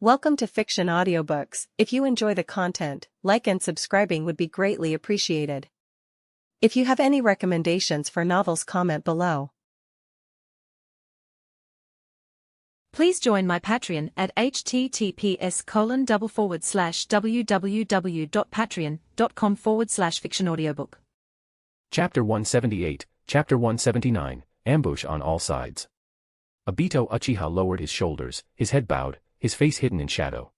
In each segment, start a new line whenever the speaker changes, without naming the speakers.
Welcome to Fiction Audiobooks. If you enjoy the content, like and subscribing would be greatly appreciated. If you have any recommendations for novels, comment below.
Please join my Patreon at https://www.patreon.com/fictionaudiobook.
Chapter 178, Chapter 179, Ambush on All Sides. Obito Uchiha lowered his shoulders, his head bowed, his face hidden in shadow.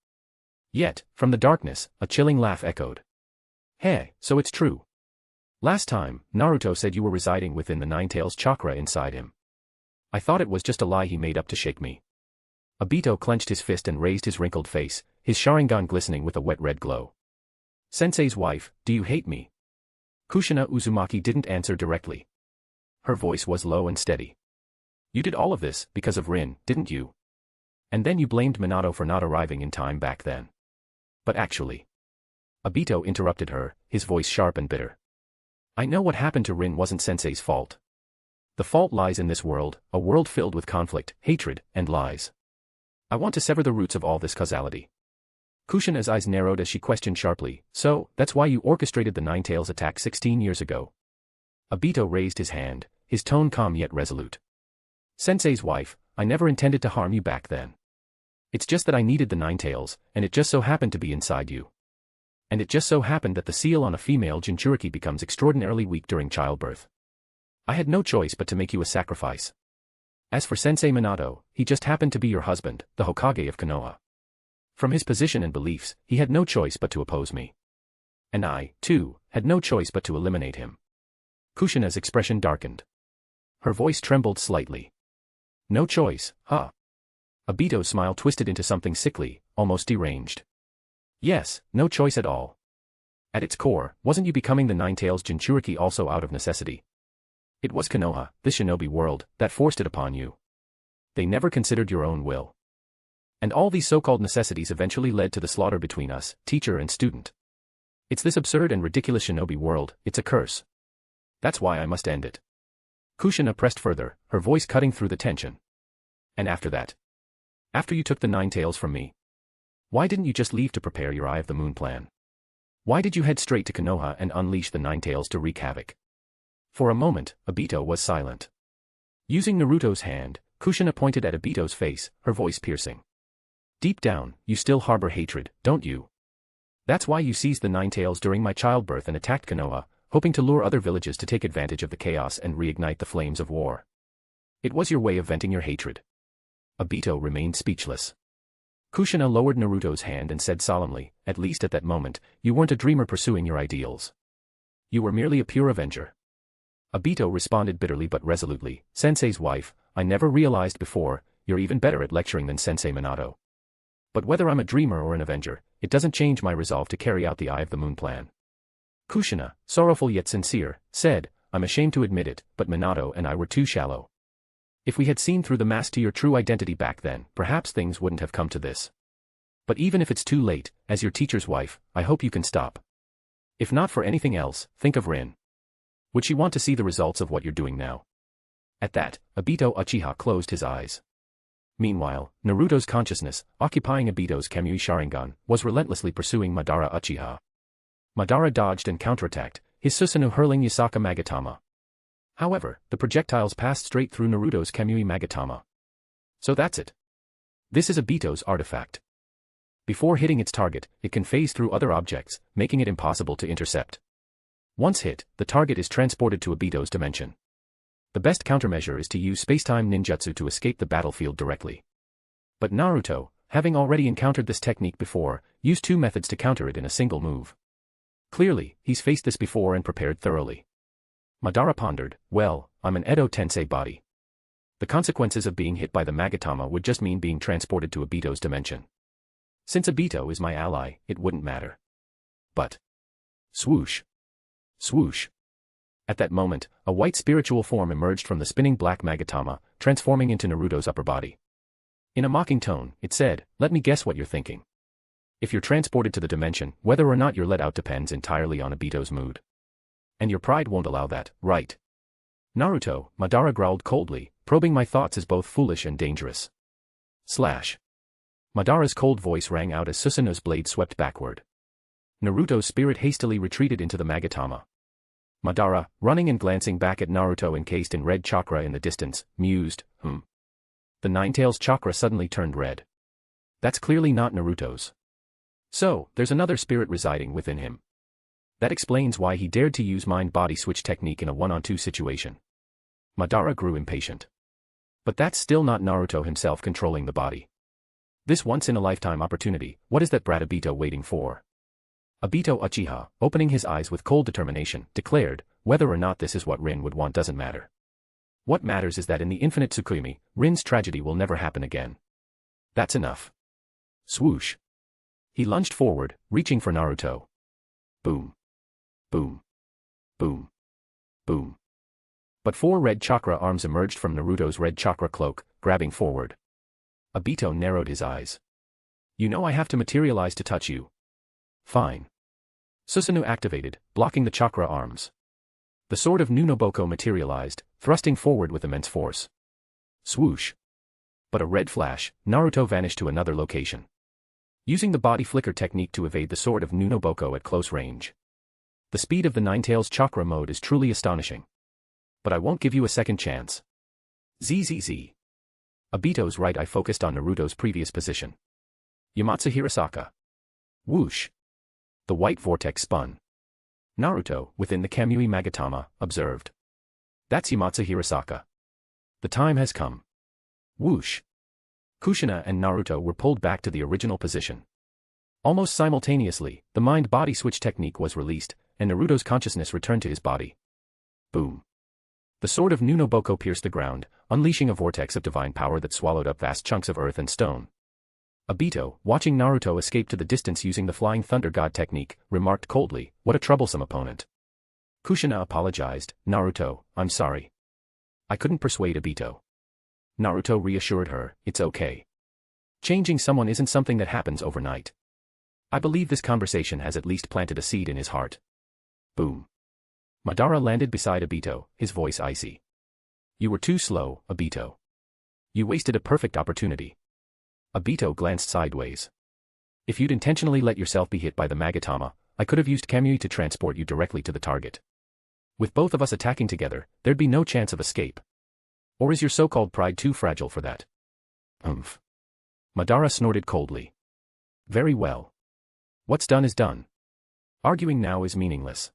Yet, from the darkness, a chilling laugh echoed. Hey, so it's true. Last time, Naruto said you were residing within the Nine-Tails chakra inside him. I thought it was just a lie he made up to shake me. Obito clenched his fist and raised his wrinkled face, his Sharingan glistening with a wet red glow. Sensei's wife, do you hate me? Kushina Uzumaki didn't answer directly. Her voice was low and steady. You did all of this because of Rin, didn't you? And then you blamed Minato for not arriving in time back then. But actually. Obito interrupted her, his voice sharp and bitter. I know what happened to Rin wasn't Sensei's fault. The fault lies in this world, a world filled with conflict, hatred, and lies. I want to sever the roots of all this causality. Kushina's eyes narrowed as she questioned sharply, so, that's why you orchestrated the Nine-Tails attack 16 years ago. Obito raised his hand, his tone calm yet resolute. Sensei's wife, I never intended to harm you back then. It's just that I needed the Nine-Tails, and it just so happened to be inside you. And it just so happened that the seal on a female Jinchuriki becomes extraordinarily weak during childbirth. I had no choice but to make you a sacrifice. As for Sensei Minato, he just happened to be your husband, the Hokage of Konoha. From his position and beliefs, he had no choice but to oppose me. And I, too, had no choice but to eliminate him. Kushina's expression darkened. Her voice trembled slightly. No choice, huh? Obito's smile twisted into something sickly, almost deranged. Yes, no choice at all. At its core, wasn't you becoming the Nine-Tails Jinchuriki also out of necessity? It was Konoha, this shinobi world, that forced it upon you. They never considered your own will. And all these so-called necessities eventually led to the slaughter between us, teacher and student. It's this absurd and ridiculous shinobi world, it's a curse. That's why I must end it. Kushina pressed further, her voice cutting through the tension. And after that? After you took the Nine-Tails from me? Why didn't you just leave to prepare your Eye of the Moon plan? Why did you head straight to Konoha and unleash the Nine-Tails to wreak havoc? For a moment, Obito was silent. Using Naruto's hand, Kushina pointed at Obito's face, her voice piercing. Deep down, you still harbor hatred, don't you? That's why you seized the Nine-Tails during my childbirth and attacked Konoha, hoping to lure other villages to take advantage of the chaos and reignite the flames of war. It was your way of venting your hatred. Obito remained speechless. Kushina lowered Naruto's hand and said solemnly, at least at that moment, you weren't a dreamer pursuing your ideals. You were merely a pure avenger. Obito responded bitterly but resolutely, Sensei's wife, I never realized before, you're even better at lecturing than Sensei Minato. But whether I'm a dreamer or an avenger, it doesn't change my resolve to carry out the Eye of the Moon plan. Kushina, sorrowful yet sincere, said, I'm ashamed to admit it, but Minato and I were too shallow. If we had seen through the mask to your true identity back then, perhaps things wouldn't have come to this. But even if it's too late, as your teacher's wife, I hope you can stop. If not for anything else, think of Rin. Would she want to see the results of what you're doing now? At that, Obito Uchiha closed his eyes. Meanwhile, Naruto's consciousness, occupying Obito's Kamui Sharingan, was relentlessly pursuing Madara Uchiha. Madara dodged and counterattacked, his Susanoo hurling Yasaka Magatama. However, the projectiles passed straight through Naruto's Kamui Magatama. So that's it. This is Obito's artifact. Before hitting its target, it can phase through other objects, making it impossible to intercept. Once hit, the target is transported to Obito's dimension. The best countermeasure is to use space-time ninjutsu to escape the battlefield directly. But Naruto, having already encountered this technique before, used two methods to counter it in a single move. Clearly, he's faced this before and prepared thoroughly. Madara pondered, well, I'm an Edo Tensei body. The consequences of being hit by the Magatama would just mean being transported to Obito's dimension. Since Obito is my ally, it wouldn't matter. But... swoosh. Swoosh. At that moment, a white spiritual form emerged from the spinning black Magatama, transforming into Naruto's upper body. In a mocking tone, it said, let me guess what you're thinking. If you're transported to the dimension, whether or not you're let out depends entirely on Obito's mood. And your pride won't allow that, right? Naruto, Madara growled coldly, probing my thoughts as both foolish and dangerous. Madara's cold voice rang out as Susanu's blade swept backward. Naruto's spirit hastily retreated into the Magatama. Madara, running and glancing back at Naruto encased in red chakra in the distance, mused, The Ninetales chakra suddenly turned red. That's clearly not Naruto's. So, there's another spirit residing within him. That explains why he dared to use mind-body switch technique in a one-on-two situation. Madara grew impatient. But that's still not Naruto himself controlling the body. This once-in-a-lifetime opportunity, what is that brat Obito waiting for? Obito Uchiha, opening his eyes with cold determination, declared, whether or not this is what Rin would want doesn't matter. What matters is that in the infinite Tsukuyomi, Rin's tragedy will never happen again. That's enough. Swoosh. He lunged forward, reaching for Naruto. Boom. Boom. Boom. Boom. But 4 red chakra arms emerged from Naruto's red chakra cloak, grabbing forward. Obito narrowed his eyes. You know I have to materialize to touch you. Fine. Susanoo activated, blocking the chakra arms. The sword of Nunoboko materialized, thrusting forward with immense force. Swoosh. But a red flash, Naruto vanished to another location. Using the body flicker technique to evade the sword of Nunoboko at close range. The speed of the Ninetales chakra mode is truly astonishing. But I won't give you a second chance. ZZZ. Obito's right eye focused on Naruto's previous position. Yamatsu Hirasaka. Whoosh. The white vortex spun. Naruto, within the Kamui Magatama, observed. That's Yamatsu Hirasaka. The time has come. Whoosh. Kushina and Naruto were pulled back to the original position. Almost simultaneously, the mind-body switch technique was released, and Naruto's consciousness returned to his body. Boom. The sword of Nunoboko pierced the ground, unleashing a vortex of divine power that swallowed up vast chunks of earth and stone. Obito, watching Naruto escape to the distance using the Flying Thunder God technique, remarked coldly, what a troublesome opponent. Kushina apologized, Naruto, I'm sorry. I couldn't persuade Obito. Naruto reassured her, it's okay. Changing someone isn't something that happens overnight. I believe this conversation has at least planted a seed in his heart. Boom. Madara landed beside Obito, his voice icy. You were too slow, Obito. You wasted a perfect opportunity. Obito glanced sideways. If you'd intentionally let yourself be hit by the Magatama, I could have used Kamui to transport you directly to the target. With both of us attacking together, there'd be no chance of escape. Or is your so-called pride too fragile for that? Madara snorted coldly. Very well. What's done is done. Arguing now is meaningless.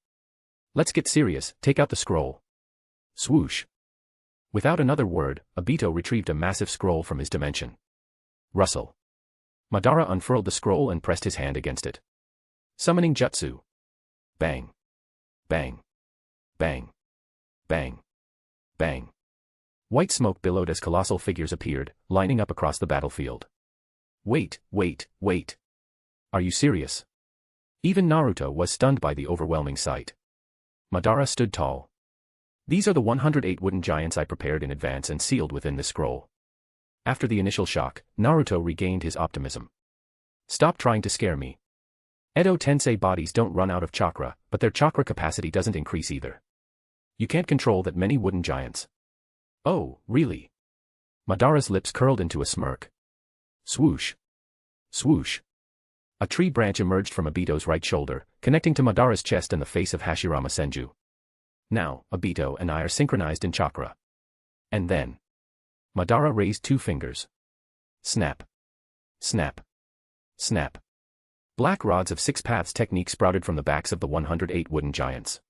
Let's get serious, take out the scroll. Swoosh. Without another word, Obito retrieved a massive scroll from his dimension. Rustle. Madara unfurled the scroll and pressed his hand against it. Summoning jutsu. Bang. Bang. Bang. Bang. Bang. White smoke billowed as colossal figures appeared, lining up across the battlefield. Wait. Are you serious? Even Naruto was stunned by the overwhelming sight. Madara stood tall. These are the 108 wooden giants I prepared in advance and sealed within the scroll. After the initial shock, Naruto regained his optimism. Stop trying to scare me. Edo Tensei bodies don't run out of chakra, but their chakra capacity doesn't increase either. You can't control that many wooden giants. Oh, really? Madara's lips curled into a smirk. Swoosh. Swoosh. A tree branch emerged from Obito's right shoulder, connecting to Madara's chest and the face of Hashirama Senju. Now, Obito and I are synchronized in chakra. And then. Madara raised 2 fingers. Snap. Snap. Snap. Black rods of 6 paths technique sprouted from the backs of the 108 wooden giants.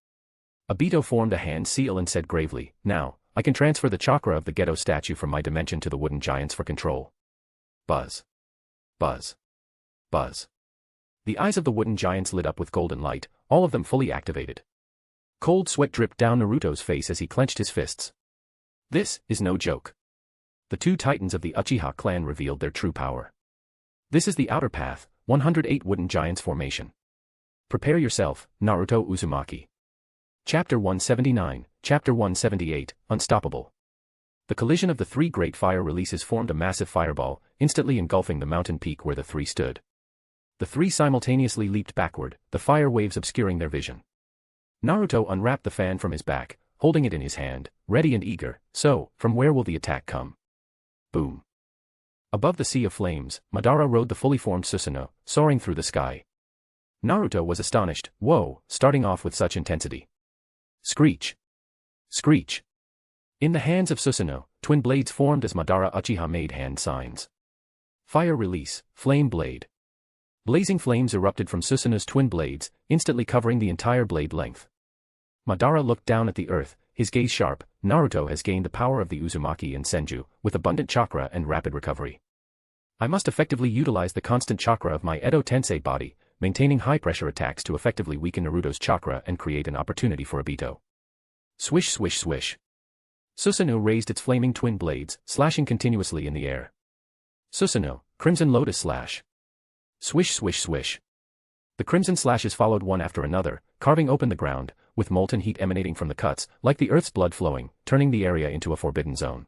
Obito formed a hand seal and said gravely, now, I can transfer the chakra of the Geto statue from my dimension to the wooden giants for control. Buzz. Buzz. Buzz. The eyes of the wooden giants lit up with golden light, all of them fully activated. Cold sweat dripped down Naruto's face as he clenched his fists. This is no joke. The 2 titans of the Uchiha clan revealed their true power. This is the outer path, 108 wooden giants formation. Prepare yourself, Naruto Uzumaki. Chapter 179, Chapter 178, Unstoppable. The collision of the 3 great fire releases formed a massive fireball, instantly engulfing the mountain peak where the 3 stood. The 3 simultaneously leaped backward, the fire waves obscuring their vision. Naruto unwrapped the fan from his back, holding it in his hand, ready and eager. So, from where will the attack come? Boom. Above the sea of flames, Madara rode the fully formed Susanoo, soaring through the sky. Naruto was astonished. Whoa, starting off with such intensity. Screech. Screech. In the hands of Susanoo, twin blades formed as Madara Uchiha made hand signs. Fire release, flame blade. Blazing flames erupted from Susanoo's twin blades, instantly covering the entire blade length. Madara looked down at the earth, his gaze sharp. Naruto has gained the power of the Uzumaki and Senju, with abundant chakra and rapid recovery. I must effectively utilize the constant chakra of my Edo Tensei body, maintaining high-pressure attacks to effectively weaken Naruto's chakra and create an opportunity for Obito. Swish swish swish. Susanoo raised its flaming twin blades, slashing continuously in the air. Susanoo, Crimson Lotus Slash. Swish swish swish. The crimson slashes followed one after another, carving open the ground, with molten heat emanating from the cuts, like the earth's blood flowing, turning the area into a forbidden zone.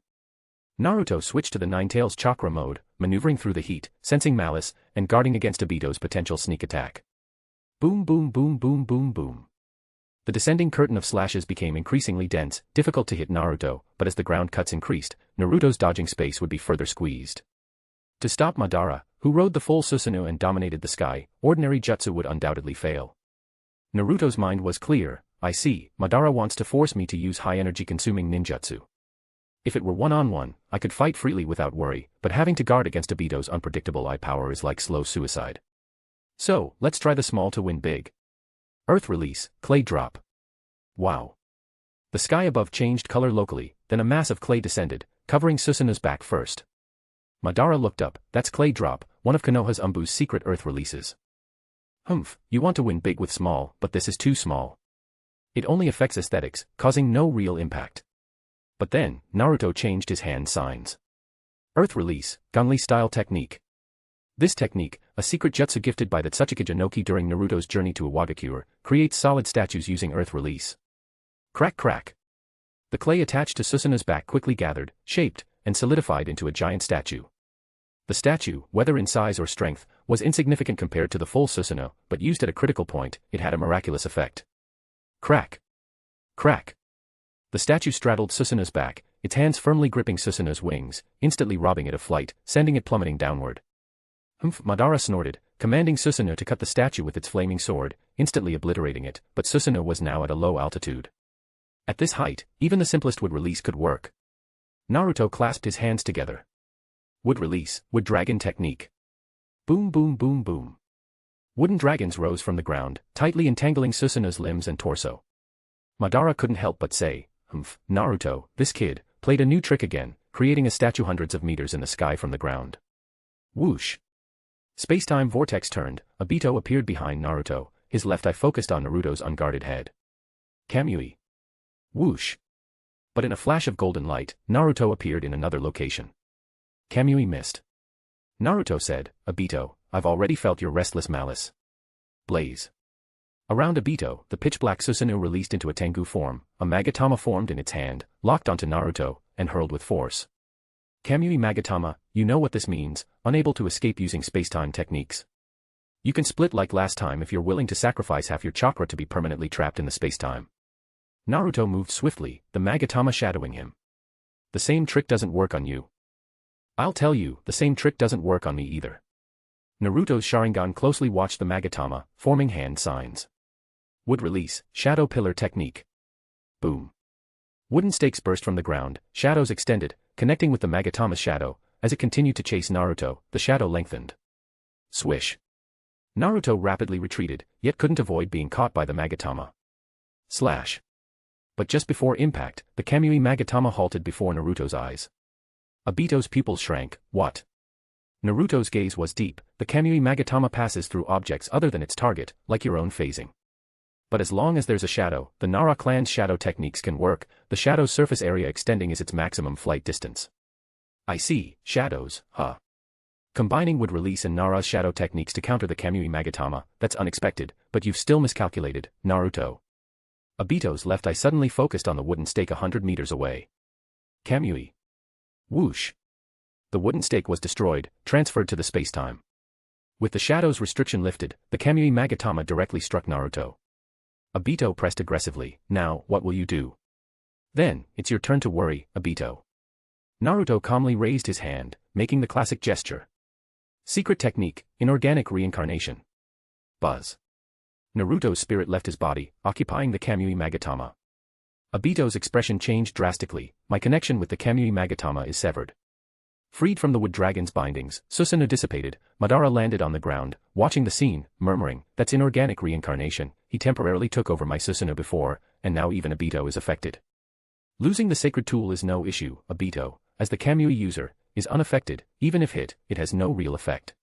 Naruto switched to the Ninetales chakra mode, maneuvering through the heat, sensing malice, and guarding against Obito's potential sneak attack. Boom boom boom boom boom boom. The descending curtain of slashes became increasingly dense, difficult to hit Naruto, but as the ground cuts increased, Naruto's dodging space would be further squeezed. To stop Madara, who rode the full Susanoo and dominated the sky, ordinary jutsu would undoubtedly fail. Naruto's mind was clear. I see, Madara wants to force me to use high-energy consuming ninjutsu. If it were one-on-one, I could fight freely without worry, but having to guard against Obito's unpredictable eye power is like slow suicide. So, let's try the small to win big. Earth release, clay drop. Wow. The sky above changed color locally, then a mass of clay descended, covering Susanoo's back first. Madara looked up. That's clay drop, one of Konoha's Umbu's secret earth releases. Humph, you want to win big with small, but this is too small. It only affects aesthetics, causing no real impact. But then, Naruto changed his hand signs. Earth release, Gangli-style technique. This technique, a secret jutsu gifted by the Tsuchikage Inoki during Naruto's journey to Iwagakure, creates solid statues using earth release. Crack crack. The clay attached to Susanoo's back quickly gathered, shaped, and solidified into a giant statue. The statue, whether in size or strength, was insignificant compared to the full Susanoo, but used at a critical point, it had a miraculous effect. Crack. Crack. The statue straddled Susanoo's back, its hands firmly gripping Susanoo's wings, instantly robbing it of flight, sending it plummeting downward. Humph! Madara snorted, commanding Susanoo to cut the statue with its flaming sword, instantly obliterating it, but Susanoo was now at a low altitude. At this height, even the simplest wood release could work. Naruto clasped his hands together. Wood release, wood dragon technique. Boom boom boom boom. Wooden dragons rose from the ground, tightly entangling Susanoo's limbs and torso. Madara couldn't help but say, humph, Naruto, this kid, played a new trick again, creating a statue hundreds of meters in the sky from the ground. Whoosh. Space-time vortex turned, Obito appeared behind Naruto, his left eye focused on Naruto's unguarded head. Kamui. Whoosh. But in a flash of golden light, Naruto appeared in another location. Kamui missed. Naruto said, Obito, I've already felt your restless malice. Blaze. Around Obito, the pitch-black Susanoo released into a Tengu form, a Magatama formed in its hand, locked onto Naruto, and hurled with force. Kamui Magatama, you know what this means, unable to escape using space-time techniques. You can split like last time if you're willing to sacrifice half your chakra to be permanently trapped in the space-time. Naruto moved swiftly, the Magatama shadowing him. The same trick doesn't work on you. I'll tell you, the same trick doesn't work on me either. Naruto's Sharingan closely watched the Magatama, forming hand signs. Wood release, shadow pillar technique. Boom. Wooden stakes burst from the ground, shadows extended, connecting with the Magatama's shadow. As it continued to chase Naruto, the shadow lengthened. Swish. Naruto rapidly retreated, yet couldn't avoid being caught by the Magatama. Slash. But just before impact, the Kamui Magatama halted before Naruto's eyes. Obito's pupils shrank. What? Naruto's gaze was deep. The Kamui Magatama passes through objects other than its target, like your own phasing. But as long as there's a shadow, the Nara clan's shadow techniques can work. The shadow's surface area extending is its maximum flight distance. I see, shadows, huh? Combining would release and Nara's shadow techniques to counter the Kamui Magatama, that's unexpected, but you've still miscalculated, Naruto. Obito's left eye suddenly focused on the wooden stake 100 meters away. Kamui. Whoosh. The wooden stake was destroyed, transferred to the space-time. With the shadow's restriction lifted, the Kamui Magatama directly struck Naruto. Obito pressed aggressively. Now, what will you do? Then, it's your turn to worry, Obito. Naruto calmly raised his hand, making the classic gesture. Secret technique, inorganic reincarnation. Buzz. Naruto's spirit left his body, occupying the Kamui Magatama. Obito's expression changed drastically. My connection with the Kamui Magatama is severed. Freed from the wood dragon's bindings, Susanoo dissipated. Madara landed on the ground, watching the scene, murmuring, "That's inorganic reincarnation. He temporarily took over my Susanoo before, and now even Obito is affected." Losing the sacred tool is no issue. Obito, as the Kamui user, is unaffected. Even if hit, it has no real effect.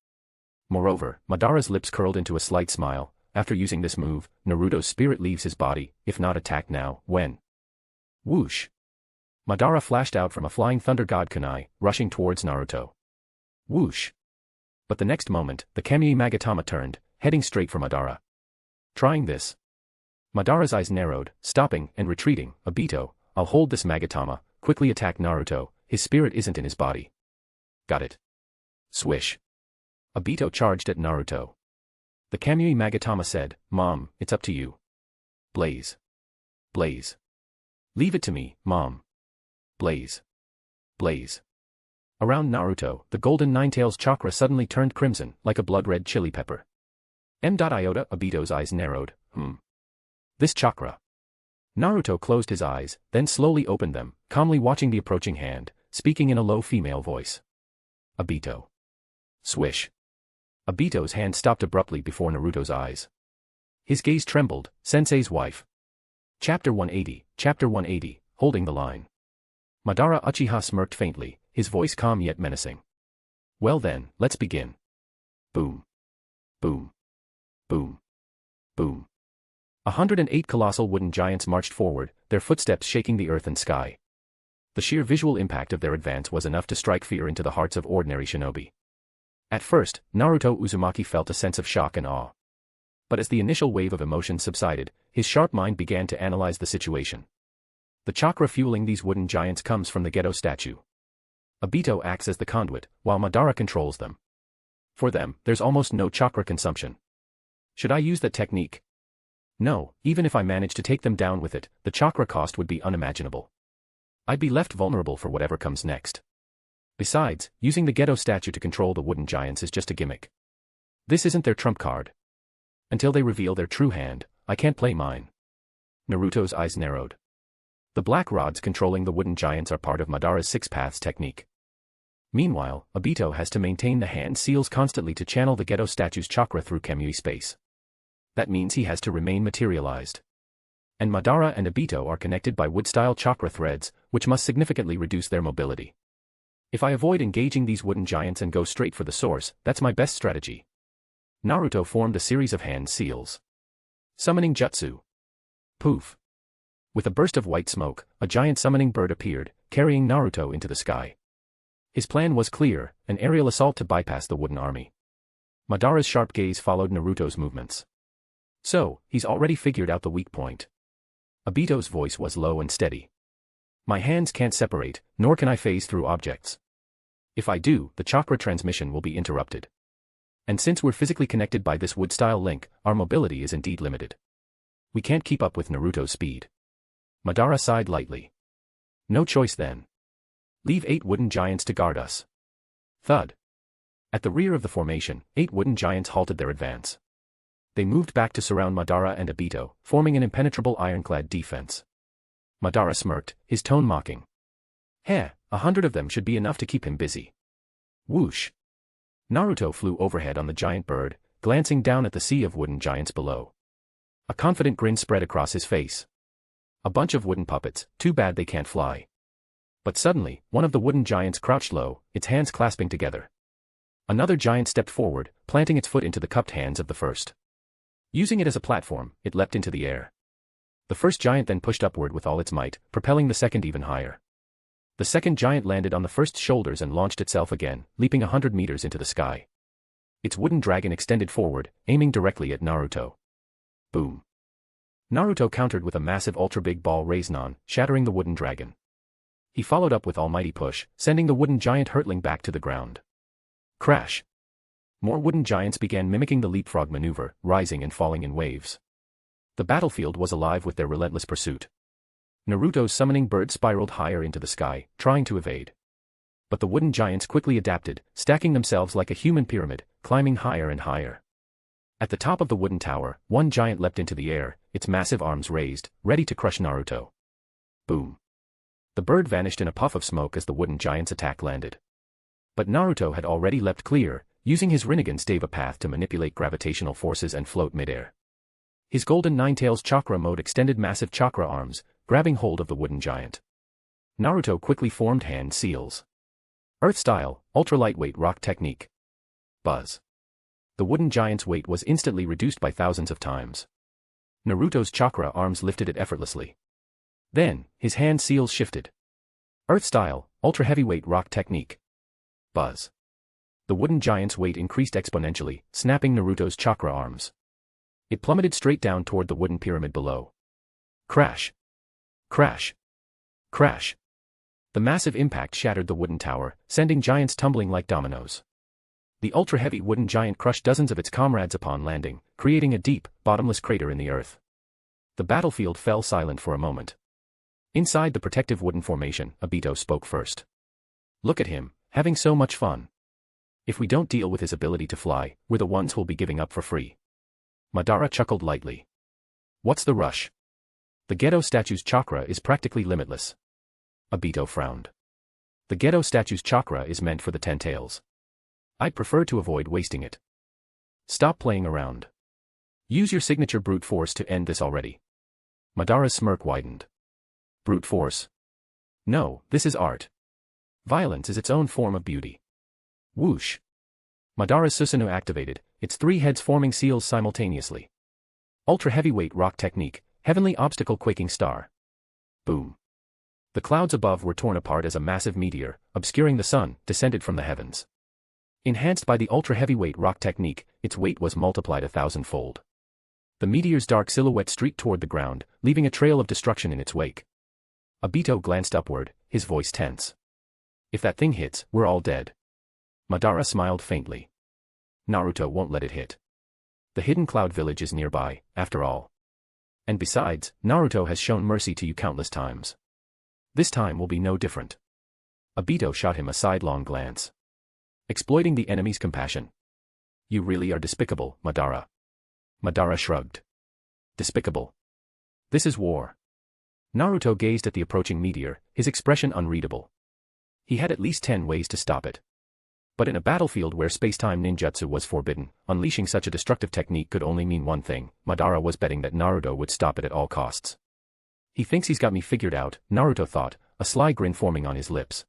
Moreover, Madara's lips curled into a slight smile. After using this move, Naruto's spirit leaves his body, if not attacked now, when? Whoosh! Madara flashed out from a flying thunder god kunai, rushing towards Naruto. Whoosh! But the next moment, the Kamui Magatama turned, heading straight for Madara. Trying this. Madara's eyes narrowed, stopping and retreating. Obito, I'll hold this Magatama, quickly attack Naruto. His spirit isn't in his body. Got it. Swish. Obito charged at Naruto. The Kamui Magatama said, "Mom, it's up to you." Blaze. Blaze. Leave it to me, Mom. Blaze. Blaze. Around Naruto, the golden Ninetales chakra suddenly turned crimson, like a blood-red chili pepper. M.Iota. Obito's eyes narrowed. This chakra. Naruto closed his eyes, then slowly opened them, calmly watching the approaching hand, speaking in a low female voice. Obito. Swish. Obito's hand stopped abruptly before Naruto's eyes. His gaze trembled. Sensei's wife. Chapter 180, holding the line. Madara Uchiha smirked faintly, his voice calm yet menacing. Well then, let's begin. Boom. Boom. Boom. Boom. 108 colossal wooden giants marched forward, their footsteps shaking the earth and sky. The sheer visual impact of their advance was enough to strike fear into the hearts of ordinary shinobi. At first, Naruto Uzumaki felt a sense of shock and awe. But as the initial wave of emotion subsided, his sharp mind began to analyze the situation. The chakra fueling these wooden giants comes from the Geto statue. Obito acts as the conduit, while Madara controls them. For them, there's almost no chakra consumption. Should I use that technique? No, even if I managed to take them down with it, the chakra cost would be unimaginable. I'd be left vulnerable for whatever comes next. Besides, using the Geto statue to control the wooden giants is just a gimmick. This isn't their trump card. Until they reveal their true hand, I can't play mine. Naruto's eyes narrowed. The black rods controlling the wooden giants are part of Madara's Six Paths technique. Meanwhile, Obito has to maintain the hand seals constantly to channel the Geto statue's chakra through Kamui space. That means he has to remain materialized. And Madara and Obito are connected by wood-style chakra threads, which must significantly reduce their mobility. If I avoid engaging these wooden giants and go straight for the source, that's my best strategy. Naruto formed a series of hand seals. Summoning Jutsu. Poof. With a burst of white smoke, a giant summoning bird appeared, carrying Naruto into the sky. His plan was clear, an aerial assault to bypass the wooden army. Madara's sharp gaze followed Naruto's movements. So, he's already figured out the weak point. Obito's voice was low and steady. My hands can't separate, nor can I phase through objects. If I do, the chakra transmission will be interrupted. And since we're physically connected by this wood-style link, our mobility is indeed limited. We can't keep up with Naruto's speed. Madara sighed lightly. No choice then. Leave 8 wooden giants to guard us. Thud. At the rear of the formation, 8 wooden giants halted their advance. They moved back to surround Madara and Obito, forming an impenetrable ironclad defense. Madara smirked, his tone mocking. 100 of them should be enough to keep him busy. Whoosh. Naruto flew overhead on the giant bird, glancing down at the sea of wooden giants below. A confident grin spread across his face. A bunch of wooden puppets, too bad they can't fly. But suddenly, one of the wooden giants crouched low, its hands clasping together. Another giant stepped forward, planting its foot into the cupped hands of the first. Using it as a platform, it leapt into the air. The first giant then pushed upward with all its might, propelling the second even higher. The second giant landed on the first's shoulders and launched itself again, leaping 100 meters into the sky. Its wooden dragon extended forward, aiming directly at Naruto. Boom. Naruto countered with a massive ultra-big ball Raiznon, shattering the wooden dragon. He followed up with almighty push, sending the wooden giant hurtling back to the ground. Crash. More wooden giants began mimicking the leapfrog maneuver, rising and falling in waves. The battlefield was alive with their relentless pursuit. Naruto's summoning bird spiraled higher into the sky, trying to evade. But the wooden giants quickly adapted, stacking themselves like a human pyramid, climbing higher and higher. At the top of the wooden tower, one giant leapt into the air, its massive arms raised, ready to crush Naruto. Boom. The bird vanished in a puff of smoke as the wooden giant's attack landed. But Naruto had already leapt clear, using his Rinnegan stave a path to manipulate gravitational forces and float midair. His golden Ninetales chakra mode extended massive chakra arms, grabbing hold of the wooden giant. Naruto quickly formed hand seals. Earth-style, ultra-lightweight rock technique. Buzz. The wooden giant's weight was instantly reduced by thousands of times. Naruto's chakra arms lifted it effortlessly. Then, his hand seals shifted. Earth-style, ultra-heavyweight rock technique. Buzz. The wooden giant's weight increased exponentially, snapping Naruto's chakra arms. It plummeted straight down toward the wooden pyramid below. Crash. Crash. Crash. The massive impact shattered the wooden tower, sending giants tumbling like dominoes. The ultra-heavy wooden giant crushed dozens of its comrades upon landing, creating a deep, bottomless crater in the earth. The battlefield fell silent for a moment. Inside the protective wooden formation, Obito spoke first. Look at him, having so much fun. If we don't deal with his ability to fly, we're the ones who'll be giving up for free. Madara chuckled lightly. What's the rush? The Geto statue's chakra is practically limitless. Obito frowned. The Geto statue's chakra is meant for the Ten Tails. I'd prefer to avoid wasting it. Stop playing around. Use your signature brute force to end this already. Madara's smirk widened. Brute force? No, this is art. Violence is its own form of beauty. Whoosh. Madara's Susanoo activated, its three heads forming seals simultaneously. Ultra-heavyweight rock technique, heavenly obstacle quaking star. Boom. The clouds above were torn apart as a massive meteor, obscuring the sun, descended from the heavens. Enhanced by the ultra-heavyweight rock technique, its weight was multiplied 1,000-fold. The meteor's dark silhouette streaked toward the ground, leaving a trail of destruction in its wake. Obito glanced upward, his voice tense. If that thing hits, we're all dead. Madara smiled faintly. Naruto won't let it hit. The hidden cloud village is nearby, after all. And besides, Naruto has shown mercy to you countless times. This time will be no different. Obito shot him a sidelong glance. Exploiting the enemy's compassion. You really are despicable, Madara. Madara shrugged. Despicable. This is war. Naruto gazed at the approaching meteor, his expression unreadable. He had at least 10 ways to stop it. But in a battlefield where space-time ninjutsu was forbidden, unleashing such a destructive technique could only mean one thing. Madara was betting that Naruto would stop it at all costs. He thinks he's got me figured out, Naruto thought, a sly grin forming on his lips.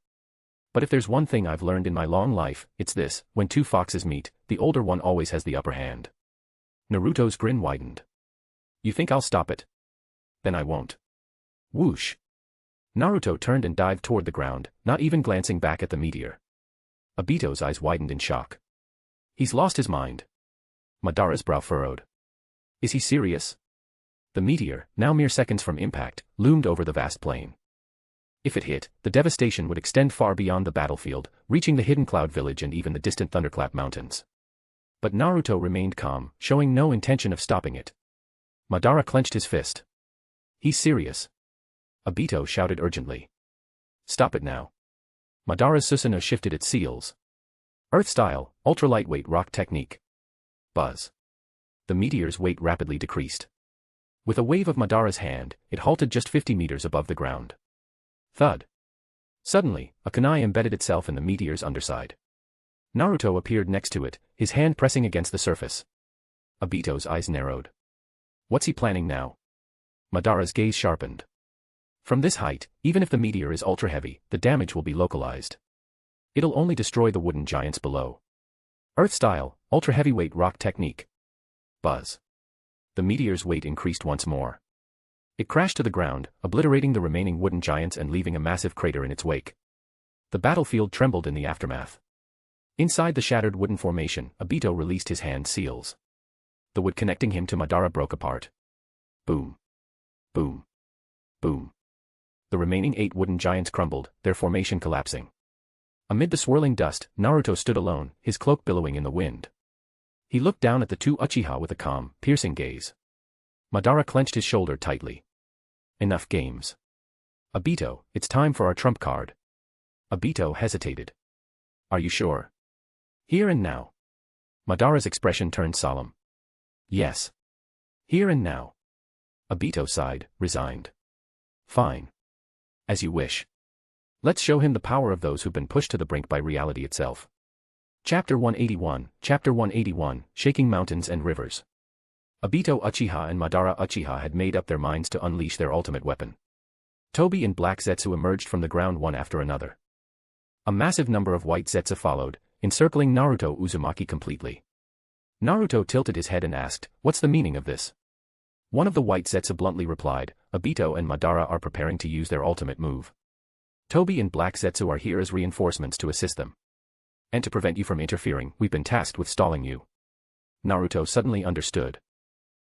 But if there's one thing I've learned in my long life, it's this: when two foxes meet, the older one always has the upper hand. Naruto's grin widened. You think I'll stop it? Then I won't. Whoosh. Naruto turned and dived toward the ground, not even glancing back at the meteor. Obito's eyes widened in shock. He's lost his mind. Madara's brow furrowed. Is he serious? The meteor, now mere seconds from impact, loomed over the vast plain. If it hit, the devastation would extend far beyond the battlefield, reaching the hidden cloud village and even the distant Thunderclap Mountains. But Naruto remained calm, showing no intention of stopping it. Madara clenched his fist. He's serious. Obito shouted urgently. Stop it now. Madara's Susanoo shifted its seals. Earth-style, ultra-lightweight rock technique. Buzz. The meteor's weight rapidly decreased. With a wave of Madara's hand, it halted just 50 meters above the ground. Thud. Suddenly, a kunai embedded itself in the meteor's underside. Naruto appeared next to it, his hand pressing against the surface. Obito's eyes narrowed. What's he planning now? Madara's gaze sharpened. From this height, even if the meteor is ultra-heavy, the damage will be localized. It'll only destroy the wooden giants below. Earth-style, ultra-heavyweight rock technique. Buzz. The meteor's weight increased once more. It crashed to the ground, obliterating the remaining wooden giants and leaving a massive crater in its wake. The battlefield trembled in the aftermath. Inside the shattered wooden formation, Obito released his hand seals. The wood connecting him to Madara broke apart. Boom. Boom. Boom. The remaining 8 wooden giants crumbled, their formation collapsing. Amid the swirling dust, Naruto stood alone, his cloak billowing in the wind. He looked down at the 2 Uchiha with a calm, piercing gaze. Madara clenched his shoulder tightly. Enough games. Obito, it's time for our trump card. Obito hesitated. Are you sure? Here and now. Madara's expression turned solemn. Yes. Here and now. Obito sighed, resigned. Fine. As you wish. Let's show him the power of those who've been pushed to the brink by reality itself. Chapter 181, Shaking Mountains and Rivers. Obito Uchiha and Madara Uchiha had made up their minds to unleash their ultimate weapon. Tobi and Black Zetsu emerged from the ground one after another. A massive number of white Zetsu followed, encircling Naruto Uzumaki completely. Naruto tilted his head and asked, "What's the meaning of this?" One of the white Zetsu bluntly replied, "Obito and Madara are preparing to use their ultimate move. Tobi and Black Zetsu are here as reinforcements to assist them. And to prevent you from interfering, we've been tasked with stalling you." Naruto suddenly understood.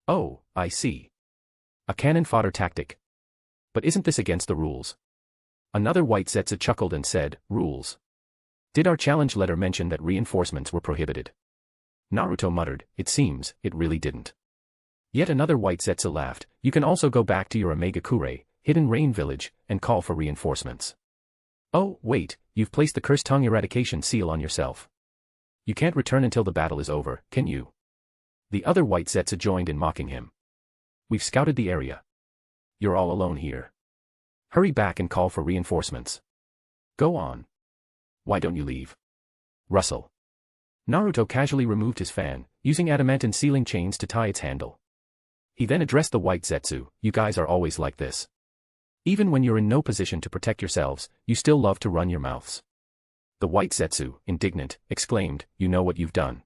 Oh, I see. A cannon fodder tactic. But isn't this against the rules? Another white Zetsu chuckled and said, "Rules? Did our challenge letter mention that reinforcements were prohibited?" Naruto muttered, "It seems, it really didn't." Yet another white Zetsu laughed, "You can also go back to your Omega-kure, Hidden Rain Village, and call for reinforcements. Oh, wait, you've placed the Cursed Tongue Eradication seal on yourself. You can't return until the battle is over, can you?" The other white Zetsu joined in mocking him. "We've scouted the area. You're all alone here. Hurry back and call for reinforcements. Go on. Why don't you leave? Rustle." Naruto casually removed his fan, using adamantine sealing chains to tie its handle. He then addressed the white Zetsu, "You guys are always like this. Even when you're in no position to protect yourselves, you still love to run your mouths." The white Zetsu, indignant, exclaimed, "You know what you've done.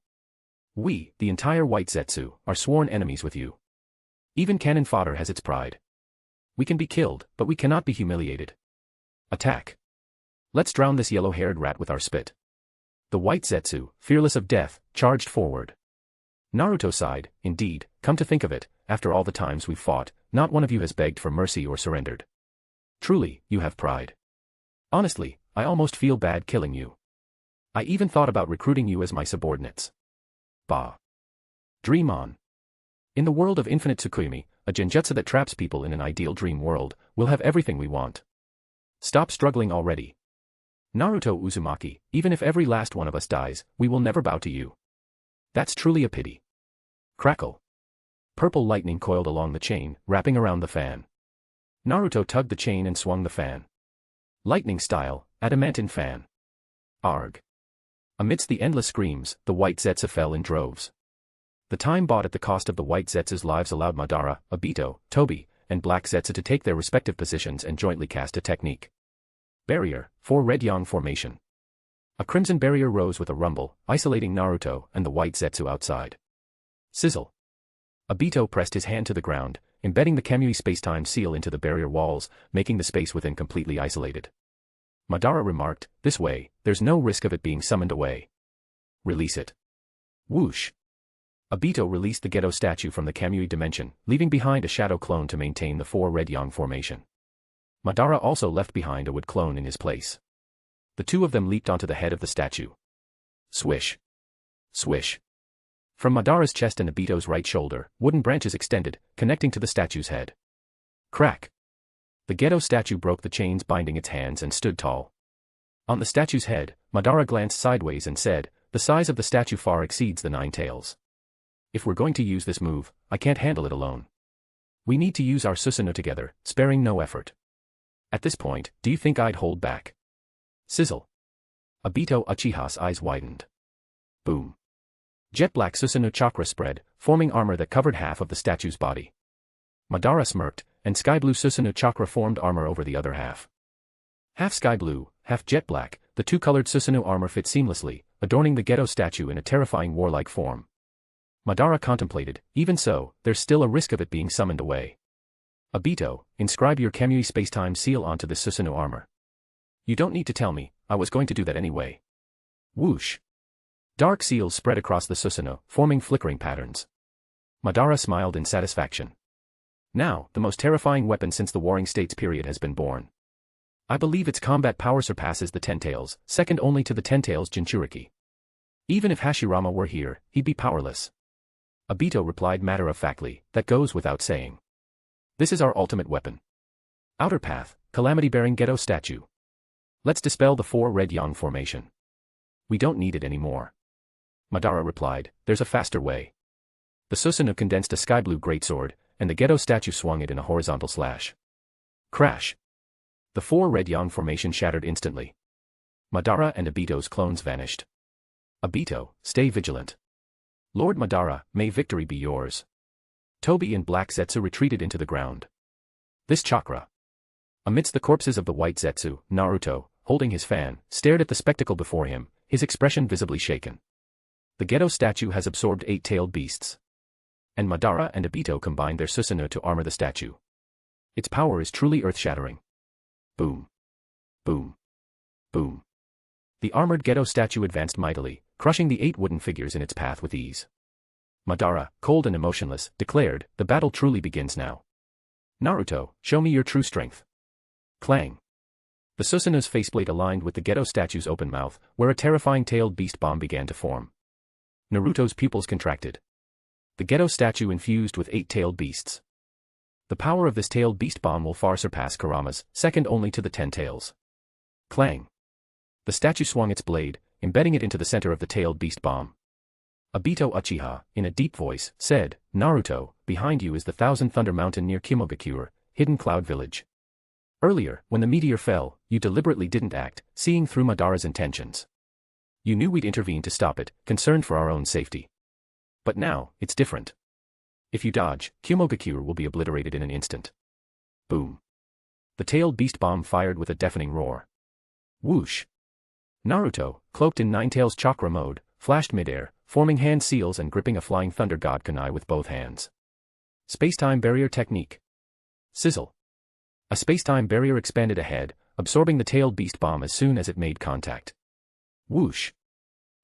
We, the entire white Zetsu, are sworn enemies with you. Even cannon fodder has its pride. We can be killed, but we cannot be humiliated. Attack. Let's drown this yellow-haired rat with our spit." The white Zetsu, fearless of death, charged forward. Naruto sighed, "Indeed, come to think of it, after all the times we've fought, not one of you has begged for mercy or surrendered. Truly, you have pride. Honestly, I almost feel bad killing you. I even thought about recruiting you as my subordinates. Bah. Dream on. In the world of infinite Tsukuyomi, a genjutsu that traps people in an ideal dream world, we'll have everything we want. Stop struggling already. Naruto Uzumaki, even if every last one of us dies, we will never bow to you. That's truly a pity." Crackle. Purple lightning coiled along the chain, wrapping around the fan. Naruto tugged the chain and swung the fan. Lightning style, adamantine fan. Arg. Amidst the endless screams, the white Zetsu fell in droves. The time bought at the cost of the white Zetsu's lives allowed Madara, Obito, Tobi, and Black Zetsu to take their respective positions and jointly cast a technique. Barrier, 4 Red Yang formation. A crimson barrier rose with a rumble, isolating Naruto and the white Zetsu outside. Sizzle. Obito pressed his hand to the ground, embedding the Kamui spacetime seal into the barrier walls, making the space within completely isolated. Madara remarked, "This way, there's no risk of it being summoned away. Release it." Whoosh. Obito released the Geto statue from the Kamui dimension, leaving behind a shadow clone to maintain the 4 Red Yang formation. Madara also left behind a wood clone in his place. The two of them leaped onto the head of the statue. Swish. Swish. From Madara's chest and Obito's right shoulder, wooden branches extended, connecting to the statue's head. Crack. The Geto statue broke the chains binding its hands and stood tall. On the statue's head, Madara glanced sideways and said, "The size of the statue far exceeds the 9 tails. If we're going to use this move, I can't handle it alone. We need to use our Susanoo together, sparing no effort. At this point, do you think I'd hold back?" Sizzle. Obito Uchiha's eyes widened. Boom. Jet black Susanoo chakra spread, forming armor that covered half of the statue's body. Madara smirked, and sky blue Susanoo chakra formed armor over the other half. Half sky blue, half jet black, the two-colored Susanoo armor fit seamlessly, adorning the Geto statue in a terrifying warlike form. Madara contemplated, "Even so, there's still a risk of it being summoned away. Obito, inscribe your Kamui spacetime seal onto this Susanoo armor." "You don't need to tell me, I was going to do that anyway." Whoosh. Dark seals spread across the Susanoo, forming flickering patterns. Madara smiled in satisfaction. Now, the most terrifying weapon since the Warring States period has been born. I believe its combat power surpasses the Ten Tails, second only to the Ten Tails Jinchuriki. Even if Hashirama were here, he'd be powerless. Obito replied matter-of-factly, "That goes without saying. This is our ultimate weapon. Outer Path, Calamity-bearing Geto statue." Let's dispel the 4 red yang formation. We don't need it anymore. Madara replied, there's a faster way. The Susanoo condensed a sky blue greatsword, and the Geto statue swung it in a horizontal slash. Crash! The 4 red yang formation shattered instantly. Madara and Obito's clones vanished. Obito, stay vigilant. Lord Madara, may victory be yours. Tobi and Black Zetsu retreated into the ground. This chakra. Amidst the corpses of the white Zetsu, Naruto, holding his fan, stared at the spectacle before him, his expression visibly shaken. The Geto statue has absorbed 8-tailed beasts. And Madara and Obito combined their Susanoo to armor the statue. Its power is truly earth-shattering. Boom. Boom. Boom. The armored Geto statue advanced mightily, crushing the 8 wooden figures in its path with ease. Madara, cold and emotionless, declared, the battle truly begins now. Naruto, show me your true strength. Clang. The Susanoo's faceplate aligned with the Geto statue's open mouth, where a terrifying tailed beast bomb began to form. Naruto's pupils contracted. The Geto statue infused with 8-tailed beasts. The power of this tailed beast bomb will far surpass Kurama's, second only to the 10 tails. Clang. The statue swung its blade, embedding it into the center of the tailed beast bomb. Obito Uchiha, in a deep voice, said, Naruto, behind you is the Thousand Thunder Mountain near Kimogakure, hidden cloud village. Earlier, when the meteor fell, you deliberately didn't act, seeing through Madara's intentions. You knew we'd intervene to stop it, concerned for our own safety. But now, it's different. If you dodge, Kimogakure will be obliterated in an instant. Boom. The tailed beast bomb fired with a deafening roar. Whoosh. Naruto, cloaked in Ninetales chakra mode, flashed midair, forming hand seals and gripping a flying thunder god kunai with both hands. Space-time barrier technique. Sizzle. A space-time barrier expanded ahead, absorbing the tailed beast bomb as soon as it made contact. Whoosh.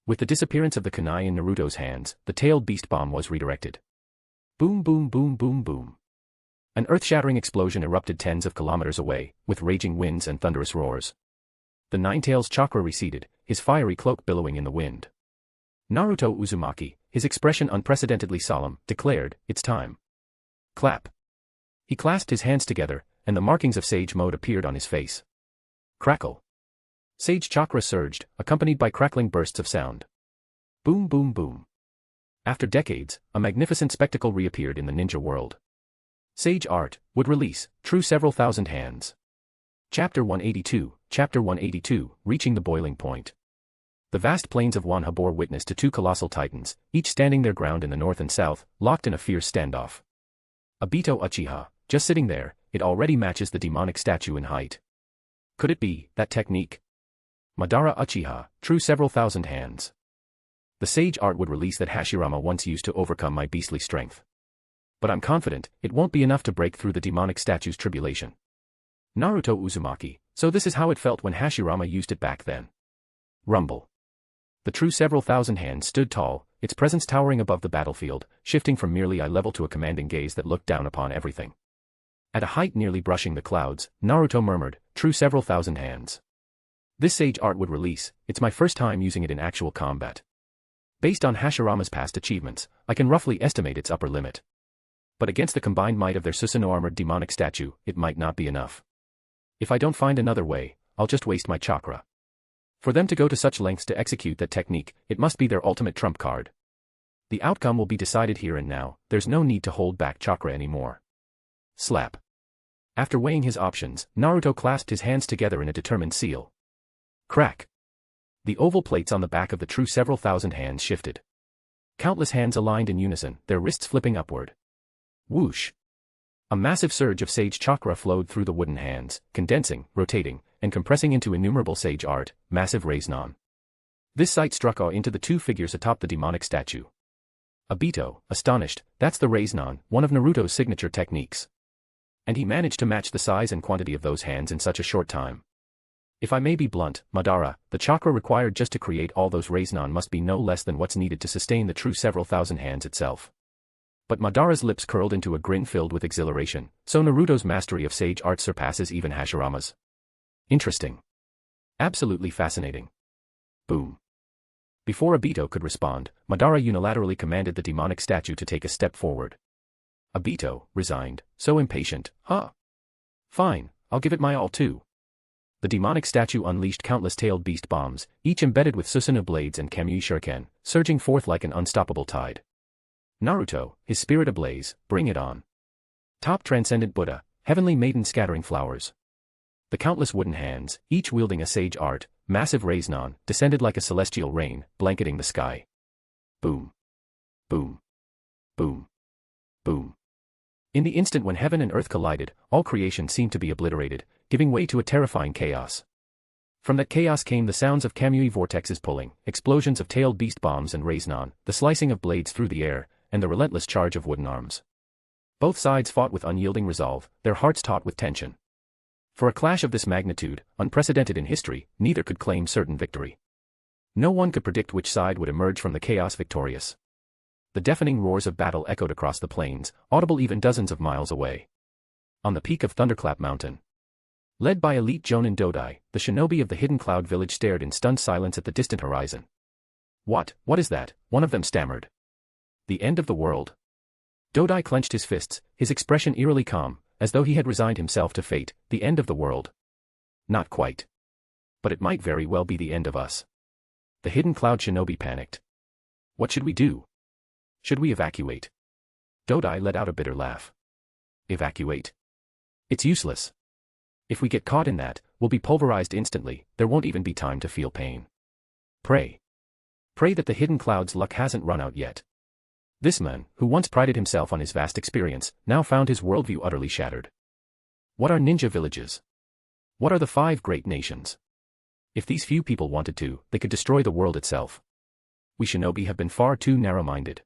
With the disappearance of the kunai in Naruto's hands, the tailed beast bomb was redirected. Boom boom boom boom boom. An earth-shattering explosion erupted tens of kilometers away, with raging winds and thunderous roars. The Ninetales chakra receded, his fiery cloak billowing in the wind. Naruto Uzumaki, his expression unprecedentedly solemn, declared, it's time. Clap. He clasped his hands together, and the markings of Sage Mode appeared on his face. Crackle. Sage chakra surged, accompanied by crackling bursts of sound. Boom boom boom. After decades, a magnificent spectacle reappeared in the ninja world. Sage Art would release, true several thousand hands. Chapter 182, reaching the boiling point. The vast plains of Wanha bore witness to 2 colossal titans, each standing their ground in the north and south, locked in a fierce standoff. Obito Uchiha, just sitting there, it already matches the demonic statue in height. Could it be, that technique? Madara Uchiha, true several thousand hands. The Sage Art would release that Hashirama once used to overcome my beastly strength. But I'm confident, it won't be enough to break through the demonic statue's tribulation. Naruto Uzumaki, so this is how it felt when Hashirama used it back then. Rumble. The true several thousand hands stood tall, its presence towering above the battlefield, shifting from merely eye level to a commanding gaze that looked down upon everything. At a height nearly brushing the clouds, Naruto murmured, true several thousand hands. This Sage Art would release, it's my first time using it in actual combat. Based on Hashirama's past achievements, I can roughly estimate its upper limit. But against the combined might of their Susanoo armored demonic statue, it might not be enough. If I don't find another way, I'll just waste my chakra. For them to go to such lengths to execute that technique, it must be their ultimate trump card. The outcome will be decided here and now, there's no need to hold back chakra anymore. Slap. After weighing his options, Naruto clasped his hands together in a determined seal. Crack. The oval plates on the back of the true several thousand hands shifted. Countless hands aligned in unison, their wrists flipping upward. Whoosh. A massive surge of Sage chakra flowed through the wooden hands, condensing, rotating, and compressing into innumerable Sage Art, massive Reiznon. This sight struck awe into the 2 figures atop the demonic statue. Obito, astonished, that's the Reiznon, one of Naruto's signature techniques. And he managed to match the size and quantity of those hands in such a short time. If I may be blunt, Madara, the chakra required just to create all those Reiznon must be no less than what's needed to sustain the true several thousand hands itself. But Madara's lips curled into a grin filled with exhilaration, so Naruto's mastery of Sage Art surpasses even Hashirama's. Interesting. Absolutely fascinating. Boom. Before Obito could respond, Madara unilaterally commanded the demonic statue to take a step forward. Obito, resigned, so impatient, huh? Fine, I'll give it my all too. The demonic statue unleashed countless tailed beast bombs, each embedded with Susanoo blades and Kamui shuriken, surging forth like an unstoppable tide. Naruto, his spirit ablaze, bring it on. Top transcendent Buddha, heavenly maiden scattering flowers. The countless wooden hands, each wielding a sage art, massive Reborn, descended like a celestial rain, blanketing the sky. Boom. Boom. Boom. Boom. In the instant when heaven and earth collided, all creation seemed to be obliterated, giving way to a terrifying chaos. From that chaos came the sounds of Kamui vortexes pulling, explosions of tailed beast bombs and Reborn, the slicing of blades through the air, and the relentless charge of wooden arms. Both sides fought with unyielding resolve, their hearts taut with tension. For a clash of this magnitude, unprecedented in history, neither could claim certain victory. No one could predict which side would emerge from the chaos victorious. The deafening roars of battle echoed across the plains, audible even dozens of miles away. On the peak of Thunderclap Mountain, led by elite Jonin Dodai, the shinobi of the hidden cloud village stared in stunned silence at the distant horizon. What is that? One of them stammered. The end of the world? Dodai clenched his fists, his expression eerily calm, as though he had resigned himself to fate. The end of the world? Not quite. But it might very well be the end of us. The hidden cloud shinobi panicked. What should we do? Should we evacuate? Dodai let out a bitter laugh. Evacuate? It's useless. If we get caught in that, we'll be pulverized instantly, there won't even be time to feel pain. Pray. Pray that the hidden cloud's luck hasn't run out yet. This man, who once prided himself on his vast experience, now found his worldview utterly shattered. What are ninja villages? What are the 5 great nations? If these few people wanted to, they could destroy the world itself. We shinobi have been far too narrow-minded.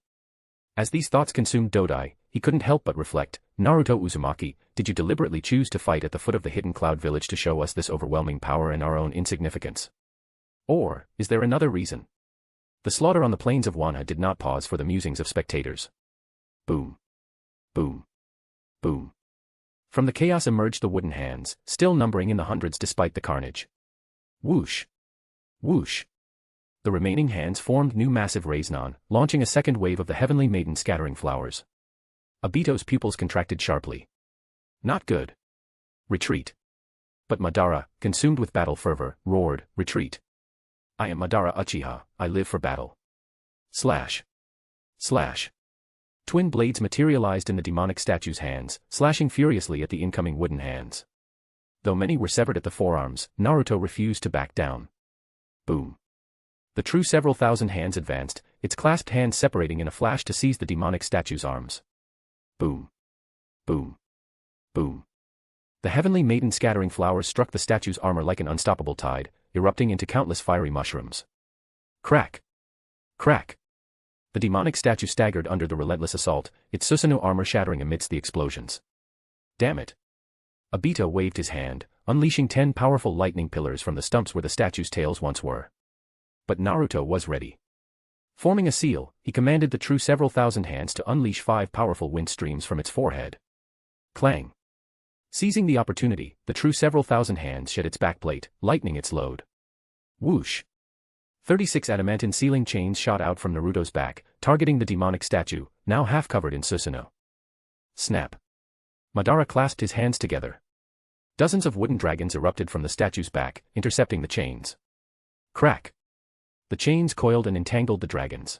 As these thoughts consumed Dodai, he couldn't help but reflect, Naruto Uzumaki, did you deliberately choose to fight at the foot of the hidden cloud village to show us this overwhelming power and our own insignificance? Or, is there another reason? The slaughter on the plains of Wanha did not pause for the musings of spectators. Boom. Boom. Boom. From the chaos emerged the wooden hands, still numbering in the hundreds despite the carnage. Whoosh. Whoosh. The remaining hands formed new massive Reborn, launching a second wave of the heavenly maiden scattering flowers. Obito's pupils contracted sharply. Not good. Retreat. But Madara, consumed with battle fervor, roared, retreat. I am Madara Uchiha, I live for battle. Slash. Slash. Twin blades materialized in the demonic statue's hands, slashing furiously at the incoming wooden hands. Though many were severed at the forearms, Naruto refused to back down. Boom. The true several thousand hands advanced, its clasped hands separating in a flash to seize the demonic statue's arms. Boom. Boom. Boom. The heavenly maiden scattering flowers struck the statue's armor like an unstoppable tide, erupting into countless fiery mushrooms. Crack. Crack. The demonic statue staggered under the relentless assault, its Susanoo armor shattering amidst the explosions. Damn it. Obito waved his hand, unleashing 10 powerful lightning pillars from the stumps where the statue's tails once were. But Naruto was ready. Forming a seal, he commanded the true several thousand hands to unleash 5 powerful wind streams from its forehead. Clang. Seizing the opportunity, the true several thousand hands shed its backplate, lightening its load. Whoosh. 36 adamantine sealing chains shot out from Naruto's back, targeting the demonic statue, now half covered in Susanoo. Snap. Madara clasped his hands together. Dozens of wooden dragons erupted from the statue's back, intercepting the chains. Crack. The chains coiled and entangled the dragons.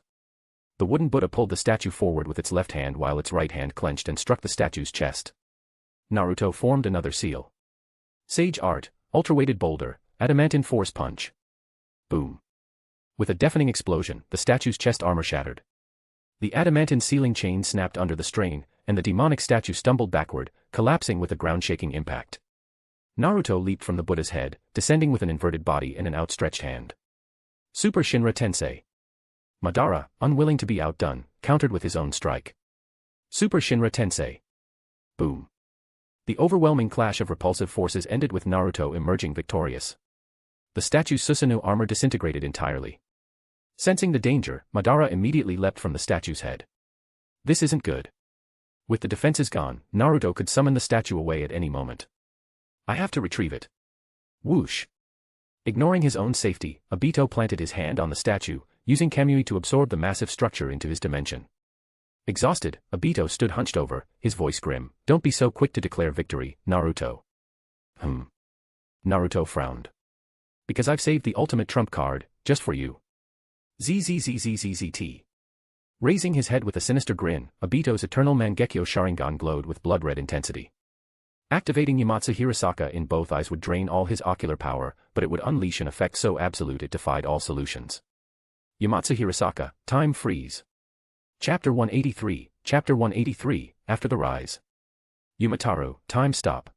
The wooden Buddha pulled the statue forward with its left hand while its right hand clenched and struck the statue's chest. Naruto formed another seal. Sage Art, Ultraweighted Boulder, Adamantine Force Punch. Boom. With a deafening explosion, the statue's chest armor shattered. The adamantine sealing chain snapped under the strain, and the demonic statue stumbled backward, collapsing with a ground-shaking impact. Naruto leaped from the Buddha's head, descending with an inverted body and an outstretched hand. Super Shinra Tensei. Madara, unwilling to be outdone, countered with his own strike. Super Shinra Tensei. Boom. The overwhelming clash of repulsive forces ended with Naruto emerging victorious. The statue's Susanoo armor disintegrated entirely. Sensing the danger, Madara immediately leapt from the statue's head. This isn't good. With the defenses gone, Naruto could summon the statue away at any moment. I have to retrieve it. Whoosh. Ignoring his own safety, Obito planted his hand on the statue, using Kamui to absorb the massive structure into his dimension. Exhausted, Obito stood hunched over, his voice grim. Don't be so quick to declare victory, Naruto. Naruto frowned. Because I've saved the ultimate trump card, just for you. ZZZZZZT. Raising his head with a sinister grin, Obito's eternal Mangekyo Sharingan glowed with blood-red intensity. Activating Yamatsu Hirasaka in both eyes would drain all his ocular power, but it would unleash an effect so absolute it defied all solutions. Yamatsu Hirasaka, time freeze. Chapter 183, Chapter 183, After the Rise. Yumataru, time stop.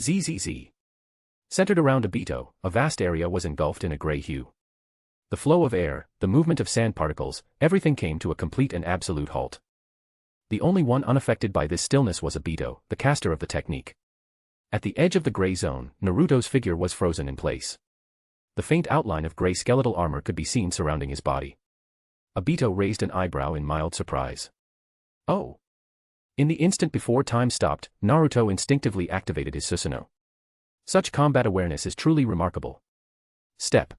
ZZZ. Centered around Obito, a vast area was engulfed in a gray hue. The flow of air, the movement of sand particles, everything came to a complete and absolute halt. The only one unaffected by this stillness was Obito, the caster of the technique. At the edge of the gray zone, Naruto's figure was frozen in place. The faint outline of gray skeletal armor could be seen surrounding his body. Obito raised an eyebrow in mild surprise. Oh! In the instant before time stopped, Naruto instinctively activated his Susanoo. Such combat awareness is truly remarkable. Step.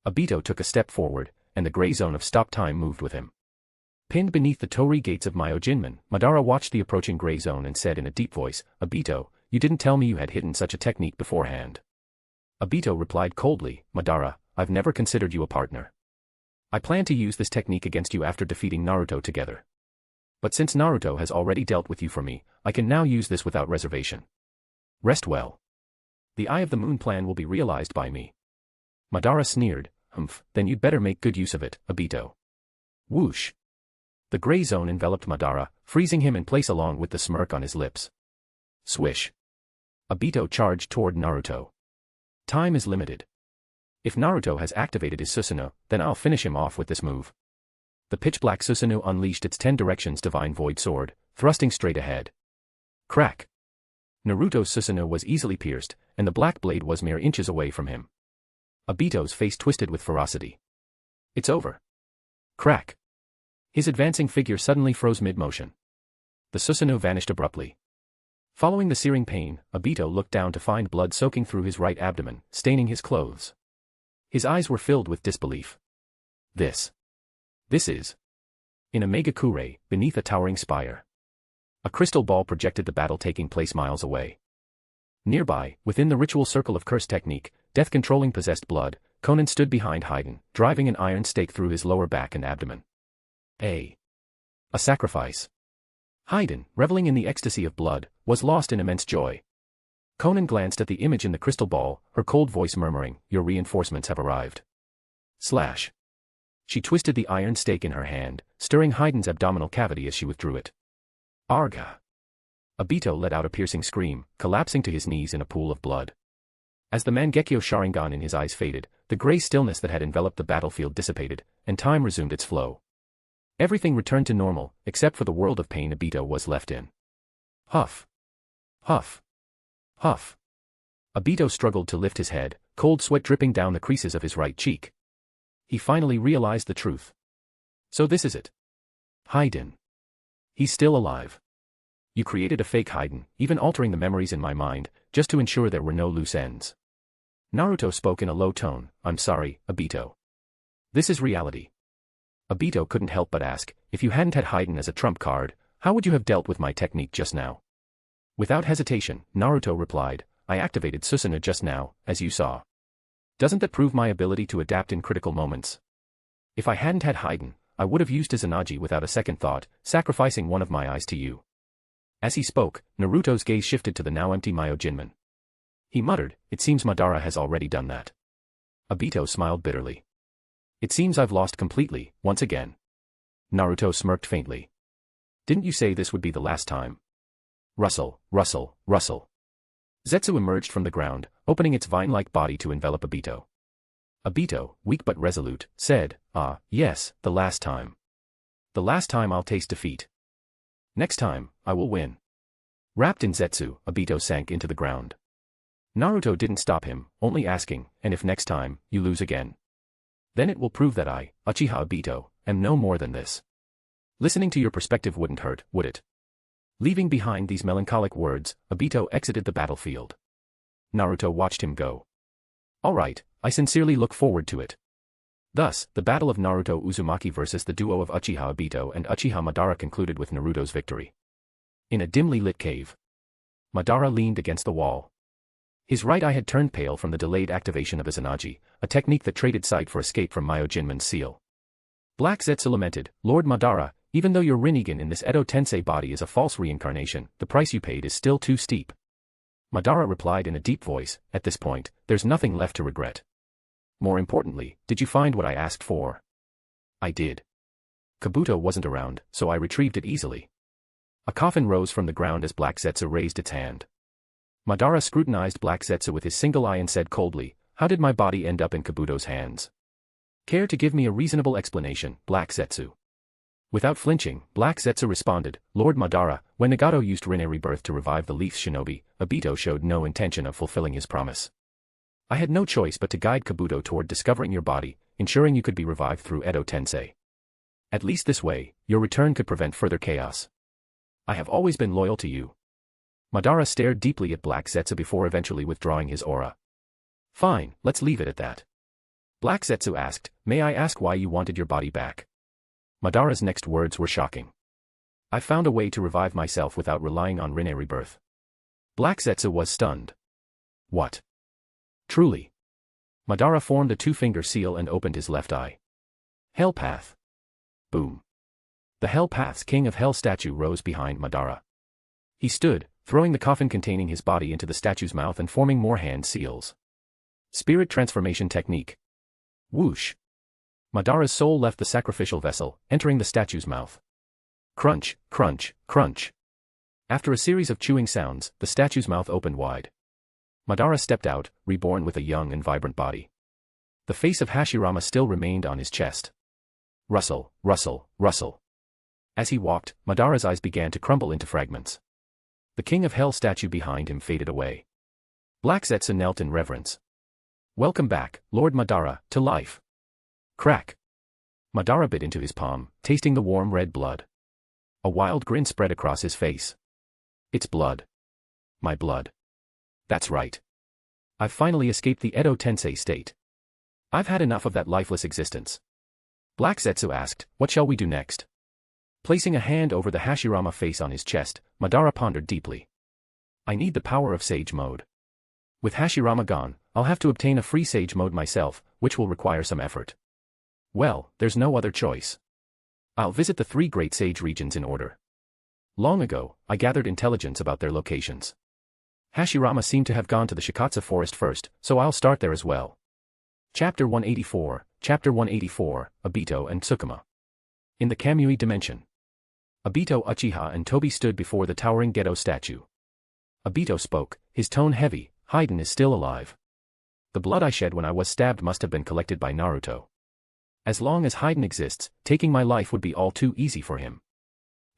Obito took a step forward, and the gray zone of stop time moved with him. Pinned beneath the torii gates of Myojinmen, Madara watched the approaching gray zone and said in a deep voice, "Obito, you didn't tell me you had hidden such a technique beforehand." Obito replied coldly, "Madara, I've never considered you a partner. I plan to use this technique against you after defeating Naruto together. But since Naruto has already dealt with you for me, I can now use this without reservation. Rest well. The Eye of the Moon plan will be realized by me." Madara sneered, "Then you'd better make good use of it, Obito." Whoosh. The gray zone enveloped Madara, freezing him in place along with the smirk on his lips. Swish. Obito charged toward Naruto. Time is limited. If Naruto has activated his Susanoo, then I'll finish him off with this move. The pitch-black Susanoo unleashed its 10 directions divine void sword, thrusting straight ahead. Crack. Naruto's Susanoo was easily pierced, and the black blade was mere inches away from him. Obito's face twisted with ferocity. It's over. Crack. His advancing figure suddenly froze mid-motion. The Susanoo vanished abruptly. Following the searing pain, Obito looked down to find blood soaking through his right abdomen, staining his clothes. His eyes were filled with disbelief. This is. In a Megakure, beneath a towering spire. A crystal ball projected the battle taking place miles away. Nearby, within the ritual circle of curse technique, death-controlling possessed blood, Konan stood behind Haiden, driving an iron stake through his lower back and abdomen. A sacrifice. Haiden, reveling in the ecstasy of blood, was lost in immense joy. Konan glanced at the image in the crystal ball, her cold voice murmuring, "Your reinforcements have arrived." Slash. She twisted the iron stake in her hand, stirring Haiden's abdominal cavity as she withdrew it. Arga. Obito let out a piercing scream, collapsing to his knees in a pool of blood. As the Mangekyo Sharingan in his eyes faded, the gray stillness that had enveloped the battlefield dissipated, and time resumed its flow. Everything returned to normal, except for the world of pain Obito was left in. Huff. Huff. Huff. Obito struggled to lift his head, cold sweat dripping down the creases of his right cheek. He finally realized the truth. So this is it. Haiden. He's still alive. You created a fake Haiden, even altering the memories in my mind, just to ensure there were no loose ends. Naruto spoke in a low tone, "I'm sorry, Obito. This is reality." Obito couldn't help but ask, "If you hadn't had Haiden as a trump card, how would you have dealt with my technique just now?" Without hesitation, Naruto replied, "I activated Susanoo just now, as you saw. Doesn't that prove my ability to adapt in critical moments? If I hadn't had Haiden, I would have used Izanagi without a second thought, sacrificing one of my eyes to you." As he spoke, Naruto's gaze shifted to the now empty Myojinmen. He muttered, "It seems Madara has already done that." Obito smiled bitterly. "It seems I've lost completely, once again." Naruto smirked faintly. "Didn't you say this would be the last time?" Rustle, rustle, rustle. Zetsu emerged from the ground, opening its vine-like body to envelop Obito. Obito, weak but resolute, said, Yes, the last time. The last time I'll taste defeat. Next time, I will win." Wrapped in Zetsu, Obito sank into the ground. Naruto didn't stop him, only asking, "And if next time, you lose again? Then it will prove that I, Uchiha Obito, am no more than this." Listening to your perspective wouldn't hurt, would it? Leaving behind these melancholic words, Obito exited the battlefield. Naruto watched him go. "All right, I sincerely look forward to it." Thus, the battle of Naruto Uzumaki versus the duo of Uchiha Obito and Uchiha Madara concluded with Naruto's victory. In a dimly lit cave, Madara leaned against the wall. His right eye had turned pale from the delayed activation of Izanagi, a technique that traded sight for escape from Myojinman's seal. Black Zetsu lamented, Lord Madara, even though your Rinnegan in this Edo Tensei body is a false reincarnation, the price you paid is still too steep. Madara replied in a deep voice, at this point, there's nothing left to regret. More importantly, did you find what I asked for? I did. Kabuto wasn't around, so I retrieved it easily. A coffin rose from the ground as Black Zetsu raised its hand. Madara scrutinized Black Zetsu with his single eye and said coldly, how did my body end up in Kabuto's hands? Care to give me a reasonable explanation, Black Zetsu? Without flinching, Black Zetsu responded, Lord Madara, when Nagato used Rinne Rebirth to revive the Leaf Shinobi, Obito showed no intention of fulfilling his promise. I had no choice but to guide Kabuto toward discovering your body, ensuring you could be revived through Edo Tensei. At least this way, your return could prevent further chaos. I have always been loyal to you. Madara stared deeply at Black Zetsu before eventually withdrawing his aura. Fine, let's leave it at that. Black Zetsu asked, may I ask why you wanted your body back? Madara's next words were shocking. I found a way to revive myself without relying on Rinne Rebirth. Black Zetsu was stunned. What? Truly? Madara formed a two-finger seal and opened his left eye. Hell Path. Boom. The Hell Path's King of Hell statue rose behind Madara. He stood, throwing the coffin containing his body into the statue's mouth and forming more hand seals. Spirit Transformation Technique. Whoosh. Madara's soul left the sacrificial vessel, entering the statue's mouth. Crunch, crunch, crunch. After a series of chewing sounds, the statue's mouth opened wide. Madara stepped out, reborn with a young and vibrant body. The face of Hashirama still remained on his chest. Rustle, rustle, rustle. As he walked, Madara's eyes began to crumble into fragments. The King of Hell statue behind him faded away. Black Zetsu knelt in reverence. Welcome back, Lord Madara, to life. Crack. Madara bit into his palm, tasting the warm red blood. A wild grin spread across his face. It's blood. My blood. That's right. I've finally escaped the Edo Tensei state. I've had enough of that lifeless existence. Black Zetsu asked, what shall we do next? Placing a hand over the Hashirama face on his chest, Madara pondered deeply. I need the power of Sage Mode. With Hashirama gone, I'll have to obtain a free Sage Mode myself, which will require some effort. Well, there's no other choice. I'll visit the 3 great sage regions in order. Long ago, I gathered intelligence about their locations. Hashirama seemed to have gone to the Shikatsu forest first, so I'll start there as well. Chapter 184, Obito and Tsukuma. In the Kamui dimension. Obito, Uchiha and Tobi stood before the towering Geto statue. Obito spoke, his tone heavy, Hayden is still alive. The blood I shed when I was stabbed must have been collected by Naruto. As long as Hayden exists, taking my life would be all too easy for him.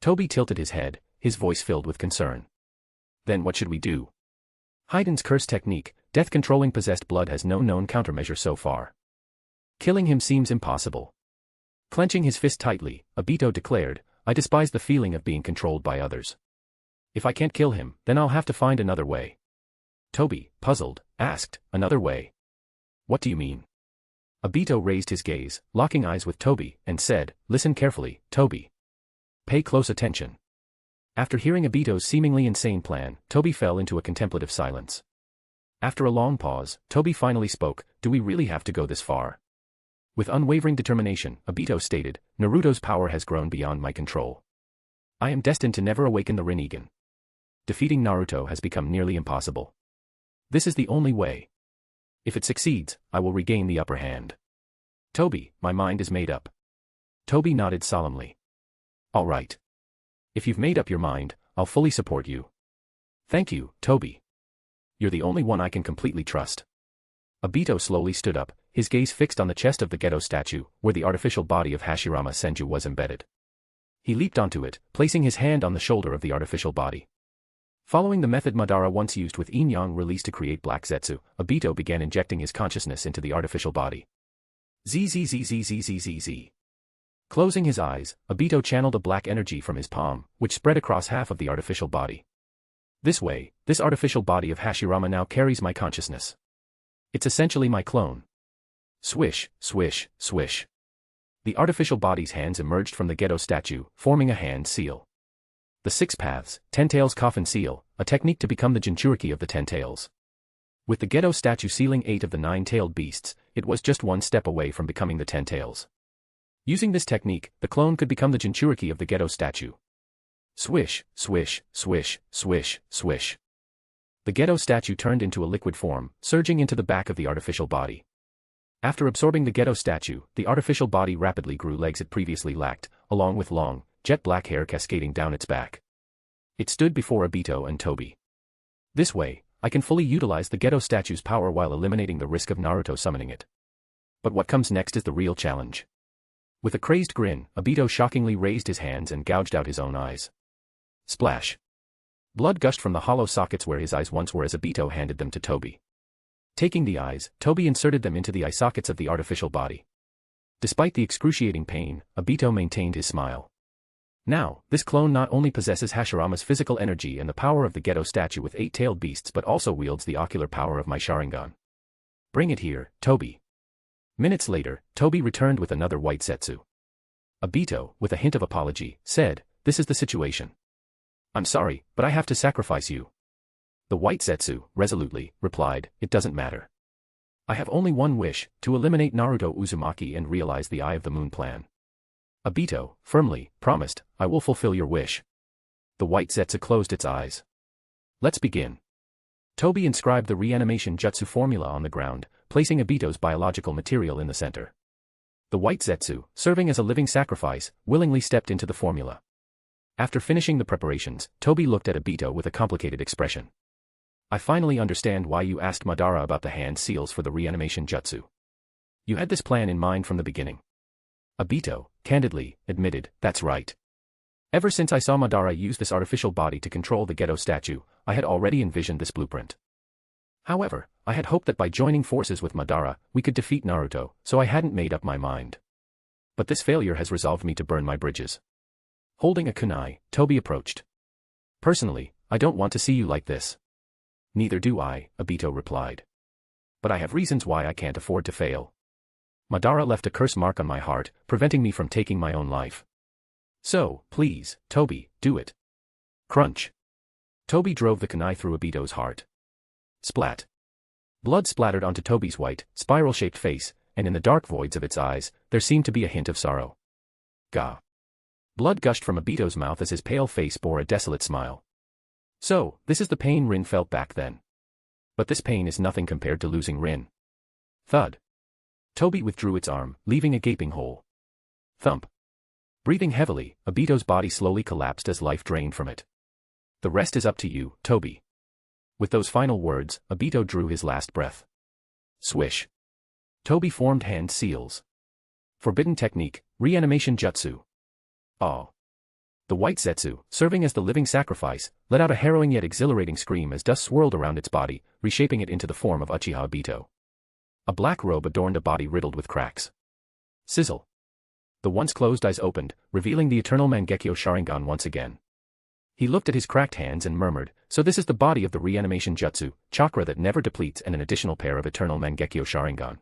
Tobi tilted his head, his voice filled with concern. Then what should we do? Hayden's curse technique, death-controlling possessed blood has no known countermeasure so far. Killing him seems impossible. Clenching his fist tightly, Obito declared, I despise the feeling of being controlled by others. If I can't kill him, then I'll have to find another way. Tobi, puzzled, asked, another way? What do you mean? Obito raised his gaze, locking eyes with Tobi, and said, listen carefully, Tobi. Pay close attention. After hearing Obito's seemingly insane plan, Tobi fell into a contemplative silence. After a long pause, Tobi finally spoke, do we really have to go this far? With unwavering determination, Obito stated, Naruto's power has grown beyond my control. I am destined to never awaken the Rinnegan. Defeating Naruto has become nearly impossible. This is the only way. If it succeeds, I will regain the upper hand. Tobi, my mind is made up. Tobi nodded solemnly. All right. If you've made up your mind, I'll fully support you. Thank you, Tobi. You're the only one I can completely trust. Obito slowly stood up, his gaze fixed on the chest of the Geto statue, where the artificial body of Hashirama Senju was embedded. He leaped onto it, placing his hand on the shoulder of the artificial body. Following the method Madara once used with Yin-Yang released to create Black Zetsu, Obito began injecting his consciousness into the artificial body. Zzzzzzzzzzz. Closing his eyes, Obito channeled a black energy from his palm, which spread across half of the artificial body. This way, this artificial body of Hashirama now carries my consciousness. It's essentially my clone. Swish, swish, swish. The artificial body's hands emerged from the Geto statue, forming a hand seal. The 6 paths, Ten Tails Coffin Seal, a technique to become the Jinchuriki of the Ten Tails. With the Geto statue sealing 8 of the 9-tailed beasts, it was just one step away from becoming the 10 tails. Using this technique, the clone could become the Jinchuriki of the Geto statue. Swish, swish, swish, swish, swish. The Geto statue turned into a liquid form, surging into the back of the artificial body. After absorbing the Geto statue, the artificial body rapidly grew legs it previously lacked, along with long, jet black hair cascading down its back. It stood before Obito and Tobi. This way, I can fully utilize the Geto statue's power while eliminating the risk of Naruto summoning it. But what comes next is the real challenge. With a crazed grin, Obito shockingly raised his hands and gouged out his own eyes. Splash. Blood gushed from the hollow sockets where his eyes once were as Obito handed them to Tobi. Taking the eyes, Tobi inserted them into the eye sockets of the artificial body. Despite the excruciating pain, Obito maintained his smile. Now, this clone not only possesses Hashirama's physical energy and the power of the Geto statue with 8-tailed beasts but also wields the ocular power of my Sharingan. Bring it here, Tobi. Minutes later, Tobi returned with another white setsu. Obito, with a hint of apology, said, "This is the situation. I'm sorry, but I have to sacrifice you." The white setsu, resolutely, replied, "It doesn't matter. I have only one wish, to eliminate Naruto Uzumaki and realize the Eye of the Moon plan." Obito, firmly, promised, "I will fulfill your wish." The white setsu closed its eyes. Let's begin. Tobi inscribed the reanimation jutsu formula on the ground, placing Obito's biological material in the center. The white setsu, serving as a living sacrifice, willingly stepped into the formula. After finishing the preparations, Tobi looked at Obito with a complicated expression. "I finally understand why you asked Madara about the hand seals for the reanimation jutsu. You had this plan in mind from the beginning." Obito, candidly, admitted, "That's right. Ever since I saw Madara use this artificial body to control the Geto statue, I had already envisioned this blueprint. However, I had hoped that by joining forces with Madara, we could defeat Naruto, so I hadn't made up my mind. But this failure has resolved me to burn my bridges." Holding a kunai, Tobi approached. "Personally, I don't want to see you like this." "Neither do I," Obito replied. "But I have reasons why I can't afford to fail. Madara left a curse mark on my heart, preventing me from taking my own life. So, please, Tobi, do it." Crunch. Tobi drove the kunai through Obito's heart. Splat. Blood splattered onto Tobi's white, spiral-shaped face, and in the dark voids of its eyes, there seemed to be a hint of sorrow. Gah. Blood gushed from Obito's mouth as his pale face bore a desolate smile. So, this is the pain Rin felt back then. But this pain is nothing compared to losing Rin. Thud. Tobi withdrew its arm, leaving a gaping hole. Thump. Breathing heavily, Obito's body slowly collapsed as life drained from it. "The rest is up to you, Tobi." With those final words, Obito drew his last breath. Swish. Tobi formed hand seals. Forbidden technique, reanimation jutsu. Oh. The white setsu, serving as the living sacrifice, let out a harrowing yet exhilarating scream as dust swirled around its body, reshaping it into the form of Uchiha Obito. A black robe adorned a body riddled with cracks. Sizzle. The once closed eyes opened, revealing the eternal Mangekyo Sharingan once again. He looked at his cracked hands and murmured, "So this is the body of the reanimation jutsu, chakra that never depletes and an additional pair of eternal Mangekyo Sharingan."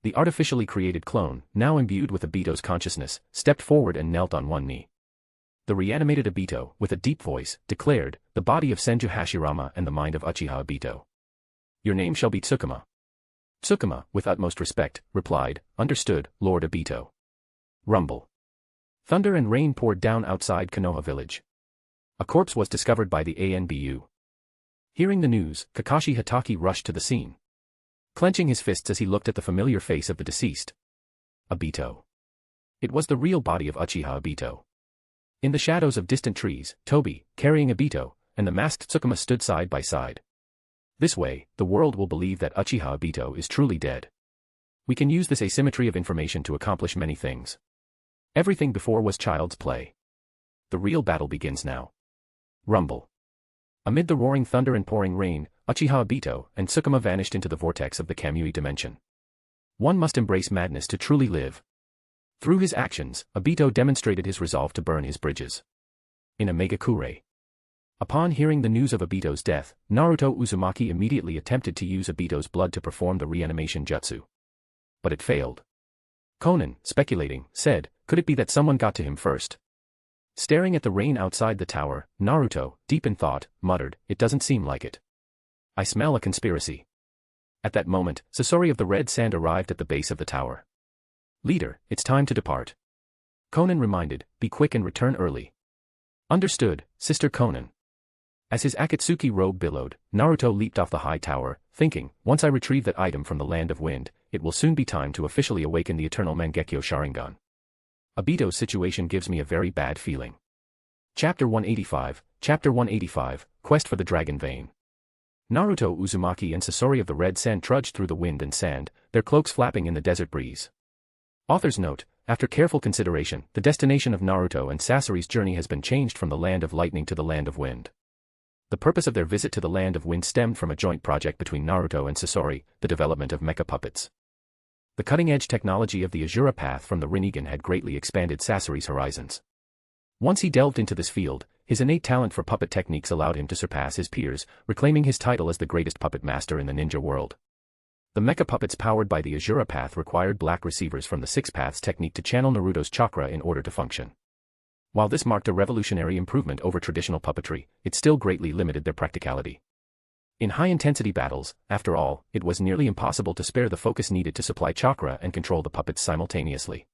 The artificially created clone, now imbued with Obito's consciousness, stepped forward and knelt on one knee. The reanimated Obito, with a deep voice, declared, "The body of Senju Hashirama and the mind of Uchiha Obito. Your name shall be Tsukuma." Tsukuma, with utmost respect, replied, "Understood, Lord Obito." Rumble. Thunder and rain poured down outside Konoha village. A corpse was discovered by the ANBU. Hearing the news, Kakashi Hatake rushed to the scene. Clenching his fists as he looked at the familiar face of the deceased. Obito. It was the real body of Uchiha Obito. In the shadows of distant trees, Tobi, carrying Obito, and the masked Tsukuma stood side by side. This way, the world will believe that Uchiha Obito is truly dead. We can use this asymmetry of information to accomplish many things. Everything before was child's play. The real battle begins now. Rumble. Amid the roaring thunder and pouring rain, Uchiha Obito and Tsukuma vanished into the vortex of the Kamui dimension. One must embrace madness to truly live. Through his actions, Obito demonstrated his resolve to burn his bridges. In a Megakure. Upon hearing the news of Obito's death, Naruto Uzumaki immediately attempted to use Obito's blood to perform the reanimation jutsu. But it failed. Konan, speculating, said, "Could it be that someone got to him first?" Staring at the rain outside the tower, Naruto, deep in thought, muttered, "It doesn't seem like it. I smell a conspiracy." At that moment, Sasori of the Red Sand arrived at the base of the tower. "Leader, it's time to depart." Conan reminded, "Be quick and return early." "Understood, Sister Conan." As his Akatsuki robe billowed, Naruto leaped off the high tower, thinking, once I retrieve that item from the Land of Wind, it will soon be time to officially awaken the eternal Mangekyo Sharingan. Obito's situation gives me a very bad feeling. Chapter 185, Quest for the Dragon Vein. Naruto Uzumaki and Sasori of the Red Sand trudged through the wind and sand, their cloaks flapping in the desert breeze. Author's note: after careful consideration, the destination of Naruto and Sasori's journey has been changed from the Land of Lightning to the Land of Wind. The purpose of their visit to the Land of Wind stemmed from a joint project between Naruto and Sasori, the development of mecha puppets. The cutting-edge technology of the Azura Path from the Rinnegan had greatly expanded Sasori's horizons. Once he delved into this field, his innate talent for puppet techniques allowed him to surpass his peers, reclaiming his title as the greatest puppet master in the ninja world. The mecha puppets powered by the Azura Path required black receivers from the Six Paths technique to channel Naruto's chakra in order to function. While this marked a revolutionary improvement over traditional puppetry, it still greatly limited their practicality. In high-intensity battles, after all, it was nearly impossible to spare the focus needed to supply chakra and control the puppets simultaneously.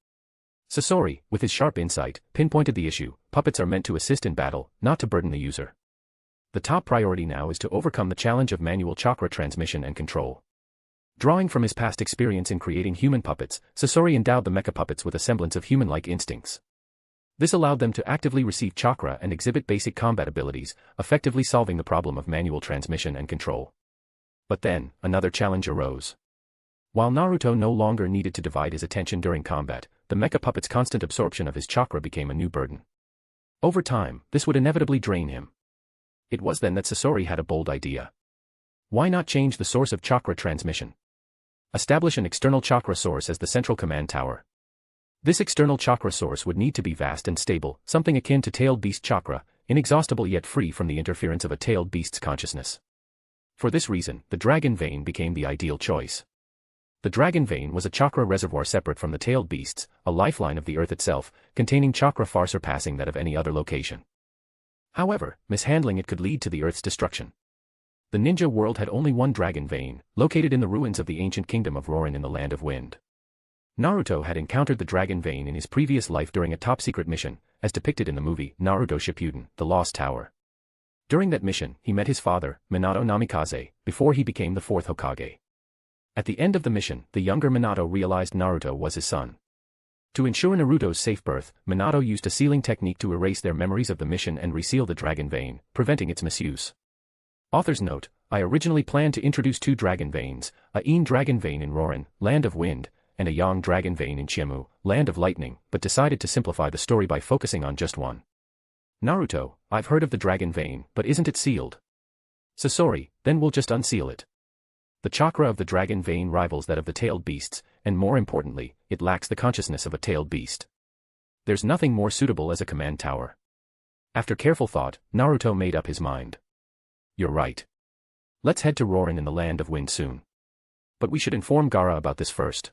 Sasori, with his sharp insight, pinpointed the issue: puppets are meant to assist in battle, not to burden the user. The top priority now is to overcome the challenge of manual chakra transmission and control. Drawing from his past experience in creating human puppets, Sasori endowed the mecha puppets with a semblance of human-like instincts. This allowed them to actively receive chakra and exhibit basic combat abilities, effectively solving the problem of manual transmission and control. But then, another challenge arose. While Naruto no longer needed to divide his attention during combat, the mecha puppet's constant absorption of his chakra became a new burden. Over time, this would inevitably drain him. It was then that Sasori had a bold idea. Why not change the source of chakra transmission? Establish an external chakra source as the central command tower. This external chakra source would need to be vast and stable, something akin to tailed beast chakra, inexhaustible yet free from the interference of a tailed beast's consciousness. For this reason, the dragon vein became the ideal choice. The dragon vein was a chakra reservoir separate from the tailed beasts, a lifeline of the earth itself, containing chakra far surpassing that of any other location. However, mishandling it could lead to the earth's destruction. The ninja world had only one dragon vein, located in the ruins of the ancient kingdom of Rorin in the Land of Wind. Naruto had encountered the dragon vein in his previous life during a top-secret mission, as depicted in the movie Naruto Shippuden, The Lost Tower. During that mission, he met his father, Minato Namikaze, before he became the fourth Hokage. At the end of the mission, the younger Minato realized Naruto was his son. To ensure Naruto's safe birth, Minato used a sealing technique to erase their memories of the mission and reseal the dragon vein, preventing its misuse. Author's note: I originally planned to introduce two dragon veins, a Yin dragon vein in Rorin, Land of Wind, and a Yang dragon vein in Chiemu, Land of Lightning, but decided to simplify the story by focusing on just one. Naruto: I've heard of the dragon vein, but isn't it sealed? Sasori: then we'll just unseal it. The chakra of the dragon vein rivals that of the tailed beasts, and more importantly, it lacks the consciousness of a tailed beast. There's nothing more suitable as a command tower. After careful thought, Naruto made up his mind. You're right. Let's head to Rorin in the Land of Wind soon. But we should inform Gaara about this first.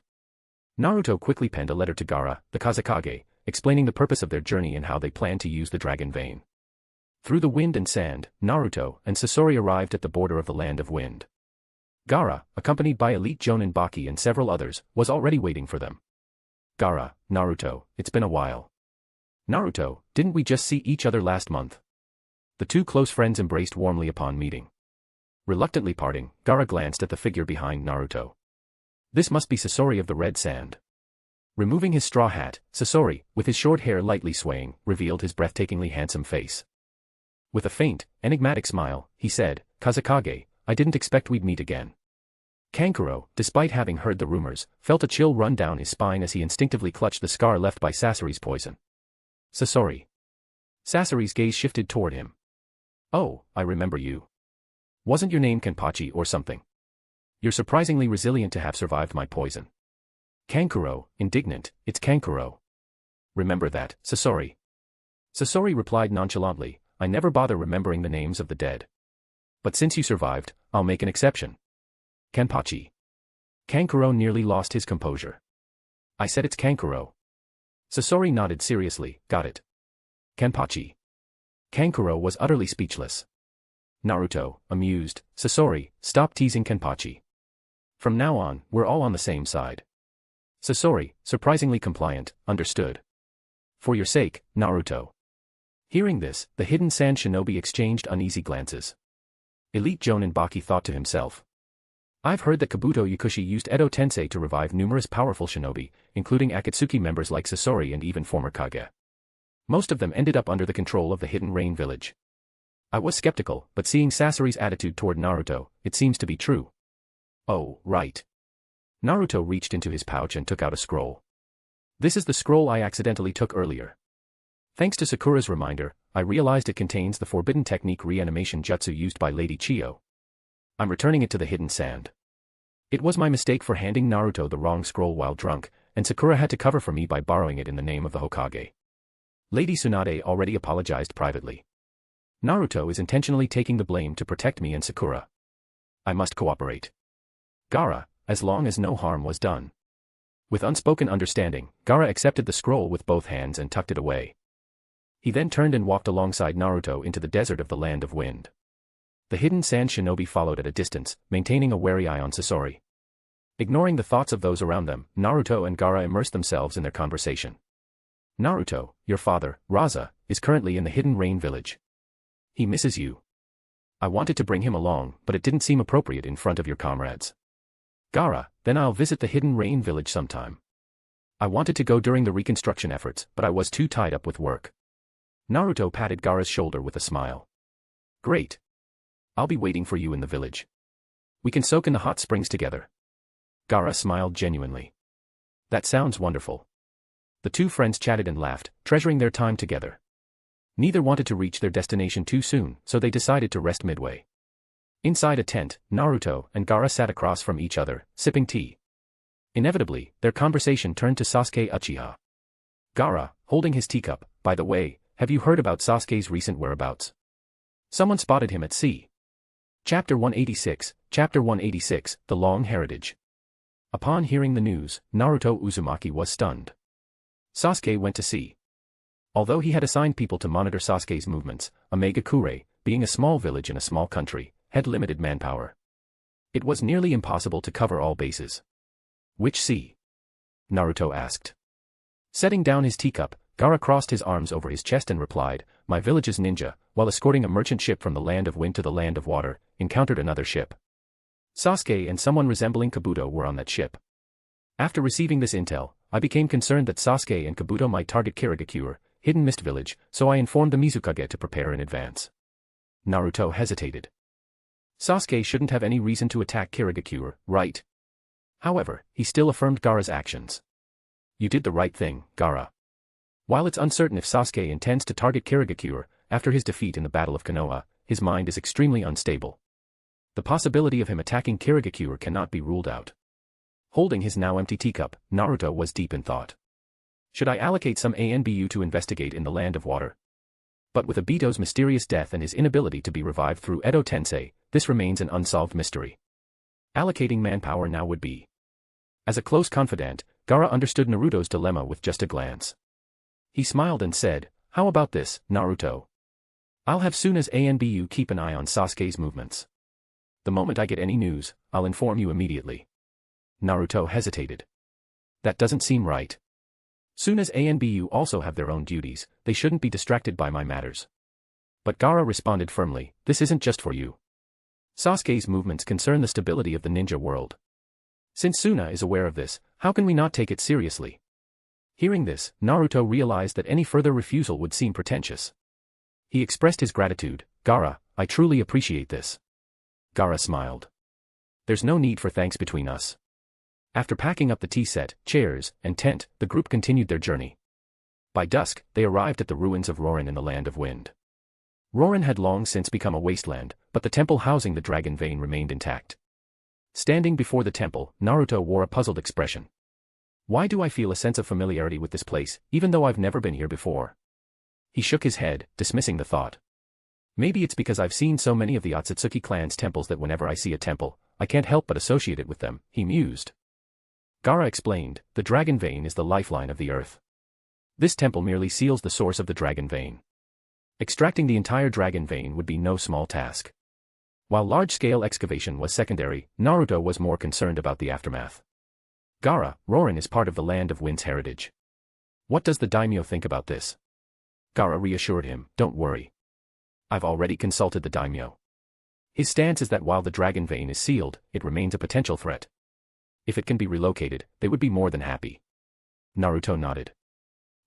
Naruto quickly penned a letter to Gaara, the Kazekage, explaining the purpose of their journey and how they plan to use the dragon vein. Through the wind and sand, Naruto and Sasori arrived at the border of the Land of Wind. Gaara, accompanied by elite Jonin Baki and several others, was already waiting for them. Gaara: Naruto, it's been a while. Naruto: didn't we just see each other last month? The two close friends embraced warmly upon meeting. Reluctantly parting, Gaara glanced at the figure behind Naruto. This must be Sasori of the Red Sand. Removing his straw hat, Sasori, with his short hair lightly swaying, revealed his breathtakingly handsome face. With a faint, enigmatic smile, he said, Kazekage, I didn't expect we'd meet again. Kankuro, despite having heard the rumors, felt a chill run down his spine as he instinctively clutched the scar left by Sasori's poison. Sasori. Sasori's gaze shifted toward him. Oh, I remember you. Wasn't your name Kenpachi or something? You're surprisingly resilient to have survived my poison. Kankuro, indignant, it's Kankuro. Remember that, Sasori. Sasori replied nonchalantly, I never bother remembering the names of the dead. But since you survived, I'll make an exception. Kenpachi. Kankuro nearly lost his composure. I said it's Kankuro. Sasori nodded seriously, got it. Kenpachi. Kankuro was utterly speechless. Naruto, amused, Sasori, stop teasing Kenpachi. From now on, we're all on the same side. Sasori, surprisingly compliant, understood. For your sake, Naruto. Hearing this, the hidden sand shinobi exchanged uneasy glances. Elite Jonin Baki thought to himself. I've heard that Kabuto Yakushi used Edo Tensei to revive numerous powerful shinobi, including Akatsuki members like Sasori and even former Kage. Most of them ended up under the control of the Hidden Rain village. I was skeptical, but seeing Sasori's attitude toward Naruto, it seems to be true. Oh, right. Naruto reached into his pouch and took out a scroll. This is the scroll I accidentally took earlier. Thanks to Sakura's reminder, I realized it contains the forbidden technique reanimation jutsu used by Lady Chiyo. I'm returning it to the hidden sand. It was my mistake for handing Naruto the wrong scroll while drunk, and Sakura had to cover for me by borrowing it in the name of the Hokage. Lady Tsunade already apologized privately. Naruto is intentionally taking the blame to protect me and Sakura. I must cooperate. Gaara, as long as no harm was done. With unspoken understanding, Gaara accepted the scroll with both hands and tucked it away. He then turned and walked alongside Naruto into the desert of the Land of Wind. The hidden sand shinobi followed at a distance, maintaining a wary eye on Sasori. Ignoring the thoughts of those around them, Naruto and Gaara immersed themselves in their conversation. Naruto, your father, Raza, is currently in the Hidden Rain village. He misses you. I wanted to bring him along, but it didn't seem appropriate in front of your comrades. Gaara, then I'll visit the Hidden Rain village sometime. I wanted to go during the reconstruction efforts, but I was too tied up with work. Naruto patted Gaara's shoulder with a smile. Great. I'll be waiting for you in the village. We can soak in the hot springs together. Gaara smiled genuinely. That sounds wonderful. The two friends chatted and laughed, treasuring their time together. Neither wanted to reach their destination too soon, so they decided to rest midway. Inside a tent, Naruto and Gaara sat across from each other, sipping tea. Inevitably, their conversation turned to Sasuke Uchiha. Gaara, holding his teacup, by the way, have you heard about Sasuke's recent whereabouts? Someone spotted him at sea. Chapter 186, The Long Heritage. Upon hearing the news, Naruto Uzumaki was stunned. Sasuke went to sea. Although he had assigned people to monitor Sasuke's movements, Omegakure, being a small village in a small country, had limited manpower. It was nearly impossible to cover all bases. Which sea? Naruto asked. Setting down his teacup, Gaara crossed his arms over his chest and replied, my village's ninja, while escorting a merchant ship from the Land of Wind to the Land of Water, encountered another ship. Sasuke and someone resembling Kabuto were on that ship. After receiving this intel, I became concerned that Sasuke and Kabuto might target Kirigakure, Hidden Mist Village, so I informed the Mizukage to prepare in advance. Naruto hesitated. Sasuke shouldn't have any reason to attack Kirigakure, right? However, he still affirmed Gaara's actions. You did the right thing, Gaara. While it's uncertain if Sasuke intends to target Kirigakure, after his defeat in the Battle of Konoha, his mind is extremely unstable. The possibility of him attacking Kirigakure cannot be ruled out. Holding his now empty teacup, Naruto was deep in thought. Should I allocate some ANBU to investigate in the Land of Water? But with Obito's mysterious death and his inability to be revived through Edo Tensei, this remains an unsolved mystery. Allocating manpower now would be. As a close confidant, Gaara understood Naruto's dilemma with just a glance. He smiled and said, how about this, Naruto? I'll have soon as ANBU keep an eye on Sasuke's movements. The moment I get any news, I'll inform you immediately. Naruto hesitated. That doesn't seem right. Soon as ANBU also have their own duties, they shouldn't be distracted by my matters. But Gaara responded firmly, this isn't just for you. Sasuke's movements concern the stability of the ninja world. Since Suna is aware of this, how can we not take it seriously? Hearing this, Naruto realized that any further refusal would seem pretentious. He expressed his gratitude, Gaara, I truly appreciate this. Gaara smiled. There's no need for thanks between us. After packing up the tea set, chairs, and tent, the group continued their journey. By dusk, they arrived at the ruins of Rorin in the Land of Wind. Rorin had long since become a wasteland, but the temple housing the dragon vein remained intact. Standing before the temple, Naruto wore a puzzled expression. Why do I feel a sense of familiarity with this place, even though I've never been here before? He shook his head, dismissing the thought. Maybe it's because I've seen so many of the Otsutsuki clan's temples that whenever I see a temple, I can't help but associate it with them, he mused. Gaara explained, the dragon vein is the lifeline of the earth. This temple merely seals the source of the dragon vein. Extracting the entire dragon vein would be no small task. While large-scale excavation was secondary, Naruto was more concerned about the aftermath. Gaara, Rorin is part of the Land of Wind's heritage. What does the daimyo think about this? Gaara reassured him, don't worry. I've already consulted the daimyo. His stance is that while the dragon vein is sealed, it remains a potential threat. If it can be relocated, they would be more than happy. Naruto nodded.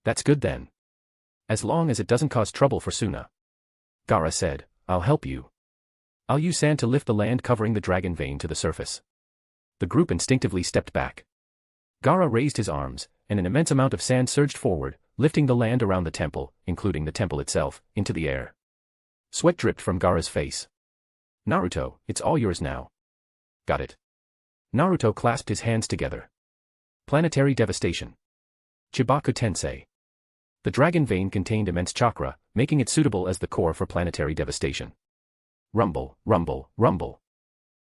That's good then. As long as it doesn't cause trouble for Suna. Gaara said, I'll help you. I'll use sand to lift the land covering the dragon vein to the surface. The group instinctively stepped back. Gaara raised his arms, and an immense amount of sand surged forward, lifting the land around the temple, including the temple itself, into the air. Sweat dripped from Gaara's face. Naruto, it's all yours now. Got it. Naruto clasped his hands together. Planetary devastation. Chibaku Tensei. The dragon vein contained immense chakra, making it suitable as the core for planetary devastation. Rumble, rumble, rumble.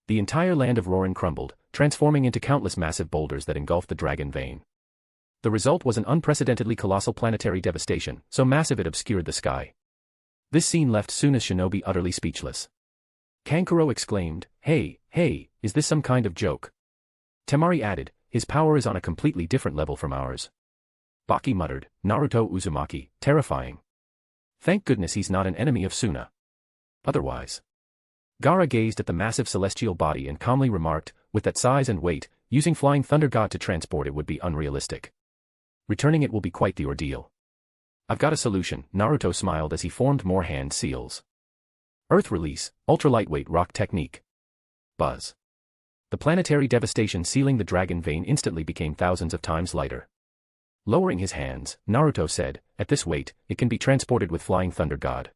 The entire land of Rorin crumbled, transforming into countless massive boulders that engulfed the dragon vein. The result was an unprecedentedly colossal planetary devastation, so massive it obscured the sky. This scene left Suna's shinobi utterly speechless. Kankuro exclaimed, hey, is this some kind of joke? Temari added, his power is on a completely different level from ours. Baki muttered, Naruto Uzumaki, terrifying. Thank goodness he's not an enemy of Suna. Otherwise. Gaara gazed at the massive celestial body and calmly remarked, with that size and weight, using Flying Thunder God to transport it would be unrealistic. Returning it will be quite the ordeal. I've got a solution, Naruto smiled as he formed more hand seals. Earth release, ultra-lightweight rock technique. Buzz. The planetary devastation sealing the dragon vein instantly became thousands of times lighter. Lowering his hands, Naruto said, at this weight, it can be transported with Flying Thunder God.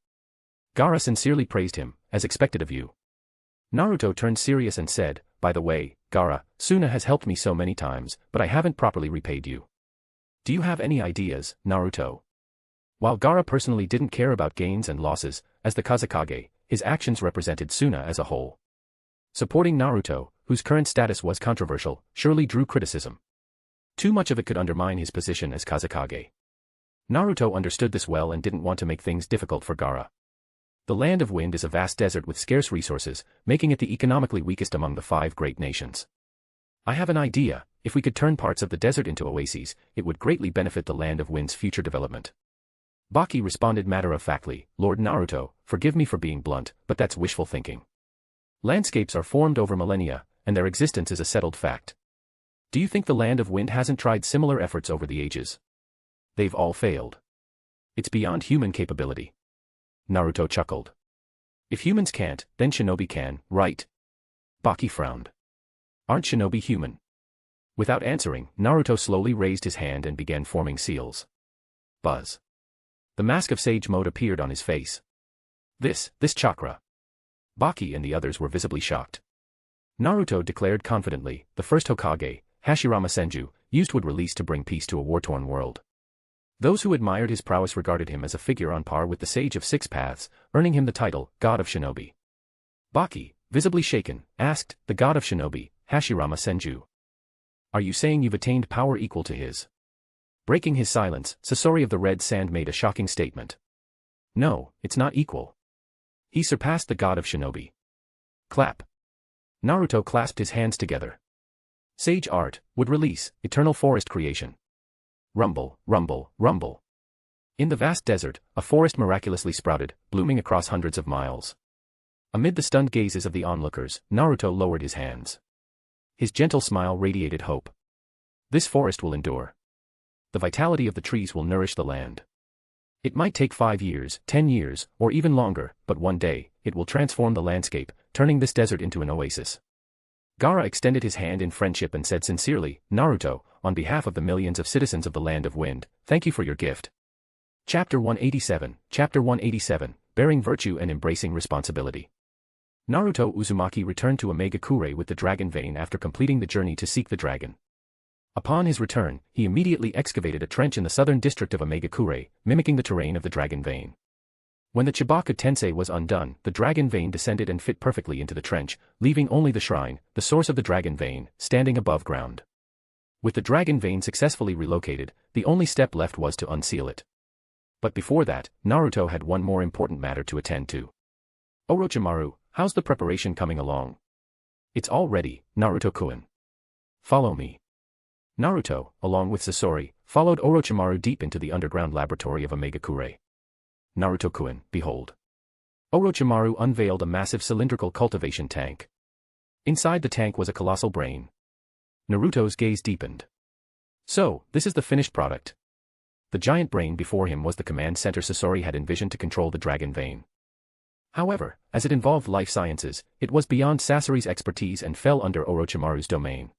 Gaara sincerely praised him, as expected of you. Naruto turned serious and said, by the way, Gaara, Suna has helped me so many times, but I haven't properly repaid you. Do you have any ideas, Naruto? While Gaara personally didn't care about gains and losses, as the Kazekage, his actions represented Suna as a whole. Supporting Naruto, whose current status was controversial, surely drew criticism. Too much of it could undermine his position as Kazekage. Naruto understood this well and didn't want to make things difficult for Gaara. The Land of Wind is a vast desert with scarce resources, making it the economically weakest among the 5 great nations. I have an idea, if we could turn parts of the desert into oases, it would greatly benefit the Land of Wind's future development. Baki responded matter-of-factly, Lord Naruto, forgive me for being blunt, but that's wishful thinking. Landscapes are formed over millennia, and their existence is a settled fact. Do you think the Land of Wind hasn't tried similar efforts over the ages? They've all failed. It's beyond human capability. Naruto chuckled. If humans can't, then shinobi can, right? Baki frowned. Aren't shinobi human? Without answering, Naruto slowly raised his hand and began forming seals. Buzz. The mask of sage mode appeared on his face. This chakra. Baki and the others were visibly shocked. Naruto declared confidently, the first Hokage, Hashirama Senju, used would release to bring peace to a war-torn world. Those who admired his prowess regarded him as a figure on par with the Sage of Six Paths, earning him the title, God of Shinobi. Baki, visibly shaken, asked, the God of Shinobi, Hashirama Senju. Are you saying you've attained power equal to his? Breaking his silence, Sasori of the Red Sand made a shocking statement. No, it's not equal. He surpassed the God of Shinobi. Clap. Naruto clasped his hands together. Sage art, would release, eternal forest creation. Rumble, rumble, rumble. In the vast desert, a forest miraculously sprouted, blooming across hundreds of miles. Amid the stunned gazes of the onlookers, Naruto lowered his hands. His gentle smile radiated hope. This forest will endure. The vitality of the trees will nourish the land. It might take 5 years, 10 years, or even longer, but one day, it will transform the landscape, turning this desert into an oasis. Gaara extended his hand in friendship and said sincerely, Naruto, on behalf of the millions of citizens of the Land of Wind, thank you for your gift. Chapter 187, Bearing Virtue and Embracing Responsibility. Naruto Uzumaki returned to Omegakure with the dragon vein after completing the journey to seek the dragon. Upon his return, he immediately excavated a trench in the southern district of Omegakure, mimicking the terrain of the dragon vein. When the Chibaku Tensei was undone, the dragon vein descended and fit perfectly into the trench, leaving only the shrine, the source of the dragon vein, standing above ground. With the dragon vein successfully relocated, the only step left was to unseal it. But before that, Naruto had one more important matter to attend to. Orochimaru, how's the preparation coming along? It's all ready, Naruto-kun. Follow me. Naruto, along with Sasori, followed Orochimaru deep into the underground laboratory of Omegakure. Naruto-kun, behold. Orochimaru unveiled a massive cylindrical cultivation tank. Inside the tank was a colossal brain. Naruto's gaze deepened. So, this is the finished product. The giant brain before him was the command center Sasori had envisioned to control the dragon vein. However, as it involved life sciences, it was beyond Sasori's expertise and fell under Orochimaru's domain.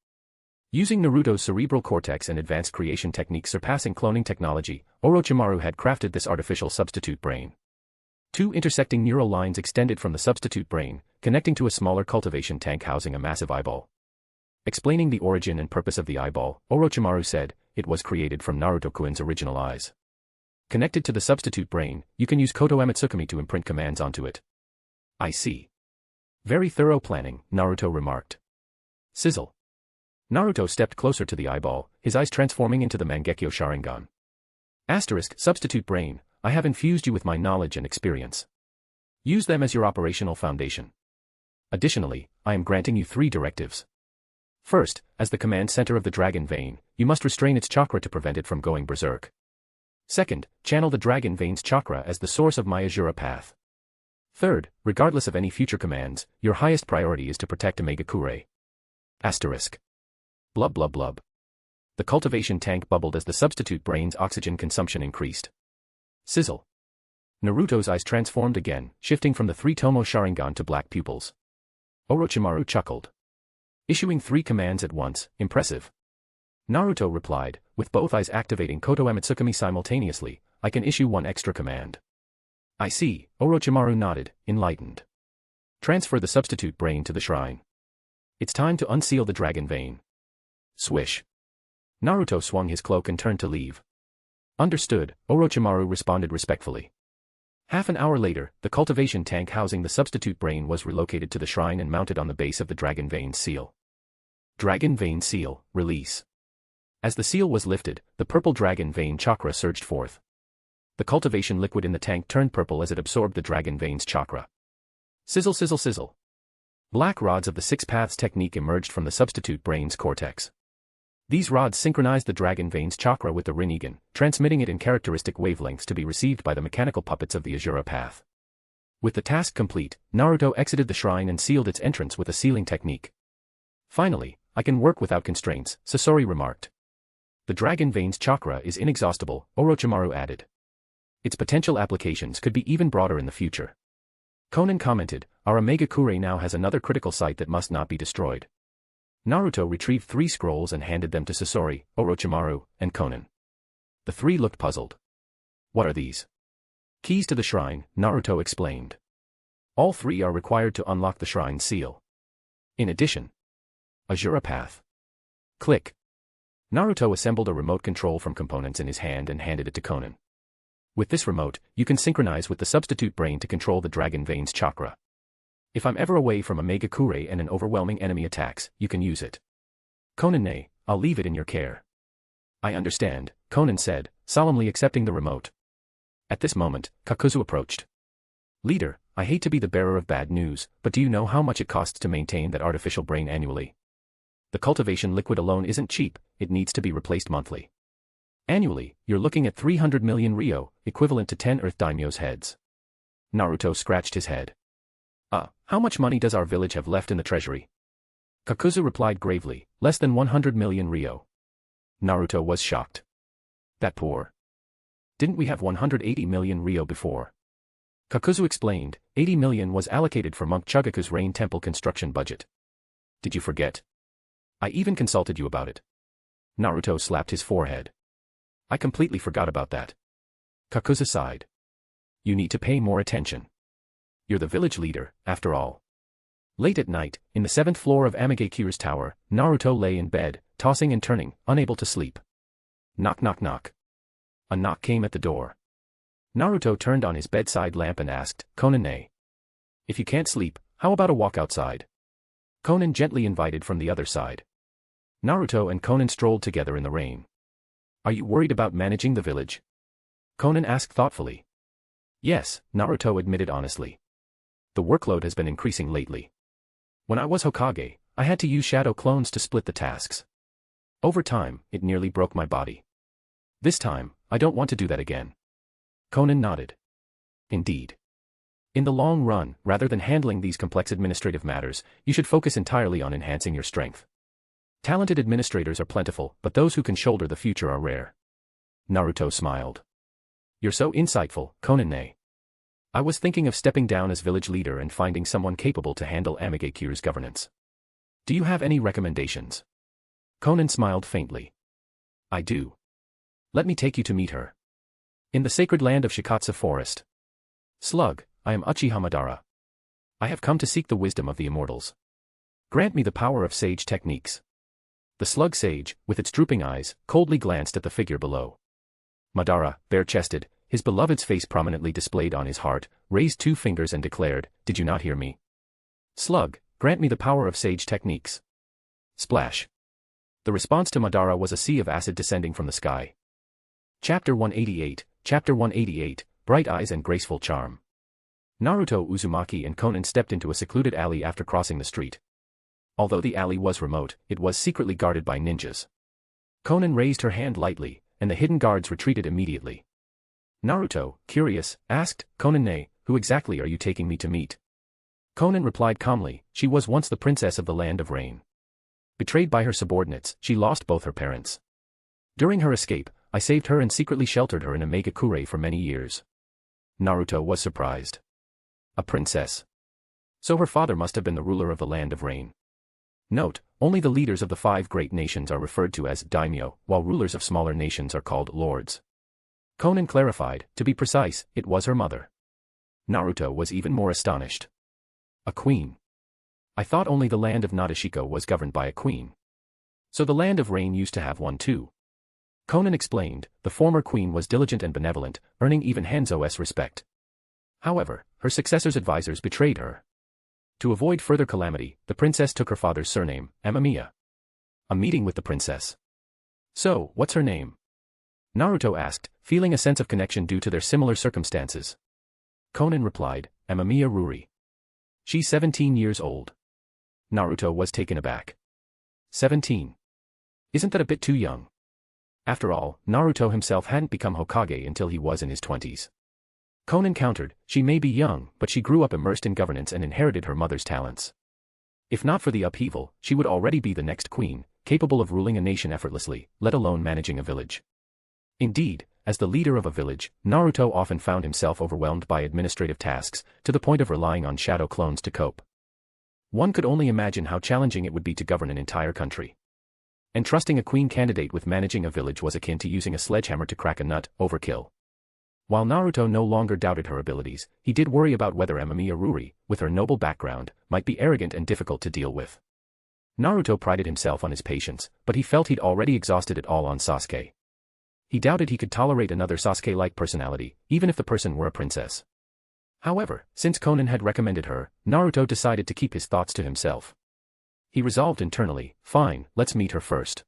Using Naruto's cerebral cortex and advanced creation techniques surpassing cloning technology, Orochimaru had crafted this artificial substitute brain. Two intersecting neural lines extended from the substitute brain, connecting to a smaller cultivation tank housing a massive eyeball. Explaining the origin and purpose of the eyeball, Orochimaru said, it was created from Naruto-kun's original eyes. Connected to the substitute brain, you can use Koto Otsutsuki to imprint commands onto it. I see. Very thorough planning, Naruto remarked. Sizzle. Naruto stepped closer to the eyeball, his eyes transforming into the Mangekyo Sharingan. Substitute brain, I have infused you with my knowledge and experience. Use them as your operational foundation. Additionally, I am granting you 3 directives. First, as the command center of the dragon vein, you must restrain its chakra to prevent it from going berserk. Second, channel the dragon vein's chakra as the source of my Azura path. Third, regardless of any future commands, your highest priority is to protect Omegakure. Blub blub blub. The cultivation tank bubbled as the substitute brain's oxygen consumption increased. Sizzle. Naruto's eyes transformed again, shifting from the 3-tomo Sharingan to black pupils. Orochimaru chuckled. Issuing 3 commands at once, impressive. Naruto replied, with both eyes activating Koto Otsutsuki simultaneously, I can issue 1 extra command. I see, Orochimaru nodded, enlightened. Transfer the substitute brain to the shrine. It's time to unseal the dragon vein. Swish. Naruto swung his cloak and turned to leave. Understood, Orochimaru responded respectfully. Half an hour later, the cultivation tank housing the substitute brain was relocated to the shrine and mounted on the base of the dragon vein seal. Dragon vein seal, release. As the seal was lifted, the purple dragon vein chakra surged forth. The cultivation liquid in the tank turned purple as it absorbed the dragon vein's chakra. Sizzle sizzle sizzle. Black rods of the 6 paths technique emerged from the substitute brain's cortex. These rods synchronized the dragon vein's chakra with the Rinnegan, transmitting it in characteristic wavelengths to be received by the mechanical puppets of the Azura path. With the task complete, Naruto exited the shrine and sealed its entrance with a sealing technique. Finally, I can work without constraints, Sasori remarked. The dragon vein's chakra is inexhaustible, Orochimaru added. Its potential applications could be even broader in the future. Konan commented, our Omegakure now has another critical site that must not be destroyed. Naruto retrieved 3 scrolls and handed them to Sasori, Orochimaru, and Konan. The 3 looked puzzled. What are these? Keys to the shrine, Naruto explained. All 3 are required to unlock the shrine's seal. In addition, Azura path. Click. Naruto assembled a remote control from components in his hand and handed it to Konan. With this remote, you can synchronize with the substitute brain to control the dragon vein's chakra. If I'm ever away from Omegakure and an overwhelming enemy attacks, you can use it. Konan, I'll leave it in your care. I understand, Konan said, solemnly accepting the remote. At this moment, Kakuzu approached. Leader, I hate to be the bearer of bad news, but do you know how much it costs to maintain that artificial brain annually? The cultivation liquid alone isn't cheap, it needs to be replaced monthly. Annually, you're looking at 300 million ryo, equivalent to 10 Earth Daimyo's heads. Naruto scratched his head. How much money does our village have left in the treasury? Kakuzu replied gravely, less than 100 million ryo. Naruto was shocked. That poor. Didn't we have 180 million ryo before? Kakuzu explained, 80 million was allocated for Monk Chugaku's Rain Temple construction budget. Did you forget? I even consulted you about it. Naruto slapped his forehead. I completely forgot about that. Kakuzu sighed. You need to pay more attention. You're the village leader, after all. Late at night, in the 7th floor of Amagekyu's tower, Naruto lay in bed, tossing and turning, unable to sleep. Knock knock knock. A knock came at the door. Naruto turned on his bedside lamp and asked, Konan, if you can't sleep, how about a walk outside? Konan gently invited from the other side. Naruto and Konan strolled together in the rain. Are you worried about managing the village? Konan asked thoughtfully. Yes, Naruto admitted honestly. The workload has been increasing lately. When I was Hokage, I had to use shadow clones to split the tasks. Over time, it nearly broke my body. This time, I don't want to do that again. Conan nodded. Indeed. In the long run, rather than handling these complex administrative matters, you should focus entirely on enhancing your strength. Talented administrators are plentiful, but those who can shoulder the future are rare. Naruto smiled. You're so insightful, Conan. I was thinking of stepping down as village leader and finding someone capable to handle Amagekyu's governance. Do you have any recommendations? Conan smiled faintly. I do. Let me take you to meet her. In the sacred land of Shikatsu Forest. Slug, I am Uchiha Madara. I have come to seek the wisdom of the immortals. Grant me the power of sage techniques. The slug sage, with its drooping eyes, coldly glanced at the figure below. Madara, bare-chested, his beloved's face prominently displayed on his heart, raised 2 fingers and declared, "Did you not hear me? Slug, grant me the power of sage techniques." Splash. The response to Madara was a sea of acid descending from the sky. Chapter 188, Bright Eyes and Graceful Charm. Naruto Uzumaki and Conan stepped into a secluded alley after crossing the street. Although the alley was remote, it was secretly guarded by ninjas. Conan raised her hand lightly, and the hidden guards retreated immediately. Naruto, curious, asked, "Conan, who exactly are you taking me to meet?" Conan replied calmly, "She was once the princess of the Land of Rain. Betrayed by her subordinates, she lost both her parents. During her escape, I saved her and secretly sheltered her in a Megakure for many years." Naruto was surprised. A princess. So her father must have been the ruler of the Land of Rain. Note, only the leaders of the 5 great nations are referred to as daimyo, while rulers of smaller nations are called lords. Conan clarified, to be precise, it was her mother. Naruto was even more astonished. A queen. I thought only the land of Nadeshiko was governed by a queen. So the Land of Rain used to have one too. Conan explained, the former queen was diligent and benevolent, earning even Hanzo's respect. However, her successor's advisors betrayed her. To avoid further calamity, the princess took her father's surname, Amamiya. A meeting with the princess. So, what's her name? Naruto asked, feeling a sense of connection due to their similar circumstances. Conan replied, Amamiya Ruri. She's 17 years old. Naruto was taken aback. 17. Isn't that a bit too young? After all, Naruto himself hadn't become Hokage until he was in his 20s. Conan countered, she may be young, but she grew up immersed in governance and inherited her mother's talents. If not for the upheaval, she would already be the next queen, capable of ruling a nation effortlessly, let alone managing a village. Indeed, as the leader of a village, Naruto often found himself overwhelmed by administrative tasks, to the point of relying on shadow clones to cope. One could only imagine how challenging it would be to govern an entire country. And trusting a queen candidate with managing a village was akin to using a sledgehammer to crack a nut, overkill. While Naruto no longer doubted her abilities, he did worry about whether Amamiya Ruri, with her noble background, might be arrogant and difficult to deal with. Naruto prided himself on his patience, but he felt he'd already exhausted it all on Sasuke. He doubted he could tolerate another Sasuke-like personality, even if the person were a princess. However, since Conan had recommended her, Naruto decided to keep his thoughts to himself. He resolved internally, fine, let's meet her first.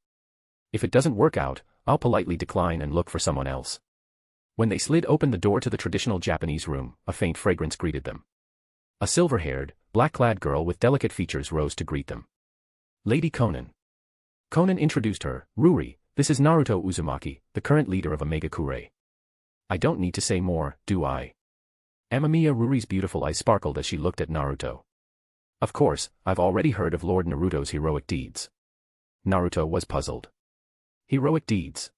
If it doesn't work out, I'll politely decline and look for someone else. When they slid open the door to the traditional Japanese room, a faint fragrance greeted them. A silver-haired, black-clad girl with delicate features rose to greet them. Lady Conan. Conan introduced her, Ruri, this is Naruto Uzumaki, the current leader of a Megakure. I don't need to say more, do I? Amamiya Ruri's beautiful eyes sparkled as she looked at Naruto. Of course, I've already heard of Lord Naruto's heroic deeds. Naruto was puzzled. Heroic deeds?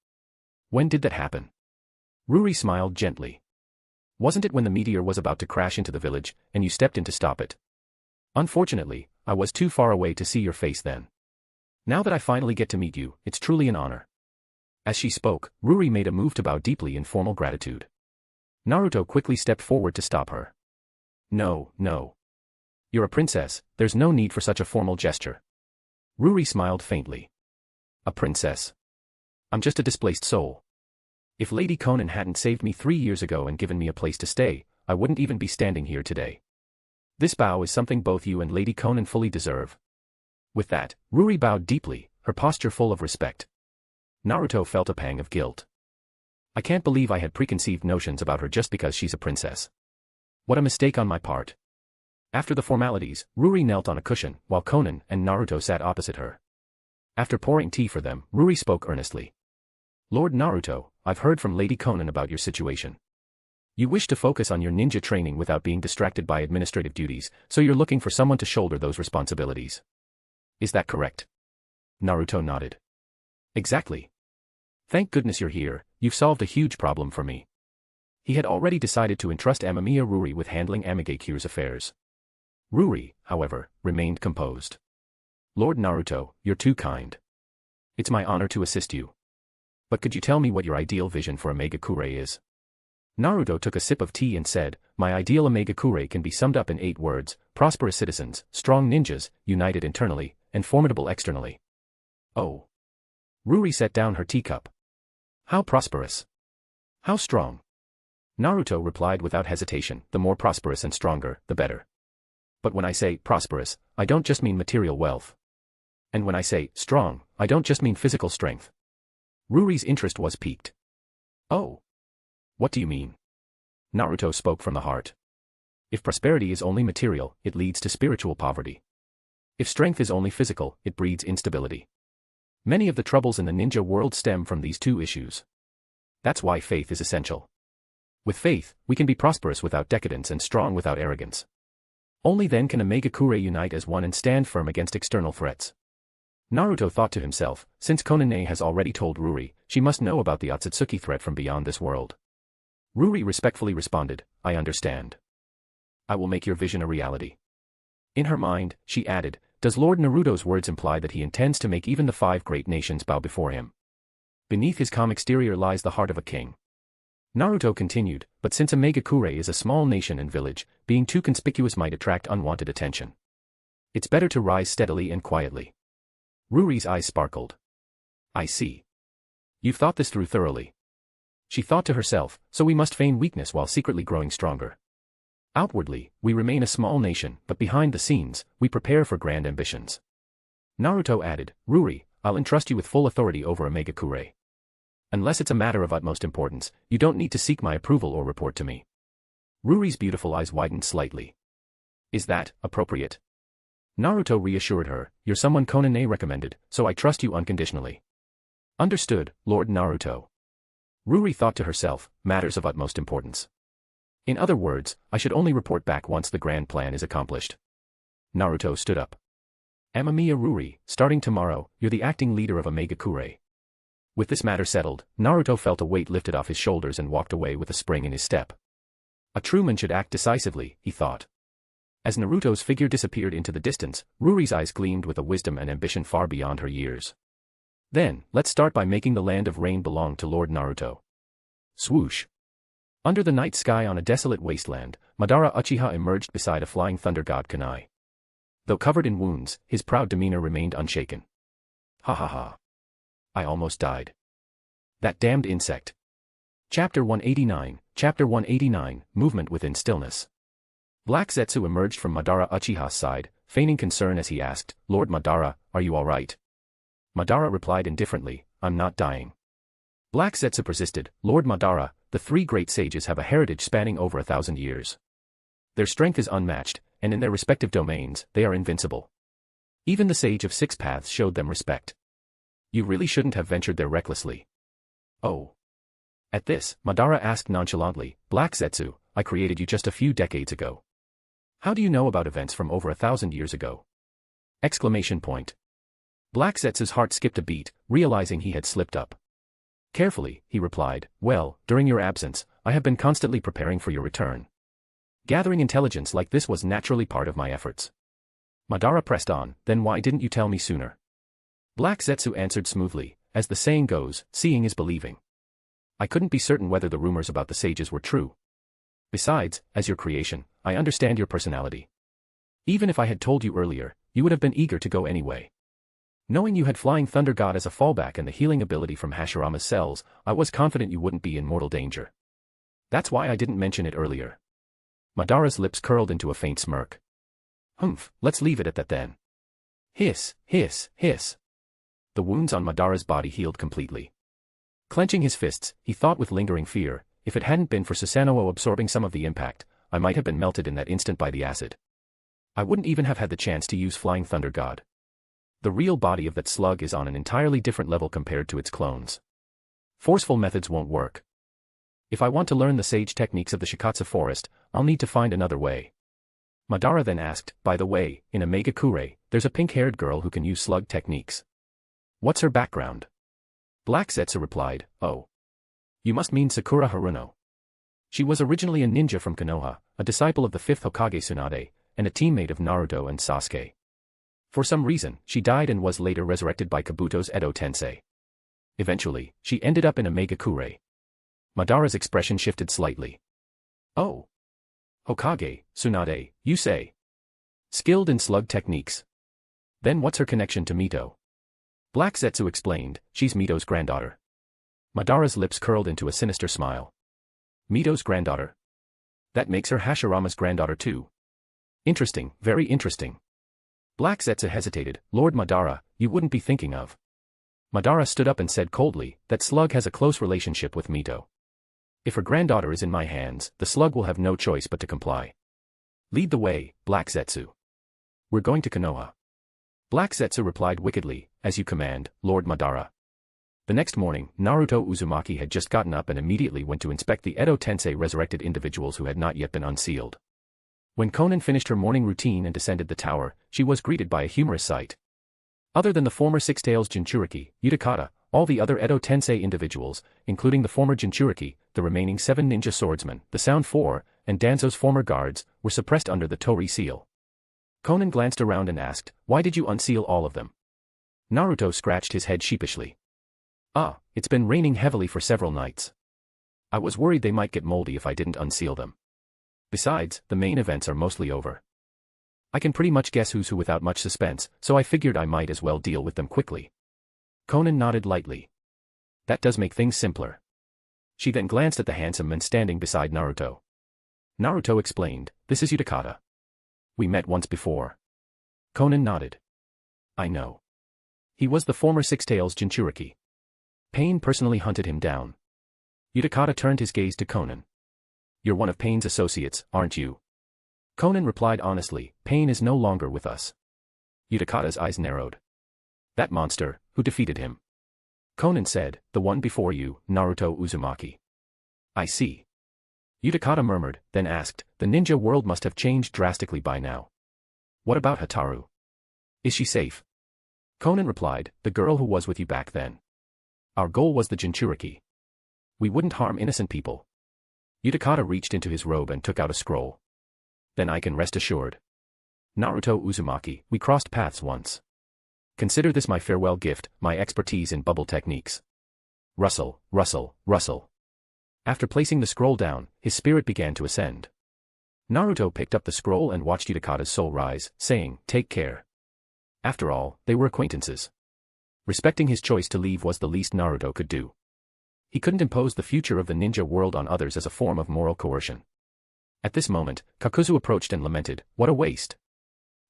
When did that happen? Ruri smiled gently. Wasn't it when the meteor was about to crash into the village, and you stepped in to stop it? Unfortunately, I was too far away to see your face then. Now that I finally get to meet you, it's truly an honor. As she spoke, Ruri made a move to bow deeply in formal gratitude. Naruto quickly stepped forward to stop her. No, no. You're a princess, there's no need for such a formal gesture. Ruri smiled faintly. A princess? I'm just a displaced soul. If Lady Conan hadn't saved me 3 years ago and given me a place to stay, I wouldn't even be standing here today. This bow is something both you and Lady Conan fully deserve. With that, Ruri bowed deeply, her posture full of respect. Naruto felt a pang of guilt. I can't believe I had preconceived notions about her just because she's a princess. What a mistake on my part. After the formalities, Ruri knelt on a cushion, while Konan and Naruto sat opposite her. After pouring tea for them, Ruri spoke earnestly. Lord Naruto, I've heard from Lady Konan about your situation. You wish to focus on your ninja training without being distracted by administrative duties, so you're looking for someone to shoulder those responsibilities. Is that correct? Naruto nodded. Exactly. Thank goodness you're here, you've solved a huge problem for me. He had already decided to entrust Amamiya Ruri with handling Amagekyu's affairs. Ruri, however, remained composed. Lord Naruto, you're too kind. It's my honor to assist you. But could you tell me what your ideal vision for a Megakure is? Naruto took a sip of tea and said, my ideal Megakure can be summed up in 8 words, prosperous citizens, strong ninjas, united internally, and formidable externally. Oh. Ruri set down her teacup. How prosperous? How strong? Naruto replied without hesitation, the more prosperous and stronger, the better. But when I say prosperous, I don't just mean material wealth. And when I say strong, I don't just mean physical strength. Ruri's interest was piqued. Oh. What do you mean? Naruto spoke from the heart. If prosperity is only material, it leads to spiritual poverty. If strength is only physical, it breeds instability. Many of the troubles in the ninja world stem from these 2 issues. That's why faith is essential. With faith, we can be prosperous without decadence and strong without arrogance. Only then can a Megakure unite as one and stand firm against external threats. Naruto thought to himself, since Konane has already told Ruri, she must know about the Otsutsuki threat from beyond this world. Ruri respectfully responded, I understand. I will make your vision a reality. In her mind, she added, does Lord Naruto's words imply that he intends to make even the 5 great nations bow before him? Beneath his calm exterior lies the heart of a king. Naruto continued, but since a Megakure is a small nation and village, being too conspicuous might attract unwanted attention. It's better to rise steadily and quietly. Ruri's eyes sparkled. I see. You've thought this through thoroughly. She thought to herself, so we must feign weakness while secretly growing stronger. Outwardly, we remain a small nation, but behind the scenes, we prepare for grand ambitions. Naruto added, Ruri, I'll entrust you with full authority over a Megakure. Unless it's a matter of utmost importance, you don't need to seek my approval or report to me. Ruri's beautiful eyes widened slightly. Is that appropriate? Naruto reassured her, you're someone Konane recommended, so I trust you unconditionally. Understood, Lord Naruto. Ruri thought to herself, matters of utmost importance. In other words, I should only report back once the grand plan is accomplished. Naruto stood up. Amamiya Ruri, starting tomorrow, you're the acting leader of a Megakure. With this matter settled, Naruto felt a weight lifted off his shoulders and walked away with a spring in his step. A true man should act decisively, he thought. As Naruto's figure disappeared into the distance, Ruri's eyes gleamed with a wisdom and ambition far beyond her years. Then, let's start by making the land of rain belong to Lord Naruto. Swoosh. Under the night sky on a desolate wasteland, Madara Uchiha emerged beside a flying thunder god Kunai. Though covered in wounds, his proud demeanor remained unshaken. Ha ha ha. I almost died. That damned insect. Chapter 189, Movement Within Stillness. Black Zetsu emerged from Madara Uchiha's side, feigning concern as he asked, Lord Madara, are you alright? Madara replied indifferently, I'm not dying. Black Zetsu persisted, Lord Madara, the 3 great sages have a heritage spanning over 1,000 years. Their strength is unmatched, and in their respective domains, they are invincible. Even the sage of 6 paths showed them respect. You really shouldn't have ventured there recklessly. Oh. At this, Madara asked nonchalantly, Black Zetsu, I created you just a few decades ago. How do you know about events from over 1,000 years ago? Exclamation point. Black Zetsu's heart skipped a beat, realizing he had slipped up. Carefully, he replied, well, during your absence, I have been constantly preparing for your return. Gathering intelligence like this was naturally part of my efforts. Madara pressed on, then why didn't you tell me sooner? Black Zetsu answered smoothly, as the saying goes, seeing is believing. I couldn't be certain whether the rumors about the sages were true. Besides, as your creation, I understand your personality. Even if I had told you earlier, you would have been eager to go anyway. Knowing you had Flying Thunder God as a fallback and the healing ability from Hashirama's cells, I was confident you wouldn't be in mortal danger. That's why I didn't mention it earlier. Madara's lips curled into a faint smirk. Humph, let's leave it at that then. Hiss, hiss, hiss. The wounds on Madara's body healed completely. Clenching his fists, he thought with lingering fear, if it hadn't been for Susanoo absorbing some of the impact, I might have been melted in that instant by the acid. I wouldn't even have had the chance to use Flying Thunder God. The real body of that slug is on an entirely different level compared to its clones. Forceful methods won't work. If I want to learn the sage techniques of the Shikatsu forest, I'll need to find another way. Madara then asked, by the way, in Omega-Kure, there's a pink-haired girl who can use slug techniques. What's her background? Black Zetsu replied, oh. You must mean Sakura Haruno. She was originally a ninja from Konoha, a disciple of the 5th Hokage Tsunade, and a teammate of Naruto and Sasuke. For some reason, she died and was later resurrected by Kabuto's Edo Tensei. Eventually, she ended up in Omega-Kure. Madara's expression shifted slightly. Oh. Hokage, Tsunade, you say? Skilled in slug techniques. Then what's her connection to Mito? Black Zetsu explained, she's Mito's granddaughter. Madara's lips curled into a sinister smile. Mito's granddaughter? That makes her Hashirama's granddaughter too. Interesting, very interesting. Black Zetsu hesitated, Lord Madara, you wouldn't be thinking of. Madara stood up and said coldly, that slug has a close relationship with Mito. If her granddaughter is in my hands, the slug will have no choice but to comply. Lead the way, Black Zetsu. We're going to Konoha. Black Zetsu replied wickedly, as you command, Lord Madara. The next morning, Naruto Uzumaki had just gotten up and immediately went to inspect the Edo Tensei resurrected individuals who had not yet been unsealed. When Konan finished her morning routine and descended the tower, she was greeted by a humorous sight. Other than the former Six Tails Jinchuriki, Utakata, all the other Edo Tensei individuals, including the former Jinchuriki, the remaining 7 ninja swordsmen, the Sound 4, and Danzo's former guards, were suppressed under the Tori seal. Konan glanced around and asked, why did you unseal all of them? Naruto scratched his head sheepishly. It's been raining heavily for several nights. I was worried they might get moldy if I didn't unseal them. Besides, the main events are mostly over. I can pretty much guess who's who without much suspense, so I figured I might as well deal with them quickly. Konan nodded lightly. That does make things simpler. She then glanced at the handsome man standing beside Naruto. Naruto explained, this is Utakata. We met once before. Konan nodded. I know. He was the former Six Tails Jinchuriki. Pain personally hunted him down. Utakata turned his gaze to Konan. You're one of Pain's associates, aren't you? Konan replied honestly, Pain is no longer with us. Utakata's eyes narrowed. That monster, who defeated him? Konan said, the one before you, Naruto Uzumaki. I see. Utakata murmured, then asked, the ninja world must have changed drastically by now. What about Hataru? Is she safe? Konan replied, the girl who was with you back then. Our goal was the Jinchuriki. We wouldn't harm innocent people. Utakata reached into his robe and took out a scroll. Then I can rest assured. Naruto Uzumaki, we crossed paths once. Consider this my farewell gift, my expertise in bubble techniques. Rustle, rustle, rustle. After placing the scroll down, his spirit began to ascend. Naruto picked up the scroll and watched Utakata's soul rise, saying, take care. After all, they were acquaintances. Respecting his choice to leave was the least Naruto could do. He couldn't impose the future of the ninja world on others as a form of moral coercion. At this moment, Kakuzu approached and lamented, what a waste.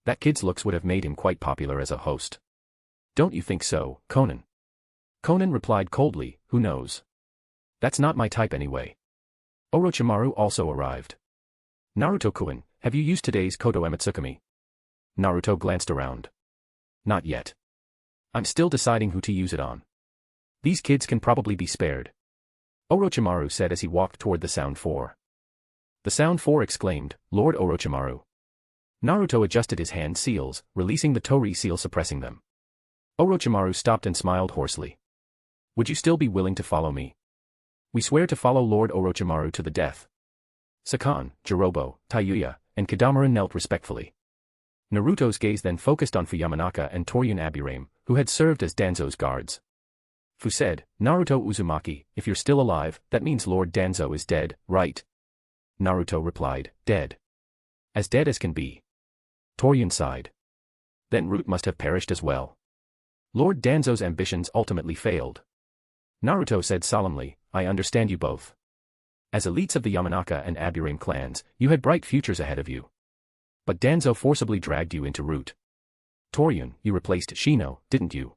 That kid's looks would have made him quite popular as a host. Don't you think so, Konan? Konan replied coldly, who knows? That's not my type anyway. Orochimaru also arrived. Naruto-kun, have you used today's Kodo Ematsukami? Naruto glanced around. Not yet. I'm still deciding who to use it on. These kids can probably be spared. Orochimaru said as he walked toward the Sound 4. The Sound 4 exclaimed, Lord Orochimaru. Naruto adjusted his hand seals, releasing the Tori seal suppressing them. Orochimaru stopped and smiled hoarsely. Would you still be willing to follow me? We swear to follow Lord Orochimaru to the death. Sakan, Jirobo, Tayuya, and Kadamura knelt respectfully. Naruto's gaze then focused on Fuyamanaka and Toryun Abirame, who had served as Danzo's guards. Fu said, Naruto Uzumaki, if you're still alive, that means Lord Danzo is dead, right? Naruto replied, dead. As dead as can be. Toryun sighed. Then Root must have perished as well. Lord Danzo's ambitions ultimately failed. Naruto said solemnly, I understand you both. As elites of the Yamanaka and Abirame clans, you had bright futures ahead of you. But Danzo forcibly dragged you into Root. Toryun, you replaced Shino, didn't you?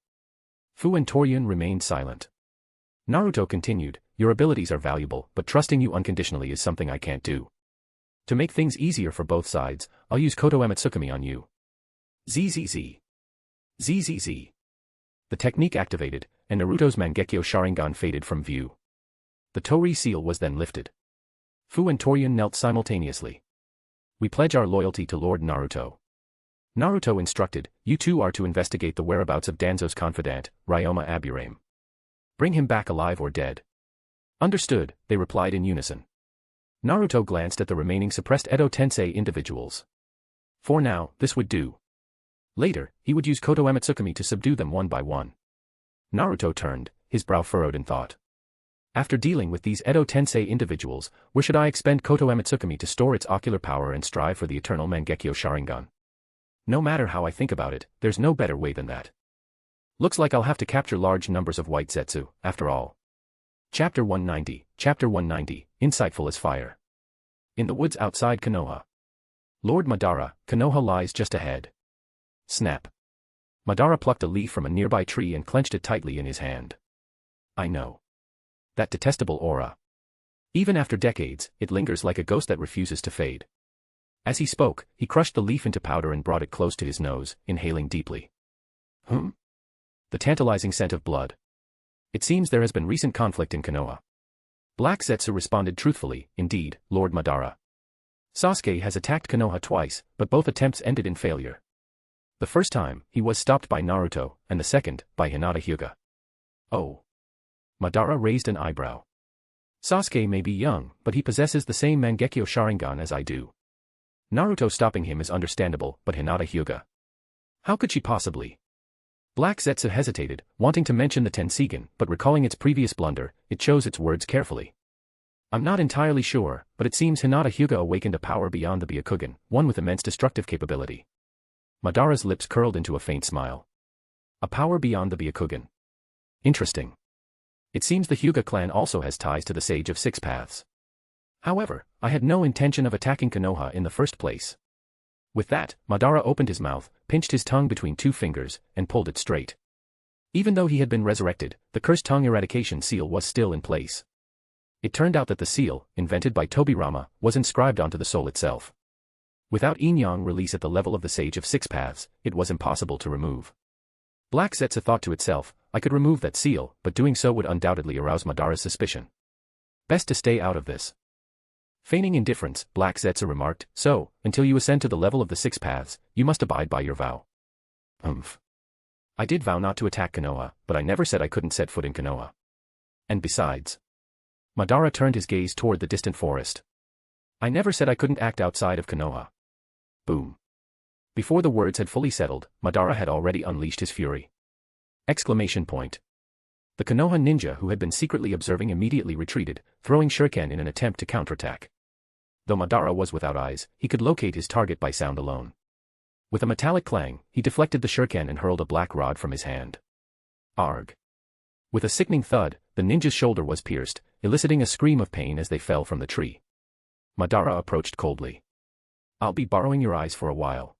Fu and Toryun remained silent. Naruto continued, your abilities are valuable, but trusting you unconditionally is something I can't do. To make things easier for both sides, I'll use Koto Ematsukami on you. ZZZ. ZZZ. The technique activated, and Naruto's Mangekyo Sharingan faded from view. The Tori seal was then lifted. Fu and Torian knelt simultaneously. We pledge our loyalty to Lord Naruto. Naruto instructed, you two are to investigate the whereabouts of Danzo's confidant, Ryoma Aburame. Bring him back alive or dead. Understood, they replied in unison. Naruto glanced at the remaining suppressed Edo Tensei individuals. For now, this would do. Later, he would use Koto Ematsukami to subdue them one by one. Naruto turned, his brow furrowed in thought. After dealing with these Edo Tensei individuals, where should I expend Koto Ematsukami to store its ocular power and strive for the eternal Mangekyo Sharingan? No matter how I think about it, there's no better way than that. Looks like I'll have to capture large numbers of white Zetsu, after all. Chapter 190, insightful as fire. In the woods outside Konoha. Lord Madara, Konoha lies just ahead. Snap. Madara plucked a leaf from a nearby tree and clenched it tightly in his hand. I know. That detestable aura. Even after decades, it lingers like a ghost that refuses to fade. As he spoke, he crushed the leaf into powder and brought it close to his nose, inhaling deeply. The tantalizing scent of blood. It seems there has been recent conflict in Konoha. Black Zetsu responded truthfully, indeed, Lord Madara. Sasuke has attacked Konoha twice, but both attempts ended in failure. The first time, he was stopped by Naruto, and the second, by Hinata Hyuga. Oh. Madara raised an eyebrow. Sasuke may be young, but he possesses the same Mangekyo Sharingan as I do. Naruto stopping him is understandable, but Hinata Hyuga. How could she possibly? Black Zetsu hesitated, wanting to mention the Tenseigan, but recalling its previous blunder, it chose its words carefully. I'm not entirely sure, but it seems Hinata Hyuga awakened a power beyond the Byakugan, one with immense destructive capability. Madara's lips curled into a faint smile. A power beyond the Byakugan. Interesting. It seems the Hyuga clan also has ties to the Sage of Six Paths. However, I had no intention of attacking Konoha in the first place. With that, Madara opened his mouth, pinched his tongue between two fingers, and pulled it straight. Even though he had been resurrected, the cursed tongue eradication seal was still in place. It turned out that the seal, invented by Tobirama, was inscribed onto the soul itself. Without yin-yang release at the level of the Sage of Six Paths, it was impossible to remove. Black Zetsu thought to itself, I could remove that seal, but doing so would undoubtedly arouse Madara's suspicion. Best to stay out of this. Feigning indifference, Black Zetsu remarked, so, until you ascend to the level of the Six Paths, you must abide by your vow. I did vow not to attack Konoha, but I never said I couldn't set foot in Konoha. And besides. Madara turned his gaze toward the distant forest. I never said I couldn't act outside of Konoha. Boom. Before the words had fully settled, Madara had already unleashed his fury. Exclamation point. The Konoha ninja who had been secretly observing immediately retreated, throwing shuriken in an attempt to counterattack. Though Madara was without eyes, he could locate his target by sound alone. With a metallic clang, he deflected the shuriken and hurled a black rod from his hand. Arg. With a sickening thud, the ninja's shoulder was pierced, eliciting a scream of pain as they fell from the tree. Madara approached coldly. I'll be borrowing your eyes for a while.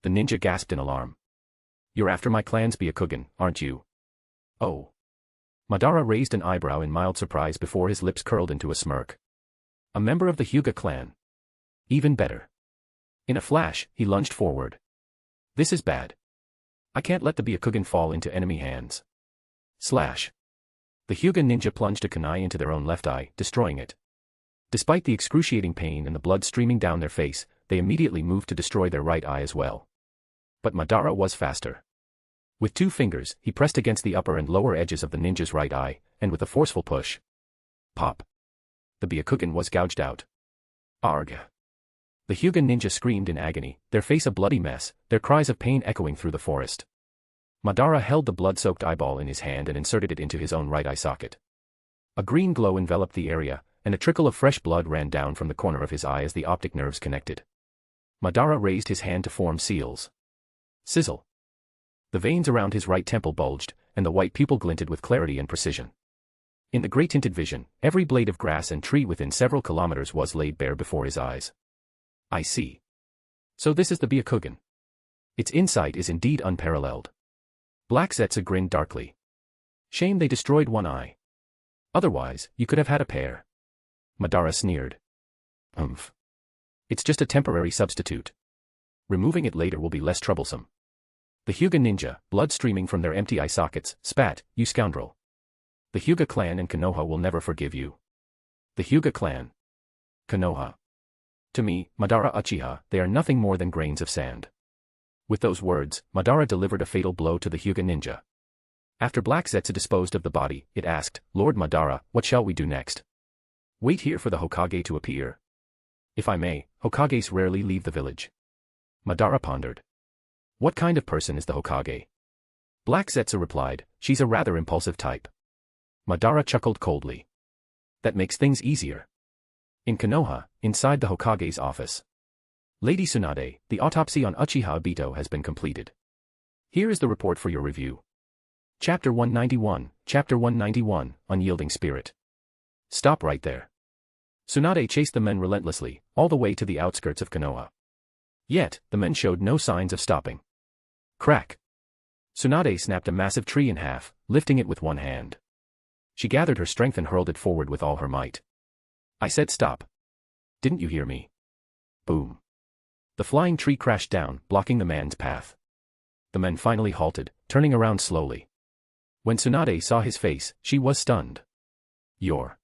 The ninja gasped in alarm. You're after my clan's Byakugan, aren't you? Oh. Madara raised an eyebrow in mild surprise before his lips curled into a smirk. A member of the Hyuga clan. Even better. In a flash, he lunged forward. This is bad. I can't let the Byakugan fall into enemy hands. Slash. The Hyuga ninja plunged a kunai into their own left eye, destroying it. Despite the excruciating pain and the blood streaming down their face, they immediately moved to destroy their right eye as well. But Madara was faster. With two fingers, he pressed against the upper and lower edges of the ninja's right eye, and with a forceful push. Pop. The Byakugan was gouged out. Arg. The Hyuga ninja screamed in agony, their face a bloody mess, their cries of pain echoing through the forest. Madara held the blood-soaked eyeball in his hand and inserted it into his own right eye socket. A green glow enveloped the area, and a trickle of fresh blood ran down from the corner of his eye as the optic nerves connected. Madara raised his hand to form seals. Sizzle. The veins around his right temple bulged, and the white pupil glinted with clarity and precision. In the grey tinted vision, every blade of grass and tree within several kilometers was laid bare before his eyes. I see. So this is the Byakugan. Its insight is indeed unparalleled. Black Zetsu grinned darkly. Shame they destroyed one eye. Otherwise, you could have had a pair. Madara sneered. It's just a temporary substitute. Removing it later will be less troublesome. The Hyuga ninja, blood streaming from their empty eye sockets, spat, "You scoundrel. The Hyuga clan and Konoha will never forgive you." The Hyuga clan. Konoha. To me, Madara Uchiha, they are nothing more than grains of sand. With those words, Madara delivered a fatal blow to the Hyuga ninja. After Black Zetsu disposed of the body, it asked, "Lord Madara, what shall we do next?" "Wait here for the Hokage to appear." "If I may, Hokages rarely leave the village." Madara pondered. "What kind of person is the Hokage?" Black Zetsu replied, "She's a rather impulsive type." Madara chuckled coldly. "That makes things easier." In Konoha, inside the Hokage's office. "Lady Tsunade, the autopsy on Uchiha Obito has been completed. Here is the report for your review." Chapter 191, Unyielding Spirit. Stop right there. Tsunade chased the men relentlessly, all the way to the outskirts of Konoha. Yet, the men showed no signs of stopping. Crack. Tsunade snapped a massive tree in half, lifting it with one hand. She gathered her strength and hurled it forward with all her might. "I said stop. Didn't you hear me?" Boom. The flying tree crashed down, blocking the man's path. The men finally halted, turning around slowly. When Tsunade saw his face, she was stunned. "You're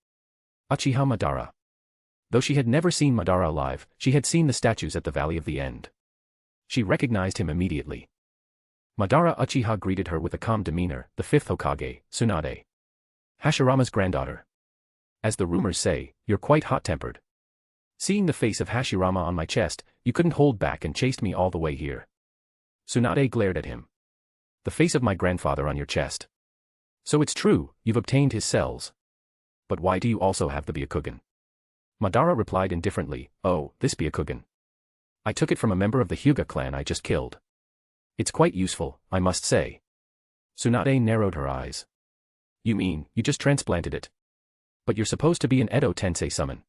Uchiha Madara." Though she had never seen Madara alive, she had seen the statues at the Valley of the End. She recognized him immediately. Madara Uchiha greeted her with a calm demeanor, the fifth Hokage, Tsunade. Hashirama's granddaughter. As the rumors say, you're quite hot-tempered. Seeing the face of Hashirama on my chest, you couldn't hold back and chased me all the way here. Tsunade glared at him. The face of my grandfather on your chest. So it's true, you've obtained his cells. But why do you also have the Byakugan? Madara replied indifferently, "Oh, this Byakugan. I took it from a member of the Hyuga clan I just killed. It's quite useful, I must say." Tsunade narrowed her eyes. "You mean, you just transplanted it? But you're supposed to be an Edo Tensei summon.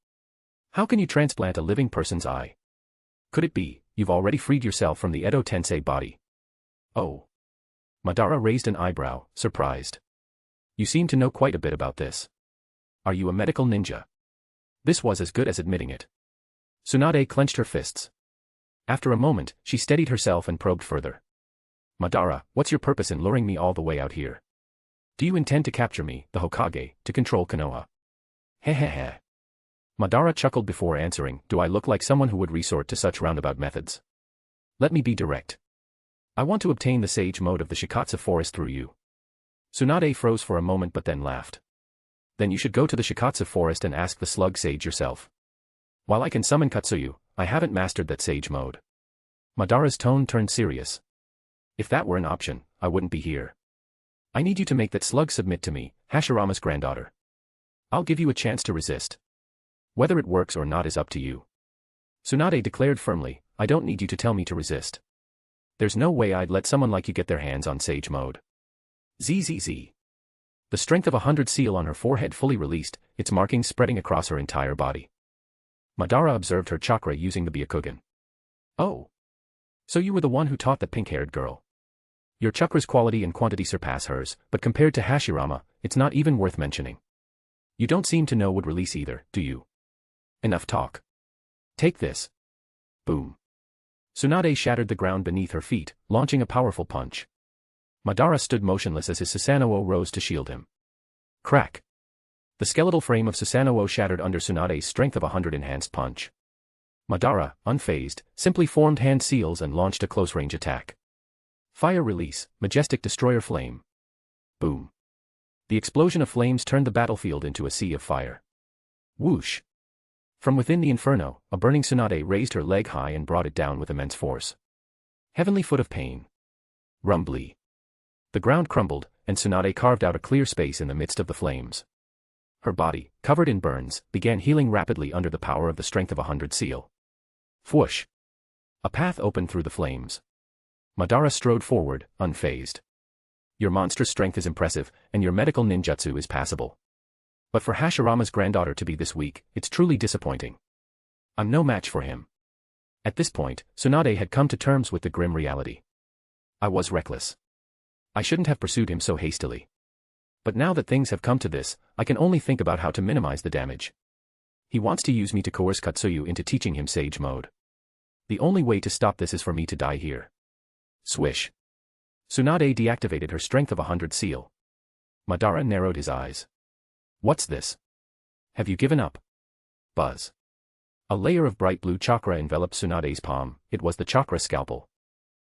How can you transplant a living person's eye? Could it be, you've already freed yourself from the Edo Tensei body?" "Oh." Madara raised an eyebrow, surprised. "You seem to know quite a bit about this. Are you a medical ninja?" This was as good as admitting it. Tsunade clenched her fists. After a moment, she steadied herself and probed further. "Madara, what's your purpose in luring me all the way out here? Do you intend to capture me, the Hokage, to control Konoha?" Hehehe. Madara chuckled before answering, "Do I look like someone who would resort to such roundabout methods? Let me be direct. I want to obtain the sage mode of the Shikatsu forest through you." Tsunade froze for a moment but then laughed. "Then you should go to the Shikatsu forest and ask the slug sage yourself. While I can summon Katsuyu, I haven't mastered that sage mode." Madara's tone turned serious. "If that were an option, I wouldn't be here. I need you to make that slug submit to me, Hashirama's granddaughter. I'll give you a chance to resist. Whether it works or not is up to you." Tsunade declared firmly, "I don't need you to tell me to resist. There's no way I'd let someone like you get their hands on sage mode." Zzz. The strength of 100 seal on her forehead fully released, its markings spreading across her entire body. Madara observed her chakra using the Byakugan. "Oh. So you were the one who taught that pink-haired girl. Your chakra's quality and quantity surpass hers, but compared to Hashirama, it's not even worth mentioning. You don't seem to know would release either, do you? Enough talk. Take this." Boom. Tsunade shattered the ground beneath her feet, launching a powerful punch. Madara stood motionless as his Susanoo rose to shield him. Crack. The skeletal frame of Susanoo shattered under Tsunade's strength of 100 enhanced punch. Madara, unfazed, simply formed hand seals and launched a close-range attack. Fire release, majestic destroyer flame. Boom. The explosion of flames turned the battlefield into a sea of fire. Whoosh. From within the inferno, a burning Tsunade raised her leg high and brought it down with immense force. Heavenly foot of pain. Rumbly. The ground crumbled, and Tsunade carved out a clear space in the midst of the flames. Her body, covered in burns, began healing rapidly under the power of the strength of 100 seal. Whoosh. A path opened through the flames. Madara strode forward, unfazed. Your monstrous strength is impressive, and your medical ninjutsu is passable. But for Hashirama's granddaughter to be this weak, it's truly disappointing. I'm no match for him. At this point, Tsunade had come to terms with the grim reality. I was reckless. I shouldn't have pursued him so hastily. But now that things have come to this, I can only think about how to minimize the damage. He wants to use me to coerce Katsuyu into teaching him sage mode. The only way to stop this is for me to die here. Swish. Tsunade deactivated her strength of 100 seal. Madara narrowed his eyes. What's this? Have you given up? Buzz. A layer of bright blue chakra enveloped Tsunade's palm. It was the chakra scalpel.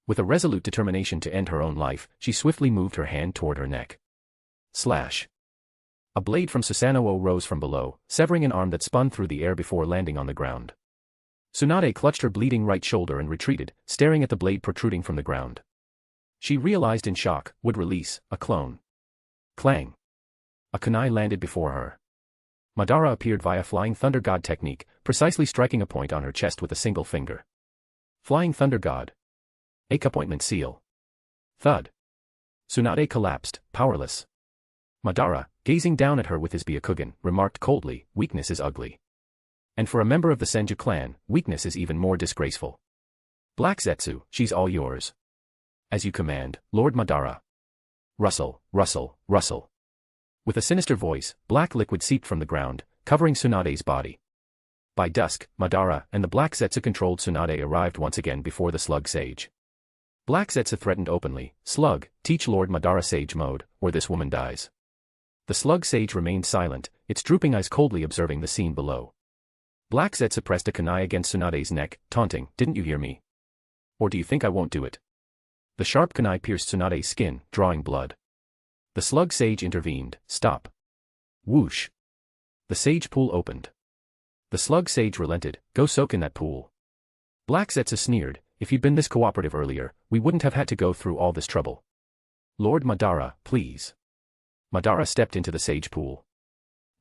With a resolute determination to end her own life, she swiftly moved her hand toward her neck. Slash. A blade from Susanoo rose from below, severing an arm that spun through the air before landing on the ground. Tsunade clutched her bleeding right shoulder and retreated, staring at the blade protruding from the ground. She realized in shock, would release, a clone. Clang. A kunai landed before her. Madara appeared via Flying Thunder God technique, precisely striking a point on her chest with a single finger. Flying Thunder God. Appointment seal. Thud. Tsunade collapsed, powerless. Madara, gazing down at her with his Byakugan, remarked coldly, weakness is ugly. And for a member of the Senju clan, weakness is even more disgraceful. Black Zetsu, she's all yours. As you command, Lord Madara. Rustle, rustle, rustle. With a sinister voice, black liquid seeped from the ground, covering Tsunade's body. By dusk, Madara and the Black Zetsu-controlled Tsunade arrived once again before the Slug Sage. Black Zetsu threatened openly, Slug, teach Lord Madara Sage mode, or this woman dies. The Slug Sage remained silent, its drooping eyes coldly observing the scene below. Black Zetsu pressed a kunai against Tsunade's neck, taunting, didn't you hear me? Or do you think I won't do it? The sharp kunai pierced Tsunade's skin, drawing blood. The Slug Sage intervened, stop. Whoosh. The sage pool opened. The Slug Sage relented, go soak in that pool. Black Zetsu sneered, if you'd been this cooperative earlier, we wouldn't have had to go through all this trouble. Lord Madara, please. Madara stepped into the sage pool.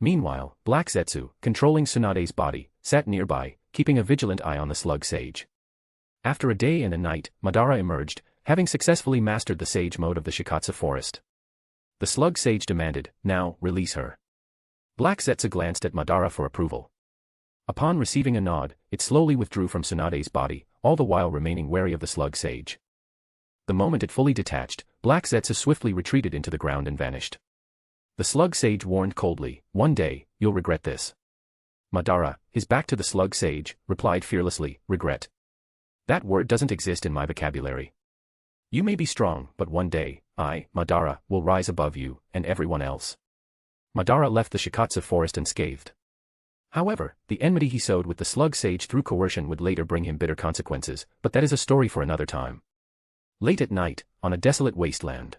Meanwhile, Black Zetsu, controlling Tsunade's body, sat nearby, keeping a vigilant eye on the Slug Sage. After a day and a night, Madara emerged, having successfully mastered the sage mode of the Shikatsu forest. The Slug Sage demanded, now, release her. Black Zetsu glanced at Madara for approval. Upon receiving a nod, it slowly withdrew from Tsunade's body, all the while remaining wary of the Slug Sage. The moment it fully detached, Black Zetsu swiftly retreated into the ground and vanished. The Slug Sage warned coldly, one day, you'll regret this. Madara, his back to the Slug Sage, replied fearlessly, regret. That word doesn't exist in my vocabulary. You may be strong, but one day, I, Madara, will rise above you, and everyone else. Madara left the Shikatsu forest unscathed. However, the enmity he sowed with the Slug Sage through coercion would later bring him bitter consequences, but that is a story for another time. Late at night, on a desolate wasteland.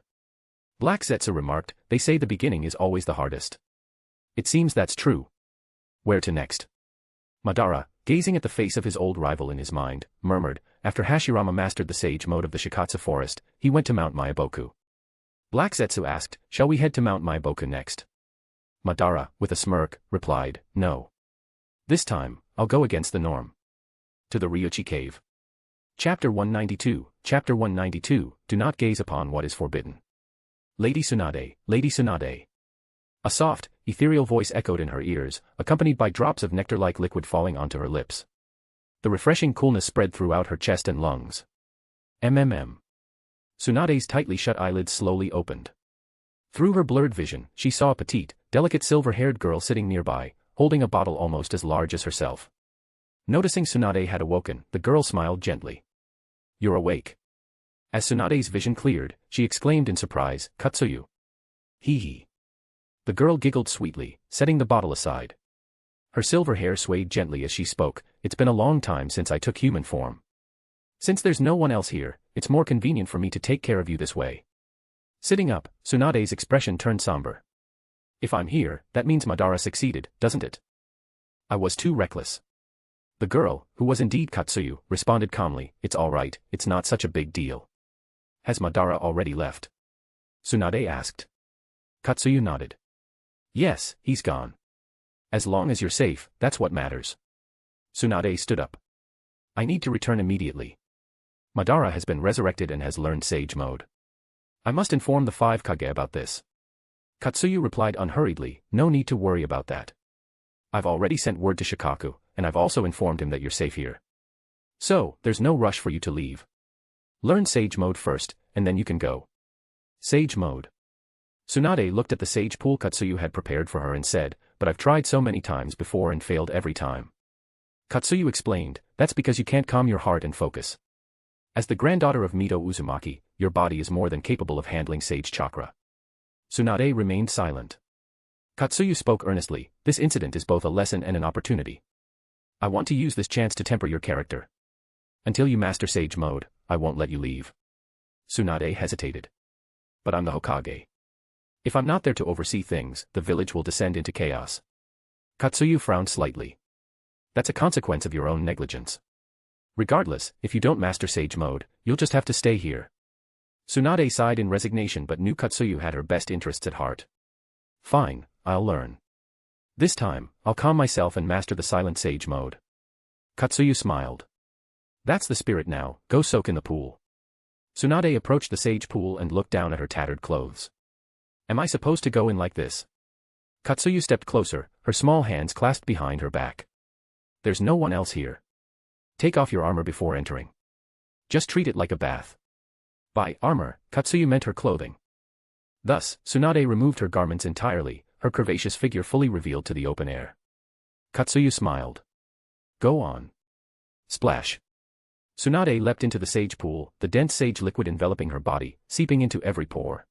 Black Zetsu remarked, they say the beginning is always the hardest. It seems that's true. Where to next? Madara, gazing at the face of his old rival in his mind, murmured, after Hashirama mastered the sage mode of the Shikatsu forest, he went to Mount Myaboku. Black Zetsu asked, shall we head to Mount Myaboku next? Madara, with a smirk, replied, no. This time, I'll go against the norm. To the Ryuchi Cave. Chapter 192, Chapter 192, Do not gaze upon what is forbidden. Lady Tsunade, Lady Tsunade. A soft, ethereal voice echoed in her ears, accompanied by drops of nectar-like liquid falling onto her lips. The refreshing coolness spread throughout her chest and lungs. Tsunade's tightly shut eyelids slowly opened. Through her blurred vision, she saw a petite, delicate silver-haired girl sitting nearby, holding a bottle almost as large as herself. Noticing Tsunade had awoken, the girl smiled gently. You're awake. As Tsunade's vision cleared, she exclaimed in surprise, Katsuyu. Hee hee. The girl giggled sweetly, setting the bottle aside. Her silver hair swayed gently as she spoke, it's been a long time since I took human form. Since there's no one else here, it's more convenient for me to take care of you this way. Sitting up, Tsunade's expression turned somber. If I'm here, that means Madara succeeded, doesn't it? I was too reckless. The girl, who was indeed Katsuyu, responded calmly, it's all right, it's not such a big deal. Has Madara already left? Tsunade asked. Katsuyu nodded. Yes, he's gone. As long as you're safe, that's what matters. Tsunade stood up. I need to return immediately. Madara has been resurrected and has learned sage mode. I must inform the 5 Kage about this. Katsuyu replied unhurriedly, no need to worry about that. I've already sent word to Shikaku, and I've also informed him that you're safe here. So, there's no rush for you to leave. Learn sage mode first, and then you can go. Sage mode. Tsunade looked at the sage pool Katsuyu had prepared for her and said, but I've tried so many times before and failed every time. Katsuyu explained, that's because you can't calm your heart and focus. As the granddaughter of Naruto Uzumaki, your body is more than capable of handling sage chakra. Tsunade remained silent. Katsuyu spoke earnestly, this incident is both a lesson and an opportunity. I want to use this chance to temper your character. Until you master sage mode, I won't let you leave. Tsunade hesitated. But I'm the Hokage. If I'm not there to oversee things, the village will descend into chaos. Katsuyu frowned slightly. That's a consequence of your own negligence. Regardless, if you don't master sage mode, you'll just have to stay here. Tsunade sighed in resignation but knew Katsuyu had her best interests at heart. Fine, I'll learn. This time, I'll calm myself and master the silent sage mode. Katsuyu smiled. That's the spirit now, go soak in the pool. Tsunade approached the sage pool and looked down at her tattered clothes. Am I supposed to go in like this? Katsuyu stepped closer, her small hands clasped behind her back. There's no one else here. Take off your armor before entering. Just treat it like a bath. By armor, Katsuyu meant her clothing. Thus, Tsunade removed her garments entirely, her curvaceous figure fully revealed to the open air. Katsuyu smiled. Go on. Splash. Tsunade leapt into the sage pool, the dense sage liquid enveloping her body, seeping into every pore.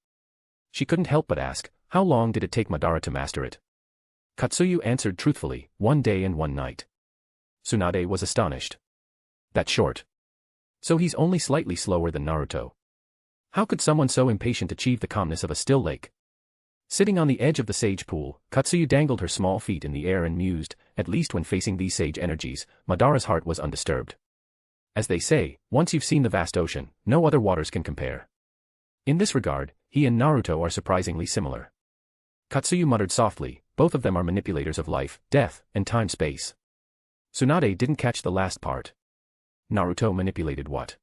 She couldn't help but ask, how long did it take Madara to master it? Katsuyu answered truthfully, 1 day and 1 night. Tsunade was astonished. That's short. So he's only slightly slower than Naruto. How could someone so impatient achieve the calmness of a still lake? Sitting on the edge of the sage pool, Katsuyu dangled her small feet in the air and mused, at least when facing these sage energies, Madara's heart was undisturbed. As they say, once you've seen the vast ocean, no other waters can compare. In this regard, he and Naruto are surprisingly similar. Katsuyu muttered softly, both of them are manipulators of life, death, and time-space. Tsunade didn't catch the last part. Naruto manipulated what?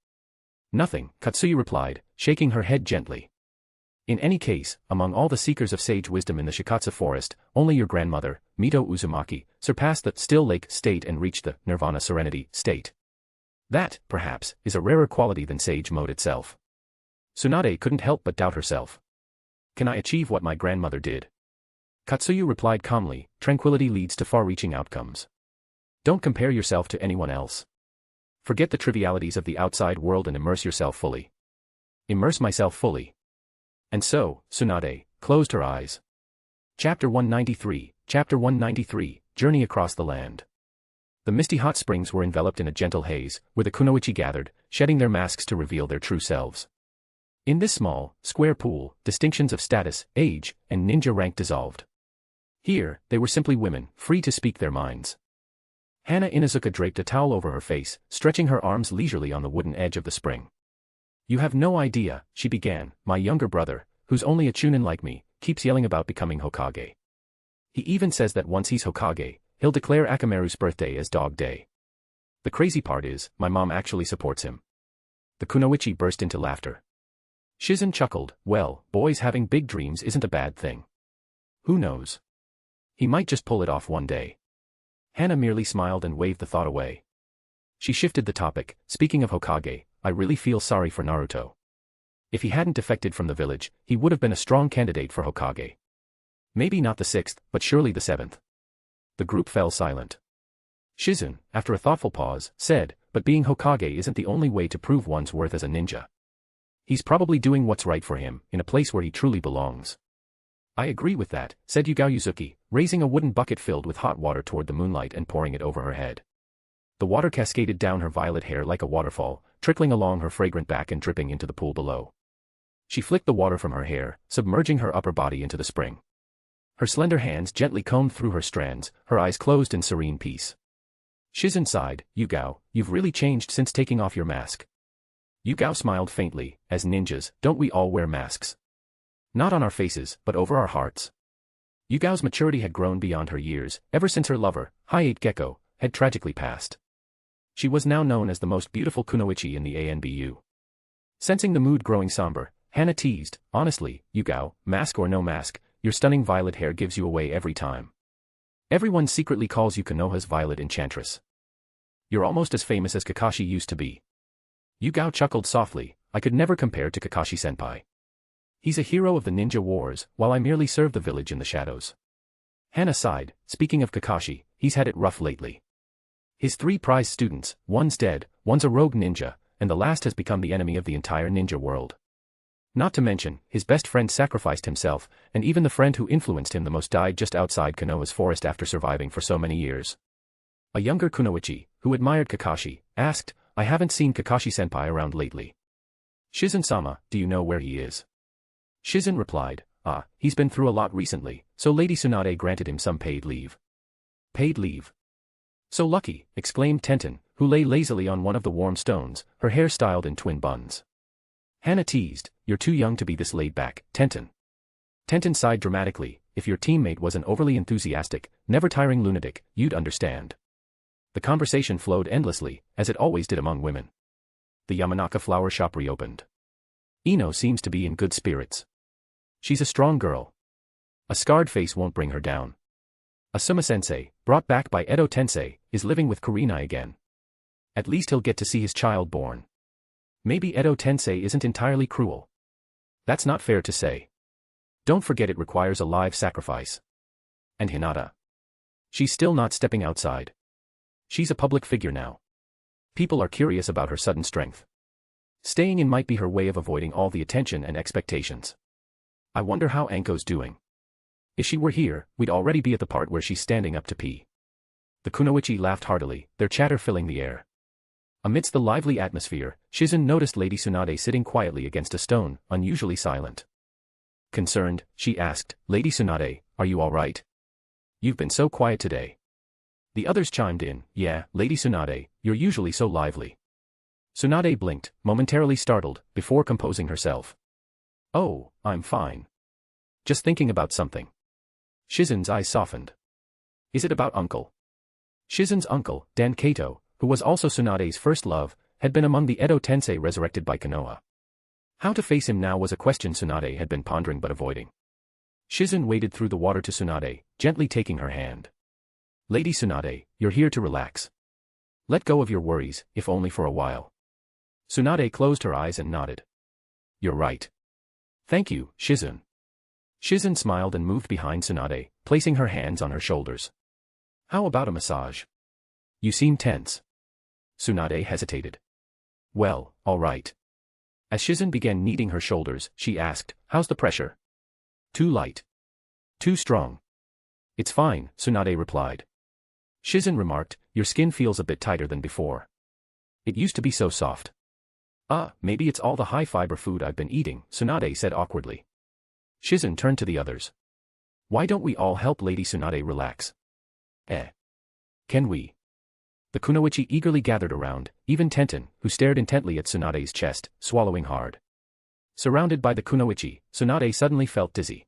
Nothing, Katsuyu replied, shaking her head gently. In any case, among all the seekers of sage wisdom in the Shikatsu forest, only your grandmother, Naruto Uzumaki, surpassed the still lake state and reached the nirvana serenity state. That, perhaps, is a rarer quality than sage mode itself. Tsunade couldn't help but doubt herself. Can I achieve what my grandmother did? Katsuyu replied calmly, tranquility leads to far-reaching outcomes. Don't compare yourself to anyone else. Forget the trivialities of the outside world and immerse yourself fully. Immerse myself fully. And so, Tsunade closed her eyes. Chapter 193, Journey Across the Land. The misty hot springs were enveloped in a gentle haze, where the kunoichi gathered, shedding their masks to reveal their true selves. In this small, square pool, distinctions of status, age, and ninja rank dissolved. Here, they were simply women, free to speak their minds. Hana Inuzuka draped a towel over her face, stretching her arms leisurely on the wooden edge of the spring. You have no idea, she began, my younger brother, who's only a chunin like me, keeps yelling about becoming Hokage. He even says that once he's Hokage, he'll declare Akamaru's birthday as Dog Day. The crazy part is, my mom actually supports him. The kunoichi burst into laughter. Shizen chuckled, well, boys having big dreams isn't a bad thing. Who knows? He might just pull it off one day. Hana merely smiled and waved the thought away. She shifted the topic, speaking of Hokage, I really feel sorry for Naruto. If he hadn't defected from the village, he would have been a strong candidate for Hokage. Maybe not the 6th, but surely the 7th. The group fell silent. Shizen, after a thoughtful pause, said, but being Hokage isn't the only way to prove one's worth as a ninja. He's probably doing what's right for him, in a place where he truly belongs. I agree with that, said Yuzuki, raising a wooden bucket filled with hot water toward the moonlight and pouring it over her head. The water cascaded down her violet hair like a waterfall, trickling along her fragrant back and dripping into the pool below. She flicked the water from her hair, submerging her upper body into the spring. Her slender hands gently combed through her strands, her eyes closed in serene peace. Shizen sighed, Yugao, you've really changed since taking off your mask. Yugao smiled faintly, as ninjas, don't we all wear masks? Not on our faces, but over our hearts. Yugao's maturity had grown beyond her years, ever since her lover, High-8 Gecko, had tragically passed. She was now known as the most beautiful kunoichi in the ANBU. Sensing the mood growing somber, Hana teased, honestly, Yugao, mask or no mask, your stunning violet hair gives you away every time. Everyone secretly calls you Konoha's violet enchantress. You're almost as famous as Kakashi used to be. Yugao chuckled softly, I could never compare to Kakashi-senpai. He's a hero of the ninja wars, while I merely serve the village in the shadows. Hana sighed. Speaking of Kakashi, he's had it rough lately. His 3 prize students, one's dead, one's a rogue ninja, and the last has become the enemy of the entire ninja world. Not to mention, his best friend sacrificed himself, and even the friend who influenced him the most died just outside Konoha's forest after surviving for so many years. A younger kunoichi, who admired Kakashi, asked, I haven't seen Kakashi-senpai around lately. Shizen-sama, do you know where he is? Shizen replied, he's been through a lot recently, so Lady Tsunade granted him some paid leave. Paid leave? So lucky, exclaimed Tenten, who lay lazily on one of the warm stones, her hair styled in twin buns. Hana teased, you're too young to be this laid back, Tenten. Tenten sighed dramatically, if your teammate was an overly enthusiastic, never-tiring lunatic, you'd understand. The conversation flowed endlessly, as it always did among women. The Yamanaka flower shop reopened. Ino seems to be in good spirits. She's a strong girl. A scarred face won't bring her down. Asuma-sensei, brought back by Edo Tensei, is living with Kurenai again. At least he'll get to see his child born. Maybe Edo Tensei isn't entirely cruel. That's not fair to say. Don't forget it requires a live sacrifice. And Hinata. She's still not stepping outside. She's a public figure now. People are curious about her sudden strength. Staying in might be her way of avoiding all the attention and expectations. I wonder how Anko's doing. If she were here, we'd already be at the part where she's standing up to pee. The kunoichi laughed heartily, their chatter filling the air. Amidst the lively atmosphere, Shizen noticed Lady Tsunade sitting quietly against a stone, unusually silent. Concerned, she asked, Lady Tsunade, are you all right? You've been so quiet today. The others chimed in, yeah, Lady Tsunade, you're usually so lively. Tsunade blinked, momentarily startled, before composing herself. Oh, I'm fine. Just thinking about something. Shizen's eyes softened. Is it about uncle? Shizen's uncle, Dan Kato, who was also Tsunade's first love, had been among the Edo Tensei resurrected by Konoha. How to face him now was a question Tsunade had been pondering but avoiding. Shizen waded through the water to Tsunade, gently taking her hand. Lady Tsunade, you're here to relax. Let go of your worries, if only for a while. Tsunade closed her eyes and nodded. You're right. Thank you, Shizen. Shizen smiled and moved behind Tsunade, placing her hands on her shoulders. How about a massage? You seem tense. Tsunade hesitated. Well, all right. As Shizen began kneading her shoulders, she asked, how's the pressure? Too light. Too strong. It's fine, Tsunade replied. Shizen remarked, your skin feels a bit tighter than before. It used to be so soft. Maybe it's all the high-fiber food I've been eating, Tsunade said awkwardly. Shizen turned to the others. Why don't we all help Lady Tsunade relax? Can we? The kunoichi eagerly gathered around, even Tenten, who stared intently at Tsunade's chest, swallowing hard. Surrounded by the kunoichi, Tsunade suddenly felt dizzy.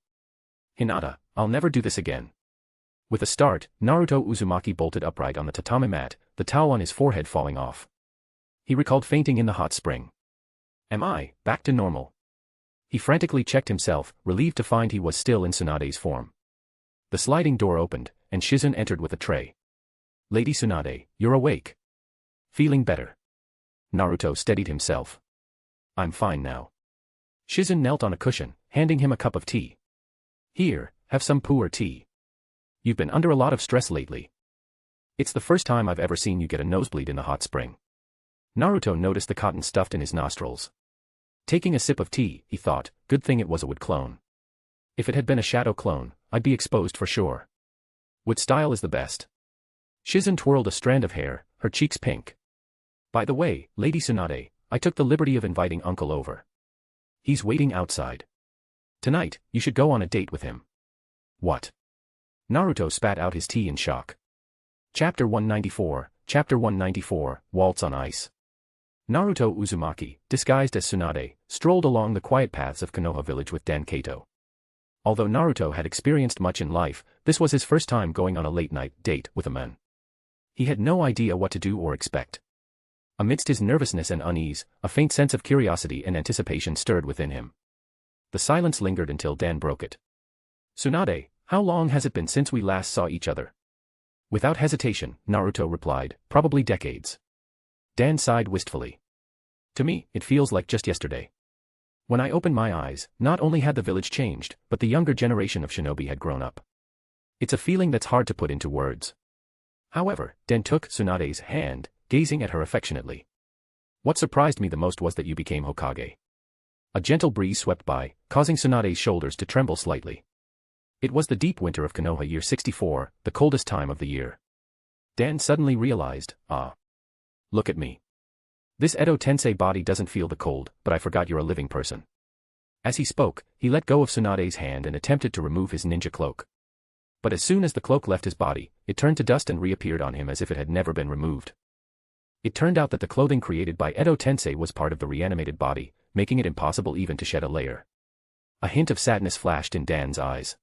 Hinata, I'll never do this again. With a start, Naruto Uzumaki bolted upright on the tatami mat, the towel on his forehead falling off. He recalled fainting in the hot spring. Am I back to normal? He frantically checked himself, relieved to find he was still in Tsunade's form. The sliding door opened, and Shizen entered with a tray. Lady Tsunade, you're awake. Feeling better? Naruto steadied himself. I'm fine now. Shizen knelt on a cushion, handing him a cup of tea. Here, have some pu'er tea. You've been under a lot of stress lately. It's the first time I've ever seen you get a nosebleed in the hot spring. Naruto noticed the cotton stuffed in his nostrils. Taking a sip of tea, he thought, good thing it was a wood clone. If it had been a shadow clone, I'd be exposed for sure. Wood style is the best. Shizen twirled a strand of hair, her cheeks pink. By the way, Lady Tsunade, I took the liberty of inviting Uncle over. He's waiting outside. Tonight, you should go on a date with him. What? Naruto spat out his tea in shock. Chapter 194, Waltz on Ice. Naruto Uzumaki, disguised as Tsunade, strolled along the quiet paths of Konoha village with Dan Kato. Although Naruto had experienced much in life, this was his first time going on a late-night date with a man. He had no idea what to do or expect. Amidst his nervousness and unease, a faint sense of curiosity and anticipation stirred within him. The silence lingered until Dan broke it. Tsunade, how long has it been since we last saw each other? Without hesitation, Naruto replied, probably decades. Dan sighed wistfully. To me, it feels like just yesterday. When I opened my eyes, not only had the village changed, but the younger generation of shinobi had grown up. It's a feeling that's hard to put into words. However, Den took Tsunade's hand, gazing at her affectionately. What surprised me the most was that you became Hokage. A gentle breeze swept by, causing Tsunade's shoulders to tremble slightly. It was the deep winter of Konoha year 64, the coldest time of the year. Dan suddenly realized, look at me. This Edo Tensei body doesn't feel the cold, but I forgot you're a living person. As he spoke, he let go of Tsunade's hand and attempted to remove his ninja cloak. But as soon as the cloak left his body, it turned to dust and reappeared on him as if it had never been removed. It turned out that the clothing created by Edo Tensei was part of the reanimated body, making it impossible even to shed a layer. A hint of sadness flashed in Dan's eyes.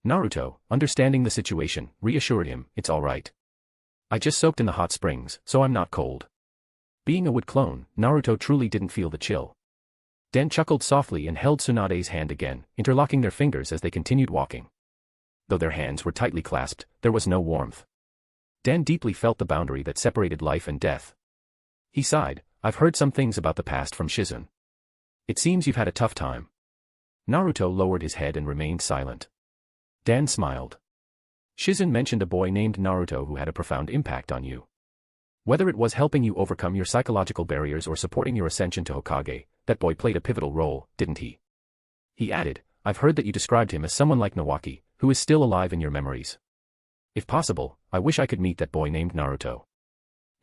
Naruto, understanding the situation, reassured him, it's all right. I just soaked in the hot springs, so I'm not cold. Being a wood clone, Naruto truly didn't feel the chill. Dan chuckled softly and held Tsunade's hand again, interlocking their fingers as they continued walking. Though their hands were tightly clasped, there was no warmth. Dan deeply felt the boundary that separated life and death. He sighed, I've heard some things about the past from Shizun. It seems you've had a tough time. Naruto lowered his head and remained silent. Dan smiled. Shizun mentioned a boy named Naruto who had a profound impact on you. Whether it was helping you overcome your psychological barriers or supporting your ascension to Hokage, that boy played a pivotal role, didn't he? He added, I've heard that you described him as someone like Nawaki, who is still alive in your memories. If possible, I wish I could meet that boy named Naruto.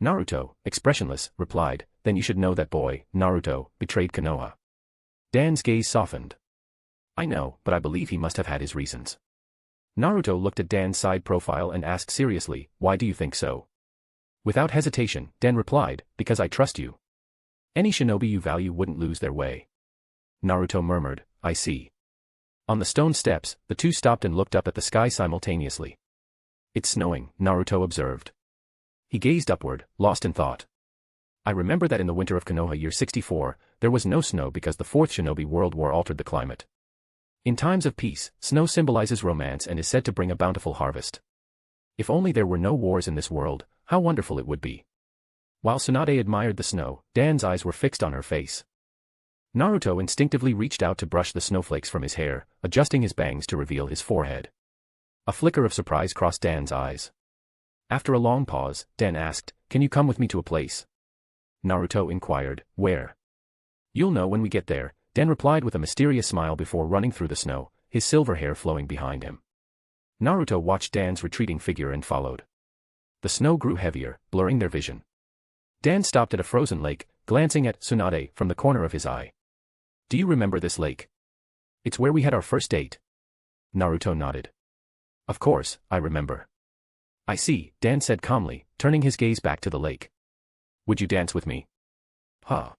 Naruto, expressionless, replied, then you should know that boy, Naruto, betrayed Konoha. Dan's gaze softened. I know, but I believe he must have had his reasons. Naruto looked at Dan's side profile and asked seriously, why do you think so? Without hesitation, Dan replied, because I trust you. Any shinobi you value wouldn't lose their way. Naruto murmured, I see. On the stone steps, the two stopped and looked up at the sky simultaneously. It's snowing, Naruto observed. He gazed upward, lost in thought. I remember that in the winter of Konoha year 64, there was no snow because the Fourth Shinobi World War altered the climate. In times of peace, snow symbolizes romance and is said to bring a bountiful harvest. If only there were no wars in this world, how wonderful it would be. While Tsunade admired the snow, Dan's eyes were fixed on her face. Naruto instinctively reached out to brush the snowflakes from his hair, adjusting his bangs to reveal his forehead. A flicker of surprise crossed Dan's eyes. After a long pause, Dan asked, can you come with me to a place? Naruto inquired, where? You'll know when we get there, Dan replied with a mysterious smile before running through the snow, his silver hair flowing behind him. Naruto watched Dan's retreating figure and followed. The snow grew heavier, blurring their vision. Dan stopped at a frozen lake, glancing at Tsunade from the corner of his eye. Do you remember this lake? It's where we had our first date. Naruto nodded. Of course, I remember. I see, Dan said calmly, turning his gaze back to the lake. Would you dance with me? Huh.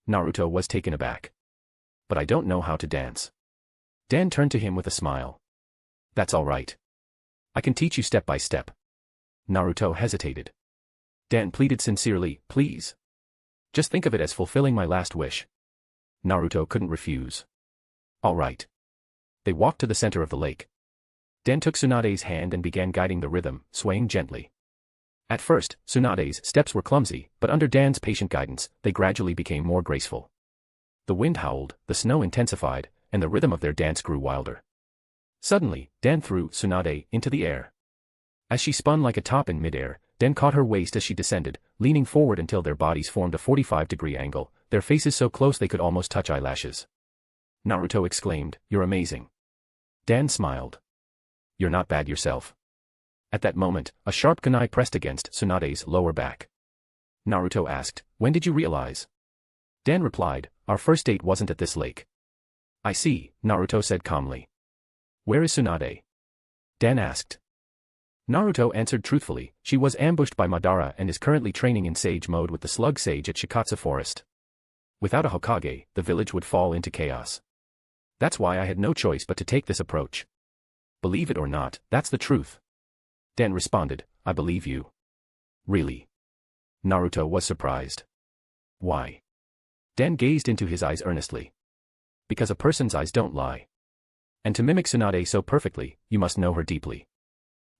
Naruto was taken aback. But I don't know how to dance. Dan turned to him with a smile. That's all right. I can teach you step by step. Naruto hesitated. Dan pleaded sincerely, please. Just think of it as fulfilling my last wish. Naruto couldn't refuse. All right. They walked to the center of the lake. Dan took Tsunade's hand and began guiding the rhythm, swaying gently. At first, Tsunade's steps were clumsy, but under Dan's patient guidance, they gradually became more graceful. The wind howled, the snow intensified, and the rhythm of their dance grew wilder. Suddenly, Dan threw Tsunade into the air. As she spun like a top in midair, Dan caught her waist as she descended, leaning forward until their bodies formed a 45-degree angle, their faces so close they could almost touch eyelashes. Naruto exclaimed, "You're amazing." Dan smiled. "You're not bad yourself." At that moment, a sharp kunai pressed against Tsunade's lower back. Naruto asked, "When did you realize?" Dan replied, "Our first date wasn't at this lake." "I see," Naruto said calmly. "Where is Tsunade?" Dan asked. Naruto answered truthfully, "She was ambushed by Madara and is currently training in Sage mode with the Slug Sage at Shikatsu Forest. Without a Hokage, the village would fall into chaos. That's why I had no choice but to take this approach. Believe it or not, that's the truth." Dan responded, "I believe you." "Really?" Naruto was surprised. "Why?" Dan gazed into his eyes earnestly. "Because a person's eyes don't lie. And to mimic Tsunade so perfectly, you must know her deeply."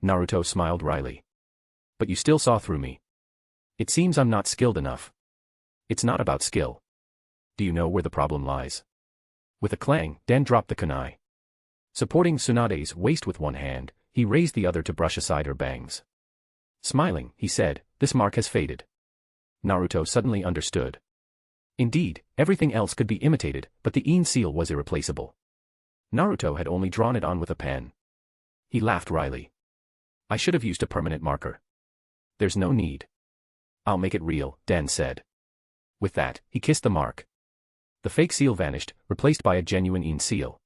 Naruto smiled wryly. "But you still saw through me. It seems I'm not skilled enough." "It's not about skill. Do you know where the problem lies?" With a clang, Dan dropped the kunai. Supporting Tsunade's waist with one hand, he raised the other to brush aside her bangs. Smiling, he said, "This mark has faded." Naruto suddenly understood. Indeed, everything else could be imitated, but the Ine seal was irreplaceable. Naruto had only drawn it on with a pen. He laughed wryly. "I should have used a permanent marker." "There's no need. I'll make it real," Dan said. With that, he kissed the mark. The fake seal vanished, replaced by a genuine Ine seal.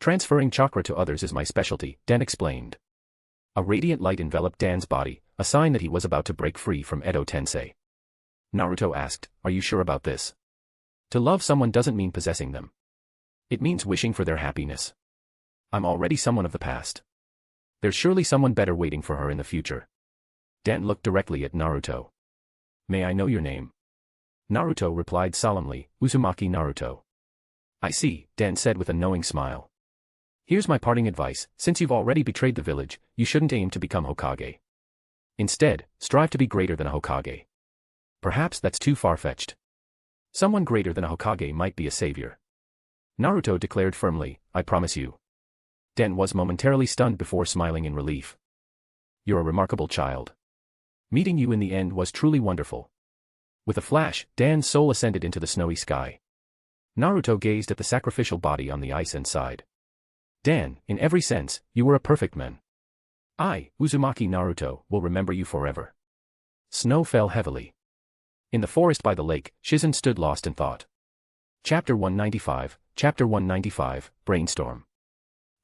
"Transferring chakra to others is my specialty," Dan explained. A radiant light enveloped Dan's body, a sign that he was about to break free from Edo Tensei. Naruto asked, "Are you sure about this? To love someone doesn't mean possessing them. It means wishing for their happiness. I'm already someone of the past. There's surely someone better waiting for her in the future." Dan looked directly at Naruto. "May I know your name?" Naruto replied solemnly, "Uzumaki Naruto." "I see," Dan said with a knowing smile. "Here's my parting advice, since you've already betrayed the village, you shouldn't aim to become Hokage. Instead, strive to be greater than a Hokage. Perhaps that's too far-fetched. Someone greater than a Hokage might be a savior." Naruto declared firmly, "I promise you." Dan was momentarily stunned before smiling in relief. "You're a remarkable child. Meeting you in the end was truly wonderful." With a flash, Dan's soul ascended into the snowy sky. Naruto gazed at the sacrificial body on the ice and sighed. "Dan, in every sense, you were a perfect man. I, Uzumaki Naruto, will remember you forever." Snow fell heavily. In the forest by the lake, Shizen stood lost in thought. Chapter 195, Brainstorm.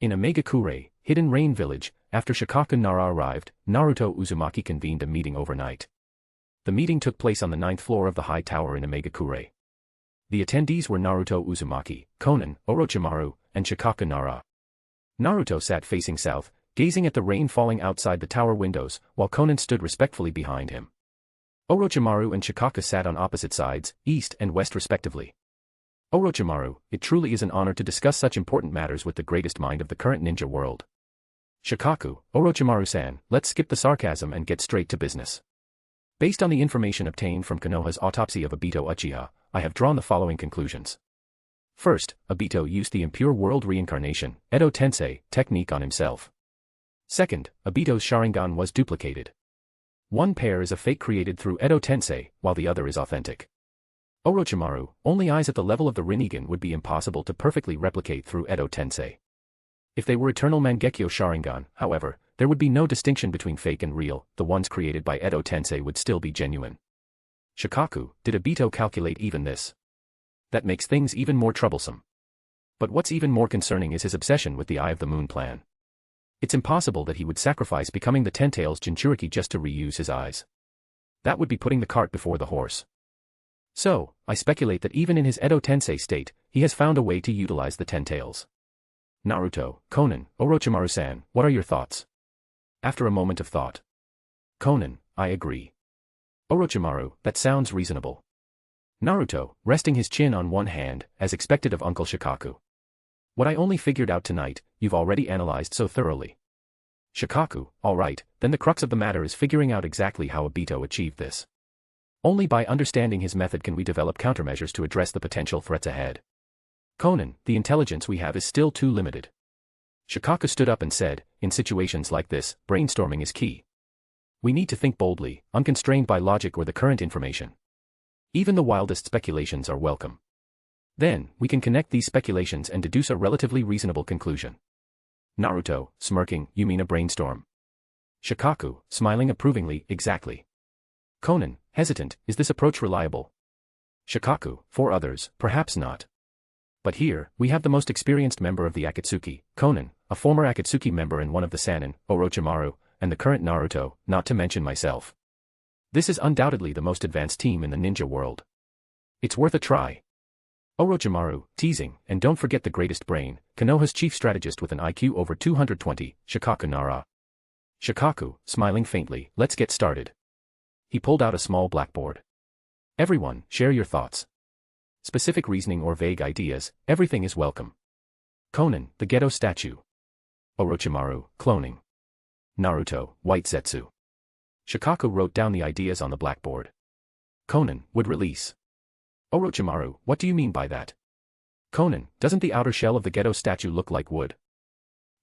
In a Megakure, hidden rain village, after Shikaku Nara arrived, Naruto Uzumaki convened a meeting overnight. The meeting took place on the 9th floor of the high tower in Megakure. The attendees were Naruto Uzumaki, Konan, Orochimaru, and Shikaku Nara. Naruto sat facing south, gazing at the rain falling outside the tower windows, while Konan stood respectfully behind him. Orochimaru and Shikaku sat on opposite sides, east and west respectively. Orochimaru, it truly is an honor to discuss such important matters with the greatest mind of the current ninja world. Shikaku, Orochimaru-san, let's skip the sarcasm and get straight to business. Based on the information obtained from Konoha's autopsy of Obito Uchiha, I have drawn the following conclusions. First, Obito used the impure world reincarnation, Edo Tensei, technique on himself. Second, Obito's Sharingan was duplicated. One pair is a fake created through Edo Tensei, while the other is authentic. Orochimaru, only eyes at the level of the Rinnegan would be impossible to perfectly replicate through Edo Tensei. If they were eternal Mangekyo Sharingan, however, there would be no distinction between fake and real, the ones created by Edo Tensei would still be genuine. Shikaku, did Obito calculate even this? That makes things even more troublesome. But what's even more concerning is his obsession with the Eye of the Moon plan. It's impossible that he would sacrifice becoming the Ten-Tails Jinchuriki just to reuse his eyes. That would be putting the cart before the horse. So, I speculate that even in his Edo Tensei state, he has found a way to utilize the Ten-Tails. Naruto, Konan, Orochimaru-san, what are your thoughts? After a moment of thought. Konan, I agree. Orochimaru, that sounds reasonable. Naruto, resting his chin on one hand, as expected of Uncle Shikaku. What I only figured out tonight, you've already analyzed so thoroughly. Shikaku, alright, then the crux of the matter is figuring out exactly how Obito achieved this. Only by understanding his method can we develop countermeasures to address the potential threats ahead. Konan, the intelligence we have is still too limited. Shikaku stood up and said, in situations like this, brainstorming is key. We need to think boldly, unconstrained by logic or the current information. Even the wildest speculations are welcome. Then, we can connect these speculations and deduce a relatively reasonable conclusion. Naruto, smirking, you mean a brainstorm? Shikaku, smiling approvingly, exactly. Konan, hesitant, is this approach reliable? Shikaku, for others, perhaps not. But here, we have the most experienced member of the Akatsuki, Konan, a former Akatsuki member and one of the Sannin, Orochimaru, and the current Naruto, not to mention myself. This is undoubtedly the most advanced team in the ninja world. It's worth a try. Orochimaru, teasing, and don't forget the greatest brain, Konoha's chief strategist with an IQ over 220, Shikaku Nara. Shikaku, smiling faintly, let's get started. He pulled out a small blackboard. Everyone, share your thoughts. Specific reasoning or vague ideas, everything is welcome. Konan, the ghetto statue. Orochimaru, cloning. Naruto, white zetsu. Shikaku wrote down the ideas on the blackboard. Konan, would release. Orochimaru, what do you mean by that? Conan, doesn't the outer shell of the Geto statue look like wood?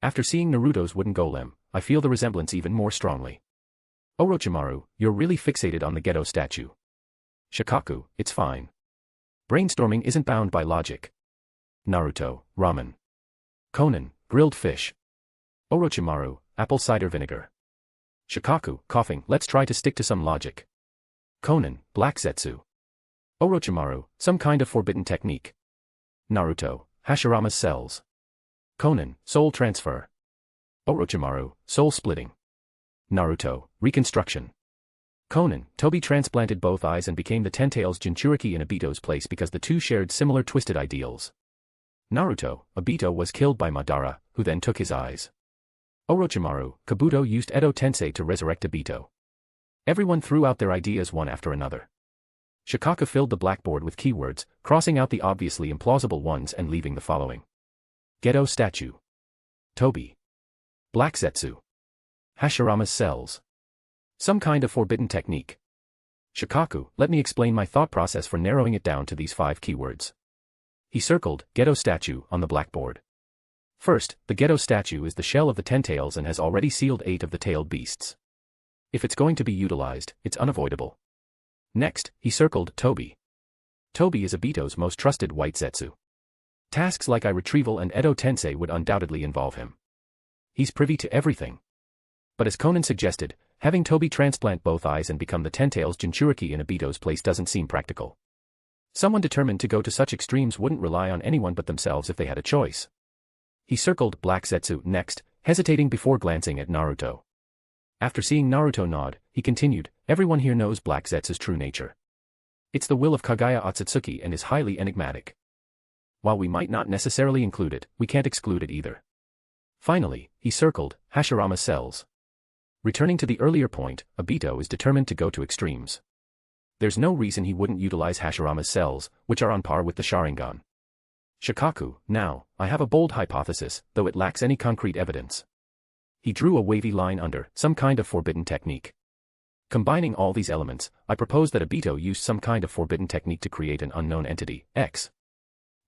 After seeing Naruto's wooden golem, I feel the resemblance even more strongly. Orochimaru, you're really fixated on the Geto statue. Shikaku, it's fine. Brainstorming isn't bound by logic. Naruto, ramen. Conan, grilled fish. Orochimaru, apple cider vinegar. Shikaku, coughing, let's try to stick to some logic. Conan, black zetsu. Orochimaru, some kind of forbidden technique. Naruto, Hashirama's cells. Conan, soul transfer. Orochimaru, soul splitting. Naruto, reconstruction. Conan, Toby transplanted both eyes and became the Ten-Tails Jinchuriki in Obito's place because the two shared similar twisted ideals. Naruto, Obito was killed by Madara, who then took his eyes. Orochimaru, Kabuto used Edo Tensei to resurrect Obito. Everyone threw out their ideas one after another. Shikaku filled the blackboard with keywords, crossing out the obviously implausible ones and leaving the following. Geto statue. Toby. Black zetsu. Hashirama's cells. Some kind of forbidden technique. Shikaku, let me explain my thought process for narrowing it down to these 5 keywords. He circled, Geto statue, on the blackboard. First, the Geto statue is the shell of the Ten-Tails and has already sealed 8 of the tailed beasts. If it's going to be utilized, it's unavoidable. Next, he circled, Toby. Toby is Obito's most trusted white zetsu. Tasks like eye retrieval and Edo Tensei would undoubtedly involve him. He's privy to everything. But as Conan suggested, having Toby transplant both eyes and become the Ten-Tails Jinchuriki in Obito's place doesn't seem practical. Someone determined to go to such extremes wouldn't rely on anyone but themselves if they had a choice. He circled black zetsu next, hesitating before glancing at Naruto. After seeing Naruto nod, he continued, everyone here knows black zetsu's true nature. It's the will of Kaguya Otsutsuki and is highly enigmatic. While we might not necessarily include it, we can't exclude it either. Finally, he circled, Hashirama's cells. Returning to the earlier point, Obito is determined to go to extremes. There's no reason he wouldn't utilize Hashirama's cells, which are on par with the Sharingan. Shikaku, now, I have a bold hypothesis, though it lacks any concrete evidence. He drew a wavy line under, some kind of forbidden technique. Combining all these elements, I propose that Obito used some kind of forbidden technique to create an unknown entity, X.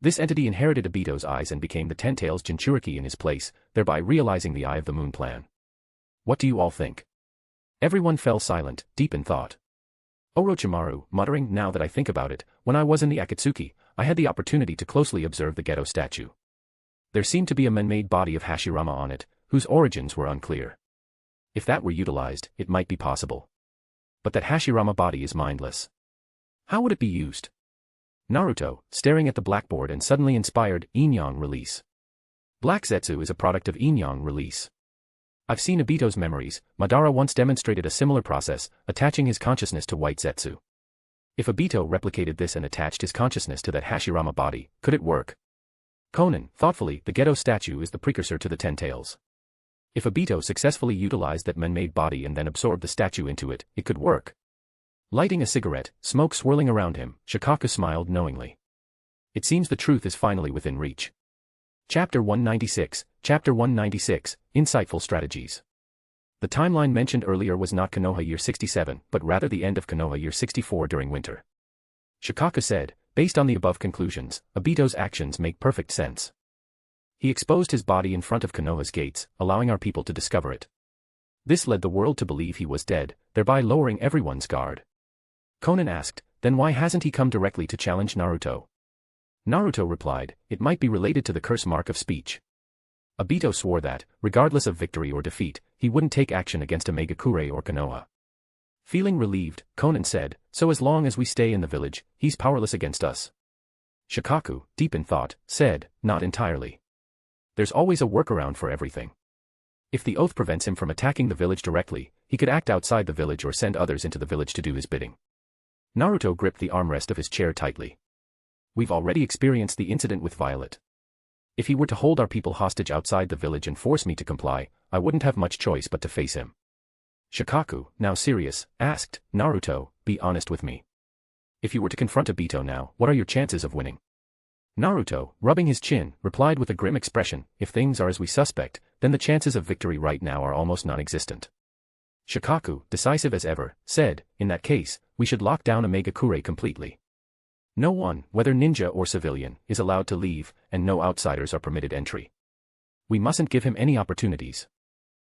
This entity inherited Obito's eyes and became the Ten-Tails Jinchuriki in his place, thereby realizing the Eye of the Moon plan. What do you all think? Everyone fell silent, deep in thought. Orochimaru, muttering, now that I think about it, when I was in the Akatsuki, I had the opportunity to closely observe the Geto statue. There seemed to be a man-made body of Hashirama on it, whose origins were unclear. If that were utilized, it might be possible. But that Hashirama body is mindless. How would it be used? Naruto, staring at the blackboard and suddenly inspired, Yin-Yang release. Black zetsu is a product of Yin-Yang release. I've seen Obito's memories. Madara once demonstrated a similar process, attaching his consciousness to white zetsu. If Obito replicated this and attached his consciousness to that Hashirama body, could it work? Conan, thoughtfully, the Geto statue is the precursor to the Ten-Tails. If Obito successfully utilized that man-made body and then absorbed the statue into it, it could work. Lighting a cigarette, smoke swirling around him, Shikaku smiled knowingly. It seems the truth is finally within reach. Chapter 196, Insightful Strategies. The timeline mentioned earlier was not Konoha Year 67, but rather the end of Konoha Year 64 during winter. Shikaku said, based on the above conclusions, Obito's actions make perfect sense. He exposed his body in front of Konoha's gates, allowing our people to discover it. This led the world to believe he was dead, thereby lowering everyone's guard. Conan asked, then why hasn't he come directly to challenge Naruto? Naruto replied, it might be related to the curse mark of speech. Obito swore that, regardless of victory or defeat, he wouldn't take action against a Megakure or Konoha. Feeling relieved, Conan said, so as long as we stay in the village, he's powerless against us. Shikaku, deep in thought, said, not entirely. There's always a workaround for everything. If the oath prevents him from attacking the village directly, he could act outside the village or send others into the village to do his bidding. Naruto gripped the armrest of his chair tightly. We've already experienced the incident with Violet. If he were to hold our people hostage outside the village and force me to comply, I wouldn't have much choice but to face him. Shikaku, now serious, asked, Naruto, be honest with me. If you were to confront Obito now, what are your chances of winning? Naruto, rubbing his chin, replied with a grim expression, if things are as we suspect, then the chances of victory right now are almost non-existent. Shikaku, decisive as ever, said, in that case, we should lock down a Megakure completely. No one, whether ninja or civilian, is allowed to leave, and no outsiders are permitted entry. We mustn't give him any opportunities.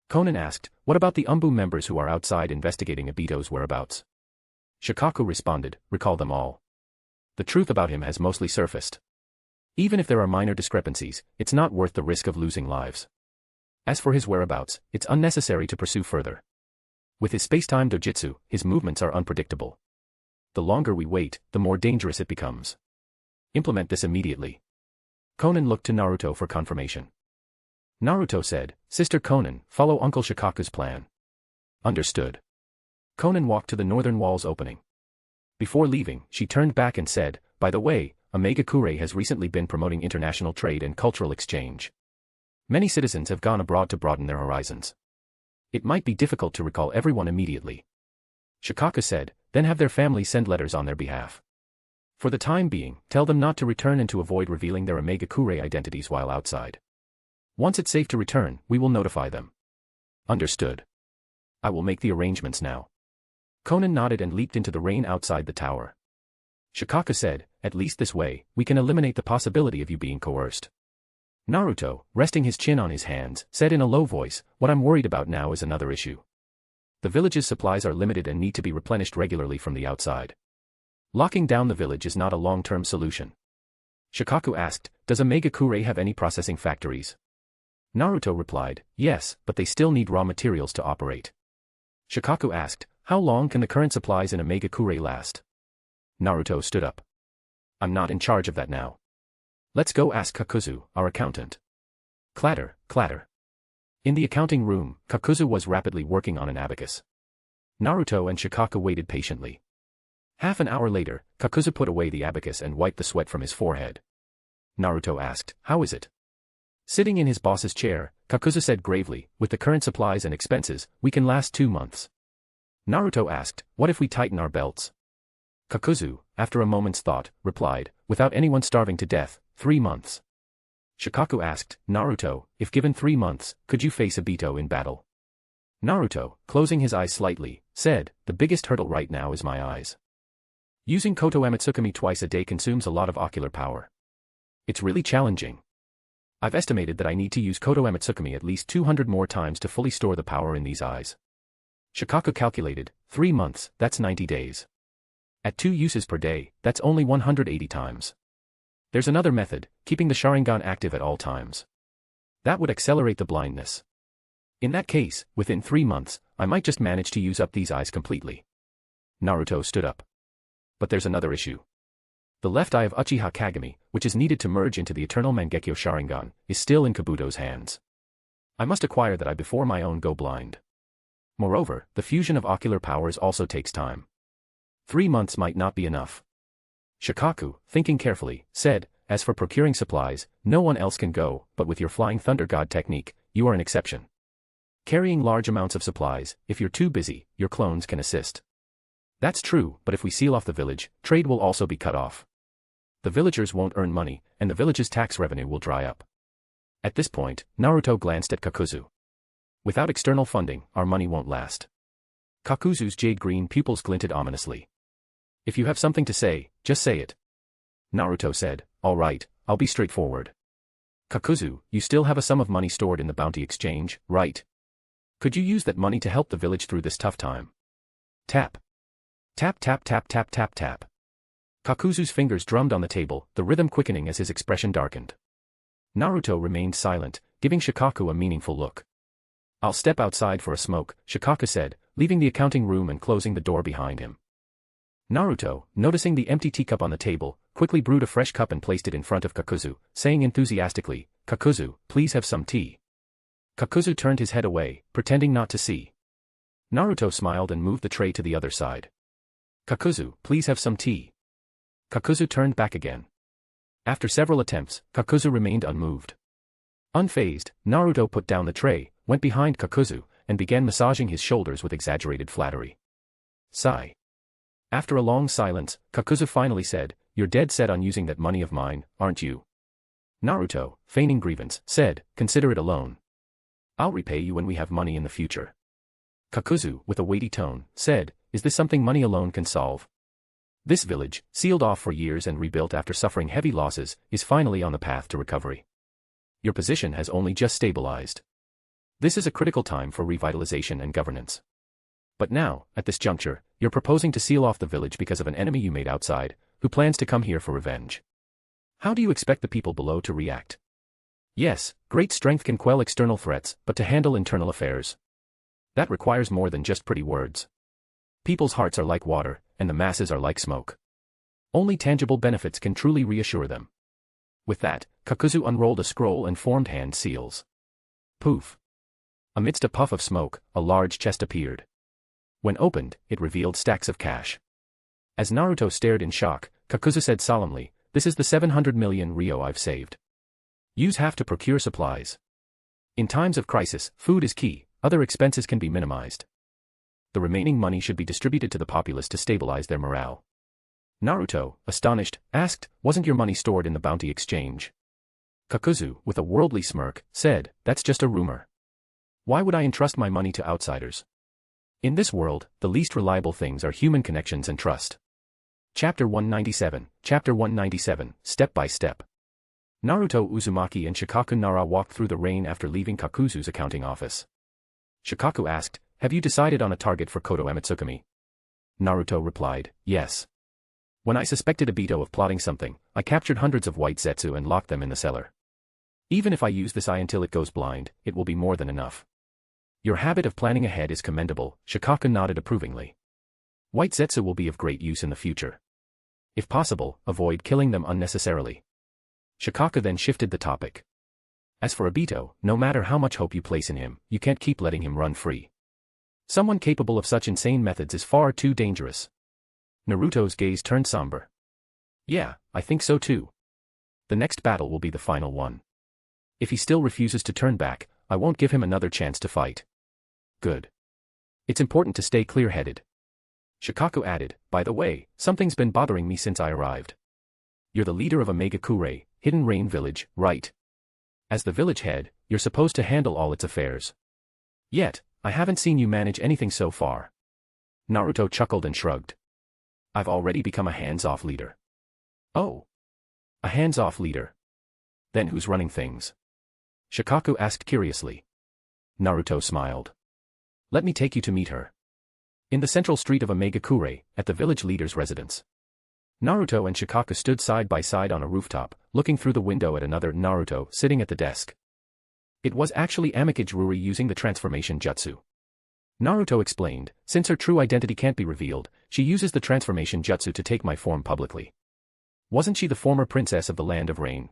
Conan asked, what about the Umbu members who are outside investigating Obito's whereabouts? Shikaku responded, recall them all. The truth about him has mostly surfaced. Even if there are minor discrepancies, it's not worth the risk of losing lives. As for his whereabouts, it's unnecessary to pursue further. With his space-time dojutsu, his movements are unpredictable. The longer we wait, the more dangerous it becomes. Implement this immediately. Conan looked to Naruto for confirmation. Naruto said, Sister Conan, follow Uncle Shikaku's plan. Understood. Conan walked to the northern wall's opening. Before leaving, she turned back and said, by the way, Omegakure has recently been promoting international trade and cultural exchange. Many citizens have gone abroad to broaden their horizons. It might be difficult to recall everyone immediately. Shikaku said, then have their families send letters on their behalf. For the time being, tell them not to return and to avoid revealing their Omegakure identities while outside. Once it's safe to return, we will notify them. Understood. I will make the arrangements now. Conan nodded and leaped into the rain outside the tower. Shikaku said, at least this way, we can eliminate the possibility of you being coerced. Naruto, resting his chin on his hands, said in a low voice, what I'm worried about now is another issue. The village's supplies are limited and need to be replenished regularly from the outside. Locking down the village is not a long-term solution. Shikaku asked, does Omegakure have any processing factories? Naruto replied, yes, but they still need raw materials to operate. Shikaku asked, how long can the current supplies in Omegakure last? Naruto stood up. I'm not in charge of that now. Let's go ask Kakuzu, our accountant. Clatter, clatter. In the accounting room, Kakuzu was rapidly working on an abacus. Naruto and Shikaku waited patiently. Half an hour later, Kakuzu put away the abacus and wiped the sweat from his forehead. Naruto asked, how is it? Sitting in his boss's chair, Kakuzu said gravely, with the current supplies and expenses, we can last 2 months. Naruto asked, what if we tighten our belts? Kakuzu, after a moment's thought, replied, without anyone starving to death, 3 months. Shikaku asked, Naruto, if given 3 months, could you face Obito in battle? Naruto, closing his eyes slightly, said, the biggest hurdle right now is my eyes. Using Koto Amatsukami twice a day consumes a lot of ocular power. It's really challenging. I've estimated that I need to use Koto Amatsukami at least 200 more times to fully store the power in these eyes. Shikaku calculated, 3 months, that's 90 days. At 2 uses per day, that's only 180 times. There's another method, keeping the Sharingan active at all times. That would accelerate the blindness. In that case, within 3 months, I might just manage to use up these eyes completely. Naruto stood up. But there's another issue. The left eye of Uchiha Kagami, which is needed to merge into the eternal Mangekyo Sharingan, is still in Kabuto's hands. I must acquire that eye before my own go blind. Moreover, the fusion of ocular powers also takes time. 3 months might not be enough. Shikaku, thinking carefully, said, as for procuring supplies, no one else can go, but with your Flying Thunder God technique, you are an exception. Carrying large amounts of supplies, if you're too busy, your clones can assist. That's true, but if we seal off the village, trade will also be cut off. The villagers won't earn money, and the village's tax revenue will dry up. At this point, Naruto glanced at Kakuzu. Without external funding, our money won't last. Kakuzu's jade-green pupils glinted ominously. If you have something to say, just say it. Naruto said, all right, I'll be straightforward. Kakuzu, you still have a sum of money stored in the bounty exchange, right? Could you use that money to help the village through this tough time? Tap. Tap tap tap tap tap tap. Kakuzu's fingers drummed on the table, the rhythm quickening as his expression darkened. Naruto remained silent, giving Shikaku a meaningful look. I'll step outside for a smoke, Shikaku said, leaving the accounting room and closing the door behind him. Naruto, noticing the empty teacup on the table, quickly brewed a fresh cup and placed it in front of Kakuzu, saying enthusiastically, Kakuzu, please have some tea. Kakuzu turned his head away, pretending not to see. Naruto smiled and moved the tray to the other side. Kakuzu, please have some tea. Kakuzu turned back again. After several attempts, Kakuzu remained unmoved. Unfazed, Naruto put down the tray, went behind Kakuzu, and began massaging his shoulders with exaggerated flattery. Sigh. After a long silence, Kakuzu finally said, you're dead set on using that money of mine, aren't you? Naruto, feigning grievance, said, consider it a loan. I'll repay you when we have money in the future. Kakuzu, with a weighty tone, said, is this something money alone can solve? This village, sealed off for years and rebuilt after suffering heavy losses, is finally on the path to recovery. Your position has only just stabilized. This is a critical time for revitalization and governance. But now, at this juncture, you're proposing to seal off the village because of an enemy you made outside, who plans to come here for revenge. How do you expect the people below to react? Yes, great strength can quell external threats, but to handle internal affairs, that requires more than just pretty words. People's hearts are like water, and the masses are like smoke. Only tangible benefits can truly reassure them. With that, Kakuzu unrolled a scroll and formed hand seals. Poof. Amidst a puff of smoke, a large chest appeared. When opened, it revealed stacks of cash. As Naruto stared in shock, Kakuzu said solemnly, "This is the 700 million ryo I've saved. Use half to procure supplies. In times of crisis, food is key, other expenses can be minimized. The remaining money should be distributed to the populace to stabilize their morale." Naruto, astonished, asked, "Wasn't your money stored in the bounty exchange?" Kakuzu, with a worldly smirk, said, "That's just a rumor. Why would I entrust my money to outsiders? In this world, the least reliable things are human connections and trust." Chapter 197, Step by Step. Naruto Uzumaki and Shikaku Nara walked through the rain after leaving Kakuzu's accounting office. Shikaku asked, "Have you decided on a target for Koto Amatsukami?" Naruto replied, "Yes. When I suspected Obito of plotting something, I captured hundreds of white zetsu and locked them in the cellar. Even if I use this eye until it goes blind, it will be more than enough." "Your habit of planning ahead is commendable," Shikaku nodded approvingly. "White zetsu will be of great use in the future. If possible, avoid killing them unnecessarily." Shikaku then shifted the topic. "As for Obito, no matter how much hope you place in him, you can't keep letting him run free. Someone capable of such insane methods is far too dangerous." Naruto's gaze turned somber. "Yeah, I think so too. The next battle will be the final one. If he still refuses to turn back, I won't give him another chance to fight." "Good. It's important to stay clear-headed." Shikaku added, "By the way, something's been bothering me since I arrived. You're the leader of a Megakure, Hidden Rain Village, right? As the village head, you're supposed to handle all its affairs. Yet, I haven't seen you manage anything so far." Naruto chuckled and shrugged. "I've already become a hands-off leader." "Oh. A hands-off leader? Then who's running things?" Shikaku asked curiously. Naruto smiled. "Let me take you to meet her. In the central street of Megakure, at the village leader's residence." Naruto and Shikaku stood side by side on a rooftop, looking through the window at another Naruto sitting at the desk. It was actually Amikage using the transformation jutsu. Naruto explained, "Since her true identity can't be revealed, she uses the transformation jutsu to take my form publicly. Wasn't she the former princess of the Land of Rain?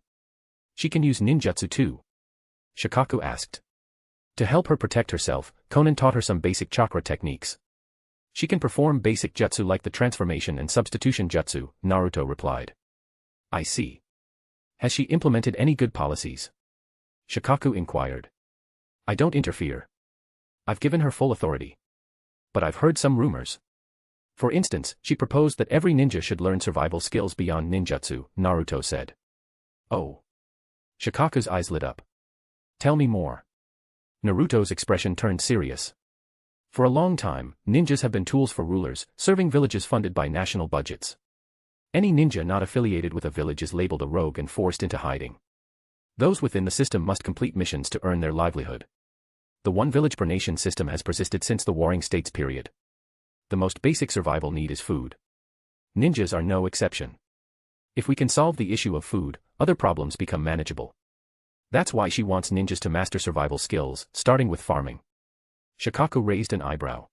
She can use ninjutsu too?" Shikaku asked. To help her protect herself, Konan taught her some basic chakra techniques. "She can perform basic jutsu like the transformation and substitution jutsu," Naruto replied. "I see. Has she implemented any good policies?" Shikaku inquired. "I don't interfere. I've given her full authority. But I've heard some rumors. For instance, she proposed that every ninja should learn survival skills beyond ninjutsu," Naruto said. "Oh." Shikaku's eyes lit up. "Tell me more." Naruto's expression turned serious. "For a long time, ninjas have been tools for rulers, serving villages funded by national budgets. Any ninja not affiliated with a village is labeled a rogue and forced into hiding. Those within the system must complete missions to earn their livelihood. The one village per nation system has persisted since the Warring States period. The most basic survival need is food. Ninjas are no exception. If we can solve the issue of food, other problems become manageable. That's why she wants ninjas to master survival skills, starting with farming." Shikaku raised an eyebrow.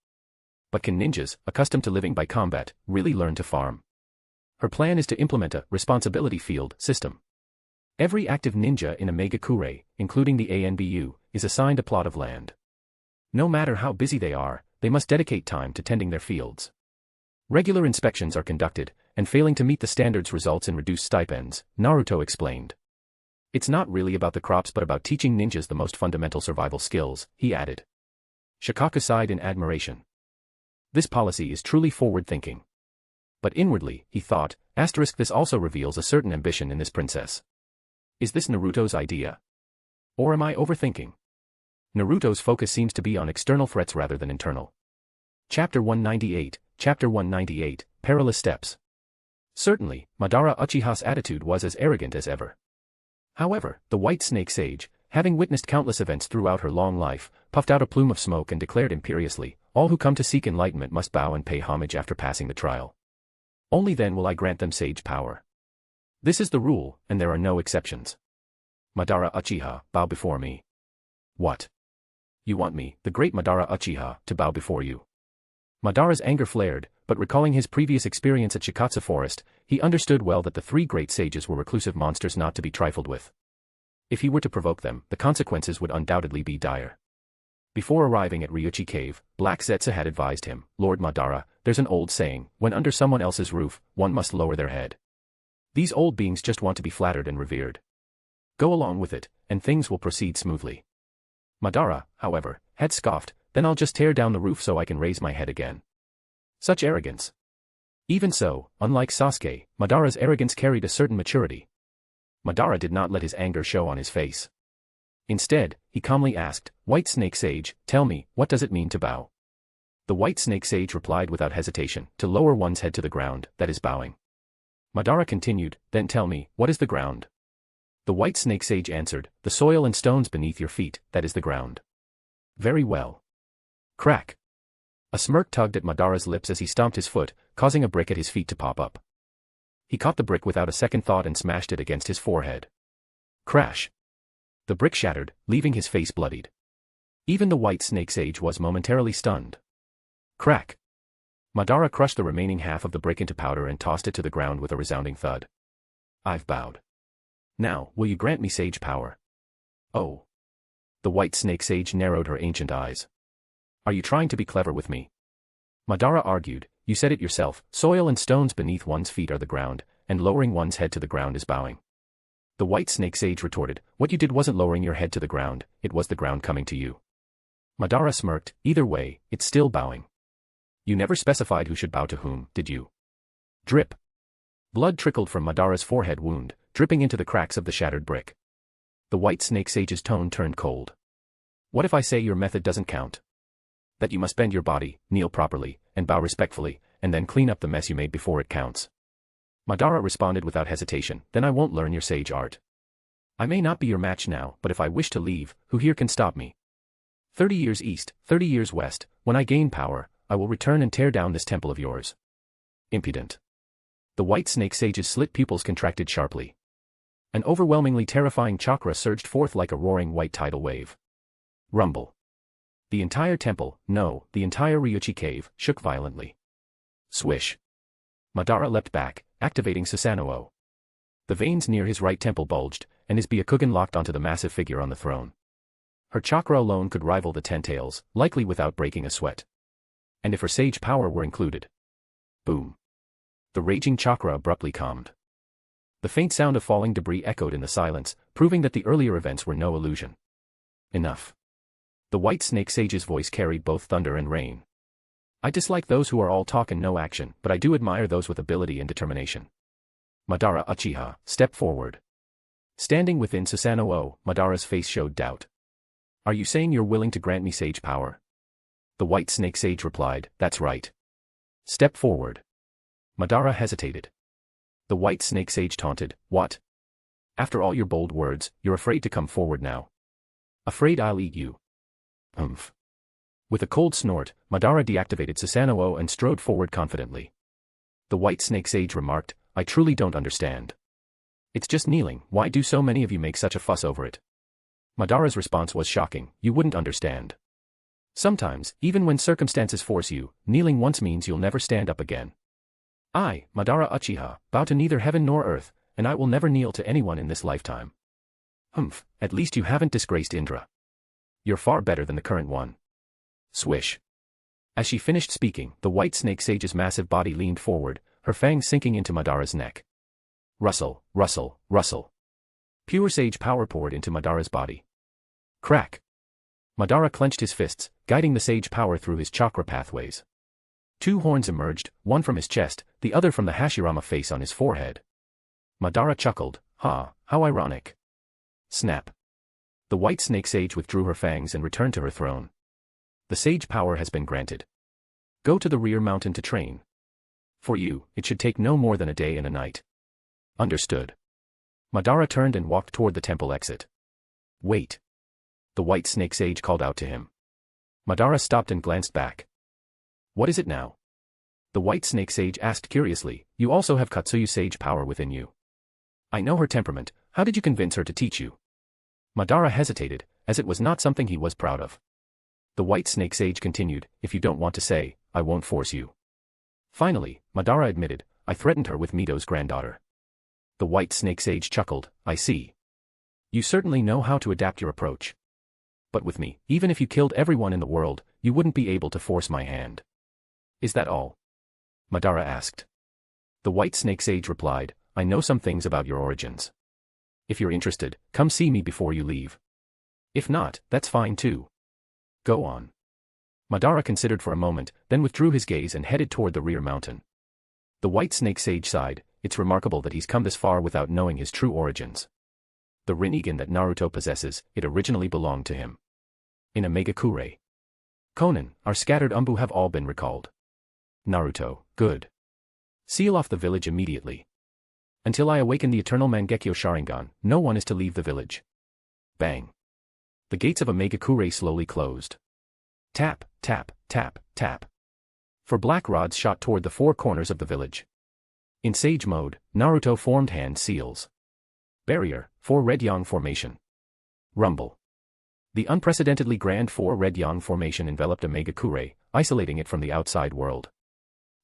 "But can ninjas, accustomed to living by combat, really learn to farm?" Her plan is to implement a responsibility field system. Every active ninja in a Megakure, including the ANBU, is assigned a plot of land. No matter how busy they are, they must dedicate time to tending their fields. Regular inspections are conducted, and failing to meet the standards results in reduced stipends, Naruto explained. "It's not really about the crops but about teaching ninjas the most fundamental survival skills," he added. Shikaku sighed in admiration. This policy is truly forward-thinking. But inwardly, he thought, this also reveals a certain ambition in this princess. Is this Naruto's idea? Or am I overthinking? Naruto's focus seems to be on external threats rather than internal. Chapter 198, Perilous Steps. Certainly, Madara Uchiha's attitude was as arrogant as ever. However, the White Snake Sage, having witnessed countless events throughout her long life, puffed out a plume of smoke and declared imperiously, all who come to seek enlightenment must bow and pay homage after passing the trial. Only then will I grant them sage power. This is the rule, and there are no exceptions. Madara Uchiha, bow before me. What? You want me, the great Madara Uchiha, to bow before you? Madara's anger flared, but recalling his previous experience at Shikatsu Forest, he understood well that the three great sages were reclusive monsters not to be trifled with. If he were to provoke them, the consequences would undoubtedly be dire. Before arriving at Ryuchi Cave, Black Zetsu had advised him, Lord Madara, there's an old saying, when under someone else's roof, one must lower their head. These old beings just want to be flattered and revered. Go along with it, and things will proceed smoothly. Madara, however, had scoffed, then I'll just tear down the roof so I can raise my head again. Such arrogance. Even so, unlike Sasuke, Madara's arrogance carried a certain maturity. Madara did not let his anger show on his face. Instead, he calmly asked, White Snake Sage, tell me, what does it mean to bow? The White Snake Sage replied without hesitation, to lower one's head to the ground, that is bowing. Madara continued, then tell me, what is the ground? The White Snake Sage answered, the soil and stones beneath your feet, that is the ground. Very well. Crack. A smirk tugged at Madara's lips as he stomped his foot, causing a brick at his feet to pop up. He caught the brick without a second thought and smashed it against his forehead. Crash. The brick shattered, leaving his face bloodied. Even the White Snake Sage was momentarily stunned. Crack. Madara crushed the remaining half of the brick into powder and tossed it to the ground with a resounding thud. I've bowed. Now, will you grant me sage power? Oh. The White Snake Sage narrowed her ancient eyes. Are you trying to be clever with me? Madara argued, you said it yourself, soil and stones beneath one's feet are the ground, and lowering one's head to the ground is bowing. The White Snake Sage retorted, what you did wasn't lowering your head to the ground, it was the ground coming to you. Madara smirked, either way, it's still bowing. You never specified who should bow to whom, did you? Drip. Blood trickled from Madara's forehead wound, dripping into the cracks of the shattered brick. The White Snake Sage's tone turned cold. What if I say your method doesn't count? That you must bend your body, kneel properly, and bow respectfully, and then clean up the mess you made before it counts. Madara responded without hesitation, then I won't learn your sage art. I may not be your match now, but if I wish to leave, who here can stop me? 30 years east, 30 years west, when I gain power, I will return and tear down this temple of yours. Impudent. The White Snake Sage's slit pupils contracted sharply. An overwhelmingly terrifying chakra surged forth like a roaring white tidal wave. Rumble. The entire temple, no, the entire Ryuchi Cave, shook violently. Swish. Madara leapt back, activating Susanoo. The veins near his right temple bulged, and his Byakugan locked onto the massive figure on the throne. Her chakra alone could rival the Ten Tails, likely without breaking a sweat. And if her sage power were included. Boom. The raging chakra abruptly calmed. The faint sound of falling debris echoed in the silence, proving that the earlier events were no illusion. Enough. The White Snake Sage's voice carried both thunder and rain. I dislike those who are all talk and no action, but I do admire those with ability and determination. Madara Uchiha, step forward. Standing within Susanoo, Madara's face showed doubt. Are you saying you're willing to grant me sage power? The White Snake Sage replied, that's right. Step forward. Madara hesitated. The White Snake Sage taunted, what? After all your bold words, you're afraid to come forward now. Afraid I'll eat you. Humph. With a cold snort, Madara deactivated Susanoo and strode forward confidently. The White Snake Sage remarked, I truly don't understand. It's just kneeling, why do so many of you make such a fuss over it? Madara's response was shocking, you wouldn't understand. Sometimes, even when circumstances force you, kneeling once means you'll never stand up again. I, Madara Uchiha, bow to neither heaven nor earth, and I will never kneel to anyone in this lifetime. Humph, at least you haven't disgraced Indra. You're far better than the current one. Swish. As she finished speaking, the White Snake Sage's massive body leaned forward, her fangs sinking into Madara's neck. Rustle, rustle, rustle. Pure sage power poured into Madara's body. Crack. Madara clenched his fists, guiding the sage power through his chakra pathways. Two horns emerged, one from his chest, the other from the Hashirama face on his forehead. Madara chuckled, ha, how ironic. Snap. The White Snake Sage withdrew her fangs and returned to her throne. The sage power has been granted. Go to the rear mountain to train. For you, it should take no more than a day and a night. Understood. Madara turned and walked toward the temple exit. Wait. The white snake sage called out to him. Madara stopped and glanced back. What is it now? The white snake sage asked curiously. You also have Katsuyu sage power within you. I know her temperament. How did you convince her to teach you? Madara hesitated, as it was not something he was proud of. The white snake sage continued, if you don't want to say, I won't force you. Finally, Madara admitted, I threatened her with Mito's granddaughter. The white snake sage chuckled, I see. You certainly know how to adapt your approach. But with me, even if you killed everyone in the world, you wouldn't be able to force my hand. Is that all? Madara asked. The white snake sage replied, I know some things about your origins. If you're interested, come see me before you leave. If not, that's fine too. Go on. Madara considered for a moment, then withdrew his gaze and headed toward the rear mountain. The white snake sage sighed, it's remarkable that he's come this far without knowing his true origins. The Rinnegan that Naruto possesses, it originally belonged to him. In a Megakure. Konan, our scattered Umbu have all been recalled. Naruto, good. Seal off the village immediately. Until I awaken the eternal Mangekyo Sharingan, no one is to leave the village. Bang. The gates of a Megakure slowly closed. Tap, tap, tap, tap. Four black rods shot toward the four corners of the village. In Sage mode, Naruto formed hand seals. Barrier, 4 Red Yang formation. Rumble. The unprecedentedly grand 4 Red Yang formation enveloped a Megakure, isolating it from the outside world.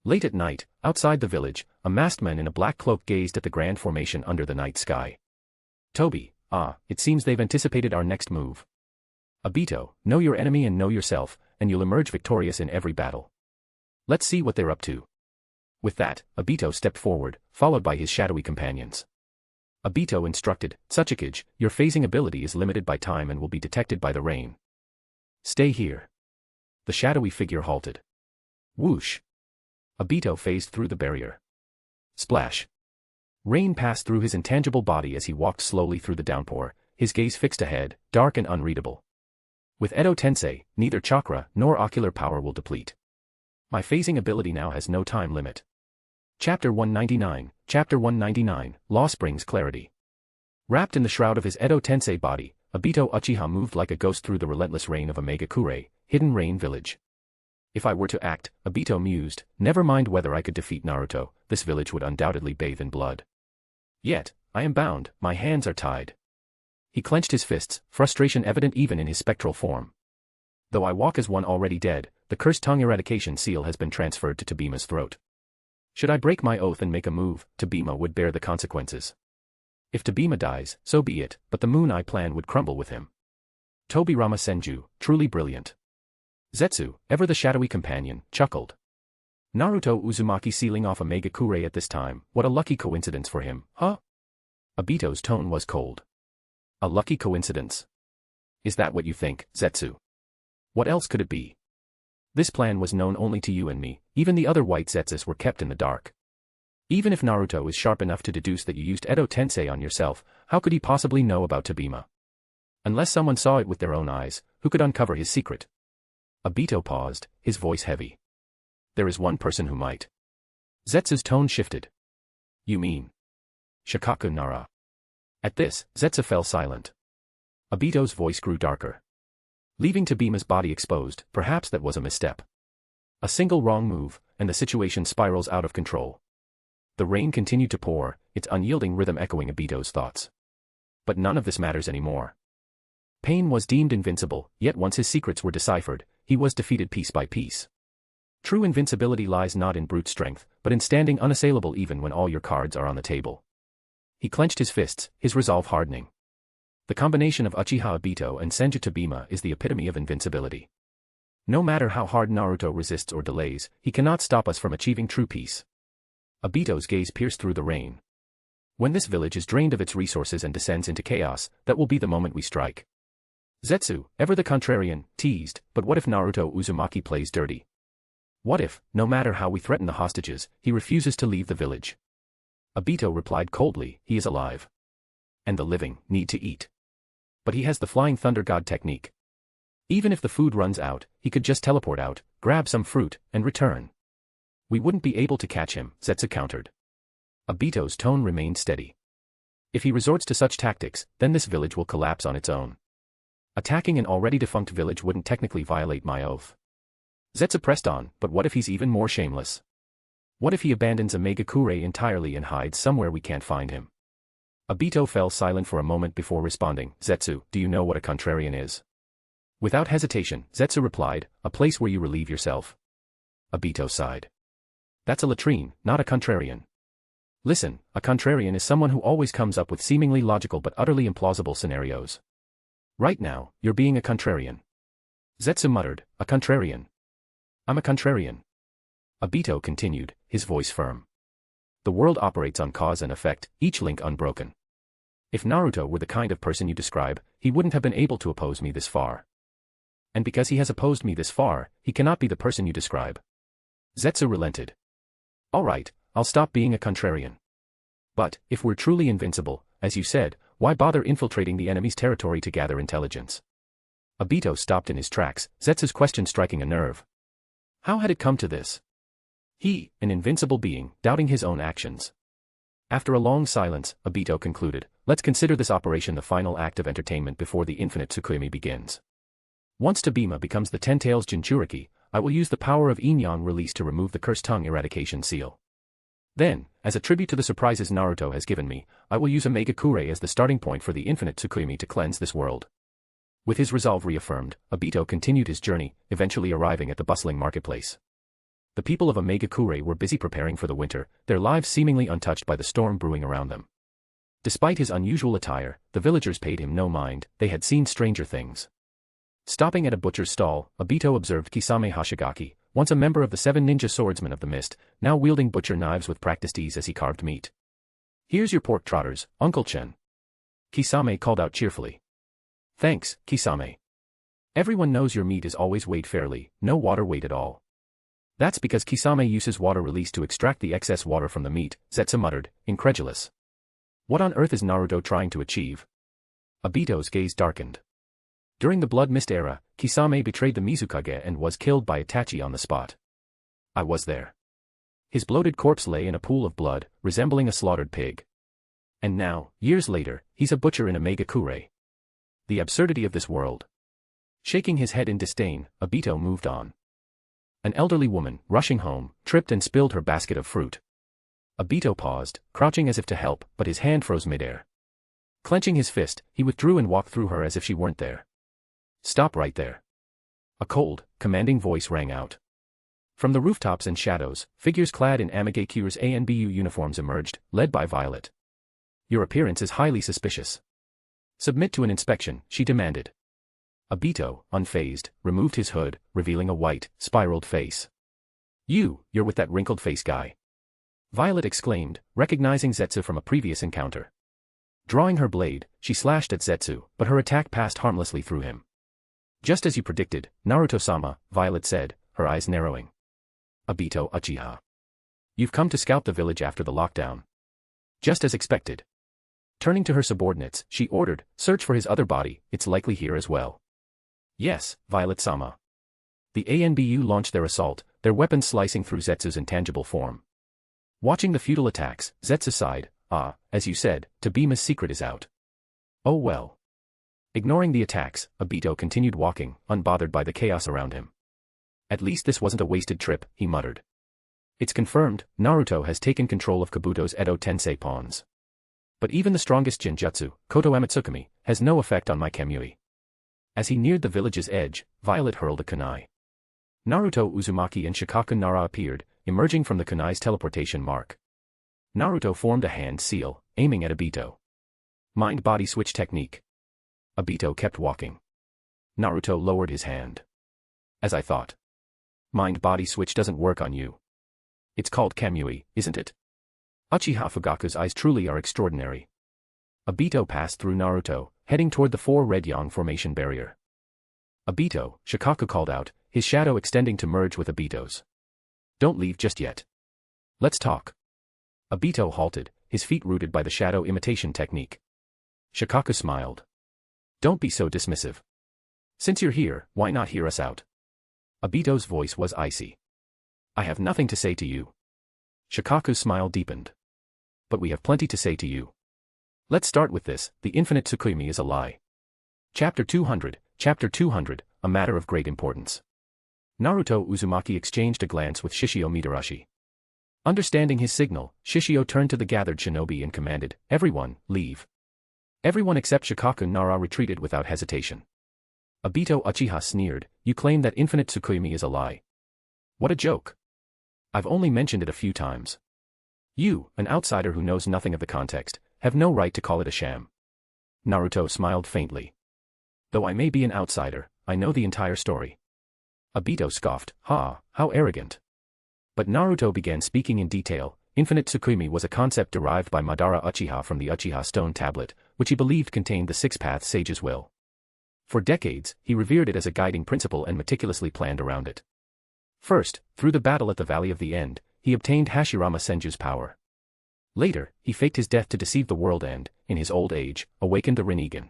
Late at night, outside the village, a masked man in a black cloak gazed at the grand formation under the night sky. Toby, it seems they've anticipated our next move. Obito, know your enemy and know yourself, and you'll emerge victorious in every battle. Let's see what they're up to. With that, Obito stepped forward, followed by his shadowy companions. Obito instructed, Tsukikage, your phasing ability is limited by time and will be detected by the rain. Stay here. The shadowy figure halted. Whoosh. Obito phased through the barrier. Splash. Rain passed through his intangible body as he walked slowly through the downpour, his gaze fixed ahead, dark and unreadable. With Edo Tensei, neither chakra nor ocular power will deplete. My phasing ability now has no time limit. Chapter 199, Loss brings clarity. Wrapped in the shroud of his Edo Tensei body, Obito Uchiha moved like a ghost through the relentless rain of a Megakure, hidden rain village. If I were to act, Obito mused, never mind whether I could defeat Naruto, this village would undoubtedly bathe in blood. Yet, I am bound, my hands are tied. He clenched his fists, frustration evident even in his spectral form. Though I walk as one already dead, the cursed tongue eradication seal has been transferred to Tobima's throat. Should I break my oath and make a move, Tobima would bear the consequences. If Tobima dies, so be it, but the Moon Eye plan would crumble with him. Tobirama Senju, truly brilliant. Zetsu, ever the shadowy companion, chuckled. Naruto Uzumaki sealing off a Megakure at this time, what a lucky coincidence for him, huh? Obito's tone was cold. A lucky coincidence? Is that what you think, Zetsu? What else could it be? This plan was known only to you and me, even the other white Zetsus were kept in the dark. Even if Naruto is sharp enough to deduce that you used Edo Tensei on yourself, how could he possibly know about Tobima? Unless someone saw it with their own eyes, who could uncover his secret? Obito paused, his voice heavy. There is one person who might. Zetsu's tone shifted. You mean? Shikaku Nara. At this, Zetsu fell silent. Obito's voice grew darker. Leaving Tobima's body exposed, perhaps that was a misstep. A single wrong move, and the situation spirals out of control. The rain continued to pour, its unyielding rhythm echoing Obito's thoughts. But none of this matters anymore. Pain was deemed invincible, yet once his secrets were deciphered, he was defeated piece by piece. True invincibility lies not in brute strength, but in standing unassailable even when all your cards are on the table. He clenched his fists, his resolve hardening. The combination of Uchiha Obito and Senju Tobima is the epitome of invincibility. No matter how hard Naruto resists or delays, he cannot stop us from achieving true peace. Obito's gaze pierced through the rain. When this village is drained of its resources and descends into chaos, that will be the moment we strike. Zetsu, ever the contrarian, teased, but what if Naruto Uzumaki plays dirty? What if, no matter how we threaten the hostages, he refuses to leave the village? Obito replied coldly, he is alive. And the living need to eat. But he has the Flying Thunder God technique. Even if the food runs out, he could just teleport out, grab some fruit, and return. We wouldn't be able to catch him, Zetsu countered. Obito's tone remained steady. If he resorts to such tactics, then this village will collapse on its own. Attacking an already defunct village wouldn't technically violate my oath. Zetsu pressed on, but what if he's even more shameless? What if he abandons Omegakure entirely and hides somewhere we can't find him? Obito fell silent for a moment before responding. Zetsu, do you know what a contrarian is? Without hesitation, Zetsu replied, a place where you relieve yourself. Obito sighed. That's a latrine, not a contrarian. Listen, a contrarian is someone who always comes up with seemingly logical but utterly implausible scenarios. Right now, you're being a contrarian. Zetsu muttered, a contrarian. I'm a contrarian. Obito continued, his voice firm. The world operates on cause and effect, each link unbroken. If Naruto were the kind of person you describe, he wouldn't have been able to oppose me this far. And because he has opposed me this far, he cannot be the person you describe. Zetsu relented. Alright, I'll stop being a contrarian. But, if we're truly invincible, as you said, why bother infiltrating the enemy's territory to gather intelligence? Obito stopped in his tracks, Zetsu's question striking a nerve. How had it come to this? He, an invincible being, doubting his own actions. After a long silence, Obito concluded, let's consider this operation the final act of entertainment before the infinite Tsukuyomi begins. Once Tabima becomes the Ten Tails Jinchuriki, I will use the power of Yin-Yang release to remove the cursed tongue eradication seal. Then, as a tribute to the surprises Naruto has given me, I will use Omegakure as the starting point for the infinite Tsukuyomi to cleanse this world. With his resolve reaffirmed, Obito continued his journey, eventually arriving at the bustling marketplace. The people of Omegakure were busy preparing for the winter, their lives seemingly untouched by the storm brewing around them. Despite his unusual attire, the villagers paid him no mind, they had seen stranger things. Stopping at a butcher's stall, Obito observed Kisame Hashigaki, once a member of the 7 ninja swordsmen of the mist, now wielding butcher knives with practiced ease as he carved meat. Here's your pork trotters, Uncle Chen. Kisame called out cheerfully. Thanks, Kisame. Everyone knows your meat is always weighed fairly, no water weight at all. That's because Kisame uses water release to extract the excess water from the meat, Zetsu muttered, incredulous. What on earth is Naruto trying to achieve? Obito's gaze darkened. During the Blood Mist era, Kisame betrayed the Mizukage and was killed by Itachi on the spot. I was there. His bloated corpse lay in a pool of blood, resembling a slaughtered pig. And now, years later, he's a butcher in Omegakure. The absurdity of this world. Shaking his head in disdain, Obito moved on. An elderly woman, rushing home, tripped and spilled her basket of fruit. Obito paused, crouching as if to help, but his hand froze midair. Clenching his fist, he withdrew and walked through her as if she weren't there. Stop right there. A cold, commanding voice rang out. From the rooftops and shadows, figures clad in Amagekyu's ANBU uniforms emerged, led by Violet. Your appearance is highly suspicious. Submit to an inspection, she demanded. Obito, unfazed, removed his hood, revealing a white, spiraled face. You're with that wrinkled face guy. Violet exclaimed, recognizing Zetsu from a previous encounter. Drawing her blade, she slashed at Zetsu, but her attack passed harmlessly through him. Just as you predicted, Naruto-sama, Violet said, her eyes narrowing. Obito Uchiha. You've come to scout the village after the lockdown. Just as expected. Turning to her subordinates, she ordered, search for his other body, it's likely here as well. Yes, Violet-sama. The ANBU launched their assault, their weapons slicing through Zetsu's intangible form. Watching the futile attacks, Zetsu sighed, as you said, Tabima's secret is out. Oh well. Ignoring the attacks, Obito continued walking, unbothered by the chaos around him. At least this wasn't a wasted trip, he muttered. It's confirmed, Naruto has taken control of Kabuto's Edo Tensei pawns. But even the strongest Jinjutsu, Koto Amatsukami, has no effect on my Kamui. As he neared the village's edge, Violet hurled a kunai. Naruto Uzumaki and Shikaku Nara appeared, emerging from the kunai's teleportation mark. Naruto formed a hand seal, aiming at Obito. Mind-body switch technique. Obito kept walking. Naruto lowered his hand. As I thought. Mind-body switch doesn't work on you. It's called Kamui, isn't it? Uchiha Fugaku's eyes truly are extraordinary. Obito passed through Naruto, heading toward the 4 red yang formation barrier. Obito, Shikaku called out, his shadow extending to merge with Obito's. Don't leave just yet. Let's talk. Obito halted, his feet rooted by the shadow imitation technique. Shikaku smiled. Don't be so dismissive. Since you're here, why not hear us out? Obito's voice was icy. I have nothing to say to you. Shikaku's smile deepened. But we have plenty to say to you. Let's start with this, the infinite Tsukuyomi is a lie. Chapter 200, a matter of great importance. Naruto Uzumaki exchanged a glance with Shishio Midarashi. Understanding his signal, Shishio turned to the gathered shinobi and commanded, everyone, leave. Everyone except Shikaku Nara retreated without hesitation. Obito Uchiha sneered, you claim that infinite Tsukuyomi is a lie. What a joke. I've only mentioned it a few times. You, an outsider who knows nothing of the context, have no right to call it a sham. Naruto smiled faintly. Though I may be an outsider, I know the entire story. Obito scoffed, ha, how arrogant. But Naruto began speaking in detail. Infinite Tsukuyomi was a concept derived by Madara Uchiha from the Uchiha stone tablet, which he believed contained the six-path sage's will. For decades, he revered it as a guiding principle and meticulously planned around it. First, through the battle at the Valley of the End, he obtained Hashirama Senju's power. Later, he faked his death to deceive the world and, in his old age, awakened the Rinnegan.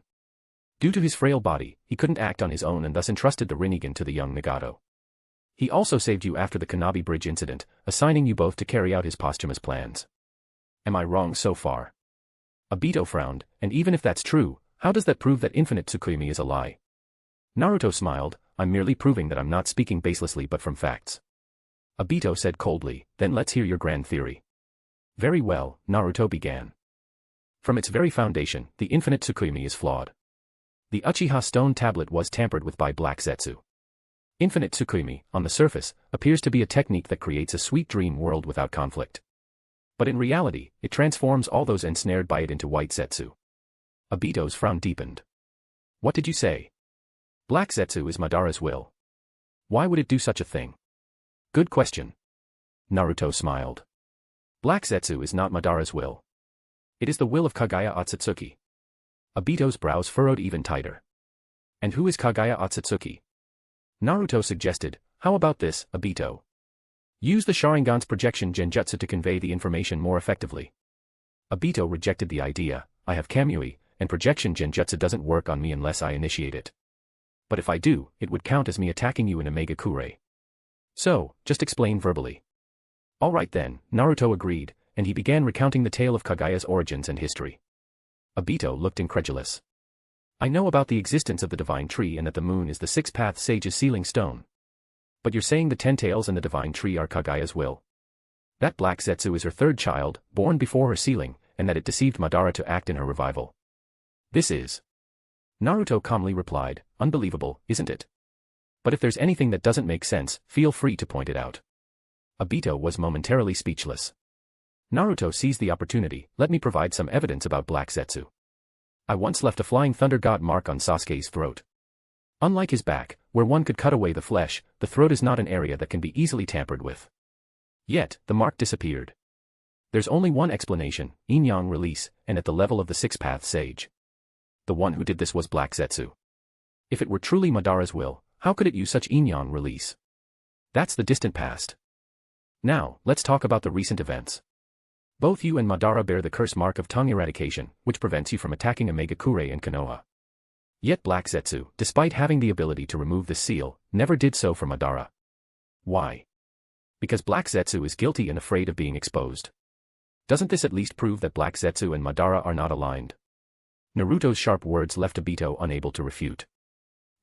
Due to his frail body, he couldn't act on his own and thus entrusted the Rinnegan to the young Nagato. He also saved you after the Kanabi Bridge incident, assigning you both to carry out his posthumous plans. Am I wrong so far? Obito frowned, and even if that's true, how does that prove that infinite Tsukuyomi is a lie? Naruto smiled, I'm merely proving that I'm not speaking baselessly but from facts. Obito said coldly, then let's hear your grand theory. Very well, Naruto began. From its very foundation, the infinite Tsukuyomi is flawed. The Uchiha stone tablet was tampered with by Black Zetsu. Infinite Tsukuyomi, on the surface, appears to be a technique that creates a sweet dream world without conflict. But in reality, it transforms all those ensnared by it into white Zetsu. Obito's frown deepened. What did you say? Black Zetsu is Madara's will. Why would it do such a thing? Good question. Naruto smiled. Black Zetsu is not Madara's will. It is the will of Kagaya Otsutsuki. Obito's brows furrowed even tighter. And who is Kagaya Otsutsuki? Naruto suggested, how about this, Obito? Use the Sharingan's projection genjutsu to convey the information more effectively. Obito rejected the idea, I have Kamui, and projection genjutsu doesn't work on me unless I initiate it. But if I do, it would count as me attacking you in a Megakure. So, just explain verbally. Alright then, Naruto agreed, and he began recounting the tale of Kagaya's origins and history. Obito looked incredulous. I know about the existence of the divine tree and that the moon is the six-path sage's sealing stone. But you're saying the 10 tails and the divine tree are Kagaya's will? That Black Zetsu is her third child, born before her sealing, and that it deceived Madara to act in her revival. This is... Naruto calmly replied, unbelievable, isn't it? But if there's anything that doesn't make sense, feel free to point it out. Obito was momentarily speechless. Naruto seized the opportunity, let me provide some evidence about Black Zetsu. I once left a flying thunder god mark on Sasuke's throat. Unlike his back, where one could cut away the flesh, the throat is not an area that can be easily tampered with. Yet, the mark disappeared. There's only one explanation, yin-yang release, and at the level of the six-path sage. The one who did this was Black Zetsu. If it were truly Madara's will, how could it use such yin-yang release? That's the distant past. Now, let's talk about the recent events. Both you and Madara bear the curse mark of tongue eradication, which prevents you from attacking a Megakure and Konoha. Yet Black Zetsu, despite having the ability to remove this seal, never did so for Madara. Why? Because Black Zetsu is guilty and afraid of being exposed. Doesn't this at least prove that Black Zetsu and Madara are not aligned? Naruto's sharp words left Obito unable to refute.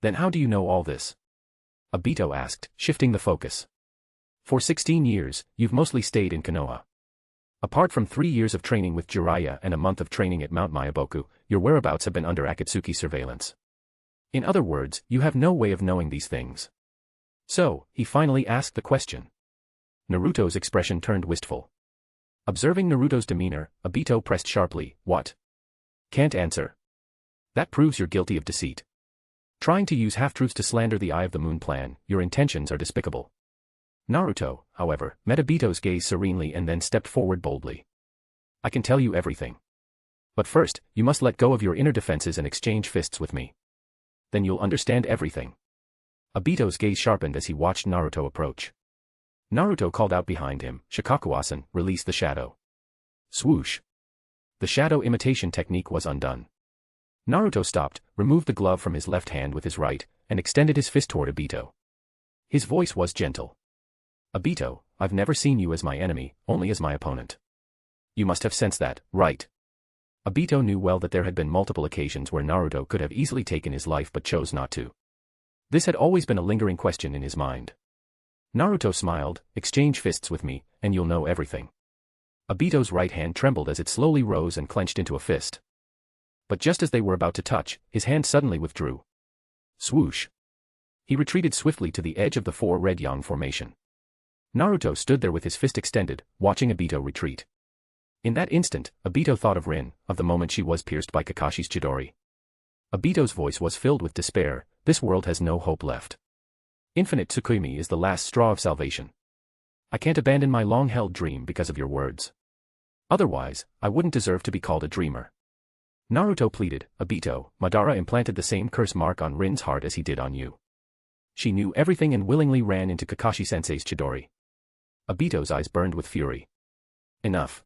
Then how do you know all this? Obito asked, shifting the focus. For 16 years, you've mostly stayed in Konoha. Apart from 3 years of training with Jiraiya and a month of training at Mount Myaboku, your whereabouts have been under Akatsuki surveillance. In other words, you have no way of knowing these things. So, he finally asked the question. Naruto's expression turned wistful. Observing Naruto's demeanor, Obito pressed sharply, what? Can't answer. That proves you're guilty of deceit. Trying to use half-truths to slander the Eye of the Moon plan, your intentions are despicable. Naruto, however, met Obito's gaze serenely and then stepped forward boldly. I can tell you everything. But first, you must let go of your inner defenses and exchange fists with me. Then you'll understand everything. Obito's gaze sharpened as he watched Naruto approach. Naruto called out behind him, Shikaku-asen, release the shadow. Swoosh. The shadow imitation technique was undone. Naruto stopped, removed the glove from his left hand with his right, and extended his fist toward Obito. His voice was gentle. Obito, I've never seen you as my enemy, only as my opponent. You must have sensed that, right? Obito knew well that there had been multiple occasions where Naruto could have easily taken his life but chose not to. This had always been a lingering question in his mind. Naruto smiled, exchange fists with me, and you'll know everything. Obito's right hand trembled as it slowly rose and clenched into a fist. But just as they were about to touch, his hand suddenly withdrew. Swoosh. He retreated swiftly to the edge of the four red yang formation. Naruto stood there with his fist extended, watching Obito retreat. In that instant, Obito thought of Rin, of the moment she was pierced by Kakashi's Chidori. Obito's voice was filled with despair. This world has no hope left. Infinite Tsukimi is the last straw of salvation. I can't abandon my long-held dream because of your words. Otherwise, I wouldn't deserve to be called a dreamer. Naruto pleaded, Obito, Madara implanted the same curse mark on Rin's heart as he did on you. She knew everything and willingly ran into Kakashi-sensei's Chidori. Obito's eyes burned with fury. Enough.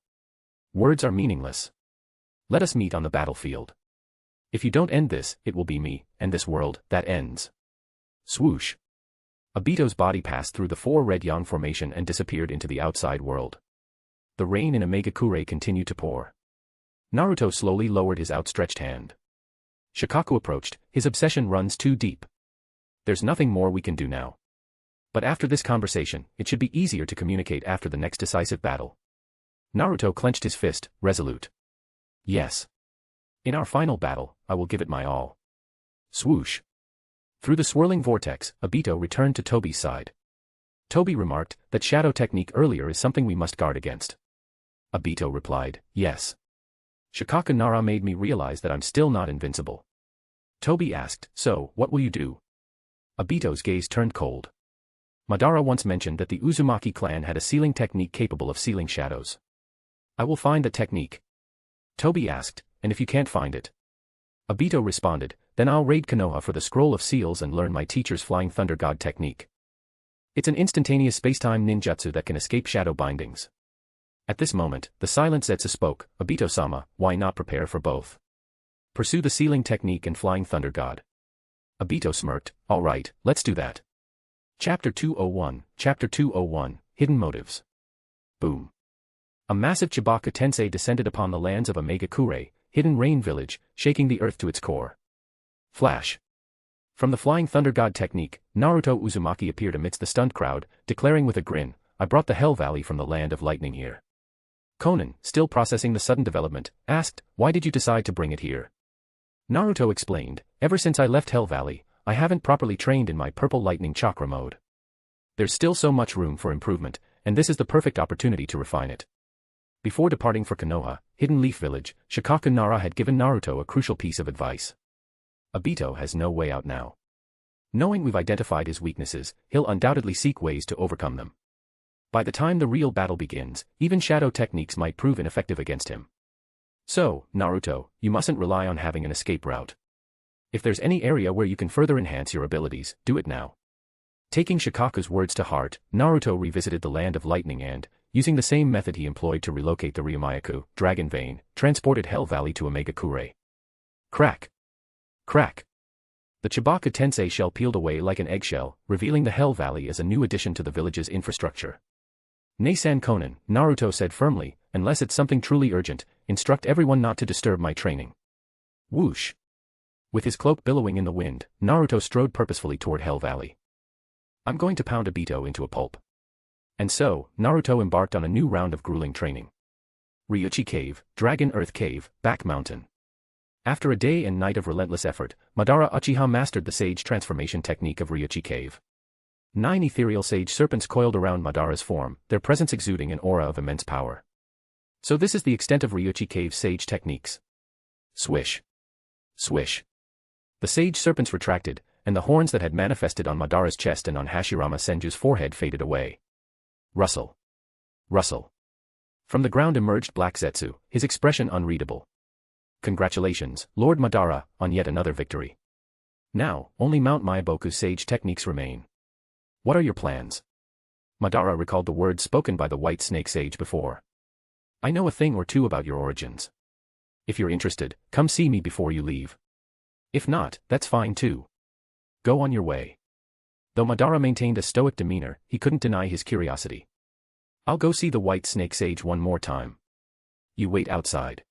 Words are meaningless. Let us meet on the battlefield. If you don't end this, it will be me, and this world, that ends. Swoosh. Obito's body passed through the four red yang formation and disappeared into the outside world. The rain in Omegakure continued to pour. Naruto slowly lowered his outstretched hand. Shikaku approached, his obsession runs too deep. There's nothing more we can do now. But after this conversation, it should be easier to communicate after the next decisive battle. Naruto clenched his fist, resolute. Yes. In our final battle, I will give it my all. Swoosh. Through the swirling vortex, Obito returned to Tobi's side. Tobi remarked that shadow technique earlier is something we must guard against. Obito replied, yes. Shikaku Nara made me realize that I'm still not invincible. Tobi asked, so, what will you do? Obito's gaze turned cold. Madara once mentioned that the Uzumaki clan had a sealing technique capable of sealing shadows. I will find the technique. Tobi asked, and if you can't find it? Obito responded, then I'll raid Konoha for the scroll of seals and learn my teacher's flying thunder god technique. It's an instantaneous spacetime ninjutsu that can escape shadow bindings. At this moment, the silent Zetsu spoke, Obito-sama, why not prepare for both? Pursue the sealing technique and flying thunder god. Obito smirked, alright, let's do that. Chapter 201, Hidden Motives. Boom. A massive Chibaku Tensei descended upon the lands of Omegakure, hidden rain village, shaking the earth to its core. Flash. From the flying thunder god technique, Naruto Uzumaki appeared amidst the stunned crowd, declaring with a grin, I brought the Hell Valley from the land of lightning here. Konan, still processing the sudden development, asked, why did you decide to bring it here? Naruto explained, ever since I left Hell Valley, I haven't properly trained in my purple lightning chakra mode. There's still so much room for improvement, and this is the perfect opportunity to refine it. Before departing for Konoha, Hidden Leaf Village, Shikaku Nara had given Naruto a crucial piece of advice. Obito has no way out now. Knowing we've identified his weaknesses, he'll undoubtedly seek ways to overcome them. By the time the real battle begins, even shadow techniques might prove ineffective against him. So, Naruto, you mustn't rely on having an escape route. If there's any area where you can further enhance your abilities, do it now. Taking Shikaku's words to heart, Naruto revisited the land of lightning and, using the same method he employed to relocate the Ryumayaku, Dragon Vein, transported Hell Valley to Omegakure. Crack. Crack. The Chibaku Tensei shell peeled away like an eggshell, revealing the Hell Valley as a new addition to the village's infrastructure. Nei-san Konan, Naruto said firmly, unless it's something truly urgent, instruct everyone not to disturb my training. Whoosh. With his cloak billowing in the wind, Naruto strode purposefully toward Hell Valley. I'm going to pound Obito into a pulp. And so, Naruto embarked on a new round of grueling training. Ryuchi Cave, Dragon Earth Cave, Back Mountain. After a day and night of relentless effort, Madara Uchiha mastered the sage transformation technique of Ryuchi Cave. 9 ethereal sage serpents coiled around Madara's form, their presence exuding an aura of immense power. So this is the extent of Ryuchi Cave's sage techniques. Swish. Swish. The sage serpents retracted, and the horns that had manifested on Madara's chest and on Hashirama Senju's forehead faded away. Rustle. Rustle. From the ground emerged Black Zetsu, his expression unreadable. Congratulations, Lord Madara, on yet another victory. Now, only Mount Maiboku's sage techniques remain. What are your plans? Madara recalled the words spoken by the White Snake Sage before. I know a thing or two about your origins. If you're interested, come see me before you leave. If not, that's fine too. Go on your way. Though Madara maintained a stoic demeanor, he couldn't deny his curiosity. I'll go see the white snake sage one more time. You wait outside.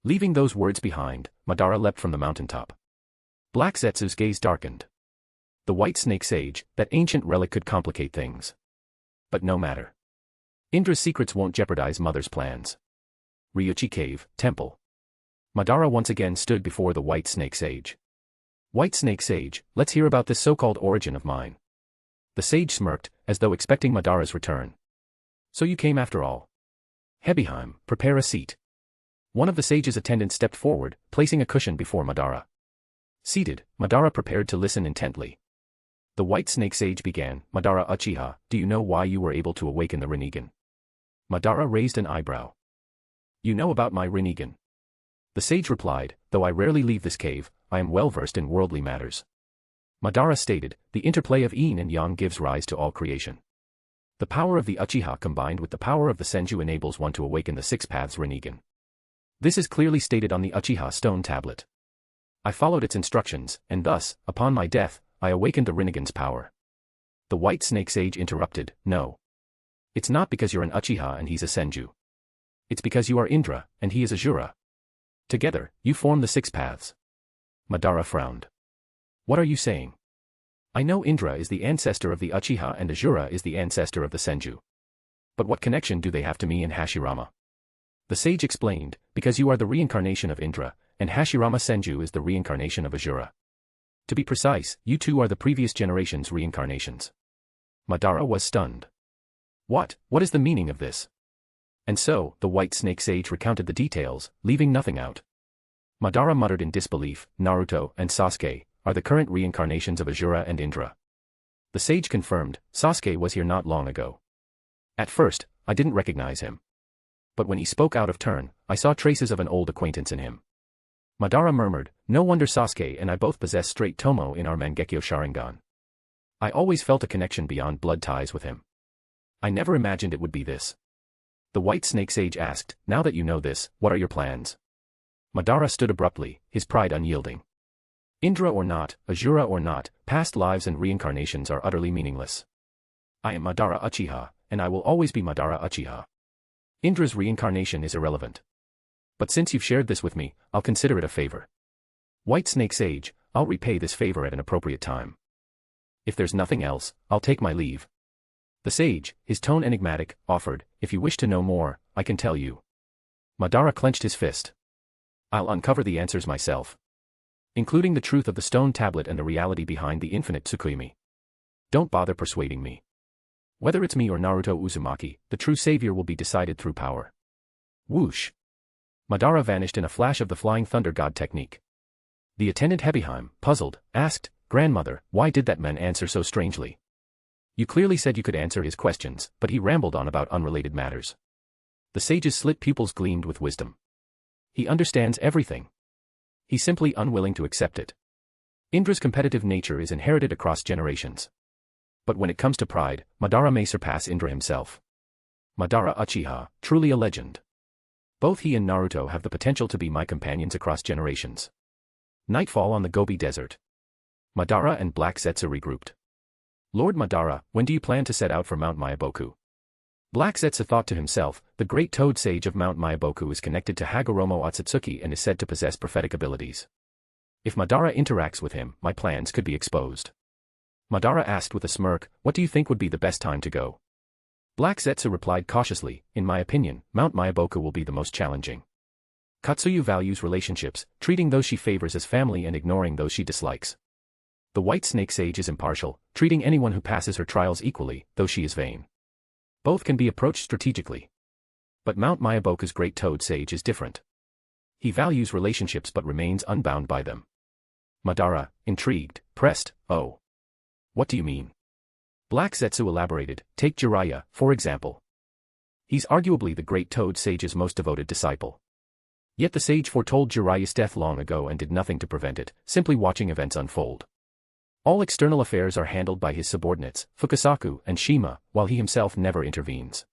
Leaving those words behind, Madara leapt from the mountaintop. Black Zetsu's gaze darkened. The white snake sage, that ancient relic could complicate things. But no matter. Indra's secrets won't jeopardize Mother's plans. Ryuchi Cave, Temple. Madara once again stood before the white snake sage. White snake sage, let's hear about this so-called origin of mine. The sage smirked, as though expecting Madara's return. So you came after all. Hebiheim, prepare a seat. One of the sage's attendants stepped forward, placing a cushion before Madara. Seated, Madara prepared to listen intently. The white snake sage began, Madara Uchiha, do you know why you were able to awaken the Rinnegan? Madara raised an eyebrow. You know about my Rinnegan? The sage replied, though I rarely leave this cave, I am well versed in worldly matters. Madara stated, the interplay of yin and yang gives rise to all creation. The power of the Uchiha combined with the power of the Senju enables one to awaken the six paths Rinnegan. This is clearly stated on the Uchiha stone tablet. I followed its instructions, and thus, upon my death, I awakened the Rinnegan's power. The white snake sage interrupted, no. It's not because you're an Uchiha and he's a Senju. It's because you are Indra, and he is Azura. Together, you form the six paths. Madara frowned. What are you saying? I know Indra is the ancestor of the Uchiha and Azura is the ancestor of the Senju. But what connection do they have to me and Hashirama? The sage explained, because you are the reincarnation of Indra, and Hashirama Senju is the reincarnation of Azura. To be precise, you two are the previous generation's reincarnations. Madara was stunned. What is the meaning of this? And so, the white snake sage recounted the details, leaving nothing out. Madara muttered in disbelief, Naruto and Sasuke are the current reincarnations of Azura and Indra. The sage confirmed, Sasuke was here not long ago. At first, I didn't recognize him. But when he spoke out of turn, I saw traces of an old acquaintance in him. Madara murmured, no wonder Sasuke and I both possess straight Tomo in our Mangekyo Sharingan. I always felt a connection beyond blood ties with him. I never imagined it would be this. The white snake sage asked, now that you know this, what are your plans? Madara stood abruptly, his pride unyielding. Indra or not, Azura or not, past lives and reincarnations are utterly meaningless. I am Madara Uchiha, and I will always be Madara Uchiha. Indra's reincarnation is irrelevant. But since you've shared this with me, I'll consider it a favor. White snake sage, I'll repay this favor at an appropriate time. If there's nothing else, I'll take my leave. The sage, his tone enigmatic, offered, if you wish to know more, I can tell you. Madara clenched his fist. I'll uncover the answers myself. Including the truth of the stone tablet and the reality behind the infinite Tsukuyomi. Don't bother persuading me. Whether it's me or Naruto Uzumaki, the true savior will be decided through power. Whoosh. Madara vanished in a flash of the flying thunder god technique. The attendant Hebiheim, puzzled, asked, Grandmother, why did that man answer so strangely? You clearly said you could answer his questions, but he rambled on about unrelated matters. The sage's slit pupils gleamed with wisdom. He understands everything. He's simply unwilling to accept it. Indra's competitive nature is inherited across generations. But when it comes to pride, Madara may surpass Indra himself. Madara Uchiha, truly a legend. Both he and Naruto have the potential to be my companions across generations. Nightfall on the Gobi Desert. Madara and Black Zetsu regrouped. Lord Madara, when do you plan to set out for Mount Myaboku? Black Zetsu thought to himself, the great toad sage of Mount Myaboku is connected to Hagoromo Otsutsuki and is said to possess prophetic abilities. If Madara interacts with him, my plans could be exposed. Madara asked with a smirk, what do you think would be the best time to go? Black Zetsu replied cautiously, in my opinion, Mount Myaboku will be the most challenging. Katsuyu values relationships, treating those she favors as family and ignoring those she dislikes. The white snake sage is impartial, treating anyone who passes her trials equally, though she is vain. Both can be approached strategically. But Mount Myaboku's great toad sage is different. He values relationships but remains unbound by them. Madara, intrigued, pressed, oh. What do you mean? Black Zetsu elaborated, take Jiraiya, for example. He's arguably the great toad sage's most devoted disciple. Yet the sage foretold Jiraiya's death long ago and did nothing to prevent it, simply watching events unfold. All external affairs are handled by his subordinates, Fukasaku and Shima, while he himself never intervenes.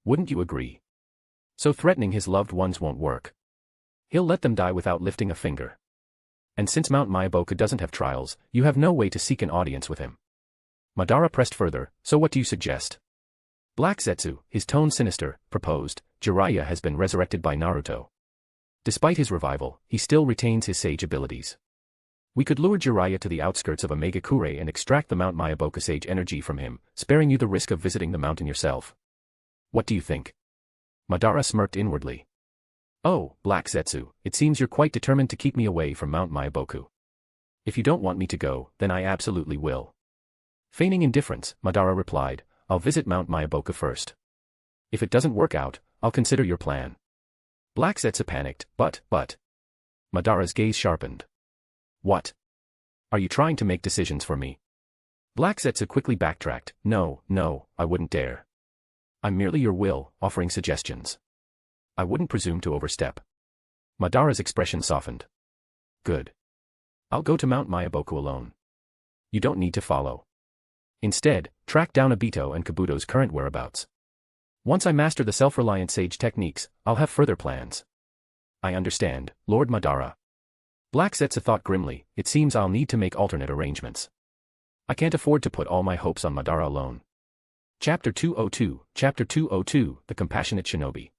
Wouldn't you agree? So threatening his loved ones won't work. He'll let them die without lifting a finger. And since Mount Myaboku doesn't have trials, you have no way to seek an audience with him. Madara pressed further, so what do you suggest? Black Zetsu, his tone sinister, proposed, Jiraiya has been resurrected by Naruto. Despite his revival, he still retains his sage abilities. We could lure Jiraiya to the outskirts of Omegakure and extract the Mount Myaboku sage energy from him, sparing you the risk of visiting the mountain yourself. What do you think? Madara smirked inwardly. Oh, Black Zetsu, it seems you're quite determined to keep me away from Mount Myaboku. If you don't want me to go, then I absolutely will. Feigning indifference, Madara replied, I'll visit Mount Myaboku first. If it doesn't work out, I'll consider your plan. Black Zetsu panicked, but. Madara's gaze sharpened. What? Are you trying to make decisions for me? Black Zetsu quickly backtracked, No, I wouldn't dare. I'm merely your will, offering suggestions. I wouldn't presume to overstep. Madara's expression softened. Good. I'll go to Mount Myaboku alone. You don't need to follow. Instead, track down Obito and Kabuto's current whereabouts. Once I master the self-reliant sage techniques, I'll have further plans. I understand, Lord Madara. Black Zetsu thought grimly, it seems I'll need to make alternate arrangements. I can't afford to put all my hopes on Madara alone. Chapter 202, The Compassionate Shinobi.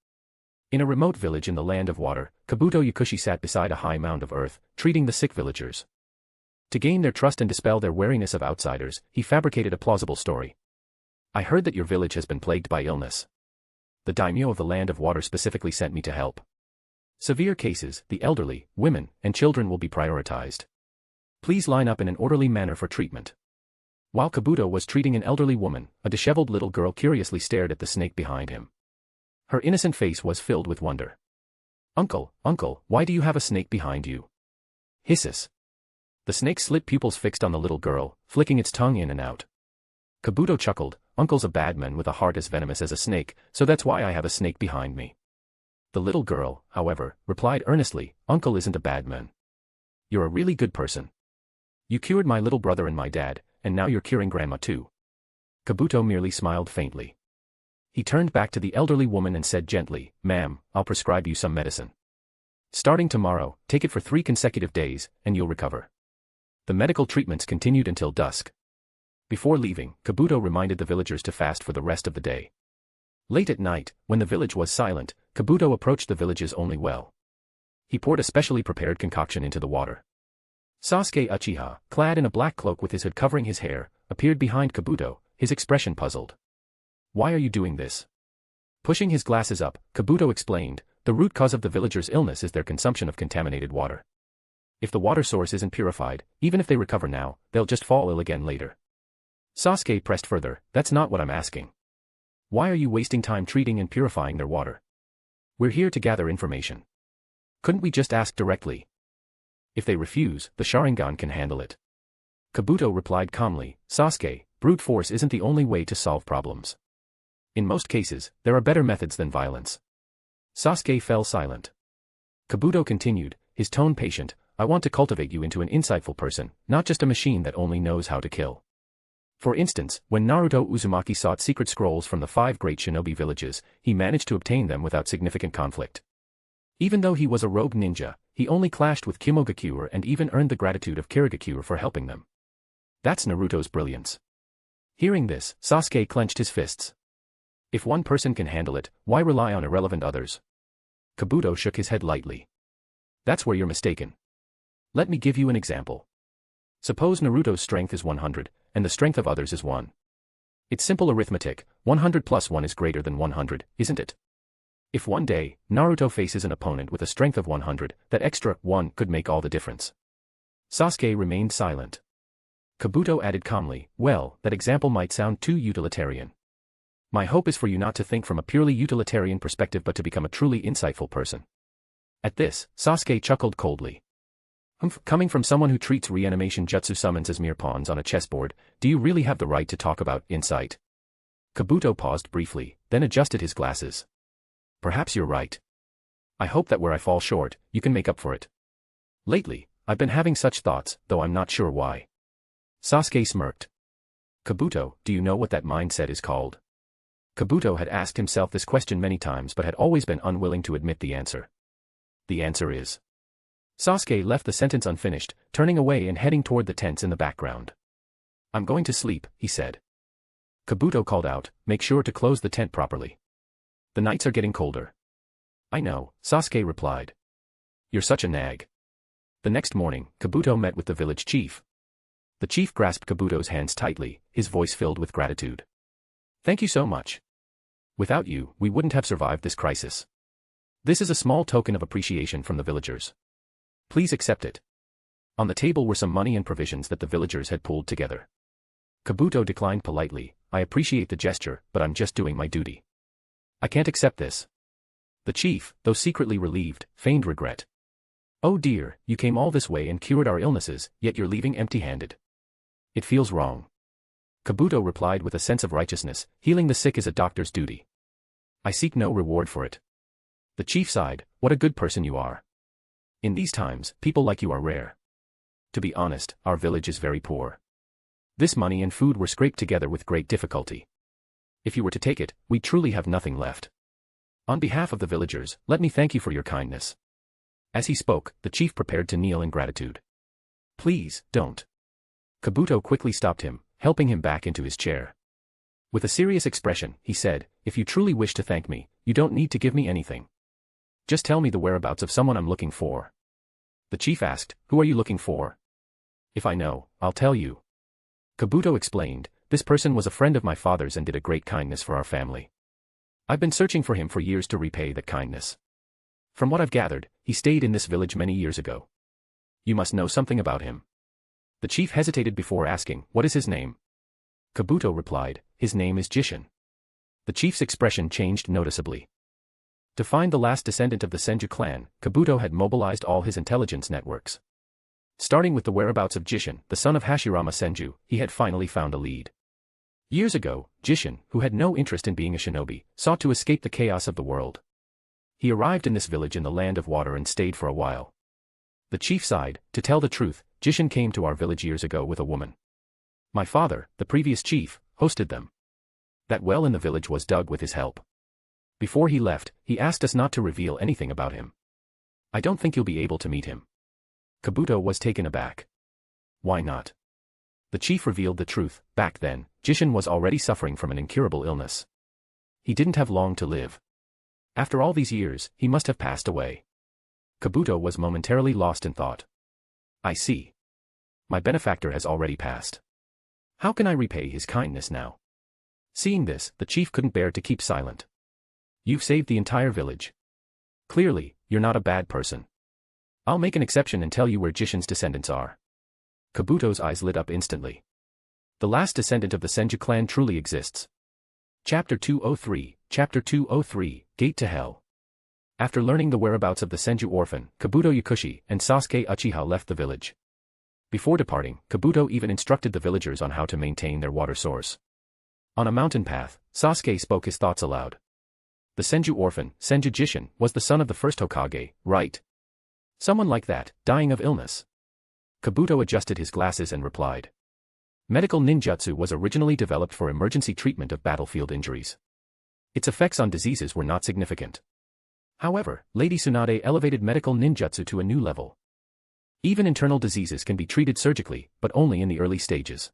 In a remote village in the land of water, Kabuto Yakushi sat beside a high mound of earth, treating the sick villagers. To gain their trust and dispel their wariness of outsiders, he fabricated a plausible story. I heard that your village has been plagued by illness. The daimyo of the land of water specifically sent me to help. Severe cases, the elderly, women, and children will be prioritized. Please line up in an orderly manner for treatment. While Kabuto was treating an elderly woman, a disheveled little girl curiously stared at the snake behind him. Her innocent face was filled with wonder. Uncle, why do you have a snake behind you? Hisses. The snake's slit pupils fixed on the little girl, flicking its tongue in and out. Kabuto chuckled, Uncle's a bad man with a heart as venomous as a snake, so that's why I have a snake behind me. The little girl, however, replied earnestly, Uncle isn't a bad man. You're a really good person. You cured my little brother and my dad, and now you're curing Grandma too. Kabuto merely smiled faintly. He turned back to the elderly woman and said gently, Ma'am, I'll prescribe you some medicine. Starting tomorrow, take it for 3 consecutive days, and you'll recover. The medical treatments continued until dusk. Before leaving, Kabuto reminded the villagers to fast for the rest of the day. Late at night, when the village was silent, Kabuto approached the village's only well. He poured a specially prepared concoction into the water. Sasuke Uchiha, clad in a black cloak with his hood covering his hair, appeared behind Kabuto, his expression puzzled. Why are you doing this? Pushing his glasses up, Kabuto explained, the root cause of the villagers' illness is their consumption of contaminated water. If the water source isn't purified, even if they recover now, they'll just fall ill again later. Sasuke pressed further, that's not what I'm asking. Why are you wasting time treating and purifying their water? We're here to gather information. Couldn't we just ask directly? If they refuse, the Sharingan can handle it. Kabuto replied calmly, Sasuke, brute force isn't the only way to solve problems. In most cases, there are better methods than violence. Sasuke fell silent. Kabuto continued, his tone patient, I want to cultivate you into an insightful person, not just a machine that only knows how to kill. For instance, when Naruto Uzumaki sought secret scrolls from the 5 great shinobi villages, he managed to obtain them without significant conflict. Even though he was a rogue ninja, he only clashed with Kimogakure and even earned the gratitude of Kirigakure for helping them. That's Naruto's brilliance. Hearing this, Sasuke clenched his fists. If one person can handle it, why rely on irrelevant others? Kabuto shook his head lightly. That's where you're mistaken. Let me give you an example. Suppose Naruto's strength is 100, and the strength of others is 1. It's simple arithmetic, 100 plus 1 is greater than 100, isn't it? If one day, Naruto faces an opponent with a strength of 100, that extra 1 could make all the difference. Sasuke remained silent. Kabuto added calmly, well, that example might sound too utilitarian. My hope is for you not to think from a purely utilitarian perspective but to become a truly insightful person. At this, Sasuke chuckled coldly. Coming from someone who treats reanimation jutsu summons as mere pawns on a chessboard, do you really have the right to talk about insight? Kabuto paused briefly, then adjusted his glasses. Perhaps you're right. I hope that where I fall short, you can make up for it. Lately, I've been having such thoughts, though I'm not sure why. Sasuke smirked. Kabuto, do you know what that mindset is called? Kabuto had asked himself this question many times but had always been unwilling to admit the answer. The answer is. Sasuke left the sentence unfinished, turning away and heading toward the tents in the background. I'm going to sleep, he said. Kabuto called out, make sure to close the tent properly. The nights are getting colder. I know, Sasuke replied. You're such a nag. The next morning, Kabuto met with the village chief. The chief grasped Kabuto's hands tightly, his voice filled with gratitude. Thank you so much. Without you, we wouldn't have survived this crisis. This is a small token of appreciation from the villagers. Please accept it. On the table were some money and provisions that the villagers had pulled together. Kabuto declined politely, I appreciate the gesture, but I'm just doing my duty. I can't accept this. The chief, though secretly relieved, feigned regret. Oh dear, you came all this way and cured our illnesses, yet you're leaving empty-handed. It feels wrong. Kabuto replied with a sense of righteousness, healing the sick is a doctor's duty. I seek no reward for it. The chief sighed, what a good person you are. In these times, people like you are rare. To be honest, our village is very poor. This money and food were scraped together with great difficulty. If you were to take it, we truly have nothing left. On behalf of the villagers, let me thank you for your kindness. As he spoke, the chief prepared to kneel in gratitude. Please, don't. Kabuto quickly stopped him, helping him back into his chair. With a serious expression, he said, if you truly wish to thank me, you don't need to give me anything. Just tell me the whereabouts of someone I'm looking for. The chief asked, who are you looking for? If I know, I'll tell you. Kabuto explained, this person was a friend of my father's and did a great kindness for our family. I've been searching for him for years to repay that kindness. From what I've gathered, he stayed in this village many years ago. You must know something about him. The chief hesitated before asking, what is his name? Kabuto replied, his name is Jishin. The chief's expression changed noticeably. To find the last descendant of the Senju clan, Kabuto had mobilized all his intelligence networks. Starting with the whereabouts of Jishin, the son of Hashirama Senju, he had finally found a lead. Years ago, Jishin, who had no interest in being a shinobi, sought to escape the chaos of the world. He arrived in this village in the land of water and stayed for a while. The chief sighed, to tell the truth, Jishin came to our village years ago with a woman. My father, the previous chief, hosted them. That well in the village was dug with his help. Before he left, he asked us not to reveal anything about him. I don't think you'll be able to meet him. Kabuto was taken aback. Why not? The chief revealed the truth, back then, Jishin was already suffering from an incurable illness. He didn't have long to live. After all these years, he must have passed away. Kabuto was momentarily lost in thought. I see. My benefactor has already passed. How can I repay his kindness now? Seeing this, the chief couldn't bear to keep silent. You've saved the entire village. Clearly, you're not a bad person. I'll make an exception and tell you where Jishin's descendants are. Kabuto's eyes lit up instantly. The last descendant of the Senju clan truly exists. Chapter 203, Chapter 203, Gate to Hell. After learning the whereabouts of the Senju orphan, Kabuto Yakushi and Sasuke Uchiha left the village. Before departing, Kabuto even instructed the villagers on how to maintain their water source. On a mountain path, Sasuke spoke his thoughts aloud. The Senju orphan, Senju Jishin, was the son of the first Hokage, right? Someone like that, dying of illness. Kabuto adjusted his glasses and replied. Medical ninjutsu was originally developed for emergency treatment of battlefield injuries. Its effects on diseases were not significant. However, Lady Tsunade elevated medical ninjutsu to a new level. Even internal diseases can be treated surgically, but only in the early stages.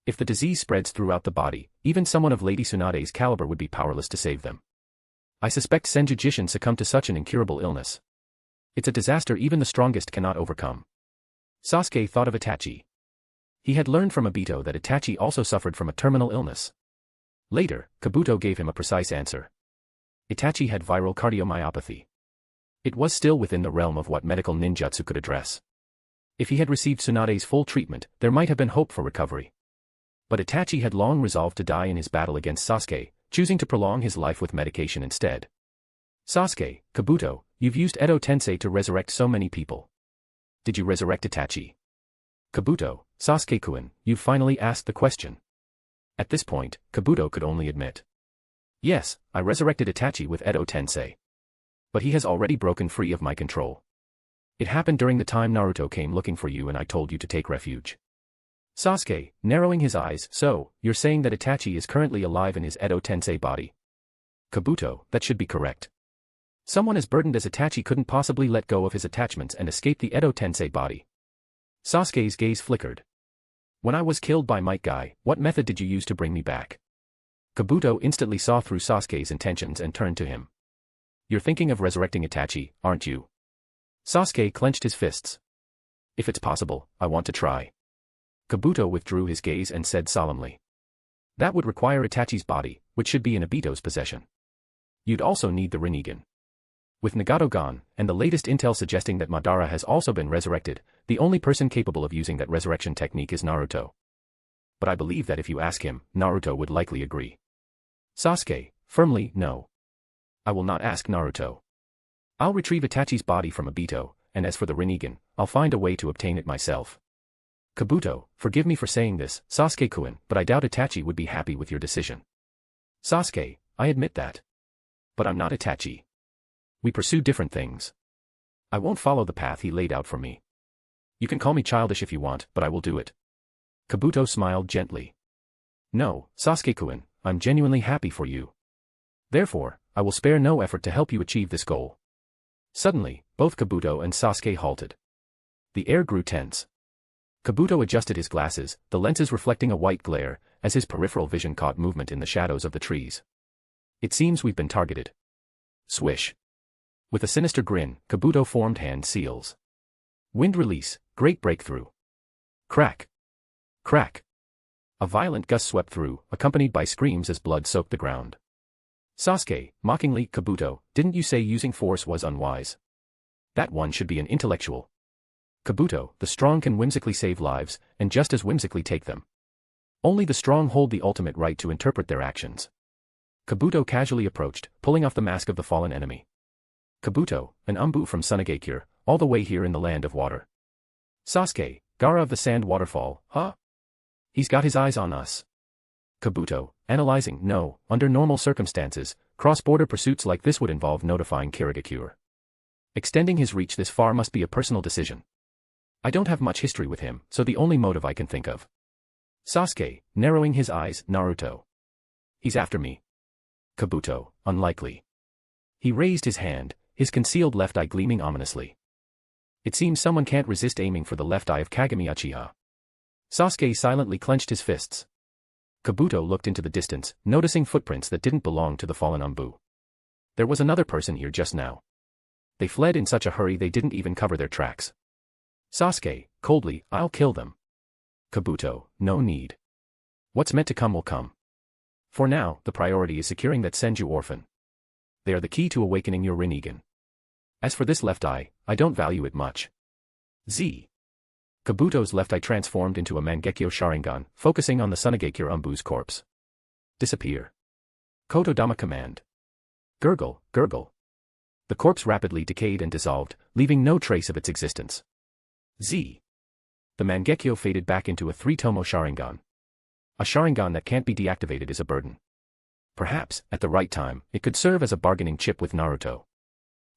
If the disease spreads throughout the body, even someone of Lady Tsunade's caliber would be powerless to save them. I suspect Senju Jishin succumbed to such an incurable illness. It's a disaster even the strongest cannot overcome. Sasuke thought of Itachi. He had learned from Obito that Itachi also suffered from a terminal illness. Later, Kabuto gave him a precise answer. Itachi had viral cardiomyopathy. It was still within the realm of what medical ninjutsu could address. If he had received Tsunade's full treatment, there might have been hope for recovery. But Itachi had long resolved to die in his battle against Sasuke, choosing to prolong his life with medication instead. Sasuke, Kabuto, you've used Edo Tensei to resurrect so many people. Did you resurrect Itachi? Kabuto, Sasuke-kun, you've finally asked the question. At this point, Kabuto could only admit. Yes, I resurrected Itachi with Edo Tensei. But he has already broken free of my control. It happened during the time Naruto came looking for you and I told you to take refuge. Sasuke, narrowing his eyes, so, you're saying that Itachi is currently alive in his Edo Tensei body? Kabuto, that should be correct. Someone as burdened as Itachi couldn't possibly let go of his attachments and escape the Edo Tensei body. Sasuke's gaze flickered. When I was killed by Might Guy, what method did you use to bring me back? Kabuto instantly saw through Sasuke's intentions and turned to him. You're thinking of resurrecting Itachi, aren't you? Sasuke clenched his fists. If it's possible, I want to try. Kabuto withdrew his gaze and said solemnly. That would require Itachi's body, which should be in Obito's possession. You'd also need the Rinnegan. With Nagato gone, and the latest intel suggesting that Madara has also been resurrected, the only person capable of using that resurrection technique is Naruto. But I believe that if you ask him, Naruto would likely agree. Sasuke, firmly, no. I will not ask Naruto. I'll retrieve Itachi's body from Obito, and as for the Rinnegan, I'll find a way to obtain it myself. Kabuto, forgive me for saying this, Sasuke-kun, but I doubt Itachi would be happy with your decision. Sasuke, I admit that. But I'm not Itachi. We pursue different things. I won't follow the path he laid out for me. You can call me childish if you want, but I will do it. Kabuto smiled gently. No, Sasuke-kun, I'm genuinely happy for you. Therefore, I will spare no effort to help you achieve this goal. Suddenly, both Kabuto and Sasuke halted. The air grew tense. Kabuto adjusted his glasses, the lenses reflecting a white glare, as his peripheral vision caught movement in the shadows of the trees. It seems we've been targeted. Swish. With a sinister grin, Kabuto formed hand seals. Wind release, great breakthrough. Crack. Crack. A violent gust swept through, accompanied by screams as blood soaked the ground. Sasuke, mockingly, Kabuto, didn't you say using force was unwise? That one should be an intellectual. Kabuto, the strong can whimsically save lives, and just as whimsically take them. Only the strong hold the ultimate right to interpret their actions. Kabuto casually approached, pulling off the mask of the fallen enemy. Kabuto, an Umbu from Sunagakure, all the way here in the land of water. Sasuke, Gaara of the sand waterfall, huh? He's got his eyes on us. Kabuto, analyzing, no, under normal circumstances, cross-border pursuits like this would involve notifying Kirigakure. Extending his reach this far must be a personal decision. I don't have much history with him, so the only motive I can think of. Sasuke, narrowing his eyes, Naruto. He's after me. Kabuto, unlikely. He raised his hand, his concealed left eye gleaming ominously. It seems someone can't resist aiming for the left eye of Kagami Uchiha. Sasuke silently clenched his fists. Kabuto looked into the distance, noticing footprints that didn't belong to the fallen Umbu. There was another person here just now. They fled in such a hurry they didn't even cover their tracks. Sasuke, coldly, I'll kill them. Kabuto, no need. What's meant to come will come. For now, the priority is securing that Senju orphan. They are the key to awakening your Rinnegan. As for this left eye, I don't value it much. Z. Kabuto's left eye transformed into a Mangekyo Sharingan, focusing on the Sunagakure Umbu's corpse. Disappear. Kotodama command. Gurgle, gurgle. The corpse rapidly decayed and dissolved, leaving no trace of its existence. Z. The Mangekyo faded back into a 3-tomo Sharingan. A Sharingan that can't be deactivated is a burden. Perhaps, at the right time, it could serve as a bargaining chip with Naruto.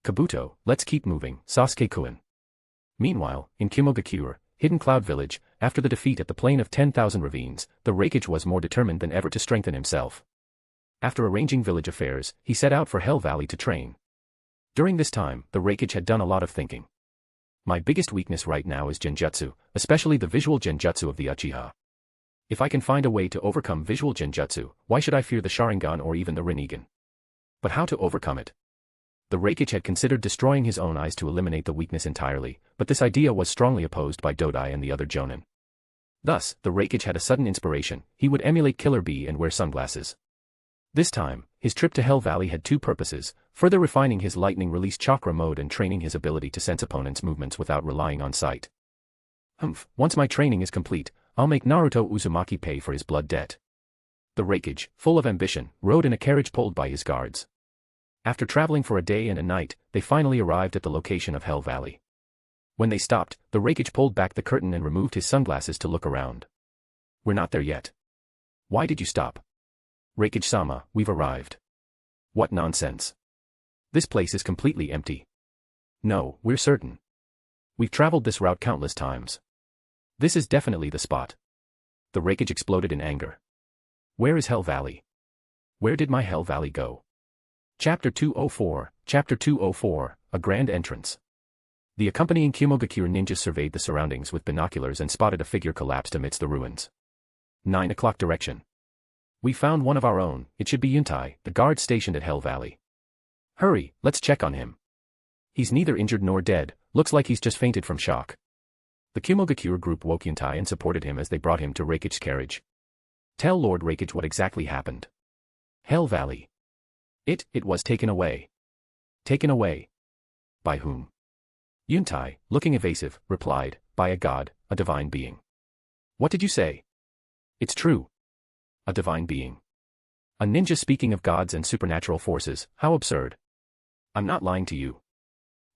Kabuto, let's keep moving, Sasuke-kun. Meanwhile, in Kimogakure, Hidden Cloud Village, after the defeat at the Plain of 10,000 Ravines, the Raikage was more determined than ever to strengthen himself. After arranging village affairs, he set out for Hell Valley to train. During this time, the Raikage had done a lot of thinking. My biggest weakness right now is Genjutsu, especially the visual Genjutsu of the Uchiha. If I can find a way to overcome visual Genjutsu, why should I fear the Sharingan or even the Rinnegan? But how to overcome it? The Raikage had considered destroying his own eyes to eliminate the weakness entirely, but this idea was strongly opposed by Dodai and the other Jonin. Thus, the Raikage had a sudden inspiration: he would emulate Killer Bee and wear sunglasses. This time, his trip to Hell Valley had two purposes: further refining his lightning release chakra mode and training his ability to sense opponents' movements without relying on sight. Once my training is complete, I'll make Naruto Uzumaki pay for his blood debt. The Raikage, full of ambition, rode in a carriage pulled by his guards. After traveling for a day and a night, they finally arrived at the location of Hell Valley. When they stopped, the Raikage pulled back the curtain and removed his sunglasses to look around. We're not there yet. Why did you stop? Raikage-sama, we've arrived. What nonsense. This place is completely empty. No, we're certain. We've traveled this route countless times. This is definitely the spot. The Raikage exploded in anger. Where is Hell Valley? Where did my Hell Valley go? Chapter 204, Chapter 204, A Grand Entrance. The accompanying Kimogakure ninjas surveyed the surroundings with binoculars and spotted a figure collapsed amidst the ruins. 9 o'clock direction. We found one of our own. It should be Yuntai, the guard stationed at Hell Valley. Hurry, let's check on him. He's neither injured nor dead, looks like he's just fainted from shock. The Kumogakure group woke Yuntai and supported him as they brought him to Rakich's carriage. Tell Lord Rakich what exactly happened. Hell Valley. It was taken away. Taken away. By whom? Yuntai, looking evasive, replied, by a god, a divine being. What did you say? It's true. A divine being. A ninja speaking of gods and supernatural forces, how absurd. I'm not lying to you.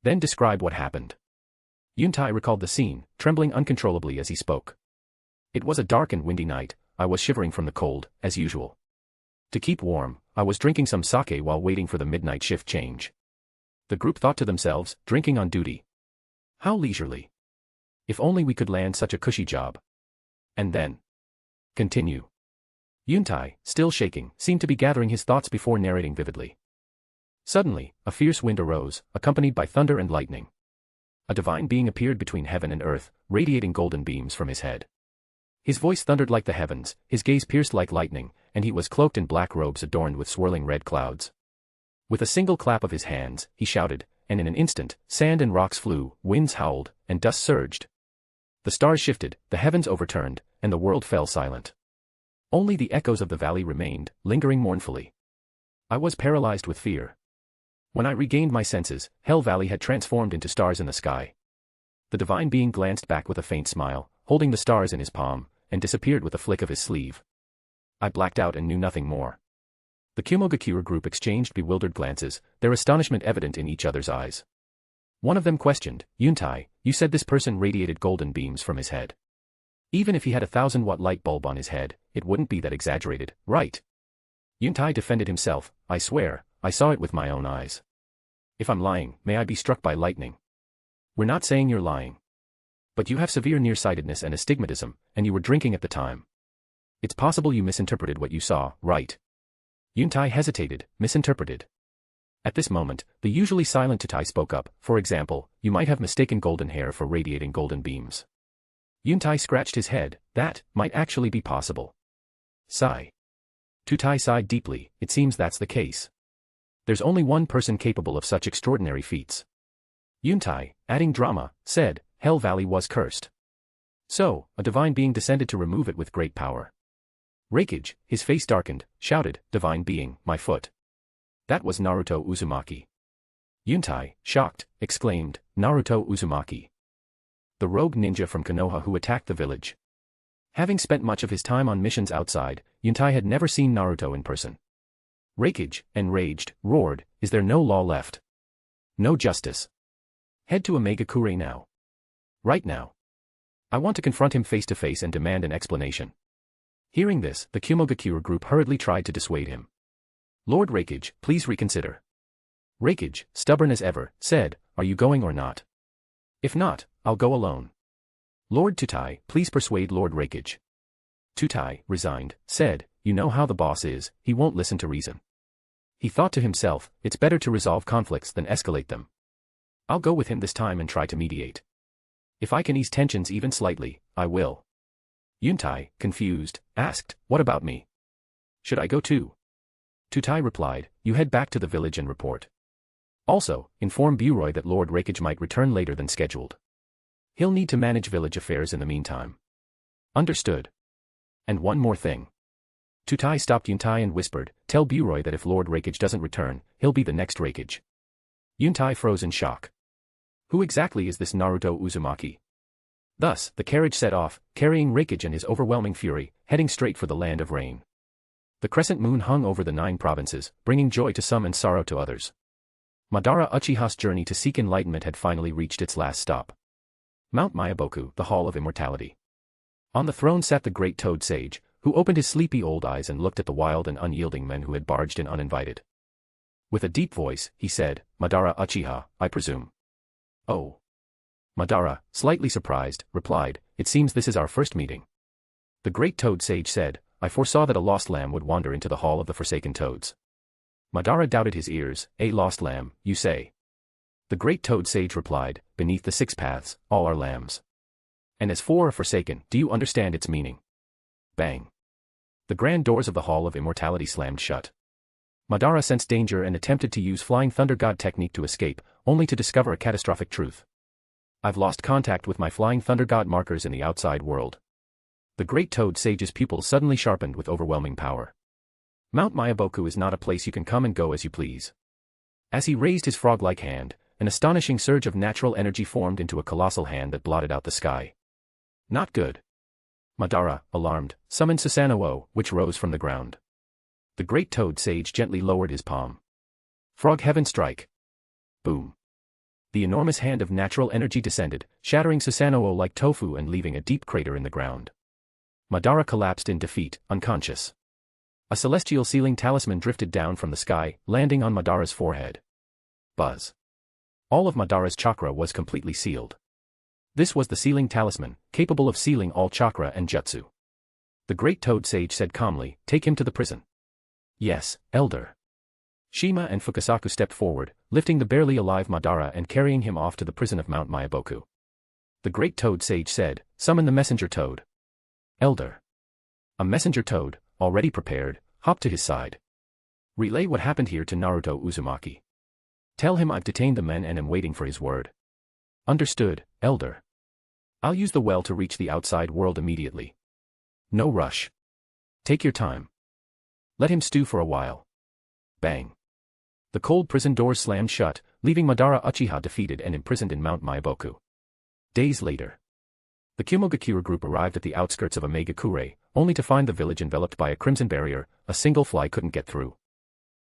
Then describe what happened. Yuntai recalled the scene, trembling uncontrollably as he spoke. It was a dark and windy night. I was shivering from the cold, as usual. To keep warm, I was drinking some sake while waiting for the midnight shift change. The group thought to themselves, drinking on duty. How leisurely. If only we could land such a cushy job. And then. Continue. Yuntai, still shaking, seemed to be gathering his thoughts before narrating vividly. Suddenly, a fierce wind arose, accompanied by thunder and lightning. A divine being appeared between heaven and earth, radiating golden beams from his head. His voice thundered like the heavens, his gaze pierced like lightning, and he was cloaked in black robes adorned with swirling red clouds. With a single clap of his hands, he shouted, and in an instant, sand and rocks flew, winds howled, and dust surged. The stars shifted, the heavens overturned, and the world fell silent. Only the echoes of the valley remained, lingering mournfully. I was paralyzed with fear. When I regained my senses, Hell Valley had transformed into stars in the sky. The divine being glanced back with a faint smile, holding the stars in his palm, and disappeared with a flick of his sleeve. I blacked out and knew nothing more. The Kumogakure group exchanged bewildered glances, their astonishment evident in each other's eyes. One of them questioned, Yuntai, you said this person radiated golden beams from his head. Even if he had a 1,000-watt light bulb on his head, it wouldn't be that exaggerated, right? Yuntai defended himself, I swear, I saw it with my own eyes. If I'm lying, may I be struck by lightning. We're not saying you're lying. But you have severe nearsightedness and astigmatism, and you were drinking at the time. It's possible you misinterpreted what you saw, right? Yuntai hesitated, misinterpreted. At this moment, the usually silent Tutai spoke up, for example, you might have mistaken golden hair for radiating golden beams. Yuntai scratched his head, that might actually be possible. Sigh. Tutai sighed deeply, it seems that's the case. There's only one person capable of such extraordinary feats. Yuntai, adding drama, said, Hell Valley was cursed. So, a divine being descended to remove it with great power. Rakich, his face darkened, shouted, divine being, my foot. That was Naruto Uzumaki. Yuntai, shocked, exclaimed, Naruto Uzumaki. The rogue ninja from Konoha who attacked the village. Having spent much of his time on missions outside, Yuntai had never seen Naruto in person. Rakich, enraged, roared, is there no law left? No justice. Head to Omegakure now. Right now. I want to confront him face to face and demand an explanation. Hearing this, the Kumogakure group hurriedly tried to dissuade him. Lord Rakich, please reconsider. Rakich, stubborn as ever, said, are you going or not? If not, I'll go alone. Lord Tutai, please persuade Lord Rakich. Tutai, resigned, said, you know how the boss is, he won't listen to reason. He thought to himself, it's better to resolve conflicts than escalate them. I'll go with him this time and try to mediate. If I can ease tensions even slightly, I will. Yuntai, confused, asked, what about me? Should I go too? Tutai replied, you head back to the village and report. Also, inform Buroy that Lord Rakich might return later than scheduled. He'll need to manage village affairs in the meantime. Understood. And one more thing. Tutai stopped Yuntai and whispered, tell Buroy that if Lord Rakich doesn't return, he'll be the next Rakich. Yuntai froze in shock. Who exactly is this Naruto Uzumaki? Thus, the carriage set off, carrying Rakich and his overwhelming fury, heading straight for the land of rain. The crescent moon hung over the 9 provinces, bringing joy to some and sorrow to others. Madara Uchiha's journey to seek enlightenment had finally reached its last stop. Mount Mayaboku, the Hall of Immortality. On the throne sat the great toad sage, who opened his sleepy old eyes and looked at the wild and unyielding men who had barged in uninvited. With a deep voice, he said, Madara Uchiha, I presume. Oh. Madara, slightly surprised, replied, it seems this is our first meeting. The great toad sage said, I foresaw that a lost lamb would wander into the Hall of the Forsaken Toads. Madara doubted his ears, a lost lamb, you say? The great toad sage replied, beneath the 6 paths, all are lambs. And as for a forsaken, do you understand its meaning? Bang. The grand doors of the Hall of Immortality slammed shut. Madara sensed danger and attempted to use Flying Thunder God technique to escape, only to discover a catastrophic truth. I've lost contact with my Flying Thunder God markers in the outside world. The Great Toad Sage's pupils suddenly sharpened with overwhelming power. Mount Myaboku is not a place you can come and go as you please. As he raised his frog-like hand, an astonishing surge of natural energy formed into a colossal hand that blotted out the sky. Not good. Madara, alarmed, summoned Susanoo, which rose from the ground. The Great Toad Sage gently lowered his palm. Frog Heaven Strike. Boom. The enormous hand of natural energy descended, shattering Susanoo like tofu and leaving a deep crater in the ground. Madara collapsed in defeat, unconscious. A celestial sealing talisman drifted down from the sky, landing on Madara's forehead. Buzz. All of Madara's chakra was completely sealed. This was the sealing talisman, capable of sealing all chakra and jutsu. The Great Toad Sage said calmly, "Take him to the prison." "Yes, Elder." Shima and Fukasaku stepped forward, lifting the barely alive Madara and carrying him off to the prison of Mount Myaboku. The Great Toad Sage said, "Summon the messenger toad." "Elder." A messenger toad, already prepared, hopped to his side. "Relay what happened here to Naruto Uzumaki. Tell him I've detained the men and am waiting for his word." "Understood, Elder. I'll use the well to reach the outside world immediately. No rush. Take your time. Let him stew for a while." Bang. The cold prison doors slammed shut, leaving Madara Uchiha defeated and imprisoned in Mount Myaboku. Days later. The Kumogakure group arrived at the outskirts of Omegakure, only to find the village enveloped by a crimson barrier. A single fly couldn't get through.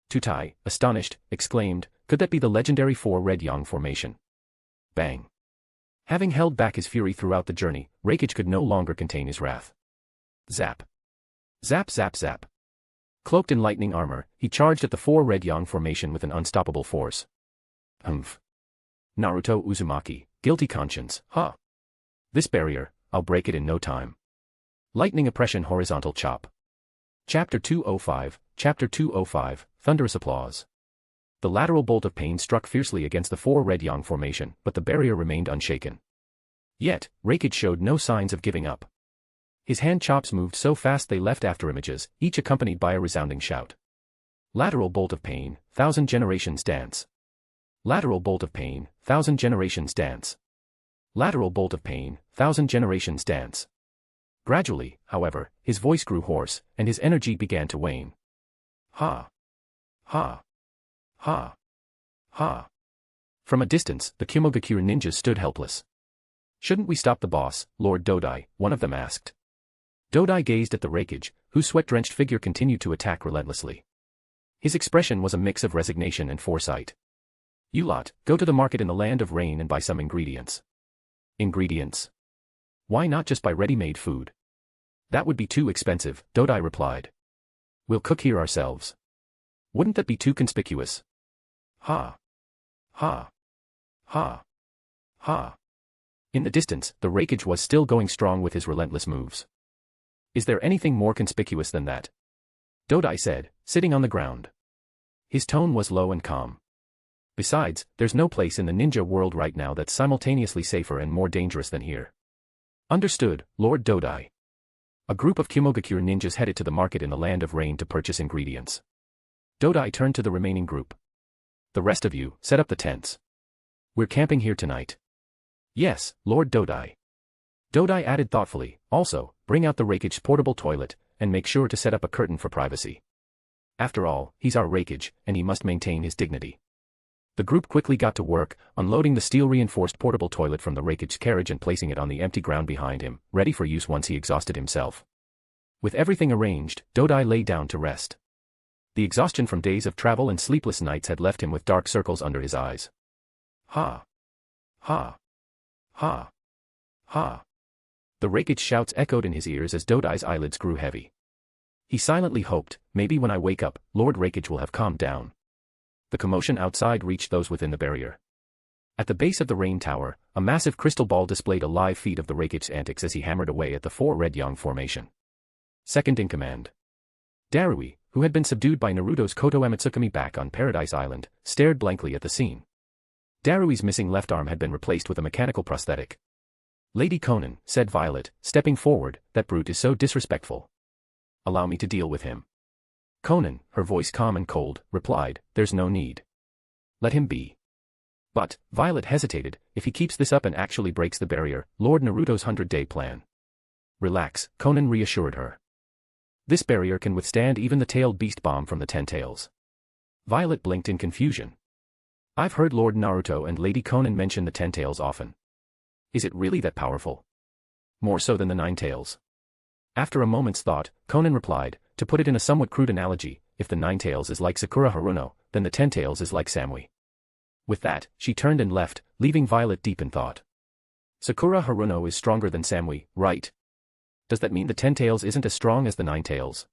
Tutai, astonished, exclaimed, "Could that be the legendary 4 Red Yang formation?" Bang. Having held back his fury throughout the journey, Reikage could no longer contain his wrath. Zap. Zap zap zap. Cloaked in lightning armor, he charged at the 4 Red Yang formation with an unstoppable force. Humph. Naruto Uzumaki, guilty conscience, huh? This barrier, I'll break it in no time. Lightning oppression horizontal chop. Chapter 205, Chapter 205, Thunderous Applause. The lateral bolt of pain struck fiercely against the 4 Red Yang formation, but the barrier remained unshaken. Yet, Reikage showed no signs of giving up. His hand chops moved so fast they left afterimages, each accompanied by a resounding shout. Lateral bolt of pain, 1,000 generations dance. Lateral bolt of pain, 1,000 generations dance. Lateral bolt of pain, 1,000 generations dance. Gradually, however, his voice grew hoarse, and his energy began to wane. Ha! Ha! Ha! Ha! From a distance, the Kumogakure ninjas stood helpless. "Shouldn't we stop the boss, Lord Dodai?" one of them asked. Dodai gazed at the Reikage, whose sweat-drenched figure continued to attack relentlessly. His expression was a mix of resignation and foresight. "You lot, go to the market in the land of rain and buy some ingredients." "Ingredients? Why not just buy ready-made food?" "That would be too expensive," Dodai replied. "We'll cook here ourselves." "Wouldn't that be too conspicuous?" Ha! Ha! Ha! Ha! In the distance, the Reikage was still going strong with his relentless moves. "Is there anything more conspicuous than that?" Dodai said, sitting on the ground. His tone was low and calm. "Besides, there's no place in the ninja world right now that's simultaneously safer and more dangerous than here." "Understood, Lord Dodai." A group of Kumogakure ninjas headed to the market in the land of rain to purchase ingredients. Dodai turned to the remaining group. "The rest of you, set up the tents. We're camping here tonight." "Yes, Lord Dodai." Dodai added thoughtfully, "Also, bring out the Reikage's portable toilet, and make sure to set up a curtain for privacy. After all, he's our Reikage, and he must maintain his dignity." The group quickly got to work, unloading the steel-reinforced portable toilet from the Reikage's carriage and placing it on the empty ground behind him, ready for use once he exhausted himself. With everything arranged, Dodai lay down to rest. The exhaustion from days of travel and sleepless nights had left him with dark circles under his eyes. Ha! Ha! Ha! Ha! The Reikage shouts echoed in his ears as Dodai's eyelids grew heavy. He silently hoped, maybe when I wake up, Lord Reikage will have calmed down. The commotion outside reached those within the barrier. At the base of the rain tower, a massive crystal ball displayed a live feed of the Reikage's antics as he hammered away at the 4 Red Yang formation. Second in command. Darui, who had been subdued by Naruto's Koto Amatsukami back on Paradise Island, stared blankly at the scene. Darui's missing left arm had been replaced with a mechanical prosthetic. "Lady Conan," said Violet, stepping forward, "that brute is so disrespectful." Allow me to deal with him. Conan, her voice calm and cold, replied, there's no need. Let him be. But, Violet hesitated, if he keeps this up and actually breaks the barrier, Lord Naruto's 100-day plan. Relax, Conan reassured her. This barrier can withstand even the tailed beast bomb from the 10 tails. Violet blinked in confusion. I've heard Lord Naruto and Lady Conan mention the 10 tails often. Is it really that powerful? More so than the 9 tails. After a moment's thought, Conan replied, to put it in a somewhat crude analogy, if the 9 tails is like Sakura Haruno, then the 10 tails is like Samui. With that, she turned and left, leaving Violet deep in thought. Sakura Haruno is stronger than Samui, right? Does that mean the 10 tails isn't as strong as the 9 tails?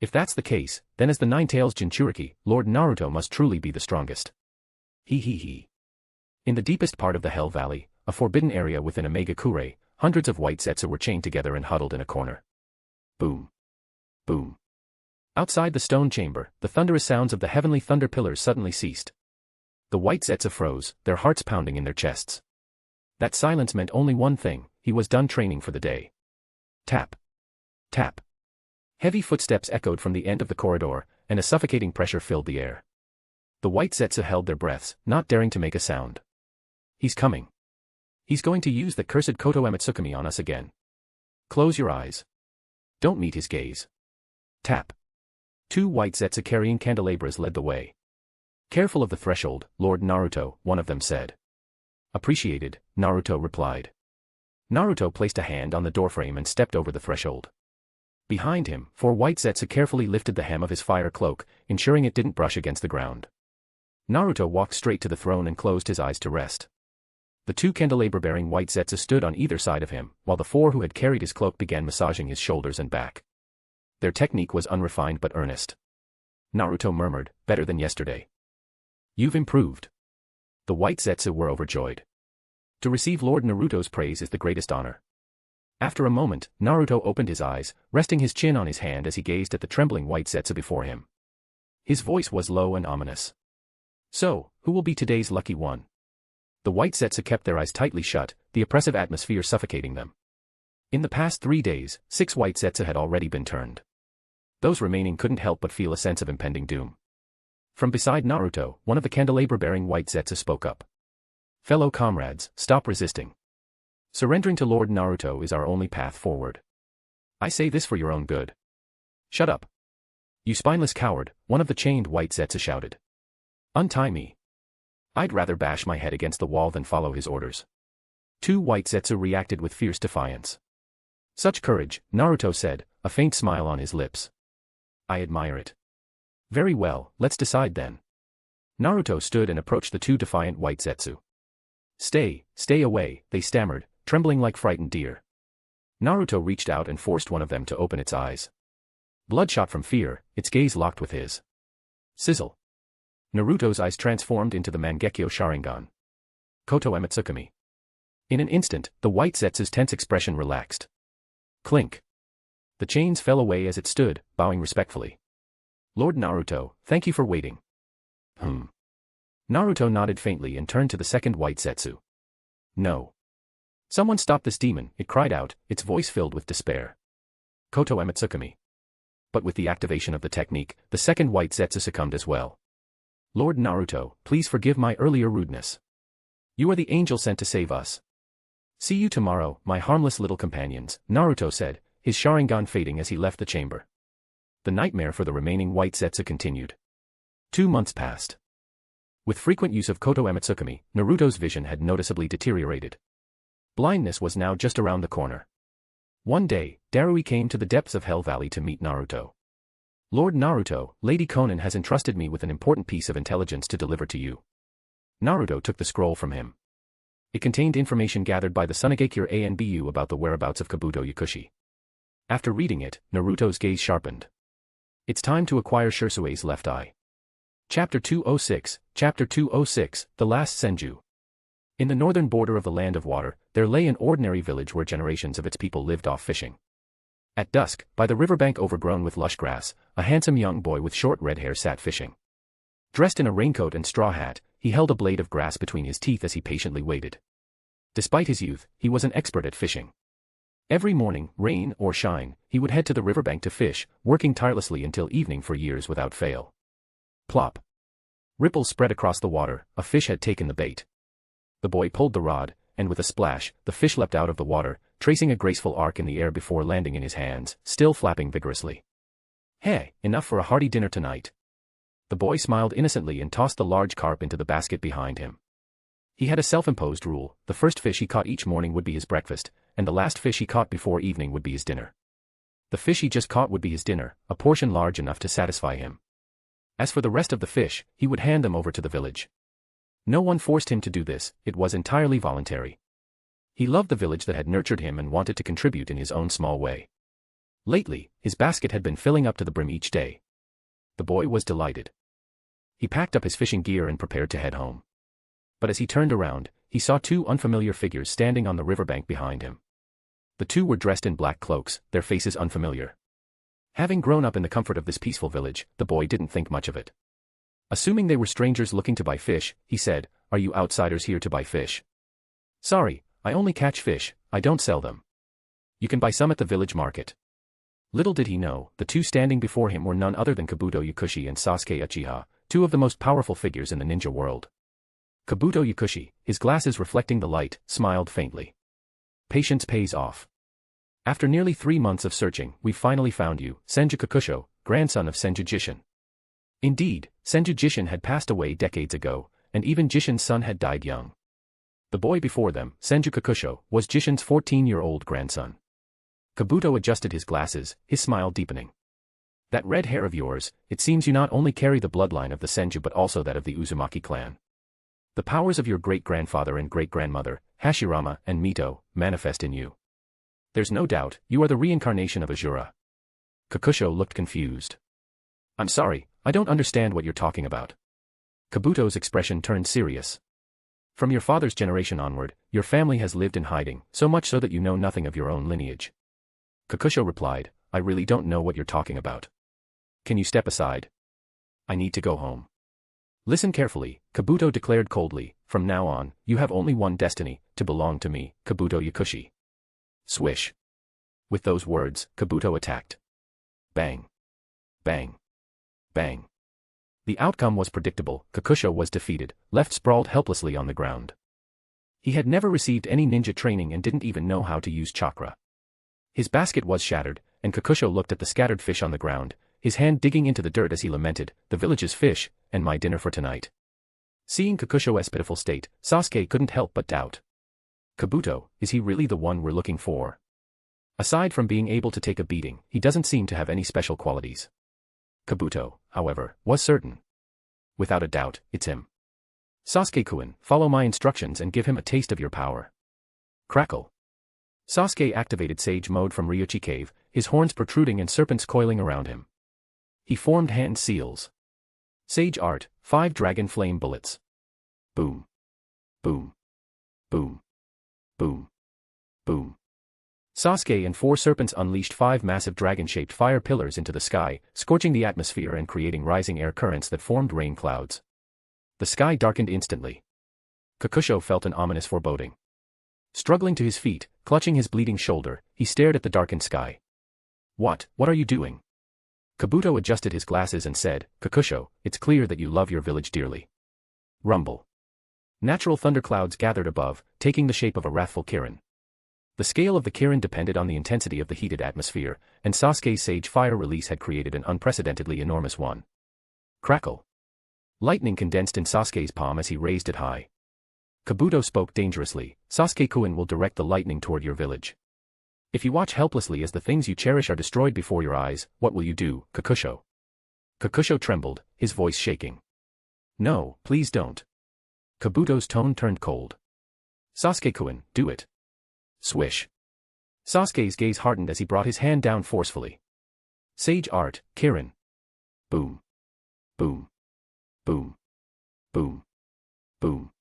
If that's the case, then as the 9 tails Jinchuriki, Lord Naruto must truly be the strongest. He. In the deepest part of the Hell Valley, a forbidden area within a Megakure, hundreds of white Zetsu were chained together and huddled in a corner. Boom. Boom. Outside the stone chamber, the thunderous sounds of the heavenly thunder pillars suddenly ceased. The white Zetsu froze, their hearts pounding in their chests. That silence meant only one thing, he was done training for the day. Tap. Tap. Heavy footsteps echoed from the end of the corridor, and a suffocating pressure filled the air. The white Zetsu held their breaths, not daring to make a sound. He's coming. He's going to use that cursed Koto Otsutsuki on us again. Close your eyes. Don't meet his gaze. Tap. 2 white Zetsu carrying candelabras led the way. Careful of the threshold, Lord Naruto, one of them said. Appreciated, Naruto replied. Naruto placed a hand on the doorframe and stepped over the threshold. Behind him, 4 white Zetsu carefully lifted the hem of his fire cloak, ensuring it didn't brush against the ground. Naruto walked straight to the throne and closed his eyes to rest. The 2 candelabra-bearing white Zetsu stood on either side of him, while the 4 who had carried his cloak began massaging his shoulders and back. Their technique was unrefined but earnest. Naruto murmured, better than yesterday. You've improved. The white Zetsu were overjoyed. To receive Lord Naruto's praise is the greatest honor. After a moment, Naruto opened his eyes, resting his chin on his hand as he gazed at the trembling white Zetsu before him. His voice was low and ominous. So, who will be today's lucky one? The white Zetsu kept their eyes tightly shut, the oppressive atmosphere suffocating them. In the past 3 days, 6 white Zetsu had already been turned. Those remaining couldn't help but feel a sense of impending doom. From beside Naruto, one of the candelabra-bearing white Zetsu spoke up. Fellow comrades, stop resisting. Surrendering to Lord Naruto is our only path forward. I say this for your own good. Shut up. You spineless coward, one of the chained white Zetsu shouted. Untie me. I'd rather bash my head against the wall than follow his orders. 2 white Zetsu reacted with fierce defiance. Such courage, Naruto said, a faint smile on his lips. I admire it. Very well, let's decide then. Naruto stood and approached the 2 defiant white Zetsu. Stay away, they stammered, trembling like frightened deer. Naruto reached out and forced one of them to open its eyes. Bloodshot from fear, its gaze locked with his. Sizzle. Naruto's eyes transformed into the Mangekyo Sharingan. Koto Otsutsuki. In an instant, the white Zetsu's tense expression relaxed. Clink. The chains fell away as it stood, bowing respectfully. Lord Naruto, thank you for waiting. Naruto nodded faintly and turned to the second white Zetsu. No. Someone stop this demon, it cried out, its voice filled with despair. Koto Otsutsuki. But with the activation of the technique, the second white Zetsu succumbed as well. Lord Naruto, please forgive my earlier rudeness. You are the angel sent to save us. See you tomorrow, my harmless little companions, Naruto said, his Sharingan fading as he left the chamber. The nightmare for the remaining white Zetsu continued. 2 months passed. With frequent use of Koto Otsutsuki, Naruto's vision had noticeably deteriorated. Blindness was now just around the corner. One day, Darui came to the depths of Hell Valley to meet Naruto. Lord Naruto, Lady Conan has entrusted me with an important piece of intelligence to deliver to you. Naruto took the scroll from him. It contained information gathered by the Sunigakure Anbu about the whereabouts of Kabuto Yakushi. After reading it, Naruto's gaze sharpened. It's time to acquire Shirsue's left eye. Chapter 206, The Last Senju. In the northern border of the Land of Water, there lay an ordinary village where generations of its people lived off fishing. At dusk, by the riverbank overgrown with lush grass, a handsome young boy with short red hair sat fishing. Dressed in a raincoat and straw hat, he held a blade of grass between his teeth as he patiently waited. Despite his youth, he was an expert at fishing. Every morning, rain or shine, he would head to the riverbank to fish, working tirelessly until evening for years without fail. Plop. Ripples spread across the water, a fish had taken the bait. The boy pulled the rod, and with a splash, the fish leapt out of the water, tracing a graceful arc in the air before landing in his hands, still flapping vigorously. Hey, enough for a hearty dinner tonight. The boy smiled innocently and tossed the large carp into the basket behind him. He had a self-imposed rule: the first fish he caught each morning would be his breakfast, and the last fish he caught before evening would be his dinner. The fish he just caught would be his dinner, a portion large enough to satisfy him. As for the rest of the fish, he would hand them over to the village. No one forced him to do this, it was entirely voluntary. He loved the village that had nurtured him and wanted to contribute in his own small way. Lately, his basket had been filling up to the brim each day. The boy was delighted. He packed up his fishing gear and prepared to head home. But as he turned around, he saw two unfamiliar figures standing on the riverbank behind him. The two were dressed in black cloaks, their faces unfamiliar. Having grown up in the comfort of this peaceful village, the boy didn't think much of it. Assuming they were strangers looking to buy fish, he said, "Are you outsiders here to buy fish?" "Sorry, I only catch fish, I don't sell them. You can buy some at the village market." Little did he know, the two standing before him were none other than Kabuto Yakushi and Sasuke Uchiha, two of the most powerful figures in the ninja world. Kabuto Yakushi, his glasses reflecting the light, smiled faintly. "Patience pays off. After nearly 3 months of searching, we finally found you, Senju Kakusho, grandson of Senju Jishin." Indeed, Senju Jishin had passed away decades ago, and even Jishin's son had died young. The boy before them, Senju Kakusho, was Jishin's 14-year-old grandson. Kabuto adjusted his glasses, his smile deepening. "That red hair of yours, it seems you not only carry the bloodline of the Senju but also that of the Uzumaki clan. The powers of your great-grandfather and great-grandmother, Hashirama and Mito, manifest in you. There's no doubt, you are the reincarnation of Azura." Kakusho looked confused. "I'm sorry, I don't understand what you're talking about." Kabuto's expression turned serious. "From your father's generation onward, your family has lived in hiding, so much so that you know nothing of your own lineage." Kakusho replied, "I really don't know what you're talking about. Can you step aside? I need to go home." "Listen carefully," Kabuto declared coldly, "from now on, you have only one destiny, to belong to me, Kabuto Yakushi." Swish. With those words, Kabuto attacked. Bang. Bang. Bang. The outcome was predictable, Kakusho was defeated, left sprawled helplessly on the ground. He had never received any ninja training and didn't even know how to use chakra. His basket was shattered, and Kakusho looked at the scattered fish on the ground, his hand digging into the dirt as he lamented, "The village's fish, and my dinner for tonight." Seeing Kakusho's pitiful state, Sasuke couldn't help but doubt. "Kabuto, is he really the one we're looking for? Aside from being able to take a beating, he doesn't seem to have any special qualities." Kabuto, however, was certain. "Without a doubt, it's him. Sasuke-kun, follow my instructions and give him a taste of your power." Crackle. Sasuke activated Sage Mode from Ryuchi Cave, his horns protruding and serpents coiling around him. He formed hand seals. Sage Art, 5 Dragon Flame Bullets. Boom. Boom. Boom. Boom. Boom. Sasuke and 4 serpents unleashed 5 massive dragon-shaped fire pillars into the sky, scorching the atmosphere and creating rising air currents that formed rain clouds. The sky darkened instantly. Kakusho felt an ominous foreboding. Struggling to his feet, clutching his bleeding shoulder, he stared at the darkened sky. What are you doing?" Kabuto adjusted his glasses and said, "Kakusho, it's clear that you love your village dearly." Rumble. Natural thunderclouds gathered above, taking the shape of a wrathful Kirin. The scale of the Kirin depended on the intensity of the heated atmosphere, and Sasuke's Sage Fire release had created an unprecedentedly enormous one. Crackle. Lightning condensed in Sasuke's palm as he raised it high. Kabuto spoke dangerously, "Sasuke-kun will direct the lightning toward your village. If you watch helplessly as the things you cherish are destroyed before your eyes, what will you do, Kakusho?" Kakusho trembled, his voice shaking. "No, please don't." Kabuto's tone turned cold. "Sasuke-kun, do it." Swish. Sasuke's gaze hardened as he brought his hand down forcefully. Sage Art, Kirin. Boom. Boom. Boom. Boom. Boom.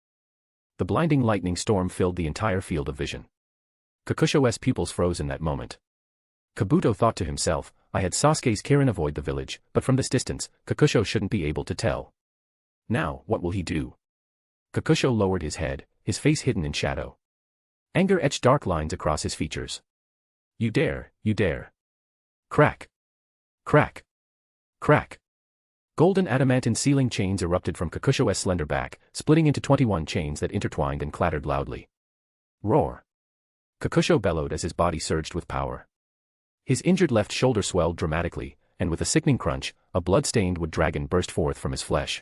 The blinding lightning storm filled the entire field of vision. Kakusho's pupils froze in that moment. Kabuto thought to himself, I had Sasuke's Kirin avoid the village, but from this distance, Kakusho shouldn't be able to tell. Now, what will he do? Kakusho lowered his head, his face hidden in shadow. Anger etched dark lines across his features. You dare, you dare. Crack. Crack. Crack. Golden adamantine sealing chains erupted from Kakusho's slender back, splitting into 21 chains that intertwined and clattered loudly. Roar. Kakusho bellowed as his body surged with power. His injured left shoulder swelled dramatically, and with a sickening crunch, a blood-stained wood dragon burst forth from his flesh.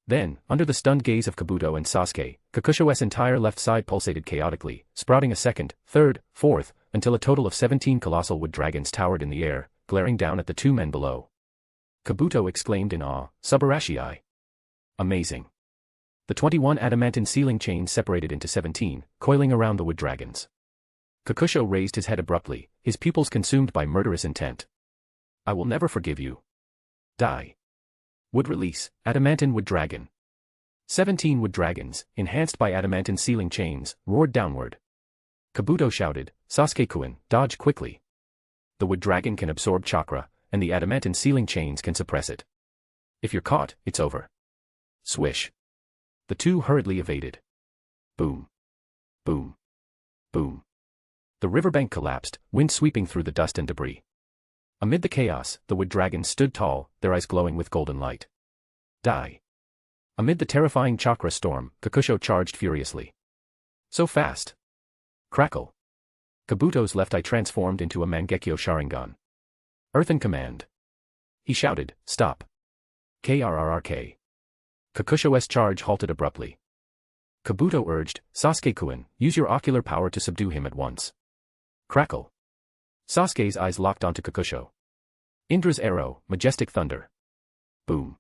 Then, under the stunned gaze of Kabuto and Sasuke, Kakusho's entire left side pulsated chaotically, sprouting a second, third, fourth, until a total of 17 colossal wood dragons towered in the air, glaring down at the two men below. Kabuto exclaimed in awe, "Subarashii! Amazing!" The 21 adamantine sealing chains separated into 17, coiling around the wood dragons. Kakusho raised his head abruptly, his pupils consumed by murderous intent. "I will never forgive you. Die." Wood release, adamantine wood dragon. 17 wood dragons, enhanced by adamantine sealing chains, roared downward. Kabuto shouted, "Sasuke-kun, dodge quickly. The wood dragon can absorb chakra, and the adamantine sealing chains can suppress it. If you're caught, it's over." Swish. The two hurriedly evaded. Boom. Boom. Boom. The riverbank collapsed, wind sweeping through the dust and debris. Amid the chaos, the wood dragons stood tall, their eyes glowing with golden light. Die. Amid the terrifying chakra storm, Kakusho charged furiously. So fast. Crackle. Kabuto's left eye transformed into a Mangekyo Sharingan. Earthen command. He shouted, "Stop." KRRRK. Kakusho's charge halted abruptly. Kabuto urged, "Sasuke-kun, use your ocular power to subdue him at once." Crackle. Sasuke's eyes locked onto Kakusho. Indra's arrow, majestic thunder. Boom.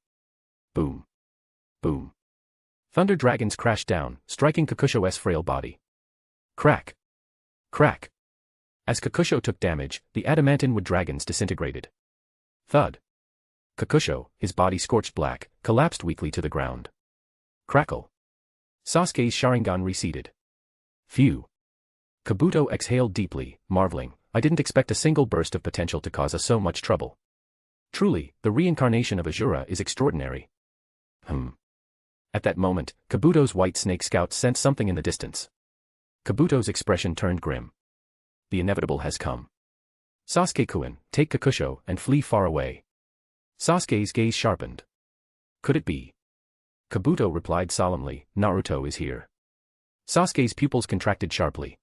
Boom. Boom. Thunder dragons crashed down, striking Kakusho's frail body. Crack. Crack. As Kakusho took damage, the adamantine wood dragons disintegrated. Thud. Kakusho, his body scorched black, collapsed weakly to the ground. Crackle. Sasuke's Sharingan receded. Phew. Kabuto exhaled deeply, marveling, "I didn't expect a single burst of potential to cause us so much trouble. Truly, the reincarnation of Azura is extraordinary." At that moment, Kabuto's white snake scouts sensed something in the distance. Kabuto's expression turned grim. The inevitable has come. "Sasuke-kun, take Kakusho and flee far away." Sasuke's gaze sharpened. Could it be? Kabuto replied solemnly, "Naruto is here." Sasuke's pupils contracted sharply.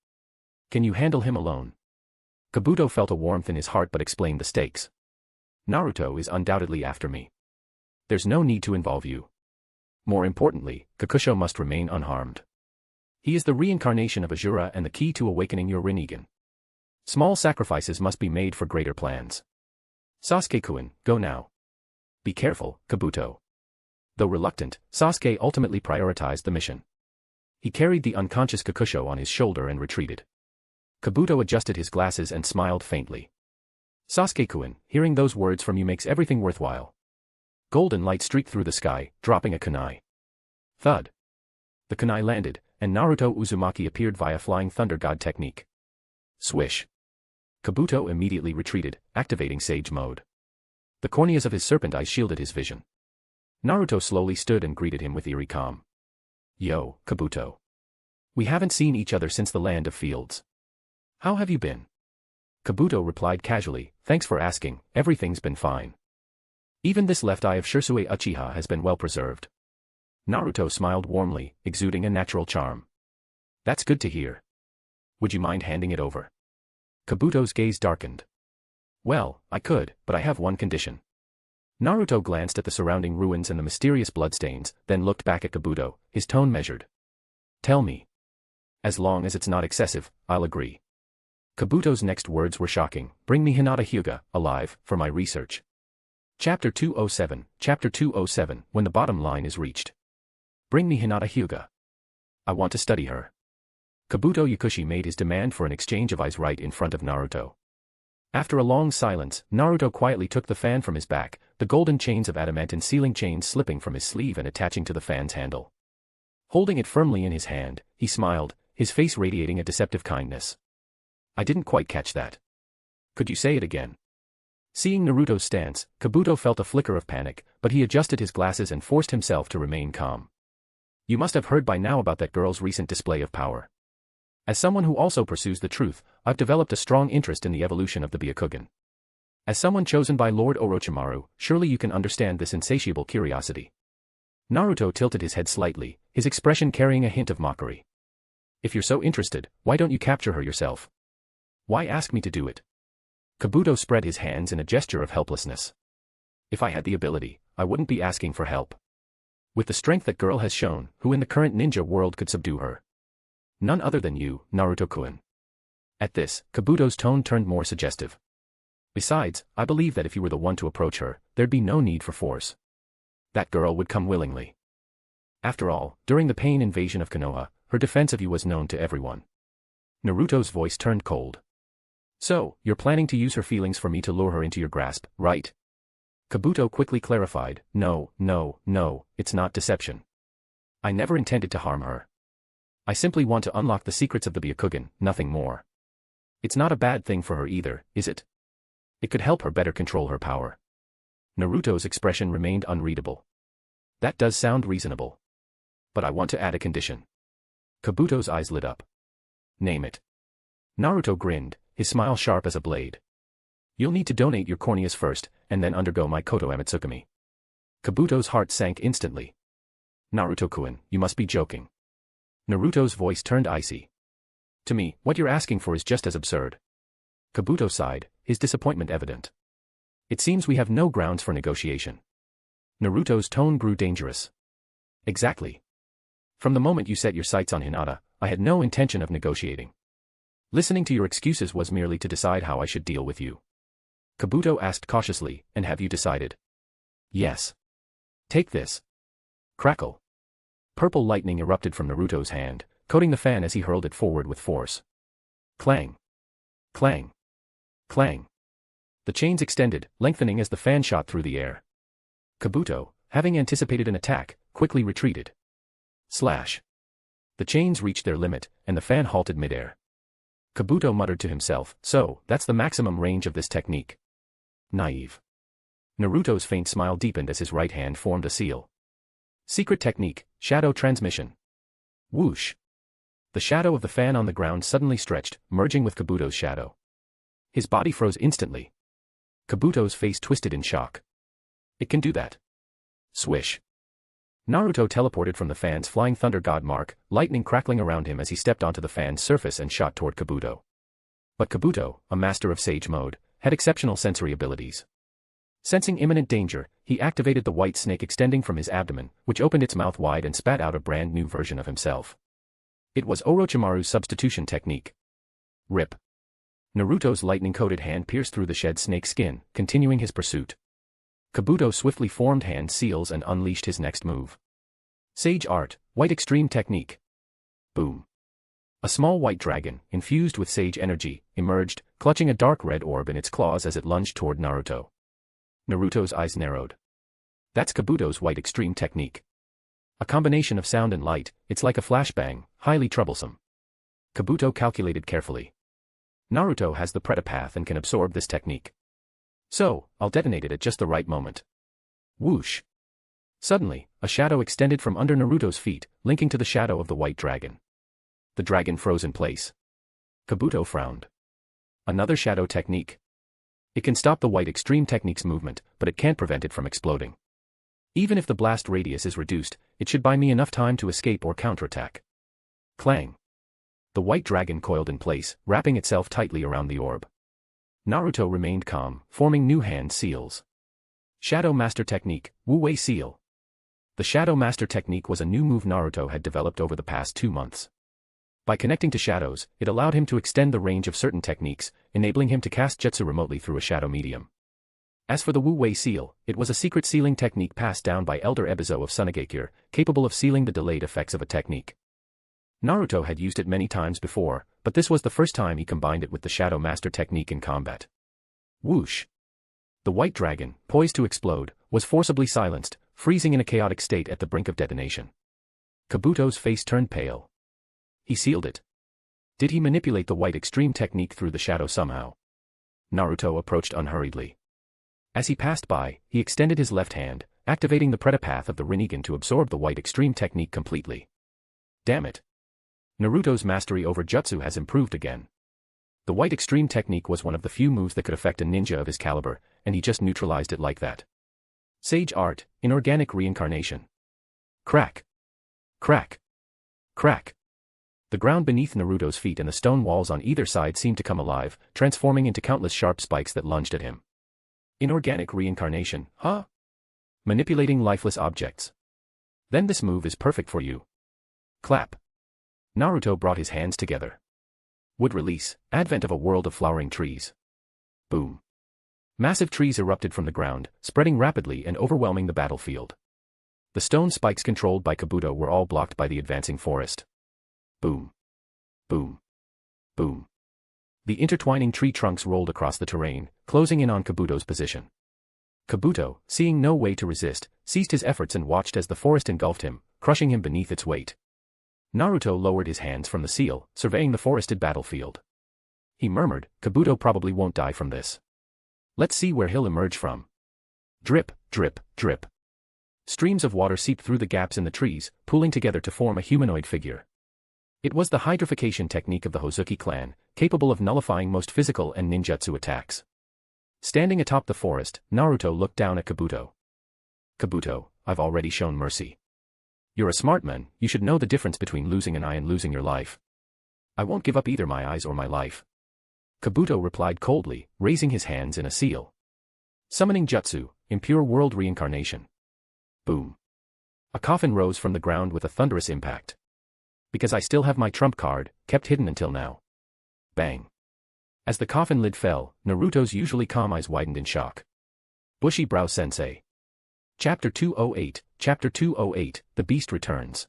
"Can you handle him alone?" Kabuto felt a warmth in his heart but explained the stakes. "Naruto is undoubtedly after me. There's no need to involve you. More importantly, Kakusho must remain unharmed. He is the reincarnation of Azura and the key to awakening your Rinnegan. Small sacrifices must be made for greater plans. Sasuke-kun, go now. Be careful, Kabuto." Though reluctant, Sasuke ultimately prioritized the mission. He carried the unconscious Kakusho on his shoulder and retreated. Kabuto adjusted his glasses and smiled faintly. "Sasuke-kun, hearing those words from you makes everything worthwhile." Golden light streaked through the sky, dropping a kunai. Thud. The kunai landed, and Naruto Uzumaki appeared via Flying Thunder God technique. Swish. Kabuto immediately retreated, activating Sage Mode. The corneas of his serpent eyes shielded his vision. Naruto slowly stood and greeted him with eerie calm. "Yo, Kabuto. We haven't seen each other since the Land of Fields. How have you been?" Kabuto replied casually, "Thanks for asking, everything's been fine. Even this left eye of Shisui Uchiha has been well preserved." Naruto smiled warmly, exuding a natural charm. "That's good to hear. Would you mind handing it over?" Kabuto's gaze darkened. "Well, I could, but I have one condition." Naruto glanced at the surrounding ruins and the mysterious bloodstains, then looked back at Kabuto, his tone measured. "Tell me. As long as it's not excessive, I'll agree." Kabuto's next words were shocking. "Bring me Hinata Hyuga, alive, for my research." Chapter 207, when the bottom line is reached. Bring me Hinata Hyuga. I want to study her. Kabuto Yakushi made his demand for an exchange of eyes right in front of Naruto. After a long silence, Naruto quietly took the fan from his back, the golden chains of adamantine sealing chains slipping from his sleeve and attaching to the fan's handle. Holding it firmly in his hand, he smiled, his face radiating a deceptive kindness. "I didn't quite catch that. Could you say it again?" Seeing Naruto's stance, Kabuto felt a flicker of panic, but he adjusted his glasses and forced himself to remain calm. "You must have heard by now about that girl's recent display of power." As someone who also pursues the truth, I've developed a strong interest in the evolution of the Byakugan. As someone chosen by Lord Orochimaru, surely you can understand this insatiable curiosity. Naruto tilted his head slightly, his expression carrying a hint of mockery. If you're so interested, why don't you capture her yourself? Why ask me to do it? Kabuto spread his hands in a gesture of helplessness. If I had the ability, I wouldn't be asking for help. With the strength that girl has shown, who in the current ninja world could subdue her? None other than you, Naruto-kun. At this, Kabuto's tone turned more suggestive. Besides, I believe that if you were the one to approach her, there'd be no need for force. That girl would come willingly. After all, during the Pain invasion of Konoha, her defense of you was known to everyone. Naruto's voice turned cold. So, you're planning to use her feelings for me to lure her into your grasp, right? Kabuto quickly clarified, no, it's not deception. I never intended to harm her. I simply want to unlock the secrets of the Byakugan, nothing more. It's not a bad thing for her either, is it? It could help her better control her power. Naruto's expression remained unreadable. That does sound reasonable. But I want to add a condition. Kabuto's eyes lit up. Name it. Naruto grinned, his smile sharp as a blade. You'll need to donate your corneas first, and then undergo my Koto Amatsukami. Kabuto's heart sank instantly. Naruto-kun, you must be joking. Naruto's voice turned icy. To me, what you're asking for is just as absurd. Kabuto sighed, his disappointment evident. It seems we have no grounds for negotiation. Naruto's tone grew dangerous. Exactly. From the moment you set your sights on Hinata, I had no intention of negotiating. Listening to your excuses was merely to decide how I should deal with you. Kabuto asked cautiously, and have you decided? Yes. Take this. Crackle. Purple lightning erupted from Naruto's hand, coating the fan as he hurled it forward with force. Clang. Clang. Clang. The chains extended, lengthening as the fan shot through the air. Kabuto, having anticipated an attack, quickly retreated. Slash. The chains reached their limit, and the fan halted midair. Kabuto muttered to himself, so, that's the maximum range of this technique. Naive. Naruto's faint smile deepened as his right hand formed a seal. Secret technique, shadow transmission. Whoosh. The shadow of the fan on the ground suddenly stretched, merging with Kabuto's shadow. His body froze instantly. Kabuto's face twisted in shock. It can do that. Swish. Naruto teleported from the fan's flying thunder god mark, lightning crackling around him as he stepped onto the fan's surface and shot toward Kabuto. But Kabuto, a master of Sage Mode, had exceptional sensory abilities. Sensing imminent danger, he activated the white snake extending from his abdomen, which opened its mouth wide and spat out a brand new version of himself. It was Orochimaru's substitution technique. Rip. Naruto's lightning-coated hand pierced through the shed snake skin, continuing his pursuit. Kabuto swiftly formed hand seals and unleashed his next move. Sage Art, White Extreme Technique. Boom. A small white dragon, infused with sage energy, emerged, clutching a dark red orb in its claws as it lunged toward Naruto. Naruto's eyes narrowed. That's Kabuto's White Extreme Technique. A combination of sound and light, it's like a flashbang, highly troublesome. Kabuto calculated carefully. Naruto has the Pretapath and can absorb this technique. So, I'll detonate it at just the right moment. Whoosh. Suddenly, a shadow extended from under Naruto's feet, linking to the shadow of the white dragon. The dragon froze in place. Kabuto frowned. Another shadow technique. It can stop the White Extreme Technique's movement, but it can't prevent it from exploding. Even if the blast radius is reduced, it should buy me enough time to escape or counterattack. Clang. The white dragon coiled in place, wrapping itself tightly around the orb. Naruto remained calm, forming new hand seals. Shadow Master Technique, Wu Wei Seal. The Shadow Master Technique was a new move Naruto had developed over the past 2 months. By connecting to shadows, it allowed him to extend the range of certain techniques, enabling him to cast jutsu remotely through a shadow medium. As for the Wu Wei Seal, it was a secret sealing technique passed down by Elder Ebizo of Sunagakure, capable of sealing the delayed effects of a technique. Naruto had used it many times before, but this was the first time he combined it with the Shadow Master Technique in combat. Whoosh. The white dragon, poised to explode, was forcibly silenced, freezing in a chaotic state at the brink of detonation. Kabuto's face turned pale. He sealed it. Did he manipulate the White Extreme Technique through the shadow somehow? Naruto approached unhurriedly. As he passed by, he extended his left hand, activating the Pretapath of the Rinnegan to absorb the White Extreme Technique completely. Damn it. Naruto's mastery over jutsu has improved again. The white extreme technique was one of the few moves that could affect a ninja of his caliber, and he just neutralized it like that. Sage art, inorganic reincarnation. Crack. Crack. Crack. The ground beneath Naruto's feet and the stone walls on either side seemed to come alive, transforming into countless sharp spikes that lunged at him. Inorganic reincarnation, huh? Manipulating lifeless objects. Then this move is perfect for you. Clap. Naruto brought his hands together. Wood release, advent of a world of flowering trees. Boom. Massive trees erupted from the ground, spreading rapidly and overwhelming the battlefield. The stone spikes controlled by Kabuto were all blocked by the advancing forest. Boom. Boom. Boom. The intertwining tree trunks rolled across the terrain, closing in on Kabuto's position. Kabuto, seeing no way to resist, ceased his efforts and watched as the forest engulfed him, crushing him beneath its weight. Naruto lowered his hands from the seal, surveying the forested battlefield. He murmured, Kabuto probably won't die from this. Let's see where he'll emerge from. Drip, drip, drip. Streams of water seeped through the gaps in the trees, pooling together to form a humanoid figure. It was the hydrification technique of the Otsutsuki clan, capable of nullifying most physical and ninjutsu attacks. Standing atop the forest, Naruto looked down at Kabuto. Kabuto, I've already shown mercy. You're a smart man, you should know the difference between losing an eye and losing your life. I won't give up either my eyes or my life. Kabuto replied coldly, raising his hands in a seal. Summoning jutsu, impure world reincarnation. Boom. A coffin rose from the ground with a thunderous impact. Because I still have my trump card, kept hidden until now. Bang. As the coffin lid fell, Naruto's usually calm eyes widened in shock. Bushy brow sensei. Chapter 208, Chapter 208, The Beast Returns.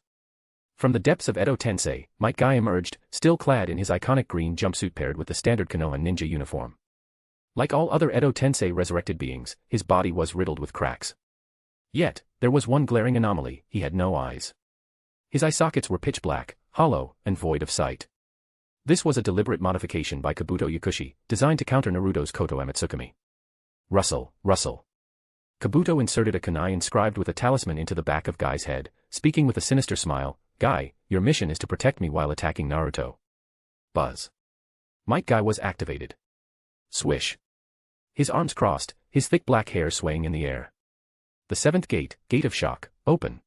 From the depths of Rinne Tensei, Might Guy emerged, still clad in his iconic green jumpsuit paired with the standard Konoha ninja uniform. Like all other Rinne Tensei resurrected beings, his body was riddled with cracks. Yet, there was one glaring anomaly: he had no eyes. His eye sockets were pitch black, hollow, and void of sight. This was a deliberate modification by Kabuto Yakushi, designed to counter Naruto's Koto Amatsukami. Rustle, rustle. Kabuto inserted a kunai inscribed with a talisman into the back of Guy's head, speaking with a sinister smile, Guy, your mission is to protect me while attacking Naruto. Buzz. Might Guy was activated. Swish. His arms crossed, his thick black hair swaying in the air. The seventh gate, Gate of Shock, open.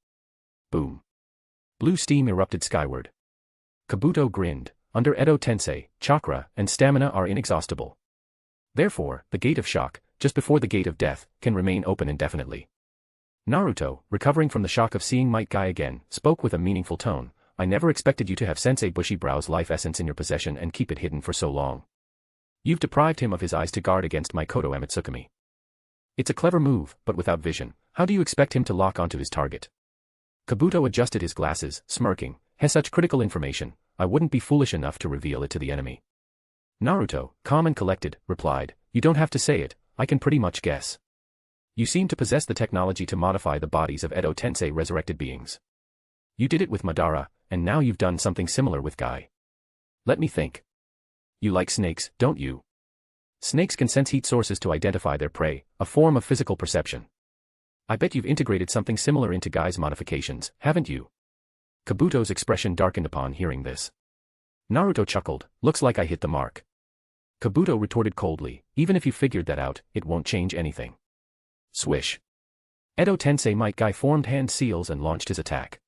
Boom. Blue steam erupted skyward. Kabuto grinned, under Rinne Tensei, chakra and stamina are inexhaustible. Therefore, the Gate of Shock, just before the Gate of Death, can remain open indefinitely. Naruto, recovering from the shock of seeing Might Guy again, spoke with a meaningful tone, I never expected you to have Sensei Bushy Brow's life essence in your possession and keep it hidden for so long. You've deprived him of his eyes to guard against my Koto Amatsukami. It's a clever move, but without vision, how do you expect him to lock onto his target? Kabuto adjusted his glasses, smirking, has such critical information, I wouldn't be foolish enough to reveal it to the enemy. Naruto, calm and collected, replied, you don't have to say it, I can pretty much guess. You seem to possess the technology to modify the bodies of Rinne Tensei resurrected beings. You did it with Madara, and now you've done something similar with Guy. Let me think. You like snakes, don't you? Snakes can sense heat sources to identify their prey, a form of physical perception. I bet you've integrated something similar into Guy's modifications, haven't you? Kabuto's expression darkened upon hearing this. Naruto chuckled, looks like I hit the mark. Kabuto retorted coldly, even if you figured that out, it won't change anything. Swish. Rinne Tensei Might Guy formed hand seals and launched his attack.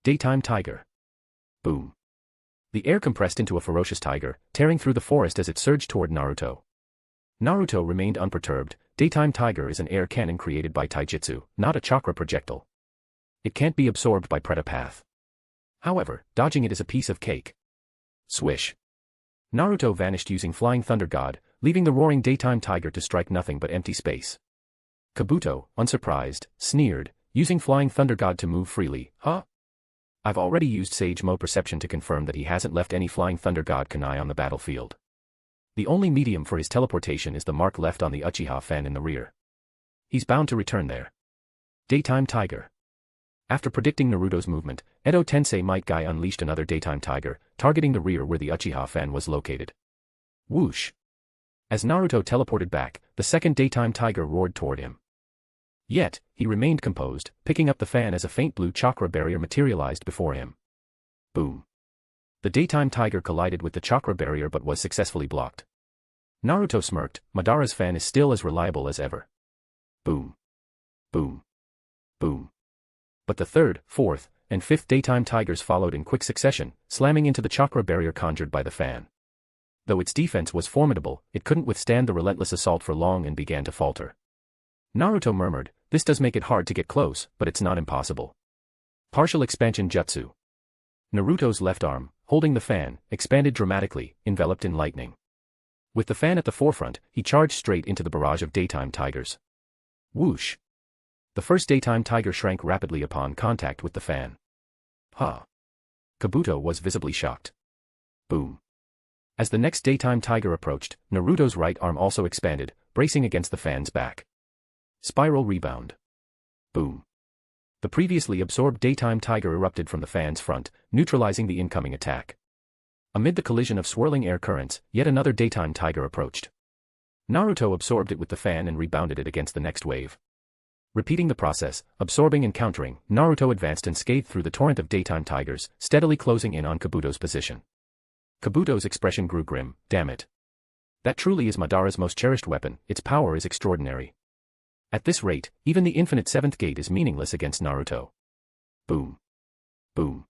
Daytime Tiger. Boom. The air compressed into a ferocious tiger, tearing through the forest as it surged toward Naruto. Naruto remained unperturbed. Daytime Tiger is an air cannon created by taijutsu, not a chakra projectile. It can't be absorbed by Preta Path. However, dodging it is a piece of cake. Swish. Naruto vanished using Flying Thunder God, leaving the roaring Daytime Tiger to strike nothing but empty space. Kabuto, unsurprised, sneered, using Flying Thunder God to move freely, huh? I've already used Sage Mode Perception to confirm that he hasn't left any Flying Thunder God kunai on the battlefield. The only medium for his teleportation is the mark left on the Uchiha fan in the rear. He's bound to return there. Daytime Tiger. After predicting Naruto's movement, Rinne Tensei Might Guy unleashed another Daytime Tiger, targeting the rear where the Uchiha fan was located. Whoosh. As Naruto teleported back, the second Daytime Tiger roared toward him. Yet, he remained composed, picking up the fan as a faint blue chakra barrier materialized before him. Boom. The daytime tiger collided with the chakra barrier but was successfully blocked. Naruto smirked, Madara's fan is still as reliable as ever. Boom. Boom. Boom. But the third, fourth, and fifth daytime tigers followed in quick succession, slamming into the chakra barrier conjured by the fan. Though its defense was formidable, it couldn't withstand the relentless assault for long and began to falter. Naruto murmured, this does make it hard to get close, but it's not impossible. Partial expansion jutsu. Naruto's left arm, holding the fan, expanded dramatically, enveloped in lightning. With the fan at the forefront, he charged straight into the barrage of daytime tigers. Whoosh! The first daytime tiger shrank rapidly upon contact with the fan. Huh! Kabuto was visibly shocked. Boom! As the next daytime tiger approached, Naruto's right arm also expanded, bracing against the fan's back. Spiral rebound. Boom! The previously absorbed daytime tiger erupted from the fan's front, neutralizing the incoming attack. Amid the collision of swirling air currents, yet another daytime tiger approached. Naruto absorbed it with the fan and rebounded it against the next wave. Repeating the process, absorbing and countering, Naruto advanced and scathed through the torrent of daytime tigers, steadily closing in on Kabuto's position. Kabuto's expression grew grim, damn it. That truly is Madara's most cherished weapon, its power is extraordinary. At this rate, even the infinite seventh gate is meaningless against Naruto. Boom. Boom.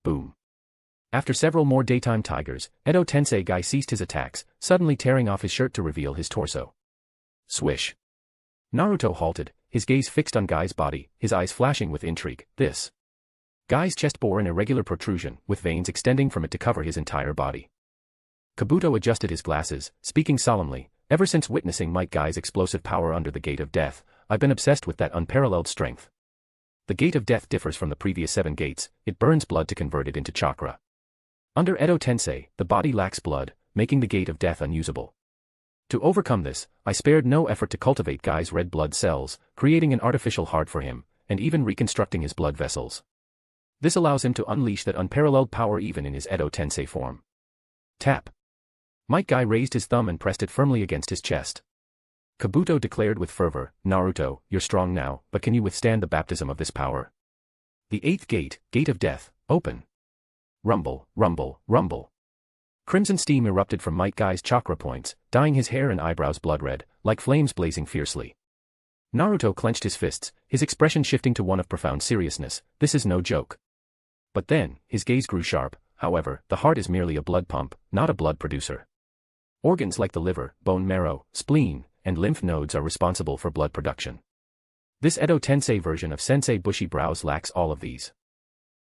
Boom. After several more daytime tigers, Edo Tensei Guy ceased his attacks, suddenly tearing off his shirt to reveal his torso. Swish. Naruto halted, his gaze fixed on Guy's body, his eyes flashing with intrigue. This. Guy's chest bore an irregular protrusion, with veins extending from it to cover his entire body. Kabuto adjusted his glasses, speaking solemnly, ever since witnessing Might Guy's explosive power under the Gate of Death, I've been obsessed with that unparalleled strength. The Gate of Death differs from the previous 7 gates, it burns blood to convert it into chakra. Under Edo Tensei, the body lacks blood, making the Gate of Death unusable. To overcome this, I spared no effort to cultivate Guy's red blood cells, creating an artificial heart for him, and even reconstructing his blood vessels. This allows him to unleash that unparalleled power even in his Edo Tensei form. Tap. Might Guy raised his thumb and pressed it firmly against his chest. Kabuto declared with fervor, Naruto, you're strong now, but can you withstand the baptism of this power? The 8th gate, Gate of Death, open. Rumble, rumble, rumble. Crimson steam erupted from Might Guy's chakra points, dyeing his hair and eyebrows blood red, like flames blazing fiercely. Naruto clenched his fists, his expression shifting to one of profound seriousness, this is no joke. But then, his gaze grew sharp, however, the heart is merely a blood pump, not a blood producer. Organs like the liver, bone marrow, spleen, and lymph nodes are responsible for blood production. This Edo Tensei version of Sensei Bushy Brows lacks all of these.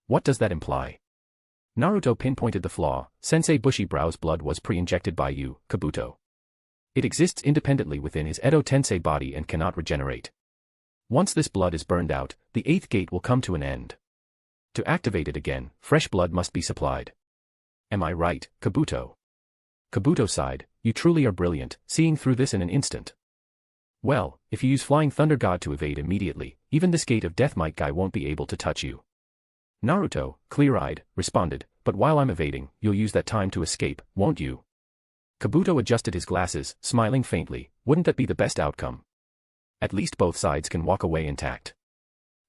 What does that imply? Naruto pinpointed the flaw, Sensei Bushy Brows' blood was pre-injected by you, Kabuto. It exists independently within his Edo Tensei body and cannot regenerate. Once this blood is burned out, the 8th gate will come to an end. To activate it again, fresh blood must be supplied. Am I right, Kabuto? Kabuto sighed, you truly are brilliant, seeing through this in an instant. Well, if you use Flying Thunder God to evade immediately, even this Gate of Death Might Guy won't be able to touch you. Naruto, clear-eyed, responded, but while I'm evading, you'll use that time to escape, won't you? Kabuto adjusted his glasses, smiling faintly, wouldn't that be the best outcome? At least both sides can walk away intact.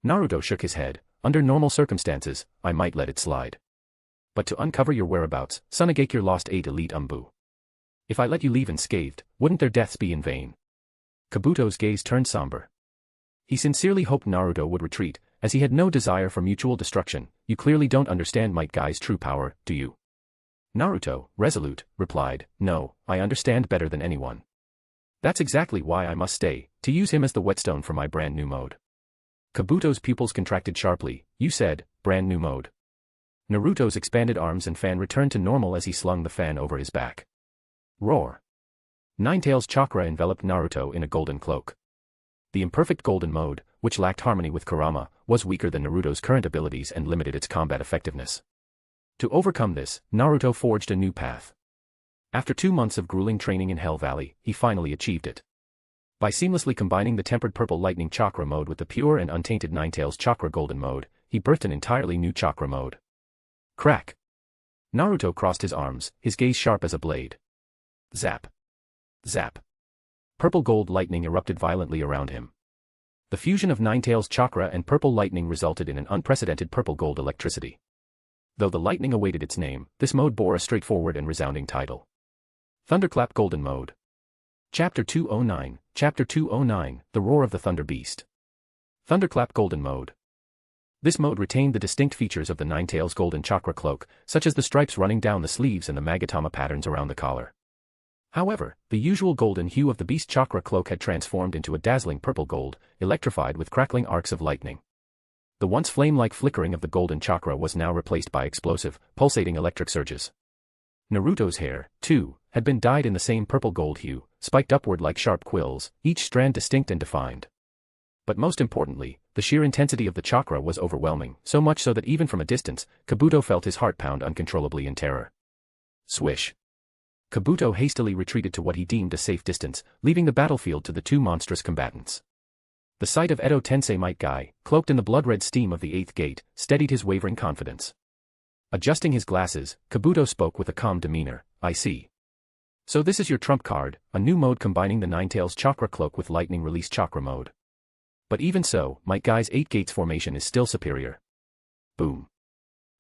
Naruto shook his head, under normal circumstances, I might let it slide. But to uncover your whereabouts, Tsunagake your lost 8 elite Umbu. If I let you leave unscathed, wouldn't their deaths be in vain? Kabuto's gaze turned somber. He sincerely hoped Naruto would retreat, as he had no desire for mutual destruction. You clearly don't understand Might Guy's true power, do you? Naruto, resolute, replied, no, I understand better than anyone. That's exactly why I must stay, to use him as the whetstone for my brand new mode. Kabuto's pupils contracted sharply, you said, brand new mode. Naruto's expanded arms and fan returned to normal as he slung the fan over his back. Roar. Ninetales chakra enveloped Naruto in a golden cloak. The imperfect golden mode, which lacked harmony with Kurama, was weaker than Naruto's current abilities and limited its combat effectiveness. To overcome this, Naruto forged a new path. After 2 months of grueling training in Hell Valley, he finally achieved it. By seamlessly combining the tempered purple lightning chakra mode with the pure and untainted Ninetales chakra golden mode, he birthed an entirely new chakra mode. Crack! Naruto crossed his arms, his gaze sharp as a blade. Zap! Zap! Purple gold lightning erupted violently around him. The fusion of Ninetales chakra and purple lightning resulted in an unprecedented purple gold electricity. Though the lightning awaited its name, this mode bore a straightforward and resounding title. Thunderclap Golden Mode. Chapter 209, Chapter 209, The Roar of the Thunder Beast. Thunderclap Golden Mode. This mode retained the distinct features of the Ninetales Golden Chakra Cloak, such as the stripes running down the sleeves and the Magatama patterns around the collar. However, the usual golden hue of the Beast Chakra Cloak had transformed into a dazzling purple gold, electrified with crackling arcs of lightning. The once flame-like flickering of the golden chakra was now replaced by explosive, pulsating electric surges. Naruto's hair, too, had been dyed in the same purple-gold hue, spiked upward like sharp quills, each strand distinct and defined. But most importantly, the sheer intensity of the chakra was overwhelming, so much so that even from a distance, Kabuto felt his heart pound uncontrollably in terror. Swish. Kabuto hastily retreated to what he deemed a safe distance, leaving the battlefield to the two monstrous combatants. The sight of Edo Tensei Might Guy, cloaked in the blood-red steam of the eighth gate, steadied his wavering confidence. Adjusting his glasses, Kabuto spoke with a calm demeanor. I see. So this is your trump card, a new mode combining the Ninetales Chakra Cloak with Lightning Release Chakra mode. But even so, Might Guy's eight gates formation is still superior. Boom.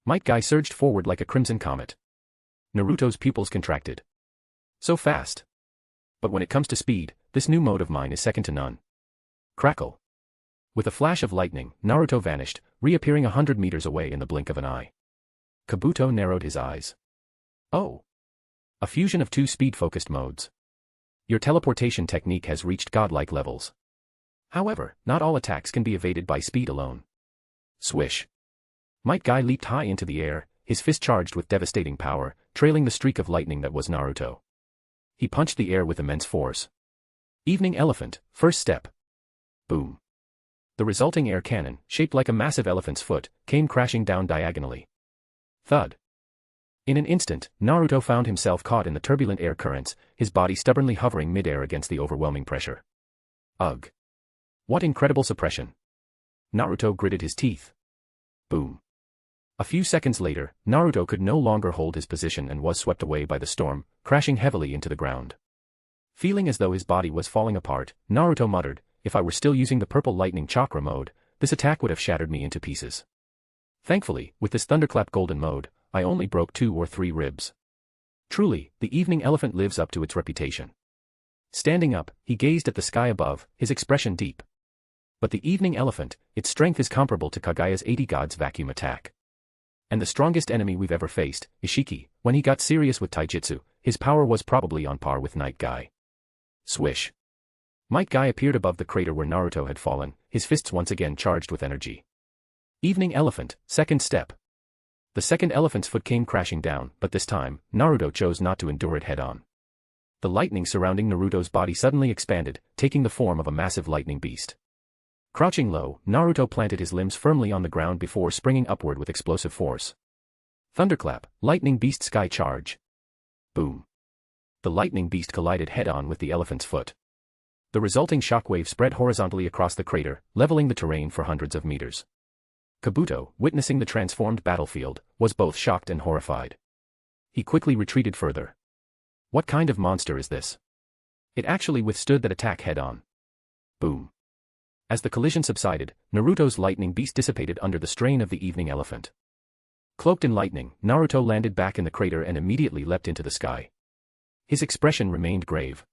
Might Guy surged forward like a crimson comet. Naruto's pupils contracted. So fast. But when it comes to speed, this new mode of mine is second to none. Crackle. With a flash of lightning, Naruto vanished, reappearing 100 meters away in the blink of an eye. Kabuto narrowed his eyes. Oh. A fusion of two speed-focused modes. Your teleportation technique has reached godlike levels. However, not all attacks can be evaded by speed alone. Swish. Might Guy leaped high into the air, his fist charged with devastating power, trailing the streak of lightning that was Naruto. He punched the air with immense force. Evening Elephant, first step. Boom. The resulting air cannon, shaped like a massive elephant's foot, came crashing down diagonally. Thud. In an instant, Naruto found himself caught in the turbulent air currents, his body stubbornly hovering mid-air against the overwhelming pressure. Ugh. What incredible suppression. Naruto gritted his teeth. Boom. A few seconds later, Naruto could no longer hold his position and was swept away by the storm, crashing heavily into the ground. Feeling as though his body was falling apart, Naruto muttered, if I were still using the purple lightning chakra mode, this attack would have shattered me into pieces. Thankfully, with this Thunderclap Golden mode, I only broke 2 or 3 ribs. Truly, the Evening Elephant lives up to its reputation. Standing up, he gazed at the sky above, his expression deep. But the Evening Elephant, its strength is comparable to Kagaya's 80 Gods vacuum attack. And the strongest enemy we've ever faced, Ishiki, when he got serious with taijutsu, his power was probably on par with Night Guy. Swish. Might Guy appeared above the crater where Naruto had fallen, his fists once again charged with energy. Evening Elephant, second step. The second elephant's foot came crashing down, but this time, Naruto chose not to endure it head-on. The lightning surrounding Naruto's body suddenly expanded, taking the form of a massive lightning beast. Crouching low, Naruto planted his limbs firmly on the ground before springing upward with explosive force. Thunderclap, Lightning Beast Sky Charge. Boom. The lightning beast collided head-on with the elephant's foot. The resulting shockwave spread horizontally across the crater, leveling the terrain for hundreds of meters. Kabuto, witnessing the transformed battlefield, was both shocked and horrified. He quickly retreated further. What kind of monster is this? It actually withstood that attack head-on. Boom. As the collision subsided, Naruto's lightning beast dissipated under the strain of the Evening Elephant. Cloaked in lightning, Naruto landed back in the crater and immediately leapt into the sky. His expression remained grave.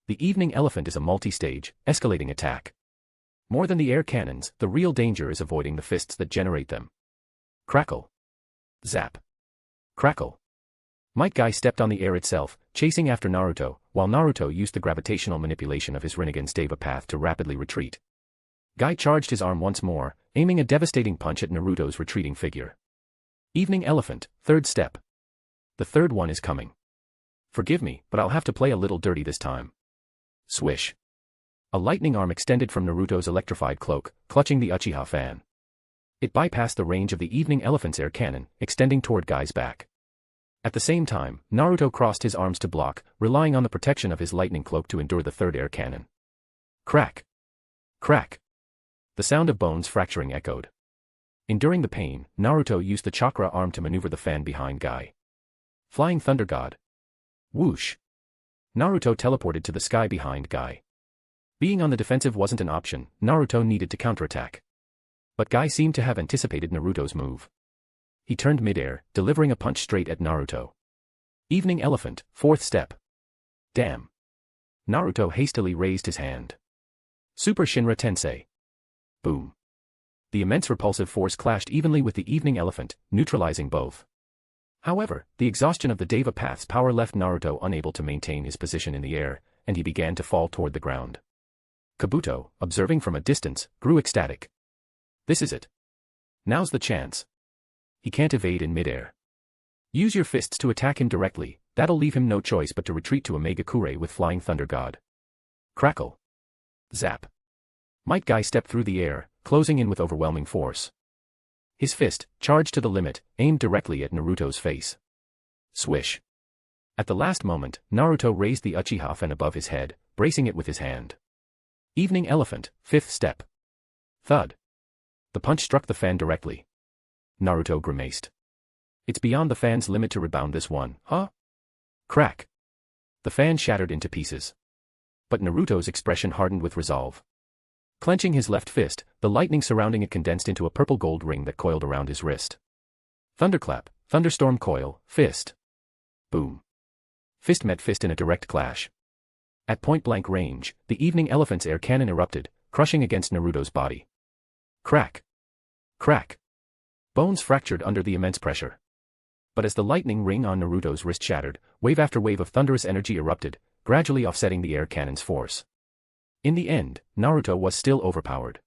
The Evening Elephant is a multi-stage, escalating attack. More than the air cannons, the real danger is avoiding the fists that generate them. Crackle. Zap. Crackle. Might Guy stepped on the air itself, chasing after Naruto, while Naruto used the gravitational manipulation of his Rinnegan stave a path to rapidly retreat. Guy charged his arm once more, aiming a devastating punch at Naruto's retreating figure. Evening Elephant, third step. The third one is coming. Forgive me, but I'll have to play a little dirty this time. Swish. A lightning arm extended from Naruto's electrified cloak, clutching the Uchiha fan. It bypassed the range of the Evening Elephant's air cannon, extending toward Guy's back. At the same time, Naruto crossed his arms to block, relying on the protection of his lightning cloak to endure the third air cannon. Crack. Crack. The sound of bones fracturing echoed. Enduring the pain, Naruto used the chakra arm to maneuver the fan behind Guy. Flying Thunder God. Whoosh. Naruto teleported to the sky behind Guy. Being on the defensive wasn't an option, Naruto needed to counterattack. But Guy seemed to have anticipated Naruto's move. he turned midair, delivering a punch straight at Naruto. Evening Elephant, 4th step. Damn. Naruto hastily raised his hand. Super Shinra Tensei. Boom. The immense repulsive force clashed evenly with the Evening Elephant, neutralizing both. However, the exhaustion of the Deva Path's power left Naruto unable to maintain his position in the air, and he began to fall toward the ground. Kabuto, observing from a distance, grew ecstatic. This is it. Now's the chance. He can't evade in midair. Use your fists to attack him directly, that'll leave him no choice but to retreat to a Megakure with Flying Thunder God. Crackle. Zap. Might Guy stepped through the air, closing in with overwhelming force. His fist, charged to the limit, aimed directly at Naruto's face. Swish. At the last moment, Naruto raised the Uchiha fan above his head, bracing it with his hand. Evening Elephant, 5th step. Thud. The punch struck the fan directly. Naruto grimaced. It's beyond the fan's limit to rebound this one, huh? Crack. The fan shattered into pieces. But Naruto's expression hardened with resolve. Clenching his left fist, the lightning surrounding it condensed into a purple gold ring that coiled around his wrist. Thunderclap, thunderstorm coil, fist. Boom. Fist met fist in a direct clash. At point-blank range, the Evening Elephant's air cannon erupted, crushing against Naruto's body. Crack. Crack. Bones fractured under the immense pressure. But as the lightning ring on Naruto's wrist shattered, wave after wave of thunderous energy erupted, gradually offsetting the air cannon's force. In the end, Naruto was still overpowered.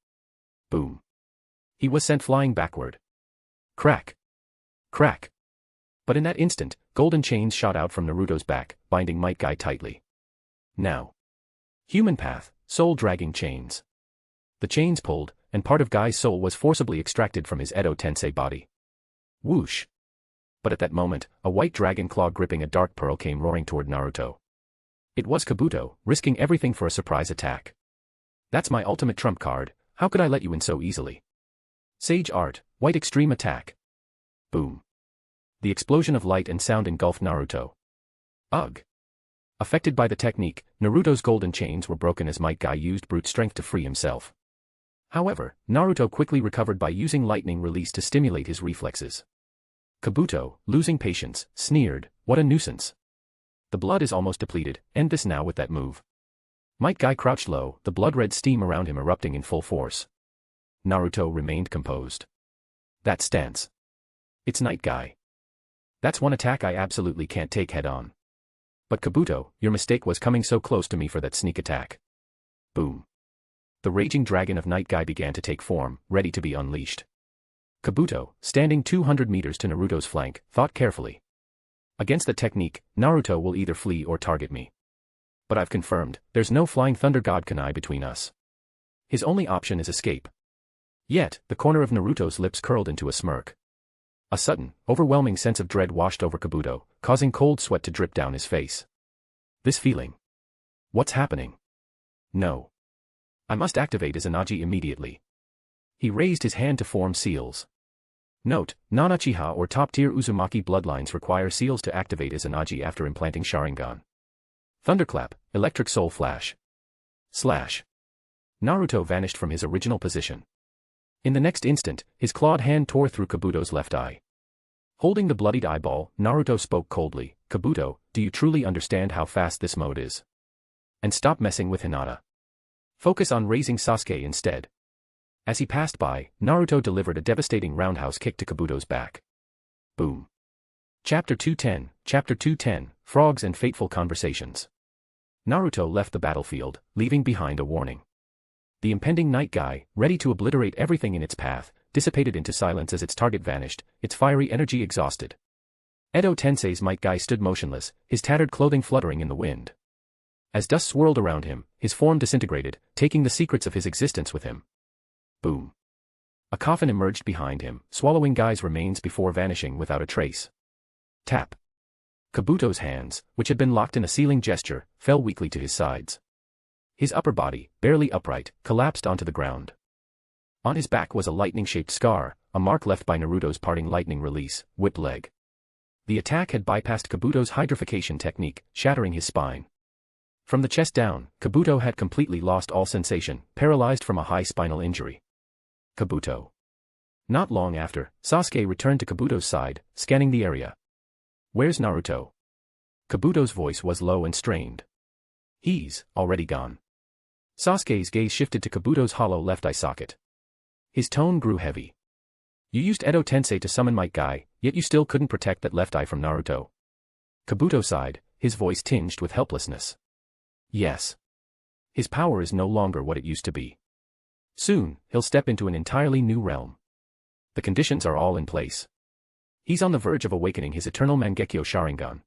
Boom. He was sent flying backward. Crack. Crack. But in that instant, golden chains shot out from Naruto's back, binding Might Guy tightly. Now. Human path, soul-dragging chains. The chains pulled, and part of Guy's soul was forcibly extracted from his Edo Tensei body. Whoosh. But at that moment, a white dragon claw gripping a dark pearl came roaring toward Naruto. It was Kabuto, risking everything for a surprise attack. That's my ultimate trump card, how could I let you in so easily? Sage Art, White Extreme Attack. Boom. The explosion of light and sound engulfed Naruto. Ugh. Affected by the technique, Naruto's golden chains were broken as Might Guy used brute strength to free himself. However, Naruto quickly recovered by using lightning release to stimulate his reflexes. Kabuto, losing patience, sneered, what a nuisance. The blood is almost depleted, end this now with that move. Might Guy crouched low, the blood-red steam around him erupting in full force. Naruto remained composed. That stance. It's Night Guy. That's one attack I absolutely can't take head-on. But Kabuto, your mistake was coming so close to me for that sneak attack. Boom. The raging dragon of Night Guy began to take form, ready to be unleashed. Kabuto, standing 200 meters to Naruto's flank, thought carefully. Against the technique, Naruto will either flee or target me. But I've confirmed, there's no Flying Thunder God Kunai between us. His only option is escape. Yet, the corner of Naruto's lips curled into a smirk. A sudden, overwhelming sense of dread washed over Kabuto, causing cold sweat to drip down his face. This feeling. What's happening? No. I must activate Izanagi immediately. He raised his hand to form seals. Note, non-Uchiha or top-tier Uzumaki bloodlines require seals to activate Izanagi after implanting Sharingan. Thunderclap, Electric Soul Flash. Slash. Naruto vanished from his original position. In the next instant, his clawed hand tore through Kabuto's left eye. Holding the bloodied eyeball, Naruto spoke coldly, Kabuto, do you truly understand how fast this mode is? And stop messing with Hinata. Focus on raising Sasuke instead. As he passed by, Naruto delivered a devastating roundhouse kick to Kabuto's back. Boom. Chapter 210, Frogs and Fateful Conversations. Naruto left the battlefield, leaving behind a warning. The impending Night Guy, ready to obliterate everything in its path, dissipated into silence as its target vanished, its fiery energy exhausted. Edo Tensei's Might Guy stood motionless, his tattered clothing fluttering in the wind. As dust swirled around him, his form disintegrated, taking the secrets of his existence with him. Boom. A coffin emerged behind him, swallowing Guy's remains before vanishing without a trace. Tap. Kabuto's hands, which had been locked in a sealing gesture, fell weakly to his sides. His upper body, barely upright, collapsed onto the ground. On his back was a lightning-shaped scar, a mark left by Naruto's parting lightning release, whip leg. The attack had bypassed Kabuto's hydrification technique, shattering his spine. From the chest down, Kabuto had completely lost all sensation, paralyzed from a high spinal injury. Kabuto. Not long after, Sasuke returned to Kabuto's side, scanning the area. "Where's Naruto?" Kabuto's voice was low and strained. "He's already gone." Sasuke's gaze shifted to Kabuto's hollow left eye socket. His tone grew heavy. "You used Edo Tensei to summon Might Guy, yet you still couldn't protect that left eye from Naruto." Kabuto sighed, his voice tinged with helplessness. "Yes. His power is no longer what it used to be. Soon, he'll step into an entirely new realm. The conditions are all in place. He's on the verge of awakening his eternal Mangekyo Sharingan."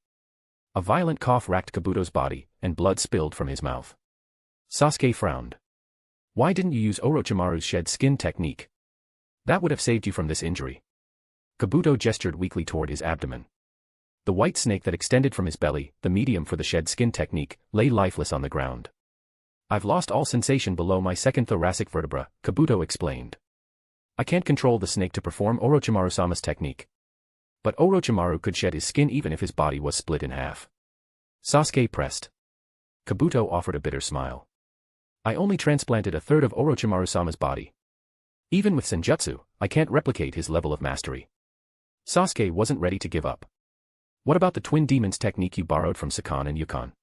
A violent cough racked Kabuto's body, and blood spilled from his mouth. Sasuke frowned. "Why didn't you use Orochimaru's shed skin technique? That would have saved you from this injury." Kabuto gestured weakly toward his abdomen. The white snake that extended from his belly, the medium for the shed skin technique, lay lifeless on the ground. "I've lost all sensation below my second thoracic vertebra," Kabuto explained. "I can't control the snake to perform Orochimaru-sama's technique. But Orochimaru could shed his skin even if his body was split in half." Sasuke pressed. Kabuto offered a bitter smile. "I only transplanted a third of Orochimaru-sama's body. Even with Senjutsu, I can't replicate his level of mastery." Sasuke wasn't ready to give up. "What about the twin demons technique you borrowed from Sakan and Yukon?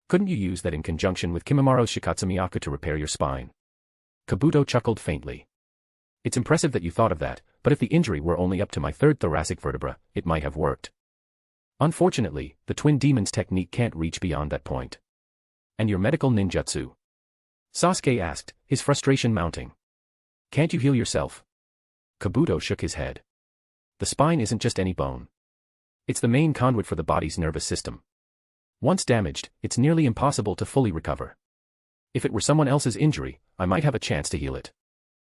Couldn't you use that in conjunction with Kimimara's Shikatsumiyaku to repair your spine?" Kabuto chuckled faintly. "It's impressive that you thought of that, but if the injury were only up to my third thoracic vertebra, it might have worked. Unfortunately, the twin demons technique can't reach beyond that point." "And your medical ninjutsu?" Sasuke asked, his frustration mounting. "Can't you heal yourself?" Kabuto shook his head. "The spine isn't just any bone. It's the main conduit for the body's nervous system. Once damaged, it's nearly impossible to fully recover. If it were someone else's injury, I might have a chance to heal it.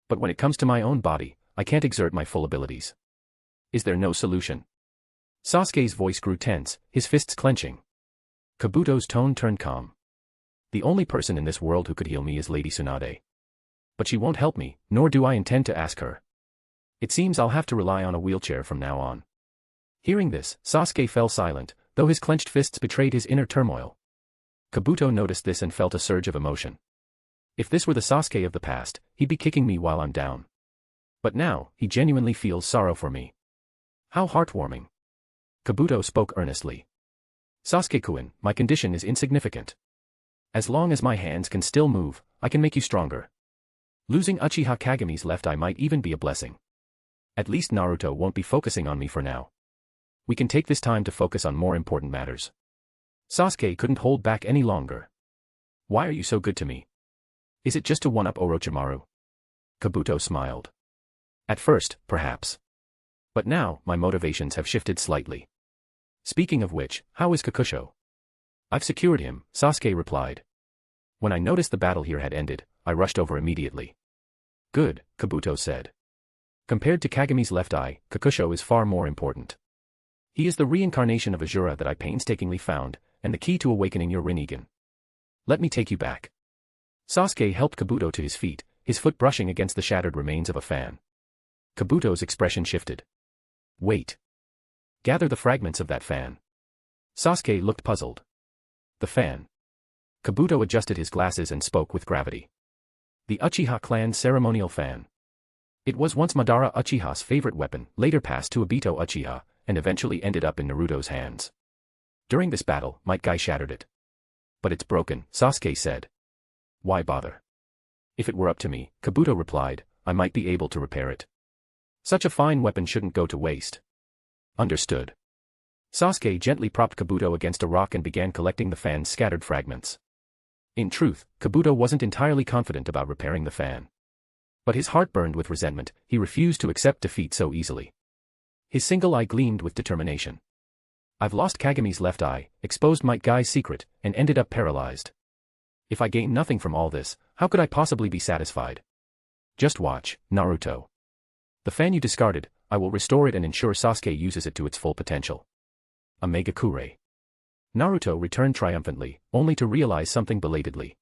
But when it comes to my own body, I can't exert my full abilities. Is there no solution?" Sasuke's voice grew tense, his fists clenching. Kabuto's tone turned calm. "The only person in this world who could heal me is Lady Tsunade. But she won't help me, nor do I intend to ask her. It seems I'll have to rely on a wheelchair from now on." Hearing this, Sasuke fell silent, though his clenched fists betrayed his inner turmoil. Kabuto noticed this and felt a surge of emotion. If this were the Sasuke of the past, he'd be kicking me while I'm down. But now, he genuinely feels sorrow for me. How heartwarming. Kabuto spoke earnestly. "Sasuke-kun, my condition is insignificant. As long as my hands can still move, I can make you stronger. Losing Uchiha Kagami's left eye might even be a blessing. At least Naruto won't be focusing on me for now. We can take this time to focus on more important matters." Sasuke couldn't hold back any longer. "Why are you so good to me? Is it just to one-up Orochimaru?" Kabuto smiled. "At first, perhaps. But now, my motivations have shifted slightly. Speaking of which, how is Kakusho?" "I've secured him," Sasuke replied. "When I noticed the battle here had ended, I rushed over immediately." "Good," Kabuto said. "Compared to Kagami's left eye, Kakusho is far more important. He is the reincarnation of Azura that I painstakingly found, and the key to awakening your Rinnegan. Let me take you back." Sasuke helped Kabuto to his feet, his foot brushing against the shattered remains of a fan. Kabuto's expression shifted. "Wait. Gather the fragments of that fan." Sasuke looked puzzled. "The fan?" Kabuto adjusted his glasses and spoke with gravity. "The Uchiha clan's ceremonial fan. It was once Madara Uchiha's favorite weapon, later passed to Obito Uchiha, and eventually ended up in Naruto's hands. During this battle, Might Guy shattered it. But it's broken," Sasuke said. "Why bother? If it were up to me," Kabuto replied, "I might be able to repair it. Such a fine weapon shouldn't go to waste." "Understood." Sasuke gently propped Kabuto against a rock and began collecting the fan's scattered fragments. In truth, Kabuto wasn't entirely confident about repairing the fan. But his heart burned with resentment, he refused to accept defeat so easily. His single eye gleamed with determination. "I've lost Kagami's left eye, exposed Might Guy's secret, and ended up paralyzed. If I gain nothing from all this, how could I possibly be satisfied? Just watch, Naruto. The fan you discarded, I will restore it and ensure Sasuke uses it to its full potential." A Megakure. Naruto returned triumphantly, only to realize something belatedly.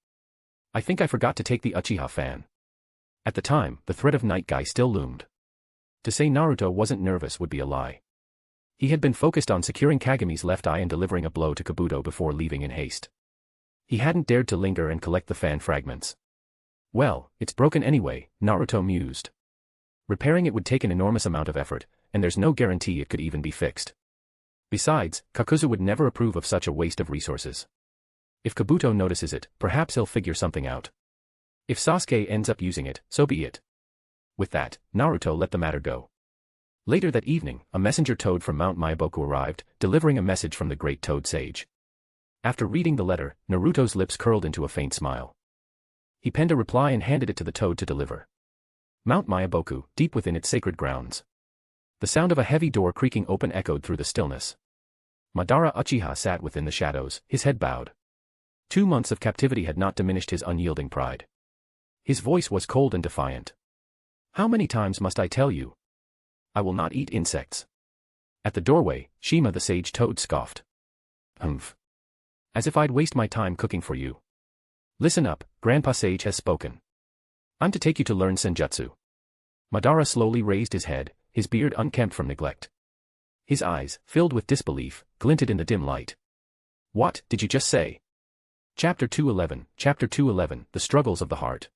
"I think I forgot to take the Uchiha fan." At the time, the threat of Night Guy still loomed. To say Naruto wasn't nervous would be a lie. He had been focused on securing Kagami's left eye and delivering a blow to Kabuto before leaving in haste. He hadn't dared to linger and collect the fan fragments. "Well, it's broken anyway," Naruto mused. Repairing it would take an enormous amount of effort, and there's no guarantee it could even be fixed. Besides, Kakuzu would never approve of such a waste of resources. If Kabuto notices it, perhaps he'll figure something out. If Sasuke ends up using it, so be it. With that, Naruto let the matter go. Later that evening, a messenger toad from Mount Myaboku arrived, delivering a message from the great toad sage. After reading the letter, Naruto's lips curled into a faint smile. He penned a reply and handed it to the toad to deliver. Mount Myaboku, deep within its sacred grounds. The sound of a heavy door creaking open echoed through the stillness. Madara Uchiha sat within the shadows, his head bowed. 2 months of captivity had not diminished his unyielding pride. His voice was cold and defiant. How many times must I tell you? I will not eat insects. At the doorway, Shima the sage toad scoffed. Humph. As if I'd waste my time cooking for you. Listen up, Grandpa Sage has spoken. I'm to take you to learn senjutsu. Madara slowly raised his head, his beard unkempt from neglect. His eyes, filled with disbelief, glinted in the dim light. What did you just say? Chapter 211, The Struggles of the Heart.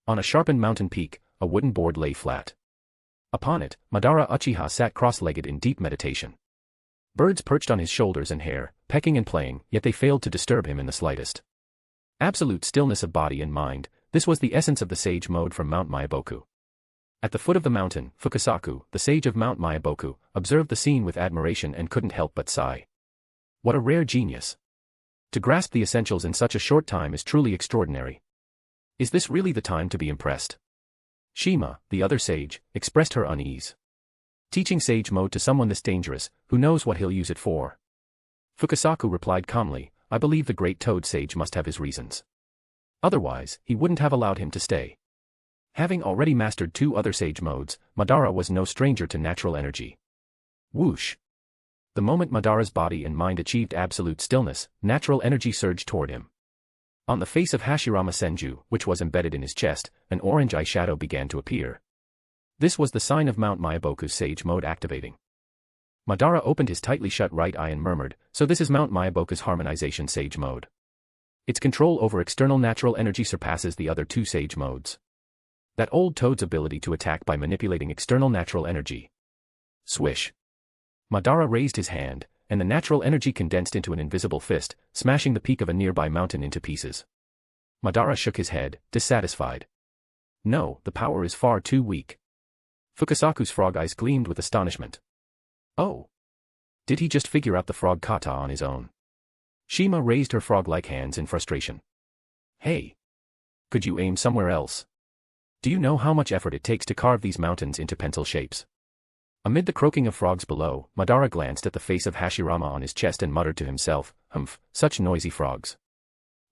On a sharpened mountain peak, a wooden board lay flat. Upon it, Madara Uchiha sat cross-legged in deep meditation. Birds perched on his shoulders and hair, pecking and playing, yet they failed to disturb him in the slightest. Absolute stillness of body and mind, this was the essence of the sage mode from Mount Myaboku. At the foot of the mountain, Fukasaku, the sage of Mount Myaboku, observed the scene with admiration and couldn't help but sigh. What a rare genius. To grasp the essentials in such a short time is truly extraordinary. Is this really the time to be impressed? Shima, the other sage, expressed her unease. Teaching sage mode to someone this dangerous, who knows what he'll use it for? Fukasaku replied calmly, I believe the great toad sage must have his reasons. Otherwise, he wouldn't have allowed him to stay. Having already mastered 2 other sage modes, Madara was no stranger to natural energy. Whoosh! The moment Madara's body and mind achieved absolute stillness, natural energy surged toward him. On the face of Hashirama Senju, which was embedded in his chest, an orange eyeshadow began to appear. This was the sign of Mount Myaboku's sage mode activating. Madara opened his tightly shut right eye and murmured, so this is Mount Myaboku's harmonization sage mode. Its control over external natural energy surpasses the other 2 sage modes. That old toad's ability to attack by manipulating external natural energy. Swish. Madara raised his hand, and the natural energy condensed into an invisible fist, smashing the peak of a nearby mountain into pieces. Madara shook his head, dissatisfied. No, the power is far too weak. Fukasaku's frog eyes gleamed with astonishment. Oh. Did he just figure out the frog kata on his own? Shima raised her frog-like hands in frustration. Hey. Could you aim somewhere else? Do you know how much effort it takes to carve these mountains into pencil shapes? Amid the croaking of frogs below, Madara glanced at the face of Hashirama on his chest and muttered to himself, humph, such noisy frogs.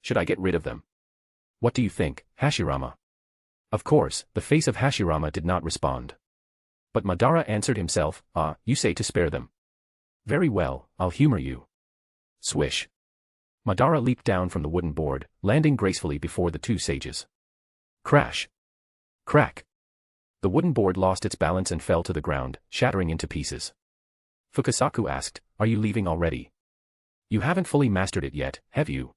Should I get rid of them? What do you think, Hashirama? Of course, the face of Hashirama did not respond. But Madara answered himself, you say to spare them. Very well, I'll humor you. Swish. Madara leaped down from the wooden board, landing gracefully before the 2 sages. Crash. Crack. The wooden board lost its balance and fell to the ground, shattering into pieces. Fukasaku asked, are you leaving already? You haven't fully mastered it yet, have you?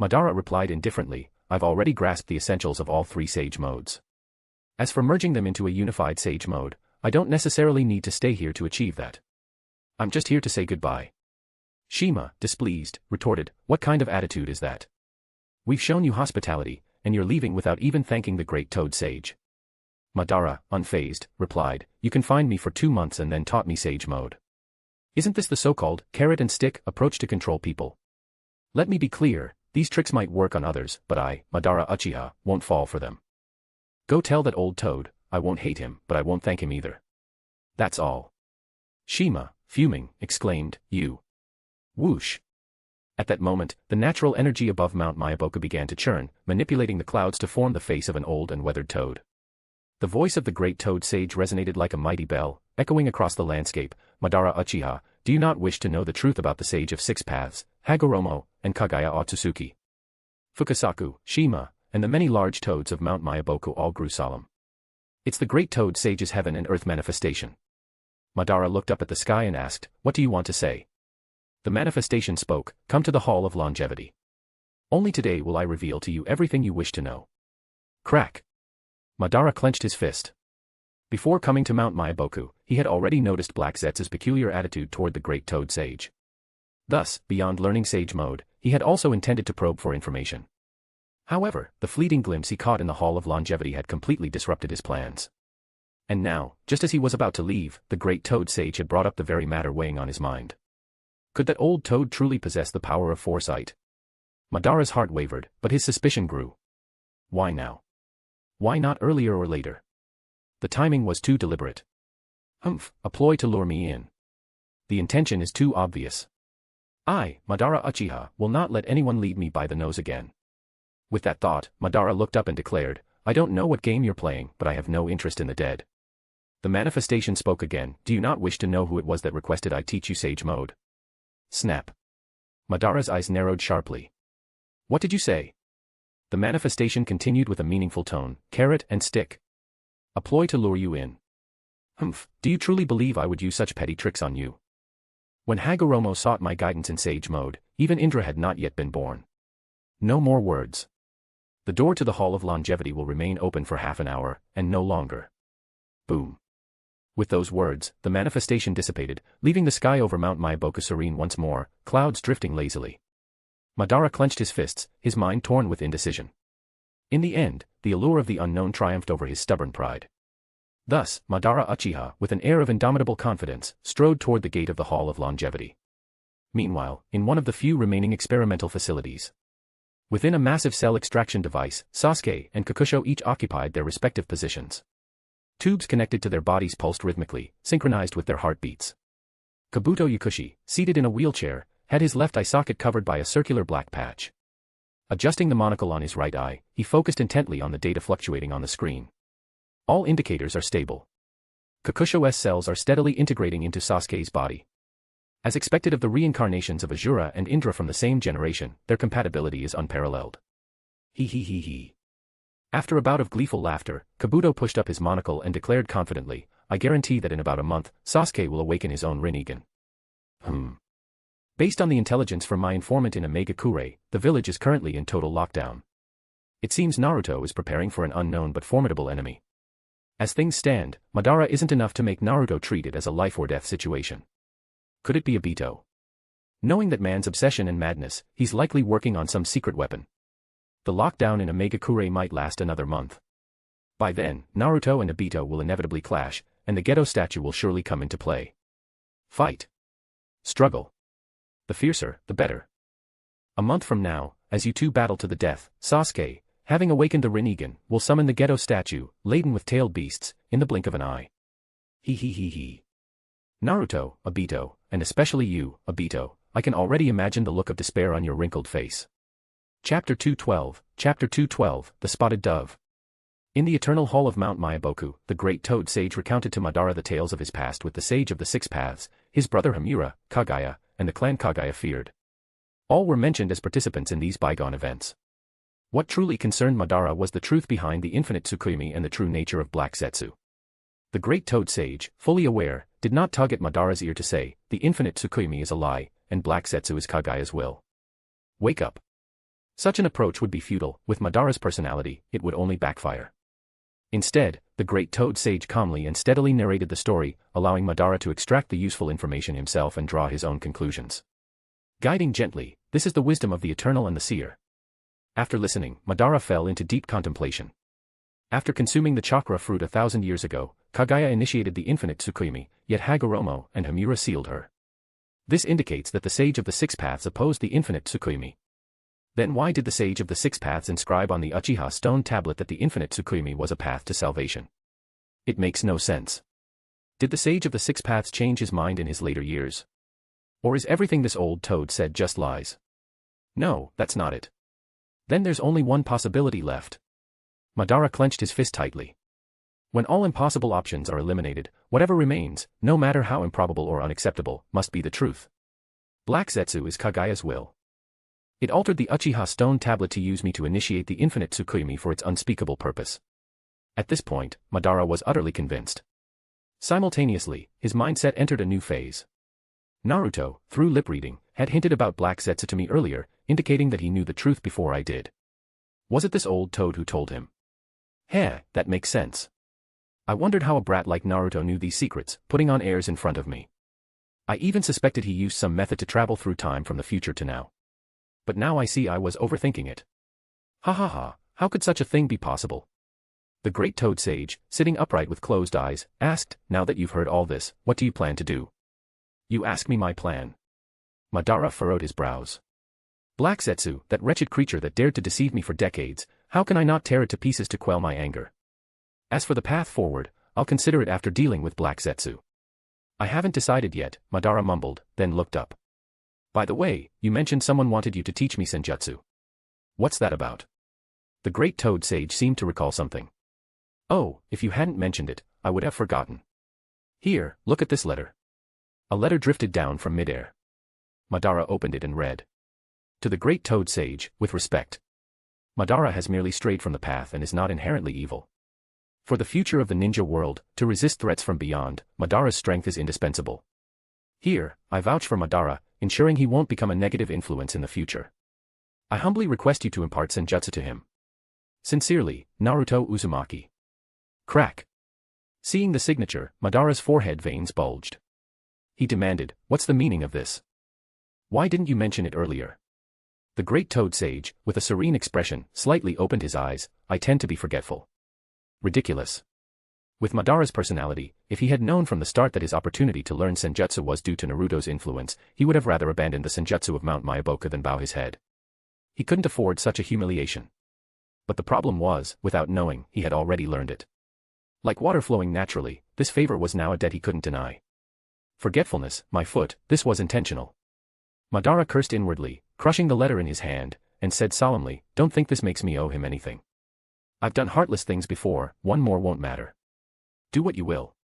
Madara replied indifferently, I've already grasped the essentials of all 3 sage modes. As for merging them into a unified sage mode, I don't necessarily need to stay here to achieve that. I'm just here to say goodbye. Shima, displeased, retorted, what kind of attitude is that? We've shown you hospitality, and you're leaving without even thanking the great toad sage. Madara, unfazed, replied, you confined me for 2 months and then taught me sage mode. Isn't this the so-called carrot and stick approach to control people? Let me be clear, these tricks might work on others, but I, Madara Uchiha, won't fall for them. Go tell that old toad, I won't hate him, but I won't thank him either. That's all. Shima, fuming, exclaimed, you. Whoosh. At that moment, the natural energy above Mount Myaboku began to churn, manipulating the clouds to form the face of an old and weathered toad. The voice of the great toad sage resonated like a mighty bell, echoing across the landscape, Madara Uchiha, do you not wish to know the truth about the sage of 6 paths, Hagoromo, and Kagaya Otsutsuki? Fukasaku, Shima, and the many large toads of Mount Myaboku all grew solemn. It's the great toad sage's heaven and earth manifestation. Madara looked up at the sky and asked, what do you want to say? The manifestation spoke, come to the Hall of Longevity. Only today will I reveal to you everything you wish to know. Crack. Madara clenched his fist. Before coming to Mount Myaboku, he had already noticed Black Zetsu's peculiar attitude toward the Great Toad Sage. Thus, beyond learning Sage Mode, he had also intended to probe for information. However, the fleeting glimpse he caught in the Hall of Longevity had completely disrupted his plans. And now, just as he was about to leave, the Great Toad Sage had brought up the very matter weighing on his mind. Could that old toad truly possess the power of foresight? Madara's heart wavered, but his suspicion grew. Why now? Why not earlier or later? The timing was too deliberate. Humph, a ploy to lure me in. The intention is too obvious. I, Madara Uchiha, will not let anyone lead me by the nose again. With that thought, Madara looked up and declared, I don't know what game you're playing, but I have no interest in the dead. The manifestation spoke again, do you not wish to know who it was that requested I teach you Sage Mode? Snap. Madara's eyes narrowed sharply. What did you say? The manifestation continued with a meaningful tone, carrot and stick. A ploy to lure you in. Humph, do you truly believe I would use such petty tricks on you? When Hagoromo sought my guidance in Sage Mode, even Indra had not yet been born. No more words. The door to the Hall of Longevity will remain open for half an hour, and no longer. Boom. With those words, the manifestation dissipated, leaving the sky over Mount Myaboku serene once more, clouds drifting lazily. Madara clenched his fists, his mind torn with indecision. In the end, the allure of the unknown triumphed over his stubborn pride. Thus, Madara Uchiha, with an air of indomitable confidence, strode toward the gate of the Hall of Longevity. Meanwhile, in one of the few remaining experimental facilities. Within a massive cell extraction device, Sasuke and Kakusho each occupied their respective positions. Tubes connected to their bodies pulsed rhythmically, synchronized with their heartbeats. Kabuto Yakushi, seated in a wheelchair, had his left eye socket covered by a circular black patch. Adjusting the monocle on his right eye, he focused intently on the data fluctuating on the screen. All indicators are stable. Kakusho's cells are steadily integrating into Sasuke's body. As expected of the reincarnations of Azura and Indra from the same generation, their compatibility is unparalleled. He. After a bout of gleeful laughter, Kabuto pushed up his monocle and declared confidently, I guarantee that in about a month, Sasuke will awaken his own Rinnegan. Based on the intelligence from my informant in Omegakure, the village is currently in total lockdown. It seems Naruto is preparing for an unknown but formidable enemy. As things stand, Madara isn't enough to make Naruto treat it as a life-or-death situation. Could it be Obito? Knowing that man's obsession and madness, he's likely working on some secret weapon. The lockdown in Omegakure might last another month. By then, Naruto and Obito will inevitably clash, and the Geto statue will surely come into play. Fight. Struggle. The fiercer, the better. A month from now, as you two battle to the death, Sasuke, having awakened the Rinnegan, will summon the Geto statue, laden with tailed beasts, in the blink of an eye. He. Naruto, Obito, and especially you, Obito, I can already imagine the look of despair on your wrinkled face. Chapter 212, The Spotted Dove. In the Eternal Hall of Mount Myaboku, the Great Toad Sage recounted to Madara the tales of his past with the Sage of the Six Paths, his brother Hamura, Kagaya, and the clan Kagaya feared. All were mentioned as participants in these bygone events. What truly concerned Madara was the truth behind the infinite Tsukuyomi and the true nature of Black Zetsu. The Great Toad Sage, fully aware, did not tug at Madara's ear to say, the infinite Tsukuyomi is a lie, and Black Zetsu is Kagaya's will. Wake up. Such an approach would be futile, with Madara's personality, it would only backfire. Instead, the Great Toad Sage calmly and steadily narrated the story, allowing Madara to extract the useful information himself and draw his own conclusions. Guiding gently, this is the wisdom of the Eternal and the Seer. After listening, Madara fell into deep contemplation. After consuming the chakra fruit 1,000 years ago, Kagaya initiated the infinite Tsukuyomi, yet Hagoromo and Hamura sealed her. This indicates that the Sage of the Six Paths opposed the infinite Tsukuyomi. Then why did the Sage of the Six Paths inscribe on the Uchiha stone tablet that the infinite Tsukuyomi was a path to salvation? It makes no sense. Did the Sage of the Six Paths change his mind in his later years? Or is everything this old toad said just lies? No, that's not it. Then there's only one possibility left. Madara clenched his fist tightly. When all impossible options are eliminated, whatever remains, no matter how improbable or unacceptable, must be the truth. Black Zetsu is Kagaya's will. It altered the Uchiha stone tablet to use me to initiate the infinite Tsukuyomi for its unspeakable purpose. At this point, Madara was utterly convinced. Simultaneously, his mindset entered a new phase. Naruto, through lip reading, had hinted about Black Zetsu to me earlier, indicating that he knew the truth before I did. Was it this old toad who told him? That makes sense. I wondered how a brat like Naruto knew these secrets, putting on airs in front of me. I even suspected he used some method to travel through time from the future to now. But now I see I was overthinking it. Ha ha ha, how could such a thing be possible? The great toad sage, sitting upright with closed eyes, asked, now that you've heard all this, what do you plan to do? You ask me my plan. Madara furrowed his brows. Black Zetsu, that wretched creature that dared to deceive me for decades, how can I not tear it to pieces to quell my anger? As for the path forward, I'll consider it after dealing with Black Zetsu. I haven't decided yet, Madara mumbled, then looked up. By the way, you mentioned someone wanted you to teach me senjutsu. What's that about? The great toad sage seemed to recall something. Oh, if you hadn't mentioned it, I would have forgotten. Here, look at this letter. A letter drifted down from midair. Madara opened it and read. To the great toad sage, with respect. Madara has merely strayed from the path and is not inherently evil. For the future of the ninja world, to resist threats from beyond, Madara's strength is indispensable. Here, I vouch for Madara, ensuring he won't become a negative influence in the future. I humbly request you to impart senjutsu to him. Sincerely, Naruto Uzumaki. Crack. Seeing the signature, Madara's forehead veins bulged. He demanded, what's the meaning of this? Why didn't you mention it earlier? The great toad sage, with a serene expression, slightly opened his eyes. I tend to be forgetful. Ridiculous. With Madara's personality, if he had known from the start that his opportunity to learn senjutsu was due to Naruto's influence, he would have rather abandoned the senjutsu of Mount Myoboku than bow his head. He couldn't afford such a humiliation. But the problem was, without knowing, he had already learned it. Like water flowing naturally, this favor was now a debt he couldn't deny. Forgetfulness, my foot, this was intentional. Madara cursed inwardly, crushing the letter in his hand, and said solemnly, don't think this makes me owe him anything. I've done heartless things before, one more won't matter. Do what you will.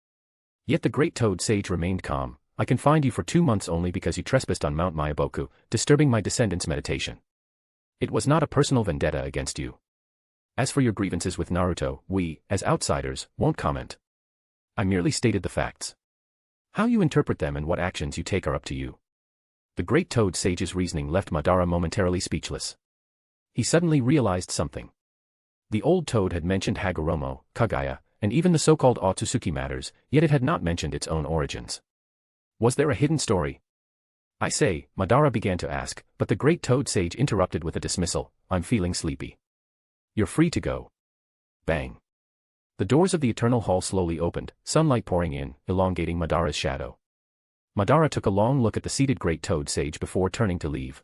Yet the great toad sage remained calm. I confined you for 2 months only because you trespassed on Mount Myoboku, disturbing my descendants' meditation. It was not a personal vendetta against you. As for your grievances with Naruto, we, as outsiders, won't comment. I merely stated the facts. How you interpret them and what actions you take are up to you. The great toad sage's reasoning left Madara momentarily speechless. He suddenly realized something. The old toad had mentioned Hagoromo, Kagaya, and even the so-called Otsutsuki matters, yet it had not mentioned its own origins. Was there a hidden story? I say, Madara began to ask, but the great toad sage interrupted with a dismissal. I'm feeling sleepy. You're free to go. Bang. The doors of the Eternal Hall slowly opened, sunlight pouring in, elongating Madara's shadow. Madara took a long look at the seated great toad sage before turning to leave.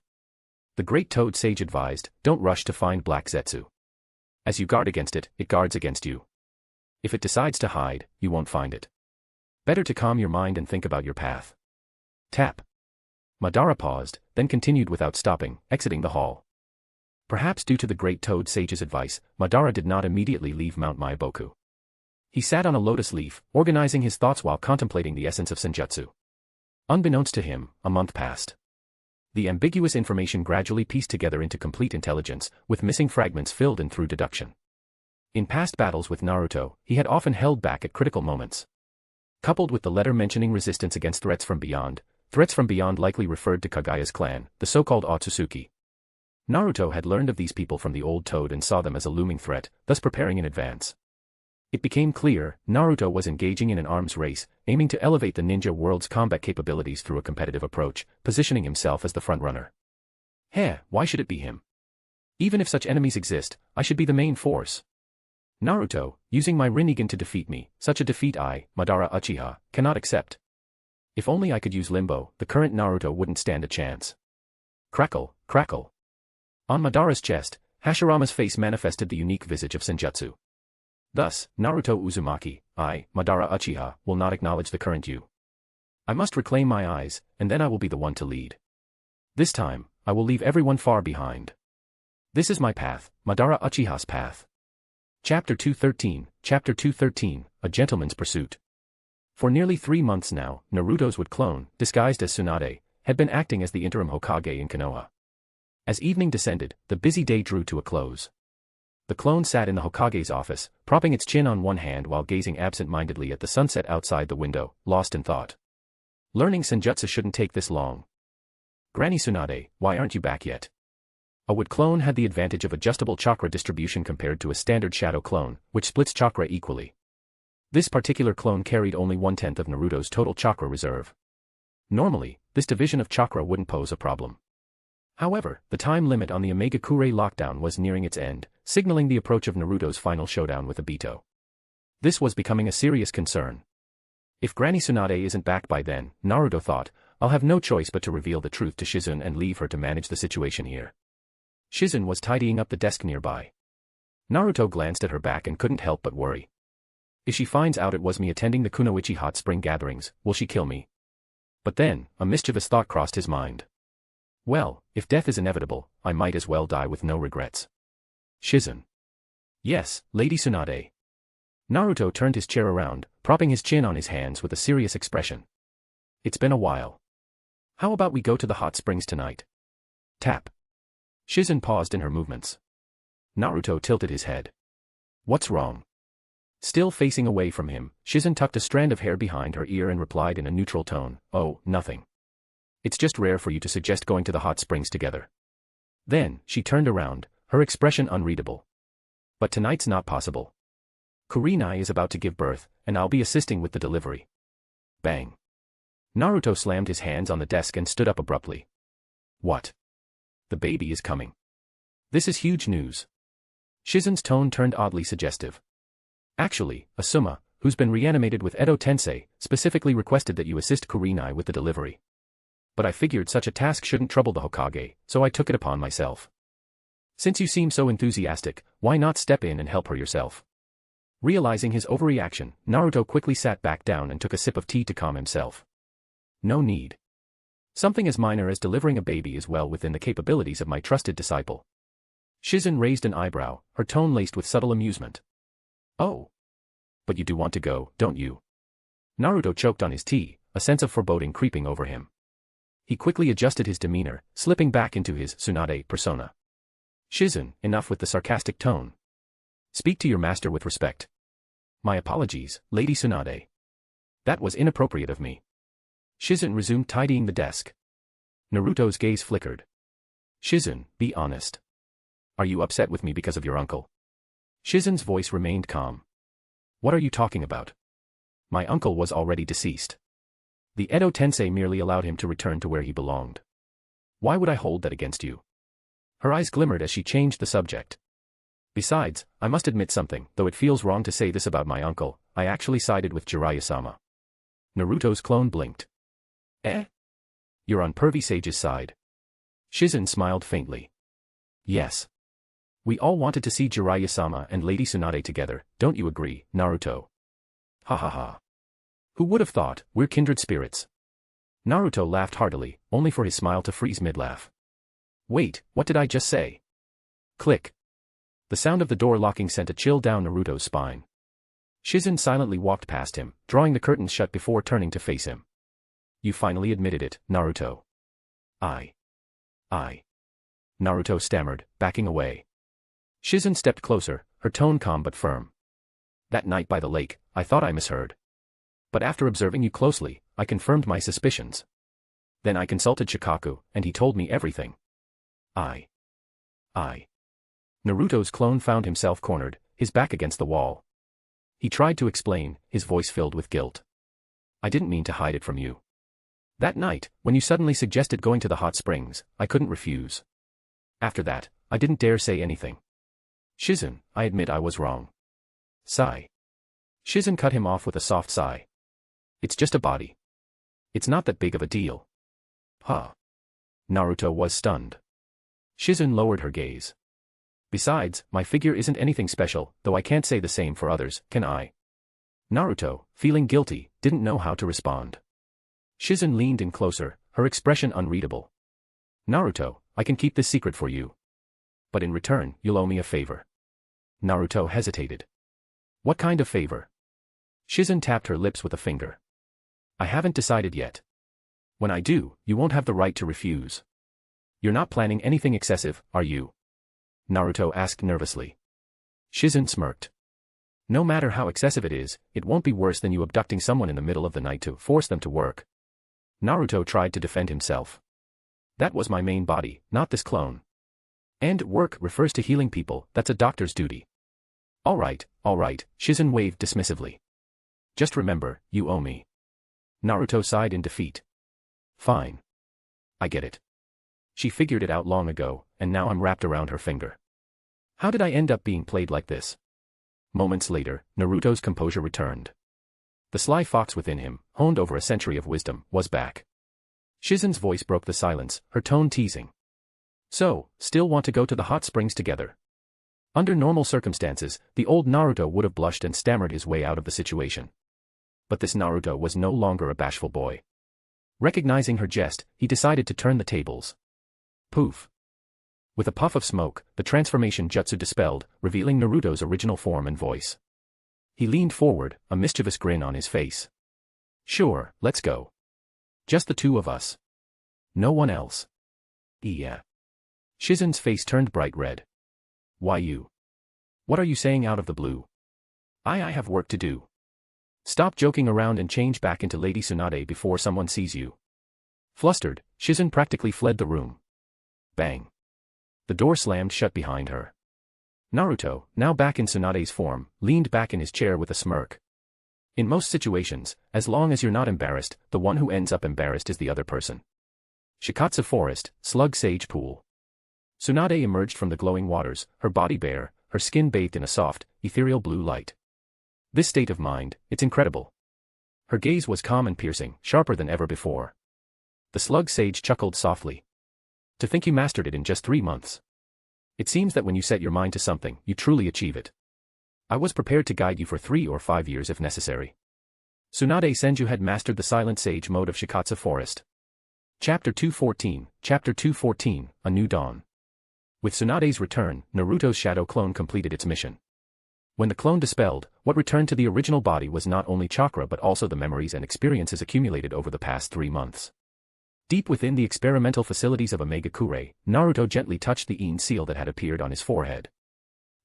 The great toad sage advised, don't rush to find Black Zetsu. As you guard against it, it guards against you. If it decides to hide, you won't find it. Better to calm your mind and think about your path. Tap. Madara paused, then continued without stopping, exiting the hall. Perhaps due to the great toad sage's advice, Madara did not immediately leave Mount Myoboku. He sat on a lotus leaf, organizing his thoughts while contemplating the essence of senjutsu. Unbeknownst to him, a month passed. The ambiguous information gradually pieced together into complete intelligence, with missing fragments filled in through deduction. In past battles with Naruto, he had often held back at critical moments. Coupled with the letter mentioning resistance against threats from beyond likely referred to Kagaya's clan, the so-called Otsutsuki. Naruto had learned of these people from the old toad and saw them as a looming threat, thus preparing in advance. It became clear, Naruto was engaging in an arms race, aiming to elevate the ninja world's combat capabilities through a competitive approach, positioning himself as the frontrunner. Why should it be him? Even if such enemies exist, I should be the main force. Naruto, using my Rinnegan to defeat me, such a defeat I, Madara Uchiha, cannot accept. If only I could use Limbo, the current Naruto wouldn't stand a chance. Crackle, crackle. On Madara's chest, Hashirama's face manifested the unique visage of senjutsu. Thus, Naruto Uzumaki, I, Madara Uchiha, will not acknowledge the current you. I must reclaim my eyes, and then I will be the one to lead. This time, I will leave everyone far behind. This is my path, Madara Uchiha's path. Chapter 213, A Gentleman's Pursuit. For nearly 3 months now, Naruto's wood clone, disguised as Tsunade, had been acting as the interim Hokage in Konoha. As evening descended, the busy day drew to a close. The clone sat in the Hokage's office, propping its chin on one hand while gazing absent-mindedly at the sunset outside the window, lost in thought. Learning senjutsu shouldn't take this long. Granny Tsunade, why aren't you back yet? A wood clone had the advantage of adjustable chakra distribution compared to a standard shadow clone, which splits chakra equally. This particular clone carried only 1/10 of Naruto's total chakra reserve. Normally, this division of chakra wouldn't pose a problem. However, the time limit on the Omega Kurei lockdown was nearing its end, signaling the approach of Naruto's final showdown with Obito. This was becoming a serious concern. If Granny Tsunade isn't back by then, Naruto thought, I'll have no choice but to reveal the truth to Shizune and leave her to manage the situation here. Shizune was tidying up the desk nearby. Naruto glanced at her back and couldn't help but worry. If she finds out it was me attending the Kunoichi hot spring gatherings, will she kill me? But then, a mischievous thought crossed his mind. Well, if death is inevitable, I might as well die with no regrets. Shizune. Yes, Lady Tsunade. Naruto turned his chair around, propping his chin on his hands with a serious expression. It's been a while. How about we go to the hot springs tonight? Tap. Shizune paused in her movements. Naruto tilted his head. What's wrong? Still facing away from him, Shizune tucked a strand of hair behind her ear and replied in a neutral tone, Oh, nothing. It's just rare for you to suggest going to the hot springs together. Then, she turned around, her expression unreadable. But tonight's not possible. Kurenai is about to give birth, and I'll be assisting with the delivery. Bang. Naruto slammed his hands on the desk and stood up abruptly. What? The baby is coming. This is huge news. Shizune's tone turned oddly suggestive. Actually, Asuma, who's been reanimated with Edo Tensei, specifically requested that you assist Kurenai with the delivery. But I figured such a task shouldn't trouble the Hokage, so I took it upon myself. Since you seem so enthusiastic, why not step in and help her yourself? Realizing his overreaction, Naruto quickly sat back down and took a sip of tea to calm himself. No need. Something as minor as delivering a baby is well within the capabilities of my trusted disciple. Shizune raised an eyebrow, her tone laced with subtle amusement. Oh. But you do want to go, don't you? Naruto choked on his tea, a sense of foreboding creeping over him. He quickly adjusted his demeanor, slipping back into his Tsunade persona. Shizune, enough with the sarcastic tone. Speak to your master with respect. My apologies, Lady Tsunade. That was inappropriate of me. Shizune resumed tidying the desk. Naruto's gaze flickered. Shizune, be honest. Are you upset with me because of your uncle? Shizune's voice remained calm. What are you talking about? My uncle was already deceased. The Edo Tensei merely allowed him to return to where he belonged. Why would I hold that against you? Her eyes glimmered as she changed the subject. Besides, I must admit something, though it feels wrong to say this about my uncle, I actually sided with Jiraiya-sama. Naruto's clone blinked. Eh? You're on Pervy Sage's side. Shizune smiled faintly. Yes. We all wanted to see Jiraiya-sama and Lady Tsunade together, don't you agree, Naruto? Ha ha ha. Who would have thought, we're kindred spirits? Naruto laughed heartily, only for his smile to freeze mid-laugh. Wait, what did I just say? Click. The sound of the door locking sent a chill down Naruto's spine. Shizune silently walked past him, drawing the curtains shut before turning to face him. You finally admitted it, Naruto. I. Naruto stammered, backing away. Shizune stepped closer, her tone calm but firm. That night by the lake, I thought I misheard. But after observing you closely, I confirmed my suspicions. Then I consulted Shikaku, and he told me everything. I. Naruto's clone found himself cornered, his back against the wall. He tried to explain, his voice filled with guilt. I didn't mean to hide it from you. That night, when you suddenly suggested going to the hot springs, I couldn't refuse. After that, I didn't dare say anything. Shizune, I admit I was wrong. Sigh. Shizune cut him off with a soft sigh. It's just a body. It's not that big of a deal. Huh. Naruto was stunned. Shizune lowered her gaze. Besides, my figure isn't anything special, though I can't say the same for others, can I? Naruto, feeling guilty, didn't know how to respond. Shizune leaned in closer, her expression unreadable. Naruto, I can keep this secret for you. But in return, you'll owe me a favor. Naruto hesitated. What kind of favor? Shizune tapped her lips with a finger. I haven't decided yet. When I do, you won't have the right to refuse. You're not planning anything excessive, are you? Naruto asked nervously. Shizune smirked. No matter how excessive it is, it won't be worse than you abducting someone in the middle of the night to force them to work. Naruto tried to defend himself. That was my main body, not this clone. And work refers to healing people, that's a doctor's duty. All right, Shizune waved dismissively. Just remember, you owe me. Naruto sighed in defeat. Fine. I get it. She figured it out long ago, and now I'm wrapped around her finger. How did I end up being played like this? Moments later, Naruto's composure returned. The sly fox within him, honed over a century of wisdom, was back. Shizen's voice broke the silence, her tone teasing. So, still want to go to the hot springs together? Under normal circumstances, the old Naruto would have blushed and stammered his way out of the situation. But this Naruto was no longer a bashful boy. Recognizing her jest, he decided to turn the tables. Poof. With a puff of smoke, the transformation jutsu dispelled, revealing Naruto's original form and voice. He leaned forward, a mischievous grin on his face. Sure, let's go. Just the two of us. No one else. Yeah. Shizen's face turned bright red. Why you? What are you saying out of the blue? I have work to do. Stop joking around and change back into Lady Tsunade before someone sees you. Flustered, Shizen practically fled the room. Bang. The door slammed shut behind her. Naruto, now back in Tsunade's form, leaned back in his chair with a smirk. In most situations, as long as you're not embarrassed, the one who ends up embarrassed is the other person. Shikatsu Forest, Slug Sage Pool. Tsunade emerged from the glowing waters, her body bare, her skin bathed in a soft, ethereal blue light. This state of mind, it's incredible. Her gaze was calm and piercing, sharper than ever before. The slug sage chuckled softly. To think you mastered it in just 3 months. It seems that when you set your mind to something, you truly achieve it. I was prepared to guide you for 3 or 5 years if necessary. Tsunade Senju had mastered the silent sage mode of Shikatsu Forest. Chapter 214, A New Dawn. With Tsunade's return, Naruto's shadow clone completed its mission. When the clone dispelled, what returned to the original body was not only chakra but also the memories and experiences accumulated over the past 3 months. Deep within the experimental facilities of Omega-Kure, Naruto gently touched the Ein seal that had appeared on his forehead.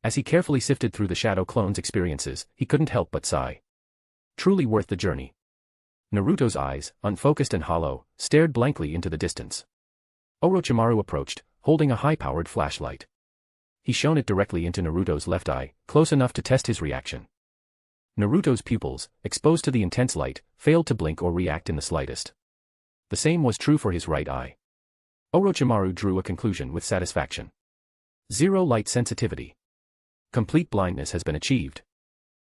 As he carefully sifted through the shadow clone's experiences, he couldn't help but sigh. Truly worth the journey. Naruto's eyes, unfocused and hollow, stared blankly into the distance. Orochimaru approached, holding a high-powered flashlight. He shone it directly into Naruto's left eye, close enough to test his reaction. Naruto's pupils, exposed to the intense light, failed to blink or react in the slightest. The same was true for his right eye. Orochimaru drew a conclusion with satisfaction. 0 light sensitivity. Complete blindness has been achieved.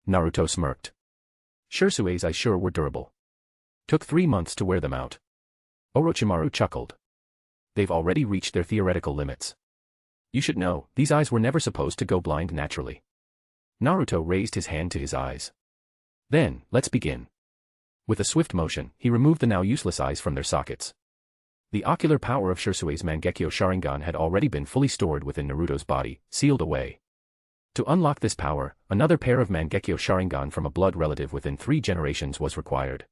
Naruto smirked. Shursue's eyes sure were durable. Took 3 months to wear them out. Orochimaru chuckled. They've already reached their theoretical limits. You should know, these eyes were never supposed to go blind naturally. Naruto raised his hand to his eyes. Then, let's begin. With a swift motion, he removed the now useless eyes from their sockets. The ocular power of Shursue's Mangekyo Sharingan had already been fully stored within Naruto's body, sealed away. To unlock this power, another pair of Mangekyo Sharingan from a blood relative within 3 generations was required.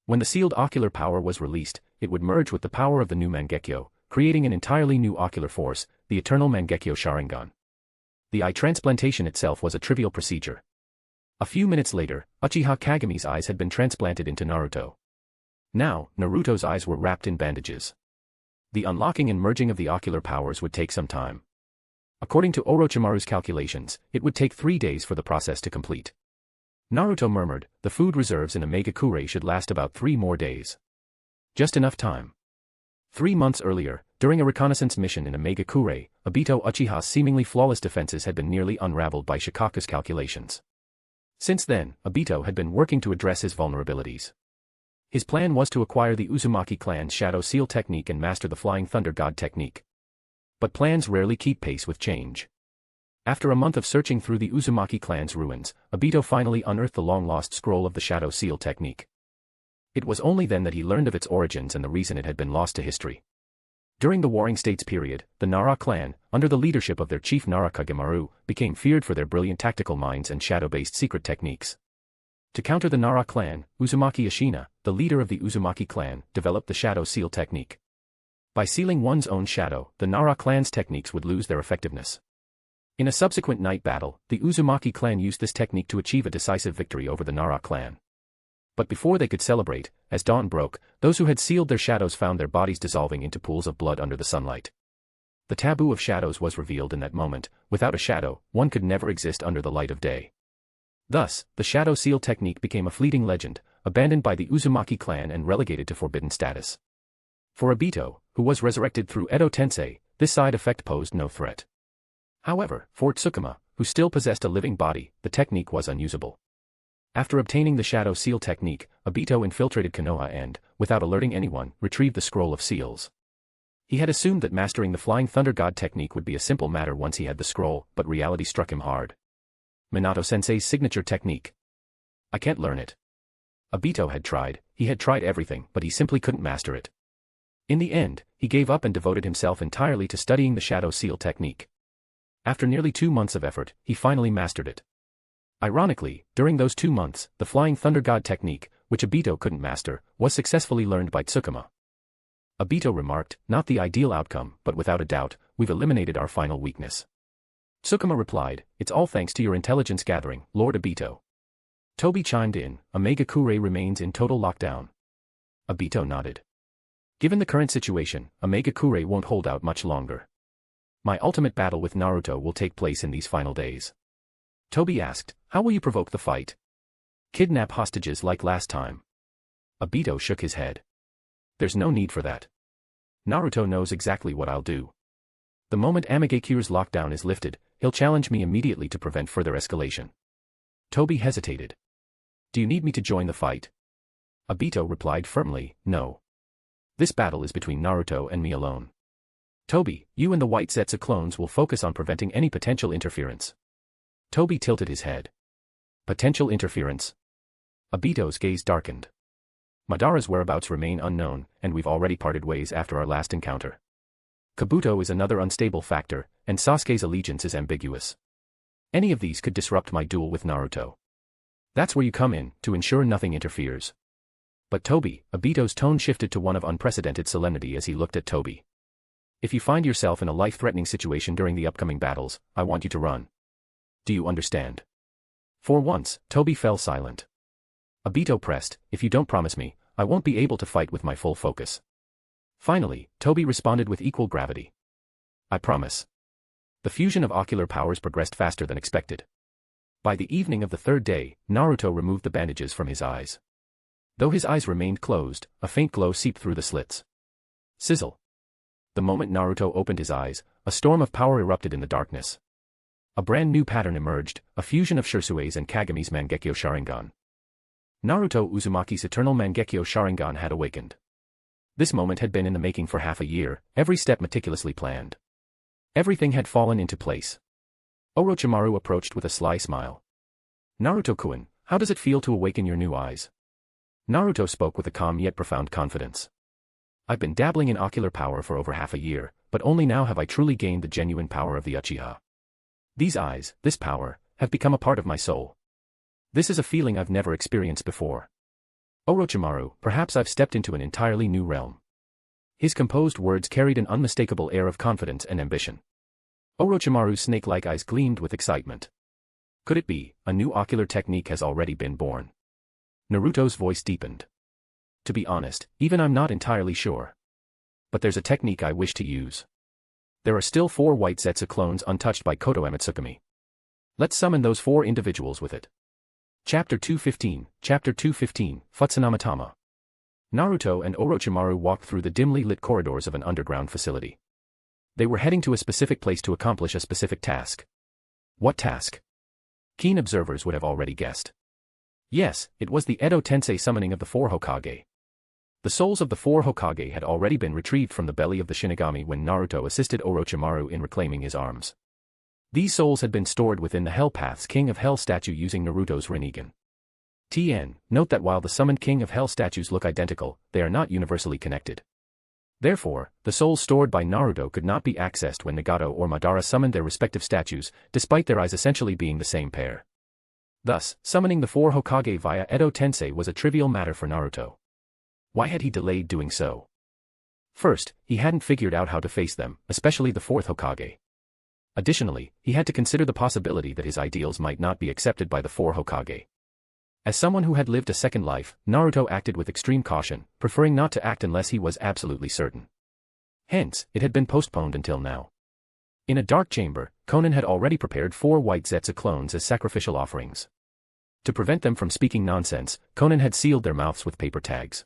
When the sealed ocular power was released, it would merge with the power of the new Mangekyo, creating an entirely new ocular force, the eternal Mangekyo Sharingan. The eye transplantation itself was a trivial procedure. A few minutes later, Uchiha Kagami's eyes had been transplanted into Naruto. Now, Naruto's eyes were wrapped in bandages. The unlocking and merging of the ocular powers would take some time. According to Orochimaru's calculations, it would take 3 days for the process to complete. Naruto murmured, the food reserves in Omega-Kure should last about 3 more days. Just enough time. 3 months earlier, during a reconnaissance mission in Omega-Kure, Obito Uchiha's seemingly flawless defenses had been nearly unraveled by Shikaku's calculations. Since then, Obito had been working to address his vulnerabilities. His plan was to acquire the Uzumaki clan's Shadow Seal technique and master the Flying Thunder God technique. But plans rarely keep pace with change. After a month of searching through the Uzumaki clan's ruins, Obito finally unearthed the long-lost scroll of the Shadow Seal technique. It was only then that he learned of its origins and the reason it had been lost to history. During the Warring States period, the Nara clan, under the leadership of their chief Nara Kagemaru, became feared for their brilliant tactical minds and shadow-based secret techniques. To counter the Nara clan, Uzumaki Ashina, the leader of the Uzumaki clan, developed the Shadow Seal technique. By sealing one's own shadow, the Nara clan's techniques would lose their effectiveness. In a subsequent night battle, the Uzumaki clan used this technique to achieve a decisive victory over the Nara clan. But before they could celebrate, as dawn broke, those who had sealed their shadows found their bodies dissolving into pools of blood under the sunlight. The taboo of shadows was revealed in that moment. Without a shadow, one could never exist under the light of day. Thus, the Shadow Seal technique became a fleeting legend, abandoned by the Uzumaki clan and relegated to forbidden status. For Obito, who was resurrected through Edo Tensei, this side effect posed no threat. However, for Tsukima, who still possessed a living body, the technique was unusable. After obtaining the Shadow Seal technique, Obito infiltrated Konoha and, without alerting anyone, retrieved the Scroll of Seals. He had assumed that mastering the Flying Thunder God technique would be a simple matter once he had the scroll, but reality struck him hard. Minato-sensei's signature technique. I can't learn it. Obito had tried, he had tried everything, but he simply couldn't master it. In the end, he gave up and devoted himself entirely to studying the Shadow Seal technique. After nearly 2 months of effort, he finally mastered it. Ironically, during those 2 months, the Flying Thunder God technique, which Obito couldn't master, was successfully learned by Tsukima. Obito remarked, "Not the ideal outcome, but without a doubt, we've eliminated our final weakness." Tsukima replied, "It's all thanks to your intelligence gathering, Lord Obito." Toby chimed in, "Omega-Kure remains in total lockdown." Obito nodded. "Given the current situation, Omega-Kure won't hold out much longer. My ultimate battle with Naruto will take place in these final days." Toby asked, "How will you provoke the fight? Kidnap hostages like last time?" Obito shook his head. "There's no need for that. Naruto knows exactly what I'll do. The moment Omega-Kure's lockdown is lifted, he'll challenge me immediately to prevent further escalation." Toby hesitated. "Do you need me to join the fight?" Obito replied firmly, "No. This battle is between Naruto and me alone. Toby, you and the White Zetsu clones will focus on preventing any potential interference." Toby tilted his head. "Potential interference?" Obito's gaze darkened. "Madara's whereabouts remain unknown, and we've already parted ways after our last encounter. Kabuto is another unstable factor, and Sasuke's allegiance is ambiguous. Any of these could disrupt my duel with Naruto. That's where you come in, to ensure nothing interferes." "But Toby," Obito's tone shifted to one of unprecedented solemnity as he looked at Toby. "If you find yourself in a life-threatening situation during the upcoming battles, I want you to run. Do you understand?" For once, Toby fell silent. Obito pressed, "If you don't promise me, I won't be able to fight with my full focus." Finally, Toby responded with equal gravity. "I promise." The fusion of ocular powers progressed faster than expected. By the evening of the 3rd day, Naruto removed the bandages from his eyes. Though his eyes remained closed, a faint glow seeped through the slits. Sizzle. The moment Naruto opened his eyes, a storm of power erupted in the darkness. A brand new pattern emerged, a fusion of Shirsue's and Kagami's Mangekyo Sharingan. Naruto Uzumaki's eternal Mangekyo Sharingan had awakened. This moment had been in the making for half a year, every step meticulously planned. Everything had fallen into place. Orochimaru approached with a sly smile. "Naruto-kun, how does it feel to awaken your new eyes?" Naruto spoke with a calm yet profound confidence. "I've been dabbling in ocular power for over half a year, but only now have I truly gained the genuine power of the Uchiha. These eyes, this power, have become a part of my soul. This is a feeling I've never experienced before. Orochimaru, perhaps I've stepped into an entirely new realm." His composed words carried an unmistakable air of confidence and ambition. Orochimaru's snake-like eyes gleamed with excitement. Could it be, a new ocular technique has already been born? Naruto's voice deepened. "To be honest, even I'm not entirely sure. But there's a technique I wish to use. There are still 4 White Zetsu clones untouched by Koto Amatsukami. Let's summon those 4 individuals with it." Chapter 215, Futsunamatama. Naruto and Orochimaru walked through the dimly lit corridors of an underground facility. They were heading to a specific place to accomplish a specific task. What task? Keen observers would have already guessed. Yes, it was the Edo Tensei summoning of the 4 Hokage. The souls of the 4 Hokage had already been retrieved from the belly of the Shinigami when Naruto assisted Orochimaru in reclaiming his arms. These souls had been stored within the Hell Path's King of Hell statue using Naruto's Rinnegan. Note that while the summoned King of Hell statues look identical, they are not universally connected. Therefore, the souls stored by Naruto could not be accessed when Nagato or Madara summoned their respective statues, despite their eyes essentially being the same pair. Thus, summoning the 4 Hokage via Edo Tensei was a trivial matter for Naruto. Why had he delayed doing so? First, he hadn't figured out how to face them, especially the 4th Hokage. Additionally, he had to consider the possibility that his ideals might not be accepted by the 4 Hokage. As someone who had lived a second life, Naruto acted with extreme caution, preferring not to act unless he was absolutely certain. Hence, it had been postponed until now. In a dark chamber, Konan had already prepared 4 White Zetsu clones as sacrificial offerings. To prevent them from speaking nonsense, Konan had sealed their mouths with paper tags.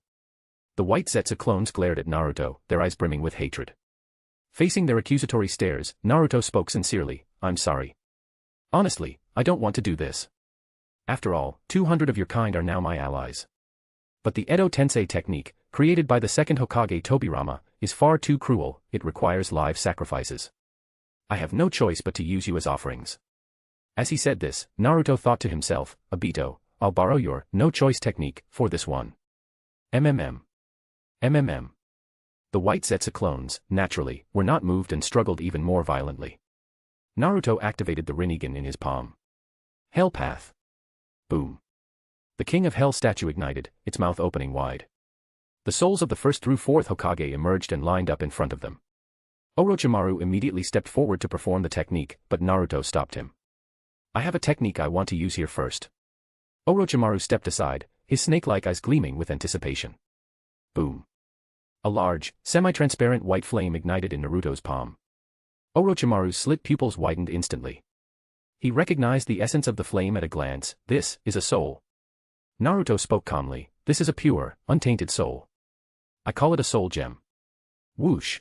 The white Zetsu clones glared at Naruto, their eyes brimming with hatred. Facing their accusatory stares, Naruto spoke sincerely, "I'm sorry. Honestly, I don't want to do this. After all, 200 of your kind are now my allies. But the Edo Tensei technique, created by the second Hokage Tobirama, is far too cruel, it requires live sacrifices. I have no choice but to use you as offerings." As he said this, Naruto thought to himself, "Obito, I'll borrow your no-choice technique for this one." MMM. MMM. The white Zetsu clones, naturally, were not moved and struggled even more violently. Naruto activated the Rinnegan in his palm. Hell Path. Boom. The King of Hell statue ignited, its mouth opening wide. The souls of the first through fourth Hokage emerged and lined up in front of them. Orochimaru immediately stepped forward to perform the technique, but Naruto stopped him. "I have a technique I want to use here first." Orochimaru stepped aside, his snake-like eyes gleaming with anticipation. Boom. A large, semi-transparent white flame ignited in Naruto's palm. Orochimaru's slit pupils widened instantly. He recognized the essence of the flame at a glance. "This is a soul." Naruto spoke calmly, "This is a pure, untainted soul. I call it a soul gem." Whoosh.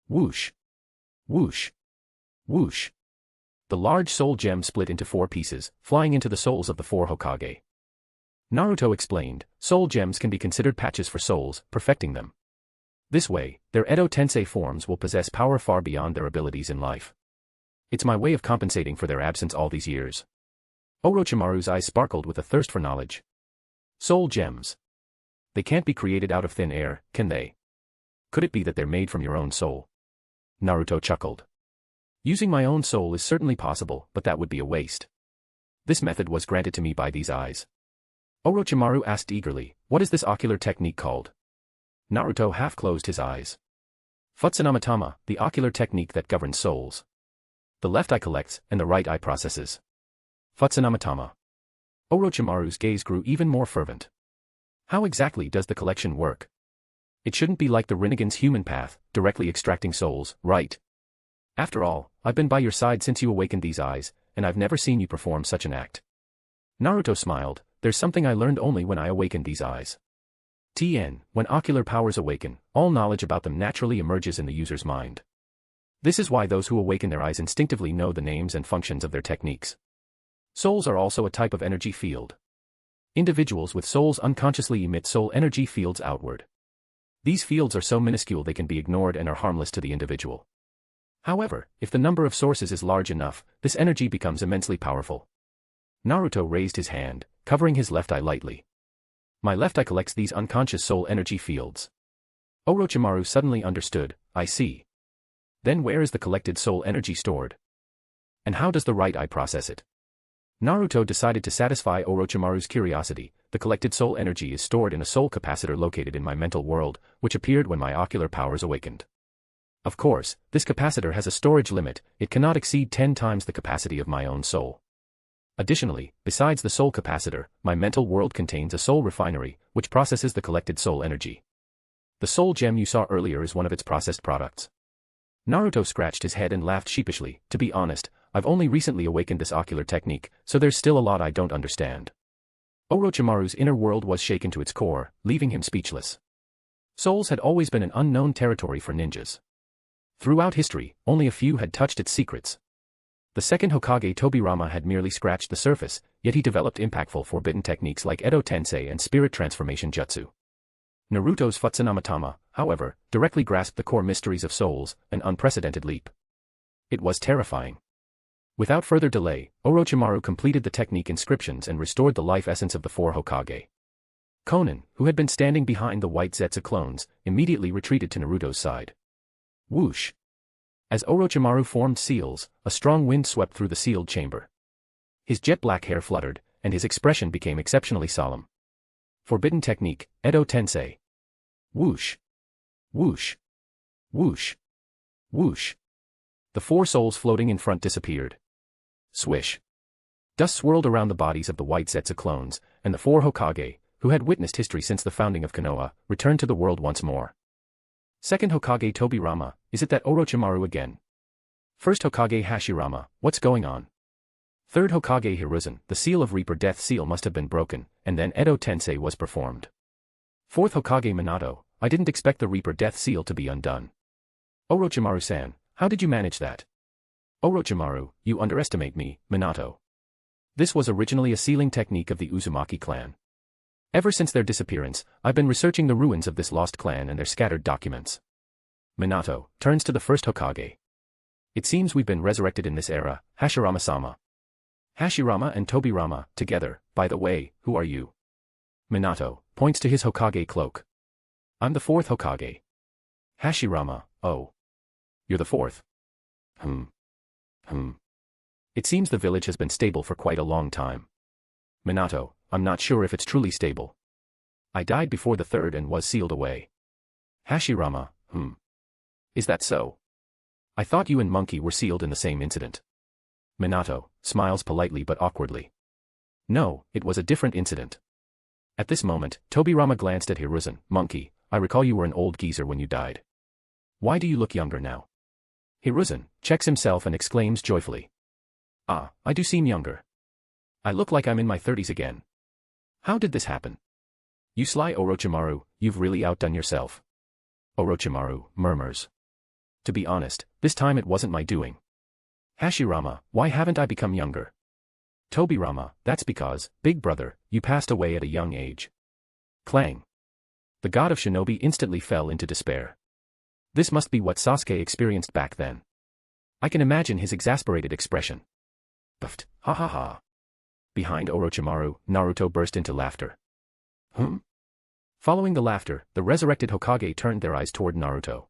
Whoosh. Whoosh. Whoosh. The large soul gem split into 4 pieces, flying into the souls of the 4 Hokage. Naruto explained, "Soul gems can be considered patches for souls, perfecting them. This way, their Edo Tensei forms will possess power far beyond their abilities in life. It's my way of compensating for their absence all these years." Orochimaru's eyes sparkled with a thirst for knowledge. Soul gems. They can't be created out of thin air, can they? Could it be that they're made from your own soul? Naruto chuckled. Using my own soul is certainly possible, but that would be a waste. This method was granted to me by these eyes. Orochimaru asked eagerly, "What is this ocular technique called?" Naruto half closed his eyes. Futsanamatama, the ocular technique that governs souls. The left eye collects, and the right eye processes. Futsanamatama. Orochimaru's gaze grew even more fervent. How exactly does the collection work? It shouldn't be like the Rinnegan's human path, directly extracting souls, right? After all, I've been by your side since you awakened these eyes, and I've never seen you perform such an act. Naruto smiled, "There's something I learned only when I awakened these eyes." When ocular powers awaken, all knowledge about them naturally emerges in the user's mind. This is why those who awaken their eyes instinctively know the names and functions of their techniques. Souls are also a type of energy field. Individuals with souls unconsciously emit soul energy fields outward. These fields are so minuscule they can be ignored and are harmless to the individual. However, if the number of sources is large enough, this energy becomes immensely powerful. Naruto raised his hand, covering his left eye lightly. "My left eye collects these unconscious soul energy fields." Orochimaru suddenly understood, "I see. Then where is the collected soul energy stored? And how does the right eye process it?" Naruto decided to satisfy Orochimaru's curiosity. "The collected soul energy is stored in a soul capacitor located in my mental world, which appeared when my ocular powers awakened. Of course, this capacitor has a storage limit, it cannot exceed 10 times the capacity of my own soul. Additionally, besides the soul capacitor, my mental world contains a soul refinery, which processes the collected soul energy. The soul gem you saw earlier is one of its processed products." Naruto scratched his head and laughed sheepishly. "To be honest, I've only recently awakened this ocular technique, so there's still a lot I don't understand." Orochimaru's inner world was shaken to its core, leaving him speechless. Souls had always been an unknown territory for ninjas. Throughout history, only a few had touched its secrets. The second Hokage Tobirama had merely scratched the surface, yet he developed impactful forbidden techniques like Edo Tensei and spirit transformation jutsu. Naruto's Futsanamatama, however, directly grasped the core mysteries of souls, an unprecedented leap. It was terrifying. Without further delay, Orochimaru completed the technique inscriptions and restored the life essence of the 4 Hokage. Konan, who had been standing behind the white Zetsu clones, immediately retreated to Naruto's side. Whoosh! As Orochimaru formed seals, a strong wind swept through the sealed chamber. His jet-black hair fluttered, and his expression became exceptionally solemn. Forbidden technique, Edo Tensei. Whoosh! Whoosh! Whoosh! Whoosh! The 4 souls floating in front disappeared. Swish! Dust swirled around the bodies of the white Zetsu clones, and the 4 Hokage, who had witnessed history since the founding of Konoha, returned to the world once more. Second Hokage Tobirama, is it that Orochimaru again? First Hokage Hashirama, what's going on? Third Hokage Hiruzen, the seal of Reaper Death Seal must have been broken, and then Edo Tensei was performed. Fourth Hokage Minato, I didn't expect the Reaper Death Seal to be undone. Orochimaru-san, how did you manage that? Orochimaru, you underestimate me, Minato. This was originally a sealing technique of the Uzumaki clan. Ever since their disappearance, I've been researching the ruins of this lost clan and their scattered documents. Minato turns to the first Hokage. It seems we've been resurrected in this era, Hashirama-sama. Hashirama and Tobirama, together, by the way, who are you? Minato points to his Hokage cloak. I'm the fourth Hokage. Hashirama, oh. You're the fourth. It seems the village has been stable for quite a long time. Minato, I'm not sure if it's truly stable. I died before the third and was sealed away. Hashirama, Is that so? I thought you and Monkey were sealed in the same incident. Minato smiles politely but awkwardly. No, it was a different incident. At this moment, Tobirama glanced at Hiruzen. Monkey, I recall you were an old geezer when you died. Why do you look younger now? Hiruzen checks himself and exclaims joyfully. Ah, I do seem younger. I look like I'm in my 30s again. How did this happen? You sly Orochimaru, you've really outdone yourself. Orochimaru murmurs. To be honest, this time it wasn't my doing. Hashirama, why haven't I become younger? Tobirama, that's because, big brother, you passed away at a young age. Clang. The god of shinobi instantly fell into despair. This must be what Sasuke experienced back then. I can imagine his exasperated expression. Puffed, ha ha ha. Behind Orochimaru, Naruto burst into laughter. Following the laughter, the resurrected Hokage turned their eyes toward Naruto.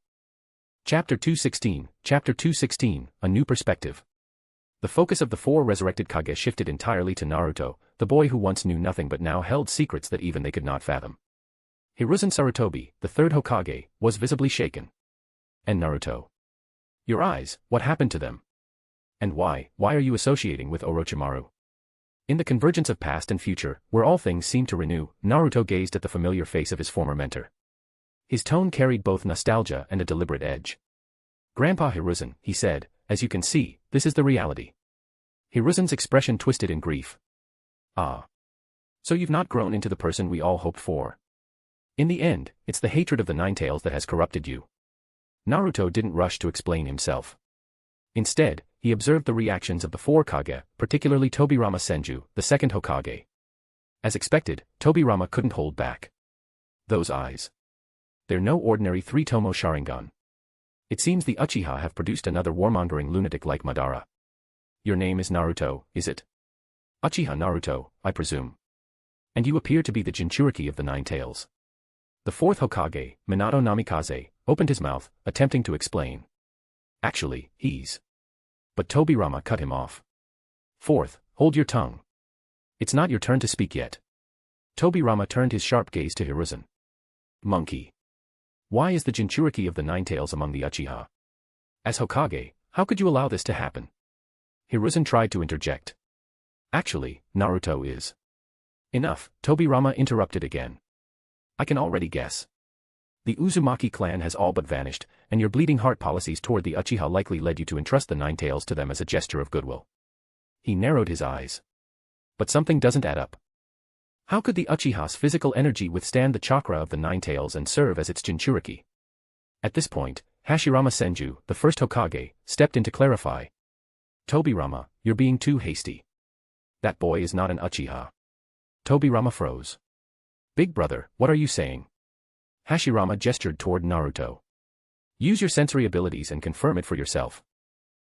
Chapter 216, A New Perspective. The focus of the four resurrected Kage shifted entirely to Naruto, the boy who once knew nothing but now held secrets that even they could not fathom. Hiruzen Sarutobi, the third Hokage, was visibly shaken. And Naruto. Your eyes, what happened to them? And why are you associating with Orochimaru? In the convergence of past and future, where all things seemed to renew, Naruto gazed at the familiar face of his former mentor. His tone carried both nostalgia and a deliberate edge. Grandpa Hiruzen, he said, as you can see, this is the reality. Hiruzen's expression twisted in grief. Ah. So you've not grown into the person we all hoped for. In the end, it's the hatred of the Ninetales that has corrupted you. Naruto didn't rush to explain himself. Instead, he observed the reactions of the four Kage, particularly Tobirama Senju, the second Hokage. As expected, Tobirama couldn't hold back. Those eyes. They're no ordinary three-tomo Sharingan. It seems the Uchiha have produced another warmongering lunatic like Madara. Your name is Naruto, is it? Uchiha Naruto, I presume. And you appear to be the Jinchuriki of the Ninetales. The fourth Hokage, Minato Namikaze, opened his mouth, attempting to explain. Actually, he's... But Tobirama cut him off. Fourth, hold your tongue. It's not your turn to speak yet. Tobirama turned his sharp gaze to Hiruzen. Monkey. Why is the Jinchuriki of the Ninetales among the Uchiha? As Hokage, how could you allow this to happen? Hiruzen tried to interject. Actually, Naruto is. Enough, Tobirama interrupted again. I can already guess. The Uzumaki clan has all but vanished, and your bleeding heart policies toward the Uchiha likely led you to entrust the Ninetales to them as a gesture of goodwill. He narrowed his eyes. But something doesn't add up. How could the Uchiha's physical energy withstand the chakra of the Ninetales and serve as its Jinchuriki? At this point, Hashirama Senju, the first Hokage, stepped in to clarify. Tobirama, you're being too hasty. That boy is not an Uchiha. Tobirama froze. Big brother, what are you saying? Hashirama gestured toward Naruto. Use your sensory abilities and confirm it for yourself.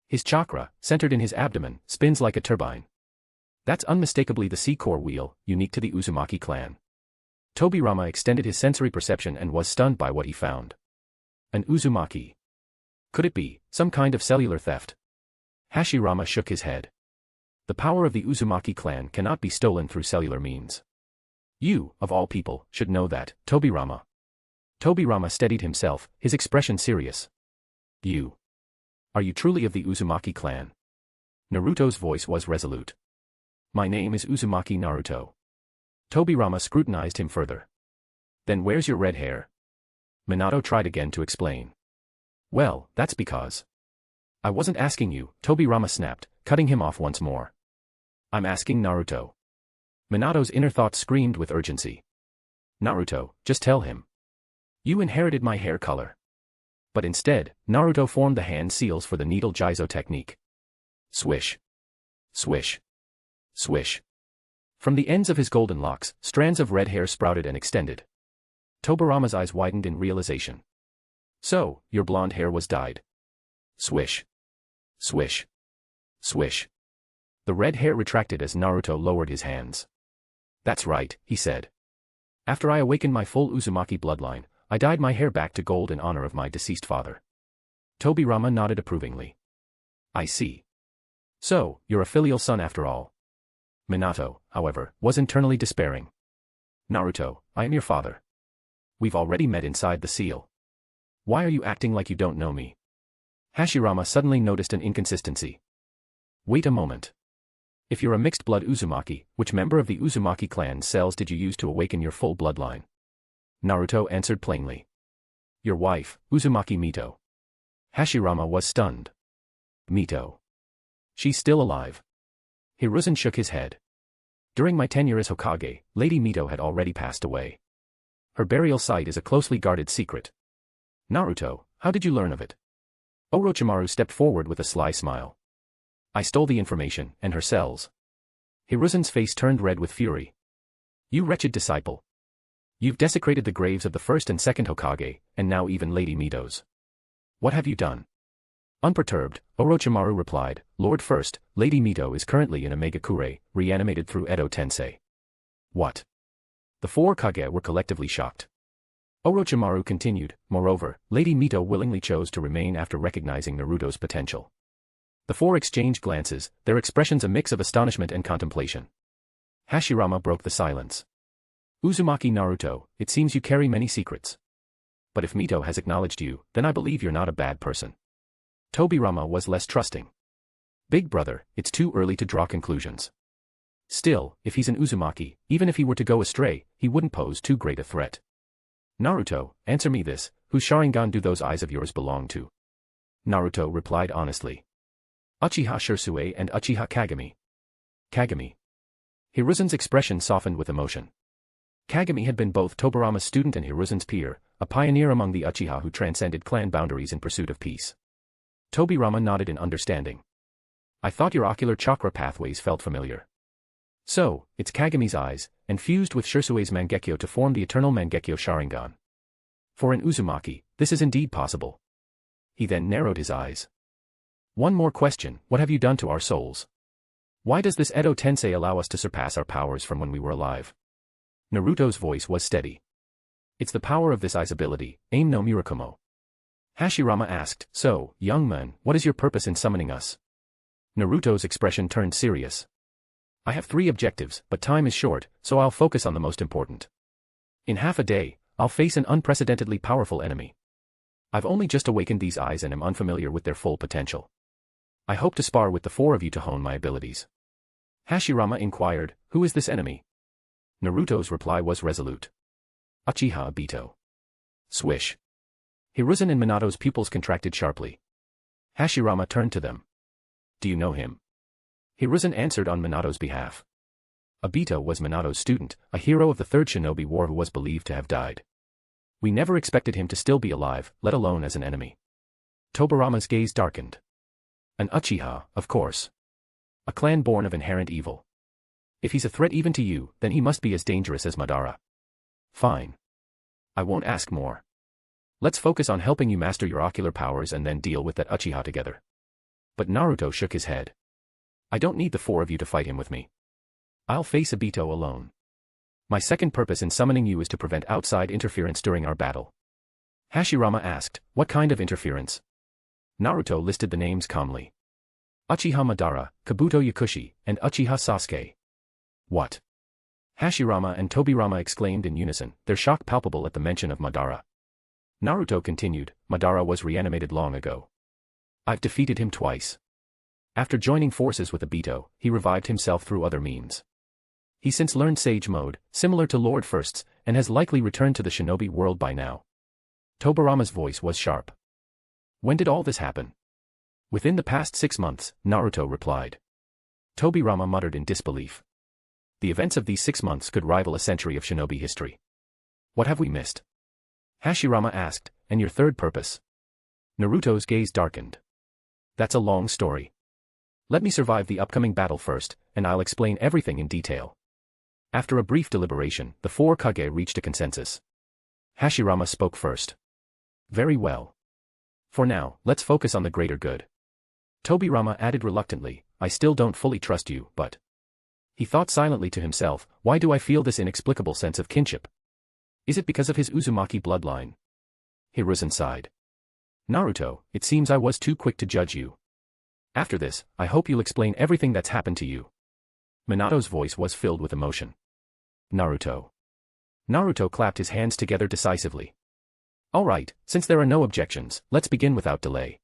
His chakra, centered in his abdomen, spins like a turbine. That's unmistakably the C-core wheel, unique to the Uzumaki clan. Tobirama extended his sensory perception and was stunned by what he found. An Uzumaki. Could it be some kind of cellular theft? Hashirama shook his head. The power of the Uzumaki clan cannot be stolen through cellular means. You, of all people, should know that, Tobirama. Tobirama steadied himself, his expression serious. You. Are you truly of the Uzumaki clan? Naruto's voice was resolute. My name is Uzumaki Naruto. Tobirama scrutinized him further. Then where's your red hair? Minato tried again to explain. Well, that's because. I wasn't asking you, Tobirama snapped, cutting him off once more. I'm asking Naruto. Minato's inner thoughts screamed with urgency. Naruto, just tell him. You inherited my hair color. But instead, Naruto formed the hand seals for the needle Jizo technique. Swish. Swish. Swish. From the ends of his golden locks, strands of red hair sprouted and extended. Tobirama's eyes widened in realization. So, your blonde hair was dyed. Swish. Swish. Swish. The red hair retracted as Naruto lowered his hands. That's right, he said. After I awakened my full Uzumaki bloodline, I dyed my hair back to gold in honor of my deceased father. Tobirama nodded approvingly. I see. So, you're a filial son after all. Minato, however, was internally despairing. Naruto, I am your father. We've already met inside the seal. Why are you acting like you don't know me? Hashirama suddenly noticed an inconsistency. Wait a moment. If you're a mixed-blood Uzumaki, which member of the Uzumaki clan's cells did you use to awaken your full bloodline? Naruto answered plainly. Your wife, Uzumaki Mito. Hashirama was stunned. Mito. She's still alive. Hiruzen shook his head. During my tenure as Hokage, Lady Mito had already passed away. Her burial site is a closely guarded secret. Naruto, how did you learn of it? Orochimaru stepped forward with a sly smile. I stole the information, and her cells. Hiruzen's face turned red with fury. You wretched disciple. You've desecrated the graves of the first and second Hokage, and now even Lady Mito's. What have you done? Unperturbed, Orochimaru replied, Lord First, Lady Mito is currently in a Megakure, reanimated through Edo Tensei. What? The four Kage were collectively shocked. Orochimaru continued, moreover, Lady Mito willingly chose to remain after recognizing Naruto's potential. The four exchanged glances, their expressions a mix of astonishment and contemplation. Hashirama broke the silence. Uzumaki Naruto, it seems you carry many secrets. But if Mito has acknowledged you, then I believe you're not a bad person. Tobirama was less trusting. Big brother, it's too early to draw conclusions. Still, if he's an Uzumaki, even if he were to go astray, he wouldn't pose too great a threat. Naruto, answer me this, whose Sharingan do those eyes of yours belong to? Naruto replied honestly. Uchiha Shisui and Uchiha Kagami. Kagami. Hiruzen's expression softened with emotion. Kagami had been both Tobirama's student and Hiruzen's peer, a pioneer among the Uchiha who transcended clan boundaries in pursuit of peace. Tobirama nodded in understanding. I thought your ocular chakra pathways felt familiar. So, it's Kagami's eyes, and fused with Shisui's Mangekyo to form the eternal Mangekyo Sharingan. For an Uzumaki, this is indeed possible. He then narrowed his eyes. One more question, what have you done to our souls? Why does this Edo Tensei allow us to surpass our powers from when we were alive? Naruto's voice was steady. It's the power of this eye's ability, aim no Murakumo. Hashirama asked, so, young man, what is your purpose in summoning us? Naruto's expression turned serious. I have 3 objectives, but time is short, so I'll focus on the most important. In half a day, I'll face an unprecedentedly powerful enemy. I've only just awakened these eyes and am unfamiliar with their full potential. I hope to spar with the 4 of you to hone my abilities. Hashirama inquired, who is this enemy? Naruto's reply was resolute. Uchiha Obito. Swish. Hiruzen and Minato's pupils contracted sharply. Hashirama turned to them. Do you know him? Hiruzen answered on Minato's behalf. Obito was Minato's student, a hero of the Third Shinobi War who was believed to have died. We never expected him to still be alive, let alone as an enemy. Tobirama's gaze darkened. An Uchiha, of course. A clan born of inherent evil. If he's a threat even to you, then he must be as dangerous as Madara. Fine. I won't ask more. Let's focus on helping you master your ocular powers and then deal with that Uchiha together. But Naruto shook his head. I don't need the 4 of you to fight him with me. I'll face Obito alone. My second purpose in summoning you is to prevent outside interference during our battle. Hashirama asked, what kind of interference? Naruto listed the names calmly. Uchiha Madara, Kabuto Yakushi, and Uchiha Sasuke. What? Hashirama and Tobirama exclaimed in unison, their shock palpable at the mention of Madara. Naruto continued, Madara was reanimated long ago. I've defeated him twice. After joining forces with Obito, he revived himself through other means. He's since learned Sage Mode, similar to Lord First's, and has likely returned to the shinobi world by now. Tobirama's voice was sharp. When did all this happen? Within the past 6 months, Naruto replied. Tobirama muttered in disbelief. The events of these 6 months could rival a century of shinobi history. What have we missed? Hashirama asked, and your third purpose? Naruto's gaze darkened. That's a long story. Let me survive the upcoming battle first, and I'll explain everything in detail. After a brief deliberation, the 4 Kage reached a consensus. Hashirama spoke first. Very well. For now, let's focus on the greater good. Tobirama added reluctantly, I still don't fully trust you, but... He thought silently to himself, why do I feel this inexplicable sense of kinship? Is it because of his Uzumaki bloodline? Hiruzen sighed. Naruto, it seems I was too quick to judge you. After this, I hope you'll explain everything that's happened to you. Minato's voice was filled with emotion. Naruto. Naruto clapped his hands together decisively. All right, since there are no objections, let's begin without delay.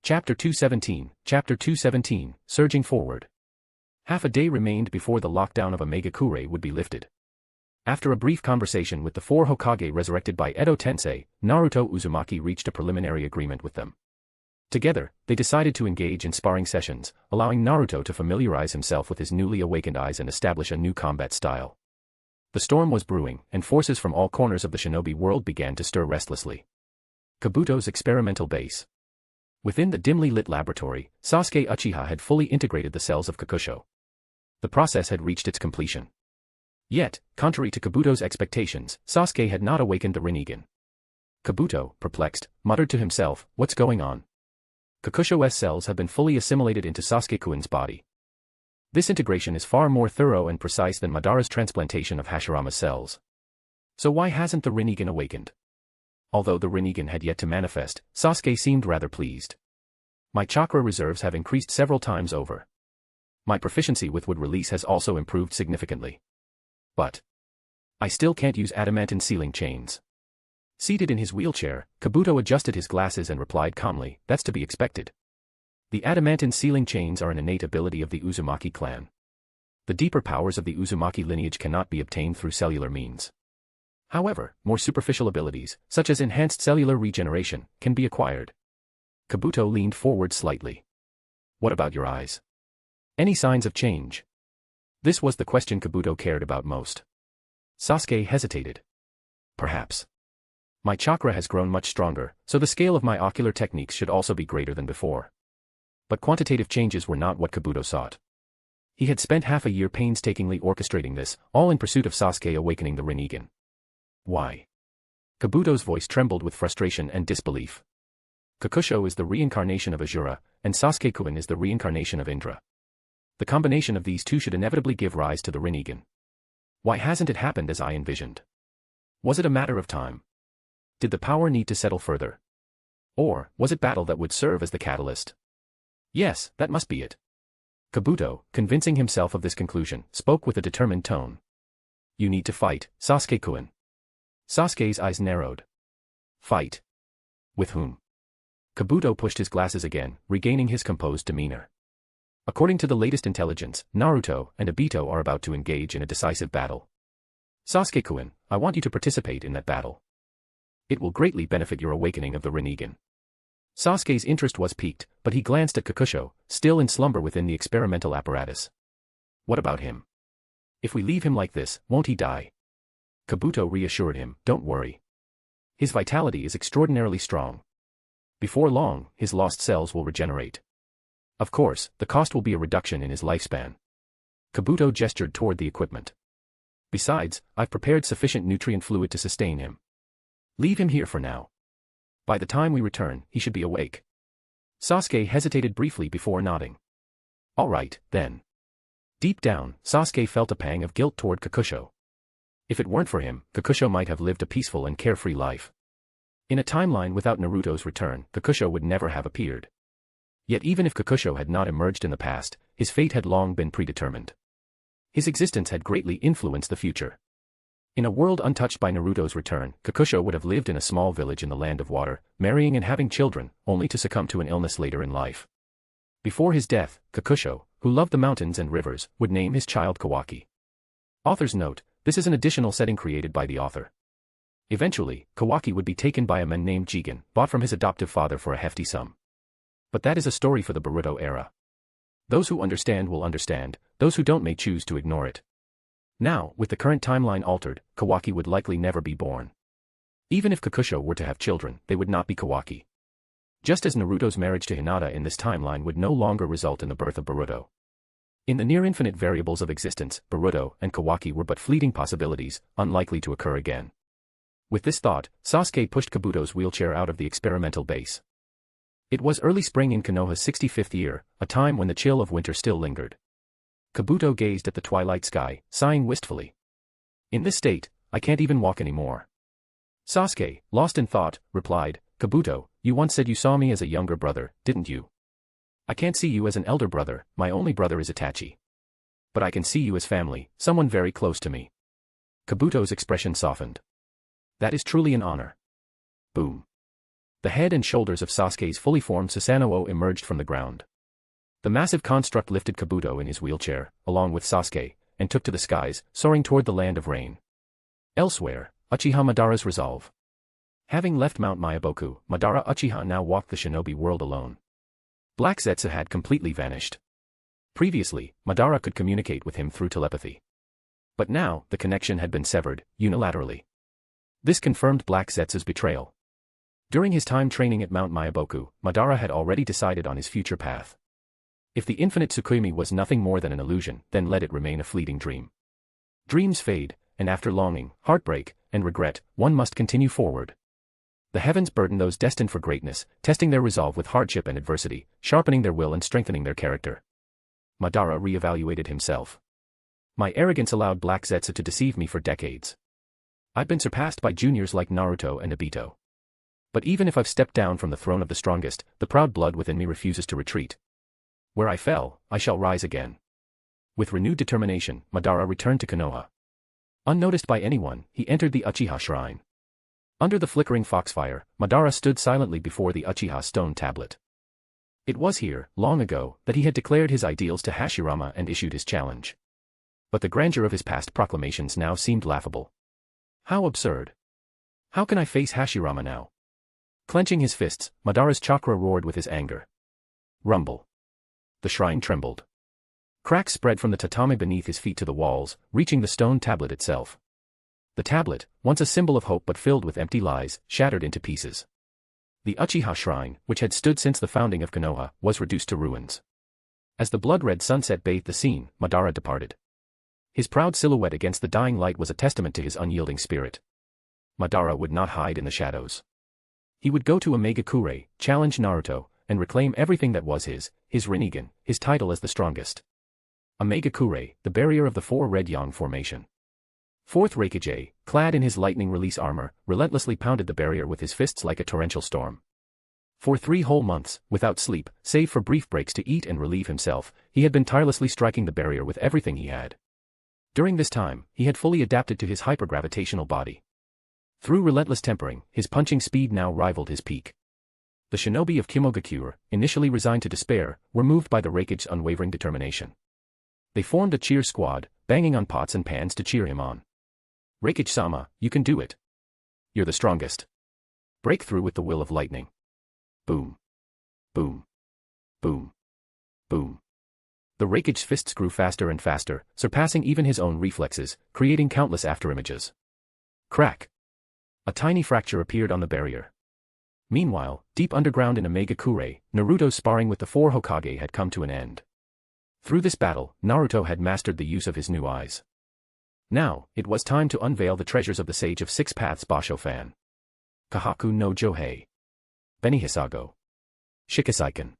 Chapter 217, Surging Forward. Half a day remained before the lockdown of Omegakure would be lifted. After a brief conversation with the 4 Hokage resurrected by Edo Tensei, Naruto Uzumaki reached a preliminary agreement with them. Together, they decided to engage in sparring sessions, allowing Naruto to familiarize himself with his newly awakened eyes and establish a new combat style. The storm was brewing, and forces from all corners of the shinobi world began to stir restlessly. Kabuto's experimental base. Within the dimly lit laboratory, Sasuke Uchiha had fully integrated the cells of Kakusho. The process had reached its completion. Yet, contrary to Kabuto's expectations, Sasuke had not awakened the Rinnegan. Kabuto, perplexed, muttered to himself, what's going on? Kakusho's cells have been fully assimilated into Sasuke-kun's body. This integration is far more thorough and precise than Madara's transplantation of Hashirama's cells. So why hasn't the Rinnegan awakened? Although the Rinnegan had yet to manifest, Sasuke seemed rather pleased. My chakra reserves have increased several times over. My proficiency with wood release has also improved significantly. But I still can't use adamantine sealing chains. Seated in his wheelchair, Kabuto adjusted his glasses and replied calmly, that's to be expected. The adamantine sealing chains are an innate ability of the Uzumaki clan. The deeper powers of the Uzumaki lineage cannot be obtained through cellular means. However, more superficial abilities, such as enhanced cellular regeneration, can be acquired. Kabuto leaned forward slightly. What about your eyes? Any signs of change? This was the question Kabuto cared about most. Sasuke hesitated. Perhaps. My chakra has grown much stronger, so the scale of my ocular techniques should also be greater than before. But quantitative changes were not what Kabuto sought. He had spent half a year painstakingly orchestrating this, all in pursuit of Sasuke awakening the Rinnegan. Why? Kabuto's voice trembled with frustration and disbelief. Kakusho is the reincarnation of Asura, and Sasuke-kun is the reincarnation of Indra. The combination of these two should inevitably give rise to the Rinnegan. Why hasn't it happened as I envisioned? Was it a matter of time? Did the power need to settle further? Or was it battle that would serve as the catalyst? Yes, that must be it. Kabuto, convincing himself of this conclusion, spoke with a determined tone. You need to fight, Sasuke-kun. Sasuke's eyes narrowed. Fight? With whom? Kabuto pushed his glasses again, regaining his composed demeanor. According to the latest intelligence, Naruto and Obito are about to engage in a decisive battle. Sasuke-kun, I want you to participate in that battle. It will greatly benefit your awakening of the Rinnegan. Sasuke's interest was piqued, but he glanced at Kakusho, still in slumber within the experimental apparatus. What about him? If we leave him like this, won't he die? Kabuto reassured him, don't worry. His vitality is extraordinarily strong. Before long, his lost cells will regenerate. Of course, the cost will be a reduction in his lifespan. Kabuto gestured toward the equipment. Besides, I've prepared sufficient nutrient fluid to sustain him. Leave him here for now. By the time we return, he should be awake. Sasuke hesitated briefly before nodding. All right, then. Deep down, Sasuke felt a pang of guilt toward Kakusho. If it weren't for him, Kakusho might have lived a peaceful and carefree life. In a timeline without Naruto's return, Kakusho would never have appeared. Yet even if Kakusho had not emerged in the past, his fate had long been predetermined. His existence had greatly influenced the future. In a world untouched by Naruto's return, Kakusho would have lived in a small village in the land of water, marrying and having children, only to succumb to an illness later in life. Before his death, Kakusho, who loved the mountains and rivers, would name his child Kawaki. Author's note, this is an additional setting created by the author. Eventually, Kawaki would be taken by a man named Jigen, bought from his adoptive father for a hefty sum. But that is a story for the Boruto era. Those who understand will understand, those who don't may choose to ignore it. Now, with the current timeline altered, Kawaki would likely never be born. Even if Kakusho were to have children, they would not be Kawaki. Just as Naruto's marriage to Hinata in this timeline would no longer result in the birth of Boruto. In the near-infinite variables of existence, Boruto and Kawaki were but fleeting possibilities, unlikely to occur again. With this thought, Sasuke pushed Kabuto's wheelchair out of the experimental base. It was early spring in Konoha's 65th year, a time when the chill of winter still lingered. Kabuto gazed at the twilight sky, sighing wistfully. In this state, I can't even walk anymore. Sasuke, lost in thought, replied, Kabuto, you once said you saw me as a younger brother, didn't you? I can't see you as an elder brother, my only brother is Itachi. But I can see you as family, someone very close to me. Kabuto's expression softened. That is truly an honor. Boom. The head and shoulders of Sasuke's fully formed Susanoo emerged from the ground. The massive construct lifted Kabuto in his wheelchair, along with Sasuke, and took to the skies, soaring toward the land of rain. Elsewhere, Uchiha Madara's resolve. Having left Mount Myaboku, Madara Uchiha now walked the shinobi world alone. Black Zetsu had completely vanished. Previously, Madara could communicate with him through telepathy. But now, the connection had been severed, unilaterally. This confirmed Black Zetsu's betrayal. During his time training at Mount Myaboku, Madara had already decided on his future path. If the infinite Tsukimi was nothing more than an illusion, then let it remain a fleeting dream. Dreams fade, and after longing, heartbreak, and regret, one must continue forward. The heavens burden those destined for greatness, testing their resolve with hardship and adversity, sharpening their will and strengthening their character. Madara re-evaluated himself. My arrogance allowed Black Zetsu to deceive me for decades. I've been surpassed by juniors like Naruto and Obito. But even if I've stepped down from the throne of the strongest, the proud blood within me refuses to retreat. Where I fell, I shall rise again. With renewed determination, Madara returned to Konoha. Unnoticed by anyone, he entered the Uchiha shrine. Under the flickering foxfire, Madara stood silently before the Uchiha stone tablet. It was here, long ago, that he had declared his ideals to Hashirama and issued his challenge. But the grandeur of his past proclamations now seemed laughable. How absurd. How can I face Hashirama now? Clenching his fists, Madara's chakra roared with his anger. Rumble. The shrine trembled. Cracks spread from the tatami beneath his feet to the walls, reaching the stone tablet itself. The tablet, once a symbol of hope but filled with empty lies, shattered into pieces. The Uchiha shrine, which had stood since the founding of Konoha, was reduced to ruins. As the blood-red sunset bathed the scene, Madara departed. His proud silhouette against the dying light was a testament to his unyielding spirit. Madara would not hide in the shadows. He would go to Omegakure, challenge Naruto, and reclaim everything that was his Rinnegan, his title as the strongest. Omegakure, the barrier of the four red yang formation. Fourth Raikage, clad in his lightning release armor, relentlessly pounded the barrier with his fists like a torrential storm. For 3 whole months, without sleep, save for brief breaks to eat and relieve himself, he had been tirelessly striking the barrier with everything he had. During this time, he had fully adapted to his hypergravitational body. Through relentless tempering, his punching speed now rivaled his peak. The shinobi of Kimogakure, initially resigned to despair, were moved by the Raikage's unwavering determination. They formed a cheer squad, banging on pots and pans to cheer him on. Raikage-sama, you can do it. You're the strongest. Break through with the will of lightning. Boom. Boom. Boom. Boom. The Raikage's fists grew faster and faster, surpassing even his own reflexes, creating countless afterimages. Crack. A tiny fracture appeared on the barrier. Meanwhile, deep underground in Omegakure, Naruto's sparring with the 4 Hokage had come to an end. Through this battle, Naruto had mastered the use of his new eyes. Now, it was time to unveil the treasures of the Sage of Six Paths Basho-fan. Kahaku no Johei. Benihisago. Shikisaiken.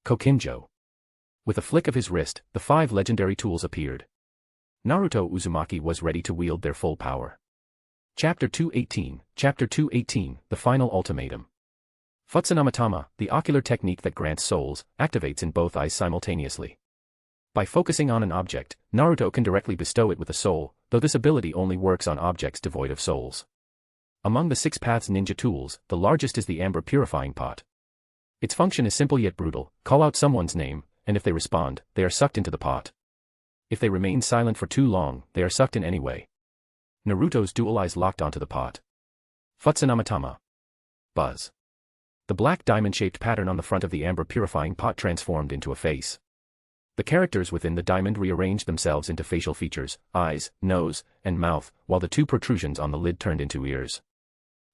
Kokinjo. With a flick of his wrist, the 5 legendary tools appeared. Naruto Uzumaki was ready to wield their full power. Chapter 218, The Final Ultimatum. Futsanamatama, the ocular technique that grants souls, activates in both eyes simultaneously. By focusing on an object, Naruto can directly bestow it with a soul, though this ability only works on objects devoid of souls. Among the 6 Paths ninja tools, the largest is the amber purifying pot. Its function is simple yet brutal: call out someone's name, and if they respond, they are sucked into the pot. If they remain silent for too long, they are sucked in anyway. Naruto's dual eyes locked onto the pot. Futsanamatama. Buzz. The black diamond-shaped pattern on the front of the amber purifying pot transformed into a face. The characters within the diamond rearranged themselves into facial features, eyes, nose, and mouth, while the two protrusions on the lid turned into ears.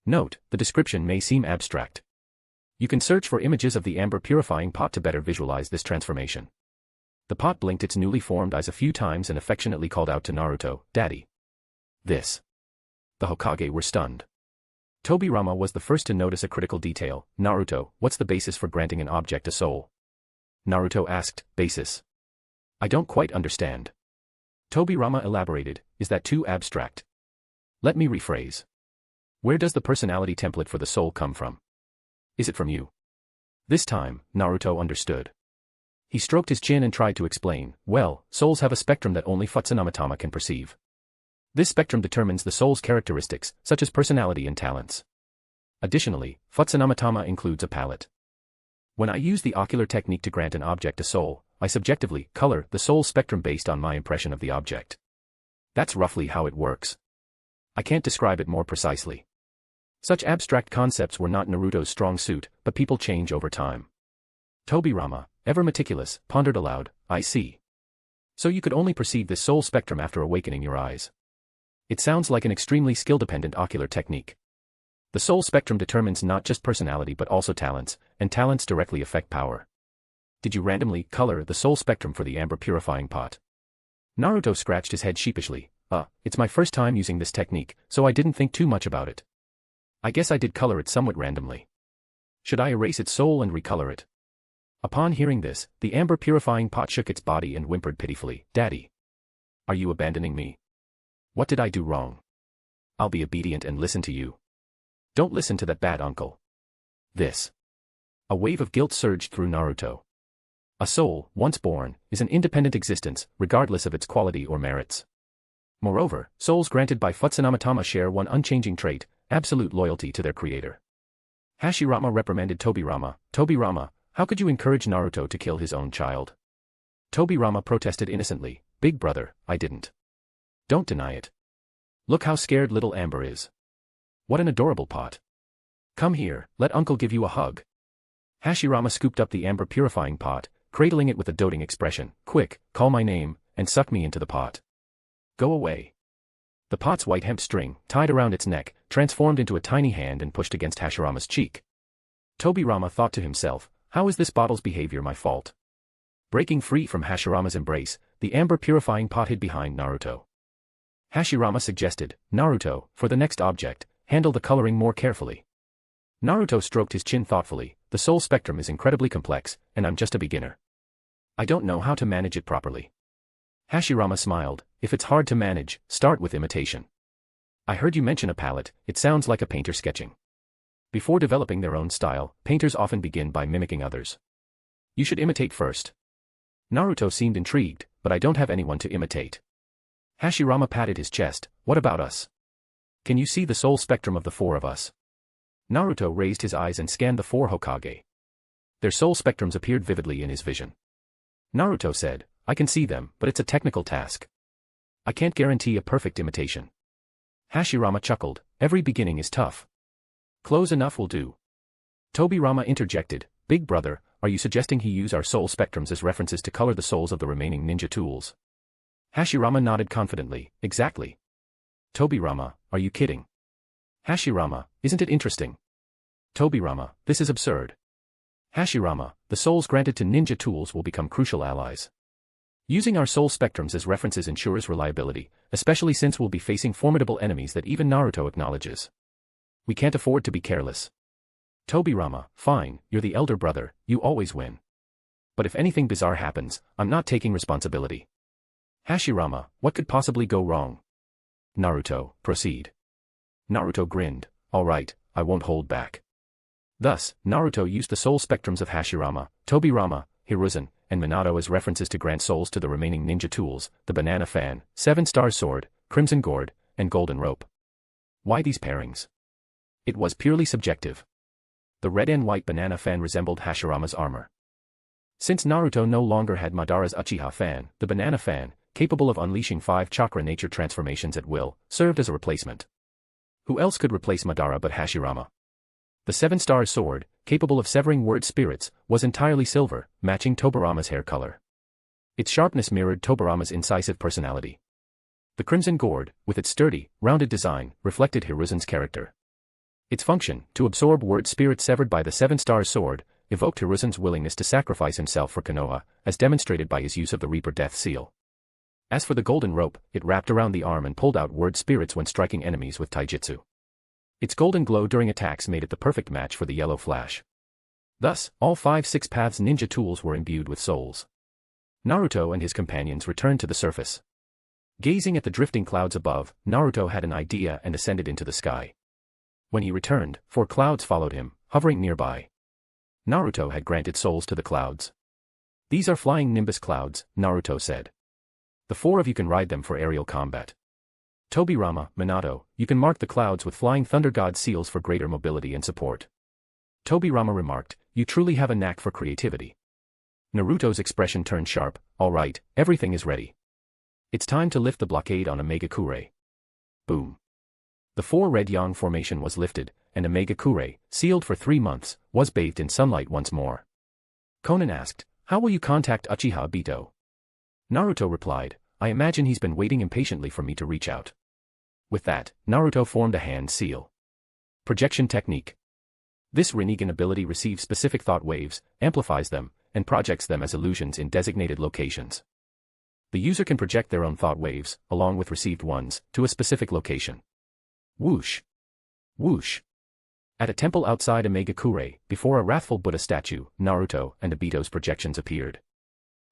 Note, the description may seem abstract. You can search for images of the amber purifying pot to better visualize this transformation. The pot blinked its newly formed eyes a few times and affectionately called out to Naruto, "Daddy." This. The Hokage were stunned. Tobirama was the first to notice a critical detail. "Naruto, what's the basis for granting an object a soul?" Naruto asked, "Basis? I don't quite understand." Tobirama elaborated, "Is that too abstract? Let me rephrase. Where does the personality template for the soul come from? Is it from you?" This time, Naruto understood. He stroked his chin and tried to explain, "Well, souls have a spectrum that only Futsunamatama can perceive. This spectrum determines the soul's characteristics, such as personality and talents. Additionally, Futsunamatama includes a palette. When I use the ocular technique to grant an object a soul, I subjectively color the soul spectrum based on my impression of the object. That's roughly how it works. I can't describe it more precisely." Such abstract concepts were not Naruto's strong suit, but people change over time. Tobirama, ever meticulous, pondered aloud, "I see. So you could only perceive this soul spectrum after awakening your eyes. It sounds like an extremely skill-dependent ocular technique. The soul spectrum determines not just personality but also talents, and talents directly affect power. Did you randomly color the soul spectrum for the amber purifying pot?" Naruto scratched his head sheepishly. It's my first time using this technique, so I didn't think too much about it. I guess I did color it somewhat randomly. Should I erase its soul and recolor it?" Upon hearing this, the amber purifying pot shook its body and whimpered pitifully, "Daddy. Are you abandoning me? What did I do wrong? I'll be obedient and listen to you. Don't listen to that bad uncle." This. A wave of guilt surged through Naruto. A soul, once born, is an independent existence, regardless of its quality or merits. Moreover, souls granted by Futsunamatama share one unchanging trait, absolute loyalty to their creator. Hashirama reprimanded Tobirama, "Tobirama, how could you encourage Naruto to kill his own child?" Tobirama protested innocently, "Big brother, I didn't. Don't deny it. Look how scared little Amber is. What an adorable pot. Come here, let uncle give you a hug." Hashirama scooped up the amber purifying pot, cradling it with a doting expression, "Quick, call my name, and suck me into the pot. Go away." The pot's white hemp string, tied around its neck, transformed into a tiny hand and pushed against Hashirama's cheek. Tobirama thought to himself, "How is this bottle's behavior my fault?" Breaking free from Hashirama's embrace, the amber purifying pot hid behind Naruto. Hashirama suggested, "Naruto, for the next object, handle the coloring more carefully." Naruto stroked his chin thoughtfully, "The soul spectrum is incredibly complex, and I'm just a beginner. I don't know how to manage it properly." Hashirama smiled, "If it's hard to manage, start with imitation. I heard you mention a palette, it sounds like a painter sketching. Before developing their own style, painters often begin by mimicking others. You should imitate first." Naruto seemed intrigued, "But I don't have anyone to imitate." Hashirama patted his chest, "What about us? Can you see the soul spectrum of the four of us?" Naruto raised his eyes and scanned the four Hokage. Their soul spectrums appeared vividly in his vision. Naruto said, "I can see them, but it's a technical task. I can't guarantee a perfect imitation." Hashirama chuckled, "Every beginning is tough. Close enough will do." Tobirama interjected, "Big brother, are you suggesting he use our soul spectrums as references to color the souls of the remaining ninja tools?" Hashirama nodded confidently, "Exactly." Tobirama, "Are you kidding?" Hashirama, "Isn't it interesting?" Tobirama, "This is absurd." Hashirama, "The souls granted to ninja tools will become crucial allies. Using our soul spectrums as references ensures reliability, especially since we'll be facing formidable enemies that even Naruto acknowledges. We can't afford to be careless." Tobirama, "Fine, you're the elder brother, you always win. But if anything bizarre happens, I'm not taking responsibility." Hashirama, "What could possibly go wrong?" Naruto, "Proceed." Naruto grinned, "All right, I won't hold back." Thus, Naruto used the soul spectrums of Hashirama, Tobirama, Hiruzen, and Minato as references to grant souls to the remaining ninja tools, the banana fan, 7-star sword, crimson gourd, and golden rope. Why these pairings? It was purely subjective. The red and white banana fan resembled Hashirama's armor. Since Naruto no longer had Madara's Uchiha fan, the banana fan, capable of unleashing 5 chakra nature transformations at will, served as a replacement. Who else could replace Madara but Hashirama? The 7-star sword, capable of severing word spirits, was entirely silver, matching Tobirama's hair color. Its sharpness mirrored Tobirama's incisive personality. The crimson gourd, with its sturdy, rounded design, reflected Hiruzen's character. Its function, to absorb word spirit severed by the seven-star sword, evoked Hiruzen's willingness to sacrifice himself for Konoha, as demonstrated by his use of the Reaper Death Seal. As for the golden rope, it wrapped around the arm and pulled out word spirits when striking enemies with taijutsu. Its golden glow during attacks made it the perfect match for the yellow flash. Thus, all 5 Six Paths ninja tools were imbued with souls. Naruto and his companions returned to the surface. Gazing at the drifting clouds above, Naruto had an idea and ascended into the sky. When he returned, 4 clouds followed him, hovering nearby. Naruto had granted souls to the clouds. These are flying nimbus clouds, Naruto said. The 4 of you can ride them for aerial combat. Tobirama, Minato, you can mark the clouds with flying thunder god seals for greater mobility and support. Tobirama remarked, you truly have a knack for creativity. Naruto's expression turned sharp, all right, everything is ready. It's time to lift the blockade on Omega-Kure. Boom. The 4 red yang formation was lifted, and Omega-Kure, sealed for 3 months, was bathed in sunlight once more. Konan asked, how will you contact Uchiha Obito? Naruto replied, I imagine he's been waiting impatiently for me to reach out. With that, Naruto formed a hand seal. Projection technique. This Rinnegan ability receives specific thought waves, amplifies them, and projects them as illusions in designated locations. The user can project their own thought waves, along with received ones, to a specific location. Whoosh. Whoosh. At a temple outside Omega-Kure, before a wrathful Buddha statue, Naruto and Obito's projections appeared.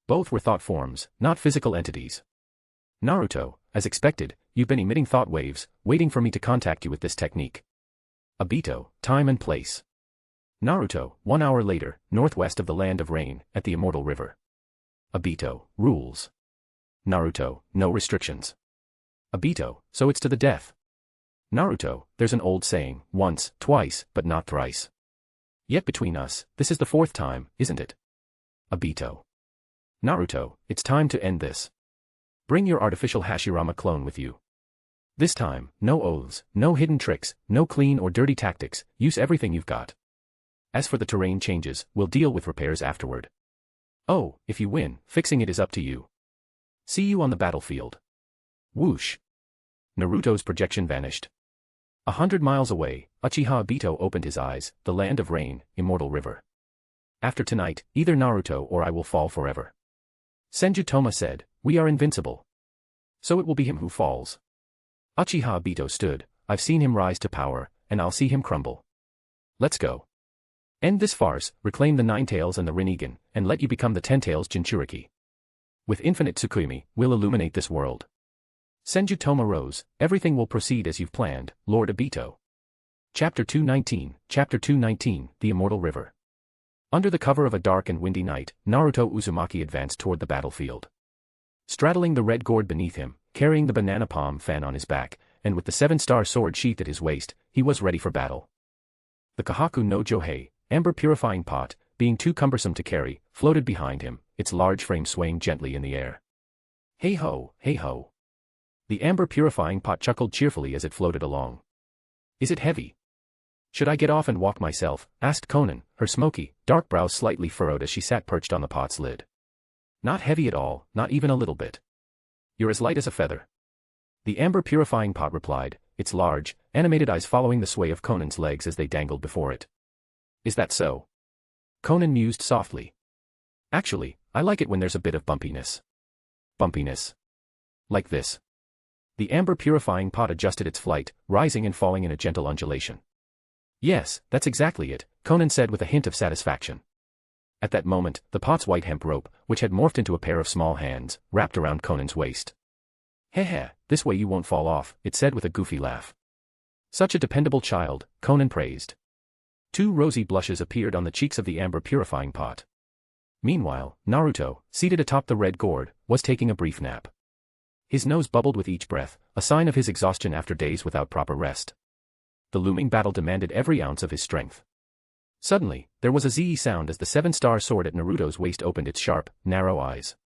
Both were thought forms, not physical entities. Naruto, as expected, you've been emitting thought waves, waiting for me to contact you with this technique. Obito, time and place. Naruto, 1 hour later, northwest of the Land of Rain, at the Immortal River. Obito, rules. Naruto, no restrictions. Obito, so it's to the death. Naruto, there's an old saying, once, twice, but not thrice. Yet between us, this is the 4th time, isn't it? Obito. Naruto, it's time to end this. Bring your artificial Hashirama clone with you. This time, no oaths, no hidden tricks, no clean or dirty tactics, use everything you've got. As for the terrain changes, we'll deal with repairs afterward. Oh, if you win, fixing it is up to you. See you on the battlefield. Whoosh. Naruto's projection vanished. 100 miles away, Uchiha Obito opened his eyes, the Land of Rain, Immortal River. After tonight, either Naruto or I will fall forever. Senju Toma said, we are invincible. So it will be him who falls. Uchiha Obito stood, I've seen him rise to power, and I'll see him crumble. Let's go. End this farce, reclaim the 9 tails and the Rinnegan, and let you become the 10 tails Jinchuriki. With infinite Tsukumi, we'll illuminate this world. Senju Toma rose, everything will proceed as you've planned, Lord Obito. Chapter 219, The Immortal River. Under the cover of a dark and windy night, Naruto Uzumaki advanced toward the battlefield. Straddling the red gourd beneath him, carrying the banana palm fan on his back, and with the 7-star sword sheathed at his waist, he was ready for battle. The Kahaku no Johei, amber purifying pot, being too cumbersome to carry, floated behind him, its large frame swaying gently in the air. Hey ho, hey ho. The amber purifying pot chuckled cheerfully as it floated along. Is it heavy? Should I get off and walk myself? Asked Konan, her smoky, dark brows slightly furrowed as she sat perched on the pot's lid. Not heavy at all, not even a little bit. You're as light as a feather. The amber purifying pot replied, its large, animated eyes following the sway of Konan's legs as they dangled before it. Is that so? Konan mused softly. Actually, I like it when there's a bit of bumpiness. Bumpiness. Like this. The amber purifying pot adjusted its flight, rising and falling in a gentle undulation. Yes, that's exactly it, Konan said with a hint of satisfaction. At that moment, the pot's white hemp rope, which had morphed into a pair of small hands, wrapped around Konan's waist. Heh, this way you won't fall off, it said with a goofy laugh. Such a dependable child, Konan praised. 2 rosy blushes appeared on the cheeks of the amber purifying pot. Meanwhile, Naruto, seated atop the red gourd, was taking a brief nap. His nose bubbled with each breath, a sign of his exhaustion after days without proper rest. The looming battle demanded every ounce of his strength. Suddenly, there was a zee sound as the 7-star sword at Naruto's waist opened its sharp, narrow eyes.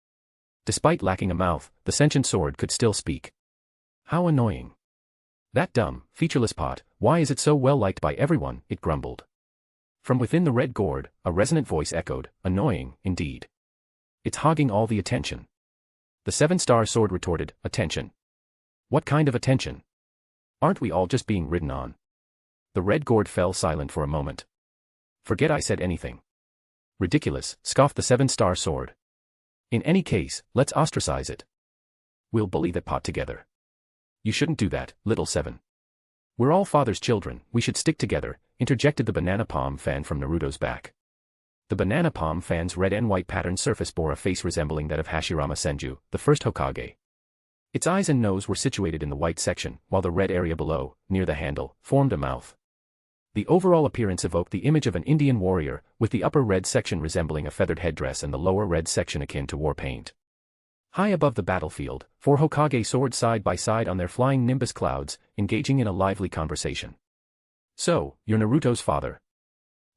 Despite lacking a mouth, the sentient sword could still speak. How annoying. That dumb, featureless pot, why is it so well liked by everyone, it grumbled. From within the red gourd, a resonant voice echoed, annoying, indeed. It's hogging all the attention. The seven-star sword retorted, attention. What kind of attention? Aren't we all just being ridden on? The red gourd fell silent for a moment. Forget I said anything. Ridiculous, scoffed the seven-star sword. In any case, let's ostracize it. We'll bully that pot together. You shouldn't do that, little seven. We're all father's children, we should stick together, interjected the banana palm fan from Naruto's back. The banana palm fan's red and white patterned surface bore a face resembling that of Hashirama Senju, the first Hokage. Its eyes and nose were situated in the white section, while the red area below, near the handle, formed a mouth. The overall appearance evoked the image of an Indian warrior, with the upper red section resembling a feathered headdress and the lower red section akin to war paint. High above the battlefield, 4 Hokage soared side by side on their flying nimbus clouds, engaging in a lively conversation. So, you're Naruto's father?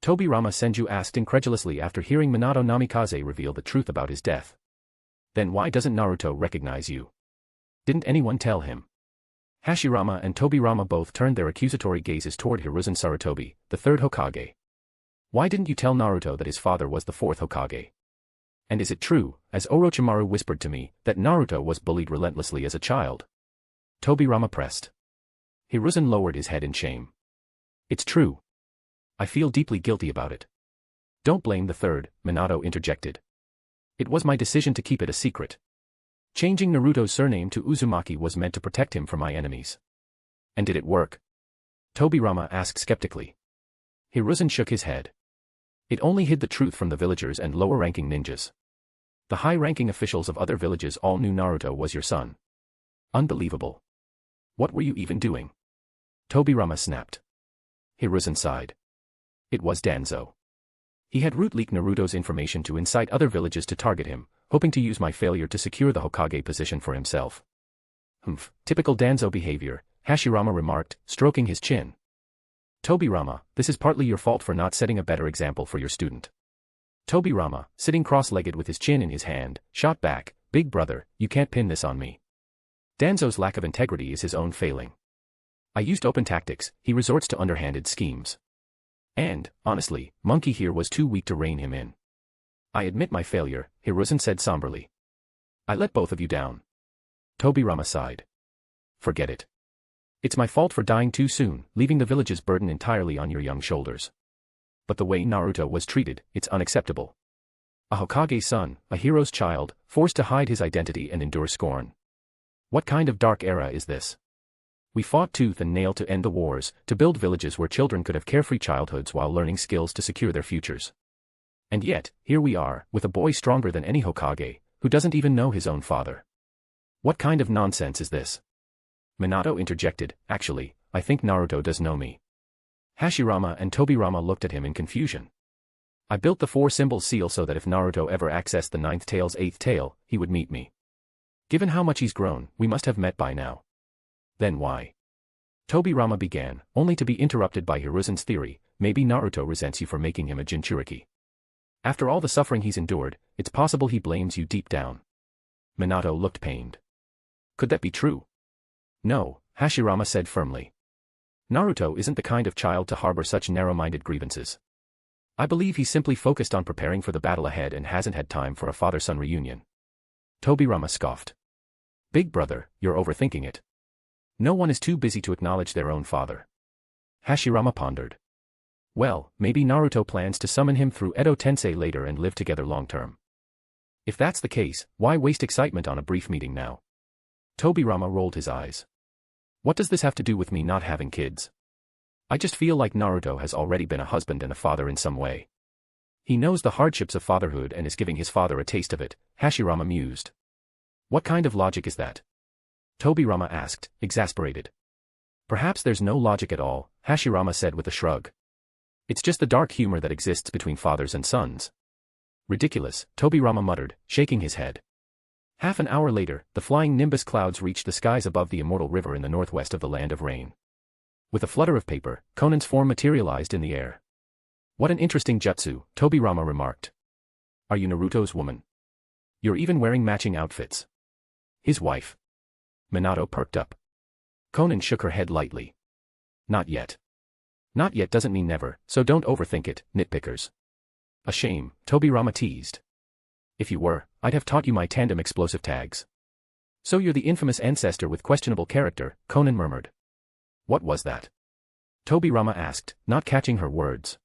Tobirama Senju asked incredulously after hearing Minato Namikaze reveal the truth about his death. Then why doesn't Naruto recognize you? Didn't anyone tell him? Hashirama and Tobirama both turned their accusatory gazes toward Hiruzen Sarutobi, the 3rd Hokage. Why didn't you tell Naruto that his father was the 4th Hokage? And is it true, as Orochimaru whispered to me, that Naruto was bullied relentlessly as a child? Tobirama pressed. Hiruzen lowered his head in shame. It's true. I feel deeply guilty about it. Don't blame the 3rd, Minato interjected. It was my decision to keep it a secret. Changing Naruto's surname to Uzumaki was meant to protect him from my enemies. And did it work? Tobirama asked skeptically. Hiruzen shook his head. It only hid the truth from the villagers and lower-ranking ninjas. The high-ranking officials of other villages all knew Naruto was your son. Unbelievable. What were you even doing? Tobirama snapped. Hiruzen sighed. It was Danzo. He had root-leaked Naruto's information to incite other villages to target him, hoping to use my failure to secure the Hokage position for himself. Humph, typical Danzo behavior, Hashirama remarked, stroking his chin. Tobirama, this is partly your fault for not setting a better example for your student. Tobirama, sitting cross-legged with his chin in his hand, shot back, Big brother, you can't pin this on me. Danzo's lack of integrity is his own failing. I used open tactics, he resorts to underhanded schemes. And, honestly, Monkey here was too weak to rein him in. I admit my failure, Hiruzen said somberly. I let both of you down. Tobirama sighed. Forget it. It's my fault for dying too soon, leaving the village's burden entirely on your young shoulders. But the way Naruto was treated, it's unacceptable. A Hokage's son, a hero's child, forced to hide his identity and endure scorn. What kind of dark era is this? We fought tooth and nail to end the wars, to build villages where children could have carefree childhoods while learning skills to secure their futures. And yet, here we are, with a boy stronger than any Hokage, who doesn't even know his own father. What kind of nonsense is this? Minato interjected, actually, I think Naruto does know me. Hashirama and Tobirama looked at him in confusion. I built the 4-symbol seal so that if Naruto ever accessed the 9th tail's 8th tail, he would meet me. Given how much he's grown, we must have met by now. Then why? Tobirama began, only to be interrupted by Hiruzen's theory, maybe Naruto resents you for making him a Jinchuriki. After all the suffering he's endured, it's possible he blames you deep down. Minato looked pained. Could that be true? No, Hashirama said firmly. Naruto isn't the kind of child to harbor such narrow-minded grievances. I believe he's simply focused on preparing for the battle ahead and hasn't had time for a father-son reunion. Tobirama scoffed. Big brother, you're overthinking it. No one is too busy to acknowledge their own father. Hashirama pondered. Well, maybe Naruto plans to summon him through Edo Tensei later and live together long-term. If that's the case, why waste excitement on a brief meeting now? Tobirama rolled his eyes. What does this have to do with me not having kids? I just feel like Naruto has already been a husband and a father in some way. He knows the hardships of fatherhood and is giving his father a taste of it, Hashirama mused. What kind of logic is that? Tobirama asked, exasperated. Perhaps there's no logic at all, Hashirama said with a shrug. It's just the dark humor that exists between fathers and sons. Ridiculous, Tobirama muttered, shaking his head. Half an hour later, the flying nimbus clouds reached the skies above the immortal river in the northwest of the Land of Rain. With a flutter of paper, Conan's form materialized in the air. What an interesting jutsu, Tobirama remarked. Are you Naruto's woman? You're even wearing matching outfits. His wife. Minato perked up. Conan shook her head lightly. Not yet. Not yet doesn't mean never, so don't overthink it, nitpickers. A shame, Tobirama teased. If you were, I'd have taught you my tandem explosive tags. So you're the infamous ancestor with questionable character, Conan murmured. What was that? Tobirama asked, not catching her words.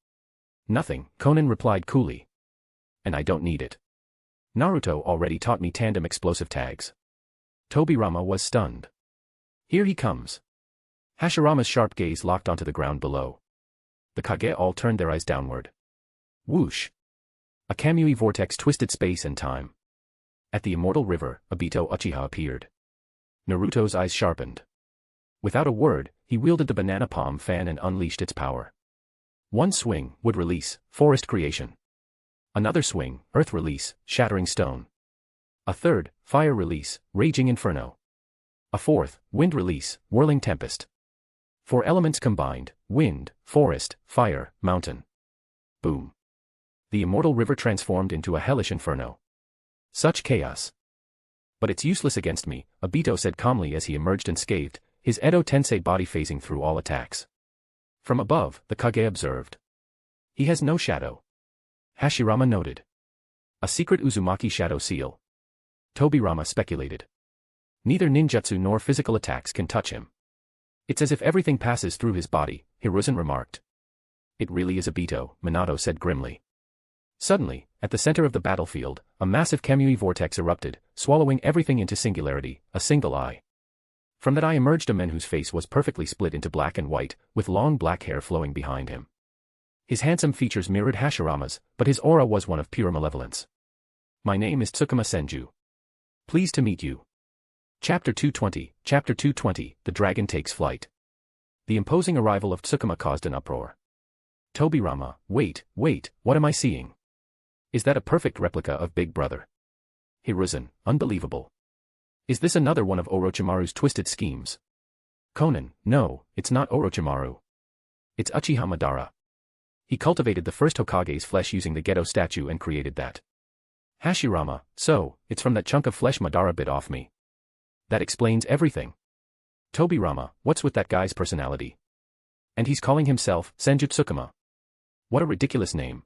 Nothing, Conan replied coolly. And I don't need it. Naruto already taught me tandem explosive tags. Tobirama was stunned. Here he comes. Hashirama's sharp gaze locked onto the ground below. The Kage all turned their eyes downward. Whoosh! A Kamui vortex twisted space and time. At the immortal river, Obito Uchiha appeared. Naruto's eyes sharpened. Without a word, he wielded the banana palm fan and unleashed its power. One swing, wood release, forest creation. Another swing, earth release, shattering stone. A third, fire release, raging inferno. A fourth, wind release, whirling tempest. 4 elements combined, wind, forest, fire, mountain. Boom. The immortal river transformed into a hellish inferno. Such chaos. But it's useless against me, Obito said calmly as he emerged unscathed, his Edo Tensei body phasing through all attacks. From above, the Kage observed. He has no shadow. Hashirama noted. A secret Uzumaki shadow seal. Tobirama speculated. Neither ninjutsu nor physical attacks can touch him. It's as if everything passes through his body, Hiruzen remarked. It really is Obito, Minato said grimly. Suddenly, at the center of the battlefield, a massive Kamui vortex erupted, swallowing everything into singularity, a single eye. From that eye emerged a man whose face was perfectly split into black and white, with long black hair flowing behind him. His handsome features mirrored Hashirama's, but his aura was one of pure malevolence. My name is Tsukuma Senju. Pleased to meet you. Chapter 220, The Dragon Takes Flight. The imposing arrival of Tsukuma caused an uproar. Tobirama, wait, what am I seeing? Is that a perfect replica of Big Brother? Hiruzen, unbelievable. Is this another one of Orochimaru's twisted schemes? Conan, no, it's not Orochimaru. It's Uchiha Madara. He cultivated the first Hokage's flesh using the Geto statue and created that. Hashirama, so, it's from that chunk of flesh Madara bit off me. That explains everything. Tobirama, what's with that guy's personality? And he's calling himself Senju Tsukuma. What a ridiculous name.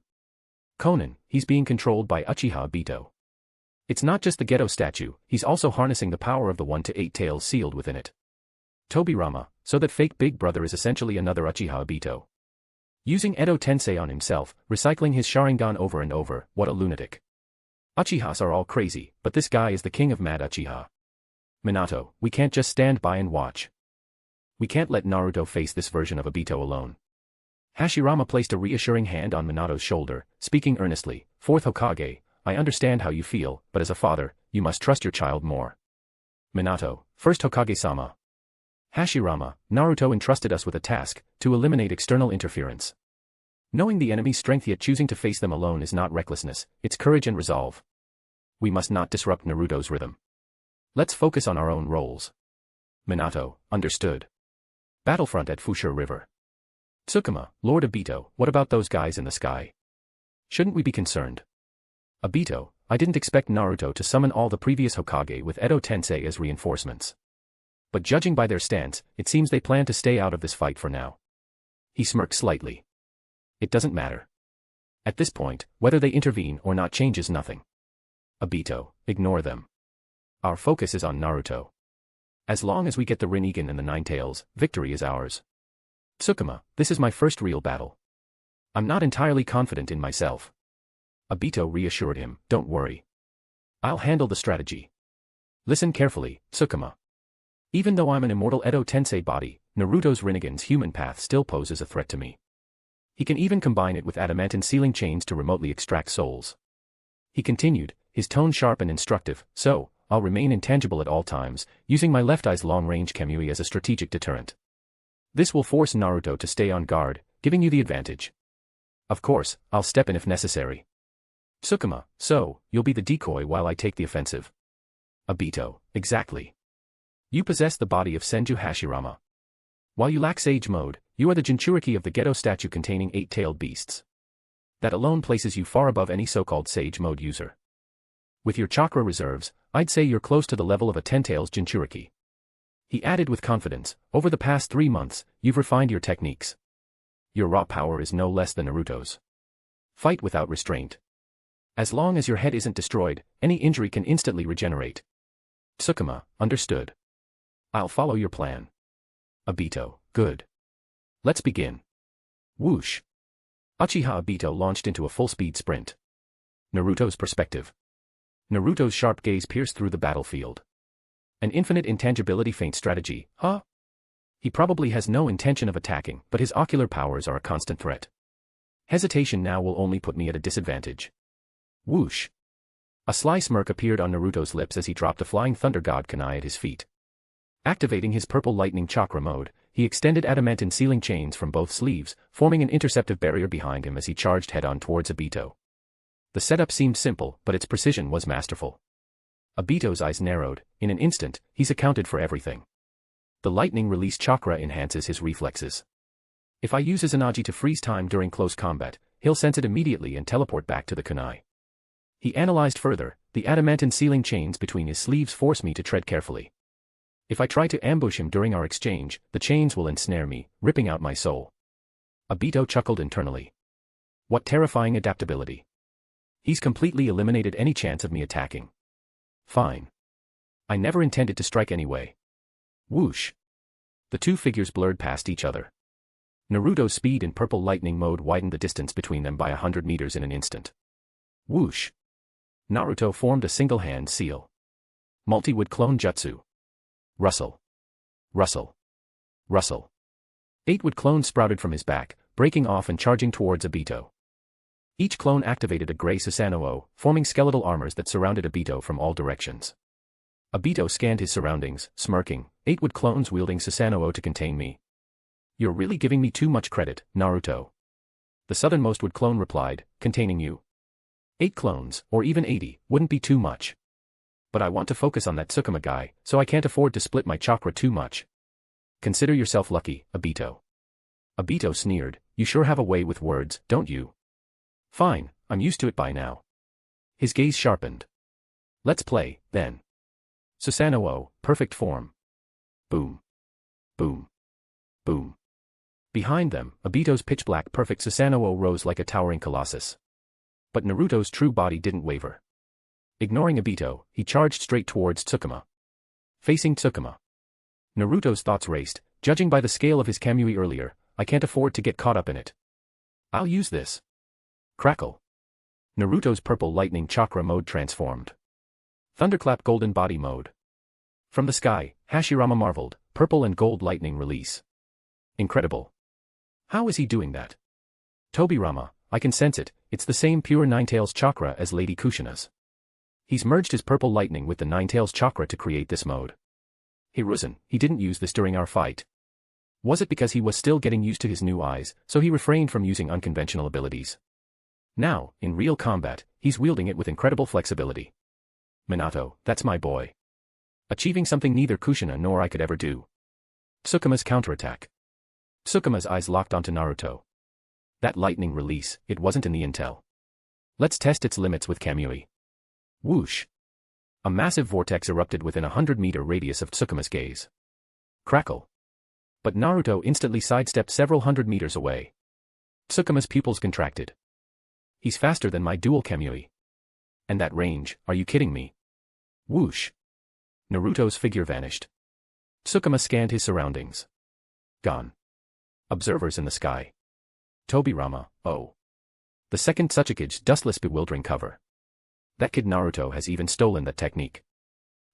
Conan, he's being controlled by Uchiha Obito. It's not just the Geto statue, he's also harnessing the power of the 1 to 8 tails sealed within it. Tobirama, so that fake Big Brother is essentially another Uchiha Obito. Using Edo Tensei on himself, recycling his Sharingan over and over, what a lunatic. Uchihas are all crazy, but this guy is the king of mad Uchiha. Minato, we can't just stand by and watch. We can't let Naruto face this version of Obito alone. Hashirama placed a reassuring hand on Minato's shoulder, speaking earnestly, Fourth Hokage, I understand how you feel, but as a father, you must trust your child more. Minato, First Hokage-sama. Hashirama, Naruto entrusted us with a task, to eliminate external interference. Knowing the enemy's strength yet choosing to face them alone is not recklessness, it's courage and resolve. We must not disrupt Naruto's rhythm. Let's focus on our own roles. Minato, understood. Battlefront at Fushur River. Tsukuma, Lord Obito, what about those guys in the sky? Shouldn't we be concerned? Obito, I didn't expect Naruto to summon all the previous Hokage with Edo Tensei as reinforcements. But judging by their stance, it seems they plan to stay out of this fight for now. He smirked slightly. It doesn't matter. At this point, whether they intervene or not changes nothing. Obito, ignore them. Our focus is on Naruto. As long as we get the Rinnegan and the Nine Tails, victory is ours. Tsukuma, this is my first real battle. I'm not entirely confident in myself. Obito reassured him, don't worry. I'll handle the strategy. Listen carefully, Tsukuma. Even though I'm an immortal Edo Tensei body, Naruto's Rinnegan's human path still poses a threat to me. He can even combine it with adamantine sealing chains to remotely extract souls. He continued, his tone sharp and instructive, so, I'll remain intangible at all times, using my left eye's long-range Kamui as a strategic deterrent. This will force Naruto to stay on guard, giving you the advantage. Of course, I'll step in if necessary. Tsukuma, so, you'll be the decoy while I take the offensive. Obito, exactly. You possess the body of Senju Hashirama. While you lack Sage Mode, you are the Jinchuriki of the Geto statue containing 8-tailed beasts. That alone places you far above any so-called Sage Mode user. With your chakra reserves, I'd say you're close to the level of a 10-tails Jinchuriki. He added with confidence, over the past 3 months, you've refined your techniques. Your raw power is no less than Naruto's. Fight without restraint. As long as your head isn't destroyed, any injury can instantly regenerate. Tsukima, understood. I'll follow your plan. Obito, good. Let's begin. Whoosh. Uchiha Obito launched into a full-speed sprint. Naruto's perspective. Naruto's sharp gaze pierced through the battlefield. An infinite intangibility feint strategy, huh? He probably has no intention of attacking, but his ocular powers are a constant threat. Hesitation now will only put me at a disadvantage. Whoosh. A sly smirk appeared on Naruto's lips as he dropped a flying thunder god kunai at his feet. Activating his purple lightning chakra mode, he extended adamantine sealing chains from both sleeves, forming an interceptive barrier behind him as he charged head-on towards Obito. The setup seemed simple, but its precision was masterful. Obito's eyes narrowed. In an instant, he's accounted for everything. The lightning release chakra enhances his reflexes. If I use Izanagi to freeze time during close combat, he'll sense it immediately and teleport back to the kunai. He analyzed further. The adamantine sealing chains between his sleeves force me to tread carefully. If I try to ambush him during our exchange, the chains will ensnare me, ripping out my soul. Obito chuckled internally. What terrifying adaptability. He's completely eliminated any chance of me attacking. Fine. I never intended to strike anyway. Whoosh. The two figures blurred past each other. Naruto's speed in purple lightning mode widened the distance between them by 100 meters in an instant. Whoosh. Naruto formed a single-hand seal. Multi-wood clone jutsu. Rustle. Rustle. Rustle. 8-wood clones sprouted from his back, breaking off and charging towards Obito. Each clone activated a gray Susanoo, forming skeletal armors that surrounded Obito from all directions. Obito scanned his surroundings, smirking. 8-wood clones wielding Susanoo to contain me. You're really giving me too much credit, Naruto. The southernmost wood clone replied, containing you. 8 clones, or even 80, wouldn't be too much. But I want to focus on that Tsukima guy, so I can't afford to split my chakra too much. Consider yourself lucky, Obito. Obito sneered, you sure have a way with words, don't you? Fine, I'm used to it by now. His gaze sharpened. Let's play, then. Susanoo, perfect form. Boom. Boom. Boom. Behind them, Obito's pitch-black perfect Susanoo rose like a towering colossus. But Naruto's true body didn't waver. Ignoring Obito, he charged straight towards Tsukima. Facing Tsukima. Naruto's thoughts raced. Judging by the scale of his Kamui earlier, I can't afford to get caught up in it. I'll use this. Crackle. Naruto's purple lightning chakra mode transformed. Thunderclap golden body mode. From the sky, Hashirama marveled, purple and gold lightning release. Incredible. How is he doing that? Tobirama, I can sense it, it's the same pure Ninetales chakra as Lady Kushina's. He's merged his purple lightning with the Ninetales chakra to create this mode. Hiruzen, he didn't use this during our fight. Was it because he was still getting used to his new eyes, so he refrained from using unconventional abilities? Now, in real combat, he's wielding it with incredible flexibility. Minato, that's my boy. Achieving something neither Kushina nor I could ever do. Tsukuma's counterattack. Tsukuma's eyes locked onto Naruto. That lightning release, it wasn't in the intel. Let's test its limits with Kamui. Whoosh. A massive vortex erupted within a 100-meter radius of Tsukuma's gaze. Crackle. But Naruto instantly sidestepped several hundred meters away. Tsukuma's pupils contracted. He's faster than my dual Kamui. And that range, are you kidding me? Whoosh. Naruto's figure vanished. Tsukima scanned his surroundings. Gone. Observers in the sky. Tobirama, oh. The second Tsuchikige's dustless bewildering cover. That kid Naruto has even stolen that technique.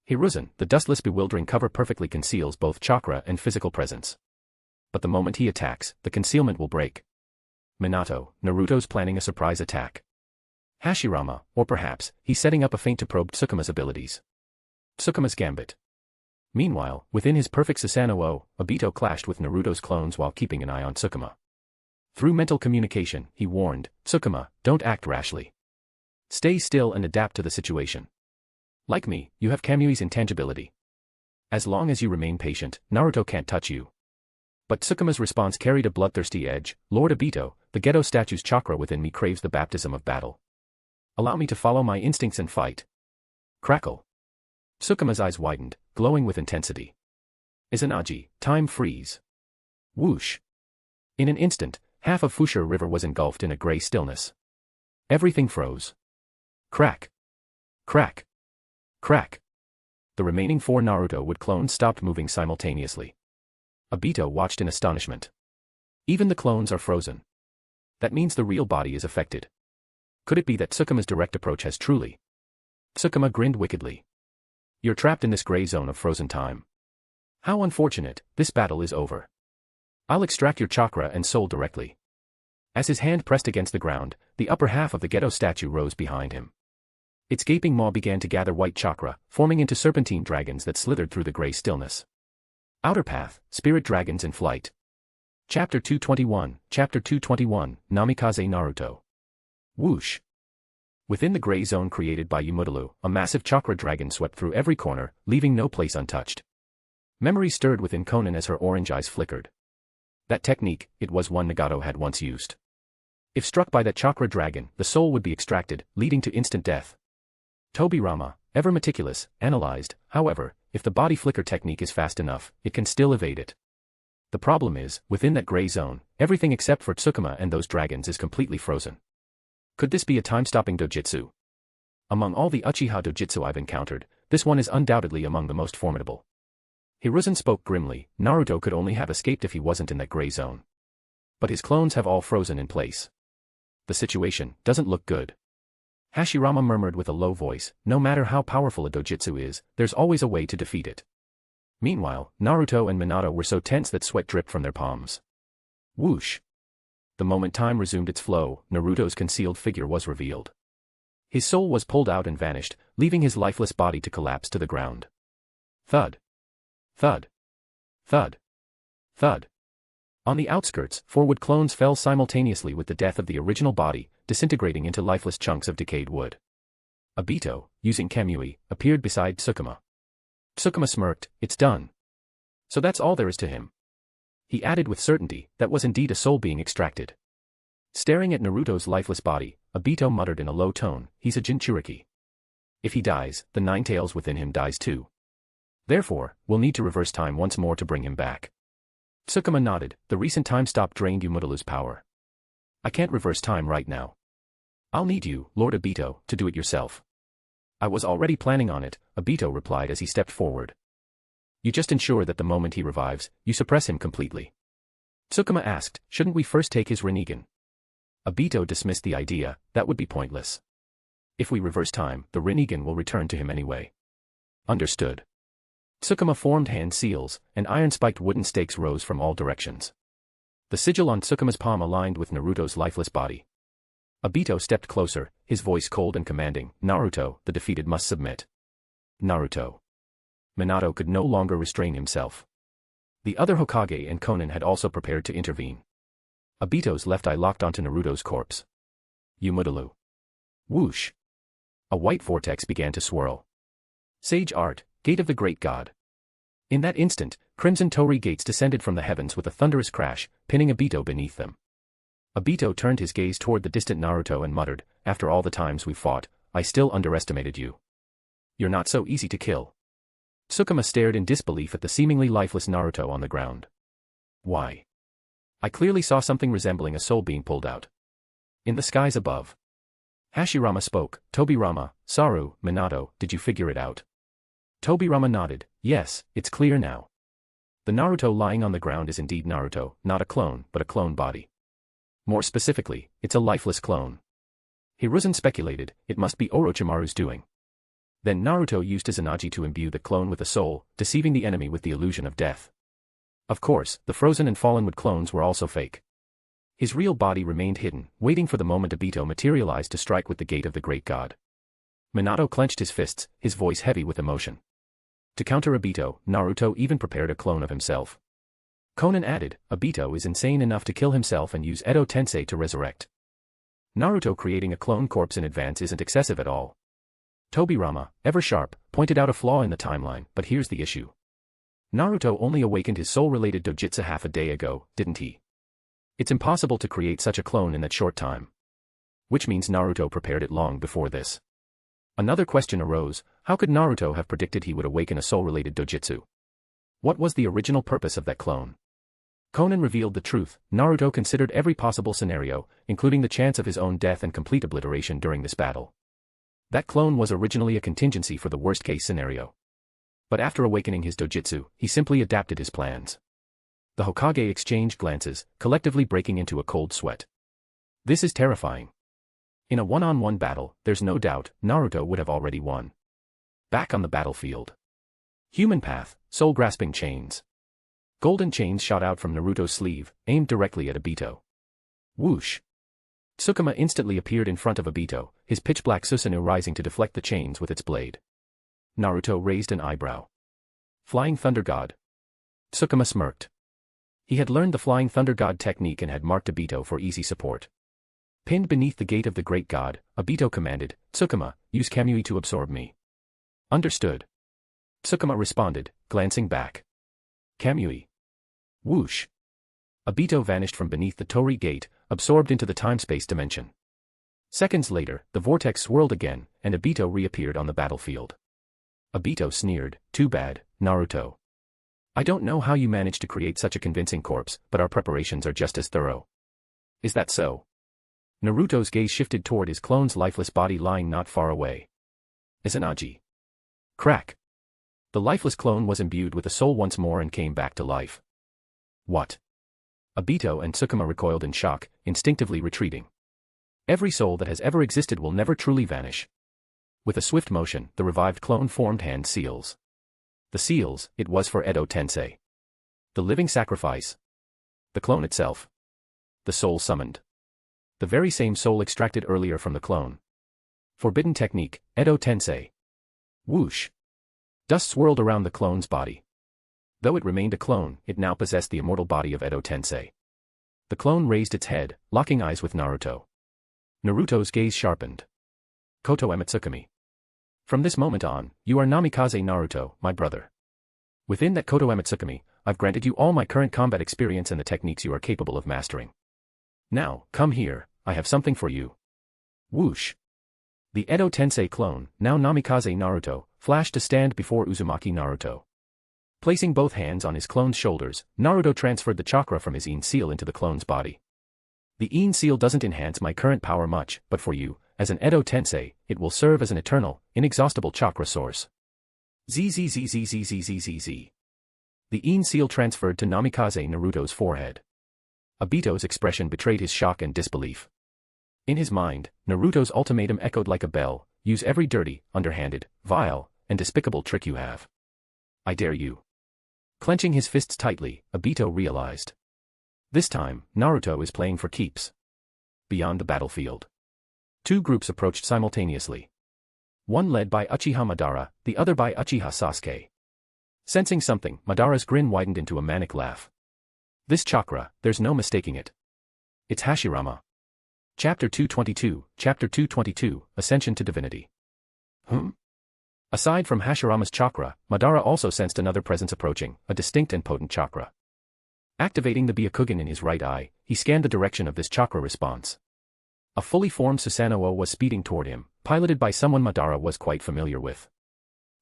Hiruzen, the dustless bewildering cover perfectly conceals both chakra and physical presence. But the moment he attacks, the concealment will break. Minato, Naruto's planning a surprise attack. Hashirama, or perhaps, he's setting up a feint to probe Tsukuma's abilities. Tsukuma's gambit. Meanwhile, within his perfect Susanoo, Obito clashed with Naruto's clones while keeping an eye on Tsukima. Through mental communication, he warned, Tsukima, don't act rashly. Stay still and adapt to the situation. Like me, you have Kamui's intangibility. As long as you remain patient, Naruto can't touch you. But Tsukuma's response carried a bloodthirsty edge. Lord Obito, the Geto statue's chakra within me craves the baptism of battle. Allow me to follow my instincts and fight. Crackle. Tsukuma's eyes widened, glowing with intensity. Izanagi, time freeze. Whoosh. In an instant, half of Fushire River was engulfed in a gray stillness. Everything froze. Crack. Crack. Crack. the remaining 4 Naruto would clones stopped moving simultaneously. Obito watched in astonishment. Even the clones are frozen. That means the real body is affected. Could it be that Tsukuma's direct approach has truly? Tsukuma grinned wickedly. You're trapped in this gray zone of frozen time. How unfortunate, this battle is over. I'll extract your chakra and soul directly. As his hand pressed against the ground, the upper half of the Geto statue rose behind him. Its gaping maw began to gather white chakra, forming into serpentine dragons that slithered through the gray stillness. Outer Path, Spirit Dragons in Flight. Chapter 221, Namikaze Naruto. Whoosh. Within the gray zone created by Yumutalu, a massive chakra dragon swept through every corner, leaving no place untouched. Memory stirred within Konan as her orange eyes flickered. That technique, it was one Nagato had once used. If struck by that chakra dragon, the soul would be extracted, leading to instant death. Tobirama, ever meticulous, analyzed, however, if the body flicker technique is fast enough, it can still evade it. The problem is, within that gray zone, everything except for Tsukuma and those dragons is completely frozen. Could this be a time-stopping dojutsu? Among all the Uchiha dojutsu I've encountered, this one is undoubtedly among the most formidable. Hiruzen spoke grimly. Naruto could only have escaped if he wasn't in that gray zone. But his clones have all frozen in place. The situation doesn't look good. Hashirama murmured with a low voice, no matter how powerful a dojutsu is, there's always a way to defeat it. Meanwhile, Naruto and Minato were so tense that sweat dripped from their palms. Whoosh. The moment time resumed its flow, Naruto's concealed figure was revealed. His soul was pulled out and vanished, leaving his lifeless body to collapse to the ground. Thud. Thud. Thud. Thud. On the outskirts, 4 wood clones fell simultaneously with the death of the original body, disintegrating into lifeless chunks of decayed wood. Obito, using Kamui, appeared beside Tsukuma. Tsukuma smirked, it's done. So that's all there is to him. He added with certainty, that was indeed a soul being extracted. Staring at Naruto's lifeless body, Obito muttered in a low tone, he's a Jinchuriki. If he dies, the 9 tails within him dies too. Therefore, we'll need to reverse time once more to bring him back. Tsukuma nodded, the recent time stop drained Yumutalu's power. I can't reverse time right now. I'll need you, Lord Obito, to do it yourself. I was already planning on it, Obito replied as he stepped forward. You just ensure that the moment he revives, you suppress him completely. Tsukuma asked, shouldn't we first take his Rinnegan? Obito dismissed the idea, that would be pointless. If we reverse time, the Rinnegan will return to him anyway. Understood. Tsukuma formed hand seals, and iron-spiked wooden stakes rose from all directions. The sigil on Tsukuma's palm aligned with Naruto's lifeless body. Obito stepped closer, his voice cold and commanding, Naruto, the defeated must submit. Naruto. Minato could no longer restrain himself. The other Hokage and Konan had also prepared to intervene. Obito's left eye locked onto Naruto's corpse. Yumutalu. Whoosh. A white vortex began to swirl. Sage Art, Gate of the Great God. In that instant, crimson torii gates descended from the heavens with a thunderous crash, pinning Obito beneath them. Obito turned his gaze toward the distant Naruto and muttered, after all the times we fought, I still underestimated you. You're not so easy to kill. Tsukuma stared in disbelief at the seemingly lifeless Naruto on the ground. Why? I clearly saw something resembling a soul being pulled out. In the skies above. Hashirama spoke, Tobirama, Saru, Minato, did you figure it out? Tobirama nodded, yes, it's clear now. The Naruto lying on the ground is indeed Naruto, not a clone, but a clone body. More specifically, it's a lifeless clone. Hiruzen speculated, it must be Orochimaru's doing. Then Naruto used Izanagi to imbue the clone with a soul, deceiving the enemy with the illusion of death. Of course, the frozen and fallen wood clones were also fake. His real body remained hidden, waiting for the moment Obito materialized to strike with the gate of the great god. Minato clenched his fists, his voice heavy with emotion. To counter Obito, Naruto even prepared a clone of himself. Konan added, Obito is insane enough to kill himself and use Edo Tensei to resurrect. Naruto creating a clone corpse in advance isn't excessive at all. Tobirama, ever sharp, pointed out a flaw in the timeline, but here's the issue. Naruto only awakened his soul-related dojutsu half a day ago, didn't he? It's impossible to create such a clone in that short time. Which means Naruto prepared it long before this. Another question arose, how could Naruto have predicted he would awaken a soul-related dojutsu? What was the original purpose of that clone? Konan revealed the truth, Naruto considered every possible scenario, including the chance of his own death and complete obliteration during this battle. That clone was originally a contingency for the worst-case scenario. But after awakening his dojutsu, he simply adapted his plans. The Hokage exchanged glances, collectively breaking into a cold sweat. This is terrifying. In a one-on-one battle, there's no doubt, Naruto would have already won. Back on the battlefield. Human path, soul-grasping chains. Golden chains shot out from Naruto's sleeve, aimed directly at Obito. Whoosh! Tsukima instantly appeared in front of Obito, his pitch-black Susanoo rising to deflect the chains with its blade. Naruto raised an eyebrow. Flying Thunder God. Tsukima smirked. He had learned the Flying Thunder God technique and had marked Obito for easy support. Pinned beneath the gate of the Great God, Obito commanded, Tsukima, use Kamui to absorb me. Understood. Tsukima responded, glancing back. Kamui. Whoosh. Obito vanished from beneath the Torii gate, absorbed into the time-space dimension. Seconds later, the vortex swirled again, and Obito reappeared on the battlefield. Obito sneered, too bad, Naruto. I don't know how you managed to create such a convincing corpse, but our preparations are just as thorough. Is that so? Naruto's gaze shifted toward his clone's lifeless body lying not far away. Izanagi. Crack. The lifeless clone was imbued with a soul once more and came back to life. What? Obito and Tsukima recoiled in shock, instinctively retreating. Every soul that has ever existed will never truly vanish. With a swift motion, the revived clone formed hand seals. The seals, it was for Edo Tensei. The living sacrifice. The clone itself. The soul summoned. The very same soul extracted earlier from the clone. Forbidden technique, Edo Tensei. Whoosh. Dust swirled around the clone's body. Though it remained a clone, it now possessed the immortal body of Edo Tensei. The clone raised its head, locking eyes with Naruto. Naruto's gaze sharpened. Koto Ematsukami. From this moment on, you are Namikaze Naruto, my brother. Within that Koto Ematsukami, I've granted you all my current combat experience and the techniques you are capable of mastering. Now, come here, I have something for you. Whoosh. The Edo Tensei clone, now Namikaze Naruto, flashed to stand before Uzumaki Naruto. Placing both hands on his clone's shoulders, Naruto transferred the chakra from his Ine seal into the clone's body. The Ine seal doesn't enhance my current power much, but for you, as an Edo Tensei, it will serve as an eternal, inexhaustible chakra source. ZZZZZZZZZ. The Ine seal transferred to Namikaze Naruto's forehead. Obito's expression betrayed his shock and disbelief. In his mind, Naruto's ultimatum echoed like a bell, use every dirty, underhanded, vile, and despicable trick you have. I dare you. Clenching his fists tightly, Obito realized. This time, Naruto is playing for keeps. Beyond the battlefield. Two groups approached simultaneously. One led by Uchiha Madara, the other by Uchiha Sasuke. Sensing something, Madara's grin widened into a manic laugh. This chakra, there's no mistaking it. It's Hashirama. Chapter 222, Ascension to Divinity. Aside from Hashirama's chakra, Madara also sensed another presence approaching, a distinct and potent chakra. Activating the Byakugan in his right eye, he scanned the direction of this chakra response. A fully formed Susanoo was speeding toward him, piloted by someone Madara was quite familiar with.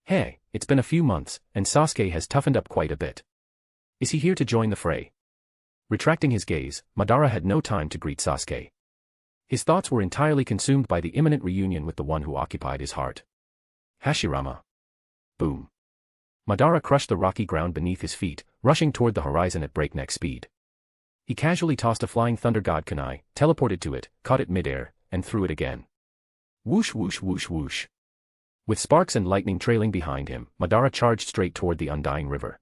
Hey, it's been a few months, and Sasuke has toughened up quite a bit. Is he here to join the fray? Retracting his gaze, Madara had no time to greet Sasuke. His thoughts were entirely consumed by the imminent reunion with the one who occupied his heart. Hashirama. Boom. Madara crushed the rocky ground beneath his feet, rushing toward the horizon at breakneck speed. He casually tossed a Flying Thunder God kunai, teleported to it, caught it midair, and threw it again. Whoosh whoosh whoosh whoosh. With sparks and lightning trailing behind him, Madara charged straight toward the undying river.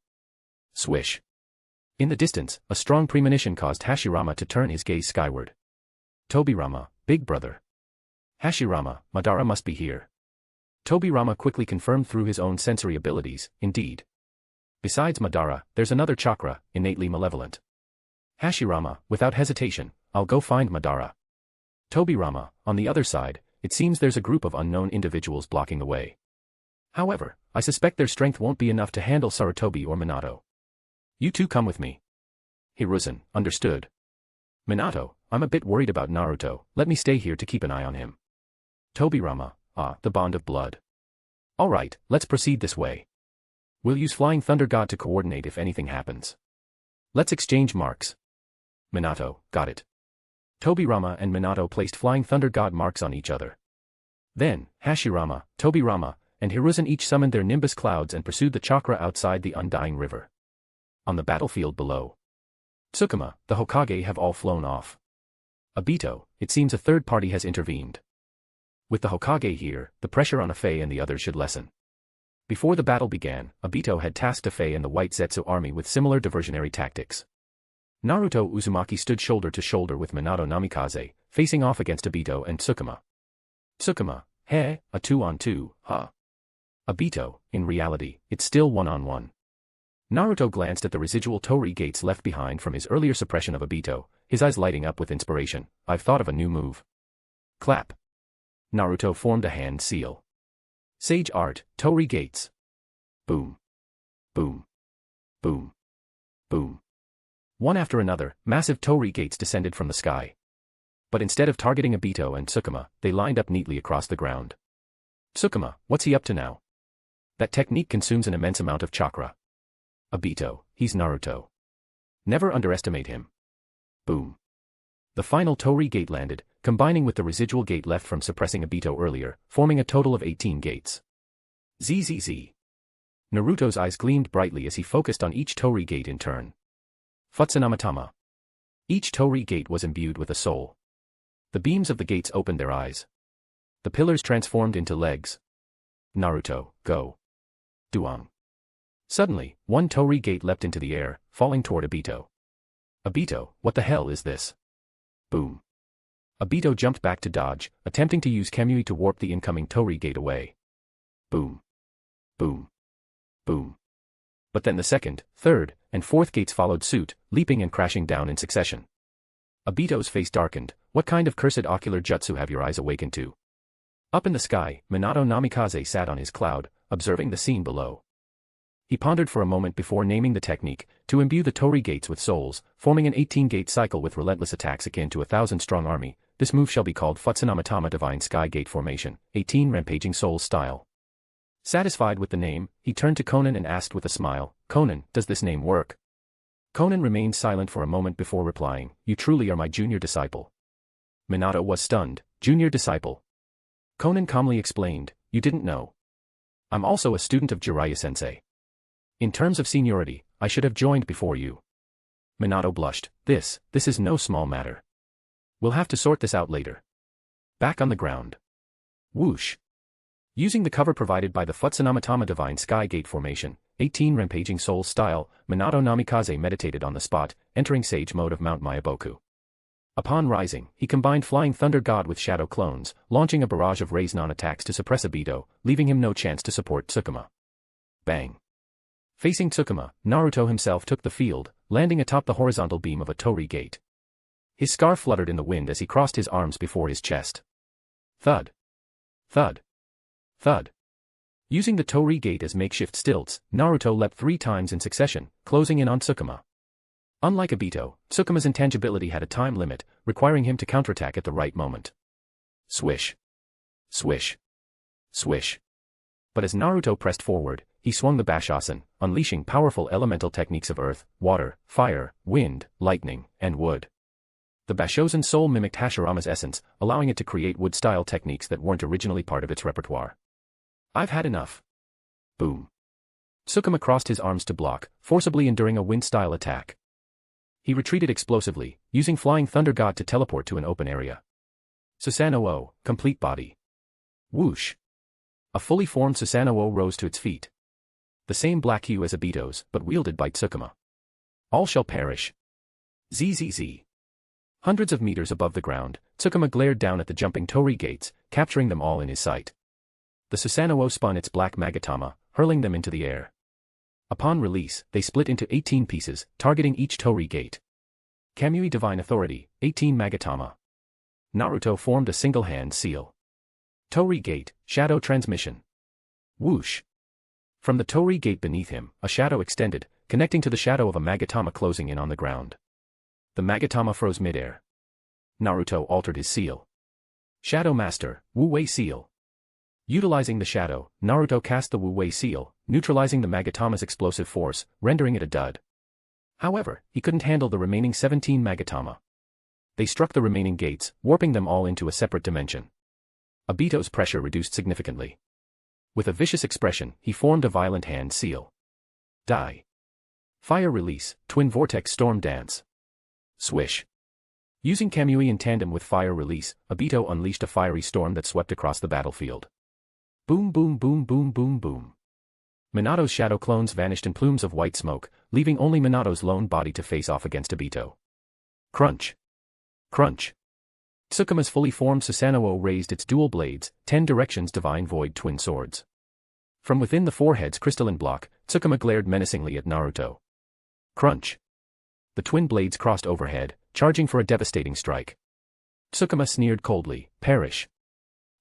Swish. In the distance, a strong premonition caused Hashirama to turn his gaze skyward. Tobirama, big brother. Hashirama, Madara must be here. Tobirama quickly confirmed through his own sensory abilities, indeed. Besides Madara, there's another chakra, innately malevolent. Hashirama, without hesitation, I'll go find Madara. Tobirama, on the other side, it seems there's a group of unknown individuals blocking the way. However, I suspect their strength won't be enough to handle Sarutobi or Minato. You two come with me. Hiruzen, understood. Minato, I'm a bit worried about Naruto, let me stay here to keep an eye on him. Tobirama, the bond of blood. Alright, let's proceed this way. We'll use Flying Thunder God to coordinate if anything happens. Let's exchange marks. Minato, got it. Tobirama and Minato placed Flying Thunder God marks on each other. Then, Hashirama, Tobirama, and Hiruzen each summoned their nimbus clouds and pursued the chakra outside the undying river. On the battlefield below, Tsukuma, the Hokage have all flown off. Obito, it seems a third party has intervened. With the Hokage here, the pressure on Afei and the others should lessen. Before the battle began, Obito had tasked Afei and the White Zetsu army with similar diversionary tactics. Naruto Uzumaki stood shoulder to shoulder with Minato Namikaze, facing off against Obito and Tsukuma. Tsukuma, a 2-on-2, huh? Obito, in reality, it's still 1-on-1. Naruto glanced at the residual Torii gates left behind from his earlier suppression of Obito, his eyes lighting up with inspiration. I've thought of a new move. Clap. Naruto formed a hand seal. Sage art, Torii gates. Boom. Boom. Boom. Boom. One after another, massive Torii gates descended from the sky. But instead of targeting Obito and Tsukuma, they lined up neatly across the ground. Tsukuma, what's he up to now? That technique consumes an immense amount of chakra. Obito, he's Naruto. Never underestimate him. Boom. The final Torii gate landed, combining with the residual gate left from suppressing Obito earlier, forming a total of 18 gates. ZZZ. Naruto's eyes gleamed brightly as he focused on each Torii gate in turn. Futsunamatama. Each Torii gate was imbued with a soul. The beams of the gates opened their eyes. The pillars transformed into legs. Naruto, go. Duang. Suddenly, one Torii gate leapt into the air, falling toward Obito. Obito, what the hell is this? Boom. Obito jumped back to dodge, attempting to use Kamui to warp the incoming Torii gate away. Boom. Boom. Boom. But then the second, third, and fourth gates followed suit, leaping and crashing down in succession. Obito's face darkened. What kind of cursed ocular jutsu have your eyes awakened to? Up in the sky, Minato Namikaze sat on his cloud, observing the scene below. He pondered for a moment before naming the technique, to imbue the Torii gates with souls, forming an 18-gate cycle with relentless attacks akin to a 1,000-strong army. This move shall be called Futsunamatama Divine Sky Gate Formation, 18 Rampaging Souls style. Satisfied with the name, he turned to Konan and asked with a smile, Konan, does this name work? Konan remained silent for a moment before replying, you truly are my junior disciple. Minato was stunned, junior disciple. Konan calmly explained, you didn't know. I'm also a student of Jiraiya-sensei. In terms of seniority, I should have joined before you. Minato blushed, this is no small matter. We'll have to sort this out later. Back on the ground. Whoosh. Using the cover provided by the Futsunamatama Divine Sky Gate Formation, 18 Rampaging Souls style, Minato Namikaze meditated on the spot, entering Sage mode of Mount Myaboku. Upon rising, he combined Flying Thunder God with Shadow Clones, launching a barrage of Raise non-attacks to suppress Obito, leaving him no chance to support Tsukuma. Bang. Facing Tsukuma, Naruto himself took the field, landing atop the horizontal beam of a Torii gate. His scarf fluttered in the wind as he crossed his arms before his chest. Thud. Thud. Thud. Using the Torii gate as makeshift stilts, Naruto leapt 3 times in succession, closing in on Tsukuma. Unlike Obito, Tsukuma's intangibility had a time limit, requiring him to counterattack at the right moment. Swish. Swish. Swish. But as Naruto pressed forward, he swung the Bashasen, unleashing powerful elemental techniques of earth, water, fire, wind, lightning, and wood. The Bashosen soul mimicked Hashirama's essence, allowing it to create wood-style techniques that weren't originally part of its repertoire. I've had enough. Boom. Tsukuma crossed his arms to block, forcibly enduring a wind-style attack. He retreated explosively, using Flying Thunder God to teleport to an open area. Susanoo, complete body. Whoosh. A fully formed Susanoo rose to its feet. The same black hue as Obito's, but wielded by Tsukuma. All shall perish. ZZZ. Hundreds of meters above the ground, Tsukuma glared down at the jumping Torii gates, capturing them all in his sight. The Susanoo spun its black Magatama, hurling them into the air. Upon release, they split into 18 pieces, targeting each Torii gate. Kamui Divine Authority, 18 Magatama. Naruto formed a single-hand seal. Torii Gate, Shadow Transmission. Whoosh. From the Torii Gate beneath him, a shadow extended, connecting to the shadow of a Magatama closing in on the ground. The Magatama froze midair. Naruto altered his seal. Shadow Master, Wu Wei Seal. Utilizing the shadow, Naruto cast the Wu Wei Seal, neutralizing the Magatama's explosive force, rendering it a dud. However, he couldn't handle the remaining 17 Magatama. They struck the remaining gates, warping them all into a separate dimension. Obito's pressure reduced significantly. With a vicious expression, he formed a violent hand seal. Die. Fire release, twin vortex storm dance. Swish. Using Kamui in tandem with fire release, Obito unleashed a fiery storm that swept across the battlefield. Boom boom boom boom boom boom. Minato's shadow clones vanished in plumes of white smoke, leaving only Minato's lone body to face off against Obito. Crunch. Crunch. Tsukuma's fully formed Susanoo raised its dual blades, 10 directions divine void twin swords. From within the forehead's crystalline block, Tsukuma glared menacingly at Naruto. Crunch. The twin blades crossed overhead, charging for a devastating strike. Tsukuma sneered coldly, perish.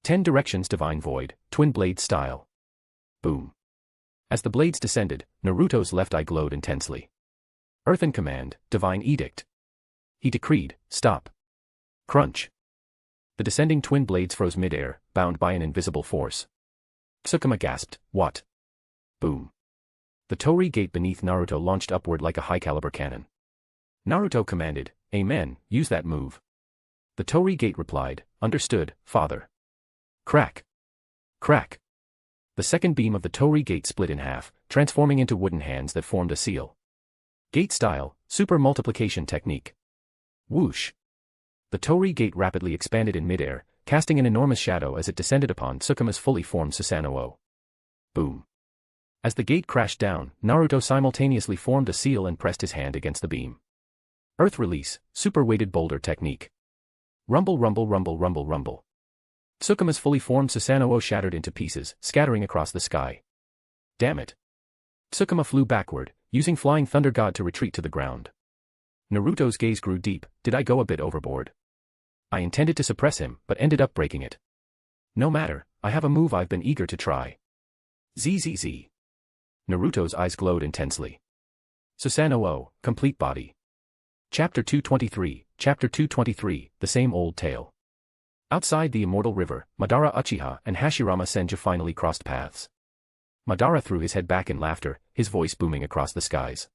10 directions divine void, twin blade style. Boom. As the blades descended, Naruto's left eye glowed intensely. Earthen command, divine edict. He decreed, stop. Crunch. The descending twin blades froze midair, bound by an invisible force. Tsukuma gasped, what? Boom. The torii gate beneath Naruto launched upward like a high-caliber cannon. Naruto commanded, amen, use that move. The torii gate replied, understood, father. Crack. Crack. The second beam of the torii gate split in half, transforming into wooden hands that formed a seal. Gate style, super multiplication technique. Whoosh. The torii gate rapidly expanded in midair, casting an enormous shadow as it descended upon Tsukuma's fully formed Susanoo. Boom. As the gate crashed down, Naruto simultaneously formed a seal and pressed his hand against the beam. Earth release, super weighted boulder technique. Rumble rumble rumble rumble rumble. Tsukuma's fully formed Susanoo shattered into pieces, scattering across the sky. Damn it. Tsukuma flew backward, using Flying Thunder God to retreat to the ground. Naruto's gaze grew deep, did I go a bit overboard? I intended to suppress him, but ended up breaking it. No matter, I have a move I've been eager to try. ZZZ. Naruto's eyes glowed intensely. Susanoo, complete body. Chapter 223, Chapter 223, the same old tale. Outside the immortal river, Madara Uchiha and Hashirama Senju finally crossed paths. Madara threw his head back in laughter, his voice booming across the skies.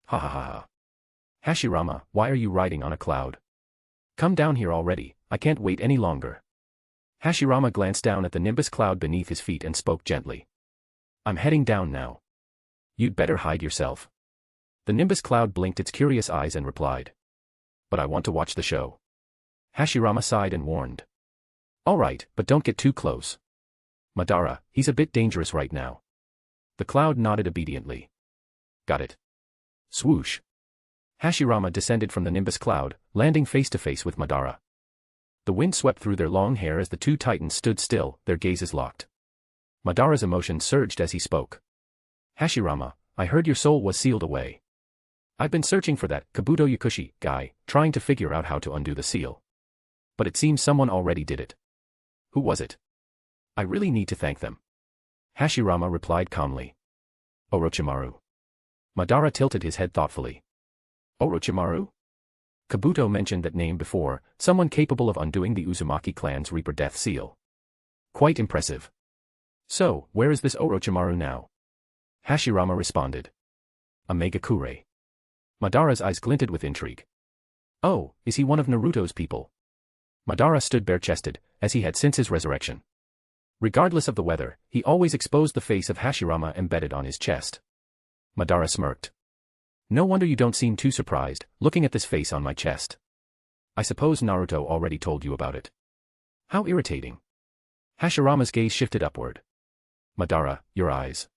Ha ha ha ha. Hashirama, why are you riding on a cloud? Come down here already, I can't wait any longer. Hashirama glanced down at the nimbus cloud beneath his feet and spoke gently. I'm heading down now. You'd better hide yourself. The nimbus cloud blinked its curious eyes and replied. But I want to watch the show. Hashirama sighed and warned. All right, but don't get too close. Madara, he's a bit dangerous right now. The cloud nodded obediently. Got it. Swoosh. Hashirama descended from the nimbus cloud, landing face to face with Madara. The wind swept through their long hair as the two titans stood still, their gazes locked. Madara's emotion surged as he spoke. Hashirama, I heard your soul was sealed away. I've been searching for that Kabuto Yakushi guy, trying to figure out how to undo the seal. But it seems someone already did it. Who was it? I really need to thank them. Hashirama replied calmly. Orochimaru. Madara tilted his head thoughtfully. Orochimaru? Kabuto mentioned that name before, someone capable of undoing the Uzumaki clan's Reaper Death Seal. Quite impressive. So, where is this Orochimaru now? Hashirama responded. A Megakure. Madara's eyes glinted with intrigue. Oh, is he one of Naruto's people? Madara stood bare-chested, as he had since his resurrection. Regardless of the weather, he always exposed the face of Hashirama embedded on his chest. Madara smirked. No wonder you don't seem too surprised, looking at this face on my chest. I suppose Naruto already told you about it. How irritating. Hashirama's gaze shifted upward. Madara, your eyes.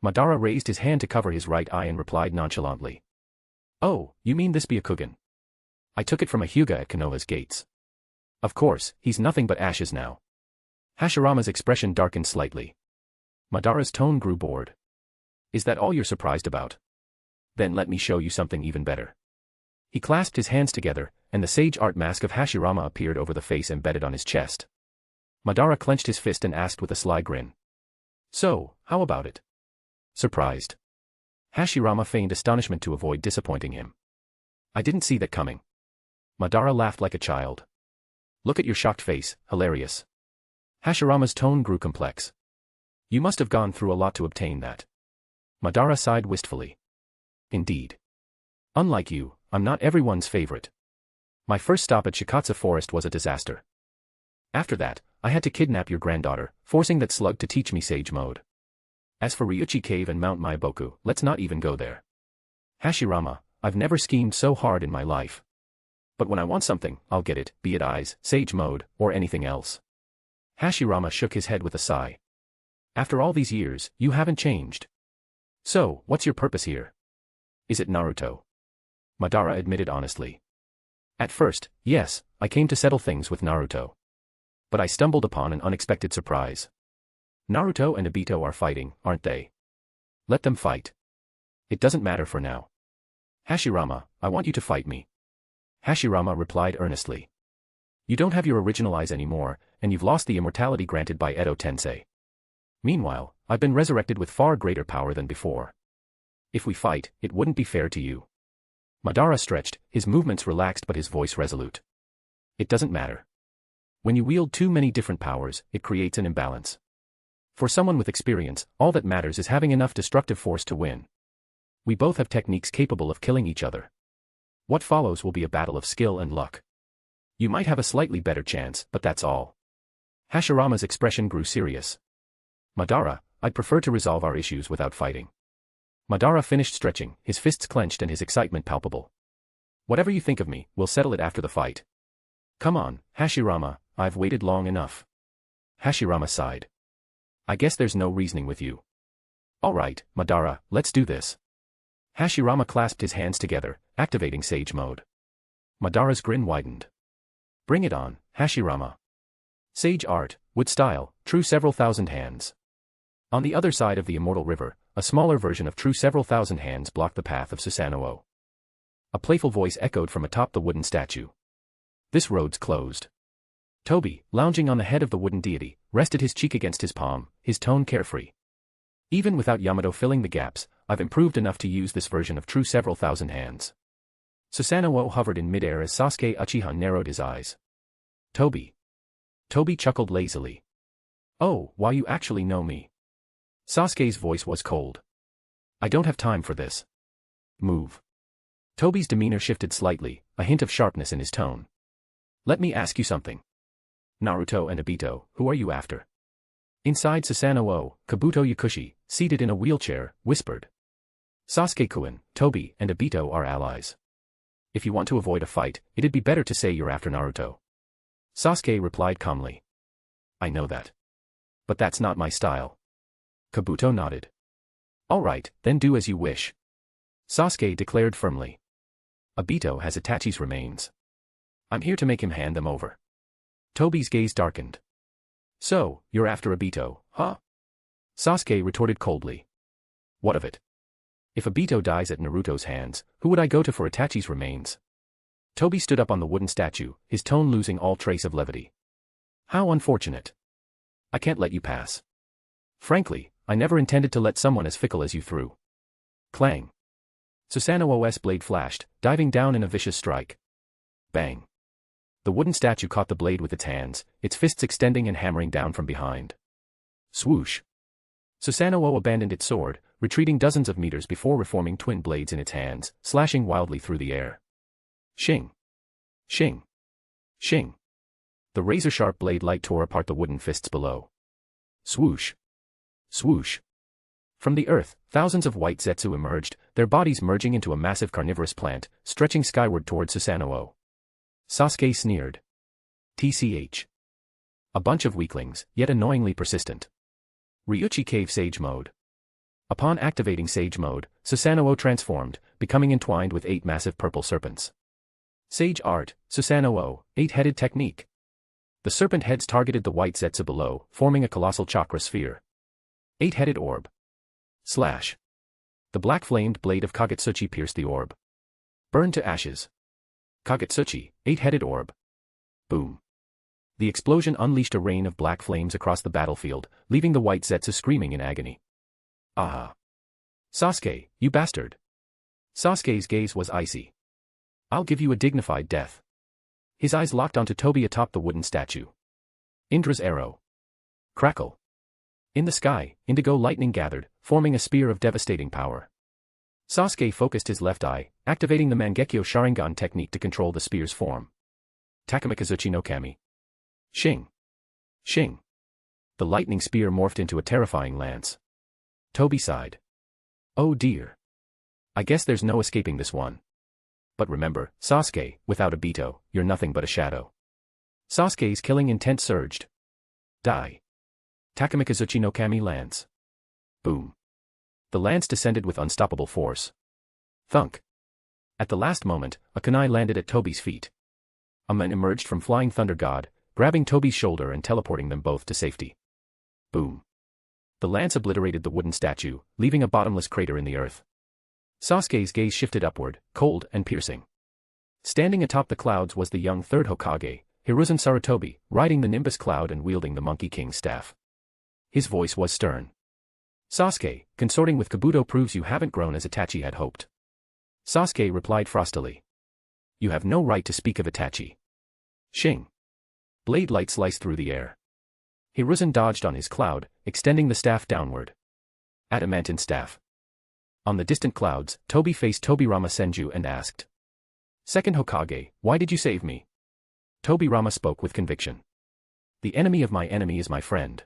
Madara raised his hand to cover his right eye and replied nonchalantly. Oh, you mean this Byakugan? I took it from a Hyuga at Konoha's gates. Of course, he's nothing but ashes now. Hashirama's expression darkened slightly. Madara's tone grew bored. Is that all you're surprised about? Then let me show you something even better. He clasped his hands together, and the sage art mask of Hashirama appeared over the face embedded on his chest. Madara clenched his fist and asked with a sly grin. So, how about it? Surprised. Hashirama feigned astonishment to avoid disappointing him. I didn't see that coming. Madara laughed like a child. Look at your shocked face, hilarious. Hashirama's tone grew complex. You must have gone through a lot to obtain that. Madara sighed wistfully. Indeed. Unlike you, I'm not everyone's favorite. My first stop at Shikatsu Forest was a disaster. After that, I had to kidnap your granddaughter, forcing that slug to teach me Sage Mode. As for Ryuchi Cave and Mount Maiboku, let's not even go there. Hashirama, I've never schemed so hard in my life. But when I want something, I'll get it, be it eyes, Sage Mode, or anything else. Hashirama shook his head with a sigh. After all these years, you haven't changed. So, what's your purpose here? Is it Naruto? Madara admitted honestly. At first, yes, I came to settle things with Naruto. But I stumbled upon an unexpected surprise. Naruto and Obito are fighting, aren't they? Let them fight. It doesn't matter for now. Hashirama, I want you to fight me. Hashirama replied earnestly. You don't have your original eyes anymore, and you've lost the immortality granted by Edo Tensei. Meanwhile, I've been resurrected with far greater power than before. If we fight, it wouldn't be fair to you. Madara stretched, his movements relaxed but his voice resolute. It doesn't matter. When you wield too many different powers, it creates an imbalance. For someone with experience, all that matters is having enough destructive force to win. We both have techniques capable of killing each other. What follows will be a battle of skill and luck. You might have a slightly better chance, but that's all. Hashirama's expression grew serious. Madara, I'd prefer to resolve our issues without fighting. Madara finished stretching, his fists clenched and his excitement palpable. Whatever you think of me, we'll settle it after the fight. Come on, Hashirama, I've waited long enough. Hashirama sighed. I guess there's no reasoning with you. All right, Madara, let's do this. Hashirama clasped his hands together, activating Sage Mode. Madara's grin widened. Bring it on, Hashirama. Sage art, wood style, true several thousand hands. On the other side of the immortal river, a smaller version of true several thousand hands blocked the path of Susanoo. A playful voice echoed from atop the wooden statue. This road's closed. Toby, lounging on the head of the wooden deity, rested his cheek against his palm, his tone carefree. Even without Yamato filling the gaps, I've improved enough to use this version of true several thousand hands. Susanoo hovered in midair as Sasuke Uchiha narrowed his eyes. Toby. Toby chuckled lazily. Oh, why you actually know me. Sasuke's voice was cold. I don't have time for this. Move. Toby's demeanor shifted slightly, a hint of sharpness in his tone. Let me ask you something. Naruto and Obito, who are you after? Inside Susanoo, Kabuto Yakushi, seated in a wheelchair, whispered. Sasuke-kun, Toby, and Obito are allies. If you want to avoid a fight, it'd be better to say you're after Naruto. Sasuke replied calmly. I know that. But that's not my style. Kabuto nodded. All right, then do as you wish. Sasuke declared firmly. Obito has Itachi's remains. I'm here to make him hand them over. Toby's gaze darkened. So, you're after Obito, huh? Sasuke retorted coldly. What of it? If Obito dies at Naruto's hands, who would I go to for Itachi's remains? Toby stood up on the wooden statue, his tone losing all trace of levity. How unfortunate. I can't let you pass. Frankly, I never intended to let someone as fickle as you through. Clang. Susanoo's blade flashed, diving down in a vicious strike. Bang. The wooden statue caught the blade with its hands, its fists extending and hammering down from behind. Swoosh. Susanoo abandoned its sword, retreating dozens of meters before reforming twin blades in its hands, slashing wildly through the air. Shing. Shing. Shing. The razor-sharp blade light tore apart the wooden fists below. Swoosh. Swoosh. From the earth, thousands of white Zetsu emerged, their bodies merging into a massive carnivorous plant, stretching skyward toward Susanoo. Sasuke sneered. TCH. A bunch of weaklings, yet annoyingly persistent. Ryuchi Cave Sage Mode. Upon activating Sage Mode, Susanoo transformed, becoming entwined with 8 massive purple serpents. Sage Art, Susanoo, 8-headed technique. The serpent heads targeted the white Zetsu below, forming a colossal chakra sphere. 8-headed orb. Slash. The black-flamed blade of Kagetsuchi pierced the orb. Burned to ashes. Kagetsuchi, 8-headed orb. Boom. The explosion unleashed a rain of black flames across the battlefield, leaving the white Zetsu screaming in agony. Aha. Sasuke, you bastard. Sasuke's gaze was icy. I'll give you a dignified death. His eyes locked onto Toby atop the wooden statue. Indra's arrow. Crackle. In the sky, indigo lightning gathered, forming a spear of devastating power. Sasuke focused his left eye, activating the Mangekyo Sharingan technique to control the spear's form. Takamikazuchi no Kami. Shing. Shing. The lightning spear morphed into a terrifying lance. Toby sighed. Oh dear. I guess there's no escaping this one. But remember, Sasuke, without Obito, you're nothing but a shadow. Sasuke's killing intent surged. Die. Takamikazuchi no Kami lance. Boom. The lance descended with unstoppable force. Thunk. At the last moment, a kunai landed at Toby's feet. A man emerged from Flying Thunder God, grabbing Toby's shoulder and teleporting them both to safety. Boom. The lance obliterated the wooden statue, leaving a bottomless crater in the earth. Sasuke's gaze shifted upward, cold and piercing. Standing atop the clouds was the young third Hokage, Hiruzen Sarutobi, riding the Nimbus Cloud and wielding the Monkey King's staff. His voice was stern. Sasuke, consorting with Kabuto proves you haven't grown as Itachi had hoped. Sasuke replied frostily. You have no right to speak of Itachi. Shing. Blade light sliced through the air. Hiruzen dodged on his cloud, extending the staff downward. Adamantine staff. On the distant clouds, Toby faced Tobirama Senju and asked. Second Hokage, why did you save me? Tobirama spoke with conviction. The enemy of my enemy is my friend.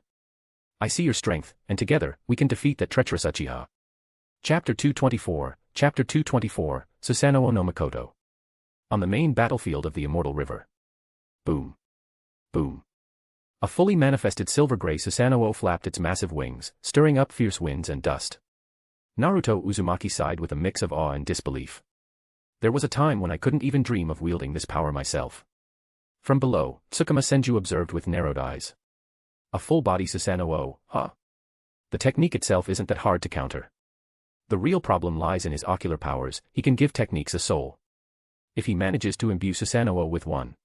I see your strength, and together, we can defeat that treacherous Uchiha. Chapter 224, Chapter 224, Susanoo no Mikoto. On the main battlefield of the Immortal River. Boom. Boom. A fully manifested silver-gray Susanoo flapped its massive wings, stirring up fierce winds and dust. Naruto Uzumaki sighed with a mix of awe and disbelief. There was a time when I couldn't even dream of wielding this power myself. From below, Tsukuma Senju observed with narrowed eyes. A full-body Susanoo, huh? The technique itself isn't that hard to counter. The real problem lies in his ocular powers. He can give techniques a soul. If he manages to imbue Susanoo with one.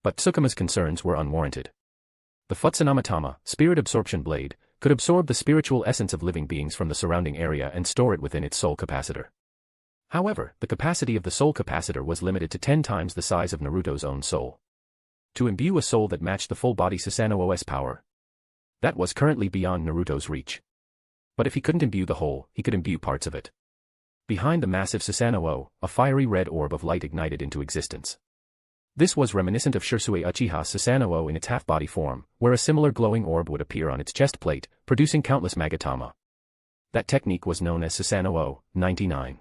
But Tsukuma's concerns were unwarranted. The Futsanamatama, spirit absorption blade, could absorb the spiritual essence of living beings from the surrounding area and store it within its soul capacitor. However, the capacity of the soul capacitor was limited to 10 times the size of Naruto's own soul. To imbue a soul that matched the full-body Susanoo's power. That was currently beyond Naruto's reach. But if he couldn't imbue the whole, he could imbue parts of it. Behind the massive Susanoo, a fiery red orb of light ignited into existence. This was reminiscent of Shisui Uchiha's Susanoo in its half-body form, where a similar glowing orb would appear on its chest plate, producing countless Magatama. That technique was known as Susanoo 99.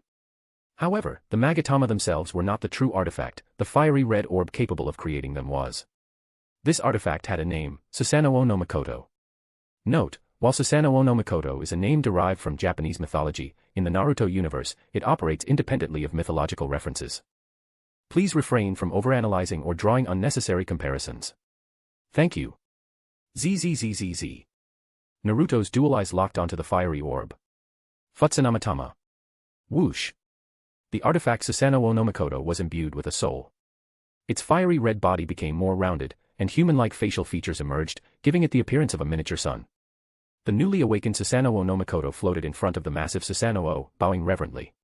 However, the Magatama themselves were not the true artifact. The fiery red orb capable of creating them was. This artifact had a name, Susanoo no Mikoto. Note, while Susanoo no Mikoto is a name derived from Japanese mythology, in the Naruto universe, it operates independently of mythological references. Please refrain from overanalyzing or drawing unnecessary comparisons. Thank you. ZZZZZ. Naruto's dual eyes locked onto the fiery orb. Futsanamatama. Whoosh. The artifact Susanoo no Mikoto was imbued with a soul. Its fiery red body became more rounded, and human-like facial features emerged, giving it the appearance of a miniature sun. The newly awakened Susanoo no Mikoto floated in front of the massive Susanoo, bowing reverently.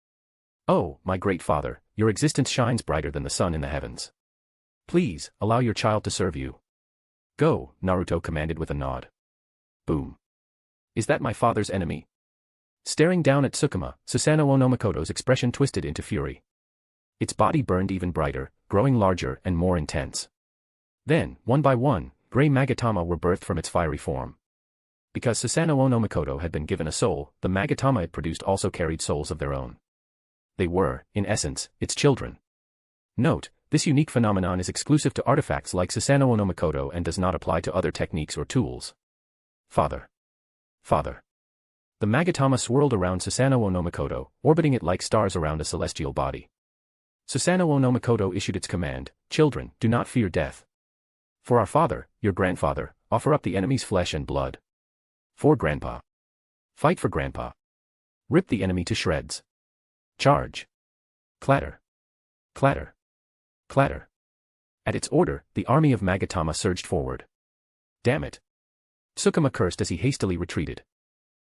Oh, my great father, your existence shines brighter than the sun in the heavens. Please, allow your child to serve you. Go, Naruto commanded with a nod. Boom. Is that my father's enemy? Staring down at Tsukuma, Susanoo no Mikoto's expression twisted into fury. Its body burned even brighter, growing larger and more intense. Then, one by one, gray Magatama were birthed from its fiery form. Because Susanoo no Mikoto had been given a soul, the Magatama it produced also carried souls of their own. They were, in essence, its children. Note, this unique phenomenon is exclusive to artifacts like Susanoo no Mikoto and does not apply to other techniques or tools. Father. Father. The Magatama swirled around Susanoo no Mikoto, orbiting it like stars around a celestial body. Susanoo no Mikoto issued its command, children, do not fear death. For our father, your grandfather, offer up the enemy's flesh and blood. For grandpa. Fight for grandpa. Rip the enemy to shreds. Charge. Clatter. Clatter. Clatter. At its order, the army of Magatama surged forward. Damn it. Tsukuma cursed as he hastily retreated.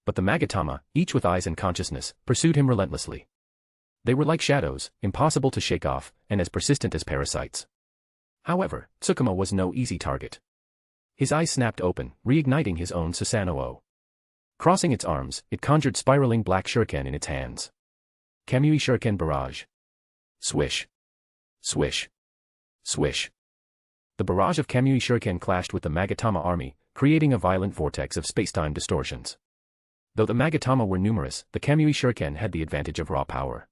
But the Magatama, each with eyes and consciousness, pursued him relentlessly. They were like shadows, impossible to shake off, and as persistent as parasites. However, Tsukuma was no easy target. His eyes snapped open, reigniting his own Susanoo. Crossing its arms, it conjured spiraling black shuriken in its hands. Kamui Shuriken Barrage. Swish. Swish. Swish. The barrage of Kamui Shuriken clashed with the Magatama army, creating a violent vortex of spacetime distortions. Though the Magatama were numerous, the Kamui Shuriken had the advantage of raw power.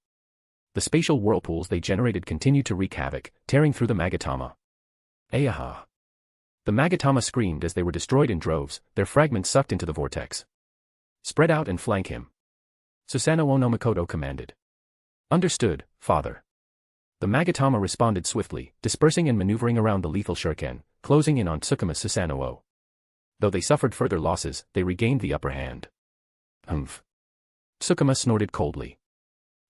The spatial whirlpools they generated continued to wreak havoc, tearing through the Magatama. Ayaha! The Magatama screamed as they were destroyed in droves, their fragments sucked into the vortex. Spread out and flank him. Susanoo no Mikoto commanded. Understood, father. The Magatama responded swiftly, dispersing and maneuvering around the lethal shuriken, closing in on Tsukuma's Susanoo. Though they suffered further losses, they regained the upper hand. Humph. Tsukuma snorted coldly.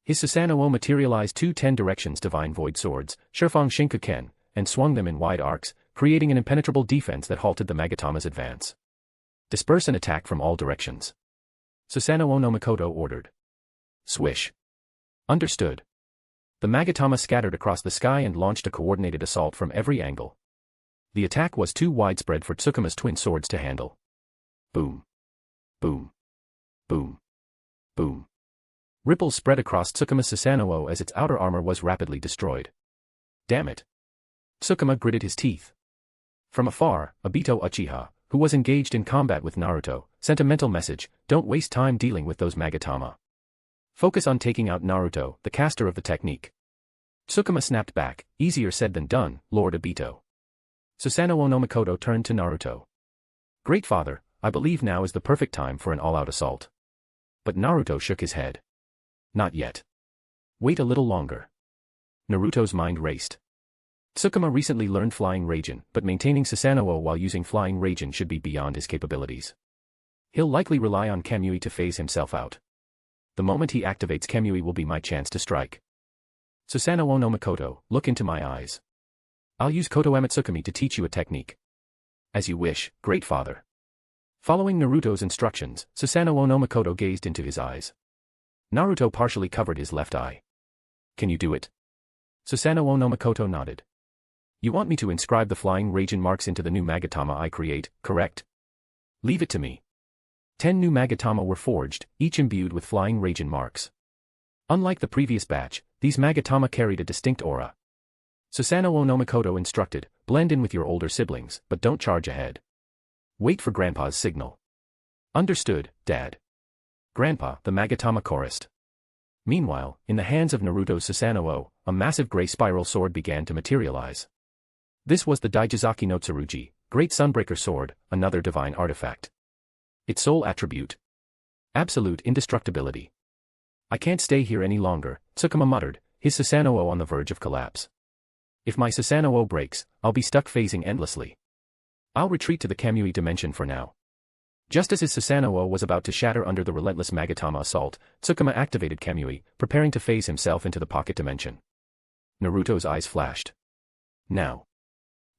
His Susanoo materialized two 10-directions divine void swords, Shurfang Shinkuken, and swung them in wide arcs, creating an impenetrable defense that halted the Magatama's advance. Disperse and attack from all directions. Susanoo no Mikoto ordered. Swish. Understood. The Magatama scattered across the sky and launched a coordinated assault from every angle. The attack was too widespread for Tsukuma's twin swords to handle. Boom. Boom. Boom. Boom. Ripples spread across Tsukuma's Susanoo as its outer armor was rapidly destroyed. Damn it. Tsukuma gritted his teeth. From afar, Obito Uchiha, who was engaged in combat with Naruto, sent a mental message: don't waste time dealing with those Magatama. Focus on taking out Naruto, the caster of the technique. Tsukuma snapped back, easier said than done, Lord Obito. Susanoo no Mikoto turned to Naruto. Great father, I believe now is the perfect time for an all-out assault. But Naruto shook his head. Not yet. Wait a little longer. Naruto's mind raced. Tsukuma recently learned Flying Raijin, but maintaining Susanoo while using Flying Raijin should be beyond his capabilities. He'll likely rely on Kamui to phase himself out. The moment he activates Kamui will be my chance to strike. Susanoo no Mikoto, look into my eyes. I'll use Kotoeme Tsukumi to teach you a technique. As you wish, great father. Following Naruto's instructions, Susanoo no Mikoto gazed into his eyes. Naruto partially covered his left eye. Can you do it? Susanoo no Mikoto nodded. You want me to inscribe the Flying Raijin marks into the new Magatama I create, correct? Leave it to me. 10 new Magatama were forged, each imbued with Flying Raijin marks. Unlike the previous batch, these Magatama carried a distinct aura. Susanoo no Mikoto instructed, blend in with your older siblings, but don't charge ahead. Wait for Grandpa's signal. Understood, Dad. Grandpa, the Magatama chorused. Meanwhile, in the hands of Naruto's Susanoo, a massive gray spiral sword began to materialize. This was the Daijizaki no Tsurugi, Great Sunbreaker Sword, another divine artifact. Its sole attribute: absolute indestructibility. I can't stay here any longer, Tsukuma muttered, his Susanoo on the verge of collapse. If my Susanoo breaks, I'll be stuck phasing endlessly. I'll retreat to the Kamui dimension for now. Just as his Susanoo was about to shatter under the relentless Magatama assault, Tsukuma activated Kamui, preparing to phase himself into the pocket dimension. Naruto's eyes flashed. Now.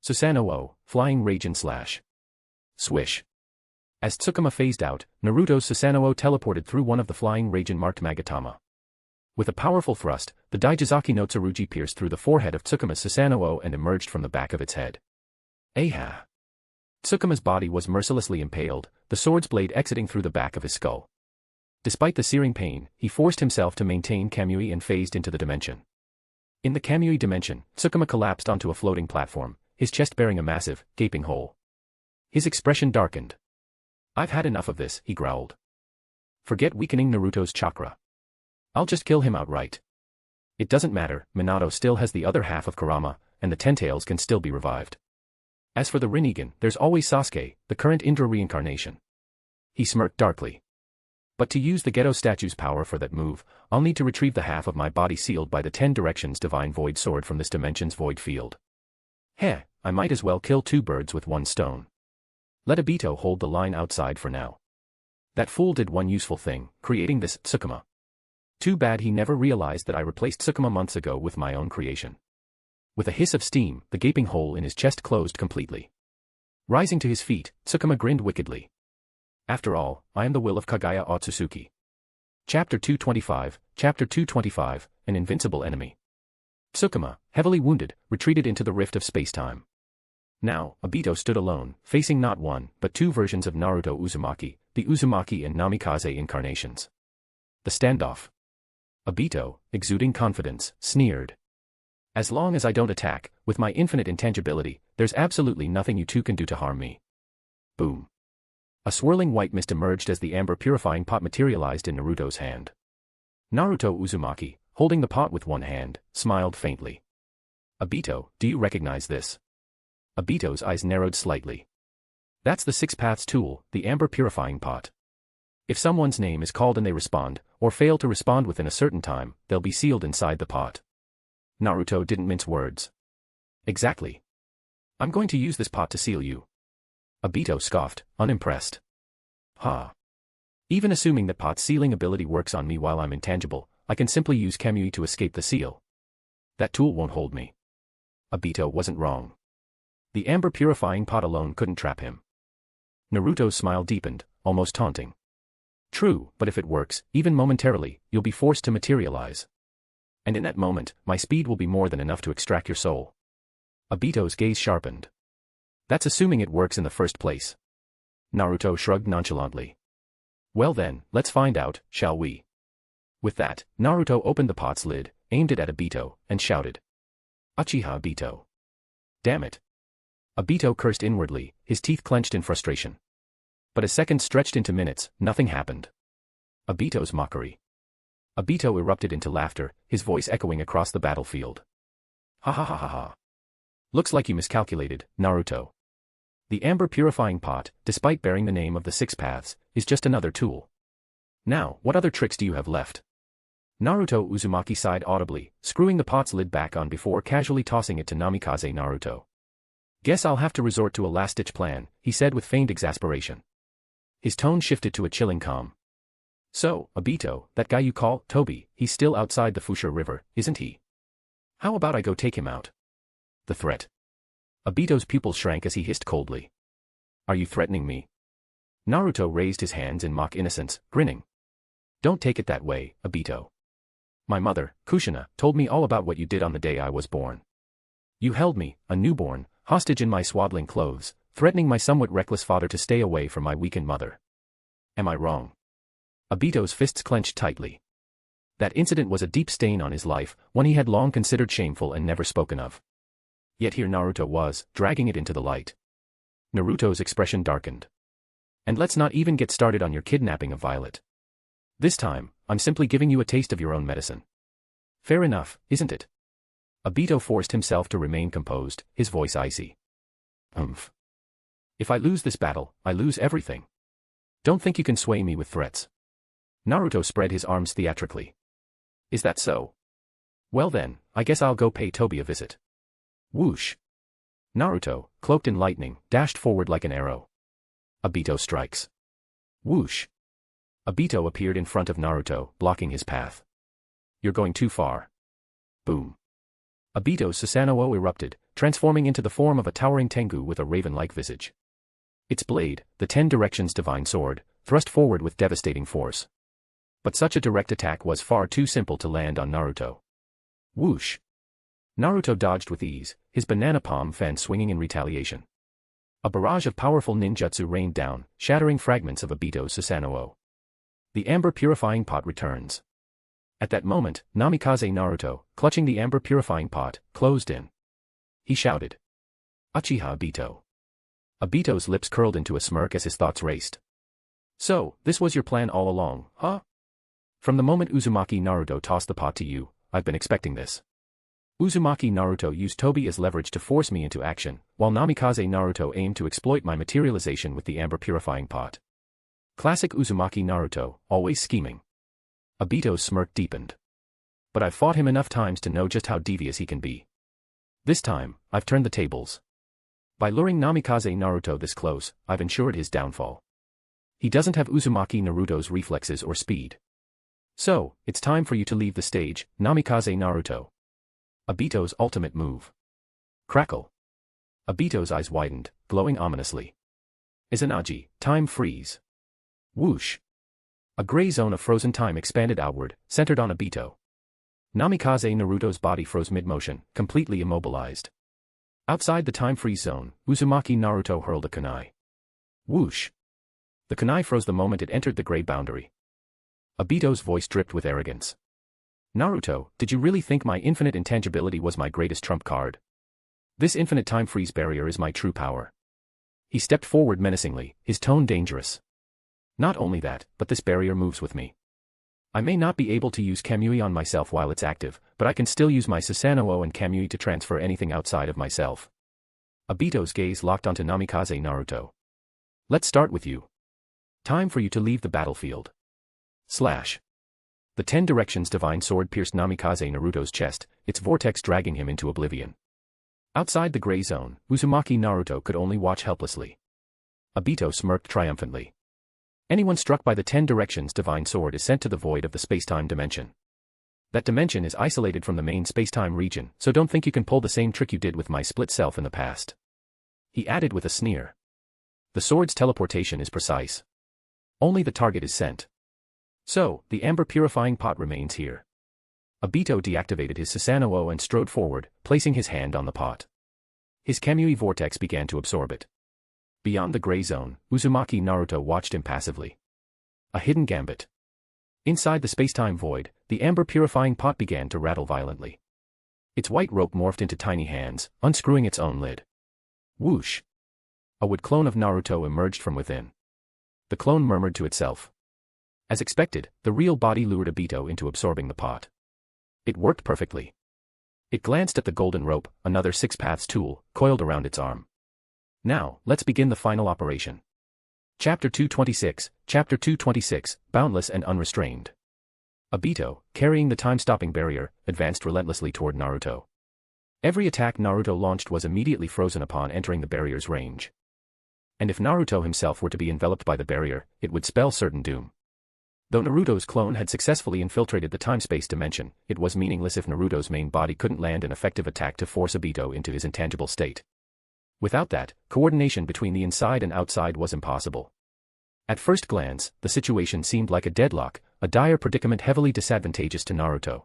Susanoo, Flying Raijin slash. Swish. As Tsukuma phased out, Naruto's Susanoo teleported through one of the Flying Raijin marked Magatama. With a powerful thrust, the Daijizaki no Tsurugi pierced through the forehead of Tsukuma's Susanoo and emerged from the back of its head. Aha! Tsukuma's body was mercilessly impaled, the sword's blade exiting through the back of his skull. Despite the searing pain, he forced himself to maintain Kamui and phased into the dimension. In the Kamui dimension, Tsukuma collapsed onto a floating platform, his chest bearing a massive, gaping hole. His expression darkened. I've had enough of this, he growled. Forget weakening Naruto's chakra. I'll just kill him outright. It doesn't matter, Minato still has the other half of Kurama, and the Ten-Tails can still be revived. As for the Rinnegan, there's always Sasuke, the current Indra reincarnation. He smirked darkly. But to use the Geto statue's power for that move, I'll need to retrieve the half of my body sealed by the 10 Directions Divine Void Sword from this dimension's void field. Heh, I might as well kill 2 birds with 1 stone. Let Obito hold the line outside for now. That fool did one useful thing, creating this Tsukuma. Too bad he never realized that I replaced Tsukuma months ago with my own creation. With a hiss of steam, the gaping hole in his chest closed completely. Rising to his feet, Tsukuma grinned wickedly. After all, I am the will of Kagaya Otsutsuki. Chapter 225, An Invincible Enemy. Tsukuma, heavily wounded, retreated into the rift of spacetime. Now, Obito stood alone, facing not one, but 2 versions of Naruto Uzumaki, the Uzumaki and Namikaze incarnations. The standoff. Obito, exuding confidence, sneered. As long as I don't attack, with my infinite intangibility, there's absolutely nothing you two can do to harm me. Boom. A swirling white mist emerged as the amber purifying pot materialized in Naruto's hand. Naruto Uzumaki, holding the pot with one hand, smiled faintly. Obito, do you recognize this? Obito's eyes narrowed slightly. That's the Six Paths tool, the amber purifying pot. If someone's name is called and they respond, or fail to respond within a certain time, they'll be sealed inside the pot. Naruto didn't mince words. Exactly. I'm going to use this pot to seal you. Obito scoffed, unimpressed. Ha. Even assuming that pot's sealing ability works on me while I'm intangible, I can simply use Kamui to escape the seal. That tool won't hold me. Obito wasn't wrong. The amber purifying pot alone couldn't trap him. Naruto's smile deepened, almost taunting. True, but if it works, even momentarily, you'll be forced to materialize. And in that moment, my speed will be more than enough to extract your soul. Obito's gaze sharpened. That's assuming it works in the first place. Naruto shrugged nonchalantly. Well then, let's find out, shall we? With that, Naruto opened the pot's lid, aimed it at Obito, and shouted. Uchiha Obito. Damn it. Obito cursed inwardly, his teeth clenched in frustration. But as seconds stretched into minutes, nothing happened. Obito's mockery. Obito erupted into laughter, his voice echoing across the battlefield. Ha ha ha ha ha. Looks like you miscalculated, Naruto. The amber purifying pot, despite bearing the name of the Six Paths, is just another tool. Now, what other tricks do you have left? Naruto Uzumaki sighed audibly, screwing the pot's lid back on before casually tossing it to Namikaze Naruto. Guess I'll have to resort to a last-ditch plan, he said with feigned exasperation. His tone shifted to a chilling calm. So, Obito, that guy you call Toby, he's still outside the Fushire River, isn't he? How about I go take him out? The threat. Obito's pupils shrank as he hissed coldly. Are you threatening me? Naruto raised his hands in mock innocence, grinning. Don't take it that way, Obito. My mother, Kushina, told me all about what you did on the day I was born. You held me, a newborn, hostage in my swaddling clothes, threatening my somewhat reckless father to stay away from my weakened mother. Am I wrong? Obito's fists clenched tightly. That incident was a deep stain on his life, one he had long considered shameful and never spoken of. Yet here Naruto was, dragging it into the light. Naruto's expression darkened. And let's not even get started on your kidnapping of Violet. This time, I'm simply giving you a taste of your own medicine. Fair enough, isn't it? Obito forced himself to remain composed, his voice icy. If I lose this battle, I lose everything. Don't think you can sway me with threats. Naruto spread his arms theatrically. Is that so? Well then, I guess I'll go pay Toby a visit. Whoosh. Naruto, cloaked in lightning, dashed forward like an arrow. Obito strikes. Whoosh. Obito appeared in front of Naruto, blocking his path. You're going too far. Boom. Obito's Susanoo erupted, transforming into the form of a towering Tengu with a raven-like visage. Its blade, the 10 Directions Divine Sword, thrust forward with devastating force. But such a direct attack was far too simple to land on Naruto. Whoosh. Naruto dodged with ease, his banana palm fan swinging in retaliation. A barrage of powerful ninjutsu rained down, shattering fragments of Obito's Susanoo. The amber purifying pot returns. At that moment, Namikaze Naruto, clutching the amber purifying pot, closed in. He shouted. Uchiha Obito. Obito's lips curled into a smirk as his thoughts raced. So, this was your plan all along, huh? From the moment Uzumaki Naruto tossed the pot to you, I've been expecting this. Uzumaki Naruto used Toby as leverage to force me into action, while Namikaze Naruto aimed to exploit my materialization with the amber purifying pot. Classic Uzumaki Naruto, always scheming. Obito's smirk deepened. But I've fought him enough times to know just how devious he can be. This time, I've turned the tables. By luring Namikaze Naruto this close, I've ensured his downfall. He doesn't have Uzumaki Naruto's reflexes or speed. So, it's time for you to leave the stage, Namikaze Naruto. Obito's ultimate move. Crackle. Obito's eyes widened, glowing ominously. Izanagi, time freeze. Whoosh. A gray zone of frozen time expanded outward, centered on Obito. Namikaze Naruto's body froze mid-motion, completely immobilized. Outside the time freeze zone, Uzumaki Naruto hurled a kunai. Whoosh. The kunai froze the moment it entered the gray boundary. Obito's voice dripped with arrogance. Naruto, did you really think my infinite intangibility was my greatest trump card? This infinite time freeze barrier is my true power. He stepped forward menacingly, his tone dangerous. Not only that, but this barrier moves with me. I may not be able to use Kamui on myself while it's active, but I can still use my Susanoo and Kamui to transfer anything outside of myself. Obito's gaze locked onto Namikaze Naruto. Let's start with you. Time for you to leave the battlefield. Slash. The 10 Directions Divine Sword pierced Namikaze Naruto's chest, its vortex dragging him into oblivion. Outside the gray zone, Uzumaki Naruto could only watch helplessly. Obito smirked triumphantly. Anyone struck by the 10 Directions Divine Sword is sent to the void of the spacetime dimension. That dimension is isolated from the main spacetime region, so don't think you can pull the same trick you did with my split self in the past. He added with a sneer. The sword's teleportation is precise. Only the target is sent. So, the amber purifying pot remains here. Obito deactivated his Susanoo and strode forward, placing his hand on the pot. His Kamui vortex began to absorb it. Beyond the gray zone, Uzumaki Naruto watched impassively. A hidden gambit. Inside the spacetime void, the amber purifying pot began to rattle violently. Its white rope morphed into tiny hands, unscrewing its own lid. Whoosh! A wood clone of Naruto emerged from within. The clone murmured to itself. As expected, the real body lured Obito into absorbing the pot. It worked perfectly. It glanced at the golden rope, another Six Paths tool, coiled around its arm. Now, let's begin the final operation. Chapter 226, Boundless and Unrestrained. Obito, carrying the time-stopping barrier, advanced relentlessly toward Naruto. Every attack Naruto launched was immediately frozen upon entering the barrier's range. And if Naruto himself were to be enveloped by the barrier, it would spell certain doom. Though Naruto's clone had successfully infiltrated the time-space dimension, it was meaningless if Naruto's main body couldn't land an effective attack to force Obito into his intangible state. Without that, coordination between the inside and outside was impossible. At first glance, the situation seemed like a deadlock, a dire predicament heavily disadvantageous to Naruto.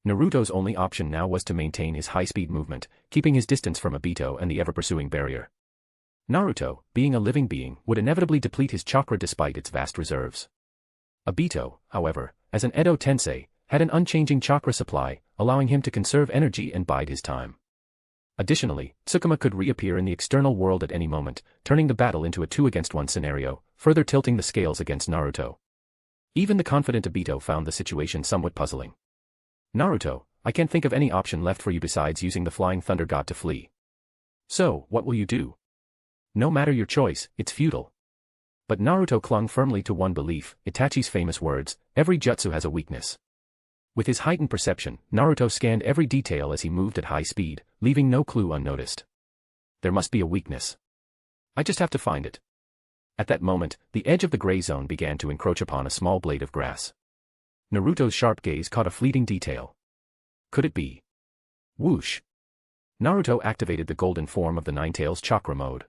Naruto's only option now was to maintain his high-speed movement, keeping his distance from Obito and the ever-pursuing barrier. Naruto, being a living being, would inevitably deplete his chakra despite its vast reserves. Obito, however, as an Edo Tensei, had an unchanging chakra supply, allowing him to conserve energy and bide his time. Additionally, Tsukuma could reappear in the external world at any moment, turning the battle into a 2-against-1 scenario, further tilting the scales against Naruto. Even the confident Obito found the situation somewhat puzzling. Naruto, I can't think of any option left for you besides using the Flying Thunder God to flee. So, what will you do? No matter your choice, it's futile. But Naruto clung firmly to one belief, Itachi's famous words, every jutsu has a weakness. With his heightened perception, Naruto scanned every detail as he moved at high speed, leaving no clue unnoticed. There must be a weakness. I just have to find it. At that moment, the edge of the gray zone began to encroach upon a small blade of grass. Naruto's sharp gaze caught a fleeting detail. Could it be? Whoosh! Naruto activated the golden form of the Ninetales chakra mode.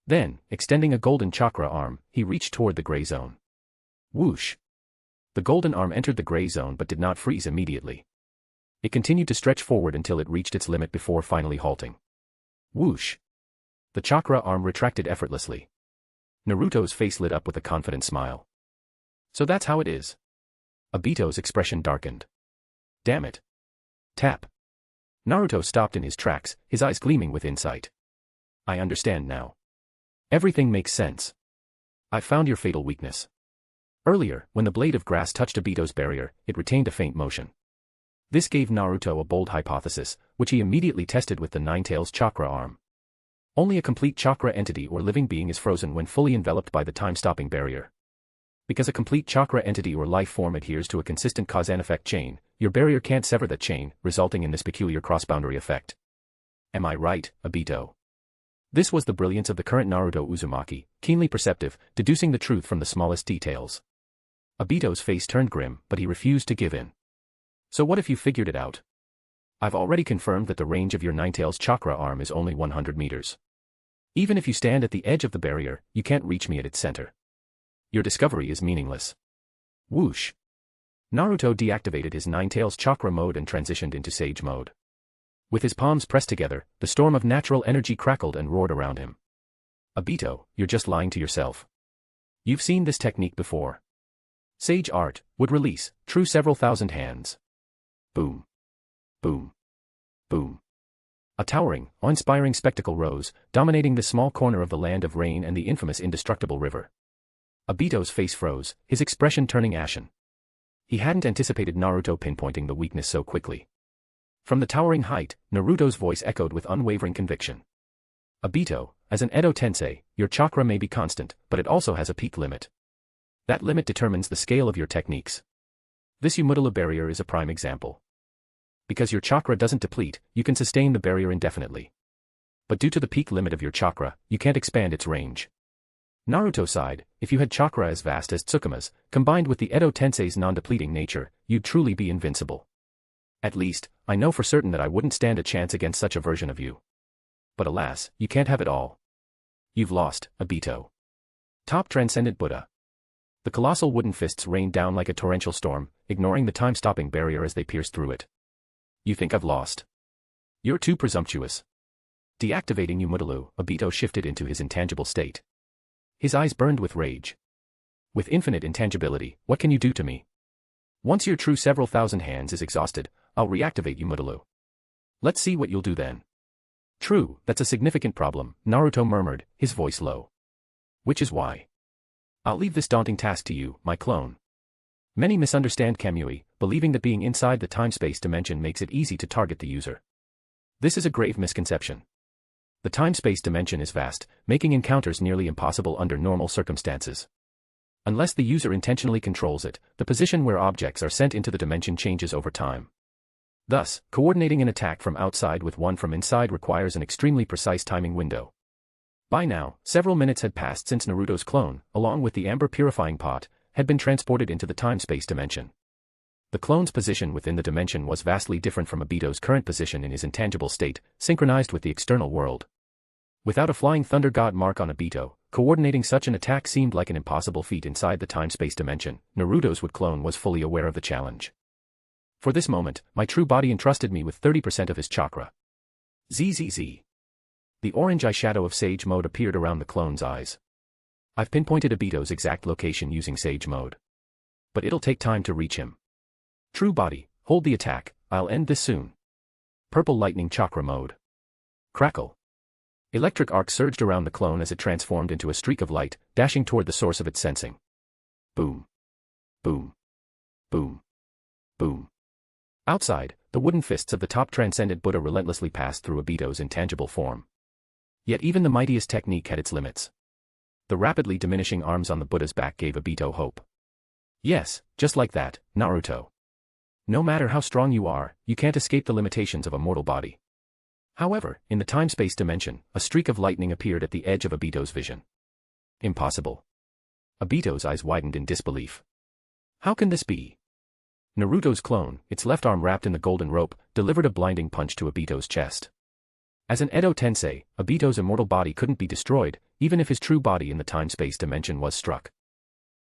Then, extending a golden chakra arm, he reached toward the gray zone. Whoosh! The golden arm entered the gray zone but did not freeze immediately. It continued to stretch forward until it reached its limit before finally halting. Whoosh! The chakra arm retracted effortlessly. Naruto's face lit up with a confident smile. So that's how it is. Obito's expression darkened. Damn it. Tap. Naruto stopped in his tracks, his eyes gleaming with insight. I understand now. Everything makes sense. I found your fatal weakness. Earlier, when the blade of grass touched Obito's barrier, it retained a faint motion. This gave Naruto a bold hypothesis, which he immediately tested with the Ninetales chakra arm. Only a complete chakra entity or living being is frozen when fully enveloped by the time-stopping barrier. Because a complete chakra entity or life form adheres to a consistent cause-and-effect chain, your barrier can't sever that chain, resulting in this peculiar cross-boundary effect. Am I right, Obito? This was the brilliance of the current Naruto Uzumaki, keenly perceptive, deducing the truth from the smallest details. Obito's face turned grim, but he refused to give in. So what if you figured it out? I've already confirmed that the range of your Ninetales chakra arm is only 100 meters. Even if you stand at the edge of the barrier, you can't reach me at its center. Your discovery is meaningless. Whoosh! Naruto deactivated his Ninetales chakra mode and transitioned into Sage mode. With his palms pressed together, the storm of natural energy crackled and roared around him. Obito, you're just lying to yourself. You've seen this technique before. Sage art, would release, true several thousand hands. Boom. Boom. Boom. A towering, awe-inspiring spectacle rose, dominating the small corner of the land of rain and the infamous indestructible river. Obito's face froze, his expression turning ashen. He hadn't anticipated Naruto pinpointing the weakness so quickly. From the towering height, Naruto's voice echoed with unwavering conviction. Obito, as an Edo Tensei, your chakra may be constant, but it also has a peak limit. That limit determines the scale of your techniques. This Umudala barrier is a prime example. Because your chakra doesn't deplete, you can sustain the barrier indefinitely. But due to the peak limit of your chakra, you can't expand its range. Naruto sighed, if you had chakra as vast as Tsukuma's, combined with the Edo Tensei's non-depleting nature, you'd truly be invincible. At least, I know for certain that I wouldn't stand a chance against such a version of you. But alas, you can't have it all. You've lost, Obito. Top Transcendent Buddha. The colossal wooden fists rained down like a torrential storm, ignoring the time-stopping barrier as they pierced through it. You think I've lost? You're too presumptuous. Deactivating Umudala, Obito shifted into his intangible state. His eyes burned with rage. With infinite intangibility, what can you do to me? Once your true several thousand hands is exhausted, I'll reactivate Umudala. Let's see what you'll do then. True, that's a significant problem, Naruto murmured, his voice low. Which is why I'll leave this daunting task to you, my clone. Many misunderstand Kamui, believing that being inside the time-space dimension makes it easy to target the user. This is a grave misconception. The time-space dimension is vast, making encounters nearly impossible under normal circumstances. Unless the user intentionally controls it, the position where objects are sent into the dimension changes over time. Thus, coordinating an attack from outside with one from inside requires an extremely precise timing window. By now, several minutes had passed since Naruto's clone, along with the amber purifying pot, had been transported into the time-space dimension. The clone's position within the dimension was vastly different from Obito's current position in his intangible state, synchronized with the external world. Without a flying thunder god mark on Obito, coordinating such an attack seemed like an impossible feat inside the time-space dimension. Naruto's wood clone was fully aware of the challenge. For this moment, my true body entrusted me with 30% of his chakra. ZZZ. The orange eyeshadow of Sage Mode appeared around the clone's eyes. I've pinpointed Obito's exact location using Sage Mode. But it'll take time to reach him. True body, hold the attack, I'll end this soon. Purple lightning chakra mode. Crackle. Electric arc surged around the clone as it transformed into a streak of light, dashing toward the source of its sensing. Boom. Boom. Boom. Boom. Outside, the wooden fists of the top transcendent Buddha relentlessly passed through Obito's intangible form. Yet even the mightiest technique had its limits. The rapidly diminishing arms on the Buddha's back gave Obito hope. Yes, just like that, Naruto. No matter how strong you are, you can't escape the limitations of a mortal body. However, in the time-space dimension, a streak of lightning appeared at the edge of Obito's vision. Impossible. Obito's eyes widened in disbelief. How can this be? Naruto's clone, its left arm wrapped in the golden rope, delivered a blinding punch to Obito's chest. As an Edo Tensei, Obito's immortal body couldn't be destroyed, even if his true body in the time-space dimension was struck.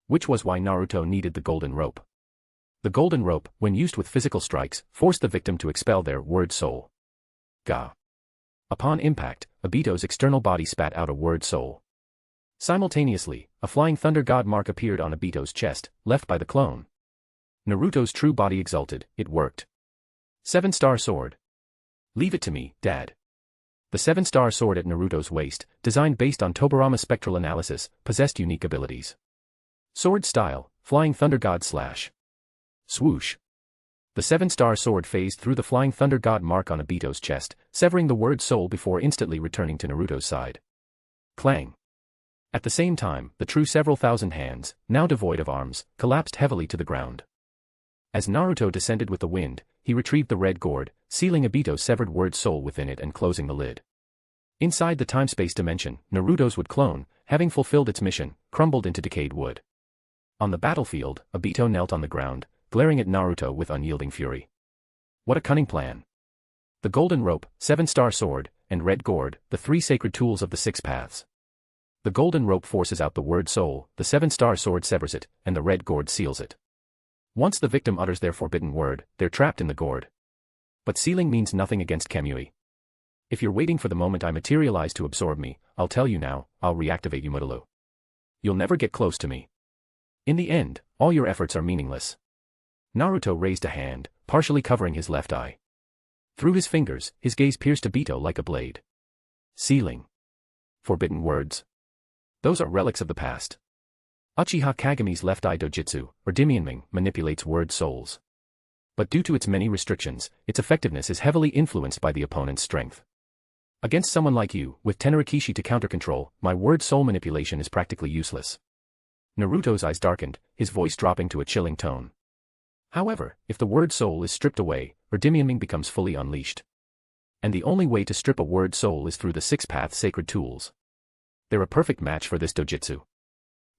Which was why Naruto needed the golden rope. The golden rope, when used with physical strikes, forced the victim to expel their word soul. Ga. Upon impact, Obito's external body spat out a word soul. Simultaneously, a flying thunder god mark appeared on Obito's chest, left by the clone. Naruto's true body exulted, it worked. 7-star sword. Leave it to me, Dad. The 7-star sword at Naruto's waist, designed based on Tobirama's spectral analysis, possessed unique abilities. Sword style, flying thunder god slash. Swoosh. The 7-star sword phased through the flying thunder god mark on Obito's chest, severing the word soul before instantly returning to Naruto's side. Clang. At the same time, the true several thousand hands, now devoid of arms, collapsed heavily to the ground. As Naruto descended with the wind, he retrieved the red gourd, sealing Obito's severed word soul within it and closing the lid. Inside the time-space dimension, Naruto's wood clone, having fulfilled its mission, crumbled into decayed wood. On the battlefield, Obito knelt on the ground, glaring at Naruto with unyielding fury. What a cunning plan. The golden rope, 7-star sword, and red gourd, the 3 sacred tools of the 6 paths. The golden rope forces out the word soul, the 7-star sword severs it, and the red gourd seals it. Once the victim utters their forbidden word, they're trapped in the gourd. But sealing means nothing against Kamui. If you're waiting for the moment I materialize to absorb me, I'll tell you now, I'll reactivate Umudala. You'll never get close to me. In the end, all your efforts are meaningless. Naruto raised a hand, partially covering his left eye. Through his fingers, his gaze pierced Obito like a blade. Sealing. Forbidden words. Those are relics of the past. Uchiha Kagami's left eye dojutsu, or Dimionming, manipulates word souls. But due to its many restrictions, its effectiveness is heavily influenced by the opponent's strength. Against someone like you, with Tenarikishi to counter-control, my word soul manipulation is practically useless. Naruto's eyes darkened, his voice dropping to a chilling tone. However, if the word soul is stripped away, or Dimionming becomes fully unleashed. And the only way to strip a word soul is through the six-path sacred tools. They're a perfect match for this dojutsu.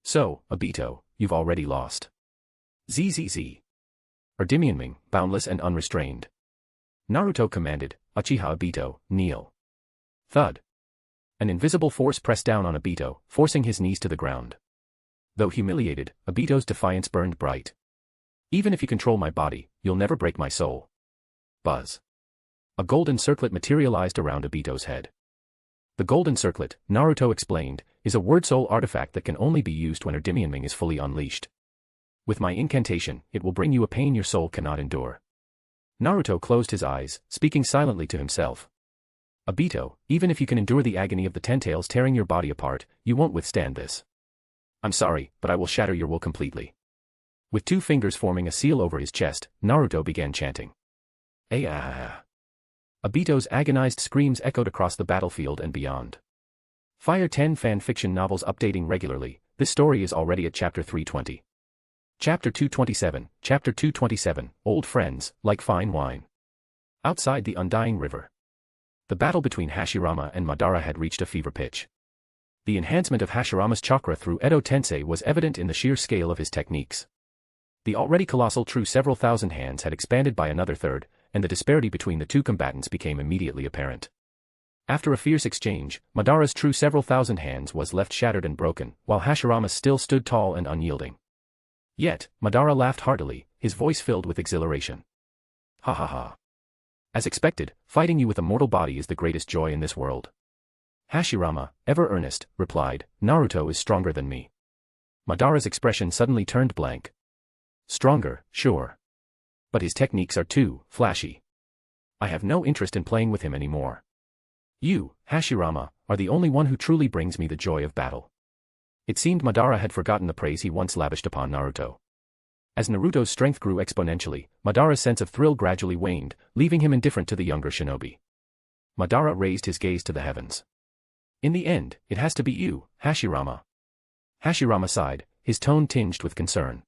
So, Obito, you've already lost. ZZZ. Or Dimionming, boundless and unrestrained. Naruto commanded, Uchiha Obito, kneel. Thud. An invisible force pressed down on Obito, forcing his knees to the ground. Though humiliated, Obito's defiance burned bright. Even if you control my body, you'll never break my soul. Buzz. A golden circlet materialized around Obito's head. The golden circlet, Naruto explained, is a word soul artifact that can only be used when her Dimionming is fully unleashed. With my incantation, it will bring you a pain your soul cannot endure. Naruto closed his eyes, speaking silently to himself. Obito, even if you can endure the agony of the tentails tearing your body apart, you won't withstand this. I'm sorry, but I will shatter your will completely. With two fingers forming a seal over his chest, Naruto began chanting. Ayah. Obito's agonized screams echoed across the battlefield and beyond. Fire 10 fan fiction novels updating regularly. This story is already at chapter 320. Chapter 227, Chapter 227, Old Friends, Like Fine Wine. Outside the Undying River. The battle between Hashirama and Madara had reached a fever pitch. The enhancement of Hashirama's chakra through Edo Tensei was evident in the sheer scale of his techniques. The already colossal true several thousand hands had expanded by another third, and the disparity between the two combatants became immediately apparent. After a fierce exchange, Madara's true several thousand hands was left shattered and broken, while Hashirama still stood tall and unyielding. Yet, Madara laughed heartily, his voice filled with exhilaration. Ha ha ha. As expected, fighting you with a mortal body is the greatest joy in this world. Hashirama, ever earnest, replied, Naruto is stronger than me. Madara's expression suddenly turned blank. Stronger, sure. But his techniques are too flashy. I have no interest in playing with him anymore. You, Hashirama, are the only one who truly brings me the joy of battle. It seemed Madara had forgotten the praise he once lavished upon Naruto. As Naruto's strength grew exponentially, Madara's sense of thrill gradually waned, leaving him indifferent to the younger shinobi. Madara raised his gaze to the heavens. In the end, it has to be you, Hashirama. Hashirama sighed, his tone tinged with concern.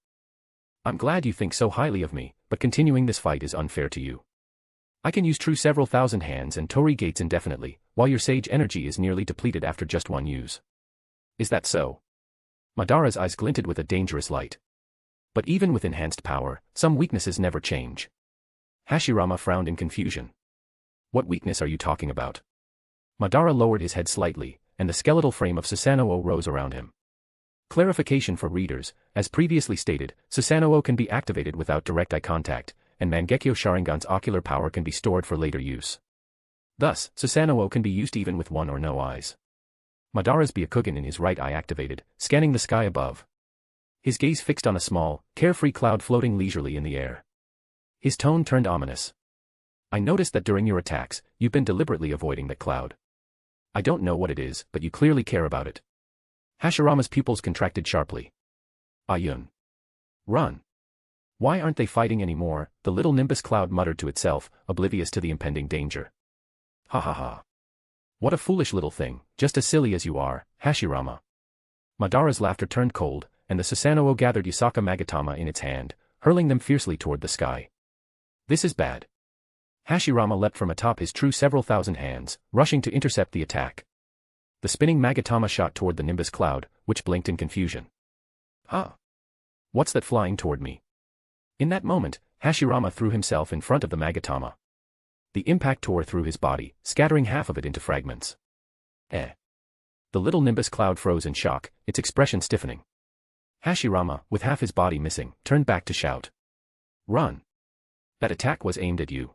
I'm glad you think so highly of me, but continuing this fight is unfair to you. I can use true several thousand hands and Tori gates indefinitely, while your sage energy is nearly depleted after just one use. Is that so? Madara's eyes glinted with a dangerous light. But even with enhanced power, some weaknesses never change. Hashirama frowned in confusion. What weakness are you talking about? Madara lowered his head slightly, and the skeletal frame of Susanoo rose around him. Clarification for readers, as previously stated, Susanoo can be activated without direct eye contact, and Mangekyo Sharingan's ocular power can be stored for later use. Thus, Susanoo can be used even with one or no eyes. Madara's Byakugan in his right eye activated, scanning the sky above. His gaze fixed on a small, carefree cloud floating leisurely in the air. His tone turned ominous. I noticed that during your attacks, you've been deliberately avoiding that cloud. I don't know what it is, but you clearly care about it. Hashirama's pupils contracted sharply. Ayun. Run. Why aren't they fighting anymore? The little nimbus cloud muttered to itself, oblivious to the impending danger. Ha ha ha. What a foolish little thing, just as silly as you are, Hashirama. Madara's laughter turned cold, and the Susanoo gathered Yusaka Magatama in its hand, hurling them fiercely toward the sky. This is bad. Hashirama leapt from atop his true several thousand hands, rushing to intercept the attack. The spinning Magatama shot toward the nimbus cloud, which blinked in confusion. Huh? What's that flying toward me? In that moment, Hashirama threw himself in front of the Magatama. The impact tore through his body, scattering half of it into fragments. Eh. The little nimbus cloud froze in shock, its expression stiffening. Hashirama, with half his body missing, turned back to shout. Run. That attack was aimed at you.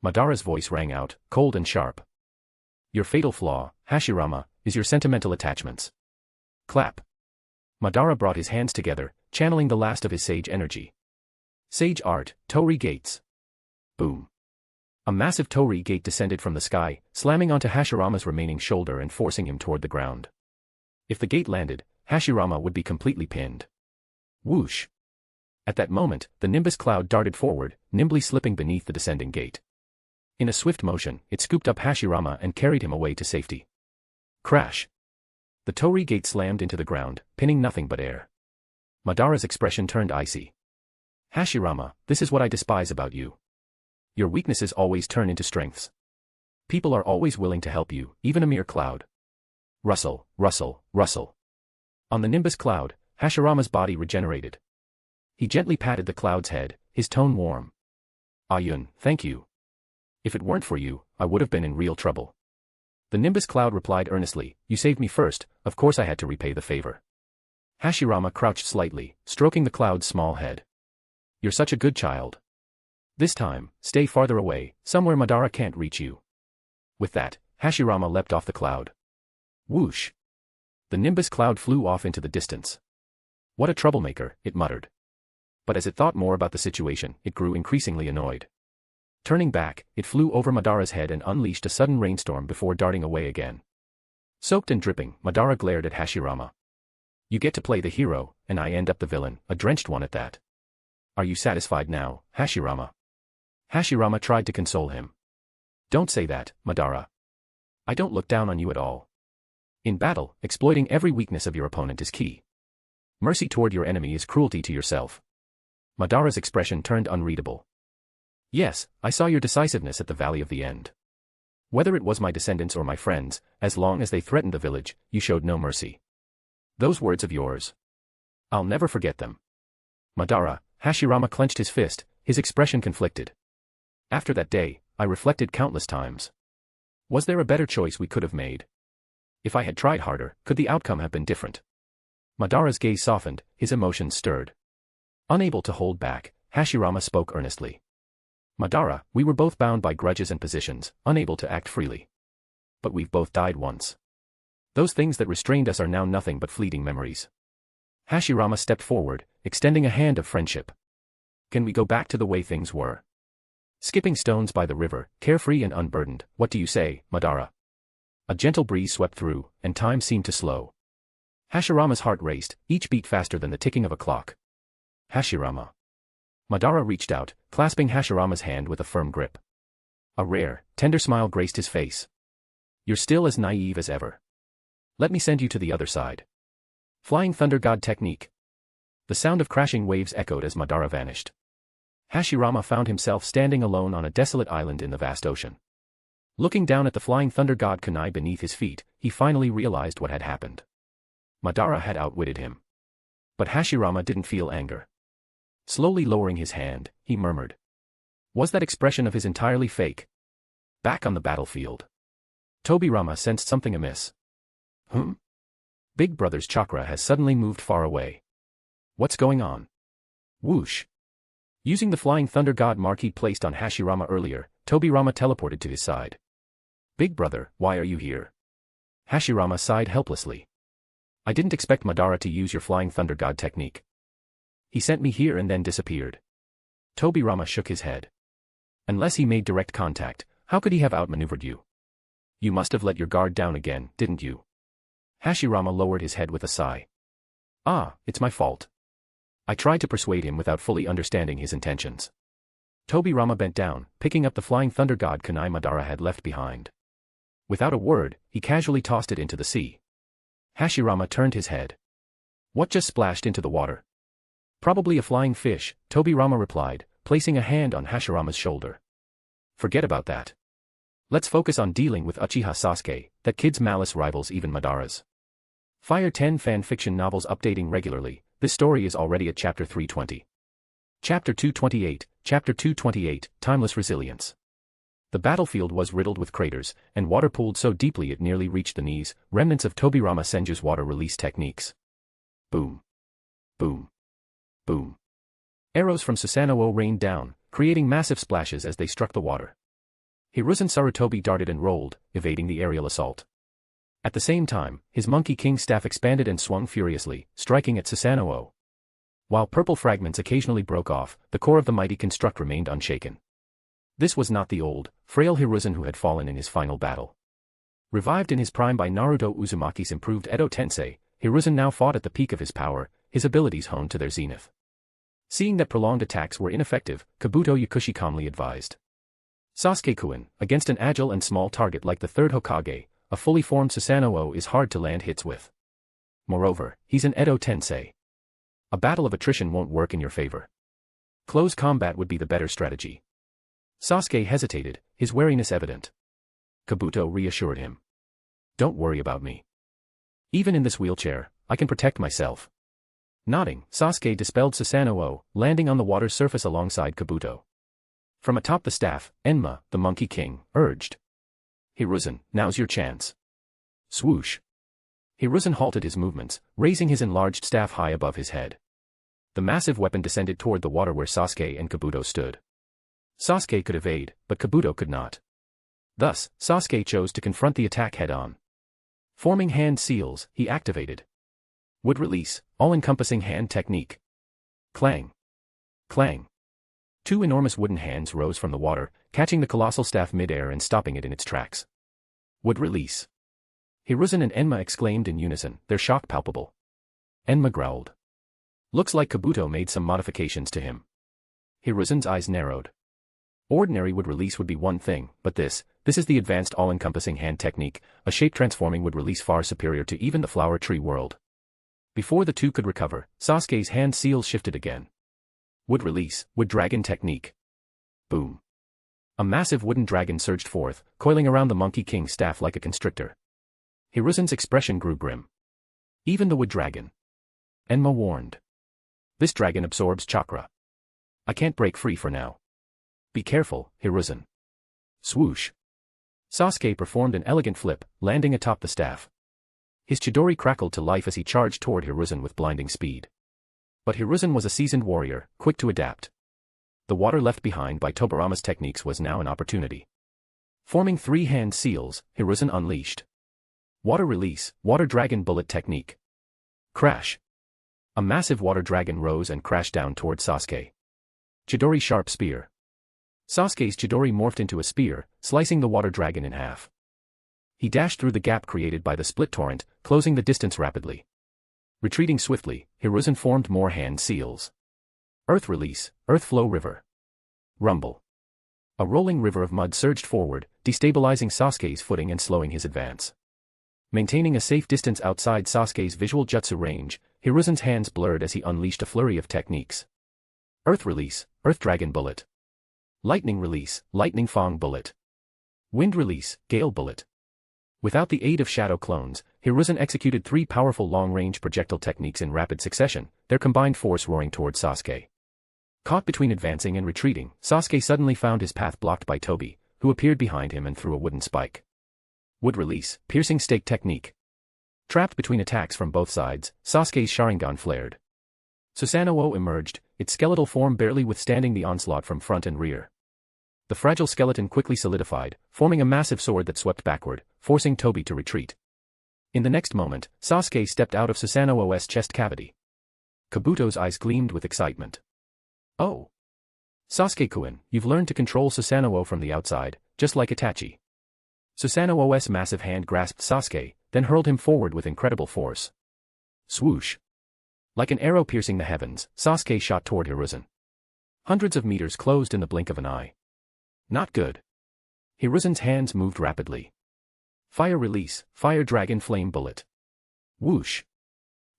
Madara's voice rang out, cold and sharp. Your fatal flaw, Hashirama, is your sentimental attachments. Clap. Madara brought his hands together, channeling the last of his sage energy. Sage art, Tori gates. Boom. A massive torii gate descended from the sky, slamming onto Hashirama's remaining shoulder and forcing him toward the ground. If the gate landed, Hashirama would be completely pinned. Whoosh. At that moment, the nimbus cloud darted forward, nimbly slipping beneath the descending gate. In a swift motion, it scooped up Hashirama and carried him away to safety. Crash. The torii gate slammed into the ground, pinning nothing but air. Madara's expression turned icy. Hashirama, this is what I despise about you. Your weaknesses always turn into strengths. People are always willing to help you, even a mere cloud. Rustle, rustle, rustle. On the nimbus cloud, Hashirama's body regenerated. He gently patted the cloud's head, his tone warm. Ayun, thank you. If it weren't for you, I would have been in real trouble. The nimbus cloud replied earnestly, you saved me first, of course I had to repay the favor. Hashirama crouched slightly, stroking the cloud's small head. You're such a good child. This time, stay farther away, somewhere Madara can't reach you. With that, Hashirama leapt off the cloud. Whoosh. The nimbus cloud flew off into the distance. What a troublemaker, it muttered. But as it thought more about the situation, it grew increasingly annoyed. Turning back, it flew over Madara's head and unleashed a sudden rainstorm before darting away again. Soaked and dripping, Madara glared at Hashirama. You get to play the hero, and I end up the villain, a drenched one at that. Are you satisfied now, Hashirama? Hashirama tried to console him. Don't say that, Madara. I don't look down on you at all. In battle, exploiting every weakness of your opponent is key. Mercy toward your enemy is cruelty to yourself. Madara's expression turned unreadable. Yes, I saw your decisiveness at the Valley of the End. Whether it was my descendants or my friends, as long as they threatened the village, you showed no mercy. Those words of yours. I'll never forget them. Madara, Hashirama clenched his fist, his expression conflicted. After that day, I reflected countless times. Was there a better choice we could have made? If I had tried harder, could the outcome have been different? Madara's gaze softened, his emotions stirred. Unable to hold back, Hashirama spoke earnestly. Madara, we were both bound by grudges and positions, unable to act freely. But we've both died once. Those things that restrained us are now nothing but fleeting memories. Hashirama stepped forward, extending a hand of friendship. Can we go back to the way things were? Skipping stones by the river, carefree and unburdened, what do you say, Madara? A gentle breeze swept through, and time seemed to slow. Hashirama's heart raced, each beat faster than the ticking of a clock. Hashirama. Madara reached out, clasping Hashirama's hand with a firm grip. A rare, tender smile graced his face. You're still as naive as ever. Let me send you to the other side. Flying Thunder God technique. The sound of crashing waves echoed as Madara vanished. Hashirama found himself standing alone on a desolate island in the vast ocean. Looking down at the Flying Thunder God kunai beneath his feet, he finally realized what had happened. Madara had outwitted him. But Hashirama didn't feel anger. Slowly lowering his hand, he murmured. Was that expression of his entirely fake? Back on the battlefield. Tobirama sensed something amiss. Big Brother's chakra has suddenly moved far away. What's going on? Whoosh. Using the Flying Thunder God mark he'd placed on Hashirama earlier, Tobirama teleported to his side. Big Brother, why are you here? Hashirama sighed helplessly. I didn't expect Madara to use your Flying Thunder God technique. He sent me here and then disappeared. Tobirama shook his head. Unless he made direct contact, how could he have outmaneuvered you? You must have let your guard down again, didn't you? Hashirama lowered his head with a sigh. Ah, it's my fault. I tried to persuade him without fully understanding his intentions. Tobirama bent down, picking up the Flying Thunder God kunai Madara had left behind. Without a word, he casually tossed it into the sea. Hashirama turned his head. What just splashed into the water? Probably a flying fish, Tobirama replied, placing a hand on Hashirama's shoulder. Forget about that. Let's focus on dealing with Uchiha Sasuke, that kid's malice rivals even Madara's. Fire 10 fan fiction novels updating regularly. This story is already at chapter 320. Chapter 228, Timeless Resilience. The battlefield was riddled with craters, and water pooled so deeply it nearly reached the knees, remnants of Tobirama Senju's water release techniques. Boom. Boom. Boom. Arrows from Susanoo rained down, creating massive splashes as they struck the water. Hiruzen Sarutobi darted and rolled, evading the aerial assault. At the same time, his Monkey King staff expanded and swung furiously, striking at Susanoo. While purple fragments occasionally broke off, the core of the mighty construct remained unshaken. This was not the old, frail Hiruzen who had fallen in his final battle. Revived in his prime by Naruto Uzumaki's improved Edo Tensei, Hiruzen now fought at the peak of his power, his abilities honed to their zenith. Seeing that prolonged attacks were ineffective, Kabuto Yakushi calmly advised. Sasuke-kun, against an agile and small target like the third Hokage, a fully formed Susanoo is hard to land hits with. Moreover, he's an Edo Tensei. A battle of attrition won't work in your favor. Close combat would be the better strategy. Sasuke hesitated, his wariness evident. Kabuto reassured him. Don't worry about me. Even in this wheelchair, I can protect myself. Nodding, Sasuke dispelled Susanoo, landing on the water's surface alongside Kabuto. From atop the staff, Enma, the Monkey King, urged. Hiruzen, now's your chance. Swoosh. Hiruzen halted his movements, raising his enlarged staff high above his head. The massive weapon descended toward the water where Sasuke and Kabuto stood. Sasuke could evade, but Kabuto could not. Thus, Sasuke chose to confront the attack head-on. Forming hand seals, he activated. Would release, all-encompassing hand technique. Clang. Clang. Two enormous wooden hands rose from the water, catching the colossal staff mid-air and stopping it in its tracks. Would release. Hiruzen and Enma exclaimed in unison, their shock palpable. Enma growled. Looks like Kabuto made some modifications to him. Hiruzen's eyes narrowed. Ordinary would release would be one thing, but this is the advanced all-encompassing hand technique, a shape-transforming would release far superior to even the flower tree world. Before the two could recover, Sasuke's hand seals shifted again. Would release, would dragon technique. Boom. A massive wooden dragon surged forth, coiling around the Monkey King's staff like a constrictor. Hiruzen's expression grew grim. Even the wood dragon. Enma warned. This dragon absorbs chakra. I can't break free for now. Be careful, Hiruzen. Swoosh. Sasuke performed an elegant flip, landing atop the staff. His Chidori crackled to life as he charged toward Hiruzen with blinding speed. But Hiruzen was a seasoned warrior, quick to adapt. The water left behind by Tobirama's techniques was now an opportunity. Forming three hand seals, Hiruzen unleashed. Water release, water dragon bullet technique. Crash. A massive water dragon rose and crashed down toward Sasuke. Chidori sharp spear. Sasuke's Chidori morphed into a spear, slicing the water dragon in half. He dashed through the gap created by the split torrent, closing the distance rapidly. Retreating swiftly, Hiruzen formed more hand seals. Earth release, earth flow river. Rumble. A rolling river of mud surged forward, destabilizing Sasuke's footing and slowing his advance. Maintaining a safe distance outside Sasuke's visual jutsu range, Hiruzen's hands blurred as he unleashed a flurry of techniques. Earth release, earth dragon bullet. Lightning release, lightning fang bullet. Wind release, gale bullet. Without the aid of shadow clones, Hiruzen executed three powerful long-range projectile techniques in rapid succession, their combined force roaring toward Sasuke. Caught between advancing and retreating, Sasuke suddenly found his path blocked by Tobi, who appeared behind him and threw a wooden spike. Wood release, piercing stake technique. Trapped between attacks from both sides, Sasuke's Sharingan flared. Susanoo emerged, its skeletal form barely withstanding the onslaught from front and rear. The fragile skeleton quickly solidified, forming a massive sword that swept backward, forcing Tobi to retreat. In the next moment, Sasuke stepped out of Susanoo's chest cavity. Kabuto's eyes gleamed with excitement. Oh! Sasuke-kun, you've learned to control Susanoo from the outside, just like Itachi. Susanoo's massive hand grasped Sasuke, then hurled him forward with incredible force. Swoosh! Like an arrow piercing the heavens, Sasuke shot toward Hiruzen. Hundreds of meters closed in the blink of an eye. Not good. Hiruzen's hands moved rapidly. Fire release, fire dragon flame bullet. Whoosh!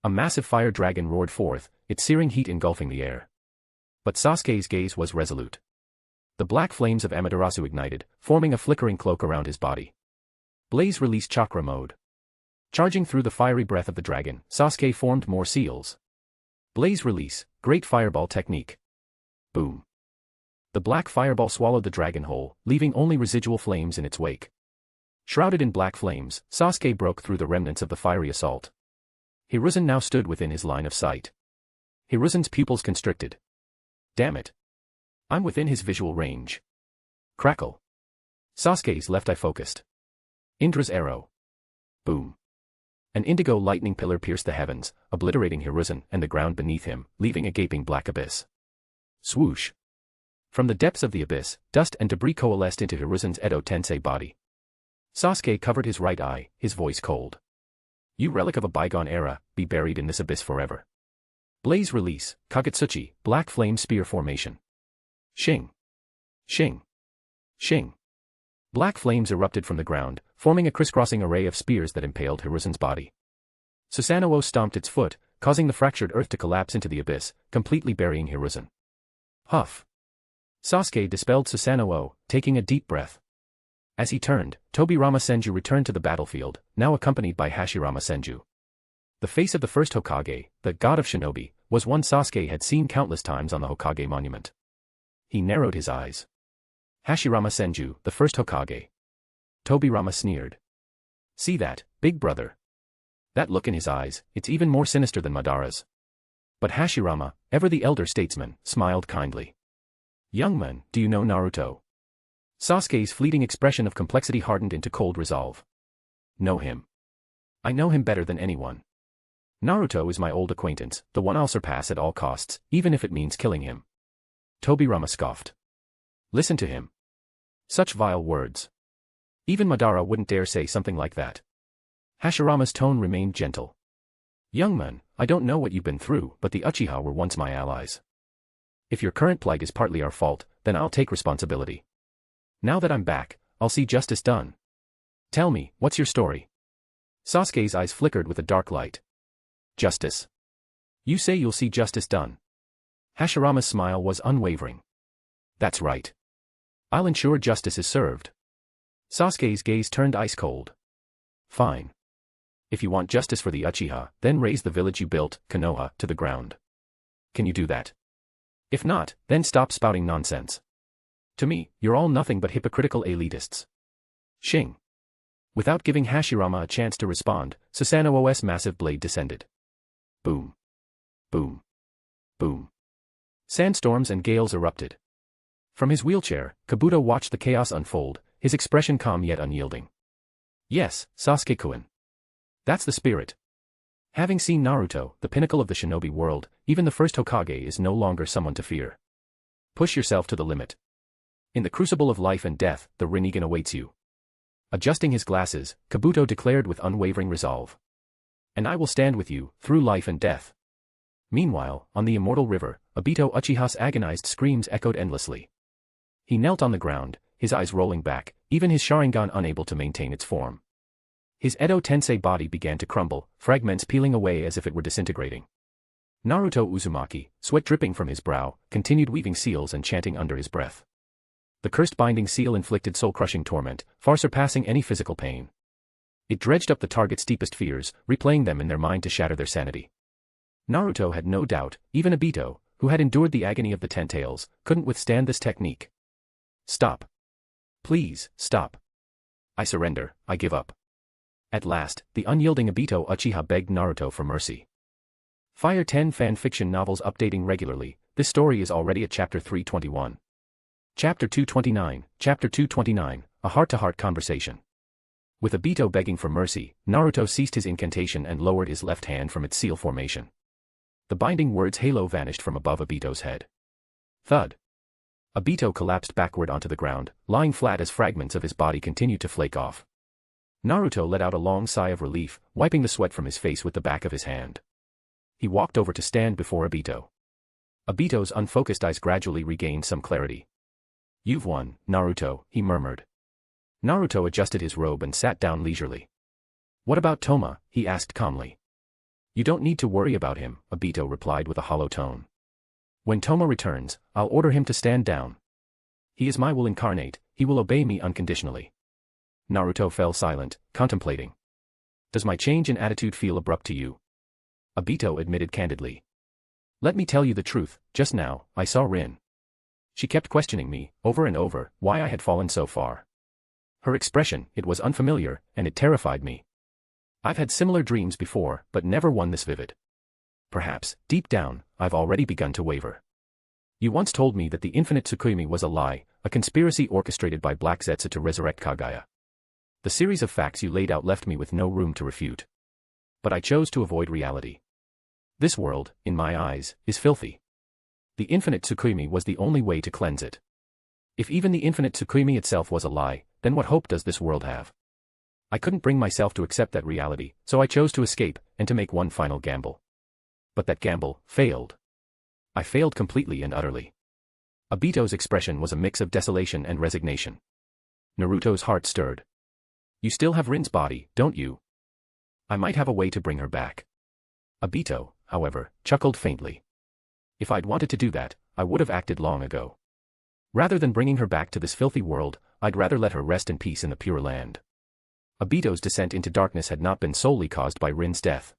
A massive fire dragon roared forth, its searing heat engulfing the air. But Sasuke's gaze was resolute. The black flames of Amaterasu ignited, forming a flickering cloak around his body. Blaze release chakra mode. Charging through the fiery breath of the dragon, Sasuke formed more seals. Blaze release, great fireball technique. Boom. The black fireball swallowed the dragon whole, leaving only residual flames in its wake. Shrouded in black flames, Sasuke broke through the remnants of the fiery assault. Hiruzen now stood within his line of sight. Hiruzen's pupils constricted. Damn it. I'm within his visual range. Crackle. Sasuke's left eye focused. Indra's arrow. Boom. An indigo lightning pillar pierced the heavens, obliterating Hiruzen and the ground beneath him, leaving a gaping black abyss. Swoosh. From the depths of the abyss, dust and debris coalesced into Hiruzen's Edo Tensei body. Sasuke covered his right eye, his voice cold. You relic of a bygone era, be buried in this abyss forever. Blaze release, Kagutsuchi, black flame spear formation. Shing. Shing. Shing. Black flames erupted from the ground, forming a crisscrossing array of spears that impaled Hiruzen's body. Susanoo stomped its foot, causing the fractured earth to collapse into the abyss, completely burying Hiruzen. Huff. Sasuke dispelled Susanoo, taking a deep breath. As he turned, Tobirama Senju returned to the battlefield, now accompanied by Hashirama Senju. The face of the first Hokage, the god of shinobi, was one Sasuke had seen countless times on the Hokage monument. He narrowed his eyes. Hashirama Senju, the first Hokage. Tobirama sneered. See that, big brother? That look in his eyes, it's even more sinister than Madara's. But Hashirama, ever the elder statesman, smiled kindly. Young man, do you know Naruto? Sasuke's fleeting expression of complexity hardened into cold resolve. Know him. I know him better than anyone. Naruto is my old acquaintance, the one I'll surpass at all costs, even if it means killing him. Tobirama scoffed. Listen to him. Such vile words. Even Madara wouldn't dare say something like that. Hashirama's tone remained gentle. Young man, I don't know what you've been through, but the Uchiha were once my allies. If your current plight is partly our fault, then I'll take responsibility. Now that I'm back, I'll see justice done. Tell me, what's your story? Sasuke's eyes flickered with a dark light. Justice. You say you'll see justice done. Hashirama's smile was unwavering. That's right. I'll ensure justice is served. Sasuke's gaze turned ice cold. Fine. If you want justice for the Uchiha, then raise the village you built, Konoha, to the ground. Can you do that? If not, then stop spouting nonsense. To me, you're all nothing but hypocritical elitists. Shing. Without giving Hashirama a chance to respond, Susanoo's massive blade descended. Boom. Boom. Boom. Sandstorms and gales erupted. From his wheelchair, Kabuto watched the chaos unfold, his expression calm yet unyielding. Yes, Sasuke-kun. That's the spirit. Having seen Naruto, the pinnacle of the shinobi world, even the first Hokage is no longer someone to fear. Push yourself to the limit. In the crucible of life and death, the Rinnegan awaits you. Adjusting his glasses, Kabuto declared with unwavering resolve. And I will stand with you, through life and death. Meanwhile, on the immortal river, Obito Uchiha's agonized screams echoed endlessly. He knelt on the ground, his eyes rolling back, even his Sharingan unable to maintain its form. His Edo Tensei body began to crumble, fragments peeling away as if it were disintegrating. Naruto Uzumaki, sweat dripping from his brow, continued weaving seals and chanting under his breath. The cursed binding seal inflicted soul-crushing torment, far surpassing any physical pain. It dredged up the target's deepest fears, replaying them in their mind to shatter their sanity. Naruto had no doubt, even Obito, who had endured the agony of the Ten Tails, couldn't withstand this technique. Stop. Please, stop. I surrender, I give up. At last, the unyielding Obito Uchiha begged Naruto for mercy. Fire 10 fan fiction novels updating regularly, this story is already at chapter 321. Chapter 229, Chapter 229, A heart-to-heart conversation. With Obito begging for mercy, Naruto ceased his incantation and lowered his left hand from its seal formation. The binding word's halo vanished from above Obito's head. Thud. Obito collapsed backward onto the ground, lying flat as fragments of his body continued to flake off. Naruto let out a long sigh of relief, wiping the sweat from his face with the back of his hand. He walked over to stand before Obito. Obito's unfocused eyes gradually regained some clarity. You've won, Naruto, he murmured. Naruto adjusted his robe and sat down leisurely. What about Toma? He asked calmly. You don't need to worry about him, Obito replied with a hollow tone. When Toma returns, I'll order him to stand down. He is my will incarnate, he will obey me unconditionally. Naruto fell silent, contemplating. Does my change in attitude feel abrupt to you? Obito admitted candidly. Let me tell you the truth, just now, I saw Rin. She kept questioning me, over and over, why I had fallen so far. Her expression, it was unfamiliar, and it terrified me. I've had similar dreams before, but never one this vivid. Perhaps, deep down, I've already begun to waver. You once told me that the infinite Tsukimi was a lie, a conspiracy orchestrated by Black Zetsu to resurrect Kagaya. The series of facts you laid out left me with no room to refute. But I chose to avoid reality. This world, in my eyes, is filthy. The infinite Tsukimi was the only way to cleanse it. If even the infinite Tsukimi itself was a lie, then what hope does this world have? I couldn't bring myself to accept that reality, so I chose to escape, and to make one final gamble. But that gamble failed. I failed completely and utterly. Obito's expression was a mix of desolation and resignation. Naruto's heart stirred. You still have Rin's body, don't you? I might have a way to bring her back. Obito, however, chuckled faintly. If I'd wanted to do that, I would have acted long ago. Rather than bringing her back to this filthy world, I'd rather let her rest in peace in the Pure Land. Obito's descent into darkness had not been solely caused by Rin's death.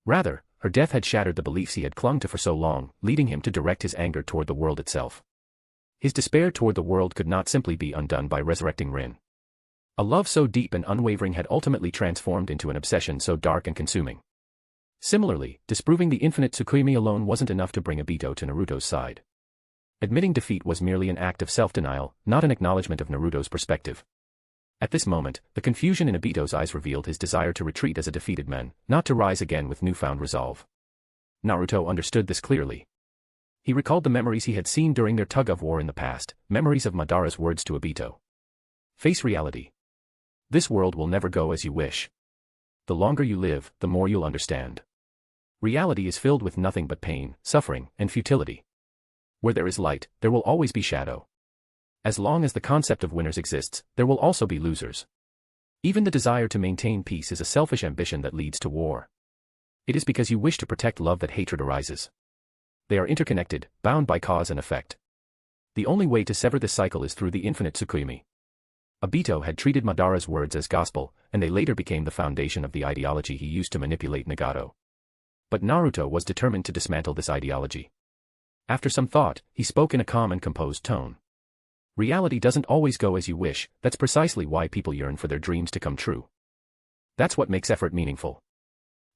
Rather, her death had shattered the beliefs he had clung to for so long, leading him to direct his anger toward the world itself. His despair toward the world could not simply be undone by resurrecting Rin. A love so deep and unwavering had ultimately transformed into an obsession so dark and consuming. Similarly, disproving the infinite Tsukimi alone wasn't enough to bring Obito to Naruto's side. Admitting defeat was merely an act of self-denial, not an acknowledgement of Naruto's perspective. At this moment, the confusion in Obito's eyes revealed his desire to retreat as a defeated man, not to rise again with newfound resolve. Naruto understood this clearly. He recalled the memories he had seen during their tug-of-war in the past, memories of Madara's words to Obito. Face reality. This world will never go as you wish. The longer you live, the more you'll understand. Reality is filled with nothing but pain, suffering, and futility. Where there is light, there will always be shadow. As long as the concept of winners exists, there will also be losers. Even the desire to maintain peace is a selfish ambition that leads to war. It is because you wish to protect love that hatred arises. They are interconnected, bound by cause and effect. The only way to sever this cycle is through the infinite Tsukimi. Obito had treated Madara's words as gospel, and they later became the foundation of the ideology he used to manipulate Nagato. But Naruto was determined to dismantle this ideology. After some thought, he spoke in a calm and composed tone. Reality doesn't always go as you wish, that's precisely why people yearn for their dreams to come true. That's what makes effort meaningful.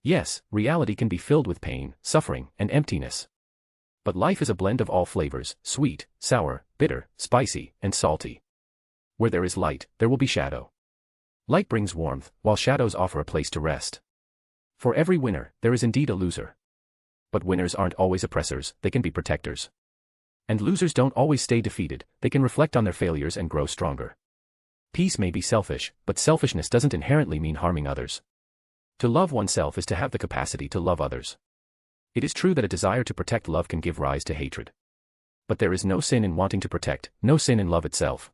Yes, reality can be filled with pain, suffering, and emptiness. But life is a blend of all flavors, sweet, sour, bitter, spicy, and salty. Where there is light, there will be shadow. Light brings warmth, while shadows offer a place to rest. For every winner, there is indeed a loser. But winners aren't always oppressors, they can be protectors. And losers don't always stay defeated, they can reflect on their failures and grow stronger. Peace may be selfish, but selfishness doesn't inherently mean harming others. To love oneself is to have the capacity to love others. It is true that a desire to protect love can give rise to hatred. But there is no sin in wanting to protect, no sin in love itself.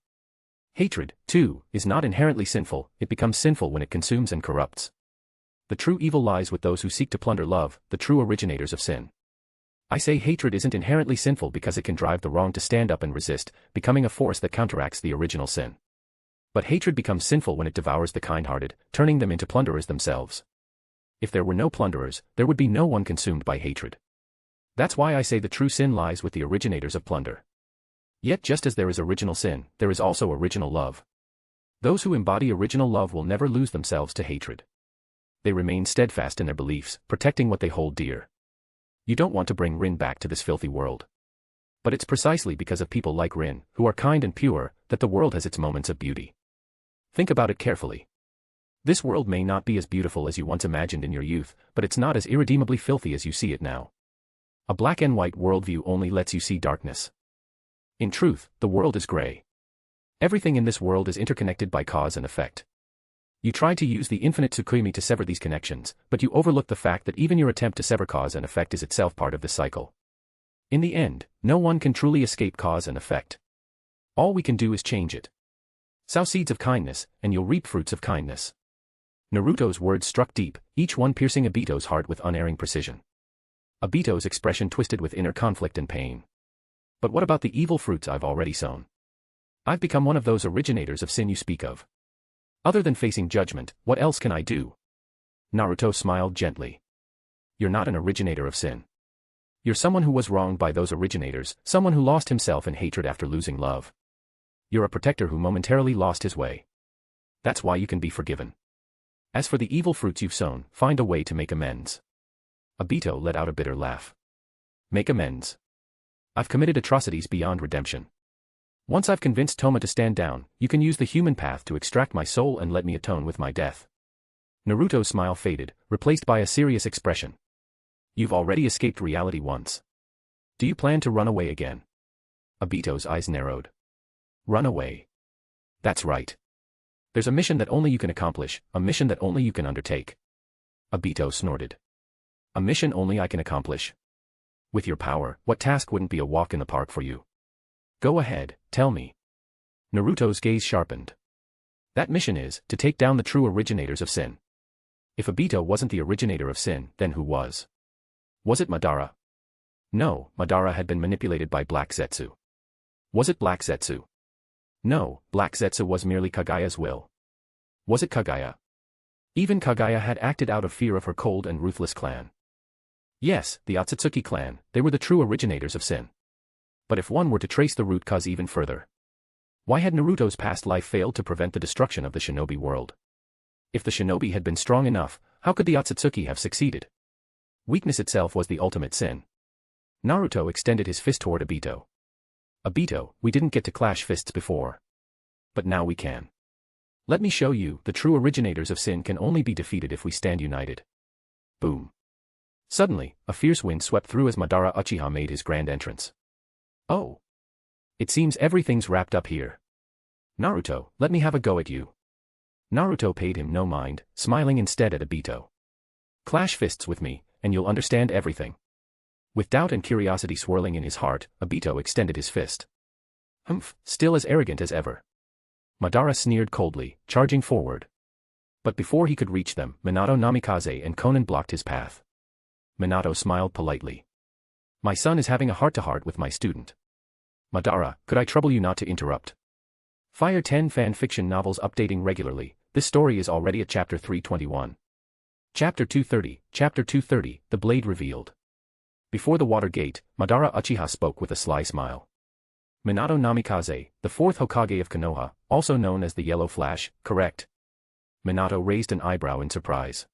Hatred, too, is not inherently sinful, it becomes sinful when it consumes and corrupts. The true evil lies with those who seek to plunder love, the true originators of sin. I say hatred isn't inherently sinful because it can drive the wrong to stand up and resist, becoming a force that counteracts the original sin. But hatred becomes sinful when it devours the kind-hearted, turning them into plunderers themselves. If there were no plunderers, there would be no one consumed by hatred. That's why I say the true sin lies with the originators of plunder. Yet just as there is original sin, there is also original love. Those who embody original love will never lose themselves to hatred. They remain steadfast in their beliefs, protecting what they hold dear. You don't want to bring Rin back to this filthy world. But it's precisely because of people like Rin, who are kind and pure, that the world has its moments of beauty. Think about it carefully. This world may not be as beautiful as you once imagined in your youth, but it's not as irredeemably filthy as you see it now. A black and white worldview only lets you see darkness. In truth, the world is gray. Everything in this world is interconnected by cause and effect. You try to use the infinite Tsukimi to sever these connections, but you overlook the fact that even your attempt to sever cause and effect is itself part of this cycle. In the end, no one can truly escape cause and effect. All we can do is change it. Sow seeds of kindness, and you'll reap fruits of kindness. Naruto's words struck deep, each one piercing Obito's heart with unerring precision. Obito's expression twisted with inner conflict and pain. But what about the evil fruits I've already sown? I've become one of those originators of sin you speak of. Other than facing judgment, what else can I do? Naruto smiled gently. You're not an originator of sin. You're someone who was wronged by those originators, someone who lost himself in hatred after losing love. You're a protector who momentarily lost his way. That's why you can be forgiven. As for the evil fruits you've sown, find a way to make amends. Obito let out a bitter laugh. Make amends. I've committed atrocities beyond redemption. Once I've convinced Toma to stand down, you can use the human path to extract my soul and let me atone with my death. Naruto's smile faded, replaced by a serious expression. You've already escaped reality once. Do you plan to run away again? Obito's eyes narrowed. Run away. That's right. There's a mission that only you can accomplish, a mission that only you can undertake. Obito snorted. A mission only I can accomplish. With your power, what task wouldn't be a walk in the park for you? Go ahead, tell me. Naruto's gaze sharpened. That mission is, to take down the true originators of sin. If Obito wasn't the originator of sin, then who was? Was it Madara? No, Madara had been manipulated by Black Zetsu. Was it Black Zetsu? No, Black Zetsu was merely Kagaya's will. Was it Kagaya? Even Kagaya had acted out of fear of her cold and ruthless clan. Yes, the Otsutsuki clan, they were the true originators of sin. But if one were to trace the root cause even further, why had Naruto's past life failed to prevent the destruction of the shinobi world? If the shinobi had been strong enough, how could the Otsutsuki have succeeded? Weakness itself was the ultimate sin. Naruto extended his fist toward Obito. Obito, we didn't get to clash fists before. But now we can. Let me show you, the true originators of sin can only be defeated if we stand united. Boom. Suddenly, a fierce wind swept through as Madara Uchiha made his grand entrance. Oh. It seems everything's wrapped up here. Naruto, let me have a go at you. Naruto paid him no mind, smiling instead at Obito. Clash fists with me, and you'll understand everything. With doubt and curiosity swirling in his heart, Obito extended his fist. Humph, still as arrogant as ever. Madara sneered coldly, charging forward. But before he could reach them, Minato Namikaze and Konan blocked his path. Minato smiled politely. My son is having a heart-to-heart with my student. Madara, could I trouble you not to interrupt? Fire 10 fan fiction novels updating regularly. This story is already at chapter 321. Chapter 230, The Blade Revealed. Before the water gate, Madara Uchiha spoke with a sly smile. Minato Namikaze, the fourth Hokage of Konoha, also known as the Yellow Flash, correct? Minato raised an eyebrow in surprise.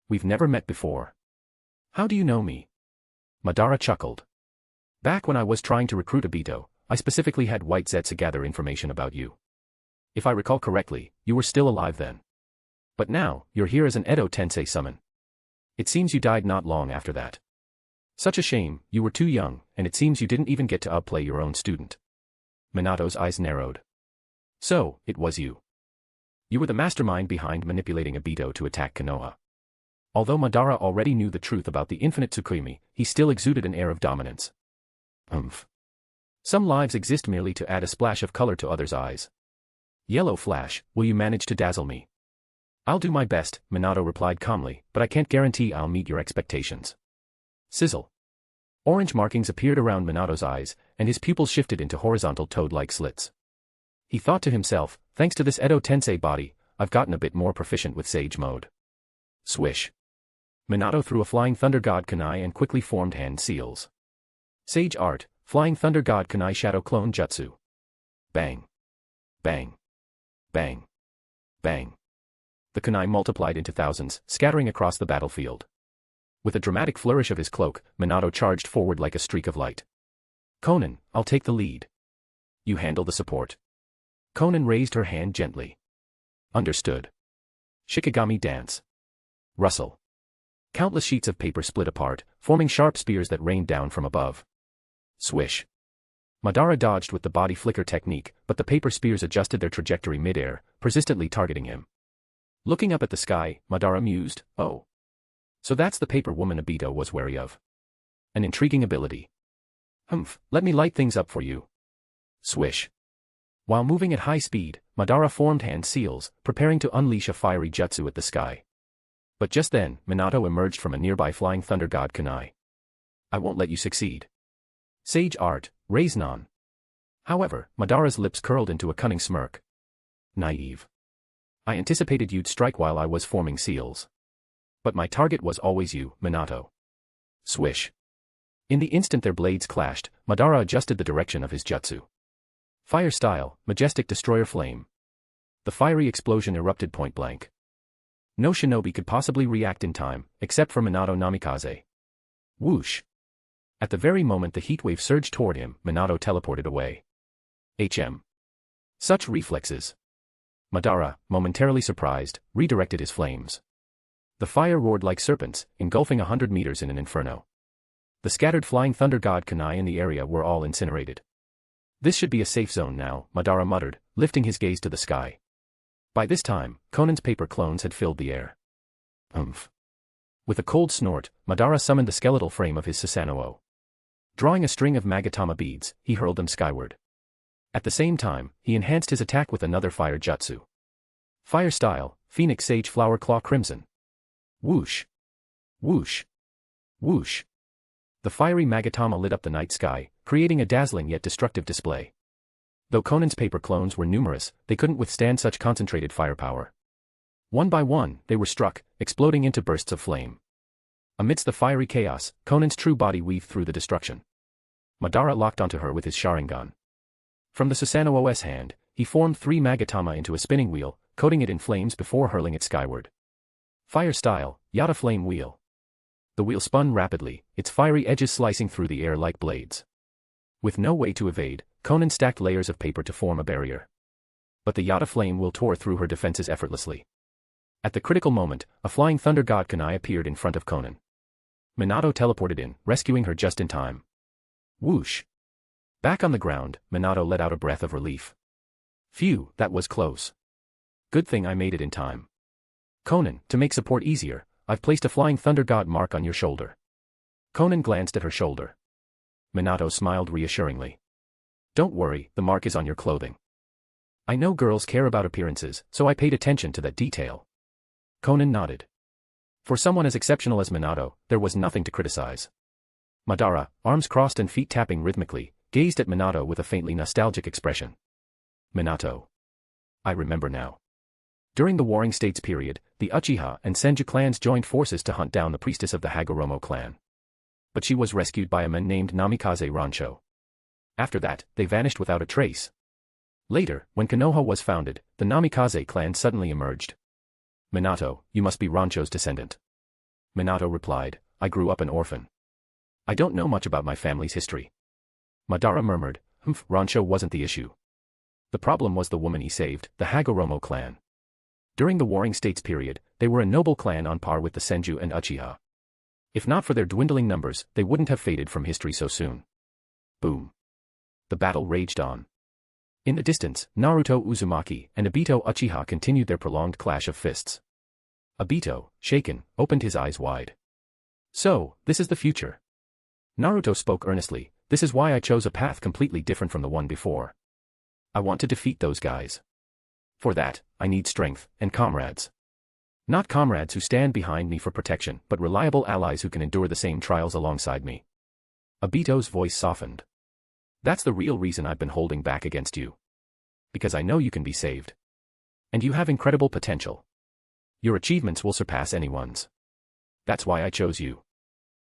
We've never met before. How do you know me? Madara chuckled. Back when I was trying to recruit Obito, I specifically had White Zetsu gather information about you. If I recall correctly, you were still alive then. But now, you're here as an Edo Tensei summon. It seems you died not long after that. Such a shame, you were too young, and it seems you didn't even get to outplay your own student. Minato's eyes narrowed. So, it was you. You were the mastermind behind manipulating Obito to attack Konoha. Although Madara already knew the truth about the infinite Tsukuyomi, he still exuded an air of dominance. Humph. Some lives exist merely to add a splash of color to others' eyes. Yellow Flash, will you manage to dazzle me? I'll do my best, Minato replied calmly, but I can't guarantee I'll meet your expectations. Sizzle. Orange markings appeared around Minato's eyes, and his pupils shifted into horizontal toad-like slits. He thought to himself, thanks to this Edo Tensei body, I've gotten a bit more proficient with Sage Mode. Swish. Minato threw a Flying Thunder God Kunai and quickly formed hand seals. Sage Art, Flying Thunder God Kunai Shadow Clone Jutsu. Bang. Bang. Bang. Bang. The kunai multiplied into thousands, scattering across the battlefield. With a dramatic flourish of his cloak, Minato charged forward like a streak of light. Konan, I'll take the lead. You handle the support. Konan raised her hand gently. Understood. Shikigami dance. Rustle. Countless sheets of paper split apart, forming sharp spears that rained down from above. Swish. Madara dodged with the body flicker technique, but the paper spears adjusted their trajectory mid-air, persistently targeting him. Looking up at the sky, Madara mused, oh. So that's the paper woman Obito was wary of. An intriguing ability. Humph, let me light things up for you. Swish. While moving at high speed, Madara formed hand seals, preparing to unleash a fiery jutsu at the sky. But just then, Minato emerged from a nearby Flying Thunder God kunai. I won't let you succeed. Sage Art, Raisnon. However, Madara's lips curled into a cunning smirk. Naive. I anticipated you'd strike while I was forming seals. But my target was always you, Minato. Swish. In the instant their blades clashed, Madara adjusted the direction of his jutsu. Fire style, majestic destroyer flame. The fiery explosion erupted point blank. No shinobi could possibly react in time, except for Minato Namikaze. Whoosh. At the very moment the heatwave surged toward him, Minato teleported away. Such reflexes. Madara, momentarily surprised, redirected his flames. The fire roared like serpents, engulfing 100 meters in an inferno. The scattered Flying Thunder God kunai in the area were all incinerated. This should be a safe zone now, Madara muttered, lifting his gaze to the sky. By this time, Conan's paper clones had filled the air. Humph. With a cold snort, Madara summoned the skeletal frame of his Susanoo. Drawing a string of Magatama beads, he hurled them skyward. At the same time, he enhanced his attack with another fire jutsu. Fire style, Phoenix Sage Flower Claw Crimson. Whoosh. Whoosh. Whoosh. The fiery Magatama lit up the night sky, creating a dazzling yet destructive display. Though Conan's paper clones were numerous, they couldn't withstand such concentrated firepower. One by one, they were struck, exploding into bursts of flame. Amidst the fiery chaos, Conan's true body weaved through the destruction. Madara locked onto her with his Sharingan. From the Susanoo's hand, he formed 3 Magatama into a spinning wheel, coating it in flames before hurling it skyward. Fire style, Yata Flame Wheel. The wheel spun rapidly, its fiery edges slicing through the air like blades. With no way to evade, Conan stacked layers of paper to form a barrier. But the Yata Flame Wheel tore through her defenses effortlessly. At the critical moment, a flying thunder god kunai appeared in front of Conan. Minato teleported in, rescuing her just in time. Whoosh. Back on the ground, Minato let out a breath of relief. Phew, that was close. Good thing I made it in time. Conan, to make support easier, I've placed a flying thunder god mark on your shoulder. Conan glanced at her shoulder. Minato smiled reassuringly. Don't worry, the mark is on your clothing. I know girls care about appearances, so I paid attention to that detail. Conan nodded. For someone as exceptional as Minato, there was nothing to criticize. Madara, arms crossed and feet tapping rhythmically, gazed at Minato with a faintly nostalgic expression. Minato. I remember now. During the Warring States period, the Uchiha and Senju clans joined forces to hunt down the priestess of the Hagoromo clan. But she was rescued by a man named Namikaze Rancho. After that, they vanished without a trace. Later, when Konoha was founded, the Namikaze clan suddenly emerged. Minato, you must be Rancho's descendant. Minato replied, I grew up an orphan. I don't know much about my family's history. Madara murmured, Rancho wasn't the issue. The problem was the woman he saved, the Hagoromo clan. During the Warring States period, they were a noble clan on par with the Senju and Uchiha. If not for their dwindling numbers, they wouldn't have faded from history so soon. Boom. The battle raged on. In the distance, Naruto Uzumaki and Obito Uchiha continued their prolonged clash of fists. Obito, shaken, opened his eyes wide. So, this is the future. Naruto spoke earnestly, this is why I chose a path completely different from the one before. I want to defeat those guys. For that, I need strength, and comrades. Not comrades who stand behind me for protection, but reliable allies who can endure the same trials alongside me. Obito's voice softened. That's the real reason I've been holding back against you. Because I know you can be saved. And you have incredible potential. Your achievements will surpass anyone's. That's why I chose you.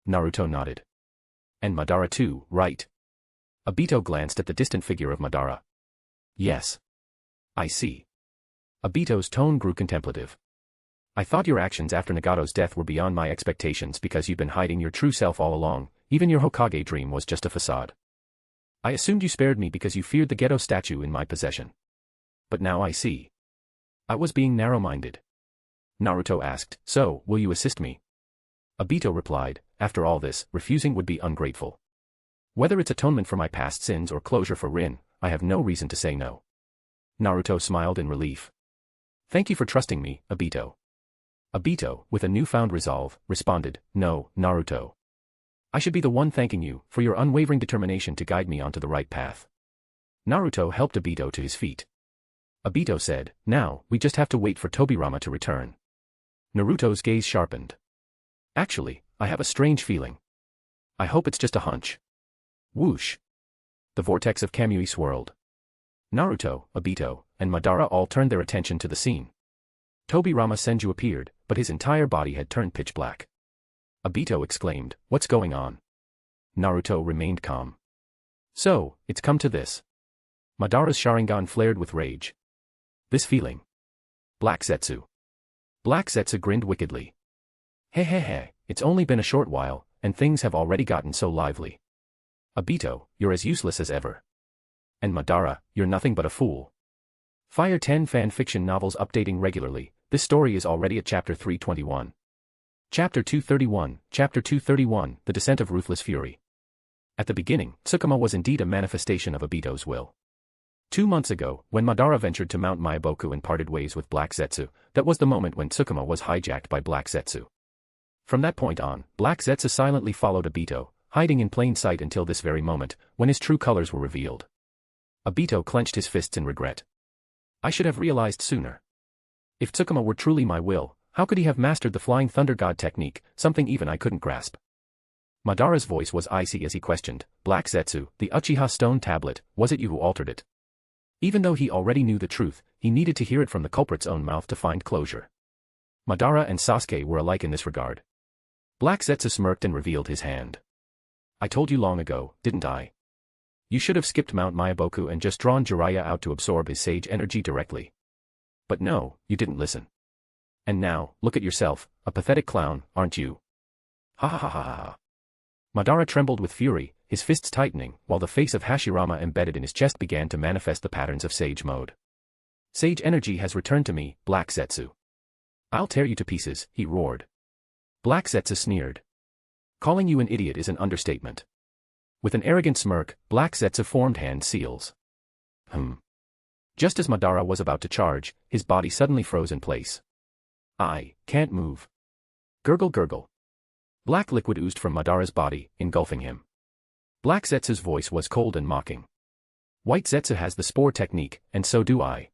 Naruto nodded. And Madara too, right? Obito glanced at the distant figure of Madara. Yes. I see. Obito's tone grew contemplative. I thought your actions after Nagato's death were beyond my expectations because you've been hiding your true self all along, even your Hokage dream was just a facade. I assumed you spared me because you feared the Geto statue in my possession. But now I see. I was being narrow-minded. Naruto asked, so, will you assist me? Obito replied, after all this, refusing would be ungrateful. Whether it's atonement for my past sins or closure for Rin, I have no reason to say no. Naruto smiled in relief. Thank you for trusting me, Obito. Obito, with a newfound resolve, responded, no, Naruto. I should be the one thanking you for your unwavering determination to guide me onto the right path. Naruto helped Obito to his feet. Obito said, now, we just have to wait for Tobirama to return. Naruto's gaze sharpened. Actually, I have a strange feeling. I hope it's just a hunch. Whoosh. The vortex of Kamui swirled. Naruto, Obito, and Madara all turned their attention to the scene. Tobirama Senju appeared, but his entire body had turned pitch black. Obito exclaimed, what's going on? Naruto remained calm. So, it's come to this. Madara's Sharingan flared with rage. This feeling. Black Zetsu. Black Zetsu grinned wickedly. Hey, it's only been a short while, and things have already gotten so lively. Obito, you're as useless as ever. And Madara, you're nothing but a fool. Fire 10 fan fiction novels updating regularly, this story is already at chapter 321. Chapter 231, The Descent of Ruthless Fury. At the beginning, Tsukuma was indeed a manifestation of Obito's will. 2 months ago, when Madara ventured to Mount Myoboku and parted ways with Black Zetsu, that was the moment when Tsukuma was hijacked by Black Zetsu. From that point on, Black Zetsu silently followed Obito, hiding in plain sight until this very moment, when his true colors were revealed. Obito clenched his fists in regret. I should have realized sooner. If Tsukuma were truly my will, how could he have mastered the Flying Thunder God technique, something even I couldn't grasp? Madara's voice was icy as he questioned, Black Zetsu, the Uchiha stone tablet, was it you who altered it? Even though he already knew the truth, he needed to hear it from the culprit's own mouth to find closure. Madara and Sasuke were alike in this regard. Black Zetsu smirked and revealed his hand. I told you long ago, didn't I? You should have skipped Mount Myoboku and just drawn Jiraiya out to absorb his sage energy directly. But no, you didn't listen. And now, look at yourself, a pathetic clown, aren't you? Ha ha ha ha ha. Madara trembled with fury, his fists tightening, while the face of Hashirama embedded in his chest began to manifest the patterns of sage mode. Sage energy has returned to me, Black Zetsu. I'll tear you to pieces, he roared. Black Zetsu sneered. Calling you an idiot is an understatement. With an arrogant smirk, Black Zetsu formed hand seals. Just as Madara was about to charge, his body suddenly froze in place. I can't move. Gurgle gurgle. Black liquid oozed from Madara's body, engulfing him. Black Zetsu's voice was cold and mocking. White Zetsu has the spore technique, and so do I.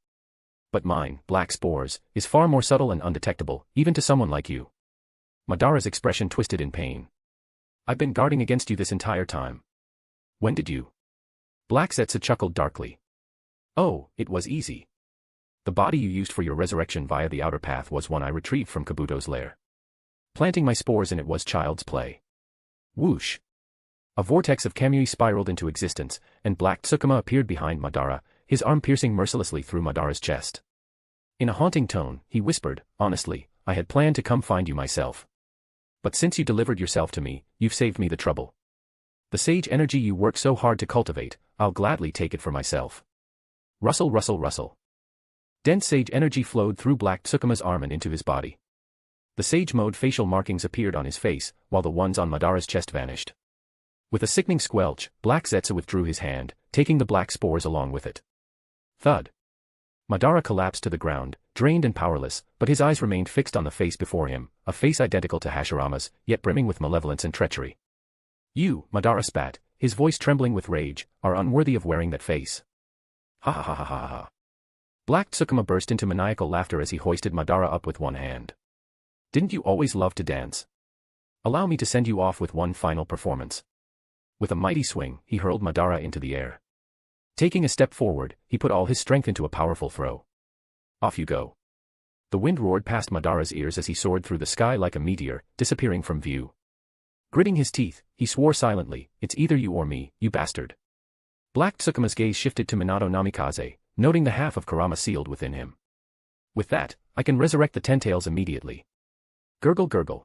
But mine, Black Spores, is far more subtle and undetectable, even to someone like you. Madara's expression twisted in pain. I've been guarding against you this entire time. When did you? Black Zetsu chuckled darkly. Oh, it was easy. The body you used for your resurrection via the outer path was one I retrieved from Kabuto's lair. Planting my spores in it was child's play. Whoosh. A vortex of Kamui spiraled into existence, and Black Tsukuma appeared behind Madara, his arm piercing mercilessly through Madara's chest. In a haunting tone, he whispered, honestly, I had planned to come find you myself. But since you delivered yourself to me, you've saved me the trouble. The sage energy you work so hard to cultivate, I'll gladly take it for myself. Rustle rustle rustle. Dense sage energy flowed through Black Tsukuma's arm and into his body. The sage mode facial markings appeared on his face, while the ones on Madara's chest vanished. With a sickening squelch, Black Zetsu withdrew his hand, taking the black spores along with it. Thud. Madara collapsed to the ground, drained and powerless, but his eyes remained fixed on the face before him, a face identical to Hashirama's, yet brimming with malevolence and treachery. You, Madara spat, his voice trembling with rage, are unworthy of wearing that face. Ha ha ha ha ha ha. Black Tsukuma burst into maniacal laughter as he hoisted Madara up with one hand. Didn't you always love to dance? Allow me to send you off with one final performance. With a mighty swing, he hurled Madara into the air. Taking a step forward, he put all his strength into a powerful throw. Off you go. The wind roared past Madara's ears as he soared through the sky like a meteor, disappearing from view. Gritting his teeth, he swore silently, it's either you or me, you bastard. Black Tsukuma's gaze shifted to Minato Namikaze, noting the half of Kurama sealed within him. With that, I can resurrect the Ten-Tails immediately. Gurgle gurgle.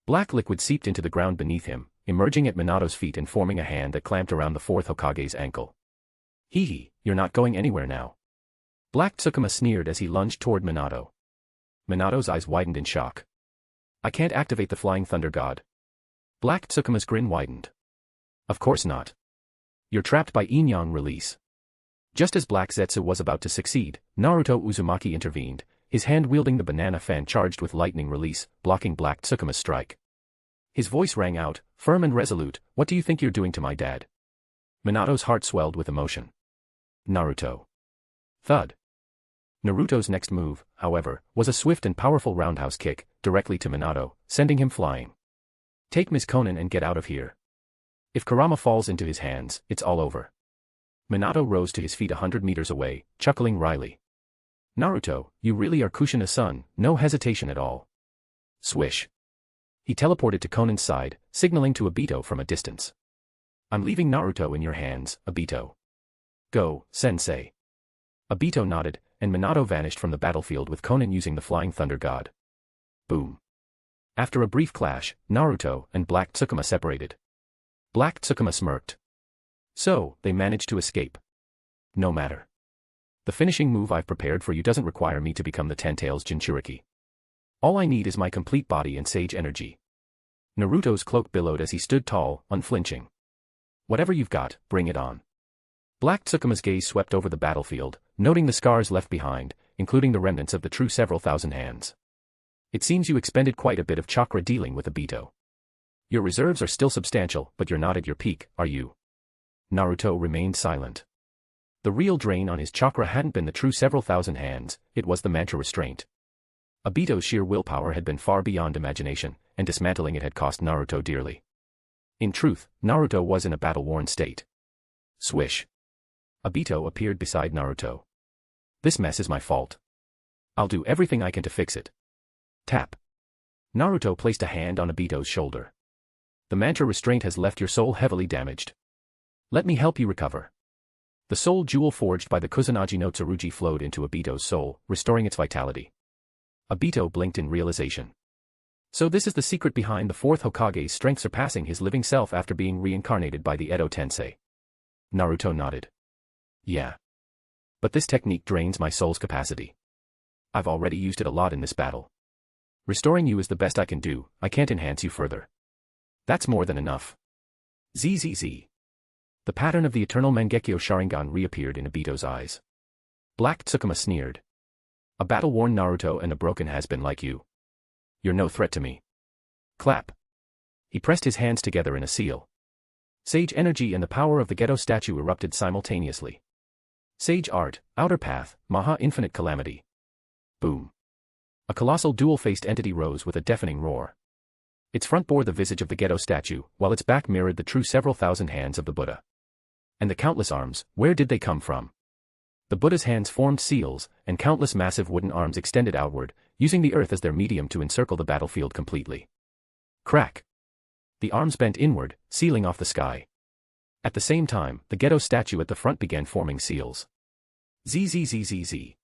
Black liquid seeped into the ground beneath him, emerging at Minato's feet and forming a hand that clamped around the fourth Hokage's ankle. Hee, you're not going anywhere now. Black Tsukuma sneered as he lunged toward Minato. Minato's eyes widened in shock. I can't activate the Flying Thunder God. Black Tsukuma's grin widened. Of course not. You're trapped by Yin-Yang release. Just as Black Zetsu was about to succeed, Naruto Uzumaki intervened, his hand wielding the banana fan charged with lightning release, blocking Black Tsukuma's strike. His voice rang out, firm and resolute, what do you think you're doing to my dad? Minato's heart swelled with emotion. Naruto. Thud. Naruto's next move, however, was a swift and powerful roundhouse kick, directly to Minato, sending him flying. Take Ms. Konan and get out of here. If Kurama falls into his hands, it's all over. Minato rose to his feet 100 meters away, chuckling wryly. Naruto, you really are Kushina's son, no hesitation at all. Swish. He teleported to Konan's side, signaling to Obito from a distance. I'm leaving Naruto in your hands, Obito. Go, sensei. Obito nodded, and Minato vanished from the battlefield with Konan using the Flying Thunder God. Boom. After a brief clash, Naruto and Black Tsukuma separated. Black Tsukuma smirked. So, they managed to escape. No matter. The finishing move I've prepared for you doesn't require me to become the Ten-Tails Jinchuriki. All I need is my complete body and sage energy. Naruto's cloak billowed as he stood tall, unflinching. Whatever you've got, bring it on. Black Tsukuma's gaze swept over the battlefield, noting the scars left behind, including the remnants of the true several thousand hands. It seems you expended quite a bit of chakra dealing with Obito. Your reserves are still substantial, but you're not at your peak, are you? Naruto remained silent. The real drain on his chakra hadn't been the true several thousand hands, it was the mantra restraint. Obito's sheer willpower had been far beyond imagination, and dismantling it had cost Naruto dearly. In truth, Naruto was in a battle-worn state. Swish. Obito appeared beside Naruto. This mess is my fault. I'll do everything I can to fix it. Tap. Naruto placed a hand on Obito's shoulder. The mantra restraint has left your soul heavily damaged. Let me help you recover. The soul jewel forged by the Kusanagi no Tsurugi flowed into Obito's soul, restoring its vitality. Obito blinked in realization. So this is the secret behind the fourth Hokage's strength surpassing his living self after being reincarnated by the Edo Tensei. Naruto nodded. Yeah. But this technique drains my soul's capacity. I've already used it a lot in this battle. Restoring you is the best I can do, I can't enhance you further. That's more than enough. ZZZ. The pattern of the eternal Mangekyo Sharingan reappeared in Obito's eyes. Black Tsukuma sneered. A battle-worn Naruto and a broken has-been like you. You're no threat to me. Clap. He pressed his hands together in a seal. Sage energy and the power of the Gedo statue erupted simultaneously. Sage art, outer path, Maha infinite calamity. Boom. A colossal dual-faced entity rose with a deafening roar. Its front bore the visage of the Gedo statue, while its back mirrored the true several thousand hands of the Buddha. And the countless arms, where did they come from? The Buddha's hands formed seals, and countless massive wooden arms extended outward, using the earth as their medium to encircle the battlefield completely. Crack. The arms bent inward, sealing off the sky. At the same time, the Gedo statue at the front began forming seals. ZZZZZ.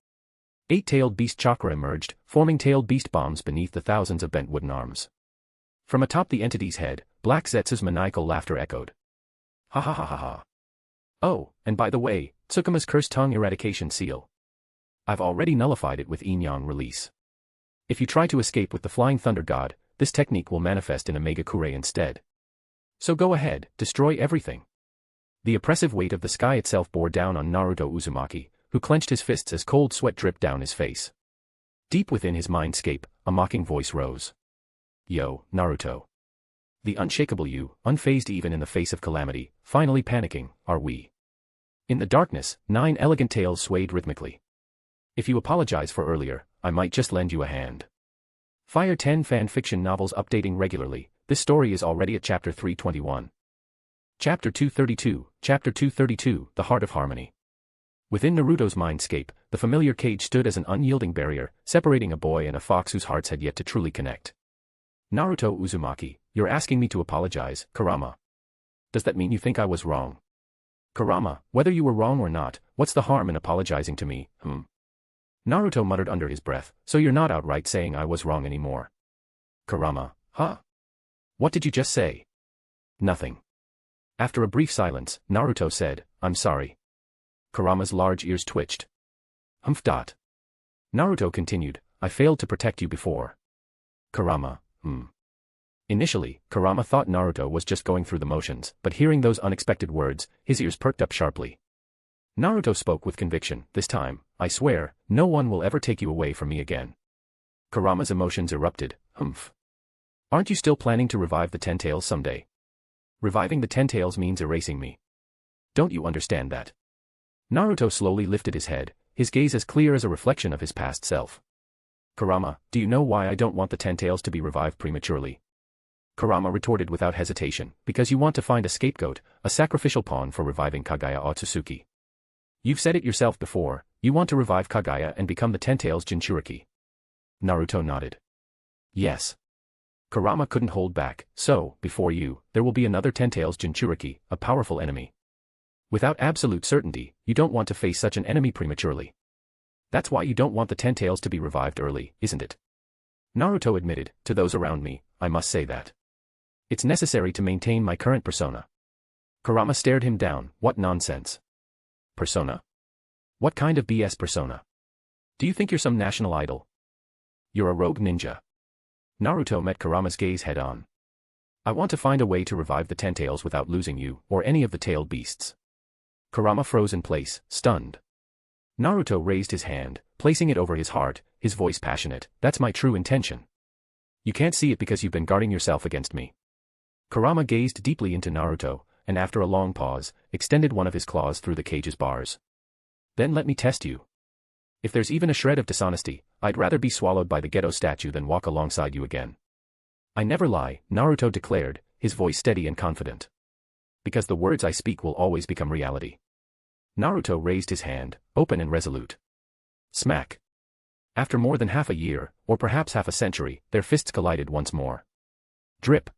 Eight-tailed beast chakra emerged, forming tailed beast bombs beneath the thousands of bent wooden arms. From atop the entity's head, Black Zetsu's maniacal laughter echoed. Ha ha ha ha ha. Oh, and by the way, Tsukuma's cursed tongue eradication seal. I've already nullified it with Yin-Yang release. If you try to escape with the Flying Thunder God, this technique will manifest in a Megakure instead. So go ahead, destroy everything. The oppressive weight of the sky itself bore down on Naruto Uzumaki, who clenched his fists as cold sweat dripped down his face. Deep within his mindscape, a mocking voice rose. Yo, Naruto. The unshakable you, unfazed even in the face of calamity, finally panicking, are we. In the darkness, 9 elegant tails swayed rhythmically. If you apologize for earlier, I might just lend you a hand. Fire 10 fan fiction novels updating regularly, this story is already at chapter 321. Chapter 232, The Heart of Harmony. Within Naruto's mindscape, the familiar cage stood as an unyielding barrier, separating a boy and a fox whose hearts had yet to truly connect. Naruto Uzumaki, you're asking me to apologize, Kurama. Does that mean you think I was wrong? Kurama, whether you were wrong or not, what's the harm in apologizing to me, Naruto muttered under his breath, so you're not outright saying I was wrong anymore. Kurama, huh? What did you just say? Nothing. After a brief silence, Naruto said, I'm sorry. Kurama's large ears twitched. Humph. Naruto continued, I failed to protect you before. Kurama, Initially, Kurama thought Naruto was just going through the motions, but hearing those unexpected words, his ears perked up sharply. Naruto spoke with conviction, this time, I swear, no one will ever take you away from me again. Kurama's emotions erupted, humph. Aren't you still planning to revive the Ten Tails someday? Reviving the Ten Tails means erasing me. Don't you understand that? Naruto slowly lifted his head, his gaze as clear as a reflection of his past self. Kurama, do you know why I don't want the Ten Tails to be revived prematurely? Kurama retorted without hesitation, because you want to find a scapegoat, a sacrificial pawn for reviving Kaguya Otsutsuki. You've said it yourself before, you want to revive Kaguya and become the Ten Tails Jinchuriki. Naruto nodded. Yes. Kurama couldn't hold back, so, before you, there will be another Ten Tails Jinchuriki, a powerful enemy. Without absolute certainty, you don't want to face such an enemy prematurely. That's why you don't want the Ten Tails to be revived early, isn't it? Naruto admitted, to those around me, I must say that. It's necessary to maintain my current persona. Kurama stared him down, what nonsense. Persona? What kind of BS persona? Do you think you're some national idol? You're a rogue ninja. Naruto met Kurama's gaze head-on. I want to find a way to revive the Ten-Tails without losing you, or any of the tailed beasts. Kurama froze in place, stunned. Naruto raised his hand, placing it over his heart, his voice passionate. That's my true intention. You can't see it because you've been guarding yourself against me. Kurama gazed deeply into Naruto, and after a long pause, extended one of his claws through the cage's bars. Then let me test you. If there's even a shred of dishonesty, I'd rather be swallowed by the Geto statue than walk alongside you again. I never lie, Naruto declared, his voice steady and confident. Because the words I speak will always become reality. Naruto raised his hand, open and resolute. Smack. After more than half a year, or perhaps half a century, their fists collided once more. Drip.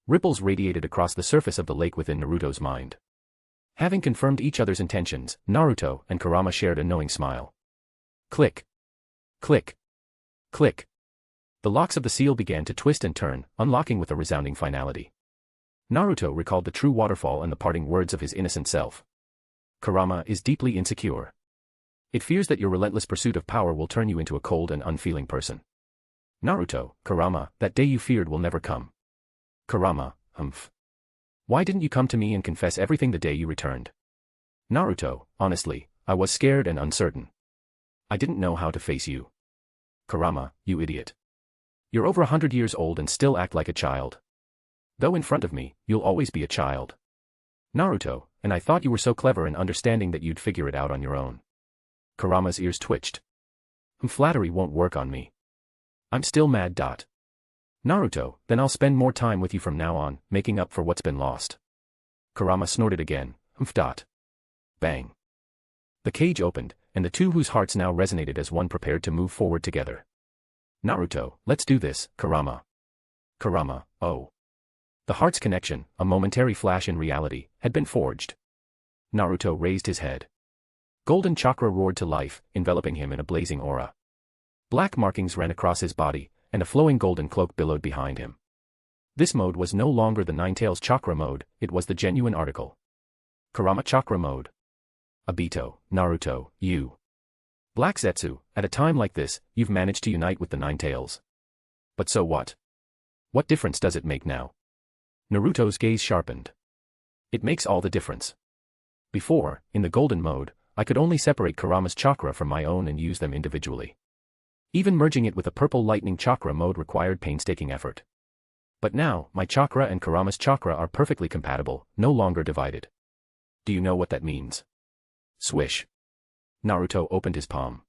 Ripples radiated across the surface of the lake within Naruto's mind. Having confirmed each other's intentions, Naruto and Kurama shared a knowing smile. Click. Click. Click. The locks of the seal began to twist and turn, unlocking with a resounding finality. Naruto recalled the true waterfall and the parting words of his innocent self. Kurama is deeply insecure. It fears that your relentless pursuit of power will turn you into a cold and unfeeling person. Naruto, Kurama, that day you feared will never come. Kurama, humph. Why didn't you come to me and confess everything the day you returned? Naruto, honestly, I was scared and uncertain. I didn't know how to face you. Kurama, you idiot. You're over 100 years old and still act like a child. Though in front of me, you'll always be a child. Naruto, and I thought you were so clever and understanding that you'd figure it out on your own. Kurama's ears twitched. Flattery won't work on me. I'm still mad. Naruto, then I'll spend more time with you from now on, making up for what's been lost. Kurama snorted again. Bang. The cage opened, and the two whose hearts now resonated as one prepared to move forward together. Naruto, let's do this, Kurama. Kurama, oh. The heart's connection, a momentary flash in reality, had been forged. Naruto raised his head. Golden chakra roared to life, enveloping him in a blazing aura. Black markings ran across his body, and a flowing golden cloak billowed behind him. This mode was no longer the Nine-Tails chakra mode, it was the genuine article. Kurama chakra mode. Obito, Naruto, you. Black Zetsu, at a time like this, you've managed to unite with the Nine-Tails. But so what? What difference does it make now? Naruto's gaze sharpened. It makes all the difference. Before, in the golden mode, I could only separate Kurama's chakra from my own and use them individually. Even merging it with a purple lightning chakra mode required painstaking effort. But now, my chakra and Kurama's chakra are perfectly compatible, no longer divided. Do you know what that means? Swish. Naruto opened his palm.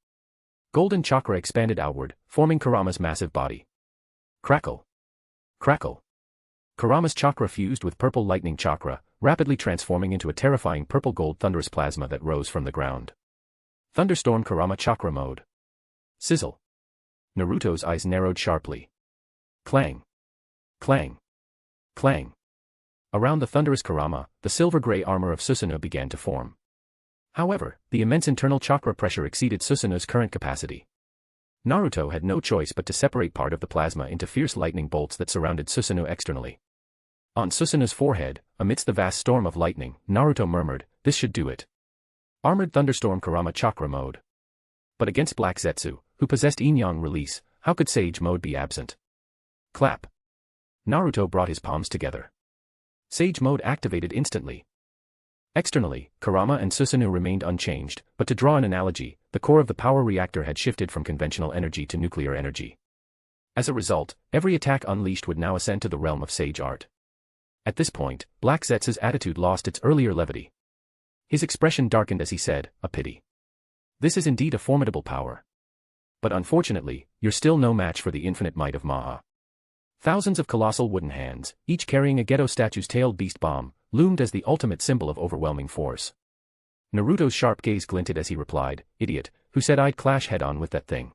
Golden chakra expanded outward, forming Kurama's massive body. Crackle. Crackle. Kurama's chakra fused with purple lightning chakra, rapidly transforming into a terrifying purple-gold thunderous plasma that rose from the ground. Thunderstorm Kurama chakra mode. Sizzle. Naruto's eyes narrowed sharply. Clang. Clang. Clang. Around the thunderous Kurama, the silver-gray armor of Susanoo began to form. However, the immense internal chakra pressure exceeded Susanoo's current capacity. Naruto had no choice but to separate part of the plasma into fierce lightning bolts that surrounded Susanoo externally. On Susanoo's forehead, amidst the vast storm of lightning, Naruto murmured, "This should do it." Armored Thunderstorm Kurama chakra mode. But against Black Zetsu, who possessed Yin-Yang release, how could Sage mode be absent? Clap. Naruto brought his palms together. Sage mode activated instantly. Externally, Kurama and Susanoo remained unchanged, but to draw an analogy, the core of the power reactor had shifted from conventional energy to nuclear energy. As a result, every attack unleashed would now ascend to the realm of Sage art. At this point, Black Zetsu's attitude lost its earlier levity. His expression darkened as he said, "A pity. This is indeed a formidable power. But unfortunately, you're still no match for the infinite might of Maha." Thousands of colossal wooden hands, each carrying a Geto statue's tailed beast bomb, loomed as the ultimate symbol of overwhelming force. Naruto's sharp gaze glinted as he replied, "Idiot, who said I'd clash head-on with that thing?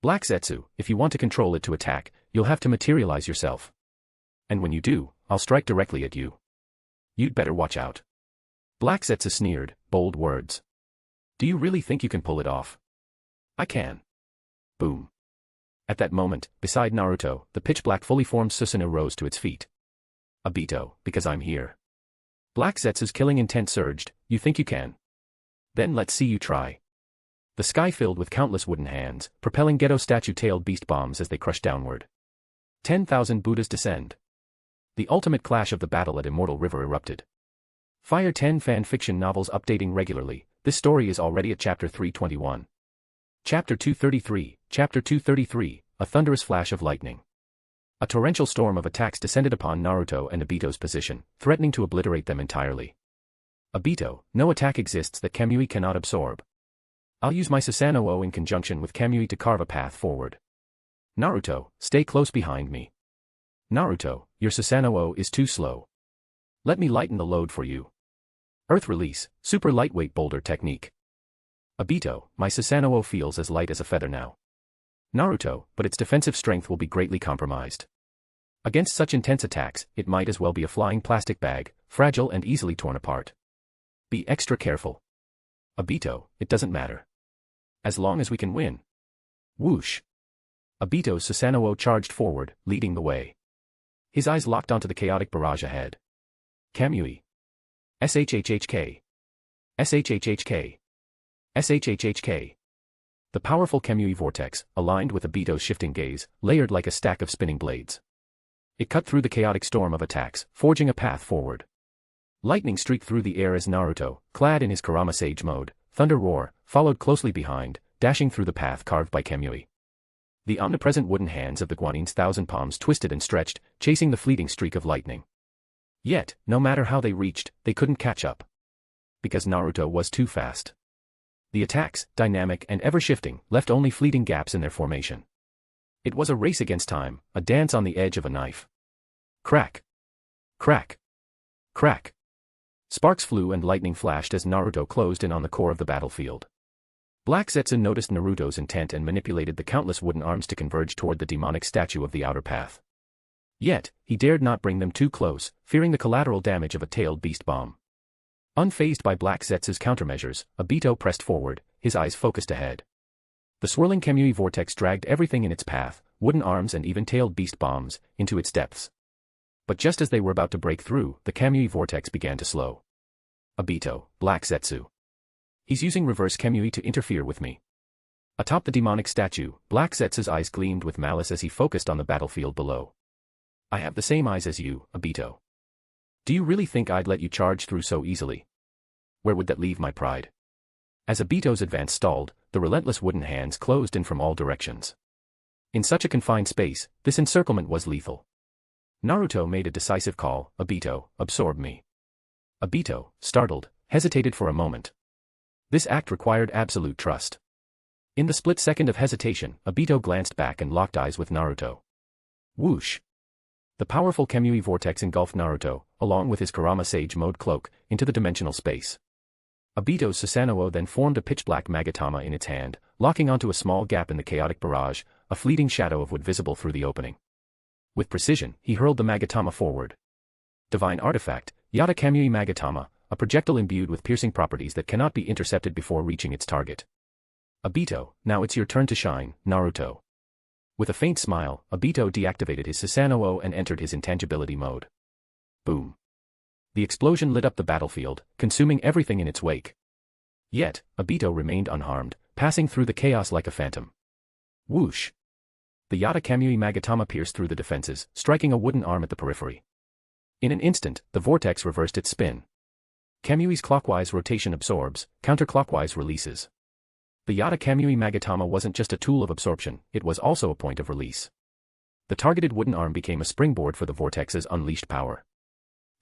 Black Zetsu, if you want to control it to attack, you'll have to materialize yourself. And when you do, I'll strike directly at you. You'd better watch out." Black Zetsu sneered, bold words. "Do you really think you can pull it off?" "I can." Boom. At that moment, beside Naruto, the pitch-black fully formed Susanoo rose to its feet. "Obito, because I'm here." Black Zetsu's killing intent surged, "You think you can? Then let's see you try." The sky filled with countless wooden hands, propelling Geto statue-tailed beast bombs as they crushed downward. 10,000 Buddhas descend. The ultimate clash of the battle at Immortal River erupted. Fire 10 fan fiction novels updating regularly. This story is already at chapter 321. Chapter 233, Chapter 233, A Thunderous Flash of Lightning. A torrential storm of attacks descended upon Naruto and Obito's position, threatening to obliterate them entirely. Obito, no attack exists that Kamui cannot absorb. I'll use my Susanoo in conjunction with Kamui to carve a path forward. Naruto, stay close behind me. Naruto, your Susanoo is too slow. Let me lighten the load for you. Earth Release, Super Lightweight Boulder Technique. Obito, my Susanoo feels as light as a feather now. Naruto, but its defensive strength will be greatly compromised. Against such intense attacks, it might as well be a flying plastic bag, fragile and easily torn apart. Be extra careful. Obito, it doesn't matter. As long as we can win. Whoosh. Obito's Susanoo charged forward, leading the way. His eyes locked onto the chaotic barrage ahead. Kamui. SHHHK. SHHHK. SHHHK. The powerful Kamui vortex, aligned with Obito's shifting gaze, layered like a stack of spinning blades. It cut through the chaotic storm of attacks, forging a path forward. Lightning streaked through the air as Naruto, clad in his Kurama Sage mode, Thunder Roar, followed closely behind, dashing through the path carved by Kamui. The omnipresent wooden hands of the Guanin's thousand palms twisted and stretched, chasing the fleeting streak of lightning. Yet, no matter how they reached, they couldn't catch up. Because Naruto was too fast. The attacks, dynamic and ever-shifting, left only fleeting gaps in their formation. It was a race against time, a dance on the edge of a knife. Crack. Crack. Crack. Sparks flew and lightning flashed as Naruto closed in on the core of the battlefield. Black Zetsu noticed Naruto's intent and manipulated the countless wooden arms to converge toward the demonic statue of the outer path. Yet, he dared not bring them too close, fearing the collateral damage of a tailed beast bomb. Unfazed by Black Zetsu's countermeasures, Obito pressed forward, his eyes focused ahead. The swirling Kamui vortex dragged everything in its path, wooden arms and even tailed beast bombs, into its depths. But just as they were about to break through, the Kamui vortex began to slow. Obito, Black Zetsu. He's using reverse Kamui to interfere with me. Atop the demonic statue, Black Zetsu's eyes gleamed with malice as he focused on the battlefield below. I have the same eyes as you, Obito. Do you really think I'd let you charge through so easily? Where would that leave my pride? As Obito's advance stalled, the relentless wooden hands closed in from all directions. In such a confined space, this encirclement was lethal. Naruto made a decisive call, Obito, absorb me. Obito, startled, hesitated for a moment. This act required absolute trust. In the split second of hesitation, Obito glanced back and locked eyes with Naruto. Whoosh. The powerful Kamui vortex engulfed Naruto, along with his Kurama Sage mode cloak, into the dimensional space. Obito's Susanoo then formed a pitch-black Magatama in its hand, locking onto a small gap in the chaotic barrage, a fleeting shadow of wood visible through the opening. With precision, he hurled the Magatama forward. Divine artifact, Yata Kamui Magatama, a projectile imbued with piercing properties that cannot be intercepted before reaching its target. Obito, now it's your turn to shine, Naruto. With a faint smile, Obito deactivated his Susanoo and entered his intangibility mode. Boom. The explosion lit up the battlefield, consuming everything in its wake. Yet, Obito remained unharmed, passing through the chaos like a phantom. Whoosh. The Yata Kamui Magatama pierced through the defenses, striking a wooden arm at the periphery. In an instant, the vortex reversed its spin. Kamui's clockwise rotation absorbs, counterclockwise releases. The Yata Kamui Magatama wasn't just a tool of absorption, it was also a point of release. The targeted wooden arm became a springboard for the vortex's unleashed power.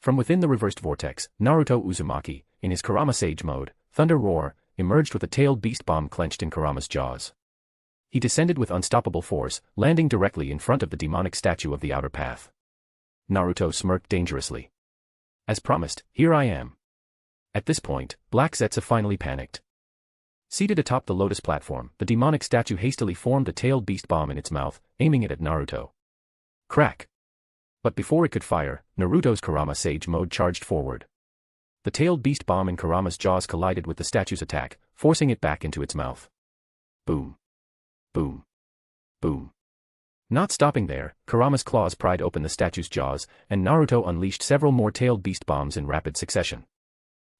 From within the reversed vortex, Naruto Uzumaki, in his Kurama Sage mode, Thunder Roar, emerged with a tailed beast bomb clenched in Kurama's jaws. He descended with unstoppable force, landing directly in front of the demonic statue of the outer path. Naruto smirked dangerously. As promised, here I am. At this point, Black Zetsu finally panicked. Seated atop the lotus platform, the demonic statue hastily formed a tailed beast bomb in its mouth, aiming it at Naruto. Crack! But before it could fire, Naruto's Kurama Sage mode charged forward. The tailed beast bomb in Kurama's jaws collided with the statue's attack, forcing it back into its mouth. Boom. Boom. Boom. Not stopping there, Kurama's claws pried open the statue's jaws, and Naruto unleashed several more tailed beast bombs in rapid succession.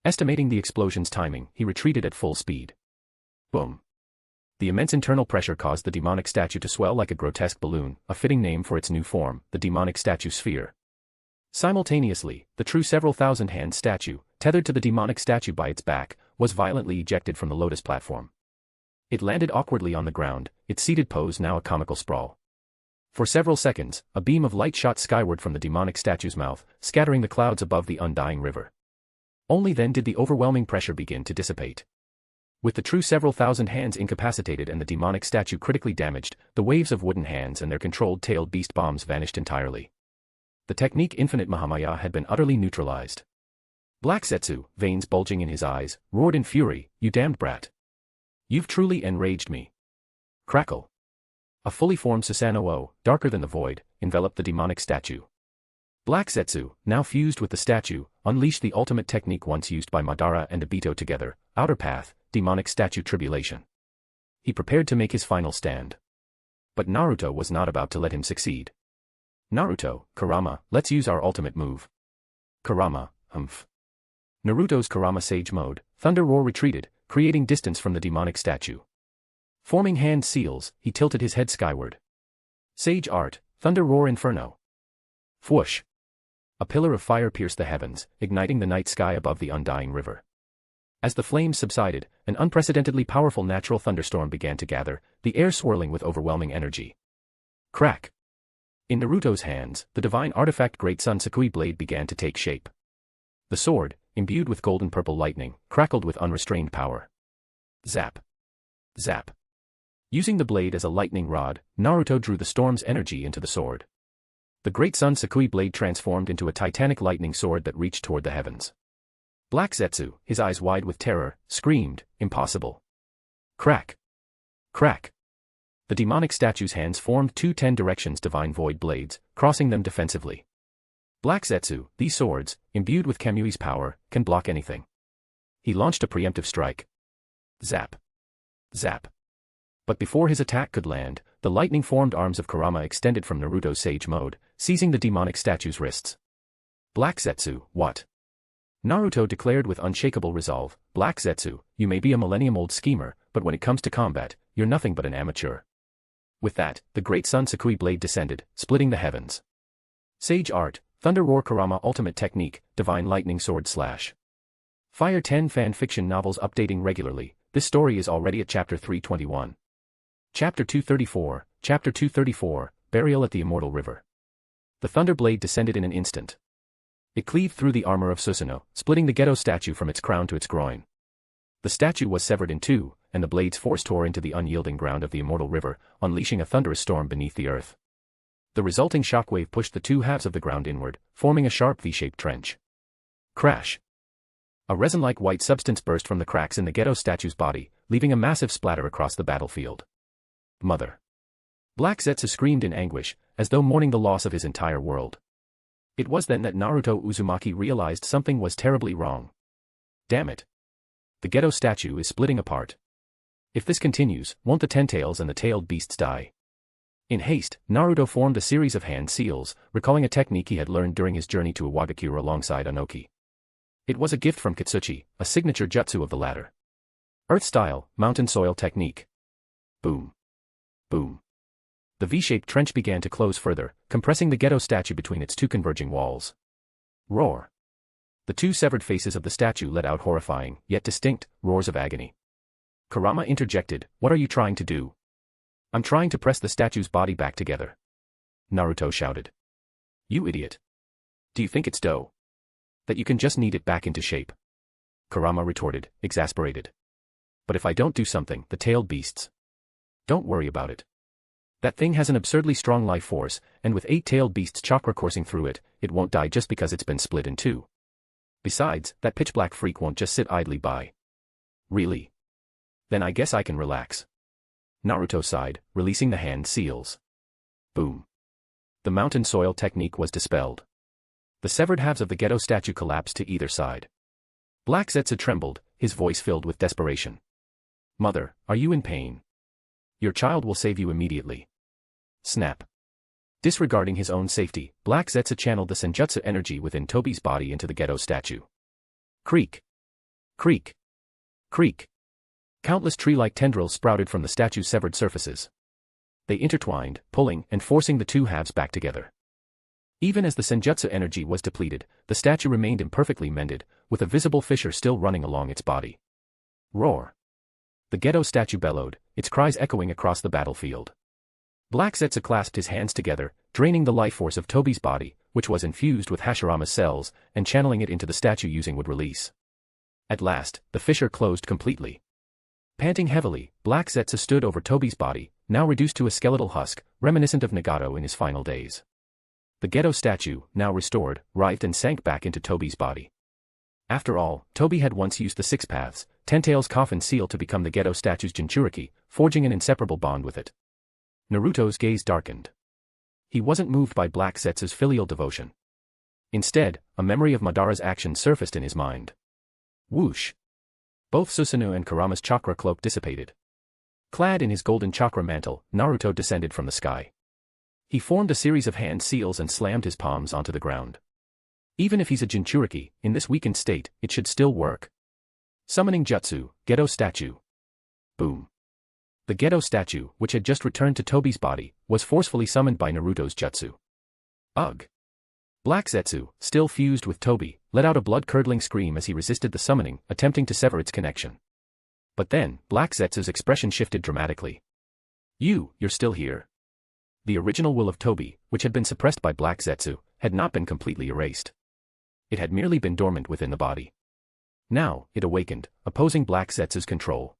Estimating the explosion's timing, he retreated at full speed. Boom. The immense internal pressure caused the demonic statue to swell like a grotesque balloon, a fitting name for its new form, the demonic statue sphere. Simultaneously, the true several thousand hand statue, tethered to the demonic statue by its back, was violently ejected from the lotus platform. It landed awkwardly on the ground, its seated pose now a comical sprawl. For several seconds, a beam of light shot skyward from the demonic statue's mouth, scattering the clouds above the undying river. Only then did the overwhelming pressure begin to dissipate. With the true several thousand hands incapacitated and the demonic statue critically damaged, the waves of wooden hands and their controlled tailed beast bombs vanished entirely. The technique Infinite Mahamaya had been utterly neutralized. Black Zetsu, veins bulging in his eyes, roared in fury, "You damned brat! You've truly enraged me." Crackle. A fully formed Susanoo, darker than the void, enveloped the demonic statue. Black Zetsu, now fused with the statue, unleashed the ultimate technique once used by Madara and Obito together, Outer Path, Demonic Statue Tribulation. He prepared to make his final stand. But Naruto was not about to let him succeed. "Naruto, Kurama, let's use our ultimate move." Kurama, humph. Naruto's Kurama Sage Mode, Thunder Roar retreated, creating distance from the demonic statue. Forming hand seals, he tilted his head skyward. Sage Art, Thunder Roar Inferno. Whoosh. A pillar of fire pierced the heavens, igniting the night sky above the undying river. As the flames subsided, an unprecedentedly powerful natural thunderstorm began to gather, the air swirling with overwhelming energy. Crack. In Naruto's hands, the divine artifact Great Sun Sakui blade began to take shape. The sword, imbued with golden-purple lightning, crackled with unrestrained power. Zap. Zap. Using the blade as a lightning rod, Naruto drew the storm's energy into the sword. The Great Sun Sakui blade transformed into a titanic lightning sword that reached toward the heavens. Black Zetsu, his eyes wide with terror, screamed, "Impossible." Crack. Crack. The demonic statue's hands formed two 10 directions divine void blades, crossing them defensively. Black Zetsu, these swords, imbued with Kamui's power, can block anything. He launched a preemptive strike. Zap. Zap. But before his attack could land, the lightning-formed arms of Kurama extended from Naruto's Sage Mode, seizing the demonic statue's wrists. Black Zetsu, what? Naruto declared with unshakable resolve, "Black Zetsu, you may be a millennium-old schemer, but when it comes to combat, you're nothing but an amateur." With that, the Great Sun Sakui blade descended, splitting the heavens. Sage Art, Thunder Roar Kurama Ultimate Technique, Divine Lightning Sword Slash. Fire 10 fan fiction novels updating regularly. This story is already at Chapter 321. Chapter 234, Chapter 234, Burial at the Immortal River. The Thunder Blade descended in an instant. It cleaved through the armor of Susanoo, splitting the Geto statue from its crown to its groin. The statue was severed in two, and the blade's force tore into the unyielding ground of the immortal river, unleashing a thunderous storm beneath the earth. The resulting shockwave pushed the two halves of the ground inward, forming a sharp V-shaped trench. Crash. A resin-like white substance burst from the cracks in the Geto statue's body, leaving a massive splatter across the battlefield. Mother. Black Zetsu screamed in anguish, as though mourning the loss of his entire world. It was then that Naruto Uzumaki realized something was terribly wrong. Damn it. The Geto statue is splitting apart. If this continues, won't the Ten-Tails and the tailed beasts die? In haste, Naruto formed a series of hand seals, recalling a technique he had learned during his journey to Iwagakure alongside Onoki. It was a gift from Kitsuchi, a signature jutsu of the latter. Earth-style, mountain soil technique. Boom. Boom. The V-shaped trench began to close further, compressing the Geto statue between its two converging walls. Roar. The two severed faces of the statue let out horrifying, yet distinct, roars of agony. Kurama interjected, "What are you trying to do?" "I'm trying to press the statue's body back together." Naruto shouted. "You idiot. Do you think it's dough? That you can just knead it back into shape?" Kurama retorted, exasperated. "But if I don't do something, the tailed beasts." "Don't worry about it. That thing has an absurdly strong life force, and with 8 tailed beasts chakra coursing through it, it won't die just because it's been split in two. Besides, that pitch-black freak won't just sit idly by." "Really? Then I guess I can relax." Naruto sighed, releasing the hand seals. Boom. The mountain soil technique was dispelled. The severed halves of the Geto statue collapsed to either side. Black Zetsu trembled, his voice filled with desperation. "Mother, are you in pain? Your child will save you immediately." Snap. Disregarding his own safety, Black Zetsu channeled the senjutsu energy within Tobi's body into the Geto statue. Creak. Creak. Creak. Countless tree-like tendrils sprouted from the statue's severed surfaces. They intertwined, pulling and forcing the two halves back together. Even as the senjutsu energy was depleted, the statue remained imperfectly mended, with a visible fissure still running along its body. Roar! The Gedo statue bellowed, its cries echoing across the battlefield. Black Zetsu clasped his hands together, draining the life force of Tobi's body, which was infused with Hashirama's cells, and channeling it into the statue using would release. At last, the fissure closed completely. Panting heavily, Black Zetsu stood over Tobi's body, now reduced to a skeletal husk, reminiscent of Nagato in his final days. The Gedo statue, now restored, writhed and sank back into Tobi's body. After all, Tobi had once used the Six Paths, Ten-Tails coffin seal to become the Gedo statue's Jinchuriki, forging an inseparable bond with it. Naruto's gaze darkened. He wasn't moved by Black Zetsu's filial devotion. Instead, a memory of Madara's actions surfaced in his mind. Whoosh! Both Susanoo and Kurama's chakra cloak dissipated. Clad in his golden chakra mantle, Naruto descended from the sky. He formed a series of hand seals and slammed his palms onto the ground. Even if he's a Jinchuriki, in this weakened state, it should still work. Summoning Jutsu, Gedo statue. Boom. The Gedo statue, which had just returned to Tobi's body, was forcefully summoned by Naruto's jutsu. Ugh. Black Zetsu, still fused with Tobi, let out a blood-curdling scream as he resisted the summoning, attempting to sever its connection. But then, Black Zetsu's expression shifted dramatically. You're still here. The original will of Tobi, which had been suppressed by Black Zetsu, had not been completely erased. It had merely been dormant within the body. Now, it awakened, opposing Black Zetsu's control.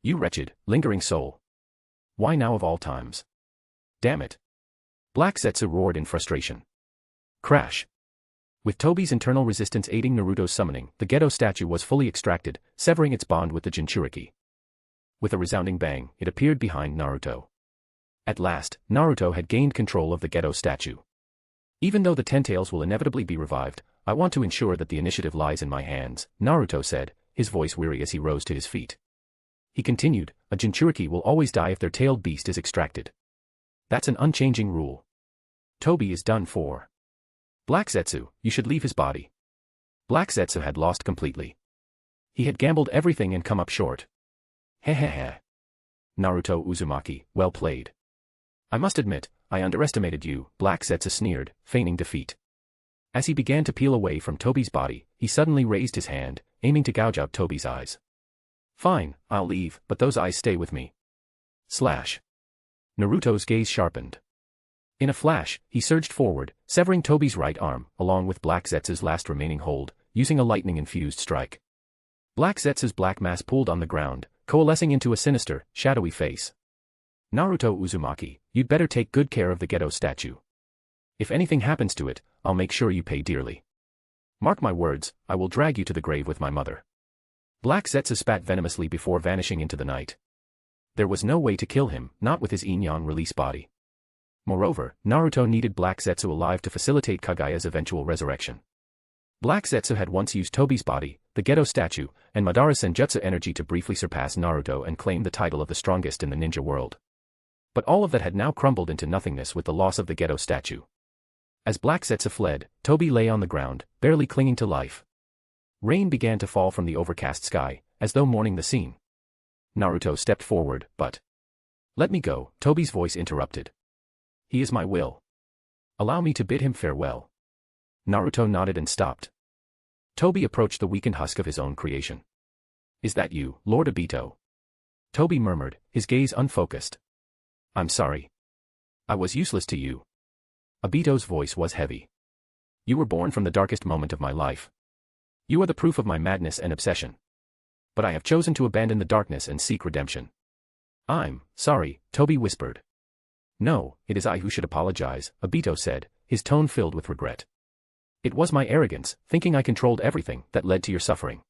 You wretched, lingering soul. Why now of all times? Damn it. Black Zetsu roared in frustration. Crash. With Tobi's internal resistance aiding Naruto's summoning, the Gedo statue was fully extracted, severing its bond with the Jinchuriki. With a resounding bang, it appeared behind Naruto. At last, Naruto had gained control of the Gedo statue. Even though the Ten-Tails will inevitably be revived, I want to ensure that the initiative lies in my hands, Naruto said, his voice weary as he rose to his feet. He continued, a Jinchuriki will always die if their tailed beast is extracted. That's an unchanging rule. Tobi is done for. Black Zetsu, you should leave his body. Black Zetsu had lost completely. He had gambled everything and come up short. Hehehe. Naruto Uzumaki, well played. I must admit, I underestimated you, Black Zetsu sneered, feigning defeat. As he began to peel away from Tobi's body, he suddenly raised his hand, aiming to gouge out Tobi's eyes. Fine, I'll leave, but those eyes stay with me. Slash. Naruto's gaze sharpened. In a flash, he surged forward, severing Tobi's right arm, along with Black Zetsu's last remaining hold, using a lightning-infused strike. Black Zetsu's black mass pooled on the ground, coalescing into a sinister, shadowy face. Naruto Uzumaki, you'd better take good care of the Gedo statue. If anything happens to it, I'll make sure you pay dearly. Mark my words, I will drag you to the grave with my mother. Black Zetsu spat venomously before vanishing into the night. There was no way to kill him, not with his Yin-Yang release body. Moreover, Naruto needed Black Zetsu alive to facilitate Kagaya's eventual resurrection. Black Zetsu had once used Tobi's body, the Gedo statue, and Madara's senjutsu energy to briefly surpass Naruto and claim the title of the strongest in the ninja world. But all of that had now crumbled into nothingness with the loss of the Gedo statue. As Black Zetsu fled, Tobi lay on the ground, barely clinging to life. Rain began to fall from the overcast sky, as though mourning the scene. Naruto stepped forward, but... Let me go, Tobi's voice interrupted. He is my will. Allow me to bid him farewell. Naruto nodded and stopped. Tobi approached the weakened husk of his own creation. Is that you, Lord Obito? Tobi murmured, his gaze unfocused. I'm sorry. I was useless to you. Obito's voice was heavy. You were born from the darkest moment of my life. You are the proof of my madness and obsession. But I have chosen to abandon the darkness and seek redemption. I'm sorry, Tobi whispered. No, it is I who should apologize, Obito said, his tone filled with regret. It was my arrogance, thinking I controlled everything, that led to your suffering.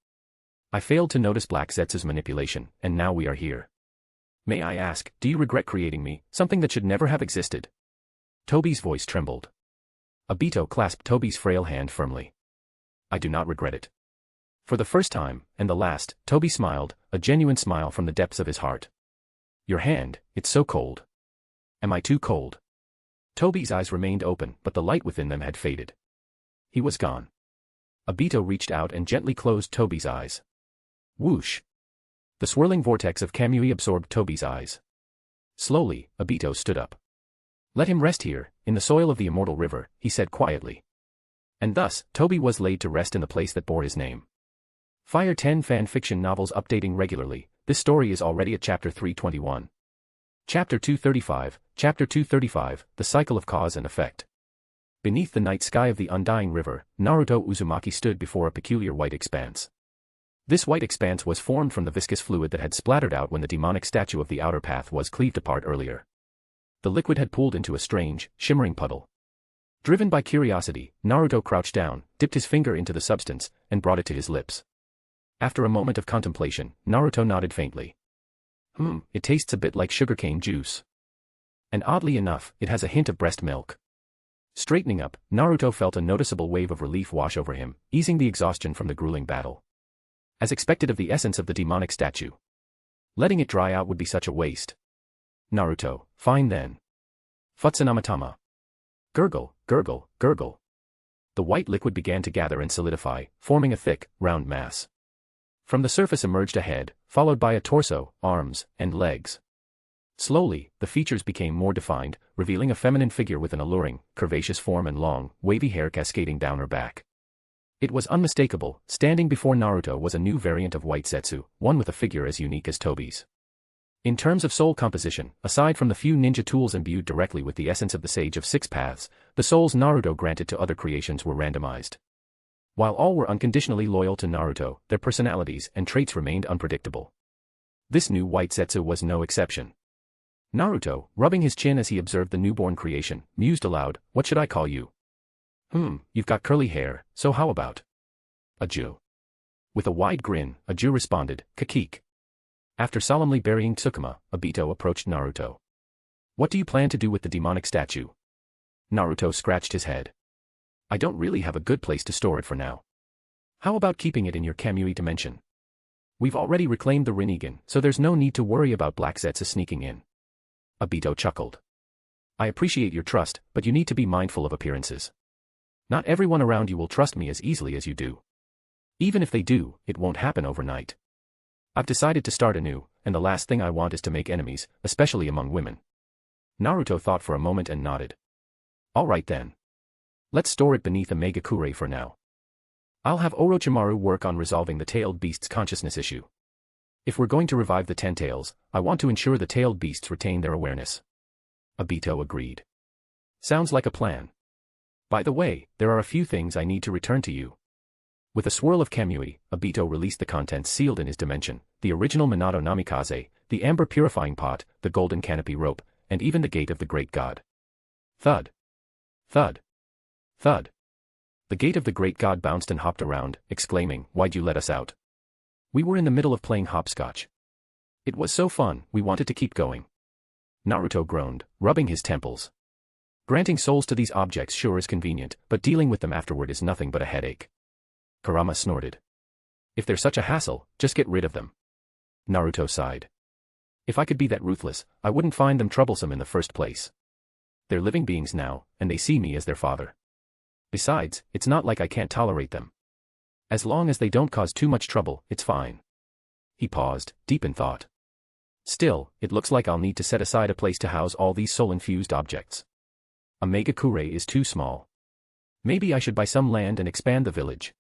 I failed to notice Black Zetsu's manipulation, and now we are here. May I ask, do you regret creating me, something that should never have existed? Tobi's voice trembled. Obito clasped Tobi's frail hand firmly. I do not regret it. For the first time, and the last, Tobi smiled, a genuine smile from the depths of his heart. Your hand, it's so cold. Am I too cold? Tobi's eyes remained open, but the light within them had faded. He was gone. Obito reached out and gently closed Tobi's eyes. Whoosh! The swirling vortex of Kamui absorbed Tobi's eyes. Slowly, Obito stood up. Let him rest here, in the soil of the immortal river, he said quietly. And thus, Toby was laid to rest in the place that bore his name. Fire 10 fan fiction novels updating regularly. This story is already at chapter 321. Chapter 235, Chapter 235, The Cycle of Cause and Effect. Beneath the night sky of the undying river, Naruto Uzumaki stood before a peculiar white expanse. This white expanse was formed from the viscous fluid that had splattered out when the demonic statue of the outer path was cleaved apart earlier. The liquid had pooled into a strange, shimmering puddle. Driven by curiosity, Naruto crouched down, dipped his finger into the substance, and brought it to his lips. After a moment of contemplation, Naruto nodded faintly. It tastes a bit like sugarcane juice. And oddly enough, it has a hint of breast milk. Straightening up, Naruto felt a noticeable wave of relief wash over him, easing the exhaustion from the grueling battle. As expected of the essence of the demonic statue. Letting it dry out would be such a waste. Naruto, fine then. Futsanamatama. Gurgle, gurgle, gurgle. The white liquid began to gather and solidify, forming a thick, round mass. From the surface emerged a head, followed by a torso, arms, and legs. Slowly, the features became more defined, revealing a feminine figure with an alluring, curvaceous form and long, wavy hair cascading down her back. It was unmistakable. Standing before Naruto was a new variant of white Zetsu, one with a figure as unique as Tobi's. In terms of soul composition, aside from the few ninja tools imbued directly with the essence of the Sage of Six Paths, the souls Naruto granted to other creations were randomized. While all were unconditionally loyal to Naruto, their personalities and traits remained unpredictable. This new white Zetsu was no exception. Naruto, rubbing his chin as he observed the newborn creation, mused aloud, "What should I call you?" You've got curly hair, so how about Aju?" With a wide grin, Aju responded, "Kakik." After solemnly burying Tsukuma, Obito approached Naruto. "What do you plan to do with the demonic statue?" Naruto scratched his head. "I don't really have a good place to store it for now. How about keeping it in your Kamui dimension? We've already reclaimed the Rinnegan, so there's no need to worry about Black Zetsu sneaking in." Obito chuckled. "I appreciate your trust, but you need to be mindful of appearances. Not everyone around you will trust me as easily as you do. Even if they do, it won't happen overnight. I've decided to start anew, and the last thing I want is to make enemies, especially among women." Naruto thought for a moment and nodded. "All right then. Let's store it beneath a Megakure for now. I'll have Orochimaru work on resolving the tailed beast's consciousness issue. If we're going to revive the Ten Tails, I want to ensure the tailed beasts retain their awareness." Obito agreed. "Sounds like a plan. By the way, there are a few things I need to return to you." With a swirl of Kamui, Obito released the contents sealed in his dimension, the original Minato Namikaze, the amber purifying pot, the golden canopy rope, and even the gate of the great god. Thud. Thud. Thud. The gate of the great god bounced and hopped around, exclaiming, "Why'd you let us out? We were in the middle of playing hopscotch. It was so fun, we wanted to keep going." Naruto groaned, rubbing his temples. Granting souls to these objects sure is convenient, but dealing with them afterward is nothing but a headache. Kurama snorted. "If they're such a hassle, just get rid of them." Naruto sighed. "If I could be that ruthless, I wouldn't find them troublesome in the first place. They're living beings now, and they see me as their father. Besides, it's not like I can't tolerate them. As long as they don't cause too much trouble, it's fine." He paused, deep in thought. "Still, it looks like I'll need to set aside a place to house all these soul-infused objects. A Megakure is too small. Maybe I should buy some land and expand the village.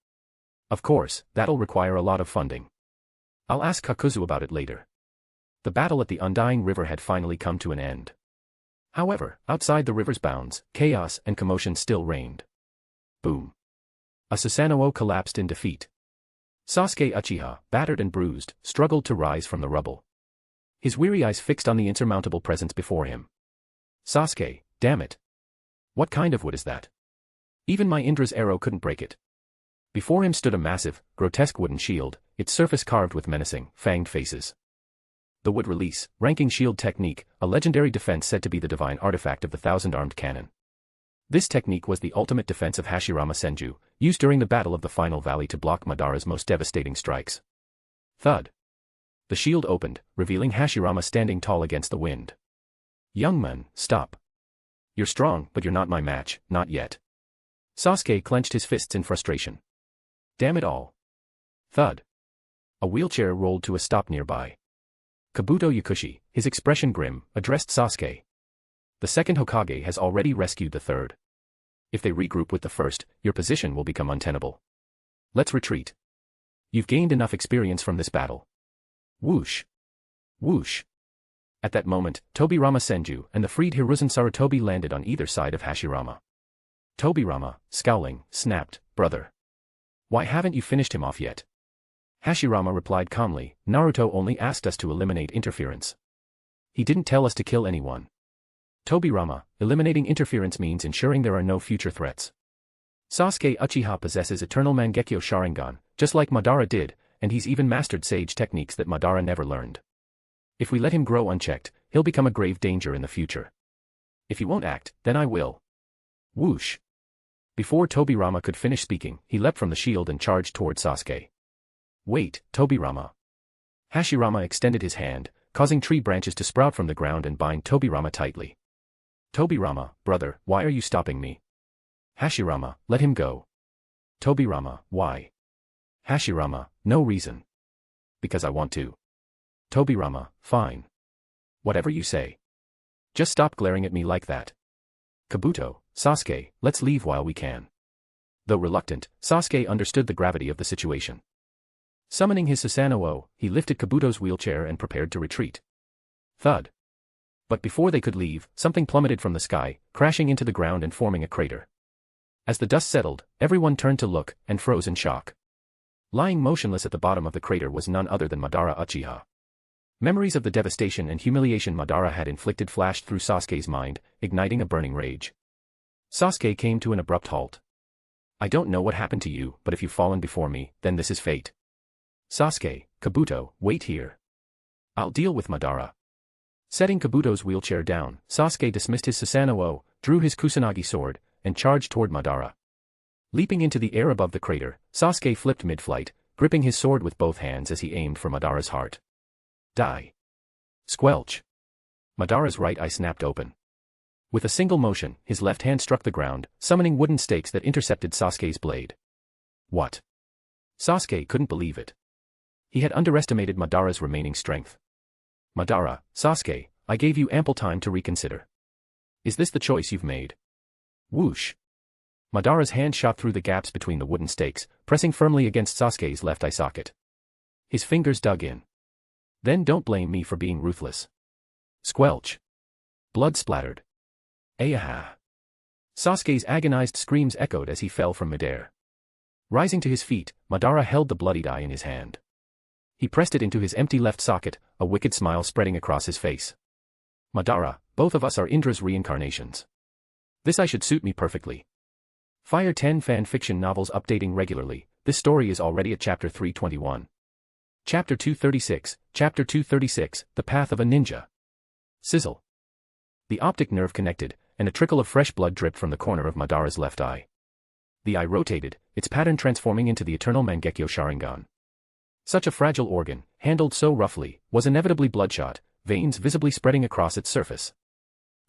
Of course, that'll require a lot of funding. I'll ask Kakuzu about it later." The battle at the undying river had finally come to an end. However, outside the river's bounds, chaos and commotion still reigned. Boom. A Susanoo collapsed in defeat. Sasuke Uchiha, battered and bruised, struggled to rise from the rubble. His weary eyes fixed on the insurmountable presence before him. "Sasuke, damn it. What kind of wood is that? Even my Indra's arrow couldn't break it." Before him stood a massive, grotesque wooden shield, its surface carved with menacing, fanged faces. The wood release, ranking shield technique, a legendary defense said to be the divine artifact of the thousand-armed cannon. This technique was the ultimate defense of Hashirama Senju, used during the Battle of the Final Valley to block Madara's most devastating strikes. Thud. The shield opened, revealing Hashirama standing tall against the wind. "Young man, stop. You're strong, but you're not my match, not yet." Sasuke clenched his fists in frustration. "Damn it all." Thud. A wheelchair rolled to a stop nearby. Kabuto Yakushi, his expression grim, addressed Sasuke. The second Hokage has already rescued the third. If they regroup with the first, your position will become untenable. Let's retreat. You've gained enough experience from this battle. Whoosh. Whoosh. At that moment, Tobirama Senju and the freed Hiruzen Sarutobi landed on either side of Hashirama. Tobirama, scowling, snapped, "Brother. Why haven't you finished him off yet?" Hashirama replied calmly, "Naruto only asked us to eliminate interference. He didn't tell us to kill anyone." Tobirama, eliminating interference means ensuring there are no future threats. Sasuke Uchiha possesses eternal Mangekyo Sharingan, just like Madara did, and he's even mastered sage techniques that Madara never learned. If we let him grow unchecked, he'll become a grave danger in the future. If he won't act, then I will. Whoosh. Before Tobirama could finish speaking, he leapt from the shield and charged toward Sasuke. "Wait, Tobirama." Hashirama extended his hand, causing tree branches to sprout from the ground and bind Tobirama tightly. "Tobirama, brother, why are you stopping me?" Hashirama, "Let him go." Tobirama, "Why?" Hashirama, "No reason. Because I want to." Tobirama, "Fine. Whatever you say. Just stop glaring at me like that." Kabuto, "Sasuke, let's leave while we can." Though reluctant, Sasuke understood the gravity of the situation. Summoning his Susanoo, he lifted Kabuto's wheelchair and prepared to retreat. Thud. But before they could leave, something plummeted from the sky, crashing into the ground and forming a crater. As the dust settled, everyone turned to look, and froze in shock. Lying motionless at the bottom of the crater was none other than Madara Uchiha. Memories of the devastation and humiliation Madara had inflicted flashed through Sasuke's mind, igniting a burning rage. Sasuke came to an abrupt halt. "I don't know what happened to you, but if you've fallen before me, then this is fate." "Sasuke, Kabuto, wait here. I'll deal with Madara." Setting Kabuto's wheelchair down, Sasuke dismissed his Susanoo, drew his Kusanagi sword, and charged toward Madara. Leaping into the air above the crater, Sasuke flipped mid-flight, gripping his sword with both hands as he aimed for Madara's heart. Die. Squelch. Madara's right eye snapped open. With a single motion, his left hand struck the ground, summoning wooden stakes that intercepted Sasuke's blade. What? Sasuke couldn't believe it. He had underestimated Madara's remaining strength. "Madara, Sasuke, I gave you ample time to reconsider. Is this the choice you've made?" Whoosh. Madara's hand shot through the gaps between the wooden stakes, pressing firmly against Sasuke's left eye socket. His fingers dug in. "Then don't blame me for being ruthless." Squelch. Blood splattered. Ayaha. Sasuke's agonized screams echoed as he fell from midair. Rising to his feet, Madara held the bloodied eye in his hand. He pressed it into his empty left socket, a wicked smile spreading across his face. "Madara, both of us are Indra's reincarnations. This eye should suit me perfectly." Fire 10 fan fiction novels updating regularly. This story is already at chapter 321. Chapter 236, Chapter 236, The Path of a Ninja. Sizzle. The optic nerve connected, and a trickle of fresh blood dripped from the corner of Madara's left eye. The eye rotated, its pattern transforming into the eternal Mangekyo Sharingan. Such a fragile organ, handled so roughly, was inevitably bloodshot, veins visibly spreading across its surface.